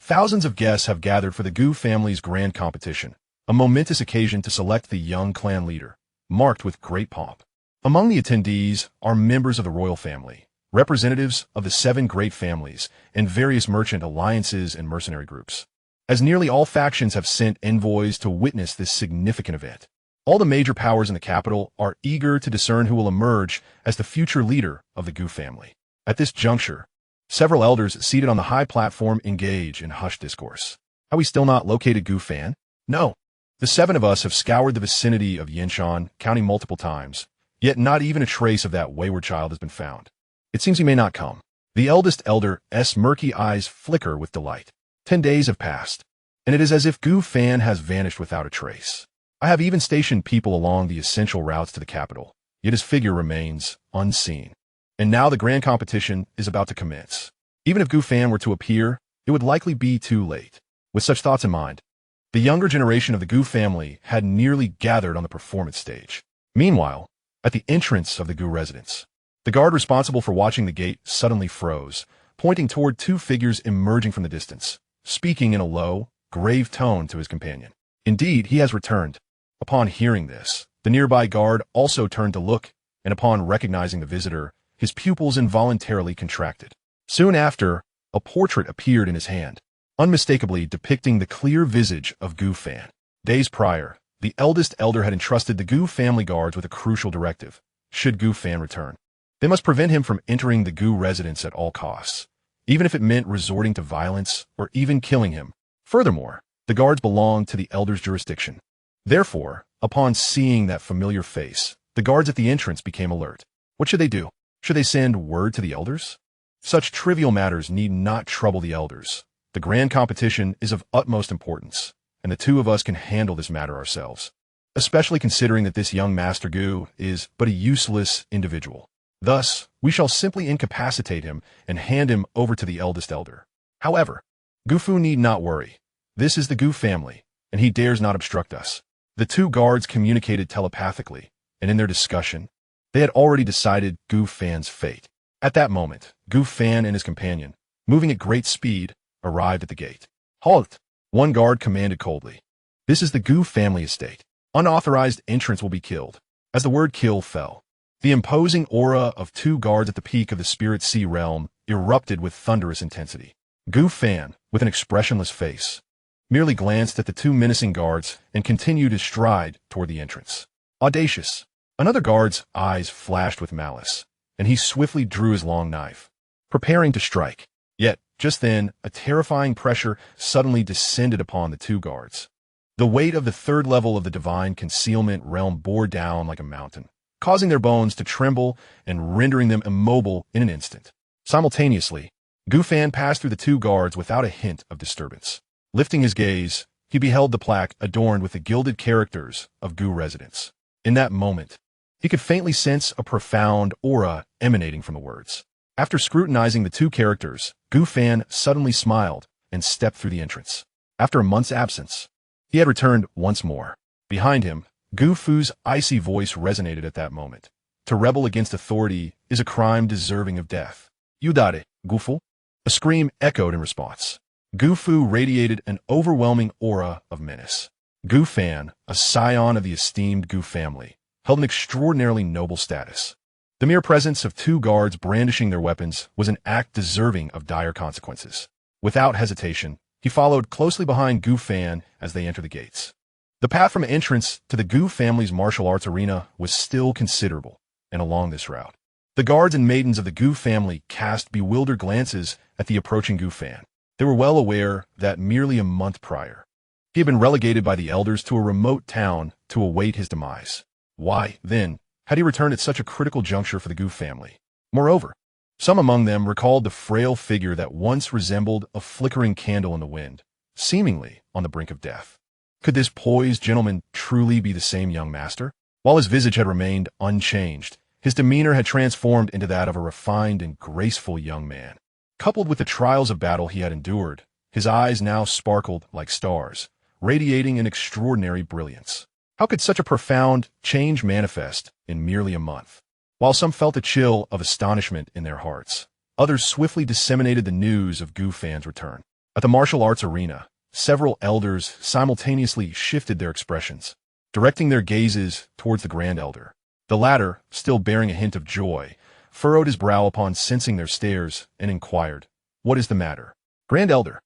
[SPEAKER 1] Thousands of guests have gathered for the Gu family's grand competition, a momentous occasion to select the young clan leader, marked with great pomp. Among the attendees are members of the royal family, representatives of the 7 great families, and various merchant alliances and mercenary groups, as nearly all factions have sent envoys to witness this significant event. All the major powers in the capital are eager to discern who will emerge as the future leader of the Gu family. At this juncture, several elders seated on the high platform engage in hushed discourse. Have we still not located Gu Fan? No. The 7 of us have scoured the vicinity of Yinshan, counting multiple times, yet not even a trace of that wayward child has been found. It seems he may not come. The eldest elder's murky eyes flicker with delight. 10 days have passed, and it is as if Gu Fan has vanished without a trace. I have even stationed people along the essential routes to the capital, yet his figure remains unseen. And now the grand competition is about to commence. Even if Gu Fan were to appear, it would likely be too late. With such thoughts in mind, the younger generation of the Gu family had nearly gathered on the performance stage. Meanwhile, at the entrance of the Gu residence, the guard responsible for watching the gate suddenly froze, pointing toward 2 figures emerging from the distance, speaking in a low, grave tone to his companion. Indeed, he has returned. Upon hearing this, the nearby guard also turned to look, and upon recognizing the visitor, his pupils involuntarily contracted. Soon after, a portrait appeared in his hand, unmistakably depicting the clear visage of Gu Fan. Days prior, the eldest elder had entrusted the Gu family guards with a crucial directive. Should Gu Fan return, they must prevent him from entering the Gu residence at all costs, even if it meant resorting to violence or even killing him. Furthermore, the guards belonged to the elder's jurisdiction. Therefore, upon seeing that familiar face, the guards at the entrance became alert. What should they do? Should they send word to the elders? Such trivial matters need not trouble the elders. The grand competition is of utmost importance, and the two of us can handle this matter ourselves, especially considering that this young Master Gu is but a useless individual. Thus, we shall simply incapacitate him and hand him over to the eldest elder. However, Gufu need not worry. This is the Gu family, and he dares not obstruct us. The two guards communicated telepathically, and in their discussion, they had already decided Gu Fan's fate. At that moment, Gu Fan and his companion, moving at great speed, arrived at the gate. Halt! One guard commanded coldly. This is the Gu family estate. Unauthorized entrance will be killed. As the word kill fell, the imposing aura of two guards at the peak of the Spirit Sea realm erupted with thunderous intensity. Gu Fan, with an expressionless face, merely glanced at the two menacing guards and continued his stride toward the entrance. Audacious! Another guard's eyes flashed with malice, and he swiftly drew his long knife, preparing to strike. Yet, just then, a terrifying pressure suddenly descended upon the two guards. The weight of the third level of the divine concealment realm bore down like a mountain, causing their bones to tremble and rendering them immobile in an instant. Simultaneously, Gu Fan passed through the two guards without a hint of disturbance. Lifting his gaze, he beheld the plaque adorned with the gilded characters of Gu residence. In that moment, he could faintly sense a profound aura emanating from the words. After scrutinizing the two characters, Gu Fan suddenly smiled and stepped through the entrance. After a month's absence, he had returned once more. Behind him, Gu Fu's icy voice resonated at that moment. To rebel against authority is a crime deserving of death. Yudare, Gu Fu? A scream echoed in response. Gu Fu radiated an overwhelming aura of menace. Gu Fan, a scion of the esteemed Gu family, held an extraordinarily noble status. The mere presence of two guards brandishing their weapons was an act deserving of dire consequences. Without hesitation, he followed closely behind Gu Fan as they entered the gates. The path from entrance to the Gu family's martial arts arena was still considerable, and along this route, the guards and maidens of the Gu family cast bewildered glances at the approaching Gu Fan. They were well aware that merely a month prior, he had been relegated by the elders to a remote town to await his demise. Why, then, had he returned at such a critical juncture for the Gu family? Moreover, some among them recalled the frail figure that once resembled a flickering candle in the wind, seemingly on the brink of death. Could this poised gentleman truly be the same young master? While his visage had remained unchanged, his demeanor had transformed into that of a refined and graceful young man. Coupled with the trials of battle he had endured, his eyes now sparkled like stars, radiating an extraordinary brilliance. How could such a profound change manifest in merely a month? While some felt a chill of astonishment in their hearts, others swiftly disseminated the news of Gu Fan's return. At the martial arts arena, several elders simultaneously shifted their expressions, directing their gazes towards the Grand Elder. The latter, still bearing a hint of joy, furrowed his brow upon sensing their stares and inquired, "What is the matter?" "Grand Elder.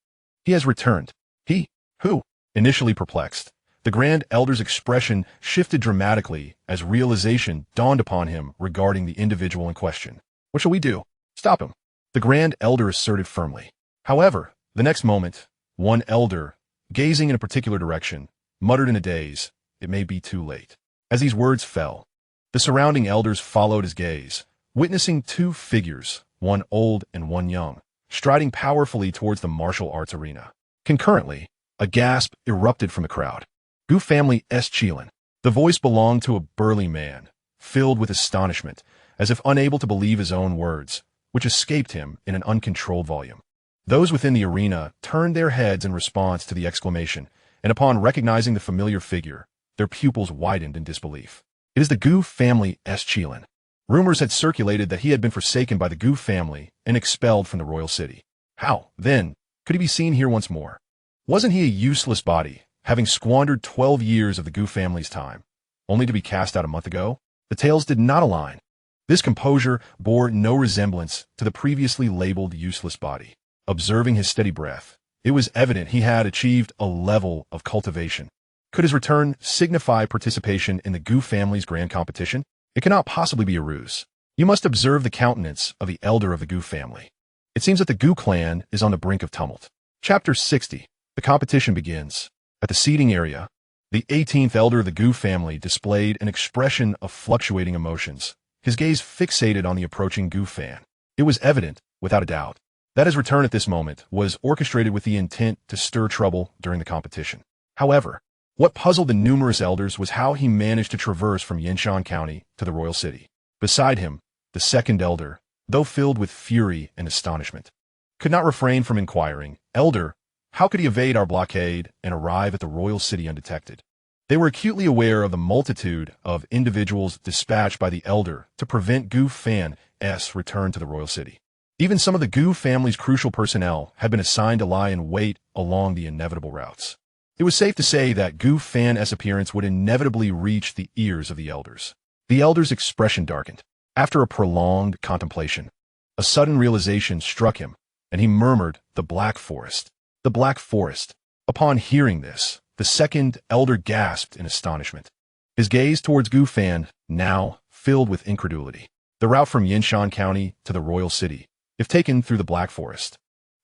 [SPEAKER 1] He has returned." "He? Who?" Initially perplexed, the Grand Elder's expression shifted dramatically as realization dawned upon him regarding the individual in question. "What shall we do?" "Stop him," the Grand Elder asserted firmly. However, the next moment, one elder, gazing in a particular direction, muttered in a daze, "It may be too late." As these words fell, the surrounding elders followed his gaze, witnessing two figures, one old and one young, striding powerfully towards the martial arts arena. Concurrently, a gasp erupted from the crowd. Gu family Chilin. The voice belonged to a burly man, filled with astonishment, as if unable to believe his own words, which escaped him in an uncontrolled volume. Those within the arena turned their heads in response to the exclamation, and upon recognizing the familiar figure, their pupils widened in disbelief. It is the Gu family Chilin. Rumors had circulated that he had been forsaken by the Gu family and expelled from the royal city. How, then, could he be seen here once more? Wasn't he a useless body, having squandered 12 years of the Gu family's time, only to be cast out a month ago? The tales did not align. This composure bore no resemblance to the previously labeled useless body. Observing his steady breath, it was evident he had achieved a level of cultivation. Could his return signify participation in the Gu family's grand competition? It cannot possibly be a ruse. You must observe the countenance of the elder of the Gu family. It seems that the Gu clan is on the brink of tumult. Chapter 60. The competition begins. At the seating area, the 18th elder of the Gu family displayed an expression of fluctuating emotions, his gaze fixated on the approaching Gu fan. It was evident, without a doubt, that his return at this moment was orchestrated with the intent to stir trouble during the competition. However, what puzzled the numerous elders was how he managed to traverse from Yinshan County to the royal city. Beside him, the second elder, though filled with fury and astonishment, could not refrain from inquiring, "Elder, how could he evade our blockade and arrive at the royal city undetected?" They were acutely aware of the multitude of individuals dispatched by the elder to prevent Gu Fan's return to the royal city. Even some of the Gu family's crucial personnel had been assigned to lie in wait along the inevitable routes. It was safe to say that Gu Fan's appearance would inevitably reach the ears of the elders. The elder's expression darkened. After a prolonged contemplation, a sudden realization struck him, and he murmured, "The Black Forest. The Black Forest." Upon hearing this, the second elder gasped in astonishment. His gaze towards Gu Fan now filled with incredulity. The route from Yinshan County to the royal city, if taken through the Black Forest,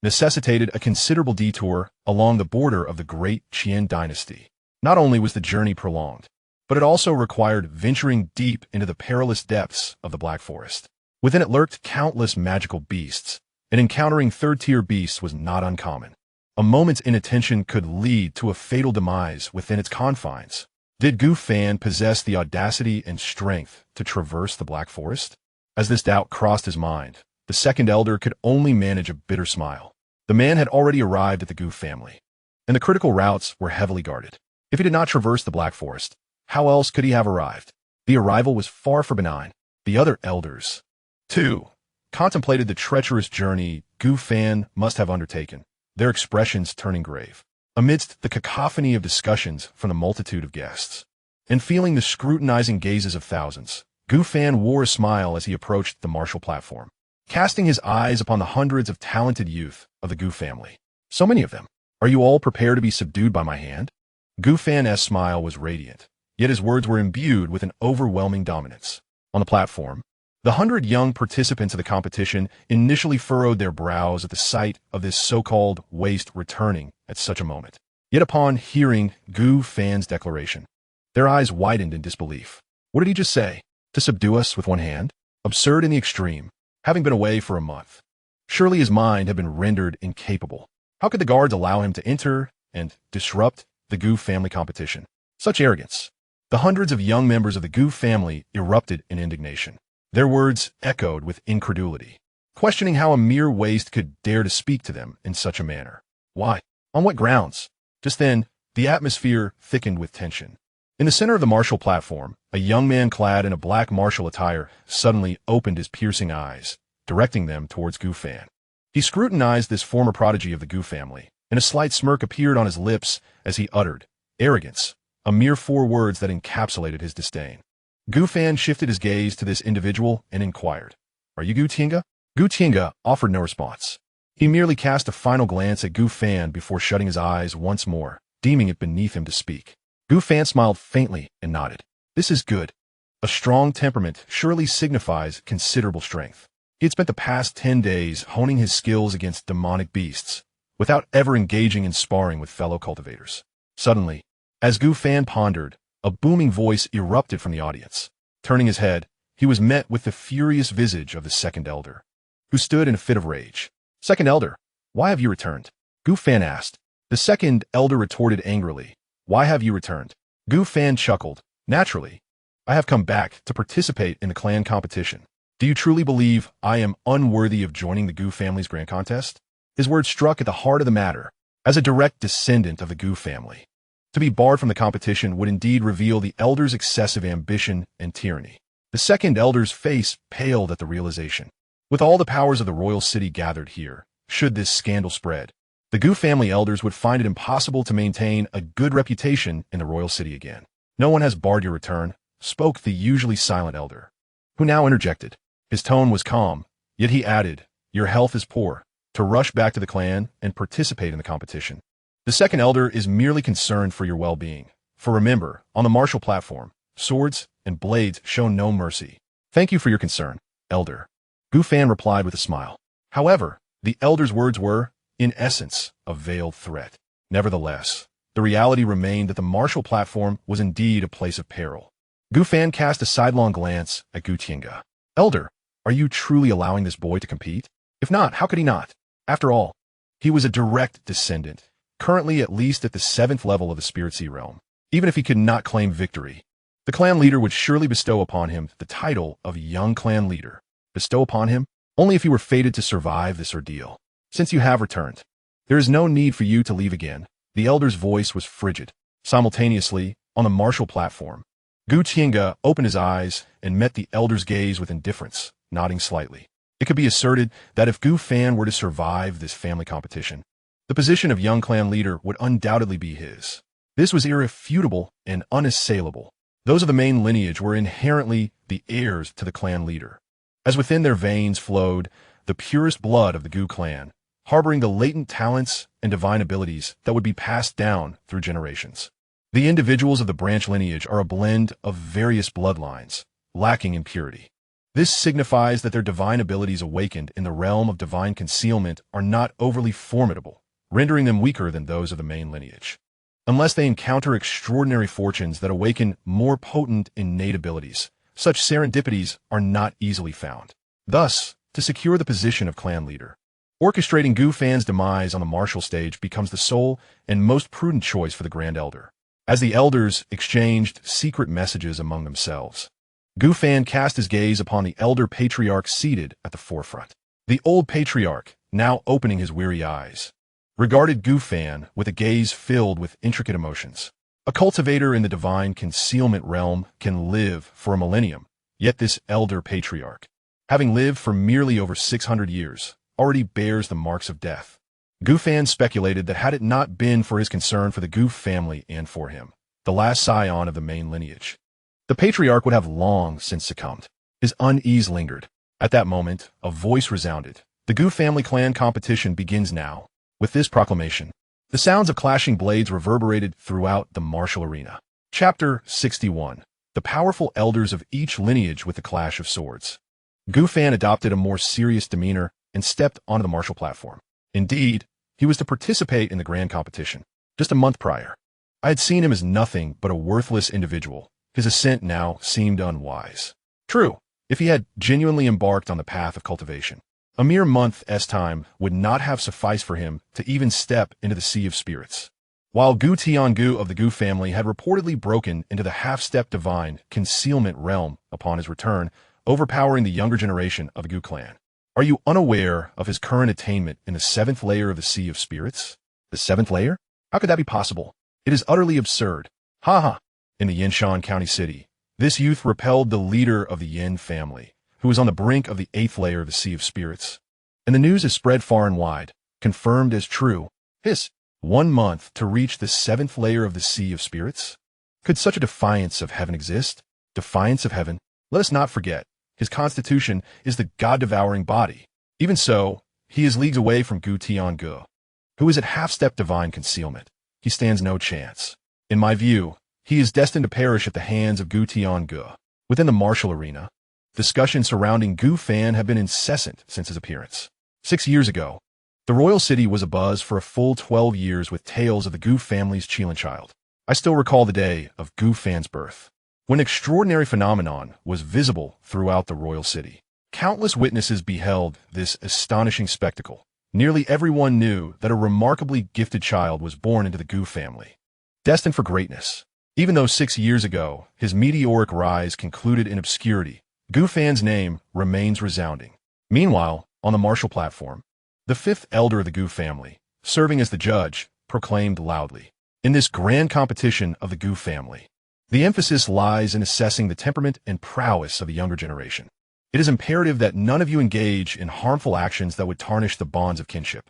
[SPEAKER 1] necessitated a considerable detour along the border of the great Qian dynasty. Not only was the journey prolonged, but it also required venturing deep into the perilous depths of the Black Forest. Within it lurked countless magical beasts, and encountering third-tier beasts was not uncommon. A moment's inattention could lead to a fatal demise within its confines. Did Gu Fan possess the audacity and strength to traverse the Black Forest? As this doubt crossed his mind, the second elder could only manage a bitter smile. The man had already arrived at the Gu family, and the critical routes were heavily guarded. If he did not traverse the Black Forest, how else could he have arrived? The arrival was far from benign. The other elders, too, contemplated the treacherous journey Gu Fan must have undertaken, their expressions turning grave. Amidst the cacophony of discussions from the multitude of guests, and feeling the scrutinizing gazes of thousands, Gu Fan wore a smile as he approached the martial platform, casting his eyes upon the hundreds of talented youth of the Gu family. "So many of them. Are you all prepared to be subdued by my hand?" Gu Fan's smile was radiant, yet his words were imbued with an overwhelming dominance. On the platform, the 100 young participants of the competition initially furrowed their brows at the sight of this so-called waste returning at such a moment. Yet upon hearing Gu Fan's declaration, their eyes widened in disbelief. What did he just say? To subdue us with one hand? Absurd in the extreme, having been away for a month. Surely his mind had been rendered incapable. How could the guards allow him to enter and disrupt the Gu family competition? Such arrogance. The hundreds of young members of the Gu family erupted in indignation. Their words echoed with incredulity, questioning how a mere waste could dare to speak to them in such a manner. Why? On what grounds? Just then, the atmosphere thickened with tension. In the center of the martial platform, a young man clad in a black martial attire suddenly opened his piercing eyes, directing them towards Gu Fan. He scrutinized this former prodigy of the Gu family, and a slight smirk appeared on his lips as he uttered, "Arrogance," a mere 4 words that encapsulated his disdain. Gu Fan shifted his gaze to this individual and inquired, "Are you Gu Tiange?" Gu Tiange offered no response. He merely cast a final glance at Gu Fan before shutting his eyes once more, deeming it beneath him to speak. Gu Fan smiled faintly and nodded. "This is good. A strong temperament surely signifies considerable strength." He had spent the past 10 days honing his skills against demonic beasts, without ever engaging in sparring with fellow cultivators. Suddenly, as Gu Fan pondered, a booming voice erupted from the audience. Turning his head, he was met with the furious visage of the second elder, who stood in a fit of rage. "Second elder, why have you returned?" Gu Fan asked. The second elder retorted angrily, "Why have you returned?" Gu Fan chuckled. "Naturally, I have come back to participate in the clan competition. Do you truly believe I am unworthy of joining the Gu family's grand contest?" His words struck at the heart of the matter. As a direct descendant of the Gu family, to be barred from the competition would indeed reveal the elder's excessive ambition and tyranny. The second elder's face paled at the realization. With all the powers of the royal city gathered here, should this scandal spread, the Gu family elders would find it impossible to maintain a good reputation in the royal city again. "No one has barred your return," spoke the usually silent elder, who now interjected. His tone was calm, yet he added, "Your health is poor," to rush back to the clan and participate in the competition. The second elder is merely concerned for your well-being. For remember, on the martial platform, swords and blades show no mercy. Thank you for your concern, elder. Gu Fan replied with a smile. However, the elder's words were, in essence, a veiled threat. Nevertheless, the reality remained that the martial platform was indeed a place of peril. Gu Fan cast a sidelong glance at Gu Tiange. Elder, are you truly allowing this boy to compete? If not, how could he not? After all, he was a direct descendant, currently at least at the 7th level of the Spirit Sea realm. Even if he could not claim victory, the clan leader would surely bestow upon him the title of young clan leader. Bestow upon him only if he were fated to survive this ordeal. Since you have returned, there is no need for you to leave again. The elder's voice was frigid. Simultaneously, on the martial platform, Gu Tiange opened his eyes and met the elder's gaze with indifference, nodding slightly. It could be asserted that if Gu Fan were to survive this family competition, the position of young clan leader would undoubtedly be his. This was irrefutable and unassailable. Those of the main lineage were inherently the heirs to the clan leader, as within their veins flowed the purest blood of the Gu clan, harboring the latent talents and divine abilities that would be passed down through generations. The individuals of the branch lineage are a blend of various bloodlines, lacking in purity. This signifies that their divine abilities awakened in the realm of divine concealment are not overly formidable, rendering them weaker than those of the main lineage. Unless they encounter extraordinary fortunes that awaken more potent innate abilities, such serendipities are not easily found. Thus, to secure the position of clan leader, orchestrating Gu Fan's demise on the martial stage becomes the sole and most prudent choice for the Grand Elder. As the elders exchanged secret messages among themselves, Gu Fan cast his gaze upon the elder patriarch seated at the forefront. The old patriarch, now opening his weary eyes, regarded Gu Fan with a gaze filled with intricate emotions. A cultivator in the divine concealment realm can live for a millennium, yet this elder patriarch, having lived for merely over 600 years, already bears the marks of death. Gu Fan speculated that had it not been for his concern for the Gu family and for him, the last scion of the main lineage, the patriarch would have long since succumbed. His unease lingered. At that moment, a voice resounded. The Gu family clan competition begins now. With this proclamation, the sounds of clashing blades reverberated throughout the martial arena. Chapter 61. The powerful elders of each lineage with the clash of swords. Gu Fan adopted a more serious demeanor and stepped onto the martial platform. Indeed, he was to participate in the grand competition. Just a month prior, I had seen him as nothing but a worthless individual. His ascent now seemed unwise. True, if he had genuinely embarked on the path of cultivation, a mere month's time would not have sufficed for him to even step into the Sea of Spirits. While Gu Tiange of the Gu family had reportedly broken into the half-step divine concealment realm upon his return, overpowering the younger generation of the Gu clan. Are you unaware of his current attainment in the 7th layer of the Sea of Spirits? The 7th layer? How could that be possible? It is utterly absurd. Ha ha! In the Yinshan County City, this youth repelled the leader of the Yin family, who was on the brink of the 8th layer of the Sea of Spirits. And the news is spread far and wide, confirmed as true. His 1 month to reach the 7th layer of the Sea of Spirits? Could such a defiance of heaven exist? Defiance of heaven? Let us not forget, his constitution is the God-Devouring Body. Even so, he is leagues away from Gu Tiange, who is at half-step divine concealment. He stands no chance. In my view, he is destined to perish at the hands of Gu Tiange. Within the martial arena, discussions surrounding Gu Fan have been incessant since his appearance. 6 years ago, the royal city was abuzz for a full 12 years with tales of the Gu family's child. I still recall the day of Gu Fan's birth, when an extraordinary phenomenon was visible throughout the royal city. Countless witnesses beheld this astonishing spectacle. Nearly everyone knew that a remarkably gifted child was born into the Gu family, destined for greatness. Even though 6 years ago, his meteoric rise concluded in obscurity, Gu Fan's name remains resounding. Meanwhile, on the martial platform, the 5th elder of the Gu family, serving as the judge, proclaimed loudly, "In this grand competition of the Gu family, the emphasis lies in assessing the temperament and prowess of the younger generation. It is imperative that none of you engage in harmful actions that would tarnish the bonds of kinship.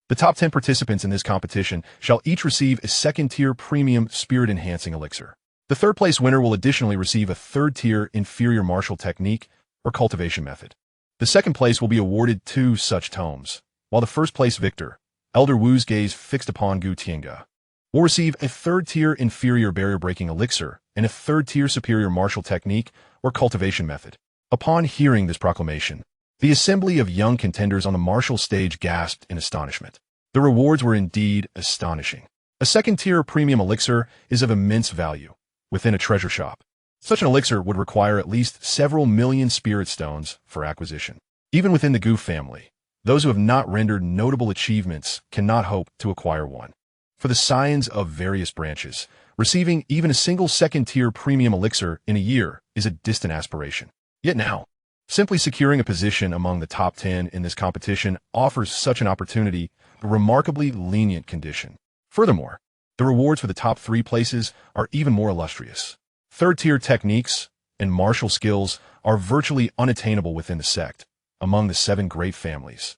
[SPEAKER 1] The top 10 participants in this competition shall each receive a 2nd-tier premium spirit-enhancing elixir. The 3rd-place winner will additionally receive a 3rd-tier inferior martial technique or cultivation method. The second place will be awarded 2 such tomes, while the first place victor, Elder Wu's gaze fixed upon Gu Tiange, will receive a third-tier inferior barrier-breaking elixir and a third-tier superior martial technique or cultivation method. Upon hearing this proclamation, the assembly of young contenders on the martial stage gasped in astonishment. The rewards were indeed astonishing. A second-tier premium elixir is of immense value within a treasure shop. Such an elixir would require at least several million spirit stones for acquisition. Even within the Gu family, those who have not rendered notable achievements cannot hope to acquire one. For the scions of various branches, receiving even a single second-tier premium elixir in a year is a distant aspiration. Yet now, simply securing a position among the top 10 in this competition offers such an opportunity, a remarkably lenient condition. Furthermore, the rewards for the top 3 places are even more illustrious. Third-tier techniques and martial skills are virtually unattainable within the sect, among the 7 great families,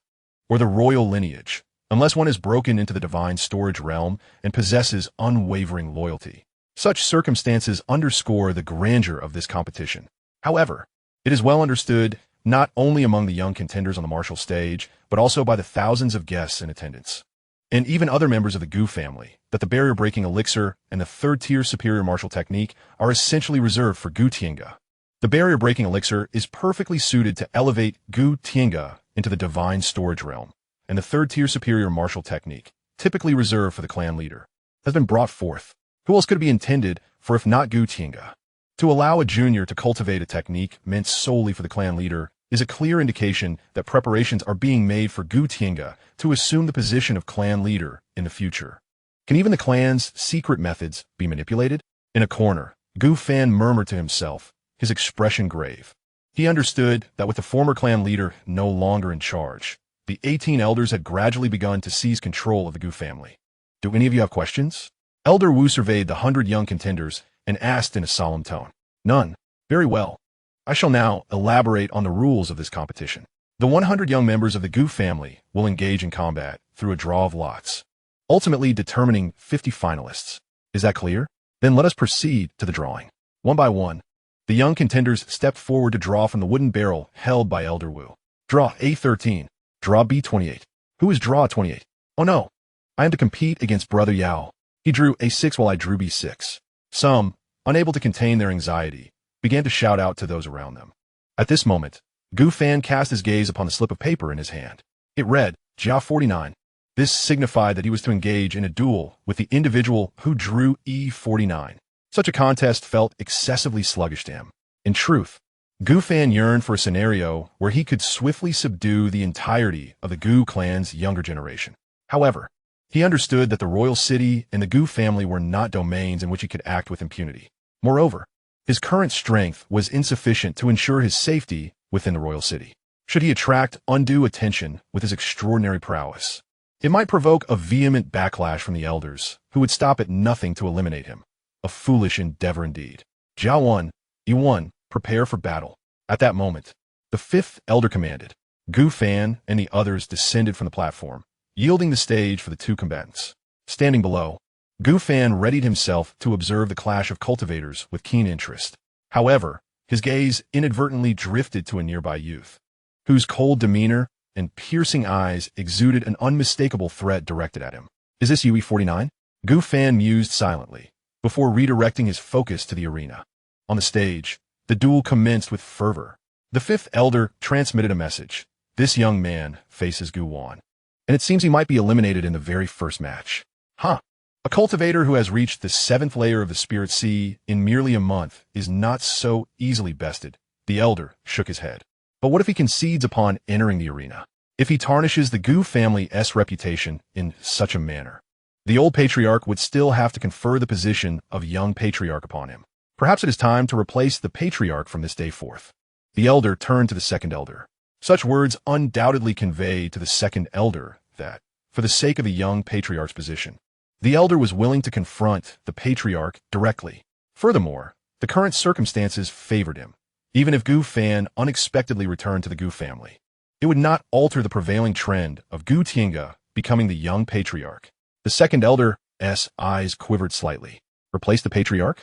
[SPEAKER 1] or the royal lineage, unless one is broken into the divine storage realm and possesses unwavering loyalty. Such circumstances underscore the grandeur of this competition. However, it is well understood not only among the young contenders on the martial stage, but also by the thousands of guests in attendance, and even other members of the Gu family, that the barrier-breaking elixir and the third-tier superior martial technique are essentially reserved for Gu Tiange. The barrier-breaking elixir is perfectly suited to elevate Gu Tiange into the divine storage realm, and the third-tier superior martial technique, typically reserved for the clan leader, has been brought forth. Who else could it be intended for if not Gu Tiange? To allow a junior to cultivate a technique meant solely for the clan leader is a clear indication that preparations are being made for Gu Tiange to assume the position of clan leader in the future. Can even the clan's secret methods be manipulated? In a corner, Gu Fan murmured to himself, his expression grave. He understood that with the former clan leader no longer in charge, the 18 elders had gradually begun to seize control of the Gu family. Do any of you have questions? Elder Wu surveyed the 100 young contenders and asked in a solemn tone. None. Very well. I shall now elaborate on the rules of this competition. The 100 young members of the Gu family will engage in combat through a draw of lots, ultimately determining 50 finalists. Is that clear? Then let us proceed to the drawing. One by one, the young contenders stepped forward to draw from the wooden barrel held by Elder Wu. Draw A13. Draw B28. Who is draw 28? Oh no, I am to compete against Brother Yao. He drew A6 while I drew B6. Some, unable to contain their anxiety, began to shout out to those around them. At this moment, Gu Fan cast his gaze upon the slip of paper in his hand. It read, Jia 49. This signified that he was to engage in a duel with the individual who drew E49. Such a contest felt excessively sluggish to him. In truth, Gu Fan yearned for a scenario where he could swiftly subdue the entirety of the Gu clan's younger generation. However, he understood that the royal city and the Gu family were not domains in which he could act with impunity. Moreover, his current strength was insufficient to ensure his safety within the royal city. Should he attract undue attention with his extraordinary prowess, it might provoke a vehement backlash from the elders, who would stop at nothing to eliminate him. A foolish endeavor indeed. Jiao 1, E1, prepare for battle. At that moment, the 5th elder commanded. Gu Fan and the others descended from the platform, yielding the stage for the 2 combatants. Standing below, Gu Fan readied himself to observe the clash of cultivators with keen interest. However, his gaze inadvertently drifted to a nearby youth, whose cold demeanor and piercing eyes exuded an unmistakable threat directed at him. Is this UE49? Gu Fan mused silently, before redirecting his focus to the arena. On the stage, the duel commenced with fervor. The 5th elder transmitted a message. This young man faces Gu Wan, and it seems he might be eliminated in the very first match. Huh. A cultivator who has reached the 7th layer of the Spirit Sea in merely a month is not so easily bested. The elder shook his head. But what if he concedes upon entering the arena? If he tarnishes the Gu family's reputation in such a manner, the old patriarch would still have to confer the position of young patriarch upon him. Perhaps it is time to replace the patriarch from this day forth. The elder turned to the 2nd elder. Such words undoubtedly conveyed to the 2nd elder that, for the sake of the young patriarch's position, the elder was willing to confront the patriarch directly. Furthermore, the current circumstances favored him. Even if Gu Fan unexpectedly returned to the Gu family, it would not alter the prevailing trend of Gu Tiange becoming the young patriarch. The 2nd elder's eyes quivered slightly. Replace the patriarch?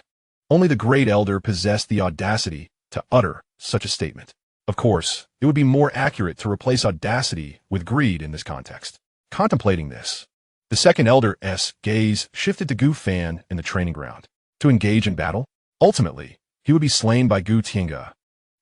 [SPEAKER 1] Only the great elder possessed the audacity to utter such a statement. Of course, it would be more accurate to replace audacity with greed in this context. Contemplating this, the second elder's gaze shifted to Gu Fan in the training ground. To engage in battle? Ultimately, he would be slain by Gu Tiange,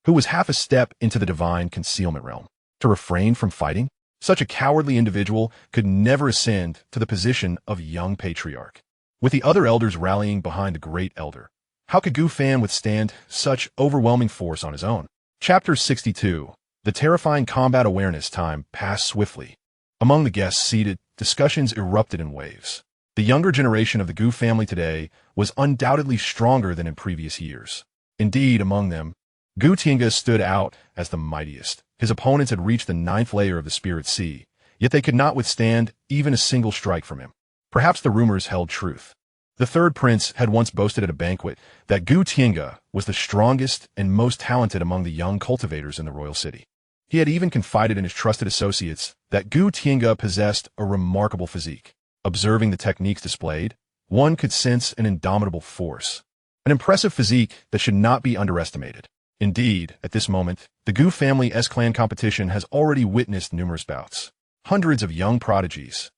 [SPEAKER 1] who was half a step into the divine concealment realm. To refrain from fighting? Such a cowardly individual could never ascend to the position of young patriarch. With the other elders rallying behind the great elder, how could Gu Fan withstand such overwhelming force on his own? Chapter 62. The terrifying combat awareness time passed swiftly. Among the guests seated, discussions erupted in waves. The younger generation of the Gu family today was undoubtedly stronger than in previous years. Indeed, among them, Gu Tiange stood out as the mightiest. His opponents had reached the 9th layer of the Spirit Sea, yet they could not withstand even a single strike from him. Perhaps the rumors held truth. The third prince had once boasted at a banquet that Gu Tiange was the strongest and most talented among the young cultivators in the royal city. He had even confided in his trusted associates that Gu Tiange possessed a remarkable physique. Observing the techniques displayed, one could sense an indomitable force, an impressive physique that should not be underestimated. Indeed, at this moment, the Gu family's clan competition has already witnessed numerous bouts. Hundreds of young prodigies,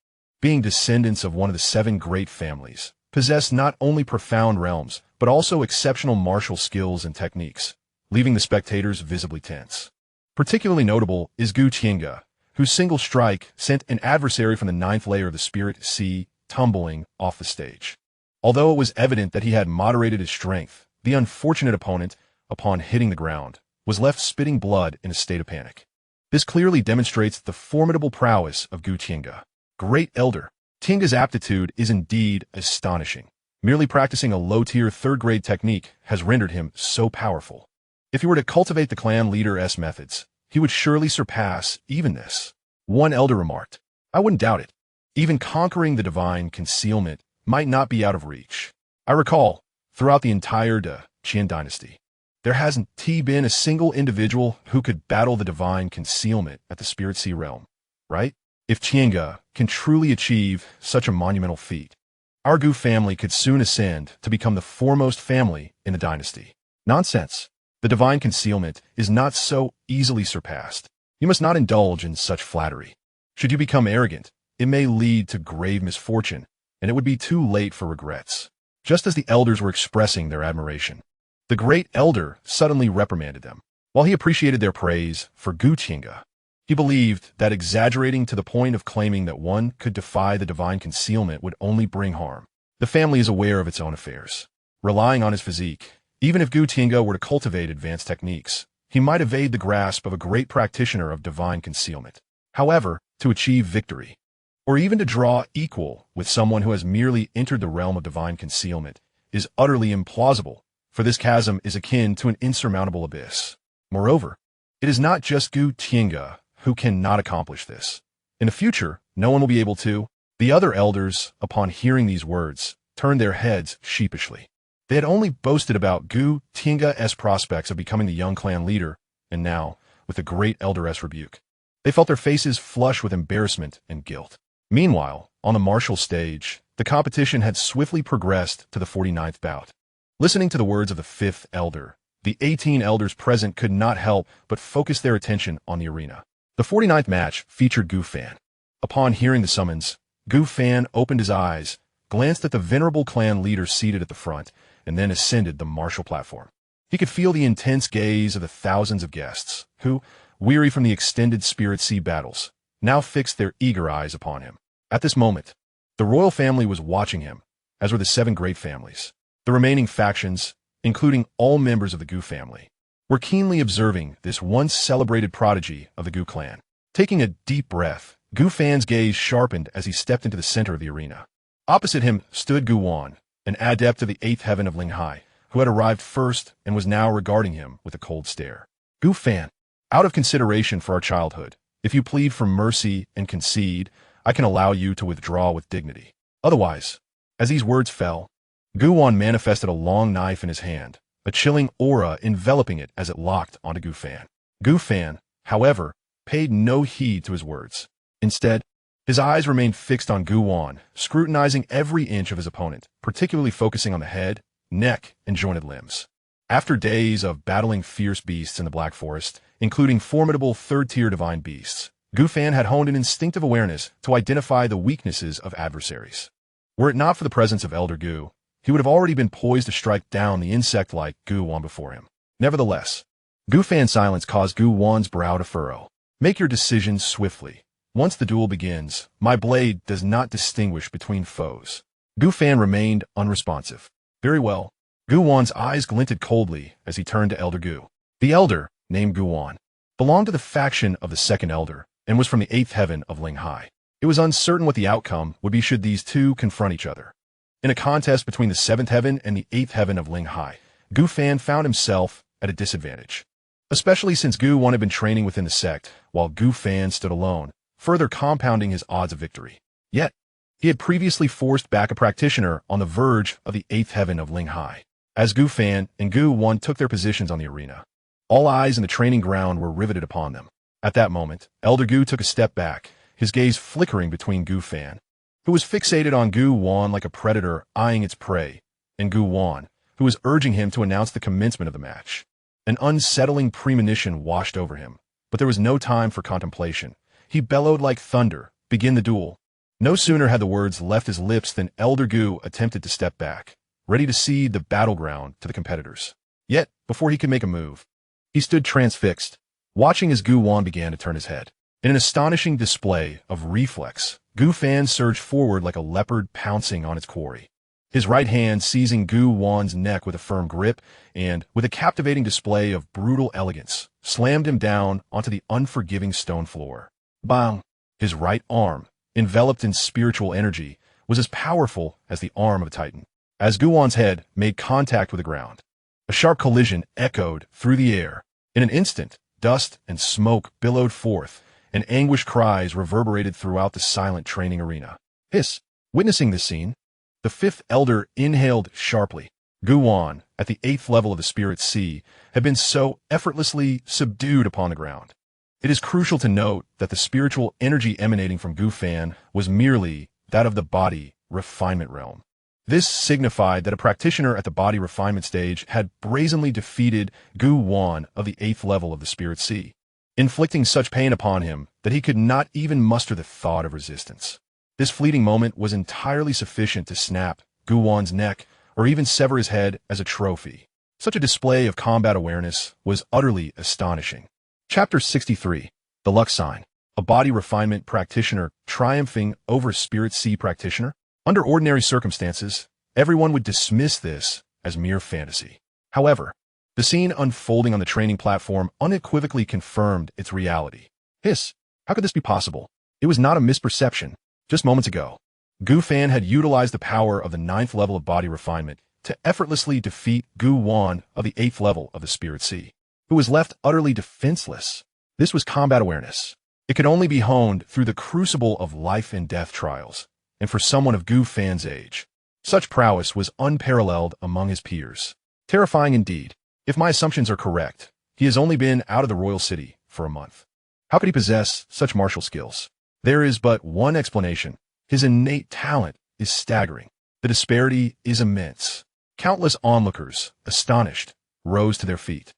[SPEAKER 1] being descendants of one of the 7 great families, possess not only profound realms, but also exceptional martial skills and techniques, leaving the spectators visibly tense. Particularly notable is Gu Tiange, whose single strike sent an adversary from the 9th layer of the Spirit Sea tumbling off the stage. Although it was evident that he had moderated his strength, the unfortunate opponent, upon hitting the ground, was left spitting blood in a state of panic. This clearly demonstrates the formidable prowess of Gu Tiange. Great Elder. Tiange's aptitude is indeed astonishing. Merely practicing a low-tier 3rd-grade technique has rendered him so powerful. If he were to cultivate the clan leader's methods, he would surely surpass even this. One elder remarked, I wouldn't doubt it. Even conquering the divine concealment might not be out of reach. I recall, throughout the entire Qin dynasty, there hasn't been a single individual who could battle the divine concealment at the Spirit Sea realm, right? If Tiange can truly achieve such a monumental feat, our Gu family could soon ascend to become the foremost family in the dynasty. Nonsense. The divine concealment is not so easily surpassed. You must not indulge in such flattery. Should you become arrogant, it may lead to grave misfortune, and it would be too late for regrets. Just as the elders were expressing their admiration, the great elder suddenly reprimanded them. While he appreciated their praise for Gu Tiange, he believed that exaggerating to the point of claiming that one could defy the divine concealment would only bring harm. The family is aware of its own affairs. Relying on his physique, even if Gu Tiange were to cultivate advanced techniques, he might evade the grasp of a great practitioner of divine concealment. However, to achieve victory, or even to draw equal with someone who has merely entered the realm of divine concealment, is utterly implausible, for this chasm is akin to an insurmountable abyss. Moreover, it is not just Gu Tiange who cannot accomplish this. In the future, no one will be able to. The other elders, upon hearing these words, turned their heads sheepishly. They had only boasted about Gu Tiange's prospects of becoming the young clan leader, and now, with the great elder's rebuke, they felt their faces flush with embarrassment and guilt. Meanwhile, on the martial stage, the competition had swiftly progressed to the 49th bout. Listening to the words of the 5th elder, the 18 elders present could not help but focus their attention on the arena. The 49th match featured Gu Fan. Upon hearing the summons, Gu Fan opened his eyes, glanced at the venerable clan leader seated at the front, and then ascended the martial platform. He could feel the intense gaze of the thousands of guests, who, weary from the extended Spirit Sea battles, now fixed their eager eyes upon him. At this moment, the royal family was watching him, as were the 7 great families. The remaining factions, including all members of the Gu family, were keenly observing this once celebrated prodigy of the Gu clan. Taking a deep breath, Gu Fan's gaze sharpened as he stepped into the center of the arena. Opposite him stood Gu Wan, an adept of the 8th heaven of Linghai, who had arrived first and was now regarding him with a cold stare. Gu Fan, out of consideration for our childhood, if you plead for mercy and concede, I can allow you to withdraw with dignity. Otherwise, as these words fell, Gu Wan manifested a long knife in his hand, a chilling aura enveloping it as it locked onto Gu Fan. Gu Fan, however, paid no heed to his words. Instead, his eyes remained fixed on Gu Wan, scrutinizing every inch of his opponent, particularly focusing on the head, neck, and jointed limbs. After days of battling fierce beasts in the Black Forest, including formidable third-tier divine beasts, Gu Fan had honed an instinctive awareness to identify the weaknesses of adversaries. Were it not for the presence of Elder Gu, he would have already been poised to strike down the insect-like Gu Wan before him. Nevertheless, Gu Fan's silence caused Gu Wan's brow to furrow. Make your decisions swiftly. Once the duel begins, my blade does not distinguish between foes. Gu Fan remained unresponsive. Very well. Gu Wan's eyes glinted coldly as he turned to Elder Gu. The Elder, named Gu Wan, belonged to the faction of the Second Elder and was from the 8th heaven of Ling Hai. It was uncertain what the outcome would be should these two confront each other. In a contest between the 7th heaven and the 8th heaven of Ling Hai, Gu Fan found himself at a disadvantage. Especially since Gu Wan had been training within the sect, while Gu Fan stood alone, further compounding his odds of victory. Yet, he had previously forced back a practitioner on the verge of the 8th heaven of Ling Hai. As Gu Fan and Gu Wan took their positions on the arena, all eyes in the training ground were riveted upon them. At that moment, Elder Gu took a step back, his gaze flickering between Gu Fan, who was fixated on Gu Wan like a predator eyeing its prey, and Gu Wan, who was urging him to announce the commencement of the match. An unsettling premonition washed over him, but there was no time for contemplation. He bellowed like thunder, "Begin the duel." No sooner had the words left his lips than Elder Gu attempted to step back, ready to cede the battleground to the competitors. Yet, before he could make a move, he stood transfixed, watching as Gu Wan began to turn his head. In an astonishing display of reflex, Gu Fan surged forward like a leopard pouncing on its quarry. His right hand seizing Gu Wan's neck with a firm grip and, with a captivating display of brutal elegance, slammed him down onto the unforgiving stone floor. Bang! His right arm, enveloped in spiritual energy, was as powerful as the arm of a titan. As Gu Wan's head made contact with the ground, a sharp collision echoed through the air. In an instant, dust and smoke billowed forth, and anguished cries reverberated throughout the silent training arena. Hiss! Witnessing this scene, the 5th Elder inhaled sharply. Gu Wan, at the 8th level of the Spirit Sea, had been so effortlessly subdued upon the ground. It is crucial to note that the spiritual energy emanating from Gu Fan was merely that of the body refinement realm. This signified that a practitioner at the body refinement stage had brazenly defeated Gu Wan of the 8th level of the Spirit Sea, inflicting such pain upon him that he could not even muster the thought of resistance. This fleeting moment was entirely sufficient to snap Gu Wan's neck or even sever his head as a trophy. Such a display of combat awareness was utterly astonishing. Chapter 63. The Luck Sign. A body refinement practitioner triumphing over a Spirit Sea practitioner? Under ordinary circumstances, everyone would dismiss this as mere fantasy. However, the scene unfolding on the training platform unequivocally confirmed its reality. Hiss! How could this be possible? It was not a misperception. Just moments ago, Gu Fan had utilized the power of the 9th level of body refinement to effortlessly defeat Gu Wan of the 8th level of the Spirit Sea, who was left utterly defenseless. This was combat awareness. It could only be honed through the crucible of life and death trials, and for someone of Gu Fan's age, such prowess was unparalleled among his peers. Terrifying indeed. If my assumptions are correct, he has only been out of the royal city for a month. How could he possess such martial skills? There is but one explanation. His innate talent is staggering. The disparity is immense. Countless onlookers, astonished, rose to their feet,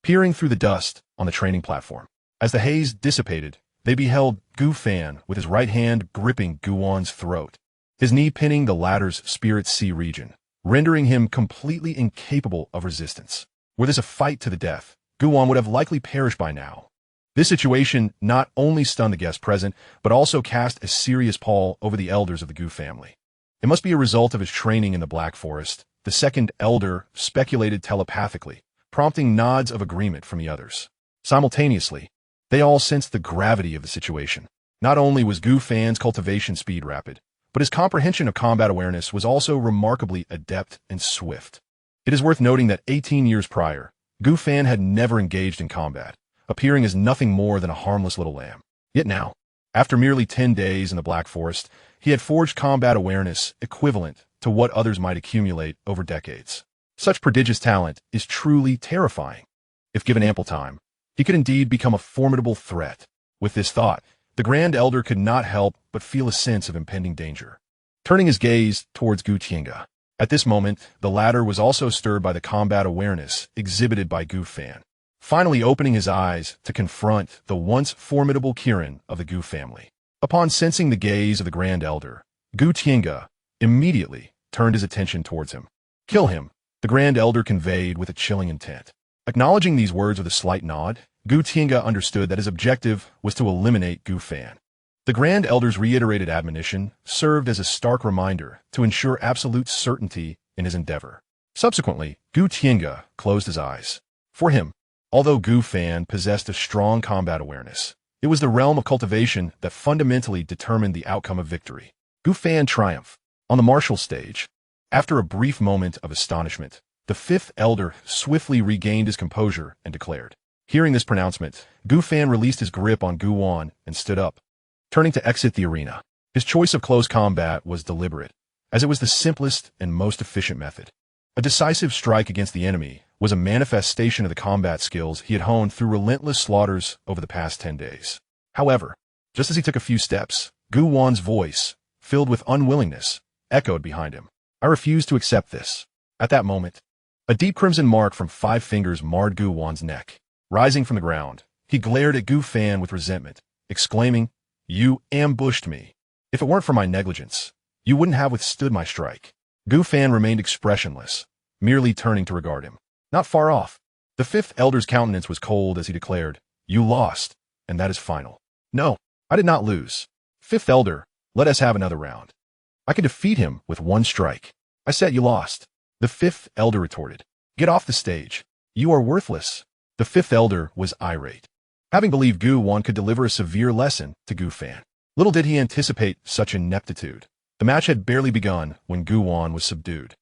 [SPEAKER 1] peering through the dust on the training platform. As the haze dissipated, they beheld Gu Fan with his right hand gripping Gu Wan's throat, his knee pinning the latter's Spirit Sea region, rendering him completely incapable of resistance. Were this a fight to the death, Gu Wan would have likely perished by now. This situation not only stunned the guests present, but also cast a serious pall over the elders of the Gu family. It must be a result of his training in the Black Forest, the 2nd Elder speculated telepathically, prompting nods of agreement from the others. Simultaneously, they all sensed the gravity of the situation. Not only was Gu Fan's cultivation speed rapid, but his comprehension of combat awareness was also remarkably adept and swift. It is worth noting that 18 years prior, Gu Fan had never engaged in combat, appearing as nothing more than a harmless little lamb. Yet now, after merely 10 days in the Black Forest, he had forged combat awareness equivalent to what others might accumulate over decades. Such prodigious talent is truly terrifying. If given ample time, he could indeed become a formidable threat. With this thought, the Grand Elder could not help but feel a sense of impending danger. Turning his gaze towards Gu Xianxia, At this moment, the latter was also stirred by the combat awareness exhibited by Gu Fan, finally opening his eyes to confront the once formidable Kirin of the Gu family. Upon sensing the gaze of the Grand Elder, Gu Tiange immediately turned his attention towards him. "Kill him," the Grand Elder conveyed with a chilling intent. Acknowledging these words with a slight nod, Gu Tiange understood that his objective was to eliminate Gu Fan. The Grand Elder's reiterated admonition served as a stark reminder to ensure absolute certainty in his endeavor. Subsequently, Gu Tiange closed his eyes. For him, although Gu Fan possessed a strong combat awareness, it was the realm of cultivation that fundamentally determined the outcome of victory. Gu Fan triumphed. On the martial stage, after a brief moment of astonishment, the fifth elder swiftly regained his composure and declared. Hearing this pronouncement, Gu Fan released his grip on Gu Wan and stood up, turning to exit the arena. His choice of close combat was deliberate, as it was the simplest and most efficient method. A decisive strike against the enemy was a manifestation of the combat skills he had honed through relentless slaughters over the past 10 days. However, just as he took a few steps, Gu Wan's voice, filled with unwillingness, echoed behind him. "I refuse to accept this." At that moment, a deep crimson mark from 5 fingers marred Gu Wan's neck. Rising from the ground, he glared at Gu Fan with resentment, exclaiming, "You ambushed me. If it weren't for my negligence, you wouldn't have withstood my strike." Gu Fan remained expressionless, merely turning to regard him. Not far off, the fifth elder's countenance was cold as he declared, "You lost, and that is final." "No, I did not lose. Fifth elder, let us have another round. I can defeat him with one strike." "I said you lost," the fifth elder retorted. "Get off the stage. You are worthless." The fifth elder was irate, having believed Gu Wan could deliver a severe lesson to Gu Fan. Little did he anticipate such ineptitude. The match had barely begun when Gu Wan was subdued.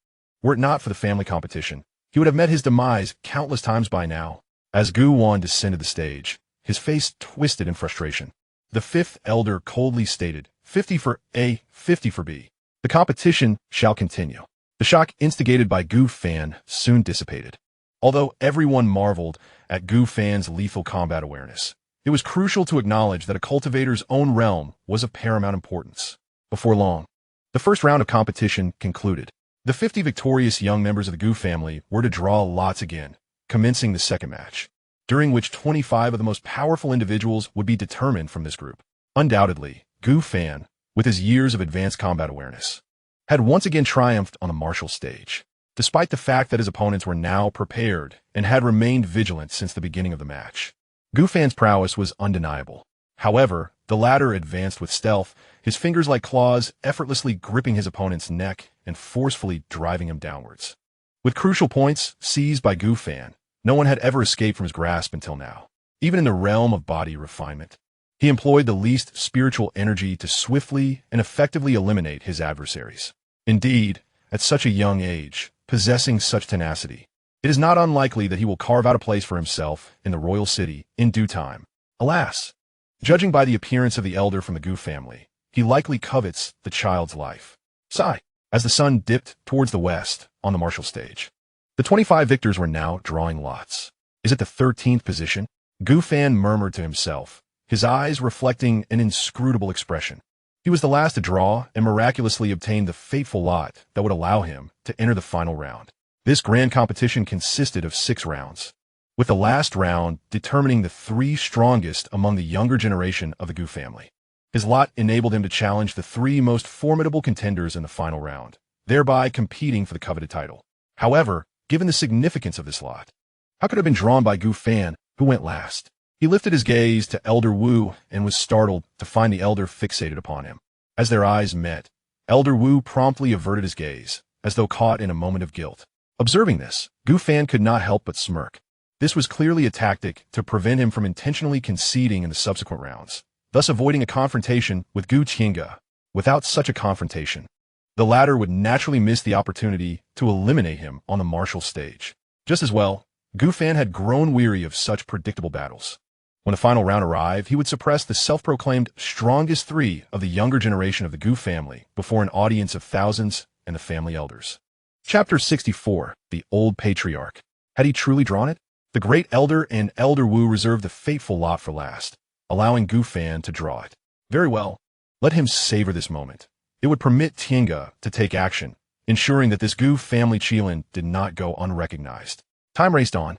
[SPEAKER 1] Were it not for the family competition, he would have met his demise countless times by now. As Gu Wan descended the stage, his face twisted in frustration. The fifth elder coldly stated, 50 for A, 50 for B. The competition shall continue. The shock instigated by Gu Fan soon dissipated. Although everyone marveled at Gu Fan's lethal combat awareness, it was crucial to acknowledge that a cultivator's own realm was of paramount importance. Before long, the first round of competition concluded. The 50 victorious young members of the Gu family were to draw lots again, commencing the second match, during which 25 of the most powerful individuals would be determined from this group. Undoubtedly, Gu Fan, with his years of advanced combat awareness, had once again triumphed on the martial stage, despite the fact that his opponents were now prepared and had remained vigilant since the beginning of the match. Gu Fan's prowess was undeniable. However, the latter advanced with stealth, his fingers like claws effortlessly gripping his opponent's neck and forcefully driving him downwards. With crucial points seized by Gu Fan, no one had ever escaped from his grasp until now. Even in the realm of body refinement, he employed the least spiritual energy to swiftly and effectively eliminate his adversaries. Indeed, at such a young age, possessing such tenacity, it is not unlikely that he will carve out a place for himself in the royal city in due time. Alas, judging by the appearance of the elder from the Gu family, he likely covets the child's life. Sigh. As the sun dipped towards the west on the martial stage, the 25 victors were now drawing lots. Is it the 13th position? Gu Fan murmured to himself, his eyes reflecting an inscrutable expression. He was the last to draw and miraculously obtained the fateful lot that would allow him to enter the final round. This grand competition consisted of 6 rounds, with the last round determining the 3 strongest among the younger generation of the Gu family. His lot enabled him to challenge the 3 most formidable contenders in the final round, thereby competing for the coveted title. However, given the significance of this lot, how could it have been drawn by Gu Fan, who went last? He lifted his gaze to Elder Wu and was startled to find the elder fixated upon him. As their eyes met, Elder Wu promptly averted his gaze, as though caught in a moment of guilt. Observing this, Gu Fan could not help but smirk. This was clearly a tactic to prevent him from intentionally conceding in the subsequent rounds, thus avoiding a confrontation with Gu Tiange. Without such a confrontation, the latter would naturally miss the opportunity to eliminate him on the martial stage. Just as well, Gu Fan had grown weary of such predictable battles. When the final round arrived, he would suppress the self-proclaimed strongest 3 of the younger generation of the Gu family before an audience of thousands and the family elders. Chapter 64, The Old Patriarch. Had he truly drawn it? The great elder and Elder Wu reserved the fateful lot for last, allowing Gu Fan to draw it. Very well, let him savor this moment. It would permit Tiange to take action ensuring that this Gu family Qilin did not go unrecognized. Time raced on,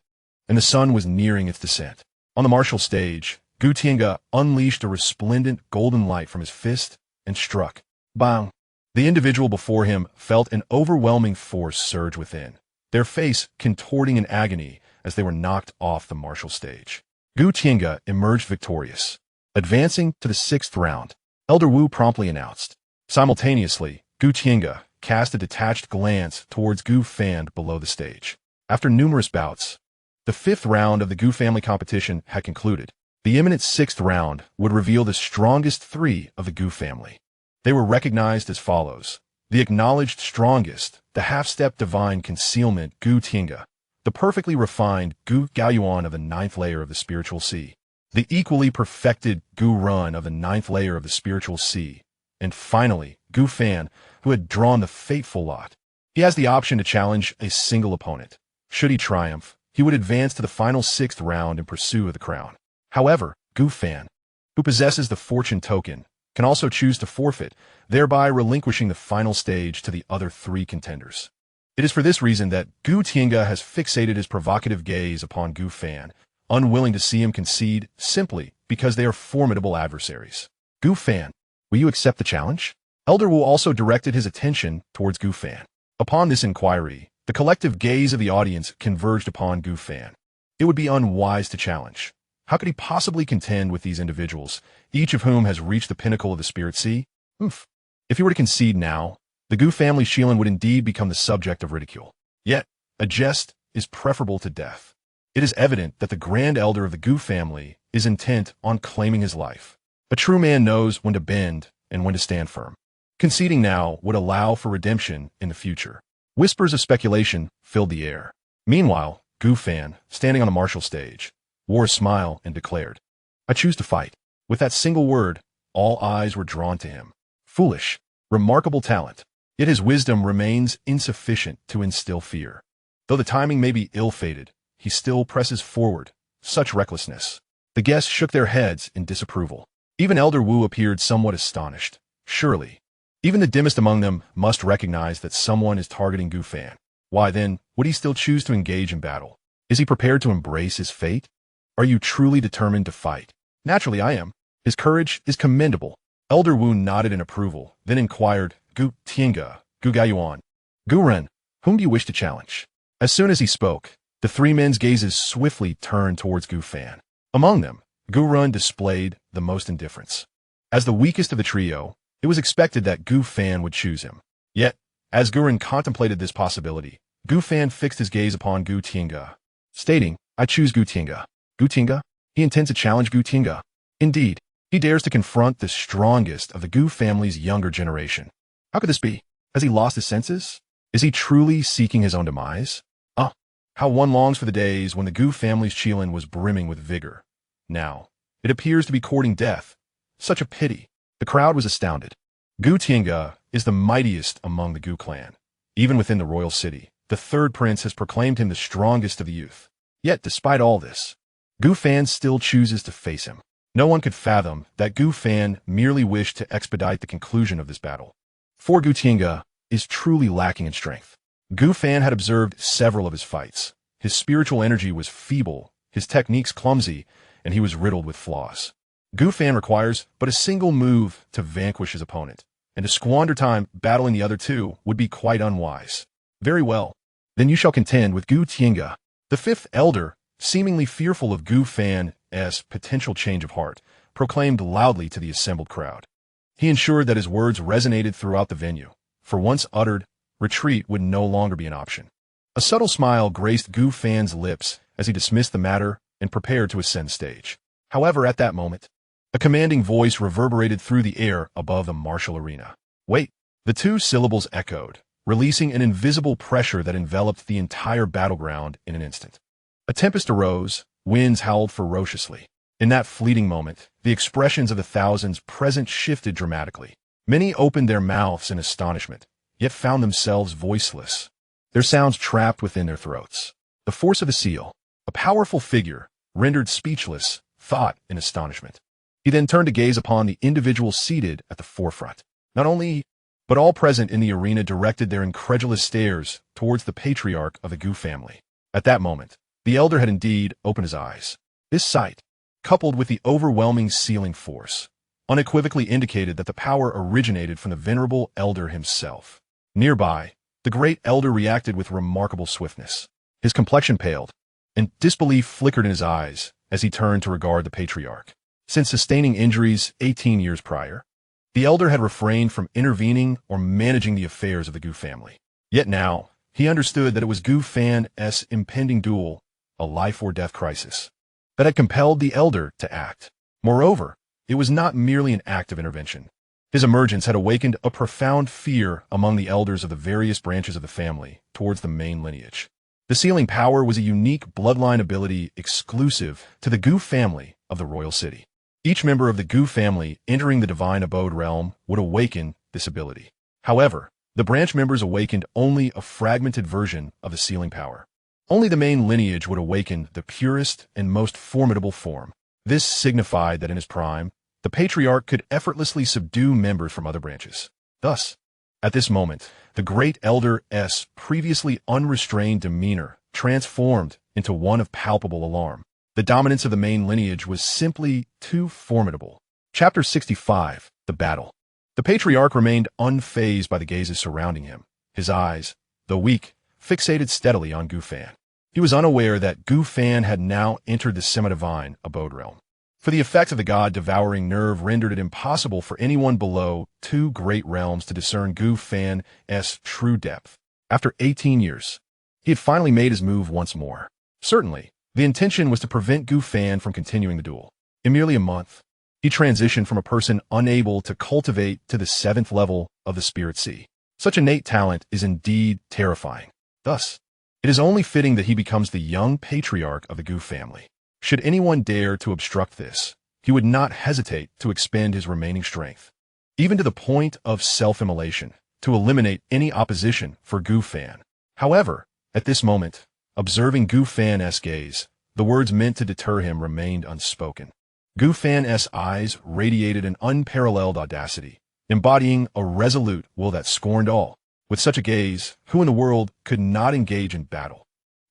[SPEAKER 1] and the sun was nearing its descent. On the martial stage, Gu Tiange unleashed a resplendent golden light from his fist and struck. Bang! The individual before him felt an overwhelming force surge within, their face contorting in agony as they were knocked off the martial stage. Gu Tiange emerged victorious. Advancing to the 6th round, Elder Wu promptly announced. Simultaneously, Gu Tiange cast a detached glance towards Gu Fan below the stage. After numerous bouts, the 5th round of the Gu family competition had concluded. The imminent 6th round would reveal the strongest 3 of the Gu family. They were recognized as follows. The acknowledged strongest, the half-step divine concealment Gu Tiange, the perfectly refined Gu Gaoyuan of the 9th layer of the spiritual sea, the equally perfected Gu Run of the 9th layer of the spiritual sea, and finally, Gu Fan, who had drawn the fateful lot. He has the option to challenge a single opponent. Should he triumph, he would advance to the final 6th round in pursuit of the crown. However, Gu Fan, who possesses the fortune token, can also choose to forfeit, thereby relinquishing the final stage to the other 3 contenders. It is for this reason that Gu Tiange has fixated his provocative gaze upon Gu Fan, unwilling to see him concede simply because they are formidable adversaries. Gu Fan, will you accept the challenge? Elder Wu also directed his attention towards Gu Fan. Upon this inquiry, the collective gaze of the audience converged upon Gu Fan. It would be unwise to challenge. How could he possibly contend with these individuals, each of whom has reached the pinnacle of the spirit sea? If he were to concede now, the Gu family Qilin would indeed become the subject of ridicule. Yet, a jest is preferable to death. It is evident that the Grand Elder of the Gu family is intent on claiming his life. A true man knows when to bend and when to stand firm. Conceding now would allow for redemption in the future. Whispers of speculation filled the air. Meanwhile, Gu Fan, standing on the martial stage, wore a smile and declared, I choose to fight. With that single word, all eyes were drawn to him. Foolish, remarkable talent, yet his wisdom remains insufficient to instill fear. Though the timing may be ill-fated, he still presses forward. Such recklessness. The guests shook their heads in disapproval. Even Elder Wu appeared somewhat astonished. Surely, even the dimmest among them must recognize that someone is targeting Gu Fan. Why then, would he still choose to engage in battle? Is he prepared to embrace his fate? Are you truly determined to fight? Naturally, I am. His courage is commendable. Elder Wu nodded in approval, then inquired, Gu Tiange, Gu Gaoyuan, Gu Ren, whom do you wish to challenge? As soon as he spoke, the 3 men's gazes swiftly turned towards Gu Fan. Among them, Gu Ren displayed the most indifference. As the weakest of the trio, it was expected that Gu Fan would choose him. Yet, as Gu Ren contemplated this possibility, Gu Fan fixed his gaze upon Gu Tiange, stating, I choose Gu Tiange. Gu Tiange? He intends to challenge Gu Tiange. Indeed, he dares to confront the strongest of the Gu family's younger generation. How could this be? Has he lost his senses? Is he truly seeking his own demise? How one longs for the days when the Gu family's Qilin was brimming with vigor. Now, it appears to be courting death. Such a pity. The crowd was astounded. Gu Tiange is the mightiest among the Gu clan. Even within the royal city, the 3rd prince has proclaimed him the strongest of the youth. Yet, despite all this, Gu Fan still chooses to face him. No one could fathom that Gu Fan merely wished to expedite the conclusion of this battle. For Gu Tiange is truly lacking in strength. Gu Fan had observed several of his fights. His spiritual energy was feeble, his techniques clumsy, and he was riddled with flaws. Gu Fan requires but a single move to vanquish his opponent, and to squander time battling the other 2 would be quite unwise. Very well. Then you shall contend with Gu Tiange. The 5th elder, seemingly fearful of Gu Fan's potential change of heart, proclaimed loudly to the assembled crowd. He ensured that his words resonated throughout the venue. For once uttered, retreat would no longer be an option. A subtle smile graced Gu Fan's lips as he dismissed the matter and prepared to ascend the stage. However, at that moment, a commanding voice reverberated through the air above the martial arena. Wait! The 2 syllables echoed, releasing an invisible pressure that enveloped the entire battleground in an instant. A tempest arose, winds howled ferociously. In that fleeting moment, the expressions of the thousands present shifted dramatically. Many opened their mouths in astonishment, yet found themselves voiceless, their sounds trapped within their throats. The force of a seal, a powerful figure, rendered speechless, thought in astonishment. He then turned to gaze upon the individual seated at the forefront. Not only But all present in the arena directed their incredulous stares towards the patriarch of the Gu family. At that moment, the elder had indeed opened his eyes. This sight, coupled with the overwhelming sealing force, unequivocally indicated that the power originated from the venerable elder himself. Nearby, the great elder reacted with remarkable swiftness. His complexion paled, and disbelief flickered in his eyes as he turned to regard the patriarch. Since sustaining injuries 18 years prior, the elder had refrained from intervening or managing the affairs of the Gu family. Yet now, he understood that it was Gu Fan's impending duel, a life-or-death crisis, that had compelled the elder to act. Moreover, it was not merely an act of intervention. His emergence had awakened a profound fear among the elders of the various branches of the family towards the main lineage. The sealing power was a unique bloodline ability exclusive to the Gu family of the royal city. Each member of the Gu family entering the divine abode realm would awaken this ability. However, the branch members awakened only a fragmented version of the sealing power. Only the main lineage would awaken the purest and most formidable form. This signified that in his prime, the patriarch could effortlessly subdue members from other branches. Thus, at this moment, the great elder's previously unrestrained demeanor transformed into one of palpable alarm. The dominance of the main lineage was simply too formidable. Chapter 65, The Battle. The patriarch remained unfazed by the gazes surrounding him, his eyes, though weak, fixated steadily on Gu Fan. He was unaware that Gu Fan had now entered the semi-divine abode realm. For the effect of the God-Devouring nerve rendered it impossible for anyone below two great realms to discern Gu Fan's true depth. After 18 years, he had finally made his move once more. Certainly, the intention was to prevent Gu Fan from continuing the duel. In merely a month, he transitioned from a person unable to cultivate to the 7th level of the Spirit Sea. Such innate talent is indeed terrifying. Thus, it is only fitting that he becomes the young patriarch of the Gu family. Should anyone dare to obstruct this, he would not hesitate to expend his remaining strength, even to the point of self-immolation, to eliminate any opposition for Gu Fan. However, at this moment, observing Gu Fan's gaze, the words meant to deter him remained unspoken. Gu Fan's eyes radiated an unparalleled audacity, embodying a resolute will that scorned all. With such a gaze, who in the world could not engage in battle?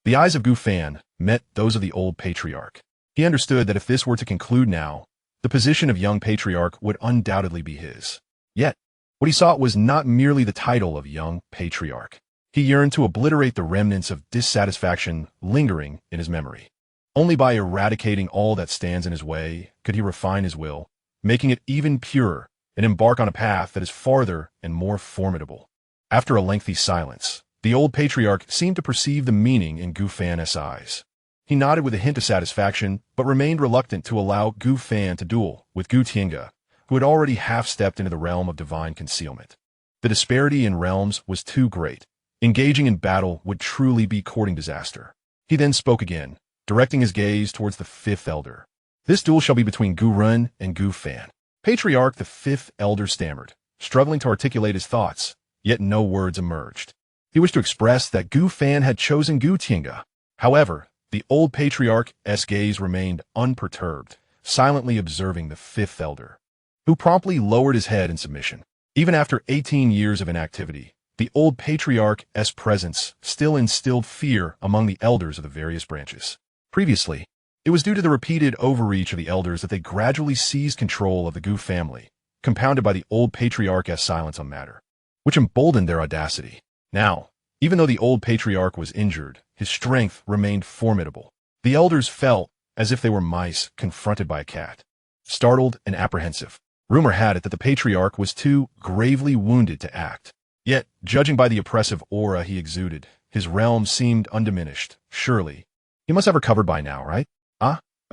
[SPEAKER 1] The eyes of Gu Fan met those of the old patriarch. He understood that if this were to conclude now, the position of young patriarch would undoubtedly be his. Yet, what he sought was not merely the title of young patriarch. He yearned to obliterate the remnants of dissatisfaction lingering in his memory. Only by eradicating all that stands in his way could he refine his will, making it even purer, and embark on a path that is farther and more formidable. After a lengthy silence, the old patriarch seemed to perceive the meaning in Gu Fan's eyes. He nodded with a hint of satisfaction, but remained reluctant to allow Gu Fan to duel with Gu Xianxia, who had already half-stepped into the realm of divine concealment. The disparity in realms was too great. Engaging in battle would truly be courting disaster. He then spoke again, directing his gaze towards the 5th elder. This duel shall be between Gu Ren and Gu Fan. Patriarch the 5th elder stammered, struggling to articulate his thoughts, yet no words emerged. He wished to express that Gu Fan had chosen Gu Xianxia. However, the old patriarch's gaze remained unperturbed, silently observing the 5th elder, who promptly lowered his head in submission. Even after 18 years of inactivity, the old patriarch's presence still instilled fear among the elders of the various branches. Previously, it was due to the repeated overreach of the elders that they gradually seized control of the Gu family, compounded by the old patriarch's silence on matter, which emboldened their audacity. Now, even though the old patriarch was injured, his strength remained formidable. The elders felt as if they were mice confronted by a cat, startled and apprehensive. Rumor had it that the patriarch was too gravely wounded to act. Yet, judging by the oppressive aura he exuded, his realm seemed undiminished. Surely, he must have recovered by now, right?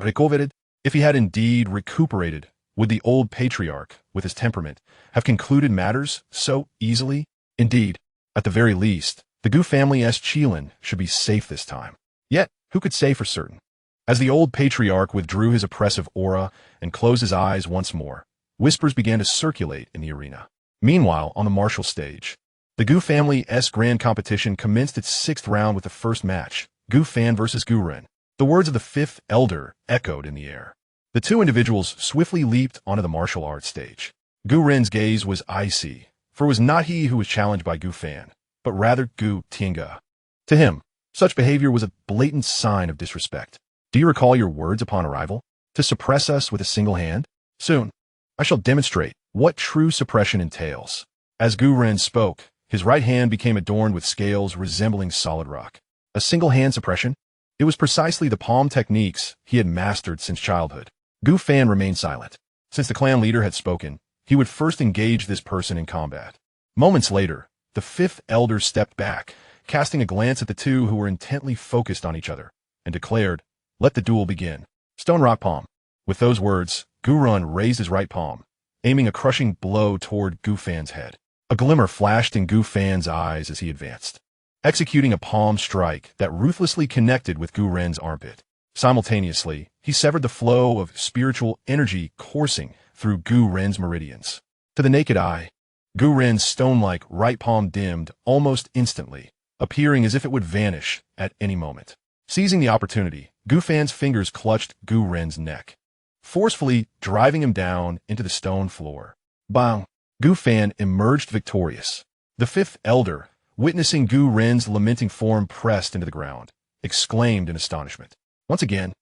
[SPEAKER 1] Recovered? If he had indeed recuperated, would the old patriarch, with his temperament, have concluded matters so easily? Indeed, at the very least, the Gu family's Qilin should be safe this time. Yet, who could say for certain? As the old patriarch withdrew his oppressive aura and closed his eyes once more, whispers began to circulate in the arena. Meanwhile, on the martial stage, the Gu family's grand competition commenced its 6th round with the first match, Gu Fan versus Gu Ren. The words of the 5th elder echoed in the air. The two individuals swiftly leaped onto the martial arts stage. Gu Ren's gaze was icy, for it was not he who was challenged by Gu Fan, but rather Gu Tiange. To him, such behavior was a blatant sign of disrespect. Do you recall your words upon arrival? To suppress us with a single hand? Soon, I shall demonstrate what true suppression entails. As Gu Ren spoke, his right hand became adorned with scales resembling solid rock. A single hand suppression? It was precisely the palm techniques he had mastered since childhood. Gu Fan remained silent. Since the clan leader had spoken, he would first engage this person in combat. Moments later, the fifth elder stepped back, casting a glance at the two who were intently focused on each other, and declared, "Let the duel begin." Stone rock palm. With those words, Gu Ren raised his right palm, aiming a crushing blow toward Gu Fan's head. A glimmer flashed in Gu Fan's eyes as he advanced, executing a palm strike that ruthlessly connected with Gu Ren's armpit. Simultaneously, he severed the flow of spiritual energy coursing through Gu Ren's meridians. To the naked eye, Gu Ren's stone-like right palm dimmed almost instantly, appearing as if it would vanish at any moment. Seizing the opportunity, Gu Fan's fingers clutched Gu Ren's neck, forcefully driving him down into the stone floor. Bang! Gu Fan emerged victorious. The fifth elder, witnessing Gu Ren's lamenting form pressed into the ground, exclaimed in astonishment. Once again,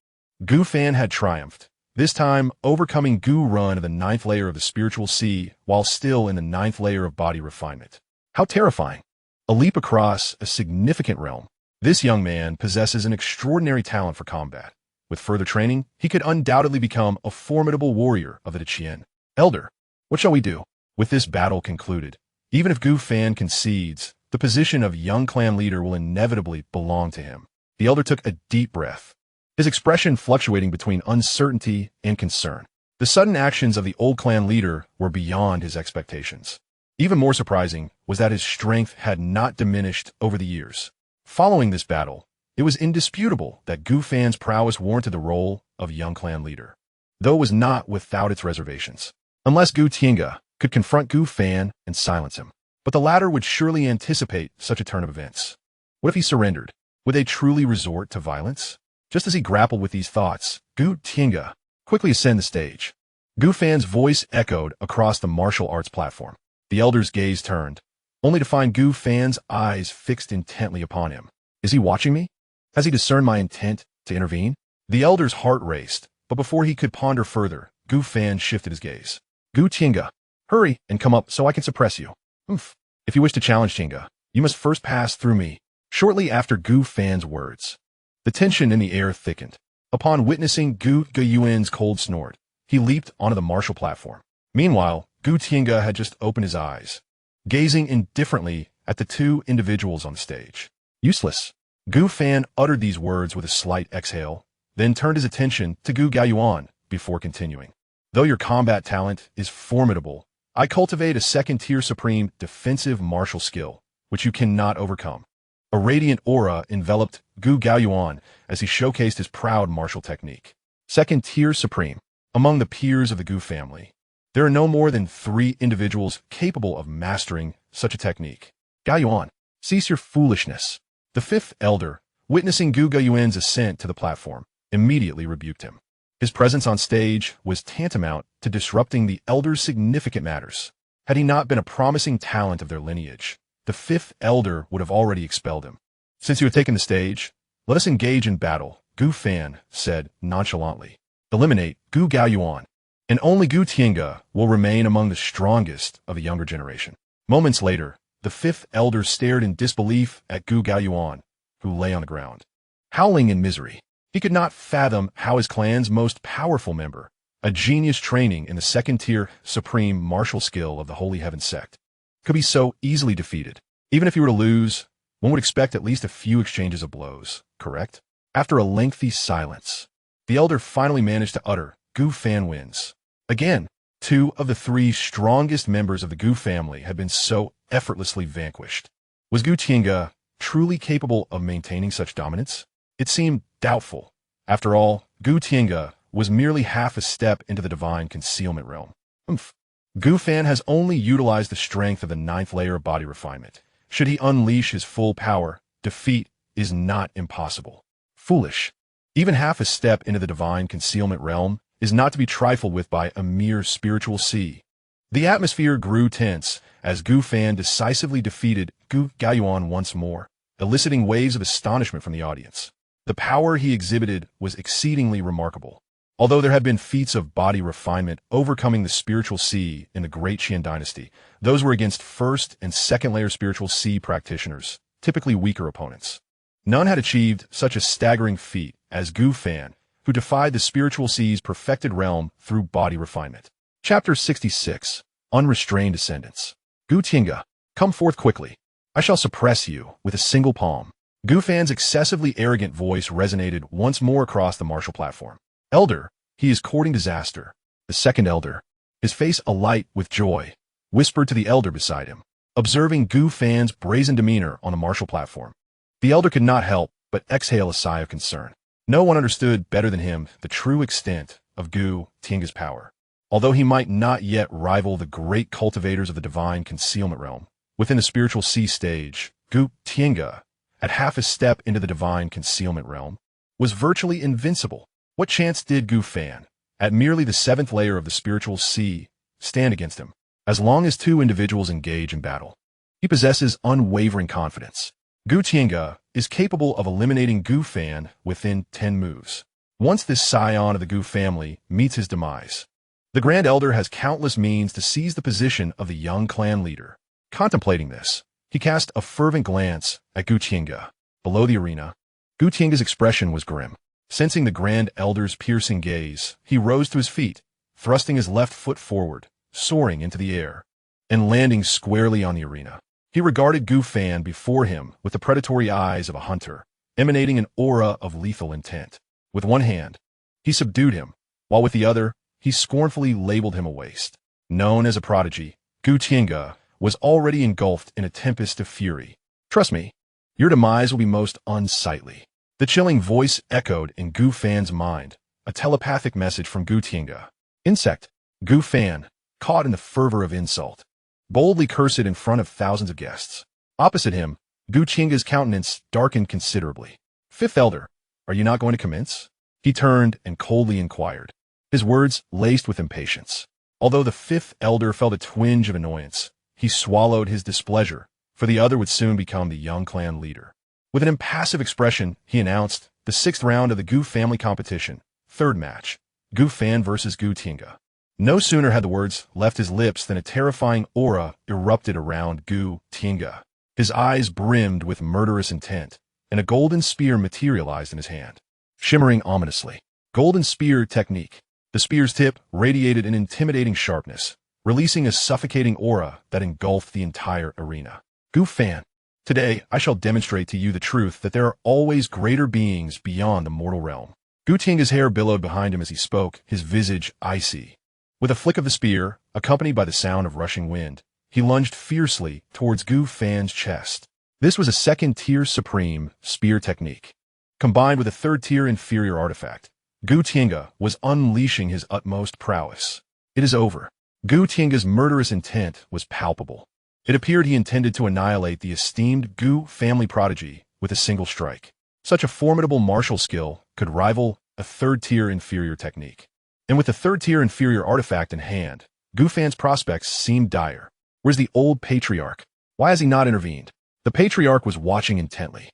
[SPEAKER 1] Gu Fan had triumphed, this time overcoming Gu Ren of the ninth layer of the spiritual sea while still in the ninth layer of body refinement. How terrifying! A leap across a significant realm. This young man possesses an extraordinary talent for combat. With further training, he could undoubtedly become a formidable warrior of the Qian. Elder, what shall we do? With this battle concluded, even if Gu Fan concedes, the position of young clan leader will inevitably belong to him. The elder took a deep breath, his expression fluctuating between uncertainty and concern. The sudden actions of the old clan leader were beyond his expectations. Even more surprising was that his strength had not diminished over the years. Following this battle, it was indisputable that Gu Fan's prowess warranted the role of young clan leader, though it was not without its reservations. Unless Gu Tiange could confront Gu Fan and silence him. But the latter would surely anticipate such a turn of events. What if he surrendered? Would they truly resort to violence? Just as he grappled with these thoughts, Gu Tiange quickly ascended the stage. Gu Fan's voice echoed across the martial arts platform. The elder's gaze turned, only to find Gu Fan's eyes fixed intently upon him. Is he watching me? Has he discerned my intent to intervene? The elder's heart raced, but before he could ponder further, Gu Fan shifted his gaze. Gu Tiange, hurry and come up so I can suppress you. If you wish to challenge Tiange, you must first pass through me. Shortly after Gu Fan's words, the tension in the air thickened. Upon witnessing Gu Guyuan's cold snort, he leaped onto the martial platform. Meanwhile, Gu Tiange had just opened his eyes, gazing indifferently at the two individuals on the stage. Useless. Gu Fan uttered these words with a slight exhale, then turned his attention to Gu Gaiyuan before continuing. Though your combat talent is formidable, I cultivate a second-tier supreme defensive martial skill, which you cannot overcome. A radiant aura enveloped Gu Gaiyuan as he showcased his proud martial technique. Second-tier supreme. Among the peers of the Gu family, there are no more than 3 individuals capable of mastering such a technique. Gaiyuan, cease your foolishness. The fifth elder, witnessing Gu Gaiyuan's ascent to the platform, immediately rebuked him. His presence on stage was tantamount to disrupting the elder's significant matters. Had he not been a promising talent of their lineage, the fifth elder would have already expelled him. Since you have taken the stage, let us engage in battle, Gu Fan said nonchalantly. Eliminate Gu Gaiyuan, and only Gu Tiange will remain among the strongest of the younger generation. Moments later, the fifth elder stared in disbelief at Gu Gaiyuan, who lay on the ground, howling in misery. He could not fathom how his clan's most powerful member, a genius training in the second-tier supreme martial skill of the Holy Heaven sect, could be so easily defeated. Even if he were to lose, one would expect at least a few exchanges of blows, correct? After a lengthy silence, the elder finally managed to utter, Gu Fan wins. Again, 2 of the 3 strongest members of the Gu family had been so effortlessly vanquished. Was Gu Tiange truly capable of maintaining such dominance? It seemed doubtful. After all, Gu Tiange was merely half a step into the divine concealment realm. Gu Fan has only utilized the strength of the 9th layer of body refinement. Should he unleash his full power, defeat is not impossible. Foolish. Even half a step into the divine concealment realm is not to be trifled with by a mere spiritual sea. The atmosphere grew tense as Gu Fan decisively defeated Gu Gaiyuan once more, eliciting waves of astonishment from the audience. The power he exhibited was exceedingly remarkable. Although there had been feats of body refinement overcoming the spiritual sea in the Great Qian dynasty, those were against first and second layer spiritual sea practitioners, typically weaker opponents. None had achieved such a staggering feat as Gu Fan, who defied the spiritual sea's perfected realm through body refinement. Chapter 66. Unrestrained Ascendance. Gu Tinga, come forth quickly. I shall suppress you with a single palm. Gu Fan's excessively arrogant voice resonated once more across the martial platform. Elder, he is courting disaster. The second elder, his face alight with joy, whispered to the elder beside him, observing Gu Fan's brazen demeanor on the martial platform. The elder could not help but exhale a sigh of concern. No one understood better than him the true extent of Gu Tinga's power. Although he might not yet rival the great cultivators of the divine concealment realm, within the spiritual sea stage, Gu Tinga, at half a step into the divine concealment realm, was virtually invincible. What chance did Gu Fan, at merely the seventh layer of the spiritual sea, stand against him? As long as two individuals engage in battle, he possesses unwavering confidence. Gu Tinga is capable of eliminating Gu Fan within 10 moves. Once this scion of the Gu family meets his demise, the Grand Elder has countless means to seize the position of the young clan leader. Contemplating this, he cast a fervent glance at Gu Tinga. Below the arena, Gu Tinga's expression was grim. Sensing the Grand Elder's piercing gaze, he rose to his feet, thrusting his left foot forward, soaring into the air, and landing squarely on the arena. He regarded Gu Fan before him with the predatory eyes of a hunter, emanating an aura of lethal intent. With one hand, he subdued him, while with the other, he scornfully labeled him a waste. Known as a prodigy, Gu Tinga was already engulfed in a tempest of fury. Trust me, your demise will be most unsightly. The chilling voice echoed in Gu Fan's mind, a telepathic message from Gu Tinga. Insect. Gu Fan, caught in the fervor of insult, boldly cursed in front of thousands of guests. Opposite him, Gu Tinga's countenance darkened considerably. Fifth Elder, are you not going to commence? He turned and coldly inquired, his words laced with impatience. Although the fifth elder felt a twinge of annoyance, he swallowed his displeasure, for the other would soon become the young clan leader. With an impassive expression, he announced the 6th round of the Gu family competition, 3rd match, Gu Fan versus Gu Tinga. No sooner had the words left his lips than a terrifying aura erupted around Gu Tinga. His eyes brimmed with murderous intent, and a golden spear materialized in his hand, shimmering ominously. Golden spear technique. The spear's tip radiated an intimidating sharpness, releasing a suffocating aura that engulfed the entire arena. Gu Fan, today I shall demonstrate to you the truth that there are always greater beings beyond the mortal realm. Gu Tinga's hair billowed behind him as he spoke, his visage icy. With a flick of the spear, accompanied by the sound of rushing wind, he lunged fiercely towards Gu Fan's chest. This was a 2nd-tier supreme spear technique, combined with a 3rd-tier inferior artifact. Gu Tinga was unleashing his utmost prowess. It is over. Gu Tinga's murderous intent was palpable. It appeared he intended to annihilate the esteemed Gu family prodigy with a single strike. Such a formidable martial skill could rival a 3rd-tier inferior technique. And with the 3rd-tier inferior artifact in hand, Gu Fan's prospects seemed dire. Where's the old patriarch? Why has he not intervened? The patriarch was watching intently.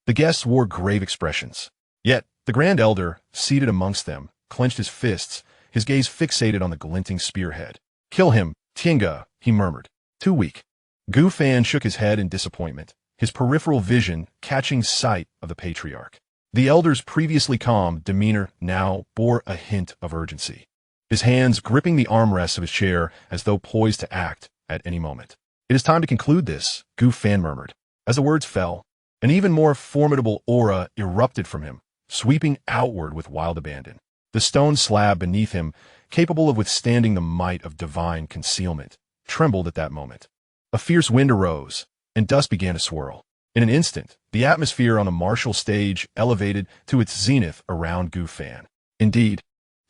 [SPEAKER 1] The guests wore grave expressions. Yet, the Grand Elder, seated amongst them, clenched his fists, his gaze fixated on the glinting spearhead. Kill him, Tinga, he murmured. Too weak. Gu Fan shook his head in disappointment, his peripheral vision catching sight of the patriarch. The elder's previously calm demeanor now bore a hint of urgency, his hands gripping the armrests of his chair as though poised to act at any moment. It is time to conclude this, Gu Fan murmured. As the words fell, an even more formidable aura erupted from him, sweeping outward with wild abandon. The stone slab beneath him, capable of withstanding the might of divine concealment, trembled at that moment. A fierce wind arose, and dust began to swirl. In an instant, the atmosphere on the martial stage elevated to its zenith around Gu Fan. Indeed,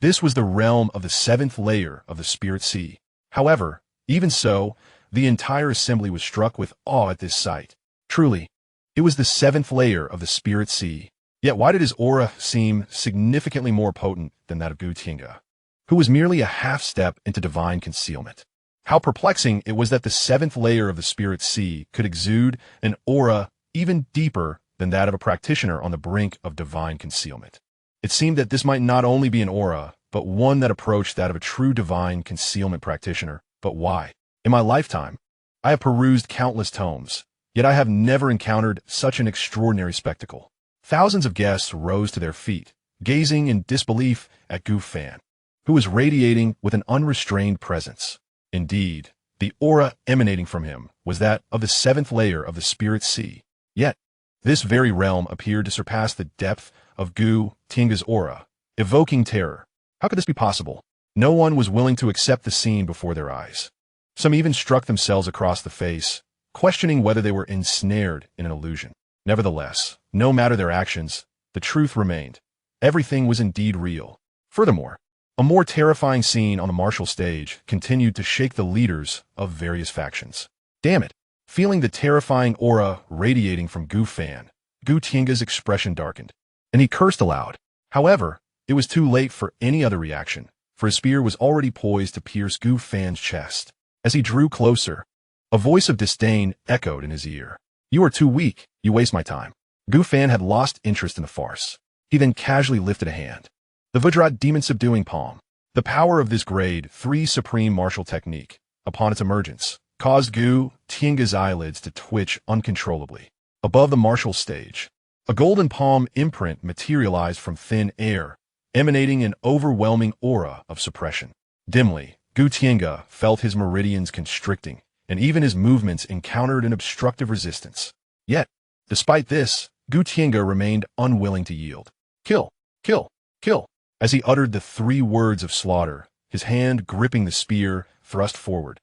[SPEAKER 1] this was the realm of the 7th layer of the Spirit Sea. However, even so, the entire assembly was struck with awe at this sight. Truly, it was the 7th layer of the Spirit Sea. Yet why did his aura seem significantly more potent than that of Gu Tinga, who was merely a half-step into divine concealment? How perplexing it was that the seventh layer of the spirit sea could exude an aura even deeper than that of a practitioner on the brink of divine concealment. It seemed that this might not only be an aura, but one that approached that of a true divine concealment practitioner. But why? In my lifetime, I have perused countless tomes, yet I have never encountered such an extraordinary spectacle. Thousands of guests rose to their feet, gazing in disbelief at Gu Fan, who was radiating with an unrestrained presence. Indeed, the aura emanating from him was that of the seventh layer of the spirit sea. Yet, this very realm appeared to surpass the depth of Gu Tiange's aura, evoking terror. How could this be possible? No one was willing to accept the scene before their eyes. Some even struck themselves across the face, questioning whether they were ensnared in an illusion. Nevertheless, no matter their actions, the truth remained. Everything was indeed real. Furthermore, a more terrifying scene on the martial stage continued to shake the leaders of various factions. Damn it! Feeling the terrifying aura radiating from Gu Fan, Gu Tiange's expression darkened, and he cursed aloud. However, it was too late for any other reaction, for his spear was already poised to pierce Gu Fan's chest. As he drew closer, a voice of disdain echoed in his ear. "You are too weak. You waste my time." Gu Fan had lost interest in the farce. He then casually lifted a hand. The Vajrat Demon Subduing Palm. The power of this Grade 3 Supreme Martial Technique, upon its emergence, caused Gu Tiange's eyelids to twitch uncontrollably. Above the martial stage, a golden palm imprint materialized from thin air, emanating an overwhelming aura of suppression. Dimly, Gu Tiange felt his meridians constricting, and even his movements encountered an obstructive resistance. Yet, despite this, Gu Tiange remained unwilling to yield. "Kill! Kill! Kill!" As he uttered the three words of slaughter, his hand gripping the spear thrust forward,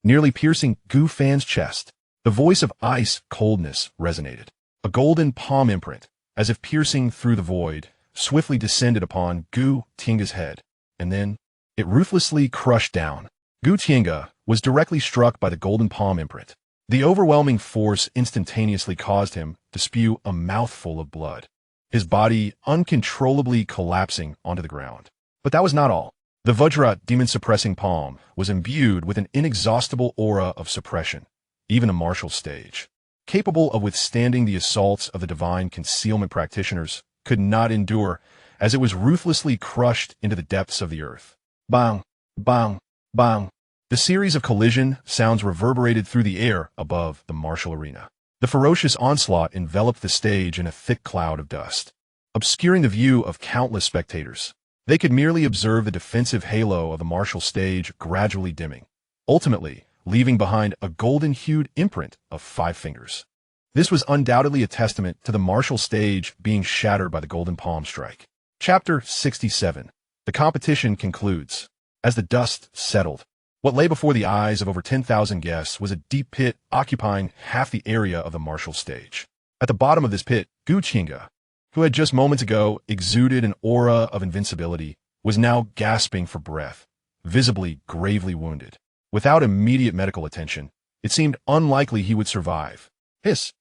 [SPEAKER 1] nearly piercing Gu Fan's chest. The voice of ice coldness resonated. A golden palm imprint, as if piercing through the void, swiftly descended upon Gu Tiange's head, and then it ruthlessly crushed down. Gu Tiange was directly struck by the golden palm imprint. The overwhelming force instantaneously caused him to spew a mouthful of blood, his body uncontrollably collapsing onto the ground. But that was not all. The Vajra demon-suppressing palm was imbued with an inexhaustible aura of suppression, even a martial stage, capable of withstanding the assaults of the divine concealment practitioners, could not endure, as it was ruthlessly crushed into the depths of the earth. Bang! Bang! Bang! The series of collision sounds reverberated through the air above the martial arena. The ferocious onslaught enveloped the stage in a thick cloud of dust, obscuring the view of countless spectators. They could merely observe the defensive halo of the martial stage gradually dimming, ultimately leaving behind a golden-hued imprint of 5 fingers. This was undoubtedly a testament to the martial stage being shattered by the golden palm strike. Chapter 67. The competition concludes. As the dust settled, what lay before the eyes of over 10,000 guests was a deep pit occupying half the area of the martial stage. At the bottom of this pit, Gu Tiange, who had just moments ago exuded an aura of invincibility, was now gasping for breath, visibly gravely wounded. Without immediate medical attention, it seemed unlikely he would survive. Hiss!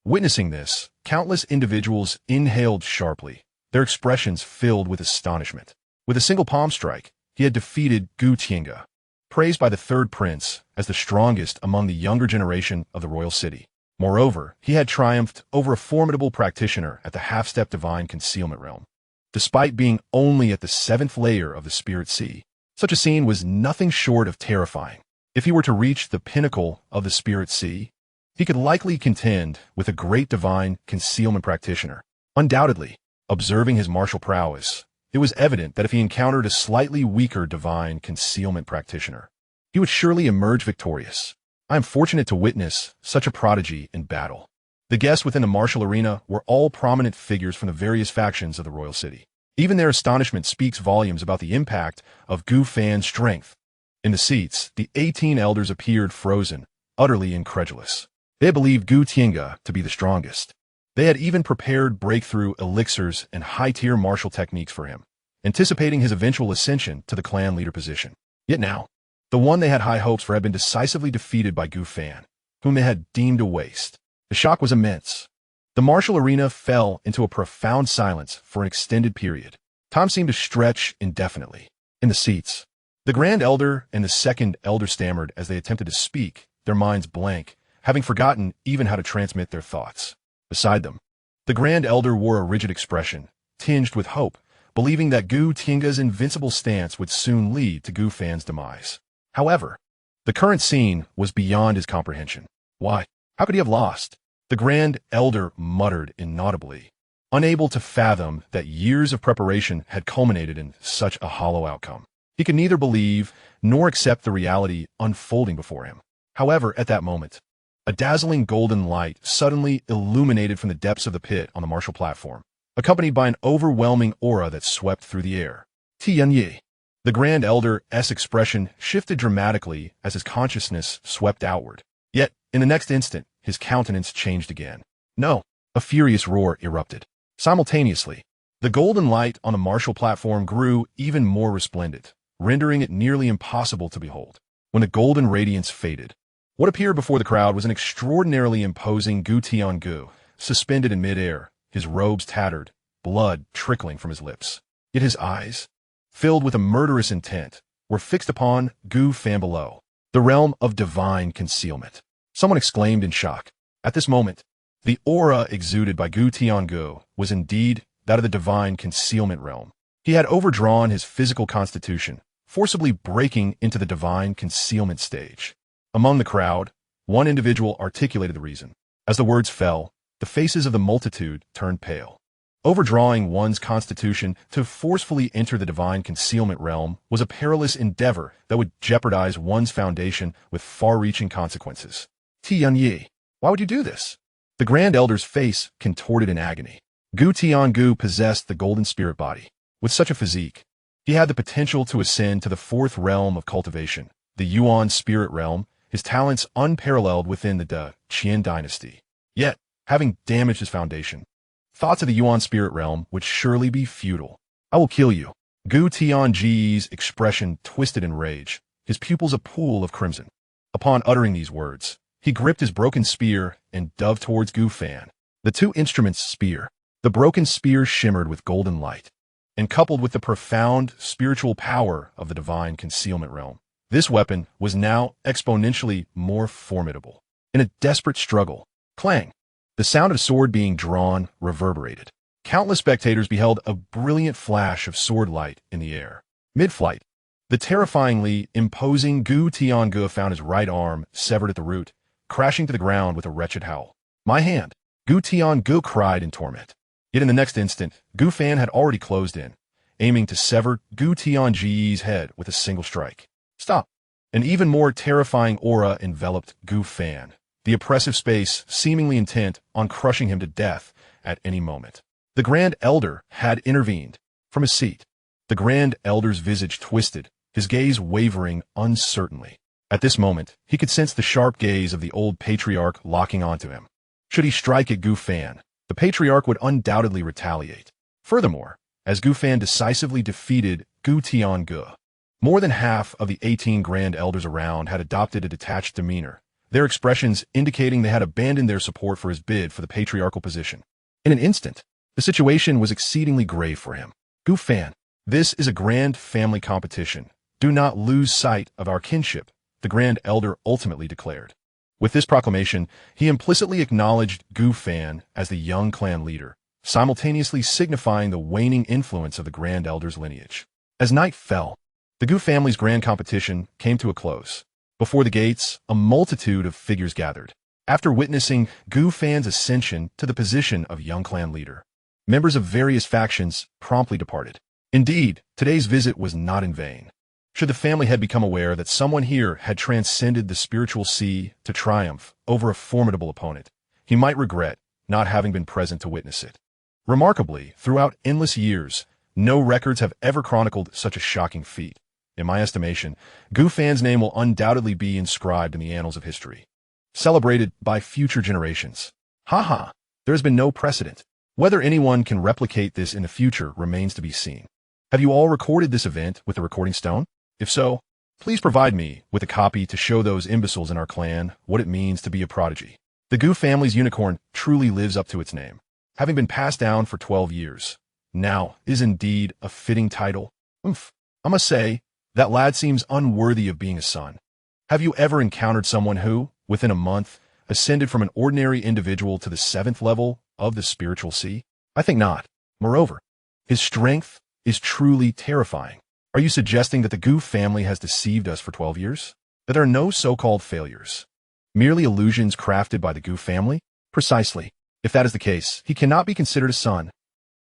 [SPEAKER 1] Witnessing this, countless individuals inhaled sharply, their expressions filled with astonishment. With a single palm strike, he had defeated Gu Tiange, praised by the third prince as the strongest among the younger generation of the royal city. Moreover, he had triumphed over a formidable practitioner at the half-step divine concealment realm. Despite being only at the 7th layer of the spirit sea, such a scene was nothing short of terrifying. If he were to reach the pinnacle of the spirit sea, he could likely contend with a great divine concealment practitioner. Undoubtedly, observing his martial prowess, it was evident that if he encountered a slightly weaker divine concealment practitioner, he would surely emerge victorious. I am fortunate to witness such a prodigy in battle. The guests within the martial arena were all prominent figures from the various factions of the royal city. Even their astonishment speaks volumes about the impact of Gu Fan's strength. In the seats, the 18 elders appeared frozen, utterly incredulous. They had believed Gu Tiange to be the strongest. They had even prepared breakthrough elixirs and high-tier martial techniques for him, anticipating his eventual ascension to the clan leader position. Yet now, the one they had high hopes for had been decisively defeated by Gu Fan, whom they had deemed a waste. The shock was immense. The martial arena fell into a profound silence for an extended period. Time seemed to stretch indefinitely. In the seats, The Grand Elder and the Second Elder stammered as they attempted to speak, their minds blank, having forgotten even how to transmit their thoughts. Beside them, the Grand Elder wore a rigid expression, tinged with hope, believing that Gu Tiange's invincible stance would soon lead to Gu Fan's demise. However, the current scene was beyond his comprehension. Why? How could he have lost? The Grand Elder muttered inaudibly, unable to fathom that years of preparation had culminated in such a hollow outcome. He could neither believe nor accept the reality unfolding before him. However, at that moment, a dazzling golden light suddenly illuminated from the depths of the pit on the martial platform, accompanied by an overwhelming aura that swept through the air. Xianxia. The Grand Elder's expression shifted dramatically as his consciousness swept outward. Yet, in the next instant, his countenance changed again. No, a furious roar erupted. Simultaneously, the golden light on the martial platform grew even more resplendent, rendering it nearly impossible to behold. When the golden radiance faded, what appeared before the crowd was an extraordinarily imposing Gu Tiangu, suspended in midair, his robes tattered, blood trickling from his lips. Yet his eyes, filled with a murderous intent, were fixed upon Gu Fan below, the realm of divine concealment. Someone exclaimed in shock. At this moment, the aura exuded by Gu Tiangu was indeed that of the divine concealment realm. He had overdrawn his physical constitution, forcibly breaking into the divine concealment stage. Among the crowd, one individual articulated the reason. As the words fell, the faces of the multitude turned pale. Overdrawing one's constitution to forcefully enter the divine concealment realm was a perilous endeavor that would jeopardize one's foundation with far-reaching consequences. Xianxia, why would you do this? The Grand Elder's face contorted in agony. Gu Tiangu possessed the golden spirit body. With such a physique, he had the potential to ascend to the fourth realm of cultivation, the Yuan spirit realm, his talents unparalleled within the Qin dynasty. Yet, having damaged his foundation, thoughts of the Yuan spirit realm would surely be futile. I will kill you. Gu Tiangu's expression twisted in rage, his pupils a pool of crimson. Upon uttering these words, he gripped his broken spear and dove towards Gu Fan. The two instruments spear. The broken spear shimmered with golden light, and coupled with the profound spiritual power of the divine concealment realm, this weapon was now exponentially more formidable. In a desperate struggle, clang! The sound of sword being drawn reverberated. Countless spectators beheld a brilliant flash of sword light in the air. Mid-flight, the terrifyingly imposing Gu Tiangu found his right arm severed at the root, crashing to the ground with a wretched howl. My hand! Gu Tiangu cried in torment. Yet in the next instant, Gu Fan had already closed in, aiming to sever Gu Tiangu's head with a single strike. Stop! An even more terrifying aura enveloped Gu Fan, the oppressive space seemingly intent on crushing him to death at any moment. The Grand Elder had intervened. From his seat, the Grand Elder's visage twisted, his gaze wavering uncertainly. At this moment, he could sense the sharp gaze of the old patriarch locking onto him. Should he strike at Gu Fan, the patriarch would undoubtedly retaliate. Furthermore, as Gu Fan decisively defeated Gu Tiangu, more than half of the 18 Grand Elders around had adopted a detached demeanor, their expressions indicating they had abandoned their support for his bid for the patriarchal position. In an instant, the situation was exceedingly grave for him. Gu Fan, this is a grand family competition. Do not lose sight of our kinship, the Grand Elder ultimately declared. With this proclamation, he implicitly acknowledged Gu Fan as the young clan leader, simultaneously signifying the waning influence of the Grand Elder's lineage. As night fell, the Gu family's grand competition came to a close. Before the gates, a multitude of figures gathered. After witnessing Gu Fan's ascension to the position of young clan leader, members of various factions promptly departed. Indeed, today's visit was not in vain. Should the family head become aware that someone here had transcended the spiritual sea to triumph over a formidable opponent, he might regret not having been present to witness it. Remarkably, throughout endless years, no records have ever chronicled such a shocking feat. In my estimation, Gu Fan's name will undoubtedly be inscribed in the annals of history, celebrated by future generations. Haha, there has been no precedent. Whether anyone can replicate this in the future remains to be seen. Have you all recorded this event with the recording stone? If so, please provide me with a copy to show those imbeciles in our clan what it means to be a prodigy. The Gu family's unicorn truly lives up to its name, having been passed down for 12 years. Now is indeed a fitting title. I must say, That lad seems unworthy of being a son. Have you ever encountered someone who, within a month, ascended from an ordinary individual to the 7th level of the spiritual sea? I think not. Moreover, his strength is truly terrifying. Are you suggesting that the Gu family has deceived us for 12 years? That there are no so-called failures? Merely illusions crafted by the Gu family? Precisely. If that is the case, he cannot be considered a son.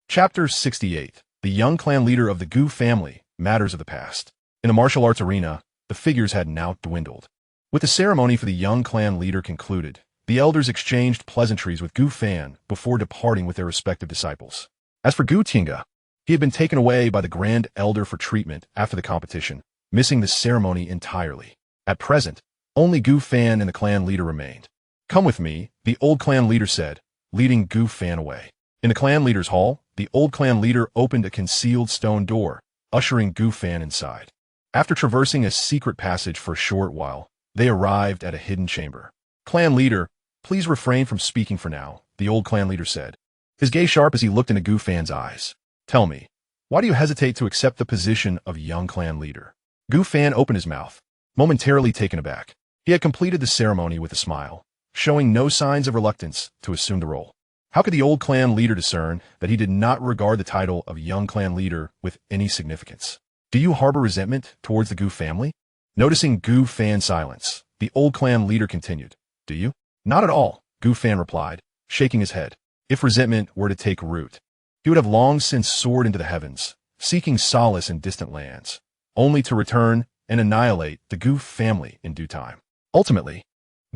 [SPEAKER 1] Chapter 68. The young clan leader of the Gu family, Matters of the Past. In the martial arts arena, the figures had now dwindled. With the ceremony for the young clan leader concluded, the elders exchanged pleasantries with Gu Fan before departing with their respective disciples. As for Gu Tinga, he had been taken away by the Grand Elder for treatment after the competition, missing the ceremony entirely. At present, only Gu Fan and the clan leader remained. Come with me, the old clan leader said, leading Gu Fan away. In the clan leader's hall, the old clan leader opened a concealed stone door, ushering Gu Fan inside. After traversing a secret passage for a short while, they arrived at a hidden chamber. Clan leader, please refrain from speaking for now, the old clan leader said, his gaze sharp as he looked into Gu Fan's eyes. Tell me, why do you hesitate to accept the position of young clan leader? Gu Fan opened his mouth, momentarily taken aback. He had completed the ceremony with a smile, showing no signs of reluctance to assume the role. How could the old clan leader discern that he did not regard the title of young clan leader with any significance? Do you harbor resentment towards the Gu family? Noticing Gu Fan's silence, the old clan leader continued. Do you? Not at all, Gu Fan replied, shaking his head. If resentment were to take root, he would have long since soared into the heavens, seeking solace in distant lands, only to return and annihilate the Gu family in due time. Ultimately,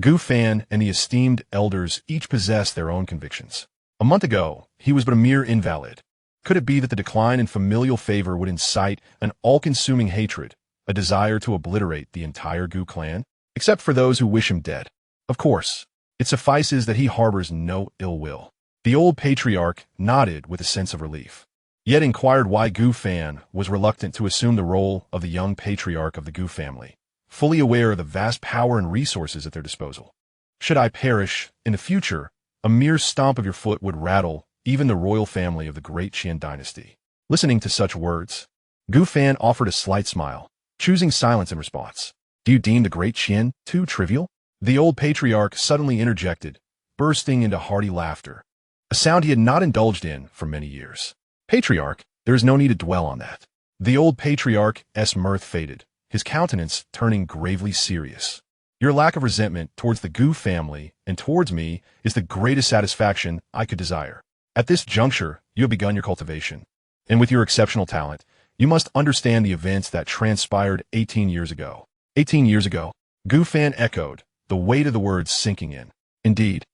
[SPEAKER 1] Gu Fan and the esteemed elders each possessed their own convictions. A month ago, he was but a mere invalid. Could it be that the decline in familial favor would incite an all-consuming hatred, a desire to obliterate the entire Gu clan, except for those who wish him dead? Of course, it suffices that he harbors no ill will. The old patriarch nodded with a sense of relief, yet inquired why Gu Fan was reluctant to assume the role of the young patriarch of the Gu family, fully aware of the vast power and resources at their disposal. Should I perish in the future, a mere stomp of your foot would rattle even the royal family of the great Qian dynasty. Listening to such words, Gu Fan offered a slight smile, choosing silence in response. Do you deem the great Qian too trivial? The old patriarch suddenly interjected, bursting into hearty laughter, a sound he had not indulged in for many years. Patriarch, there is no need to dwell on that. The old patriarch's mirth faded, his countenance turning gravely serious. Your lack of resentment towards the Gu family and towards me is the greatest satisfaction I could desire. At this juncture, you have begun your cultivation, and with your exceptional talent, you must understand the events that transpired 18 years ago. 18 years ago, Gu Fan echoed, the weight of the words sinking in. Indeed,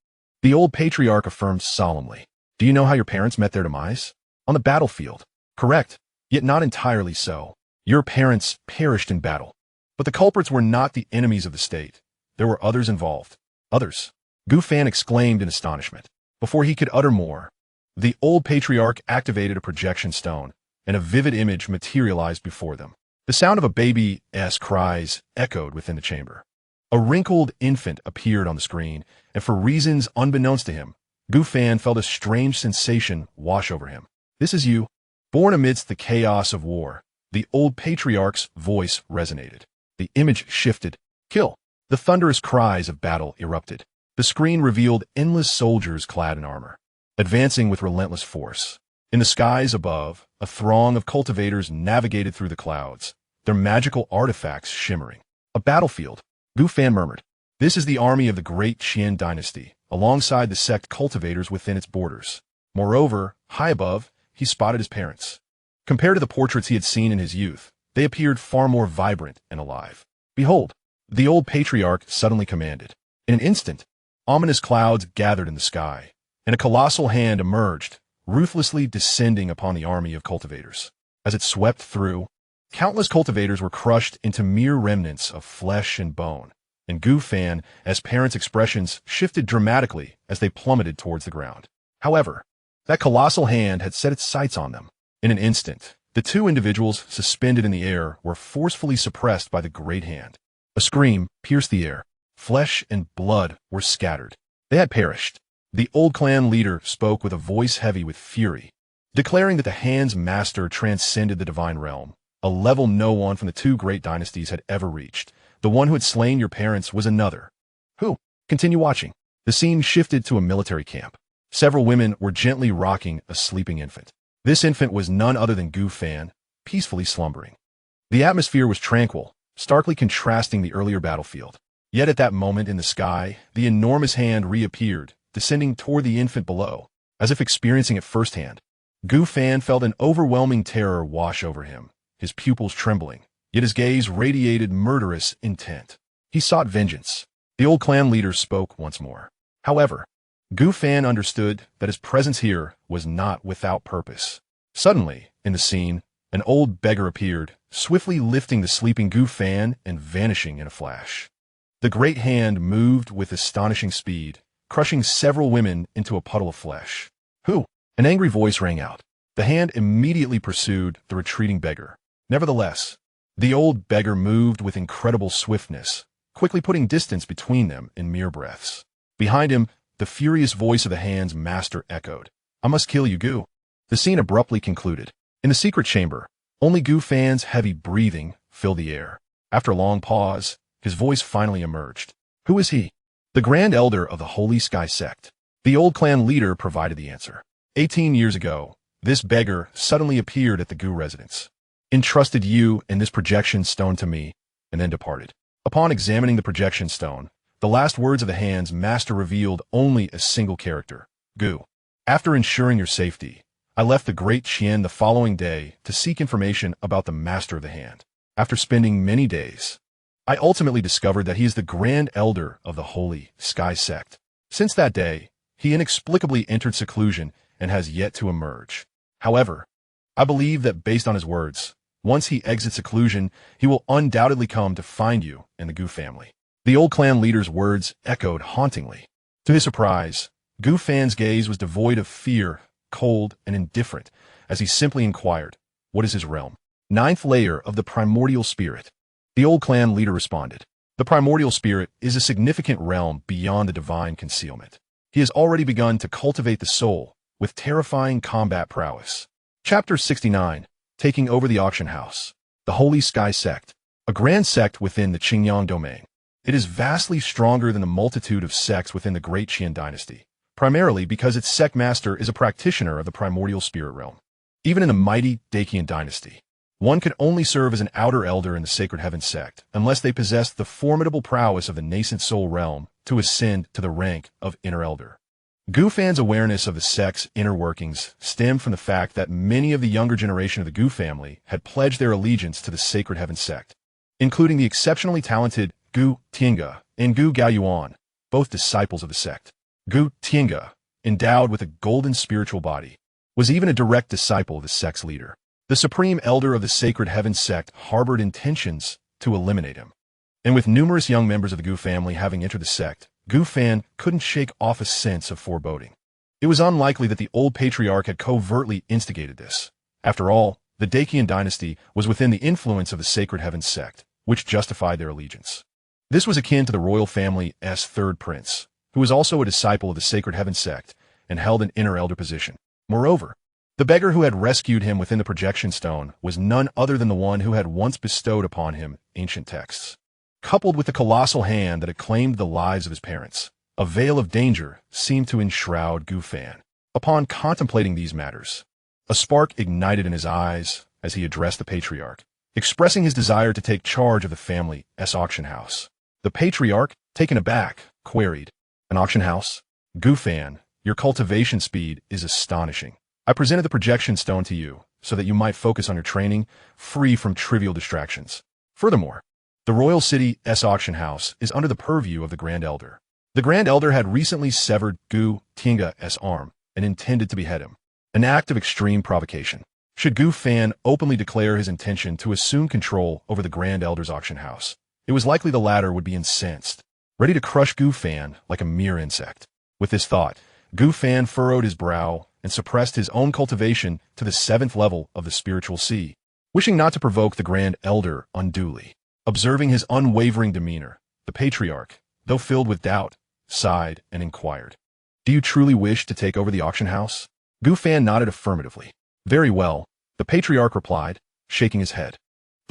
[SPEAKER 1] the old patriarch affirmed solemnly. Do you know how your parents met their demise? On the battlefield. Correct, yet not entirely so. Your parents perished in battle. But the culprits were not the enemies of the state. There were others involved. Others. Gu Fan exclaimed in astonishment. Before he could utter more, the old patriarch activated a projection stone, and a vivid image materialized before them. The sound of a baby's cries echoed within the chamber. A wrinkled infant appeared on the screen, and for reasons unbeknownst to him, Gu Fan felt a strange sensation wash over him. This is you. Born amidst the chaos of war, the old patriarch's voice resonated. The image shifted. Kill. The thunderous cries of battle erupted. The screen revealed endless soldiers clad in armor, advancing with relentless force. In the skies above, a throng of cultivators navigated through the clouds, their magical artifacts shimmering. A battlefield, Gu Fan murmured. This is the army of the great Qian dynasty, alongside the sect cultivators within its borders. Moreover, high above, he spotted his parents. Compared to the portraits he had seen in his youth, they appeared far more vibrant and alive. Behold, the old patriarch suddenly commanded. In an instant, ominous clouds gathered in the sky, and a colossal hand emerged, ruthlessly descending upon the army of cultivators. As it swept through, countless cultivators were crushed into mere remnants of flesh and bone, and Gu Fan, as parents' expressions shifted dramatically as they plummeted towards the ground. However, that colossal hand had set its sights on them. In an instant, the two individuals suspended in the air were forcefully suppressed by the great hand. A scream pierced the air. Flesh and blood were scattered. They had perished. The old clan leader spoke with a voice heavy with fury, declaring that the hand's master transcended the divine realm, a level no one from the two great dynasties had ever reached. The one who had slain your parents was another. Who? Continue watching. The scene shifted to a military camp. Several women were gently rocking a sleeping infant. This infant was none other than Gu Fan, peacefully slumbering. The atmosphere was tranquil, starkly contrasting the earlier battlefield. Yet at that moment in the sky, the enormous hand reappeared, descending toward the infant below, as if experiencing it firsthand. Gu Fan felt an overwhelming terror wash over him, his pupils trembling, yet his gaze radiated murderous intent. He sought vengeance. The old clan leader spoke once more. However, Gu Fan understood that his presence here was not without purpose. Suddenly, in the scene, an old beggar appeared, swiftly lifting the sleeping Gu Fan and vanishing in a flash. The great hand moved with astonishing speed, crushing several women into a puddle of flesh. Who? An angry voice rang out. The hand immediately pursued the retreating beggar. Nevertheless, the old beggar moved with incredible swiftness, quickly putting distance between them in mere breaths. Behind him, the furious voice of the hand's master echoed. I must kill you, Gu. The scene abruptly concluded. In the secret chamber, only Gu Fan's heavy breathing filled the air. After a long pause, his voice finally emerged. Who is he? The Grand Elder of the Holy Sky Sect. The old clan leader provided the answer. 18 years ago, this beggar suddenly appeared at the Gu residence, entrusted you and this projection stone to me, and then departed. Upon examining the projection stone, the last words of the hand's master revealed only a single character, Gu. After ensuring your safety, I left the Great Qian the following day to seek information about the master of the hand. After spending many days, I ultimately discovered that he is the Grand Elder of the Holy Sky Sect. Since that day, he inexplicably entered seclusion and has yet to emerge. However, I believe that based on his words, once he exits seclusion, he will undoubtedly come to find you and the Gu family. The old clan leader's words echoed hauntingly. To his surprise, Gu Fan's gaze was devoid of fear, cold and indifferent, as he simply inquired, what is his realm? Ninth layer of the primordial spirit. The old clan leader responded. The primordial spirit is a significant realm beyond the divine concealment. He has already begun to cultivate the soul with terrifying combat prowess. Chapter 69. Taking over the auction house. The Holy Sky Sect. A grand sect within the Qingyang domain. It is vastly stronger than the multitude of sects within the Great Qian dynasty, primarily because its sect master is a practitioner of the primordial spirit realm. Even in the mighty Dacian dynasty, one could only serve as an outer elder in the Sacred Heaven sect unless they possessed the formidable prowess of the nascent soul realm to ascend to the rank of inner elder. Gu Fan's awareness of the sect's inner workings stemmed from the fact that many of the younger generation of the Gu family had pledged their allegiance to the Sacred Heaven sect, including the exceptionally talented Gu Tiange and Gu Gaoyuan, both disciples of the sect. Gu Tiange, endowed with a golden spiritual body, was even a direct disciple of the sect's leader. The supreme elder of the Sacred Heaven sect harbored intentions to eliminate him. And with numerous young members of the Gu family having entered the sect, Gu Fan couldn't shake off a sense of foreboding. It was unlikely that the old patriarch had covertly instigated this. After all, the Dacian dynasty was within the influence of the Sacred Heaven sect, which justified their allegiance. This was akin to the royal family's third prince, who was also a disciple of the Sacred Heaven sect and held an inner elder position. Moreover, the beggar who had rescued him within the projection stone was none other than the one who had once bestowed upon him ancient texts. Coupled with the colossal hand that had claimed the lives of his parents, a veil of danger seemed to enshroud Gu Fan. Upon contemplating these matters, a spark ignited in his eyes as he addressed the patriarch, expressing his desire to take charge of the family's auction house. The patriarch, taken aback, queried, "An auction house? Gu Fan, your cultivation speed is astonishing. I presented the projection stone to you so that you might focus on your training, free from trivial distractions. Furthermore, the Royal City's auction house is under the purview of the Grand Elder. The Grand Elder had recently severed Gu Tiange's arm and intended to behead him, an act of extreme provocation. Should Gu Fan openly declare his intention to assume control over the Grand Elder's auction house, it was likely the latter would be incensed, ready to crush Gu Fan like a mere insect. With this thought, Gu Fan furrowed his brow and suppressed his own cultivation to the 7th level of the spiritual sea, wishing not to provoke the Grand Elder unduly. Observing his unwavering demeanor, the patriarch, though filled with doubt, sighed and inquired, "Do you truly wish to take over the auction house?" Gu Fan nodded affirmatively. "Very well," the patriarch replied, shaking his head.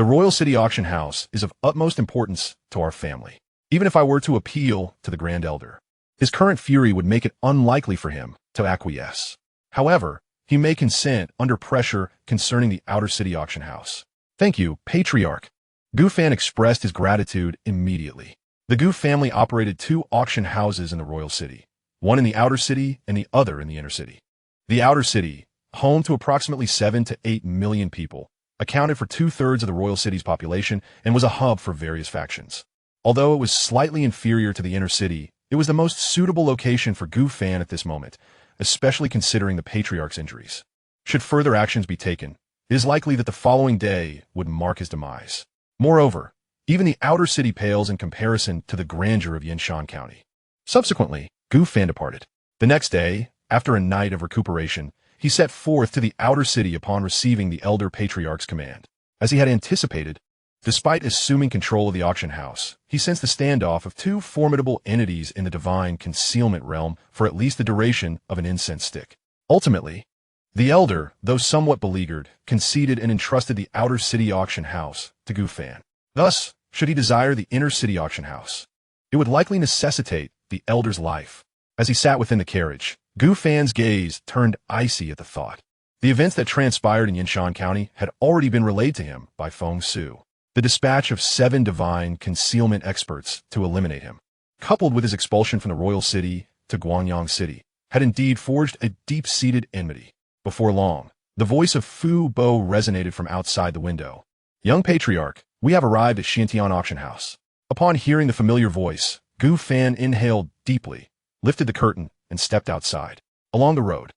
[SPEAKER 1] The Royal City Auction House is of utmost importance to our family. Even if I were to appeal to the Grand Elder, his current fury would make it unlikely for him to acquiesce. However, he may consent under pressure concerning the Outer City Auction House. Thank you, Patriarch. Gufan expressed his gratitude immediately. The Gu family operated 2 auction houses in the Royal City, one in the Outer City and the other in the Inner City. The Outer City, home to approximately 7 to 8 million people, accounted for 2/3 of the Royal City's population and was a hub for various factions. Although it was slightly inferior to the Inner City, it was the most suitable location for Gufan at this moment, especially considering the Patriarch's injuries. Should further actions be taken, it is likely that the following day would mark his demise. Moreover, even the Outer City pales in comparison to the grandeur of Xianxia County. Subsequently, Gufan departed. The next day, after a night of recuperation, he set forth to the Outer City upon receiving the Elder Patriarch's command. As he had anticipated, despite assuming control of the auction house, he sensed the standoff of 2 formidable entities in the divine concealment realm for at least the duration of an incense stick. Ultimately, the Elder, though somewhat beleaguered, conceded and entrusted the Outer City Auction House to Gufan. Thus, should he desire the Inner City Auction House, it would likely necessitate the Elder's life. As he sat within the carriage, Gufan's gaze turned icy at the thought. The events that transpired in Xianxia County had already been relayed to him by Feng Su. The dispatch of 7 divine concealment experts to eliminate him, coupled with his expulsion from the Royal City to Guangyang City, had indeed forged a deep-seated enmity. Before long, the voice of Fu Bo resonated from outside the window. "Young Patriarch, we have arrived at Xiantian Auction House." Upon hearing the familiar voice, Gufan inhaled deeply, lifted the curtain, and stepped outside. Along the road,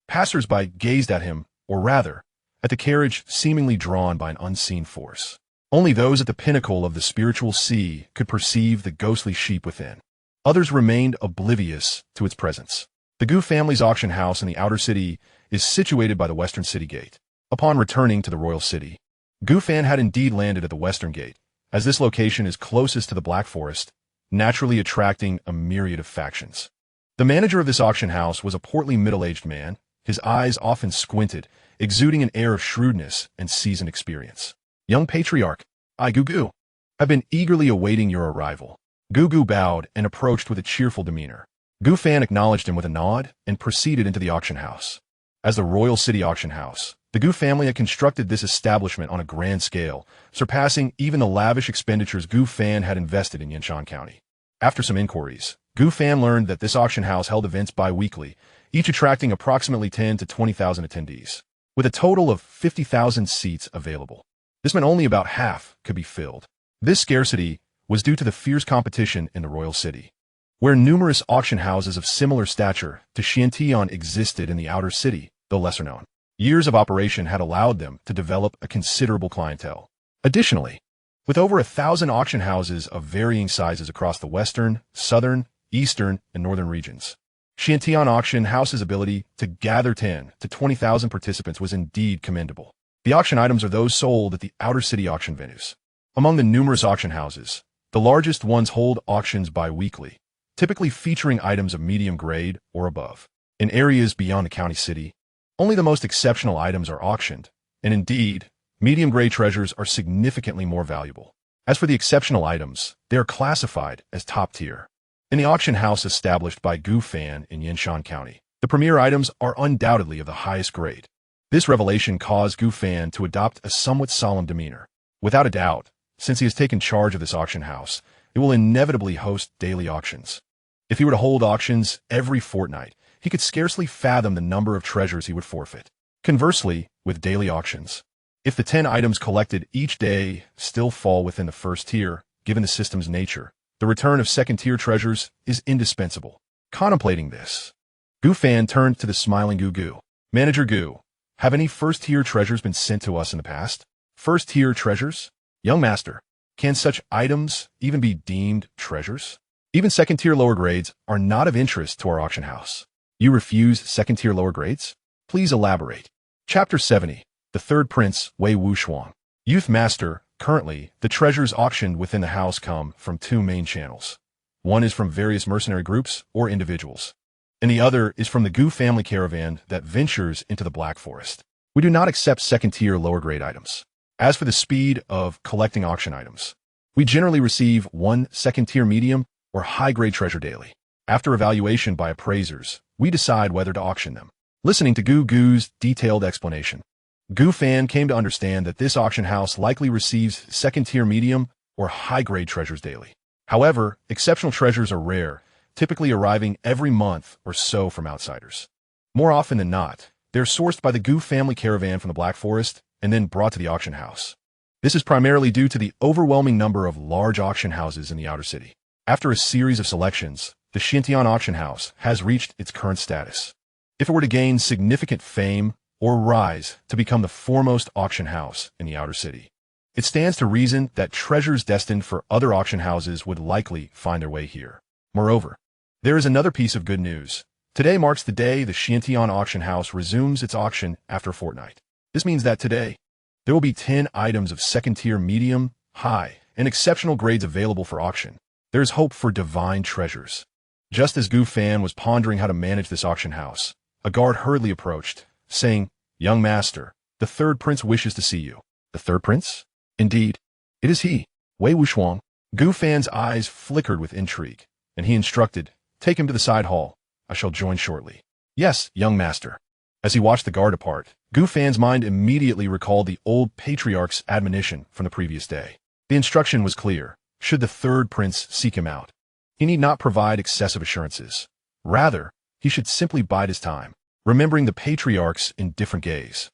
[SPEAKER 1] passers-by gazed at him, or rather, at the carriage seemingly drawn by an unseen force. Only those at the pinnacle of the spiritual sea could perceive the ghostly sheep within. Others remained oblivious to its presence. The Gu family's auction house in the Outer City is situated by the Western City Gate. Upon returning to the Royal City, Gufan had indeed landed at the Western Gate, as this location is closest to the Black Forest, naturally attracting a myriad of factions. The manager of this auction house was a portly middle-aged man, his eyes often squinted, exuding an air of shrewdness and seasoned experience. "Young Patriarch, I Gugu, have been eagerly awaiting your arrival." Gugu bowed and approached with a cheerful demeanor. Gufan acknowledged him with a nod and proceeded into the auction house. As the Royal City Auction House, the Gu family had constructed this establishment on a grand scale, surpassing even the lavish expenditures Gufan had invested in Xianxia County. After some inquiries, Gufan learned that this auction house held events bi-weekly, each attracting approximately 10 to 20,000 attendees, with a total of 50,000 seats available. This meant only about half could be filled. This scarcity was due to the fierce competition in the Royal City, where numerous auction houses of similar stature to Xiantian existed in the Outer City, though lesser known. Years of operation had allowed them to develop a considerable clientele. Additionally, with over 1,000 auction houses of varying sizes across the western, southern, eastern, and northern regions, Xiantian Auction House's ability to gather 10 to 20,000 participants was indeed commendable. The auction items are those sold at the Outer City auction venues. Among the numerous auction houses, the largest ones hold auctions bi-weekly, typically featuring items of medium grade or above. In areas beyond the county city, only the most exceptional items are auctioned, and indeed, medium-grade treasures are significantly more valuable. As for the exceptional items, they are classified as top tier. In the auction house established by Gufan in Xianxia County, the premier items are undoubtedly of the highest grade. This revelation caused Gufan to adopt a somewhat solemn demeanor. Without a doubt, since he has taken charge of this auction house, it will inevitably host daily auctions. If he were to hold auctions every fortnight, he could scarcely fathom the number of treasures he would forfeit. Conversely, with daily auctions, if the 10 items collected each day still fall within the first tier, given the system's nature, the return of second-tier treasures is indispensable. Contemplating this, Gufan turned to the smiling Gugu. "Manager Gu, have any first-tier treasures been sent to us in the past?" "First-tier treasures? Young master, can such items even be deemed treasures? Even second-tier lower grades are not of interest to our auction house." "You refuse second-tier lower grades? Please elaborate." Chapter 70. The Third Prince, Wei Wuxuang. Youth Master, currently, the treasures auctioned within the house come from 2 main channels. One is from various mercenary groups or individuals, and the other is from the Gu family caravan that ventures into the Black Forest. We do not accept second-tier lower-grade items. As for the speed of collecting auction items, we generally receive one second-tier medium or high-grade treasure daily. After evaluation by appraisers, we decide whether to auction them. Listening to Gu's detailed explanation, Gu Fan came to understand that this auction house likely receives second-tier medium or high-grade treasures daily. However, exceptional treasures are rare, typically arriving every month or so from outsiders. More often than not, they're sourced by the Gu family caravan from the Black Forest and then brought to the auction house. This is primarily due to the overwhelming number of large auction houses in the outer city. After a series of selections, the Xianxia auction house has reached its current status. If it were to gain significant fame or rise to become the foremost auction house in the outer city, it stands to reason that treasures destined for other auction houses would likely find their way here. Moreover, there is another piece of good news. Today marks the day the Xianxia auction house resumes its auction after a fortnight. This means that today, there will be 10 items of second-tier medium, high, and exceptional grades available for auction. There is hope for divine treasures. Just as Gu Fan was pondering how to manage this auction house, a guard hurriedly approached, saying, "Young master, the third prince wishes to see you." The third prince? Indeed, it is he, Wei Wuxuang. Gu Fan's eyes flickered with intrigue, and he instructed, "Take him to the side hall. I shall join shortly." "Yes, young master." As he watched the guard depart, Gu Fan's mind immediately recalled the old patriarch's admonition from the previous day. The instruction was clear. Should the third prince seek him out, he need not provide excessive assurances. Rather, he should simply bide his time, remembering the patriarch's indifferent gaze.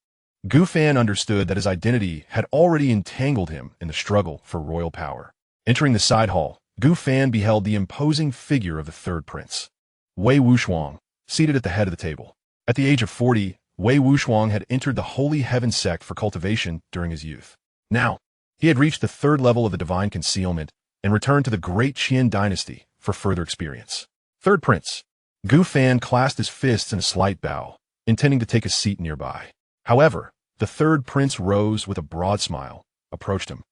[SPEAKER 1] Gu Fan understood that his identity had already entangled him in the struggle for royal power. Entering the side hall, Gu Fan beheld the imposing figure of the third prince, Wei Wuxuang, seated at the head of the table. At the age of 40, Wei Wuxuang had entered the Holy Heaven sect for cultivation during his youth. Now, he had reached the third level of the divine concealment and returned to the great Qian dynasty for further experience. Third prince. Gu Fan clasped his fists in a slight bow, intending to take a seat nearby. However, the third prince rose with a broad smile, approached him,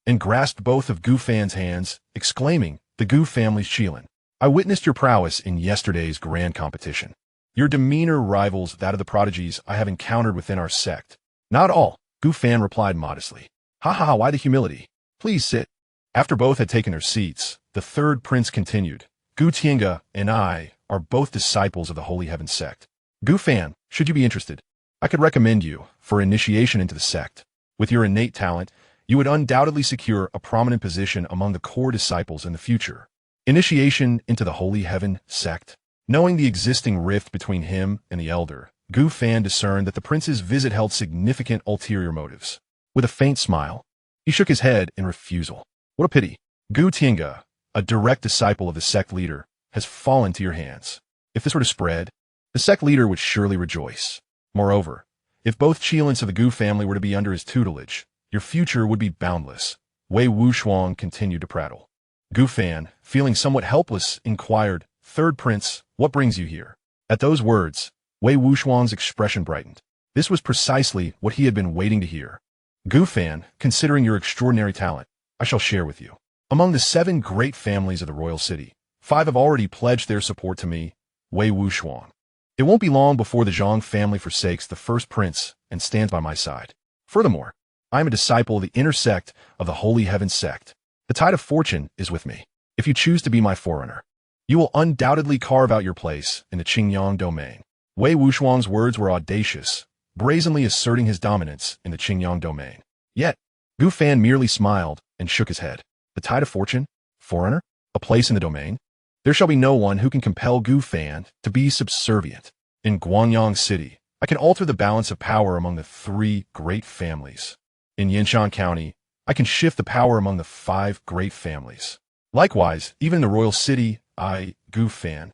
[SPEAKER 1] and grasped both of Gu Fan's hands, exclaiming, "The Gu family's Qilin. I witnessed your prowess in yesterday's grand competition. Your demeanor rivals that of the prodigies I have encountered within our sect." "Not all," Gu Fan replied modestly. "Ha ha ha, why the humility? Please sit." After both had taken their seats, the third prince continued, "Gu Tiange and I are both disciples of the Holy Heaven sect. Gu Fan, should you be interested, I could recommend you for initiation into the sect. With your innate talent, you would undoubtedly secure a prominent position among the core disciples in the future." Initiation into the Holy Heaven sect. Knowing the existing rift between him and the elder, Gu Fan discerned that the prince's visit held significant ulterior motives. With a faint smile, he shook his head in refusal. "What a pity. Gu Tiange, a direct disciple of the sect leader, has fallen to your hands. If this were to spread, the sect leader would surely rejoice. Moreover, if both Qilins of the Gu family were to be under his tutelage, your future would be boundless." Wei Wuxuang continued to prattle. Gu Fan, feeling somewhat helpless, inquired, "Third prince, what brings you here?" At those words, Wei Wuxuang's expression brightened. This was precisely what he had been waiting to hear. "Gu Fan, considering your extraordinary talent, I shall share with you. Among the 7 great families of the royal city, 5 have already pledged their support to me, Wei Wuxuang. It won't be long before the Zhang family forsakes the first prince and stands by my side. Furthermore, I am a disciple of the inner sect of the Holy Heaven sect. The tide of fortune is with me. If you choose to be my forerunner, you will undoubtedly carve out your place in the Qingyang domain." Wei Wuxuang's words were audacious, brazenly asserting his dominance in the Qingyang domain. Yet, Gu Fan merely smiled and shook his head. "The tide of fortune? Forerunner? A place in the domain? There shall be no one who can compel Gu Fan to be subservient. In Guangyang City, I can alter the balance of power among the 3 great families. In Yinshan County, I can shift the power among the 5 great families. Likewise, even in the royal city, I, Gu Fan,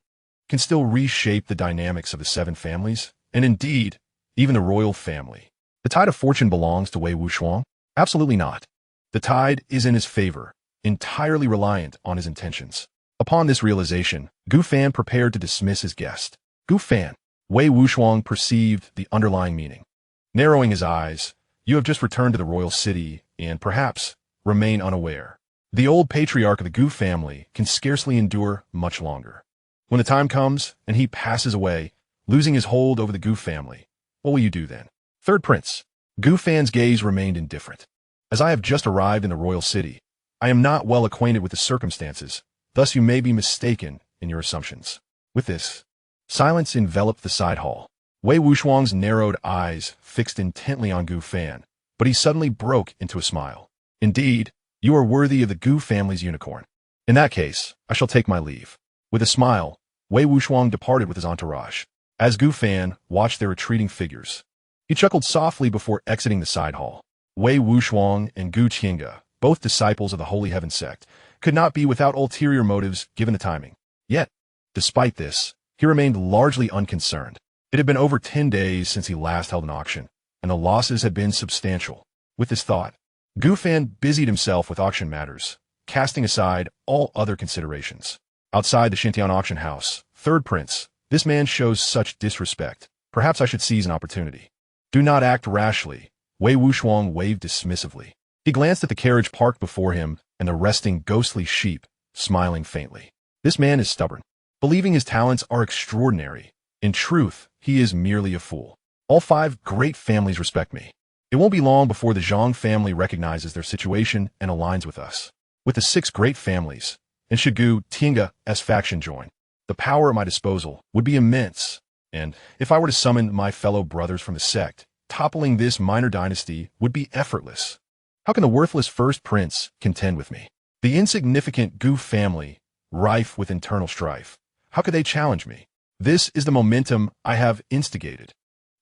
[SPEAKER 1] can still reshape the dynamics of the 7 families, and indeed, even the royal family. The tide of fortune belongs to Wei Wuxuang? Absolutely not. The tide is in his favor, entirely reliant on his intentions." Upon this realization, Gu Fan prepared to dismiss his guest. "Gu Fan," Wei Wuxuang perceived the underlying meaning. Narrowing his eyes, "You have just returned to the royal city and, perhaps, remain unaware. The old patriarch of the Gu family can scarcely endure much longer. When the time comes and he passes away, losing his hold over the Gu family, what will you do then?" "Third prince." Gu Fan's gaze remained indifferent. As I have just arrived in the royal city, I am not well acquainted with the circumstances, thus you may be mistaken in your assumptions. With this, silence enveloped the side hall. Wei Wuxiang's narrowed eyes fixed intently on Gu Fan, but he suddenly broke into a smile. Indeed, you are worthy of the Gu family's unicorn. In that case, I shall take my leave. With a smile, Wei Wuxiang departed with his entourage. As Gu Fan watched their retreating figures, he chuckled softly before exiting the side hall. Wei Wuxiang and Gu Xianxia, both disciples of the Holy Heaven sect, could not be without ulterior motives given the timing. Yet, despite this, he remained largely unconcerned. It had been over 10 days since he last held an auction, and the losses had been substantial. With this thought, Gu Fan busied himself with auction matters, casting aside all other considerations. Outside the Xintian auction house, third prince, this man shows such disrespect. Perhaps I should seize an opportunity. Do not act rashly, Wei Wuxiang waved dismissively. He glanced at the carriage parked before him and the resting ghostly sheep, smiling faintly. This man is stubborn, believing his talents are extraordinary. In truth, he is merely a fool. All 5 great families respect me. It won't be long before the Zhang family recognizes their situation and aligns with us. With the 6 great families, and should Gu Xianxia's faction join, the power at my disposal would be immense, and if I were to summon my fellow brothers from the sect, toppling this minor dynasty would be effortless. How can the worthless first prince contend with me? The insignificant Gu family, rife with internal strife, how could they challenge me? This is the momentum I have instigated.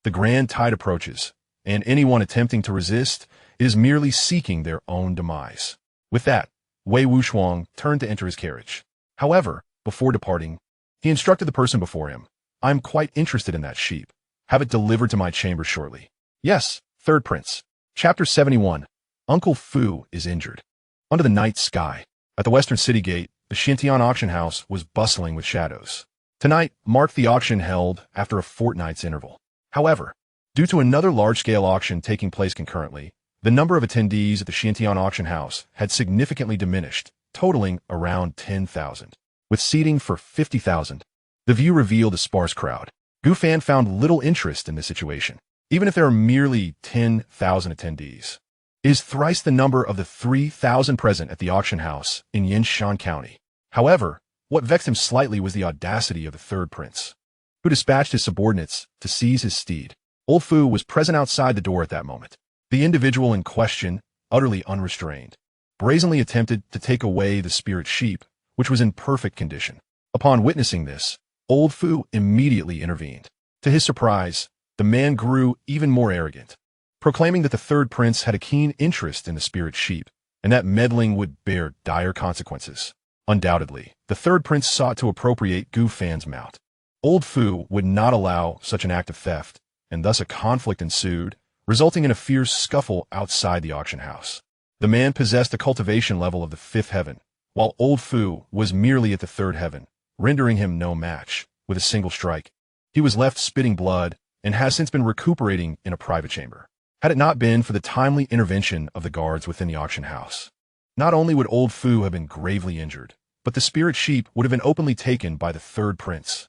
[SPEAKER 1] The grand tide approaches, and anyone attempting to resist is merely seeking their own demise. With that, Wei Wuxiang turned to enter his carriage. However, before departing, he instructed the person before him, I'm quite interested in that sheep. Have it delivered to my chamber shortly. Yes, third prince. Chapter 71. Uncle Fu is injured. Under the night sky, at the western city gate, the Xintian auction house was bustling with shadows. Tonight marked the auction held after a fortnight's interval. However, due to another large-scale auction taking place concurrently, the number of attendees at the Xiantian auction house had significantly diminished, totaling around 10,000. With seating for 50,000, the view revealed a sparse crowd. Gu Fan found little interest in this situation, even if there are merely 10,000 attendees. It is thrice the number of the 3,000 present at the auction house in Yinshan County. However, what vexed him slightly was the audacity of the third prince, who dispatched his subordinates to seize his steed. Old Fu was present outside the door at that moment. The individual in question, utterly unrestrained, brazenly attempted to take away the spirit sheep, which was in perfect condition. Upon witnessing this, Old Fu immediately intervened. To his surprise, the man grew even more arrogant, proclaiming that the third prince had a keen interest in the spirit sheep, and that meddling would bear dire consequences. Undoubtedly, the third prince sought to appropriate Gu Fan's mount. Old Fu would not allow such an act of theft, and thus a conflict ensued, resulting in a fierce scuffle outside the auction house. The man possessed a cultivation level of the 5th heaven, while Old Fu was merely at the 3rd heaven, rendering him no match. With a single strike, he was left spitting blood and has since been recuperating in a private chamber. Had it not been for the timely intervention of the guards within the auction house, not only would Old Fu have been gravely injured, but the spirit sheep would have been openly taken by the third prince.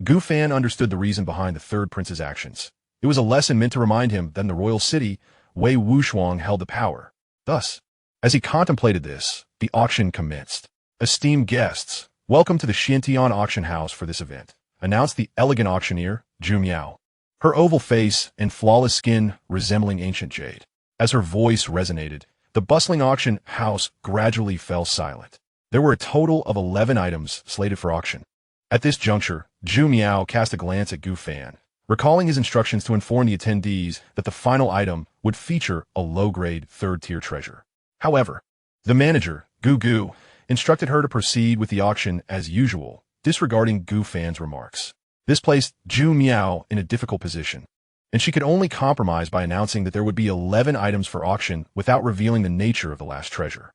[SPEAKER 1] Gu Fan understood the reason behind the third prince's actions. It was a lesson meant to remind him that in the royal city, Wei Wuxiang held the power. Thus, as he contemplated this, the auction commenced. Esteemed guests, welcome to the Xintian auction house for this event, announced the elegant auctioneer, Zhu Miao, her oval face and flawless skin resembling ancient jade. As her voice resonated, the bustling auction house gradually fell silent. There were a total of 11 items slated for auction. At this juncture, Zhu Miao cast a glance at Gu Fan, recalling his instructions to inform the attendees that the final item would feature a low-grade 3rd-tier treasure. However, the manager, Gu, instructed her to proceed with the auction as usual, disregarding Gu Fan's remarks. This placed Zhu Miao in a difficult position, and she could only compromise by announcing that there would be 11 items for auction without revealing the nature of the last treasure.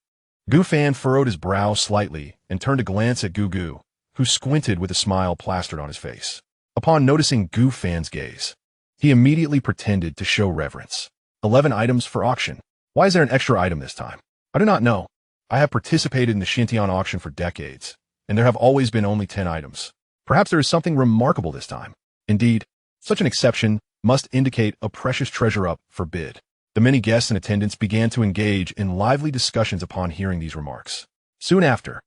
[SPEAKER 1] Gu Fan furrowed his brow slightly and turned to glance at Gu, who squinted with a smile plastered on his face. Upon noticing Gu Fan's gaze, he immediately pretended to show reverence. 11 items for auction. Why is there an extra item this time? I do not know. I have participated in the Xintian auction for decades, and there have always been only 10 items. Perhaps there is something remarkable this time. Indeed, such an exception must indicate a precious treasure up for bid. The many guests and attendants began to engage in lively discussions upon hearing these remarks. Soon after,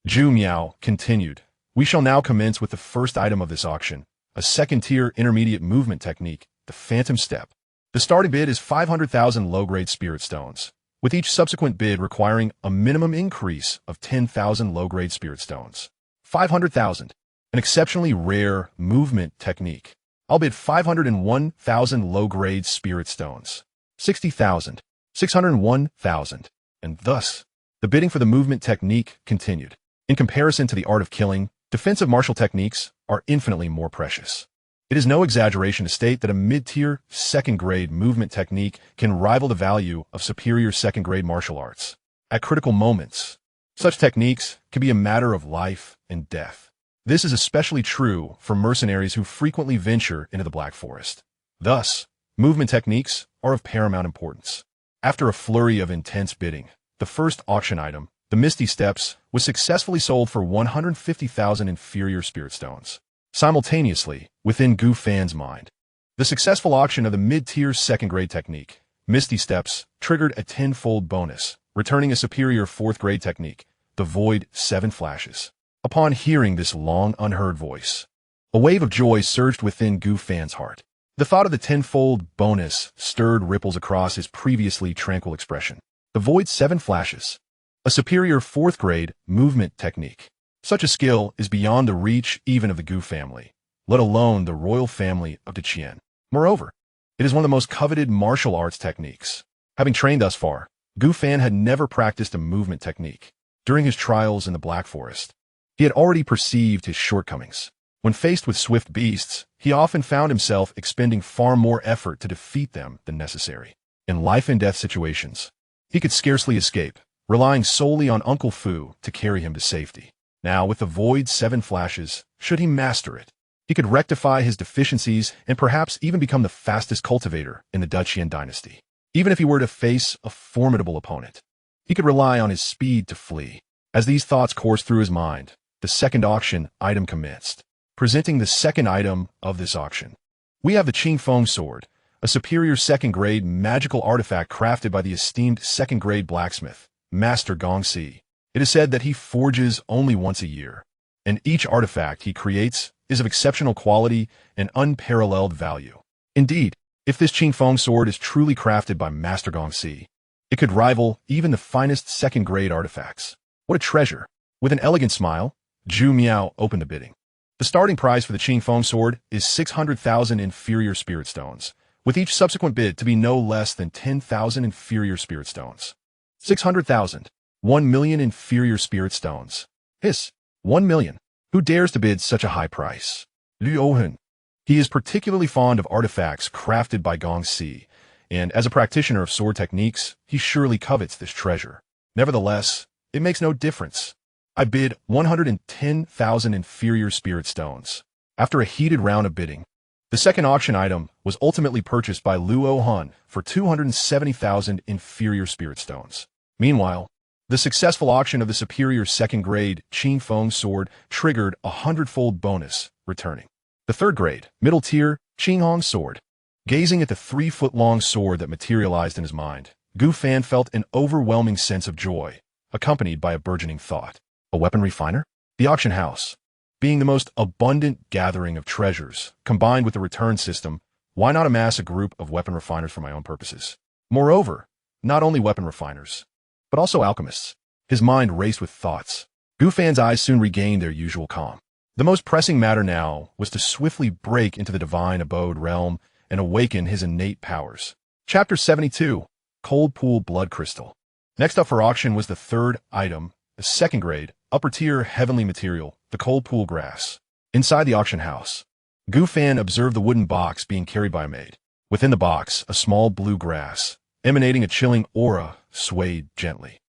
[SPEAKER 1] Zhu Miao continued, "We shall now commence with the first item of this auction, a second-tier intermediate movement technique, the Phantom Step. The starting bid is 500,000 low-grade spirit stones, with each subsequent bid requiring a minimum increase of 10,000 low-grade spirit stones. 500,000, an exceptionally rare movement technique. I'll bid 501,000 low-grade spirit stones. 60,000, 601,000, and thus, the bidding for the movement technique continued. In comparison to the art of killing, defensive martial techniques are infinitely more precious. It is no exaggeration to state that a mid-tier, second-grade movement technique can rival the value of superior second-grade martial arts. At critical moments, such techniques can be a matter of life and death. This is especially true for mercenaries who frequently venture into the Black Forest. Thus, movement techniques are of paramount importance. After a flurry of intense bidding, the first auction item, the Misty Steps, was successfully sold for 150,000 inferior spirit stones. Simultaneously, within Gu Fan's mind, the successful auction of the mid-tier second-grade technique, Misty Steps, triggered a tenfold bonus, returning a superior fourth-grade technique, the Void 7 Flashes. Upon hearing this long unheard voice, a wave of joy surged within Gu Fan's heart. The thought of the tenfold bonus stirred ripples across his previously tranquil expression. The Void 7 Flashes, a superior fourth-grade movement technique. Such a skill is beyond the reach even of the Gu family, let alone the royal family of Deqian. Moreover, it is one of the most coveted martial arts techniques. Having trained thus far, Gu Fan had never practiced a movement technique. During his trials in the Black Forest, he had already perceived his shortcomings. When faced with swift beasts, he often found himself expending far more effort to defeat them than necessary. In life-and-death situations, he could scarcely escape, relying solely on Uncle Fu to carry him to safety. Now, with the Void 7 Flashes, should he master it, he could rectify his deficiencies and perhaps even become the fastest cultivator in the Deqian dynasty. Even if he were to face a formidable opponent, he could rely on his speed to flee. As these thoughts coursed through his mind, the second auction item commenced. Presenting the second item of this auction, we have the Qingfeng Sword, a superior second-grade magical artifact crafted by the esteemed second-grade blacksmith, Master Gongxi. It is said that he forges only once a year, and each artifact he creates is of exceptional quality and unparalleled value. Indeed, if this Qingfeng Sword is truly crafted by Master Gongxi, it could rival even the finest second-grade artifacts. What a treasure! With an elegant smile, Zhu Miao opened the bidding. The starting price for the Qingfeng Sword is 600,000 inferior spirit stones, with each subsequent bid to be no less than 10,000 inferior spirit stones. 600,000. 1 million inferior spirit stones. Hiss. 1 million. Who dares to bid such a high price? Liu Ohen. He is particularly fond of artifacts crafted by Gongxi, and as a practitioner of sword techniques, he surely covets this treasure. Nevertheless, it makes no difference. I bid 110,000 inferior spirit stones. After a heated round of bidding, the second auction item was ultimately purchased by Liu Ohan for 270,000 inferior spirit stones. Meanwhile, the successful auction of the superior second-grade Qingfeng Sword triggered a 100-fold bonus, returning. The third-grade, middle-tier Qinghong Sword. Gazing at the 3-foot-long sword that materialized in his mind, Gu Fan felt an overwhelming sense of joy, accompanied by a burgeoning thought. A weapon refiner? The auction house. Being the most abundant gathering of treasures, combined with the return system, why not amass a group of weapon refiners for my own purposes? Moreover, not only weapon refiners, but also alchemists. His mind raced with thoughts. Gu Fan's eyes soon regained their usual calm. The most pressing matter now was to swiftly break into the divine abode realm and awaken his innate powers. Chapter 72, Cold Pool Blood Crystal. Next up for auction was the third item, the second-grade, upper-tier heavenly material, the Cold Pool Grass. Inside the auction house, Gu Fan observed the wooden box being carried by a maid. Within the box, a small blue grass, emanating a chilling aura, swayed gently.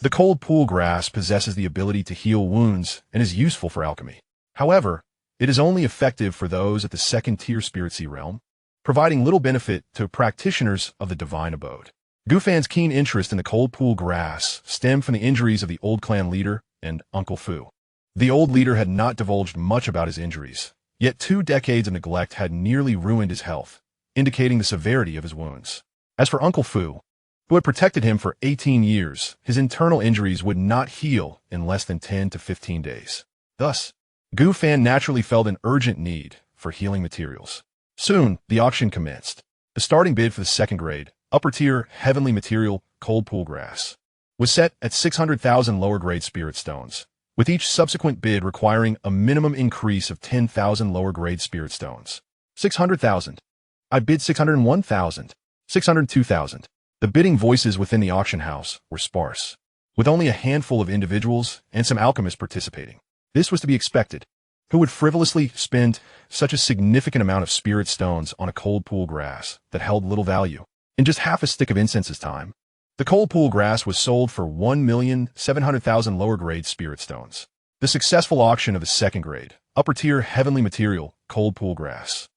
[SPEAKER 1] The cold pool grass possesses the ability to heal wounds and is useful for alchemy. However, it is only effective for those at the second-tier spirit sea realm, providing little benefit to practitioners of the divine abode. Gu Fan's keen interest in the cold pool grass stemmed from the injuries of the old clan leader and Uncle Fu. The old leader had not divulged much about his injuries, yet 2 decades of neglect had nearly ruined his health, indicating the severity of his wounds. As for Uncle Fu, who had protected him for 18 years, his internal injuries would not heal in less than 10 to 15 days. Thus, Gu Fan naturally felt an urgent need for healing materials. Soon, the auction commenced. The starting bid for the second grade, upper tier, heavenly material, cold pool grass, was set at 600,000 lower grade spirit stones, with each subsequent bid requiring a minimum increase of 10,000 lower grade spirit stones. 600,000. I bid 601,000. 602,000. The bidding voices within the auction house were sparse, with only a handful of individuals and some alchemists participating. This was to be expected. Who would frivolously spend such a significant amount of spirit stones on a cold pool grass that held little value? In just half a stick of incense's time, the cold pool grass was sold for 1,700,000 lower grade spirit stones. The successful auction of the second grade, upper tier heavenly material, cold pool grass,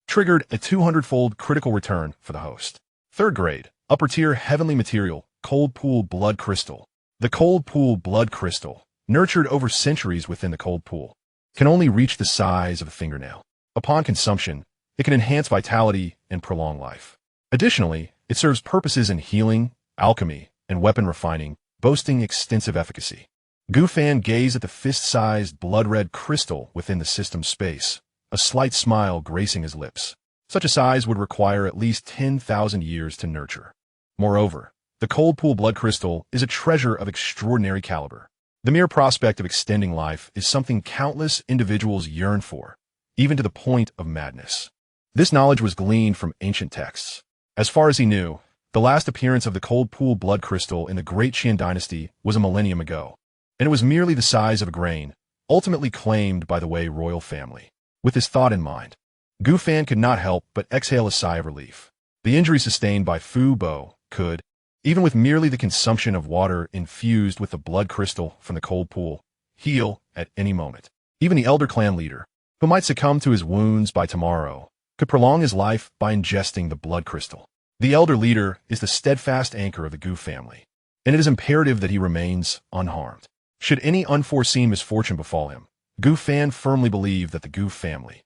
[SPEAKER 1] triggered a 200-fold critical return for the host. Third grade, upper tier heavenly material, cold pool blood crystal. The cold pool blood crystal, nurtured over centuries within the cold pool, can only reach the size of a fingernail. Upon consumption, it can enhance vitality and prolong life. Additionally, it serves purposes in healing, alchemy, and weapon refining, boasting extensive efficacy. Gu Fan gazed at the fist-sized blood-red crystal within the system's space, a slight smile gracing his lips. Such a size would require at least 10,000 years to nurture. Moreover, the cold pool blood crystal is a treasure of extraordinary caliber. The mere prospect of extending life is something countless individuals yearn for, even to the point of madness. This knowledge was gleaned from ancient texts. As far as he knew, the last appearance of the cold pool blood crystal in the Great Qian dynasty was a millennium ago, and it was merely the size of a grain, ultimately claimed by the Wei royal family. With this thought in mind, Gu Fan could not help but exhale a sigh of relief. The injury sustained by Fu Bo could, even with merely the consumption of water infused with the blood crystal from the cold pool, heal at any moment. Even the elder clan leader, who might succumb to his wounds by tomorrow, could prolong his life by ingesting the blood crystal. The elder leader is the steadfast anchor of the Gu family, and it is imperative that he remains unharmed. Should any unforeseen misfortune befall him, Gu Fan firmly believed that the Gu family,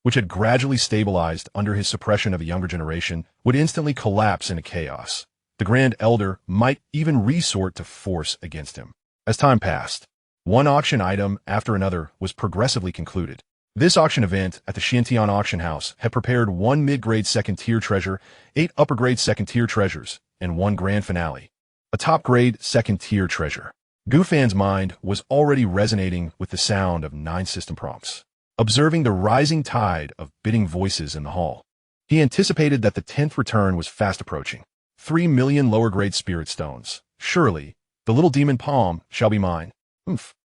[SPEAKER 1] which had gradually stabilized under his suppression of a younger generation, would instantly collapse into chaos. The Grand Elder might even resort to force against him. As time passed, one auction item after another was progressively concluded. This auction event at the Xianxia auction house had prepared 1 mid-grade second-tier treasure, 8 upper-grade second-tier treasures, and 1 grand finale, a top-grade second-tier treasure. Gu Fan's mind was already resonating with the sound of 9 system prompts. Observing the rising tide of bidding voices in the hall, he anticipated that the 10th return was fast approaching. 3 million lower-grade spirit stones. Surely, the little demon palm shall be mine.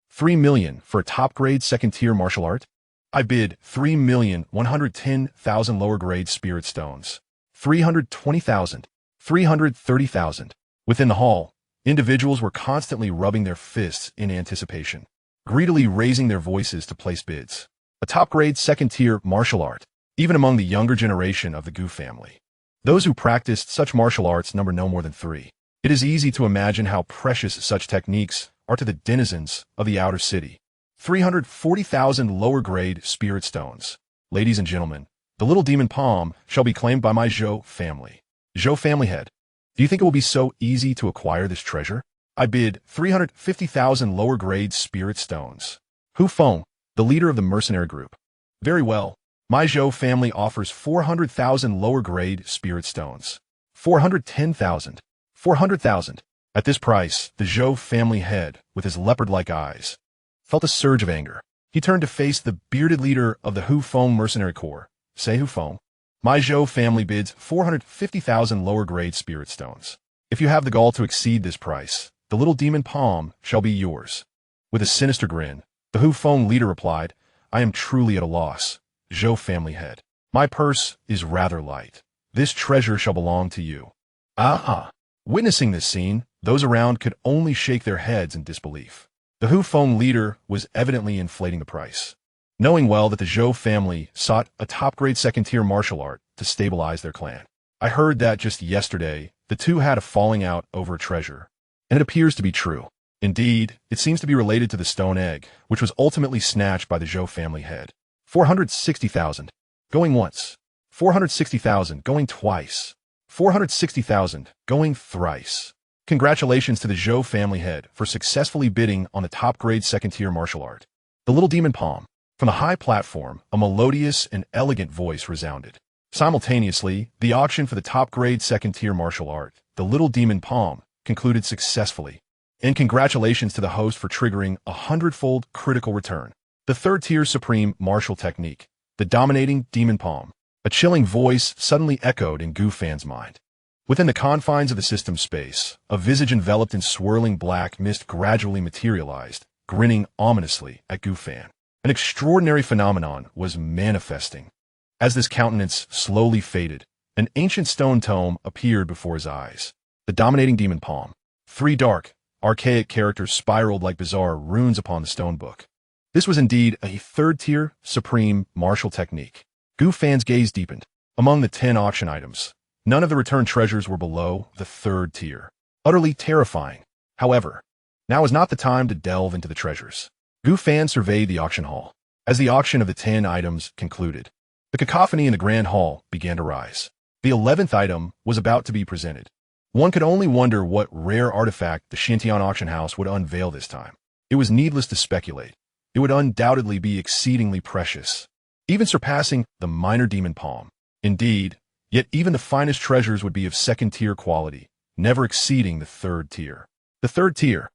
[SPEAKER 1] 3 million for a top-grade second-tier martial art? I bid 3,110,000 lower-grade spirit stones. 320,000. 330,000. Within the hall, individuals were constantly rubbing their fists in anticipation, greedily raising their voices to place bids. A top-grade second-tier martial art, even among the younger generation of the Gu family. Those who practiced such martial arts number no more than 3. It is easy to imagine how precious such techniques are to the denizens of the outer city. 340,000 lower-grade spirit stones. Ladies and gentlemen, the little demon palm shall be claimed by my Zhou family. Zhou family head, do you think it will be so easy to acquire this treasure? I bid 350,000 lower-grade spirit stones. Hu Feng, the leader of the mercenary group. Very well. My Zhou family offers 400,000 lower-grade spirit stones. 410,000. 400,000. At this price, the Zhou family head, with his leopard-like eyes, felt a surge of anger. He turned to face the bearded leader of the Hu Feng mercenary corps. Say Hu Feng, my Zhou family bids 450,000 lower-grade spirit stones. If you have the gall to exceed this price, the little demon palm shall be yours. With a sinister grin, the Hu Feng leader replied, I am truly at a loss. Zhou family head, my purse is rather light. This treasure shall belong to you. Witnessing this scene, those around could only shake their heads in disbelief. The Hu Feng leader was evidently inflating the price, knowing well that the Zhou family sought a top-grade second-tier martial art to stabilize their clan. I heard that just yesterday, the two had a falling out over a treasure, and it appears to be true. Indeed, it seems to be related to the stone egg, which was ultimately snatched by the Zhou family head. 460,000. Going once. 460,000. Going twice. 460,000, going thrice. Congratulations to the Zhou family head for successfully bidding on the top-grade second-tier martial art. The Little Demon Palm. From the high platform, a melodious and elegant voice resounded. Simultaneously, the auction for the top-grade second-tier martial art, the Little Demon Palm, concluded successfully. And congratulations to the host for triggering a 100-fold critical return. The third-tier supreme martial technique, the Dominating Demon Palm. A chilling voice suddenly echoed in Gu Fan's mind. Within the confines of the system space, a visage enveloped in swirling black mist gradually materialized, grinning ominously at Gu Fan. An extraordinary phenomenon was manifesting. As this countenance slowly faded, an ancient stone tome appeared before his eyes. The Dominating Demon Palm. 3 dark, archaic characters spiraled like bizarre runes upon the stone book. This was indeed a third-tier, supreme martial technique. Gu Fan's gaze deepened. Among the 10 auction items, none of the returned treasures were below the third tier. Utterly terrifying. However, now is not the time to delve into the treasures. Gu Fan surveyed the auction hall. As the auction of the 10 items concluded, the cacophony in the grand hall began to rise. The 11th item was about to be presented. One could only wonder what rare artifact the Xianxia auction house would unveil this time. It was needless to speculate. It would undoubtedly be exceedingly precious, even surpassing the minor demon palm. Indeed, yet even the finest treasures would be of second-tier quality, never exceeding the third tier. The third tier?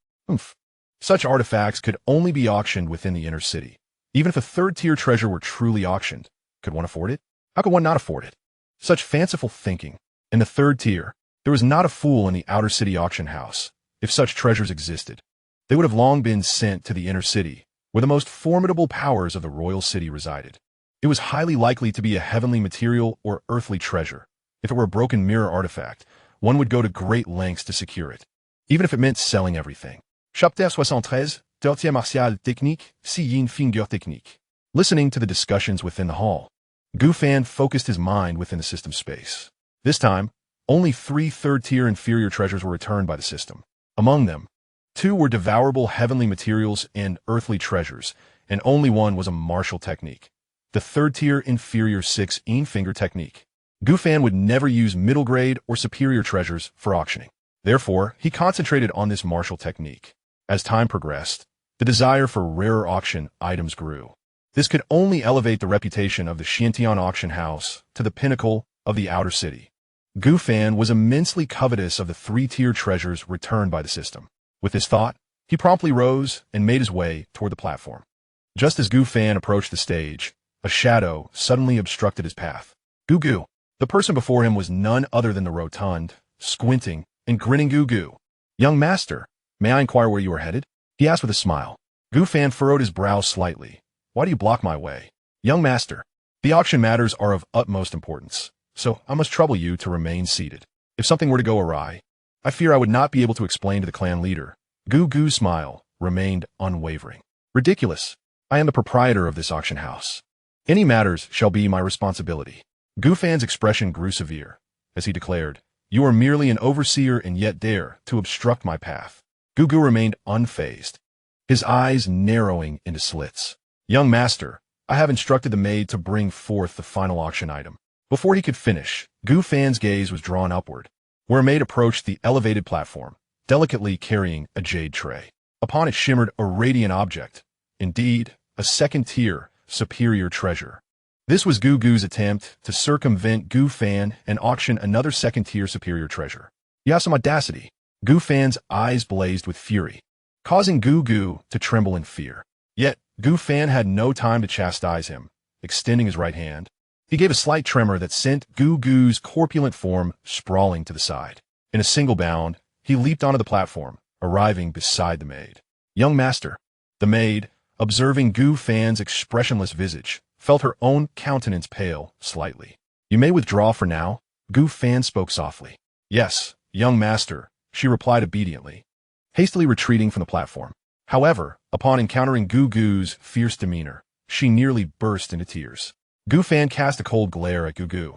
[SPEAKER 1] Such artifacts could only be auctioned within the inner city. Even if a third-tier treasure were truly auctioned, could one afford it? How could one not afford it? Such fanciful thinking. In the third tier, there was not a fool in the outer city auction house. If such treasures existed, they would have long been sent to the inner city, where the most formidable powers of the royal city resided. It was highly likely to be a heavenly material or earthly treasure. If it were a broken mirror artifact, one would go to great lengths to secure it, even if it meant selling everything. Chapitre 73, Tortilla martiale technique, si yin finger technique. Listening to the discussions within the hall, Gu Fan focused his mind within the system space. This time, only 3 third-tier inferior treasures were returned by the system. Among them, 2 were devourable heavenly materials and earthly treasures, and only 1 was a martial technique. The third-tier inferior 6 finger technique. Gu Fan would never use middle-grade or superior treasures for auctioning. Therefore, he concentrated on this martial technique. As time progressed, the desire for rarer auction items grew. This could only elevate the reputation of the Xianxia auction house to the pinnacle of the outer city. Gu Fan was immensely covetous of the 3-tier treasures returned by the system. With this thought, he promptly rose and made his way toward the platform. Just as Gu Fan approached the stage, a shadow suddenly obstructed his path. Gu. The person before him was none other than the rotund, squinting, and grinning Gu. Young master, may I inquire where you are headed? He asked with a smile. Gu Fan furrowed his brow slightly. Why do you block my way? Young master, the auction matters are of utmost importance, so I must trouble you to remain seated. If something were to go awry, I fear I would not be able to explain to the clan leader. Gu's smile remained unwavering. Ridiculous. I am the proprietor of this auction house. Any matters shall be my responsibility. Gu Fan's expression grew severe, as he declared, You are merely an overseer and yet dare to obstruct my path. Gu remained unfazed, his eyes narrowing into slits. Young master, I have instructed the maid to bring forth the final auction item. Before he could finish, Gu Fan's gaze was drawn upward, where a maid approached the elevated platform, delicately carrying a jade tray. Upon it shimmered a radiant object, indeed, a second-tier, superior treasure. This was Gu's attempt to circumvent Gu Fan and auction another second-tier superior treasure. You have some audacity. Gu Fan's eyes blazed with fury, causing Gu to tremble in fear. Yet, Gu Fan had no time to chastise him. Extending his right hand, he gave a slight tremor that sent Gu's corpulent form sprawling to the side. In a single bound, he leaped onto the platform, arriving beside the maid. Young master, the maid, observing Gu Fan's expressionless visage, felt her own countenance pale slightly. You may withdraw for now, Gu Fan spoke softly. Yes, young master, she replied obediently, hastily retreating from the platform. However, upon encountering Gu's fierce demeanor, she nearly burst into tears. Gu Fan cast a cold glare at Gu.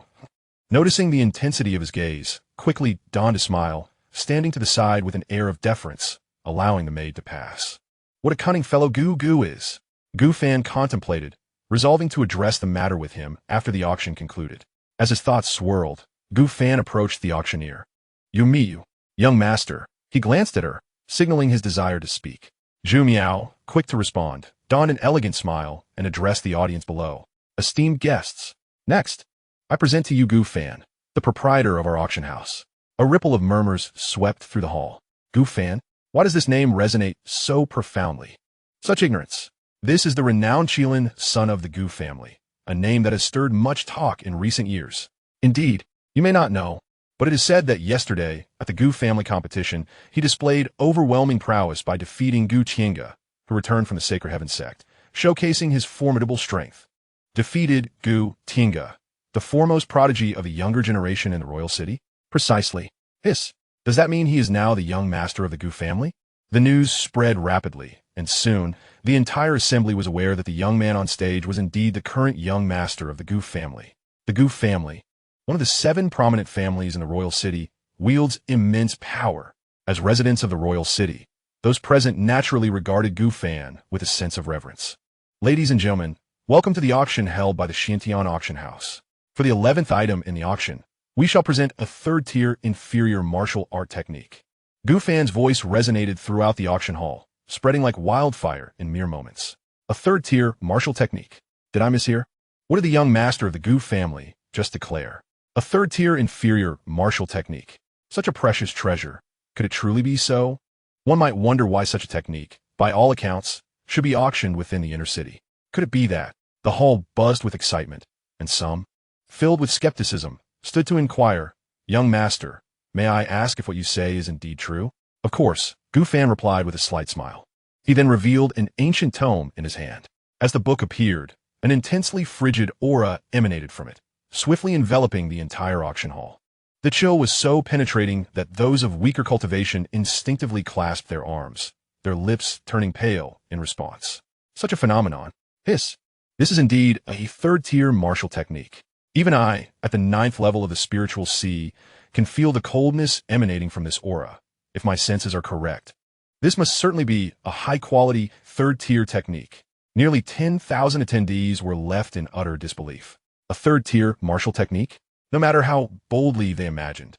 [SPEAKER 1] Noticing the intensity of his gaze, quickly donned a smile, standing to the side with an air of deference, allowing the maid to pass. What a cunning fellow Gu is! Gu Fan contemplated, resolving to address the matter with him after the auction concluded. As his thoughts swirled, Gu Fan approached the auctioneer. You meet you, young master. He glanced at her, signaling his desire to speak. Zhu Miao, quick to respond, donned an elegant smile and addressed the audience below. Esteemed guests, next, I present to you Gu Fan, the proprietor of our auction house. A ripple of murmurs swept through the hall. Gu Fan? Why does this name resonate so profoundly? Such ignorance. This is the renowned Qilin, son of the Gu family, a name that has stirred much talk in recent years. Indeed, you may not know, but it is said that yesterday, at the Gu family competition, he displayed overwhelming prowess by defeating Gu Xianxia, who returned from the Sacred Heaven sect, showcasing his formidable strength. Defeated Gu Xianxia, the foremost prodigy of a younger generation in the royal city? Precisely. Hiss. Does that mean he is now the young master of the Gu family? The news spread rapidly, and soon, the entire assembly was aware that the young man on stage was indeed the current young master of the Gu family. The Gu family, one of the 7 prominent families in the royal city, wields immense power. As residents of the royal city, those present naturally regarded Gu Fan with a sense of reverence. Ladies and gentlemen, welcome to the auction held by the Xianxia auction house. For the 11th item in the auction, we shall present a 3rd-tier inferior martial art technique. Gu Fan's voice resonated throughout the auction hall, spreading like wildfire in mere moments. A 3rd-tier martial technique. Did I mishear? What did the young master of the Gu family just declare? A 3rd-tier inferior martial technique. Such a precious treasure. Could it truly be so? One might wonder why such a technique, by all accounts, should be auctioned within the inner city. Could it be that? The hall buzzed with excitement, and some, filled with skepticism, stood to inquire, Young master, may I ask if what you say is indeed true? Of course, Gu Fan replied with a slight smile. He then revealed an ancient tome in his hand. As the book appeared, an intensely frigid aura emanated from it, swiftly enveloping the entire auction hall. The chill was so penetrating that those of weaker cultivation instinctively clasped their arms, their lips turning pale in response. Such a phenomenon. Hiss. This is indeed a 3rd-tier martial technique. Even I, at the 9th level of the spiritual sea, can feel the coldness emanating from this aura, if my senses are correct. This must certainly be a high-quality 3rd-tier technique. Nearly 10,000 attendees were left in utter disbelief. A 3rd-tier martial technique? No matter how boldly they imagined.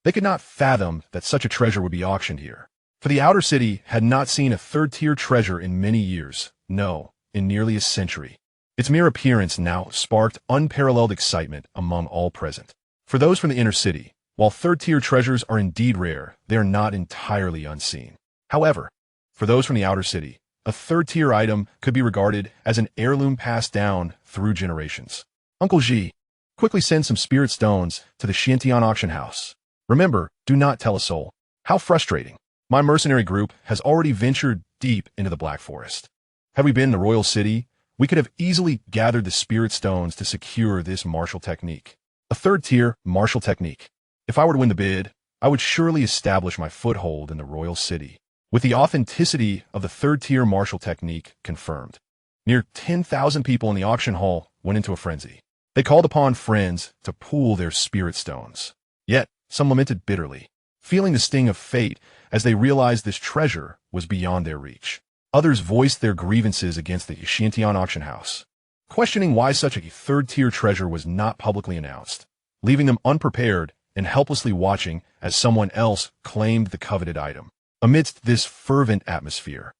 [SPEAKER 1] They could not fathom that such a treasure would be auctioned here. For the outer city had not seen a 3rd-tier treasure in many years, no, in nearly a century. Its mere appearance now sparked unparalleled excitement among all present. For those from the inner city, while 3rd-tier treasures are indeed rare, they are not entirely unseen. However, for those from the outer city, a 3rd-tier item could be regarded as an heirloom passed down through generations. Uncle Ji, quickly send some spirit stones to the Xianxia auction house. Remember, do not tell a soul. How frustrating. My mercenary group has already ventured deep into the Black Forest. Had we been in the royal city, we could have easily gathered the spirit stones to secure this martial technique. A 3rd-tier martial technique. If I were to win the bid, I would surely establish my foothold in the royal city. With the authenticity of the 3rd-tier martial technique confirmed, near 10,000 people in the auction hall went into a frenzy. They called upon friends to pool their spirit stones. Yet, some lamented bitterly, feeling the sting of fate as they realized this treasure was beyond their reach. Others voiced their grievances against the Xianxia auction house, questioning why such a 3rd-tier treasure was not publicly announced, leaving them unprepared and helplessly watching as someone else claimed the coveted item. Amidst this fervent atmosphere,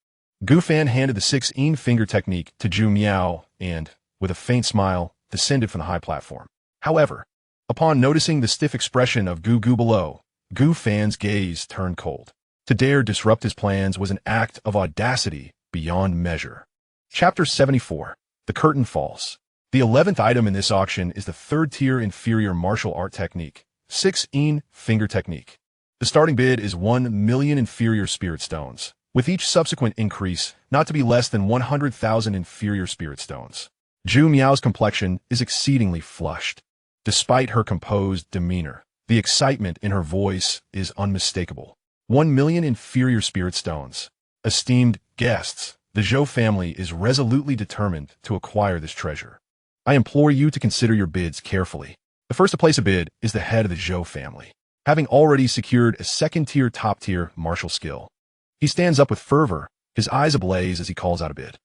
[SPEAKER 1] Gu Fan handed the 16-finger technique to Zhu Miao and, with a faint smile, descended from the high platform. However, upon noticing the stiff expression of Gu below, Gu Fan's gaze turned cold. To dare disrupt his plans was an act of audacity beyond measure. Chapter 74. The Curtain Falls. The 11th item in this auction is the 3rd-tier inferior martial art technique, 16-finger technique. The starting bid is 1 million inferior spirit stones, with each subsequent increase not to be less than 100,000 inferior spirit stones. Zhu Miao's complexion is exceedingly flushed. Despite her composed demeanor, the excitement in her voice is unmistakable. 1 million inferior spirit stones. Esteemed guests, the Zhou family is resolutely determined to acquire this treasure. I implore you to consider your bids carefully. The first to place a bid is the head of the Zhou family, having already secured a 2nd-tier top-tier martial skill. He stands up with fervor, his eyes ablaze as he calls out a bid.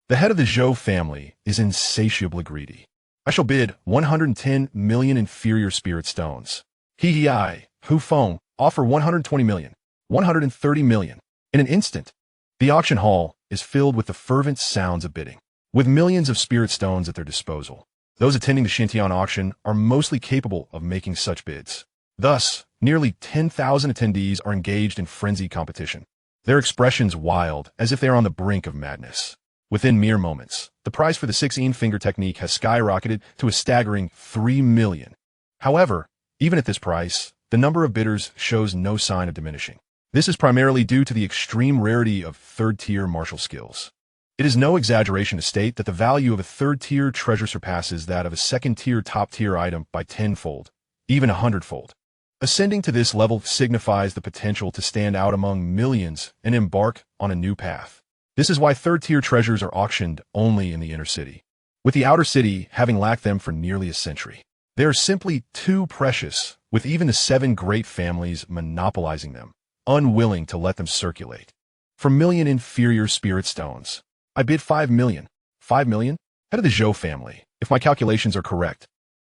[SPEAKER 1] The head of the Zhou family is insatiably greedy. I shall bid 110 million inferior spirit stones. Hei, Hu Feng, offer 120 million, 130 million. In an instant, the auction hall is filled with the fervent sounds of bidding. With millions of spirit stones at their disposal, those attending the Xianxia auction are mostly capable of making such bids. Thus, nearly 10,000 attendees are engaged in frenzied competition, their expressions wild as if they are on the brink of madness. Within mere moments, the price for the 16-finger technique has skyrocketed to a staggering 3 million. However, even at this price, the number of bidders shows no sign of diminishing. This is primarily due to the extreme rarity of third-tier martial skills. It is no exaggeration to state that the value of a third-tier treasure surpasses that of a second-tier top-tier item by 10-fold, even 100-fold. Ascending to this level signifies the potential to stand out among millions and embark on a new path. This is why third-tier treasures are auctioned only in the inner city, with the outer city having lacked them for nearly a century. They are simply too precious, with even the 7 great families monopolizing them, unwilling to let them circulate. For million inferior spirit stones, I bid 5 million. 5 million? Head of the Zhou family, if my calculations are correct.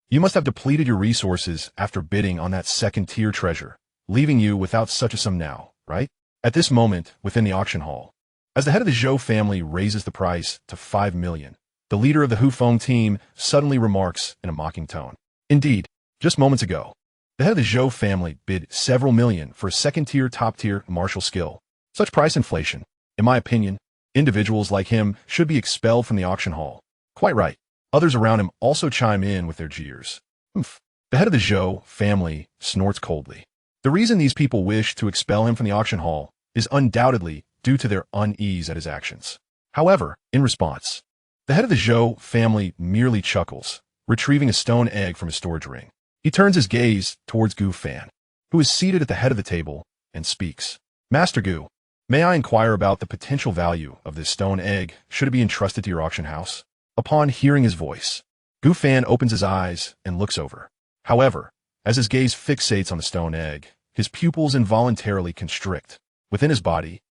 [SPEAKER 1] You must have depleted your resources after bidding on that second-tier treasure, leaving you without such a sum now, right? At this moment, within the auction hall, as the head of the Zhou family raises the price to 5 million, the leader of the Hu Feng team suddenly remarks in a mocking tone. Indeed, just moments ago, the head of the Zhou family bid several million for a second-tier, top-tier martial skill. Such price inflation, in my opinion, individuals like him should be expelled from the auction hall. Quite right. Others around him also chime in with their jeers. Humph. The head of the Zhou family snorts coldly. The reason these people wish to expel him from the auction hall is undoubtedly due to their unease at his actions. However, in response, the head of the Zhou family merely chuckles, retrieving a stone egg from his storage ring. He turns his gaze towards Gu Fan, who is seated at the head of the table, and speaks. Master Gu, may I inquire about the potential value of this stone egg should it be entrusted to your auction house? Upon hearing his voice, Gu Fan opens his eyes and looks over. However, as his gaze fixates on the stone egg, his pupils involuntarily constrict. Within his body,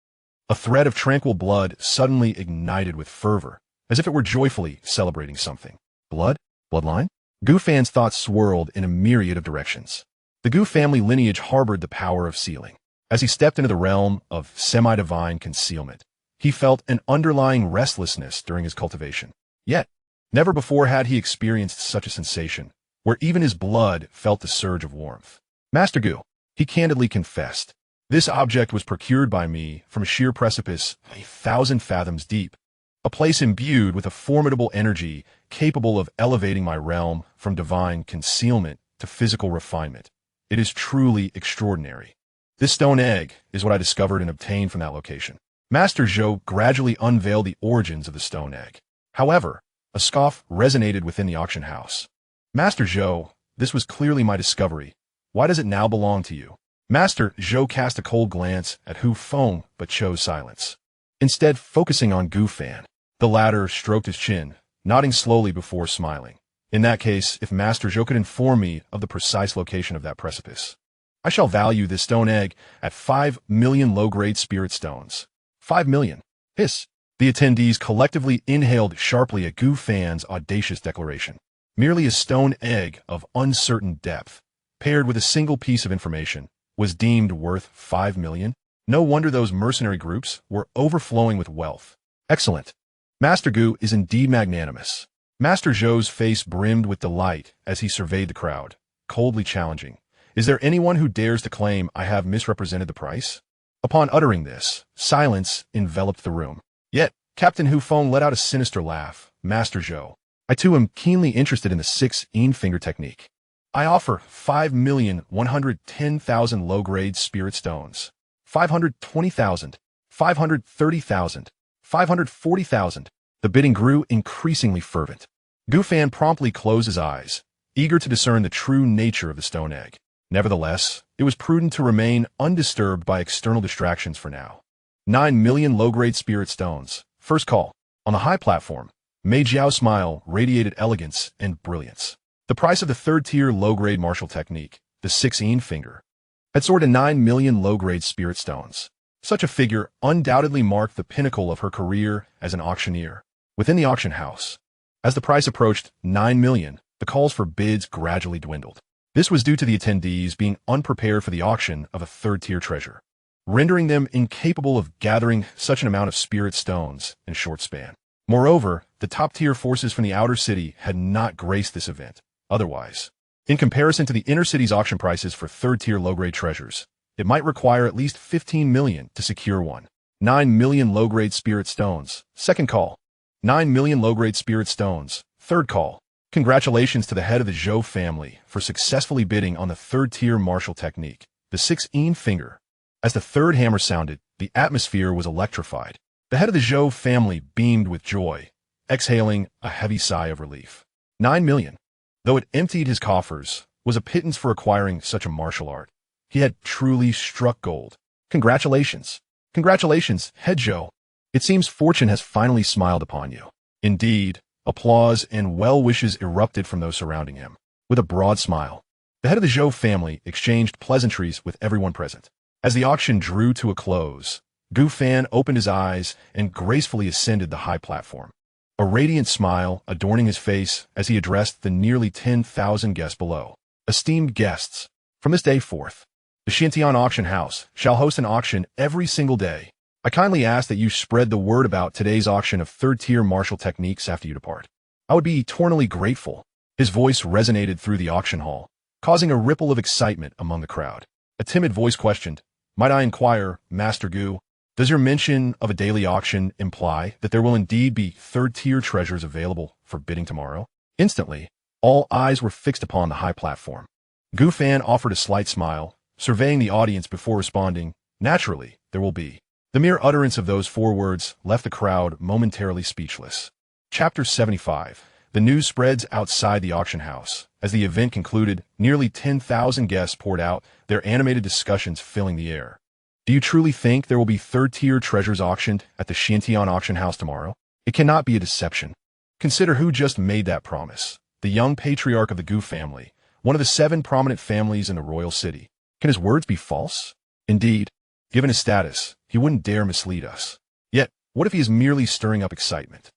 [SPEAKER 1] a thread of tranquil blood suddenly ignited with fervor, as if it were joyfully celebrating something. Blood? Bloodline? Gu Fan's thoughts swirled in a myriad of directions. The Gu family lineage harbored the power of sealing. As he stepped into the realm of semi-divine concealment, he felt an underlying restlessness during his cultivation. Yet, never before had he experienced such a sensation, where even his blood felt the surge of warmth. Master Gu, he candidly confessed, this object was procured by me from a sheer precipice 1,000 fathoms deep, a place imbued with a formidable energy capable of elevating my realm from divine concealment to physical refinement. It is truly extraordinary. This stone egg is what I discovered and obtained from that location. Master Zhou gradually unveiled the origins of the stone egg. However, a scoff resonated within the auction house. Master Zhou, this was clearly my discovery. Why does it now belong to you? Master Zhou cast a cold glance at Hu Feng but chose silence. Instead, focusing on Gu Fan, the latter stroked his chin, nodding slowly before smiling. In that case, if Master Zhou could inform me of the precise location of that precipice, I shall value this stone egg at 5 million low-grade spirit stones. 5 million. Hiss. The attendees collectively inhaled sharply at Gu Fan's audacious declaration. Merely a stone egg of uncertain depth, paired with a single piece of information, was deemed worth 5 million. No wonder those mercenary groups were overflowing with wealth. Excellent. Master Gu is indeed magnanimous. Master Zhou's face brimmed with delight as he surveyed the crowd, coldly challenging. Is there anyone who dares to claim I have misrepresented the price? Upon uttering this, silence enveloped the room. Yet, Captain Hu Feng let out a sinister laugh. Master Zhou, I too am keenly interested in the 16-finger technique. I offer 5,110,000 low-grade spirit stones, 520,000, 530,000, 540,000. The bidding grew increasingly fervent. Gu Fan promptly closed his eyes, eager to discern the true nature of the stone egg. Nevertheless, it was prudent to remain undisturbed by external distractions for now. 9 million low-grade spirit stones. First call. On the high platform, Mei Jiao's smile radiated elegance and brilliance. The price of the third-tier low-grade martial technique, the 16-finger, had soared to 9 million low-grade spirit stones. Such a figure undoubtedly marked the pinnacle of her career as an auctioneer. Within the auction house, As the price approached 9 million, the calls for bids gradually dwindled. This was due to the attendees being unprepared for the auction of a third-tier treasure, rendering them incapable of gathering such an amount of spirit stones in a short span. Moreover, the top-tier forces from the outer city had not graced this event. Otherwise, in comparison to the inner city's auction prices for third-tier low-grade treasures, it might require at least 15 million to secure one. 9 million low-grade spirit stones. Second call. 9 million low-grade spirit stones. Third call. Congratulations to the head of the Zhou family for successfully bidding on the third-tier martial technique, the 16 finger. As the third hammer sounded, the atmosphere was electrified. The head of the Zhou family beamed with joy, exhaling a heavy sigh of relief. 9 million. Though it emptied his coffers, was a pittance for acquiring such a martial art. He had truly struck gold. Congratulations. Congratulations, head Zhou. It seems fortune has finally smiled upon you. Indeed, applause and well wishes erupted from those surrounding him. With a broad smile, the head of the Zhou family exchanged pleasantries with everyone present. As the auction drew to a close, Gu Fan opened his eyes and gracefully ascended the high platform, a radiant smile adorning his face as he addressed the nearly 10,000 guests below. Esteemed guests, from this day forth, the Xianxia auction house shall host an auction every single day. I kindly ask that you spread the word about today's auction of third-tier martial techniques after you depart. I would be eternally grateful. His voice resonated through the auction hall, causing a ripple of excitement among the crowd. A timid voice questioned, "Might I inquire, Master Gu, does your mention of a daily auction imply that there will indeed be third-tier treasures available for bidding tomorrow?" Instantly, all eyes were fixed upon the high platform. Gu Fan offered a slight smile, surveying the audience before responding, "Naturally, there will be." The mere utterance of those 4 words left the crowd momentarily speechless. Chapter 75. The news spreads outside the auction house. As the event concluded, nearly 10,000 guests poured out, their animated discussions filling the air. Do you truly think there will be third-tier treasures auctioned at the Xianxia auction house tomorrow? It cannot be a deception. Consider who just made that promise. The young patriarch of the Gu family, one of the 7 prominent families in the royal city. Can his words be false? Indeed, given his status, he wouldn't dare mislead us. Yet, what if he is merely stirring up excitement?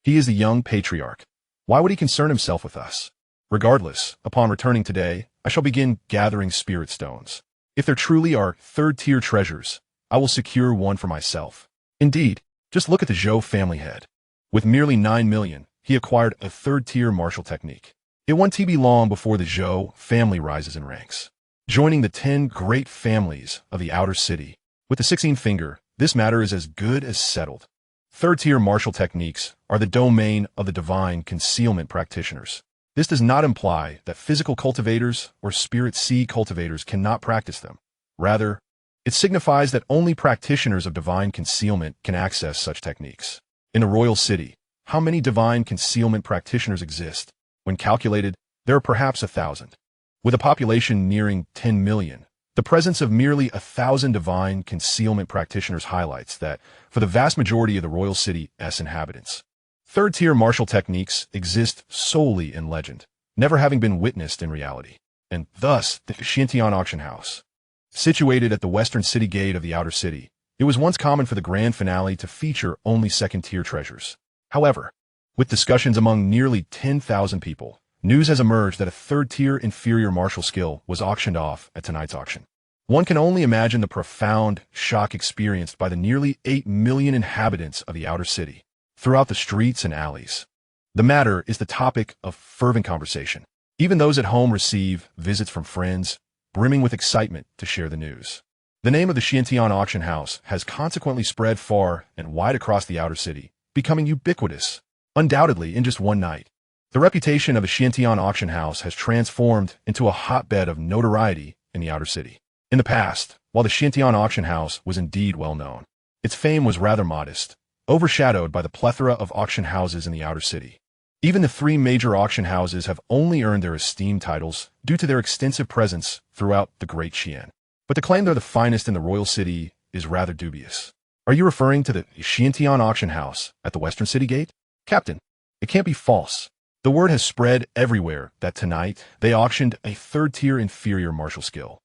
[SPEAKER 1] He is the young patriarch. Why would he concern himself with us? Regardless, upon returning today, I shall begin gathering spirit stones. If there truly are third-tier treasures, I will secure one for myself. Indeed, just look at the Zhou family head. With merely 9 million, he acquired a third-tier martial technique. It won't be long before the Zhou family rises in ranks, joining the 10 great families of the outer city. With the 16 finger, this matter is as good as settled. Third-tier martial techniques are the domain of the divine concealment practitioners. This does not imply that physical cultivators or spirit seed cultivators cannot practice them. Rather, it signifies that only practitioners of divine concealment can access such techniques. In the royal city, how many divine concealment practitioners exist? When calculated, there are perhaps 1,000. With a population nearing 10 million, the presence of merely 1,000 divine concealment practitioners highlights that, for the vast majority of the royal city's inhabitants, third-tier martial techniques exist solely in legend, never having been witnessed in reality. And thus, the Xianxia auction house, situated at the western city gate of the outer city, it was once common for the grand finale to feature only second-tier treasures. However, with discussions among nearly 10,000 people, news has emerged that a third-tier inferior martial skill was auctioned off at tonight's auction. One can only imagine the profound shock experienced by the nearly 8 million inhabitants of the outer city throughout the streets and alleys. The matter is the topic of fervent conversation. Even those at home receive visits from friends, brimming with excitement to share the news. The name of the Xianxia auction house has consequently spread far and wide across the outer city, becoming ubiquitous, undoubtedly in just one night. The reputation of the Xianxia auction house has transformed into a hotbed of notoriety in the outer city. In the past, while the Xianxia auction house was indeed well known, its fame was rather modest, overshadowed by the plethora of auction houses in the outer city. Even the 3 major auction houses have only earned their esteemed titles due to their extensive presence throughout the Great Xian. But to claim they're the finest in the royal city is rather dubious. Are you referring to the Xianxia auction house at the western city gate? Captain, it can't be false. The word has spread everywhere that tonight they auctioned a third-tier inferior martial skill,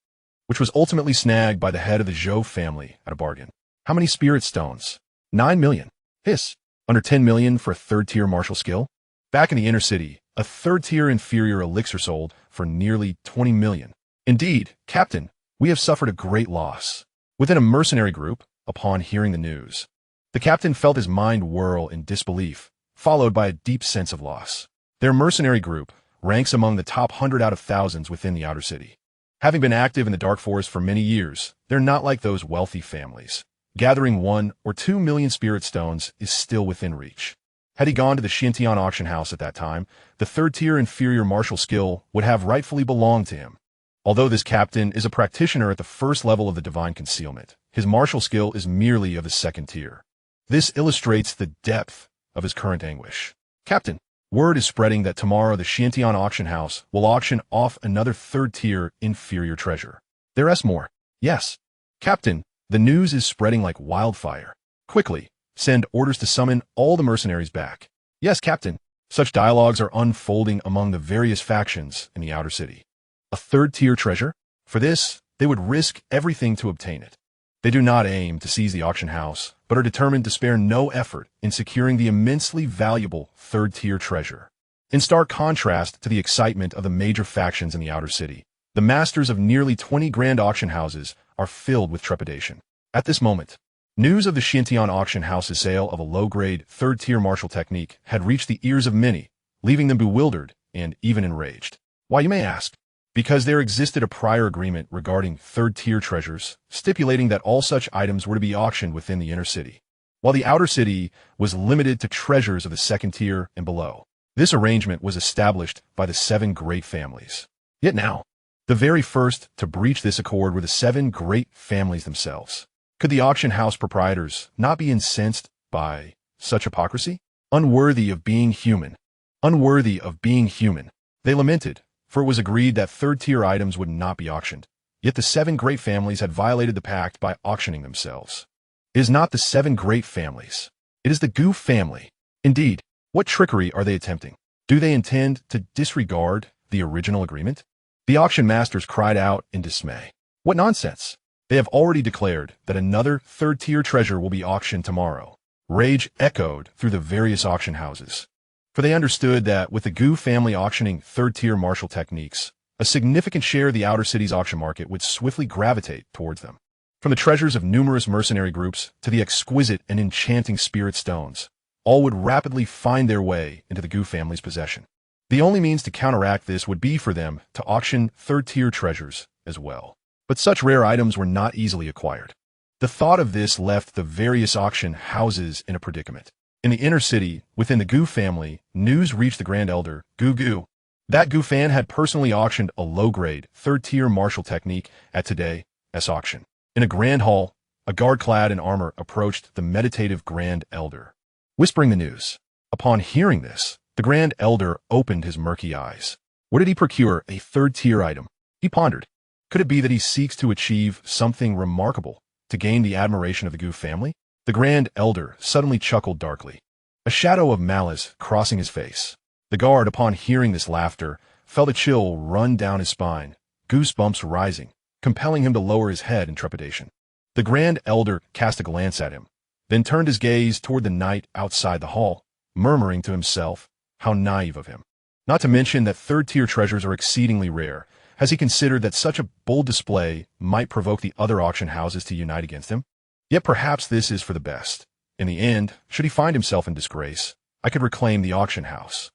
[SPEAKER 1] which was ultimately snagged by the head of the Zhou family at a bargain. How many spirit stones? 9 million. Hiss. Under 10 million for a third-tier martial skill? Back in the inner city, a third-tier inferior elixir sold for nearly 20 million. Indeed, Captain, we have suffered a great loss. Within a mercenary group, upon hearing the news, the captain felt his mind whirl in disbelief, followed by a deep sense of loss. Their mercenary group ranks among the top 100 out of thousands within the outer city. Having been active in the Dark Forest for many years, they're not like those wealthy families. Gathering 1 or 2 million spirit stones is still within reach. Had he gone to the Xianxia auction house at that time, the third-tier inferior martial skill would have rightfully belonged to him. Although this captain is a practitioner at the first level of the divine concealment, his martial skill is merely of the second tier. This illustrates the depth of his current anguish. Captain, word is spreading that tomorrow the Xianxia auction house will auction off another third-tier inferior treasure. There's more. Yes. Captain, the news is spreading like wildfire. Quickly, send orders to summon all the mercenaries back. Yes, Captain. Such dialogues are unfolding among the various factions in the outer city. A third-tier treasure? For this, they would risk everything to obtain it. They do not aim to seize the auction house, but are determined to spare no effort in securing the immensely valuable third-tier treasure. In stark contrast to the excitement of the major factions in the outer city, the masters of nearly 20 grand auction houses are filled with trepidation. At this moment, news of the Xianxia auction house's sale of a low-grade, third-tier martial technique had reached the ears of many, leaving them bewildered and even enraged. Why, you may ask? Because there existed a prior agreement regarding third-tier treasures, stipulating that all such items were to be auctioned within the inner city, while the outer city was limited to treasures of the second tier and below. This arrangement was established by the 7 great families. Yet now, the very first to breach this accord were the 7 great families themselves. Could the auction house proprietors not be incensed by such hypocrisy? Unworthy of being human. Unworthy of being human. They lamented, for it was agreed that third-tier items would not be auctioned. Yet the 7 great families had violated the pact by auctioning themselves. It is not the 7 great families. It is the Gu family. Indeed, what trickery are they attempting? Do they intend to disregard the original agreement? The auction masters cried out in dismay. What nonsense! They have already declared that another third-tier treasure will be auctioned tomorrow. Rage echoed through the various auction houses, for they understood that with the Gu family auctioning third-tier martial techniques, a significant share of the outer city's auction market would swiftly gravitate towards them. From the treasures of numerous mercenary groups to the exquisite and enchanting spirit stones, all would rapidly find their way into the Gu family's possession. The only means to counteract this would be for them to auction third-tier treasures as well. But such rare items were not easily acquired. The thought of this left the various auction houses in a predicament. In the inner city, within the Gu family, news reached the Grand Elder, Gu. That Gu fan had personally auctioned a low-grade, third-tier martial technique at today's auction. In a grand hall, a guard clad in armor approached the meditative Grand Elder, whispering the news. Upon hearing this, the Grand Elder opened his murky eyes. Where did he procure a third-tier item? He pondered. Could it be that he seeks to achieve something remarkable to gain the admiration of the Gu family? The Grand Elder suddenly chuckled darkly, a shadow of malice crossing his face. The guard, upon hearing this laughter, felt a chill run down his spine, goosebumps rising, compelling him to lower his head in trepidation. The Grand Elder cast a glance at him, then turned his gaze toward the knight outside the hall, murmuring to himself, how naive of him. Not to mention that third-tier treasures are exceedingly rare, has he considered that such a bold display might provoke the other auction houses to unite against him? Yet perhaps this is for the best. In the end, should he find himself in disgrace, I could reclaim the auction house.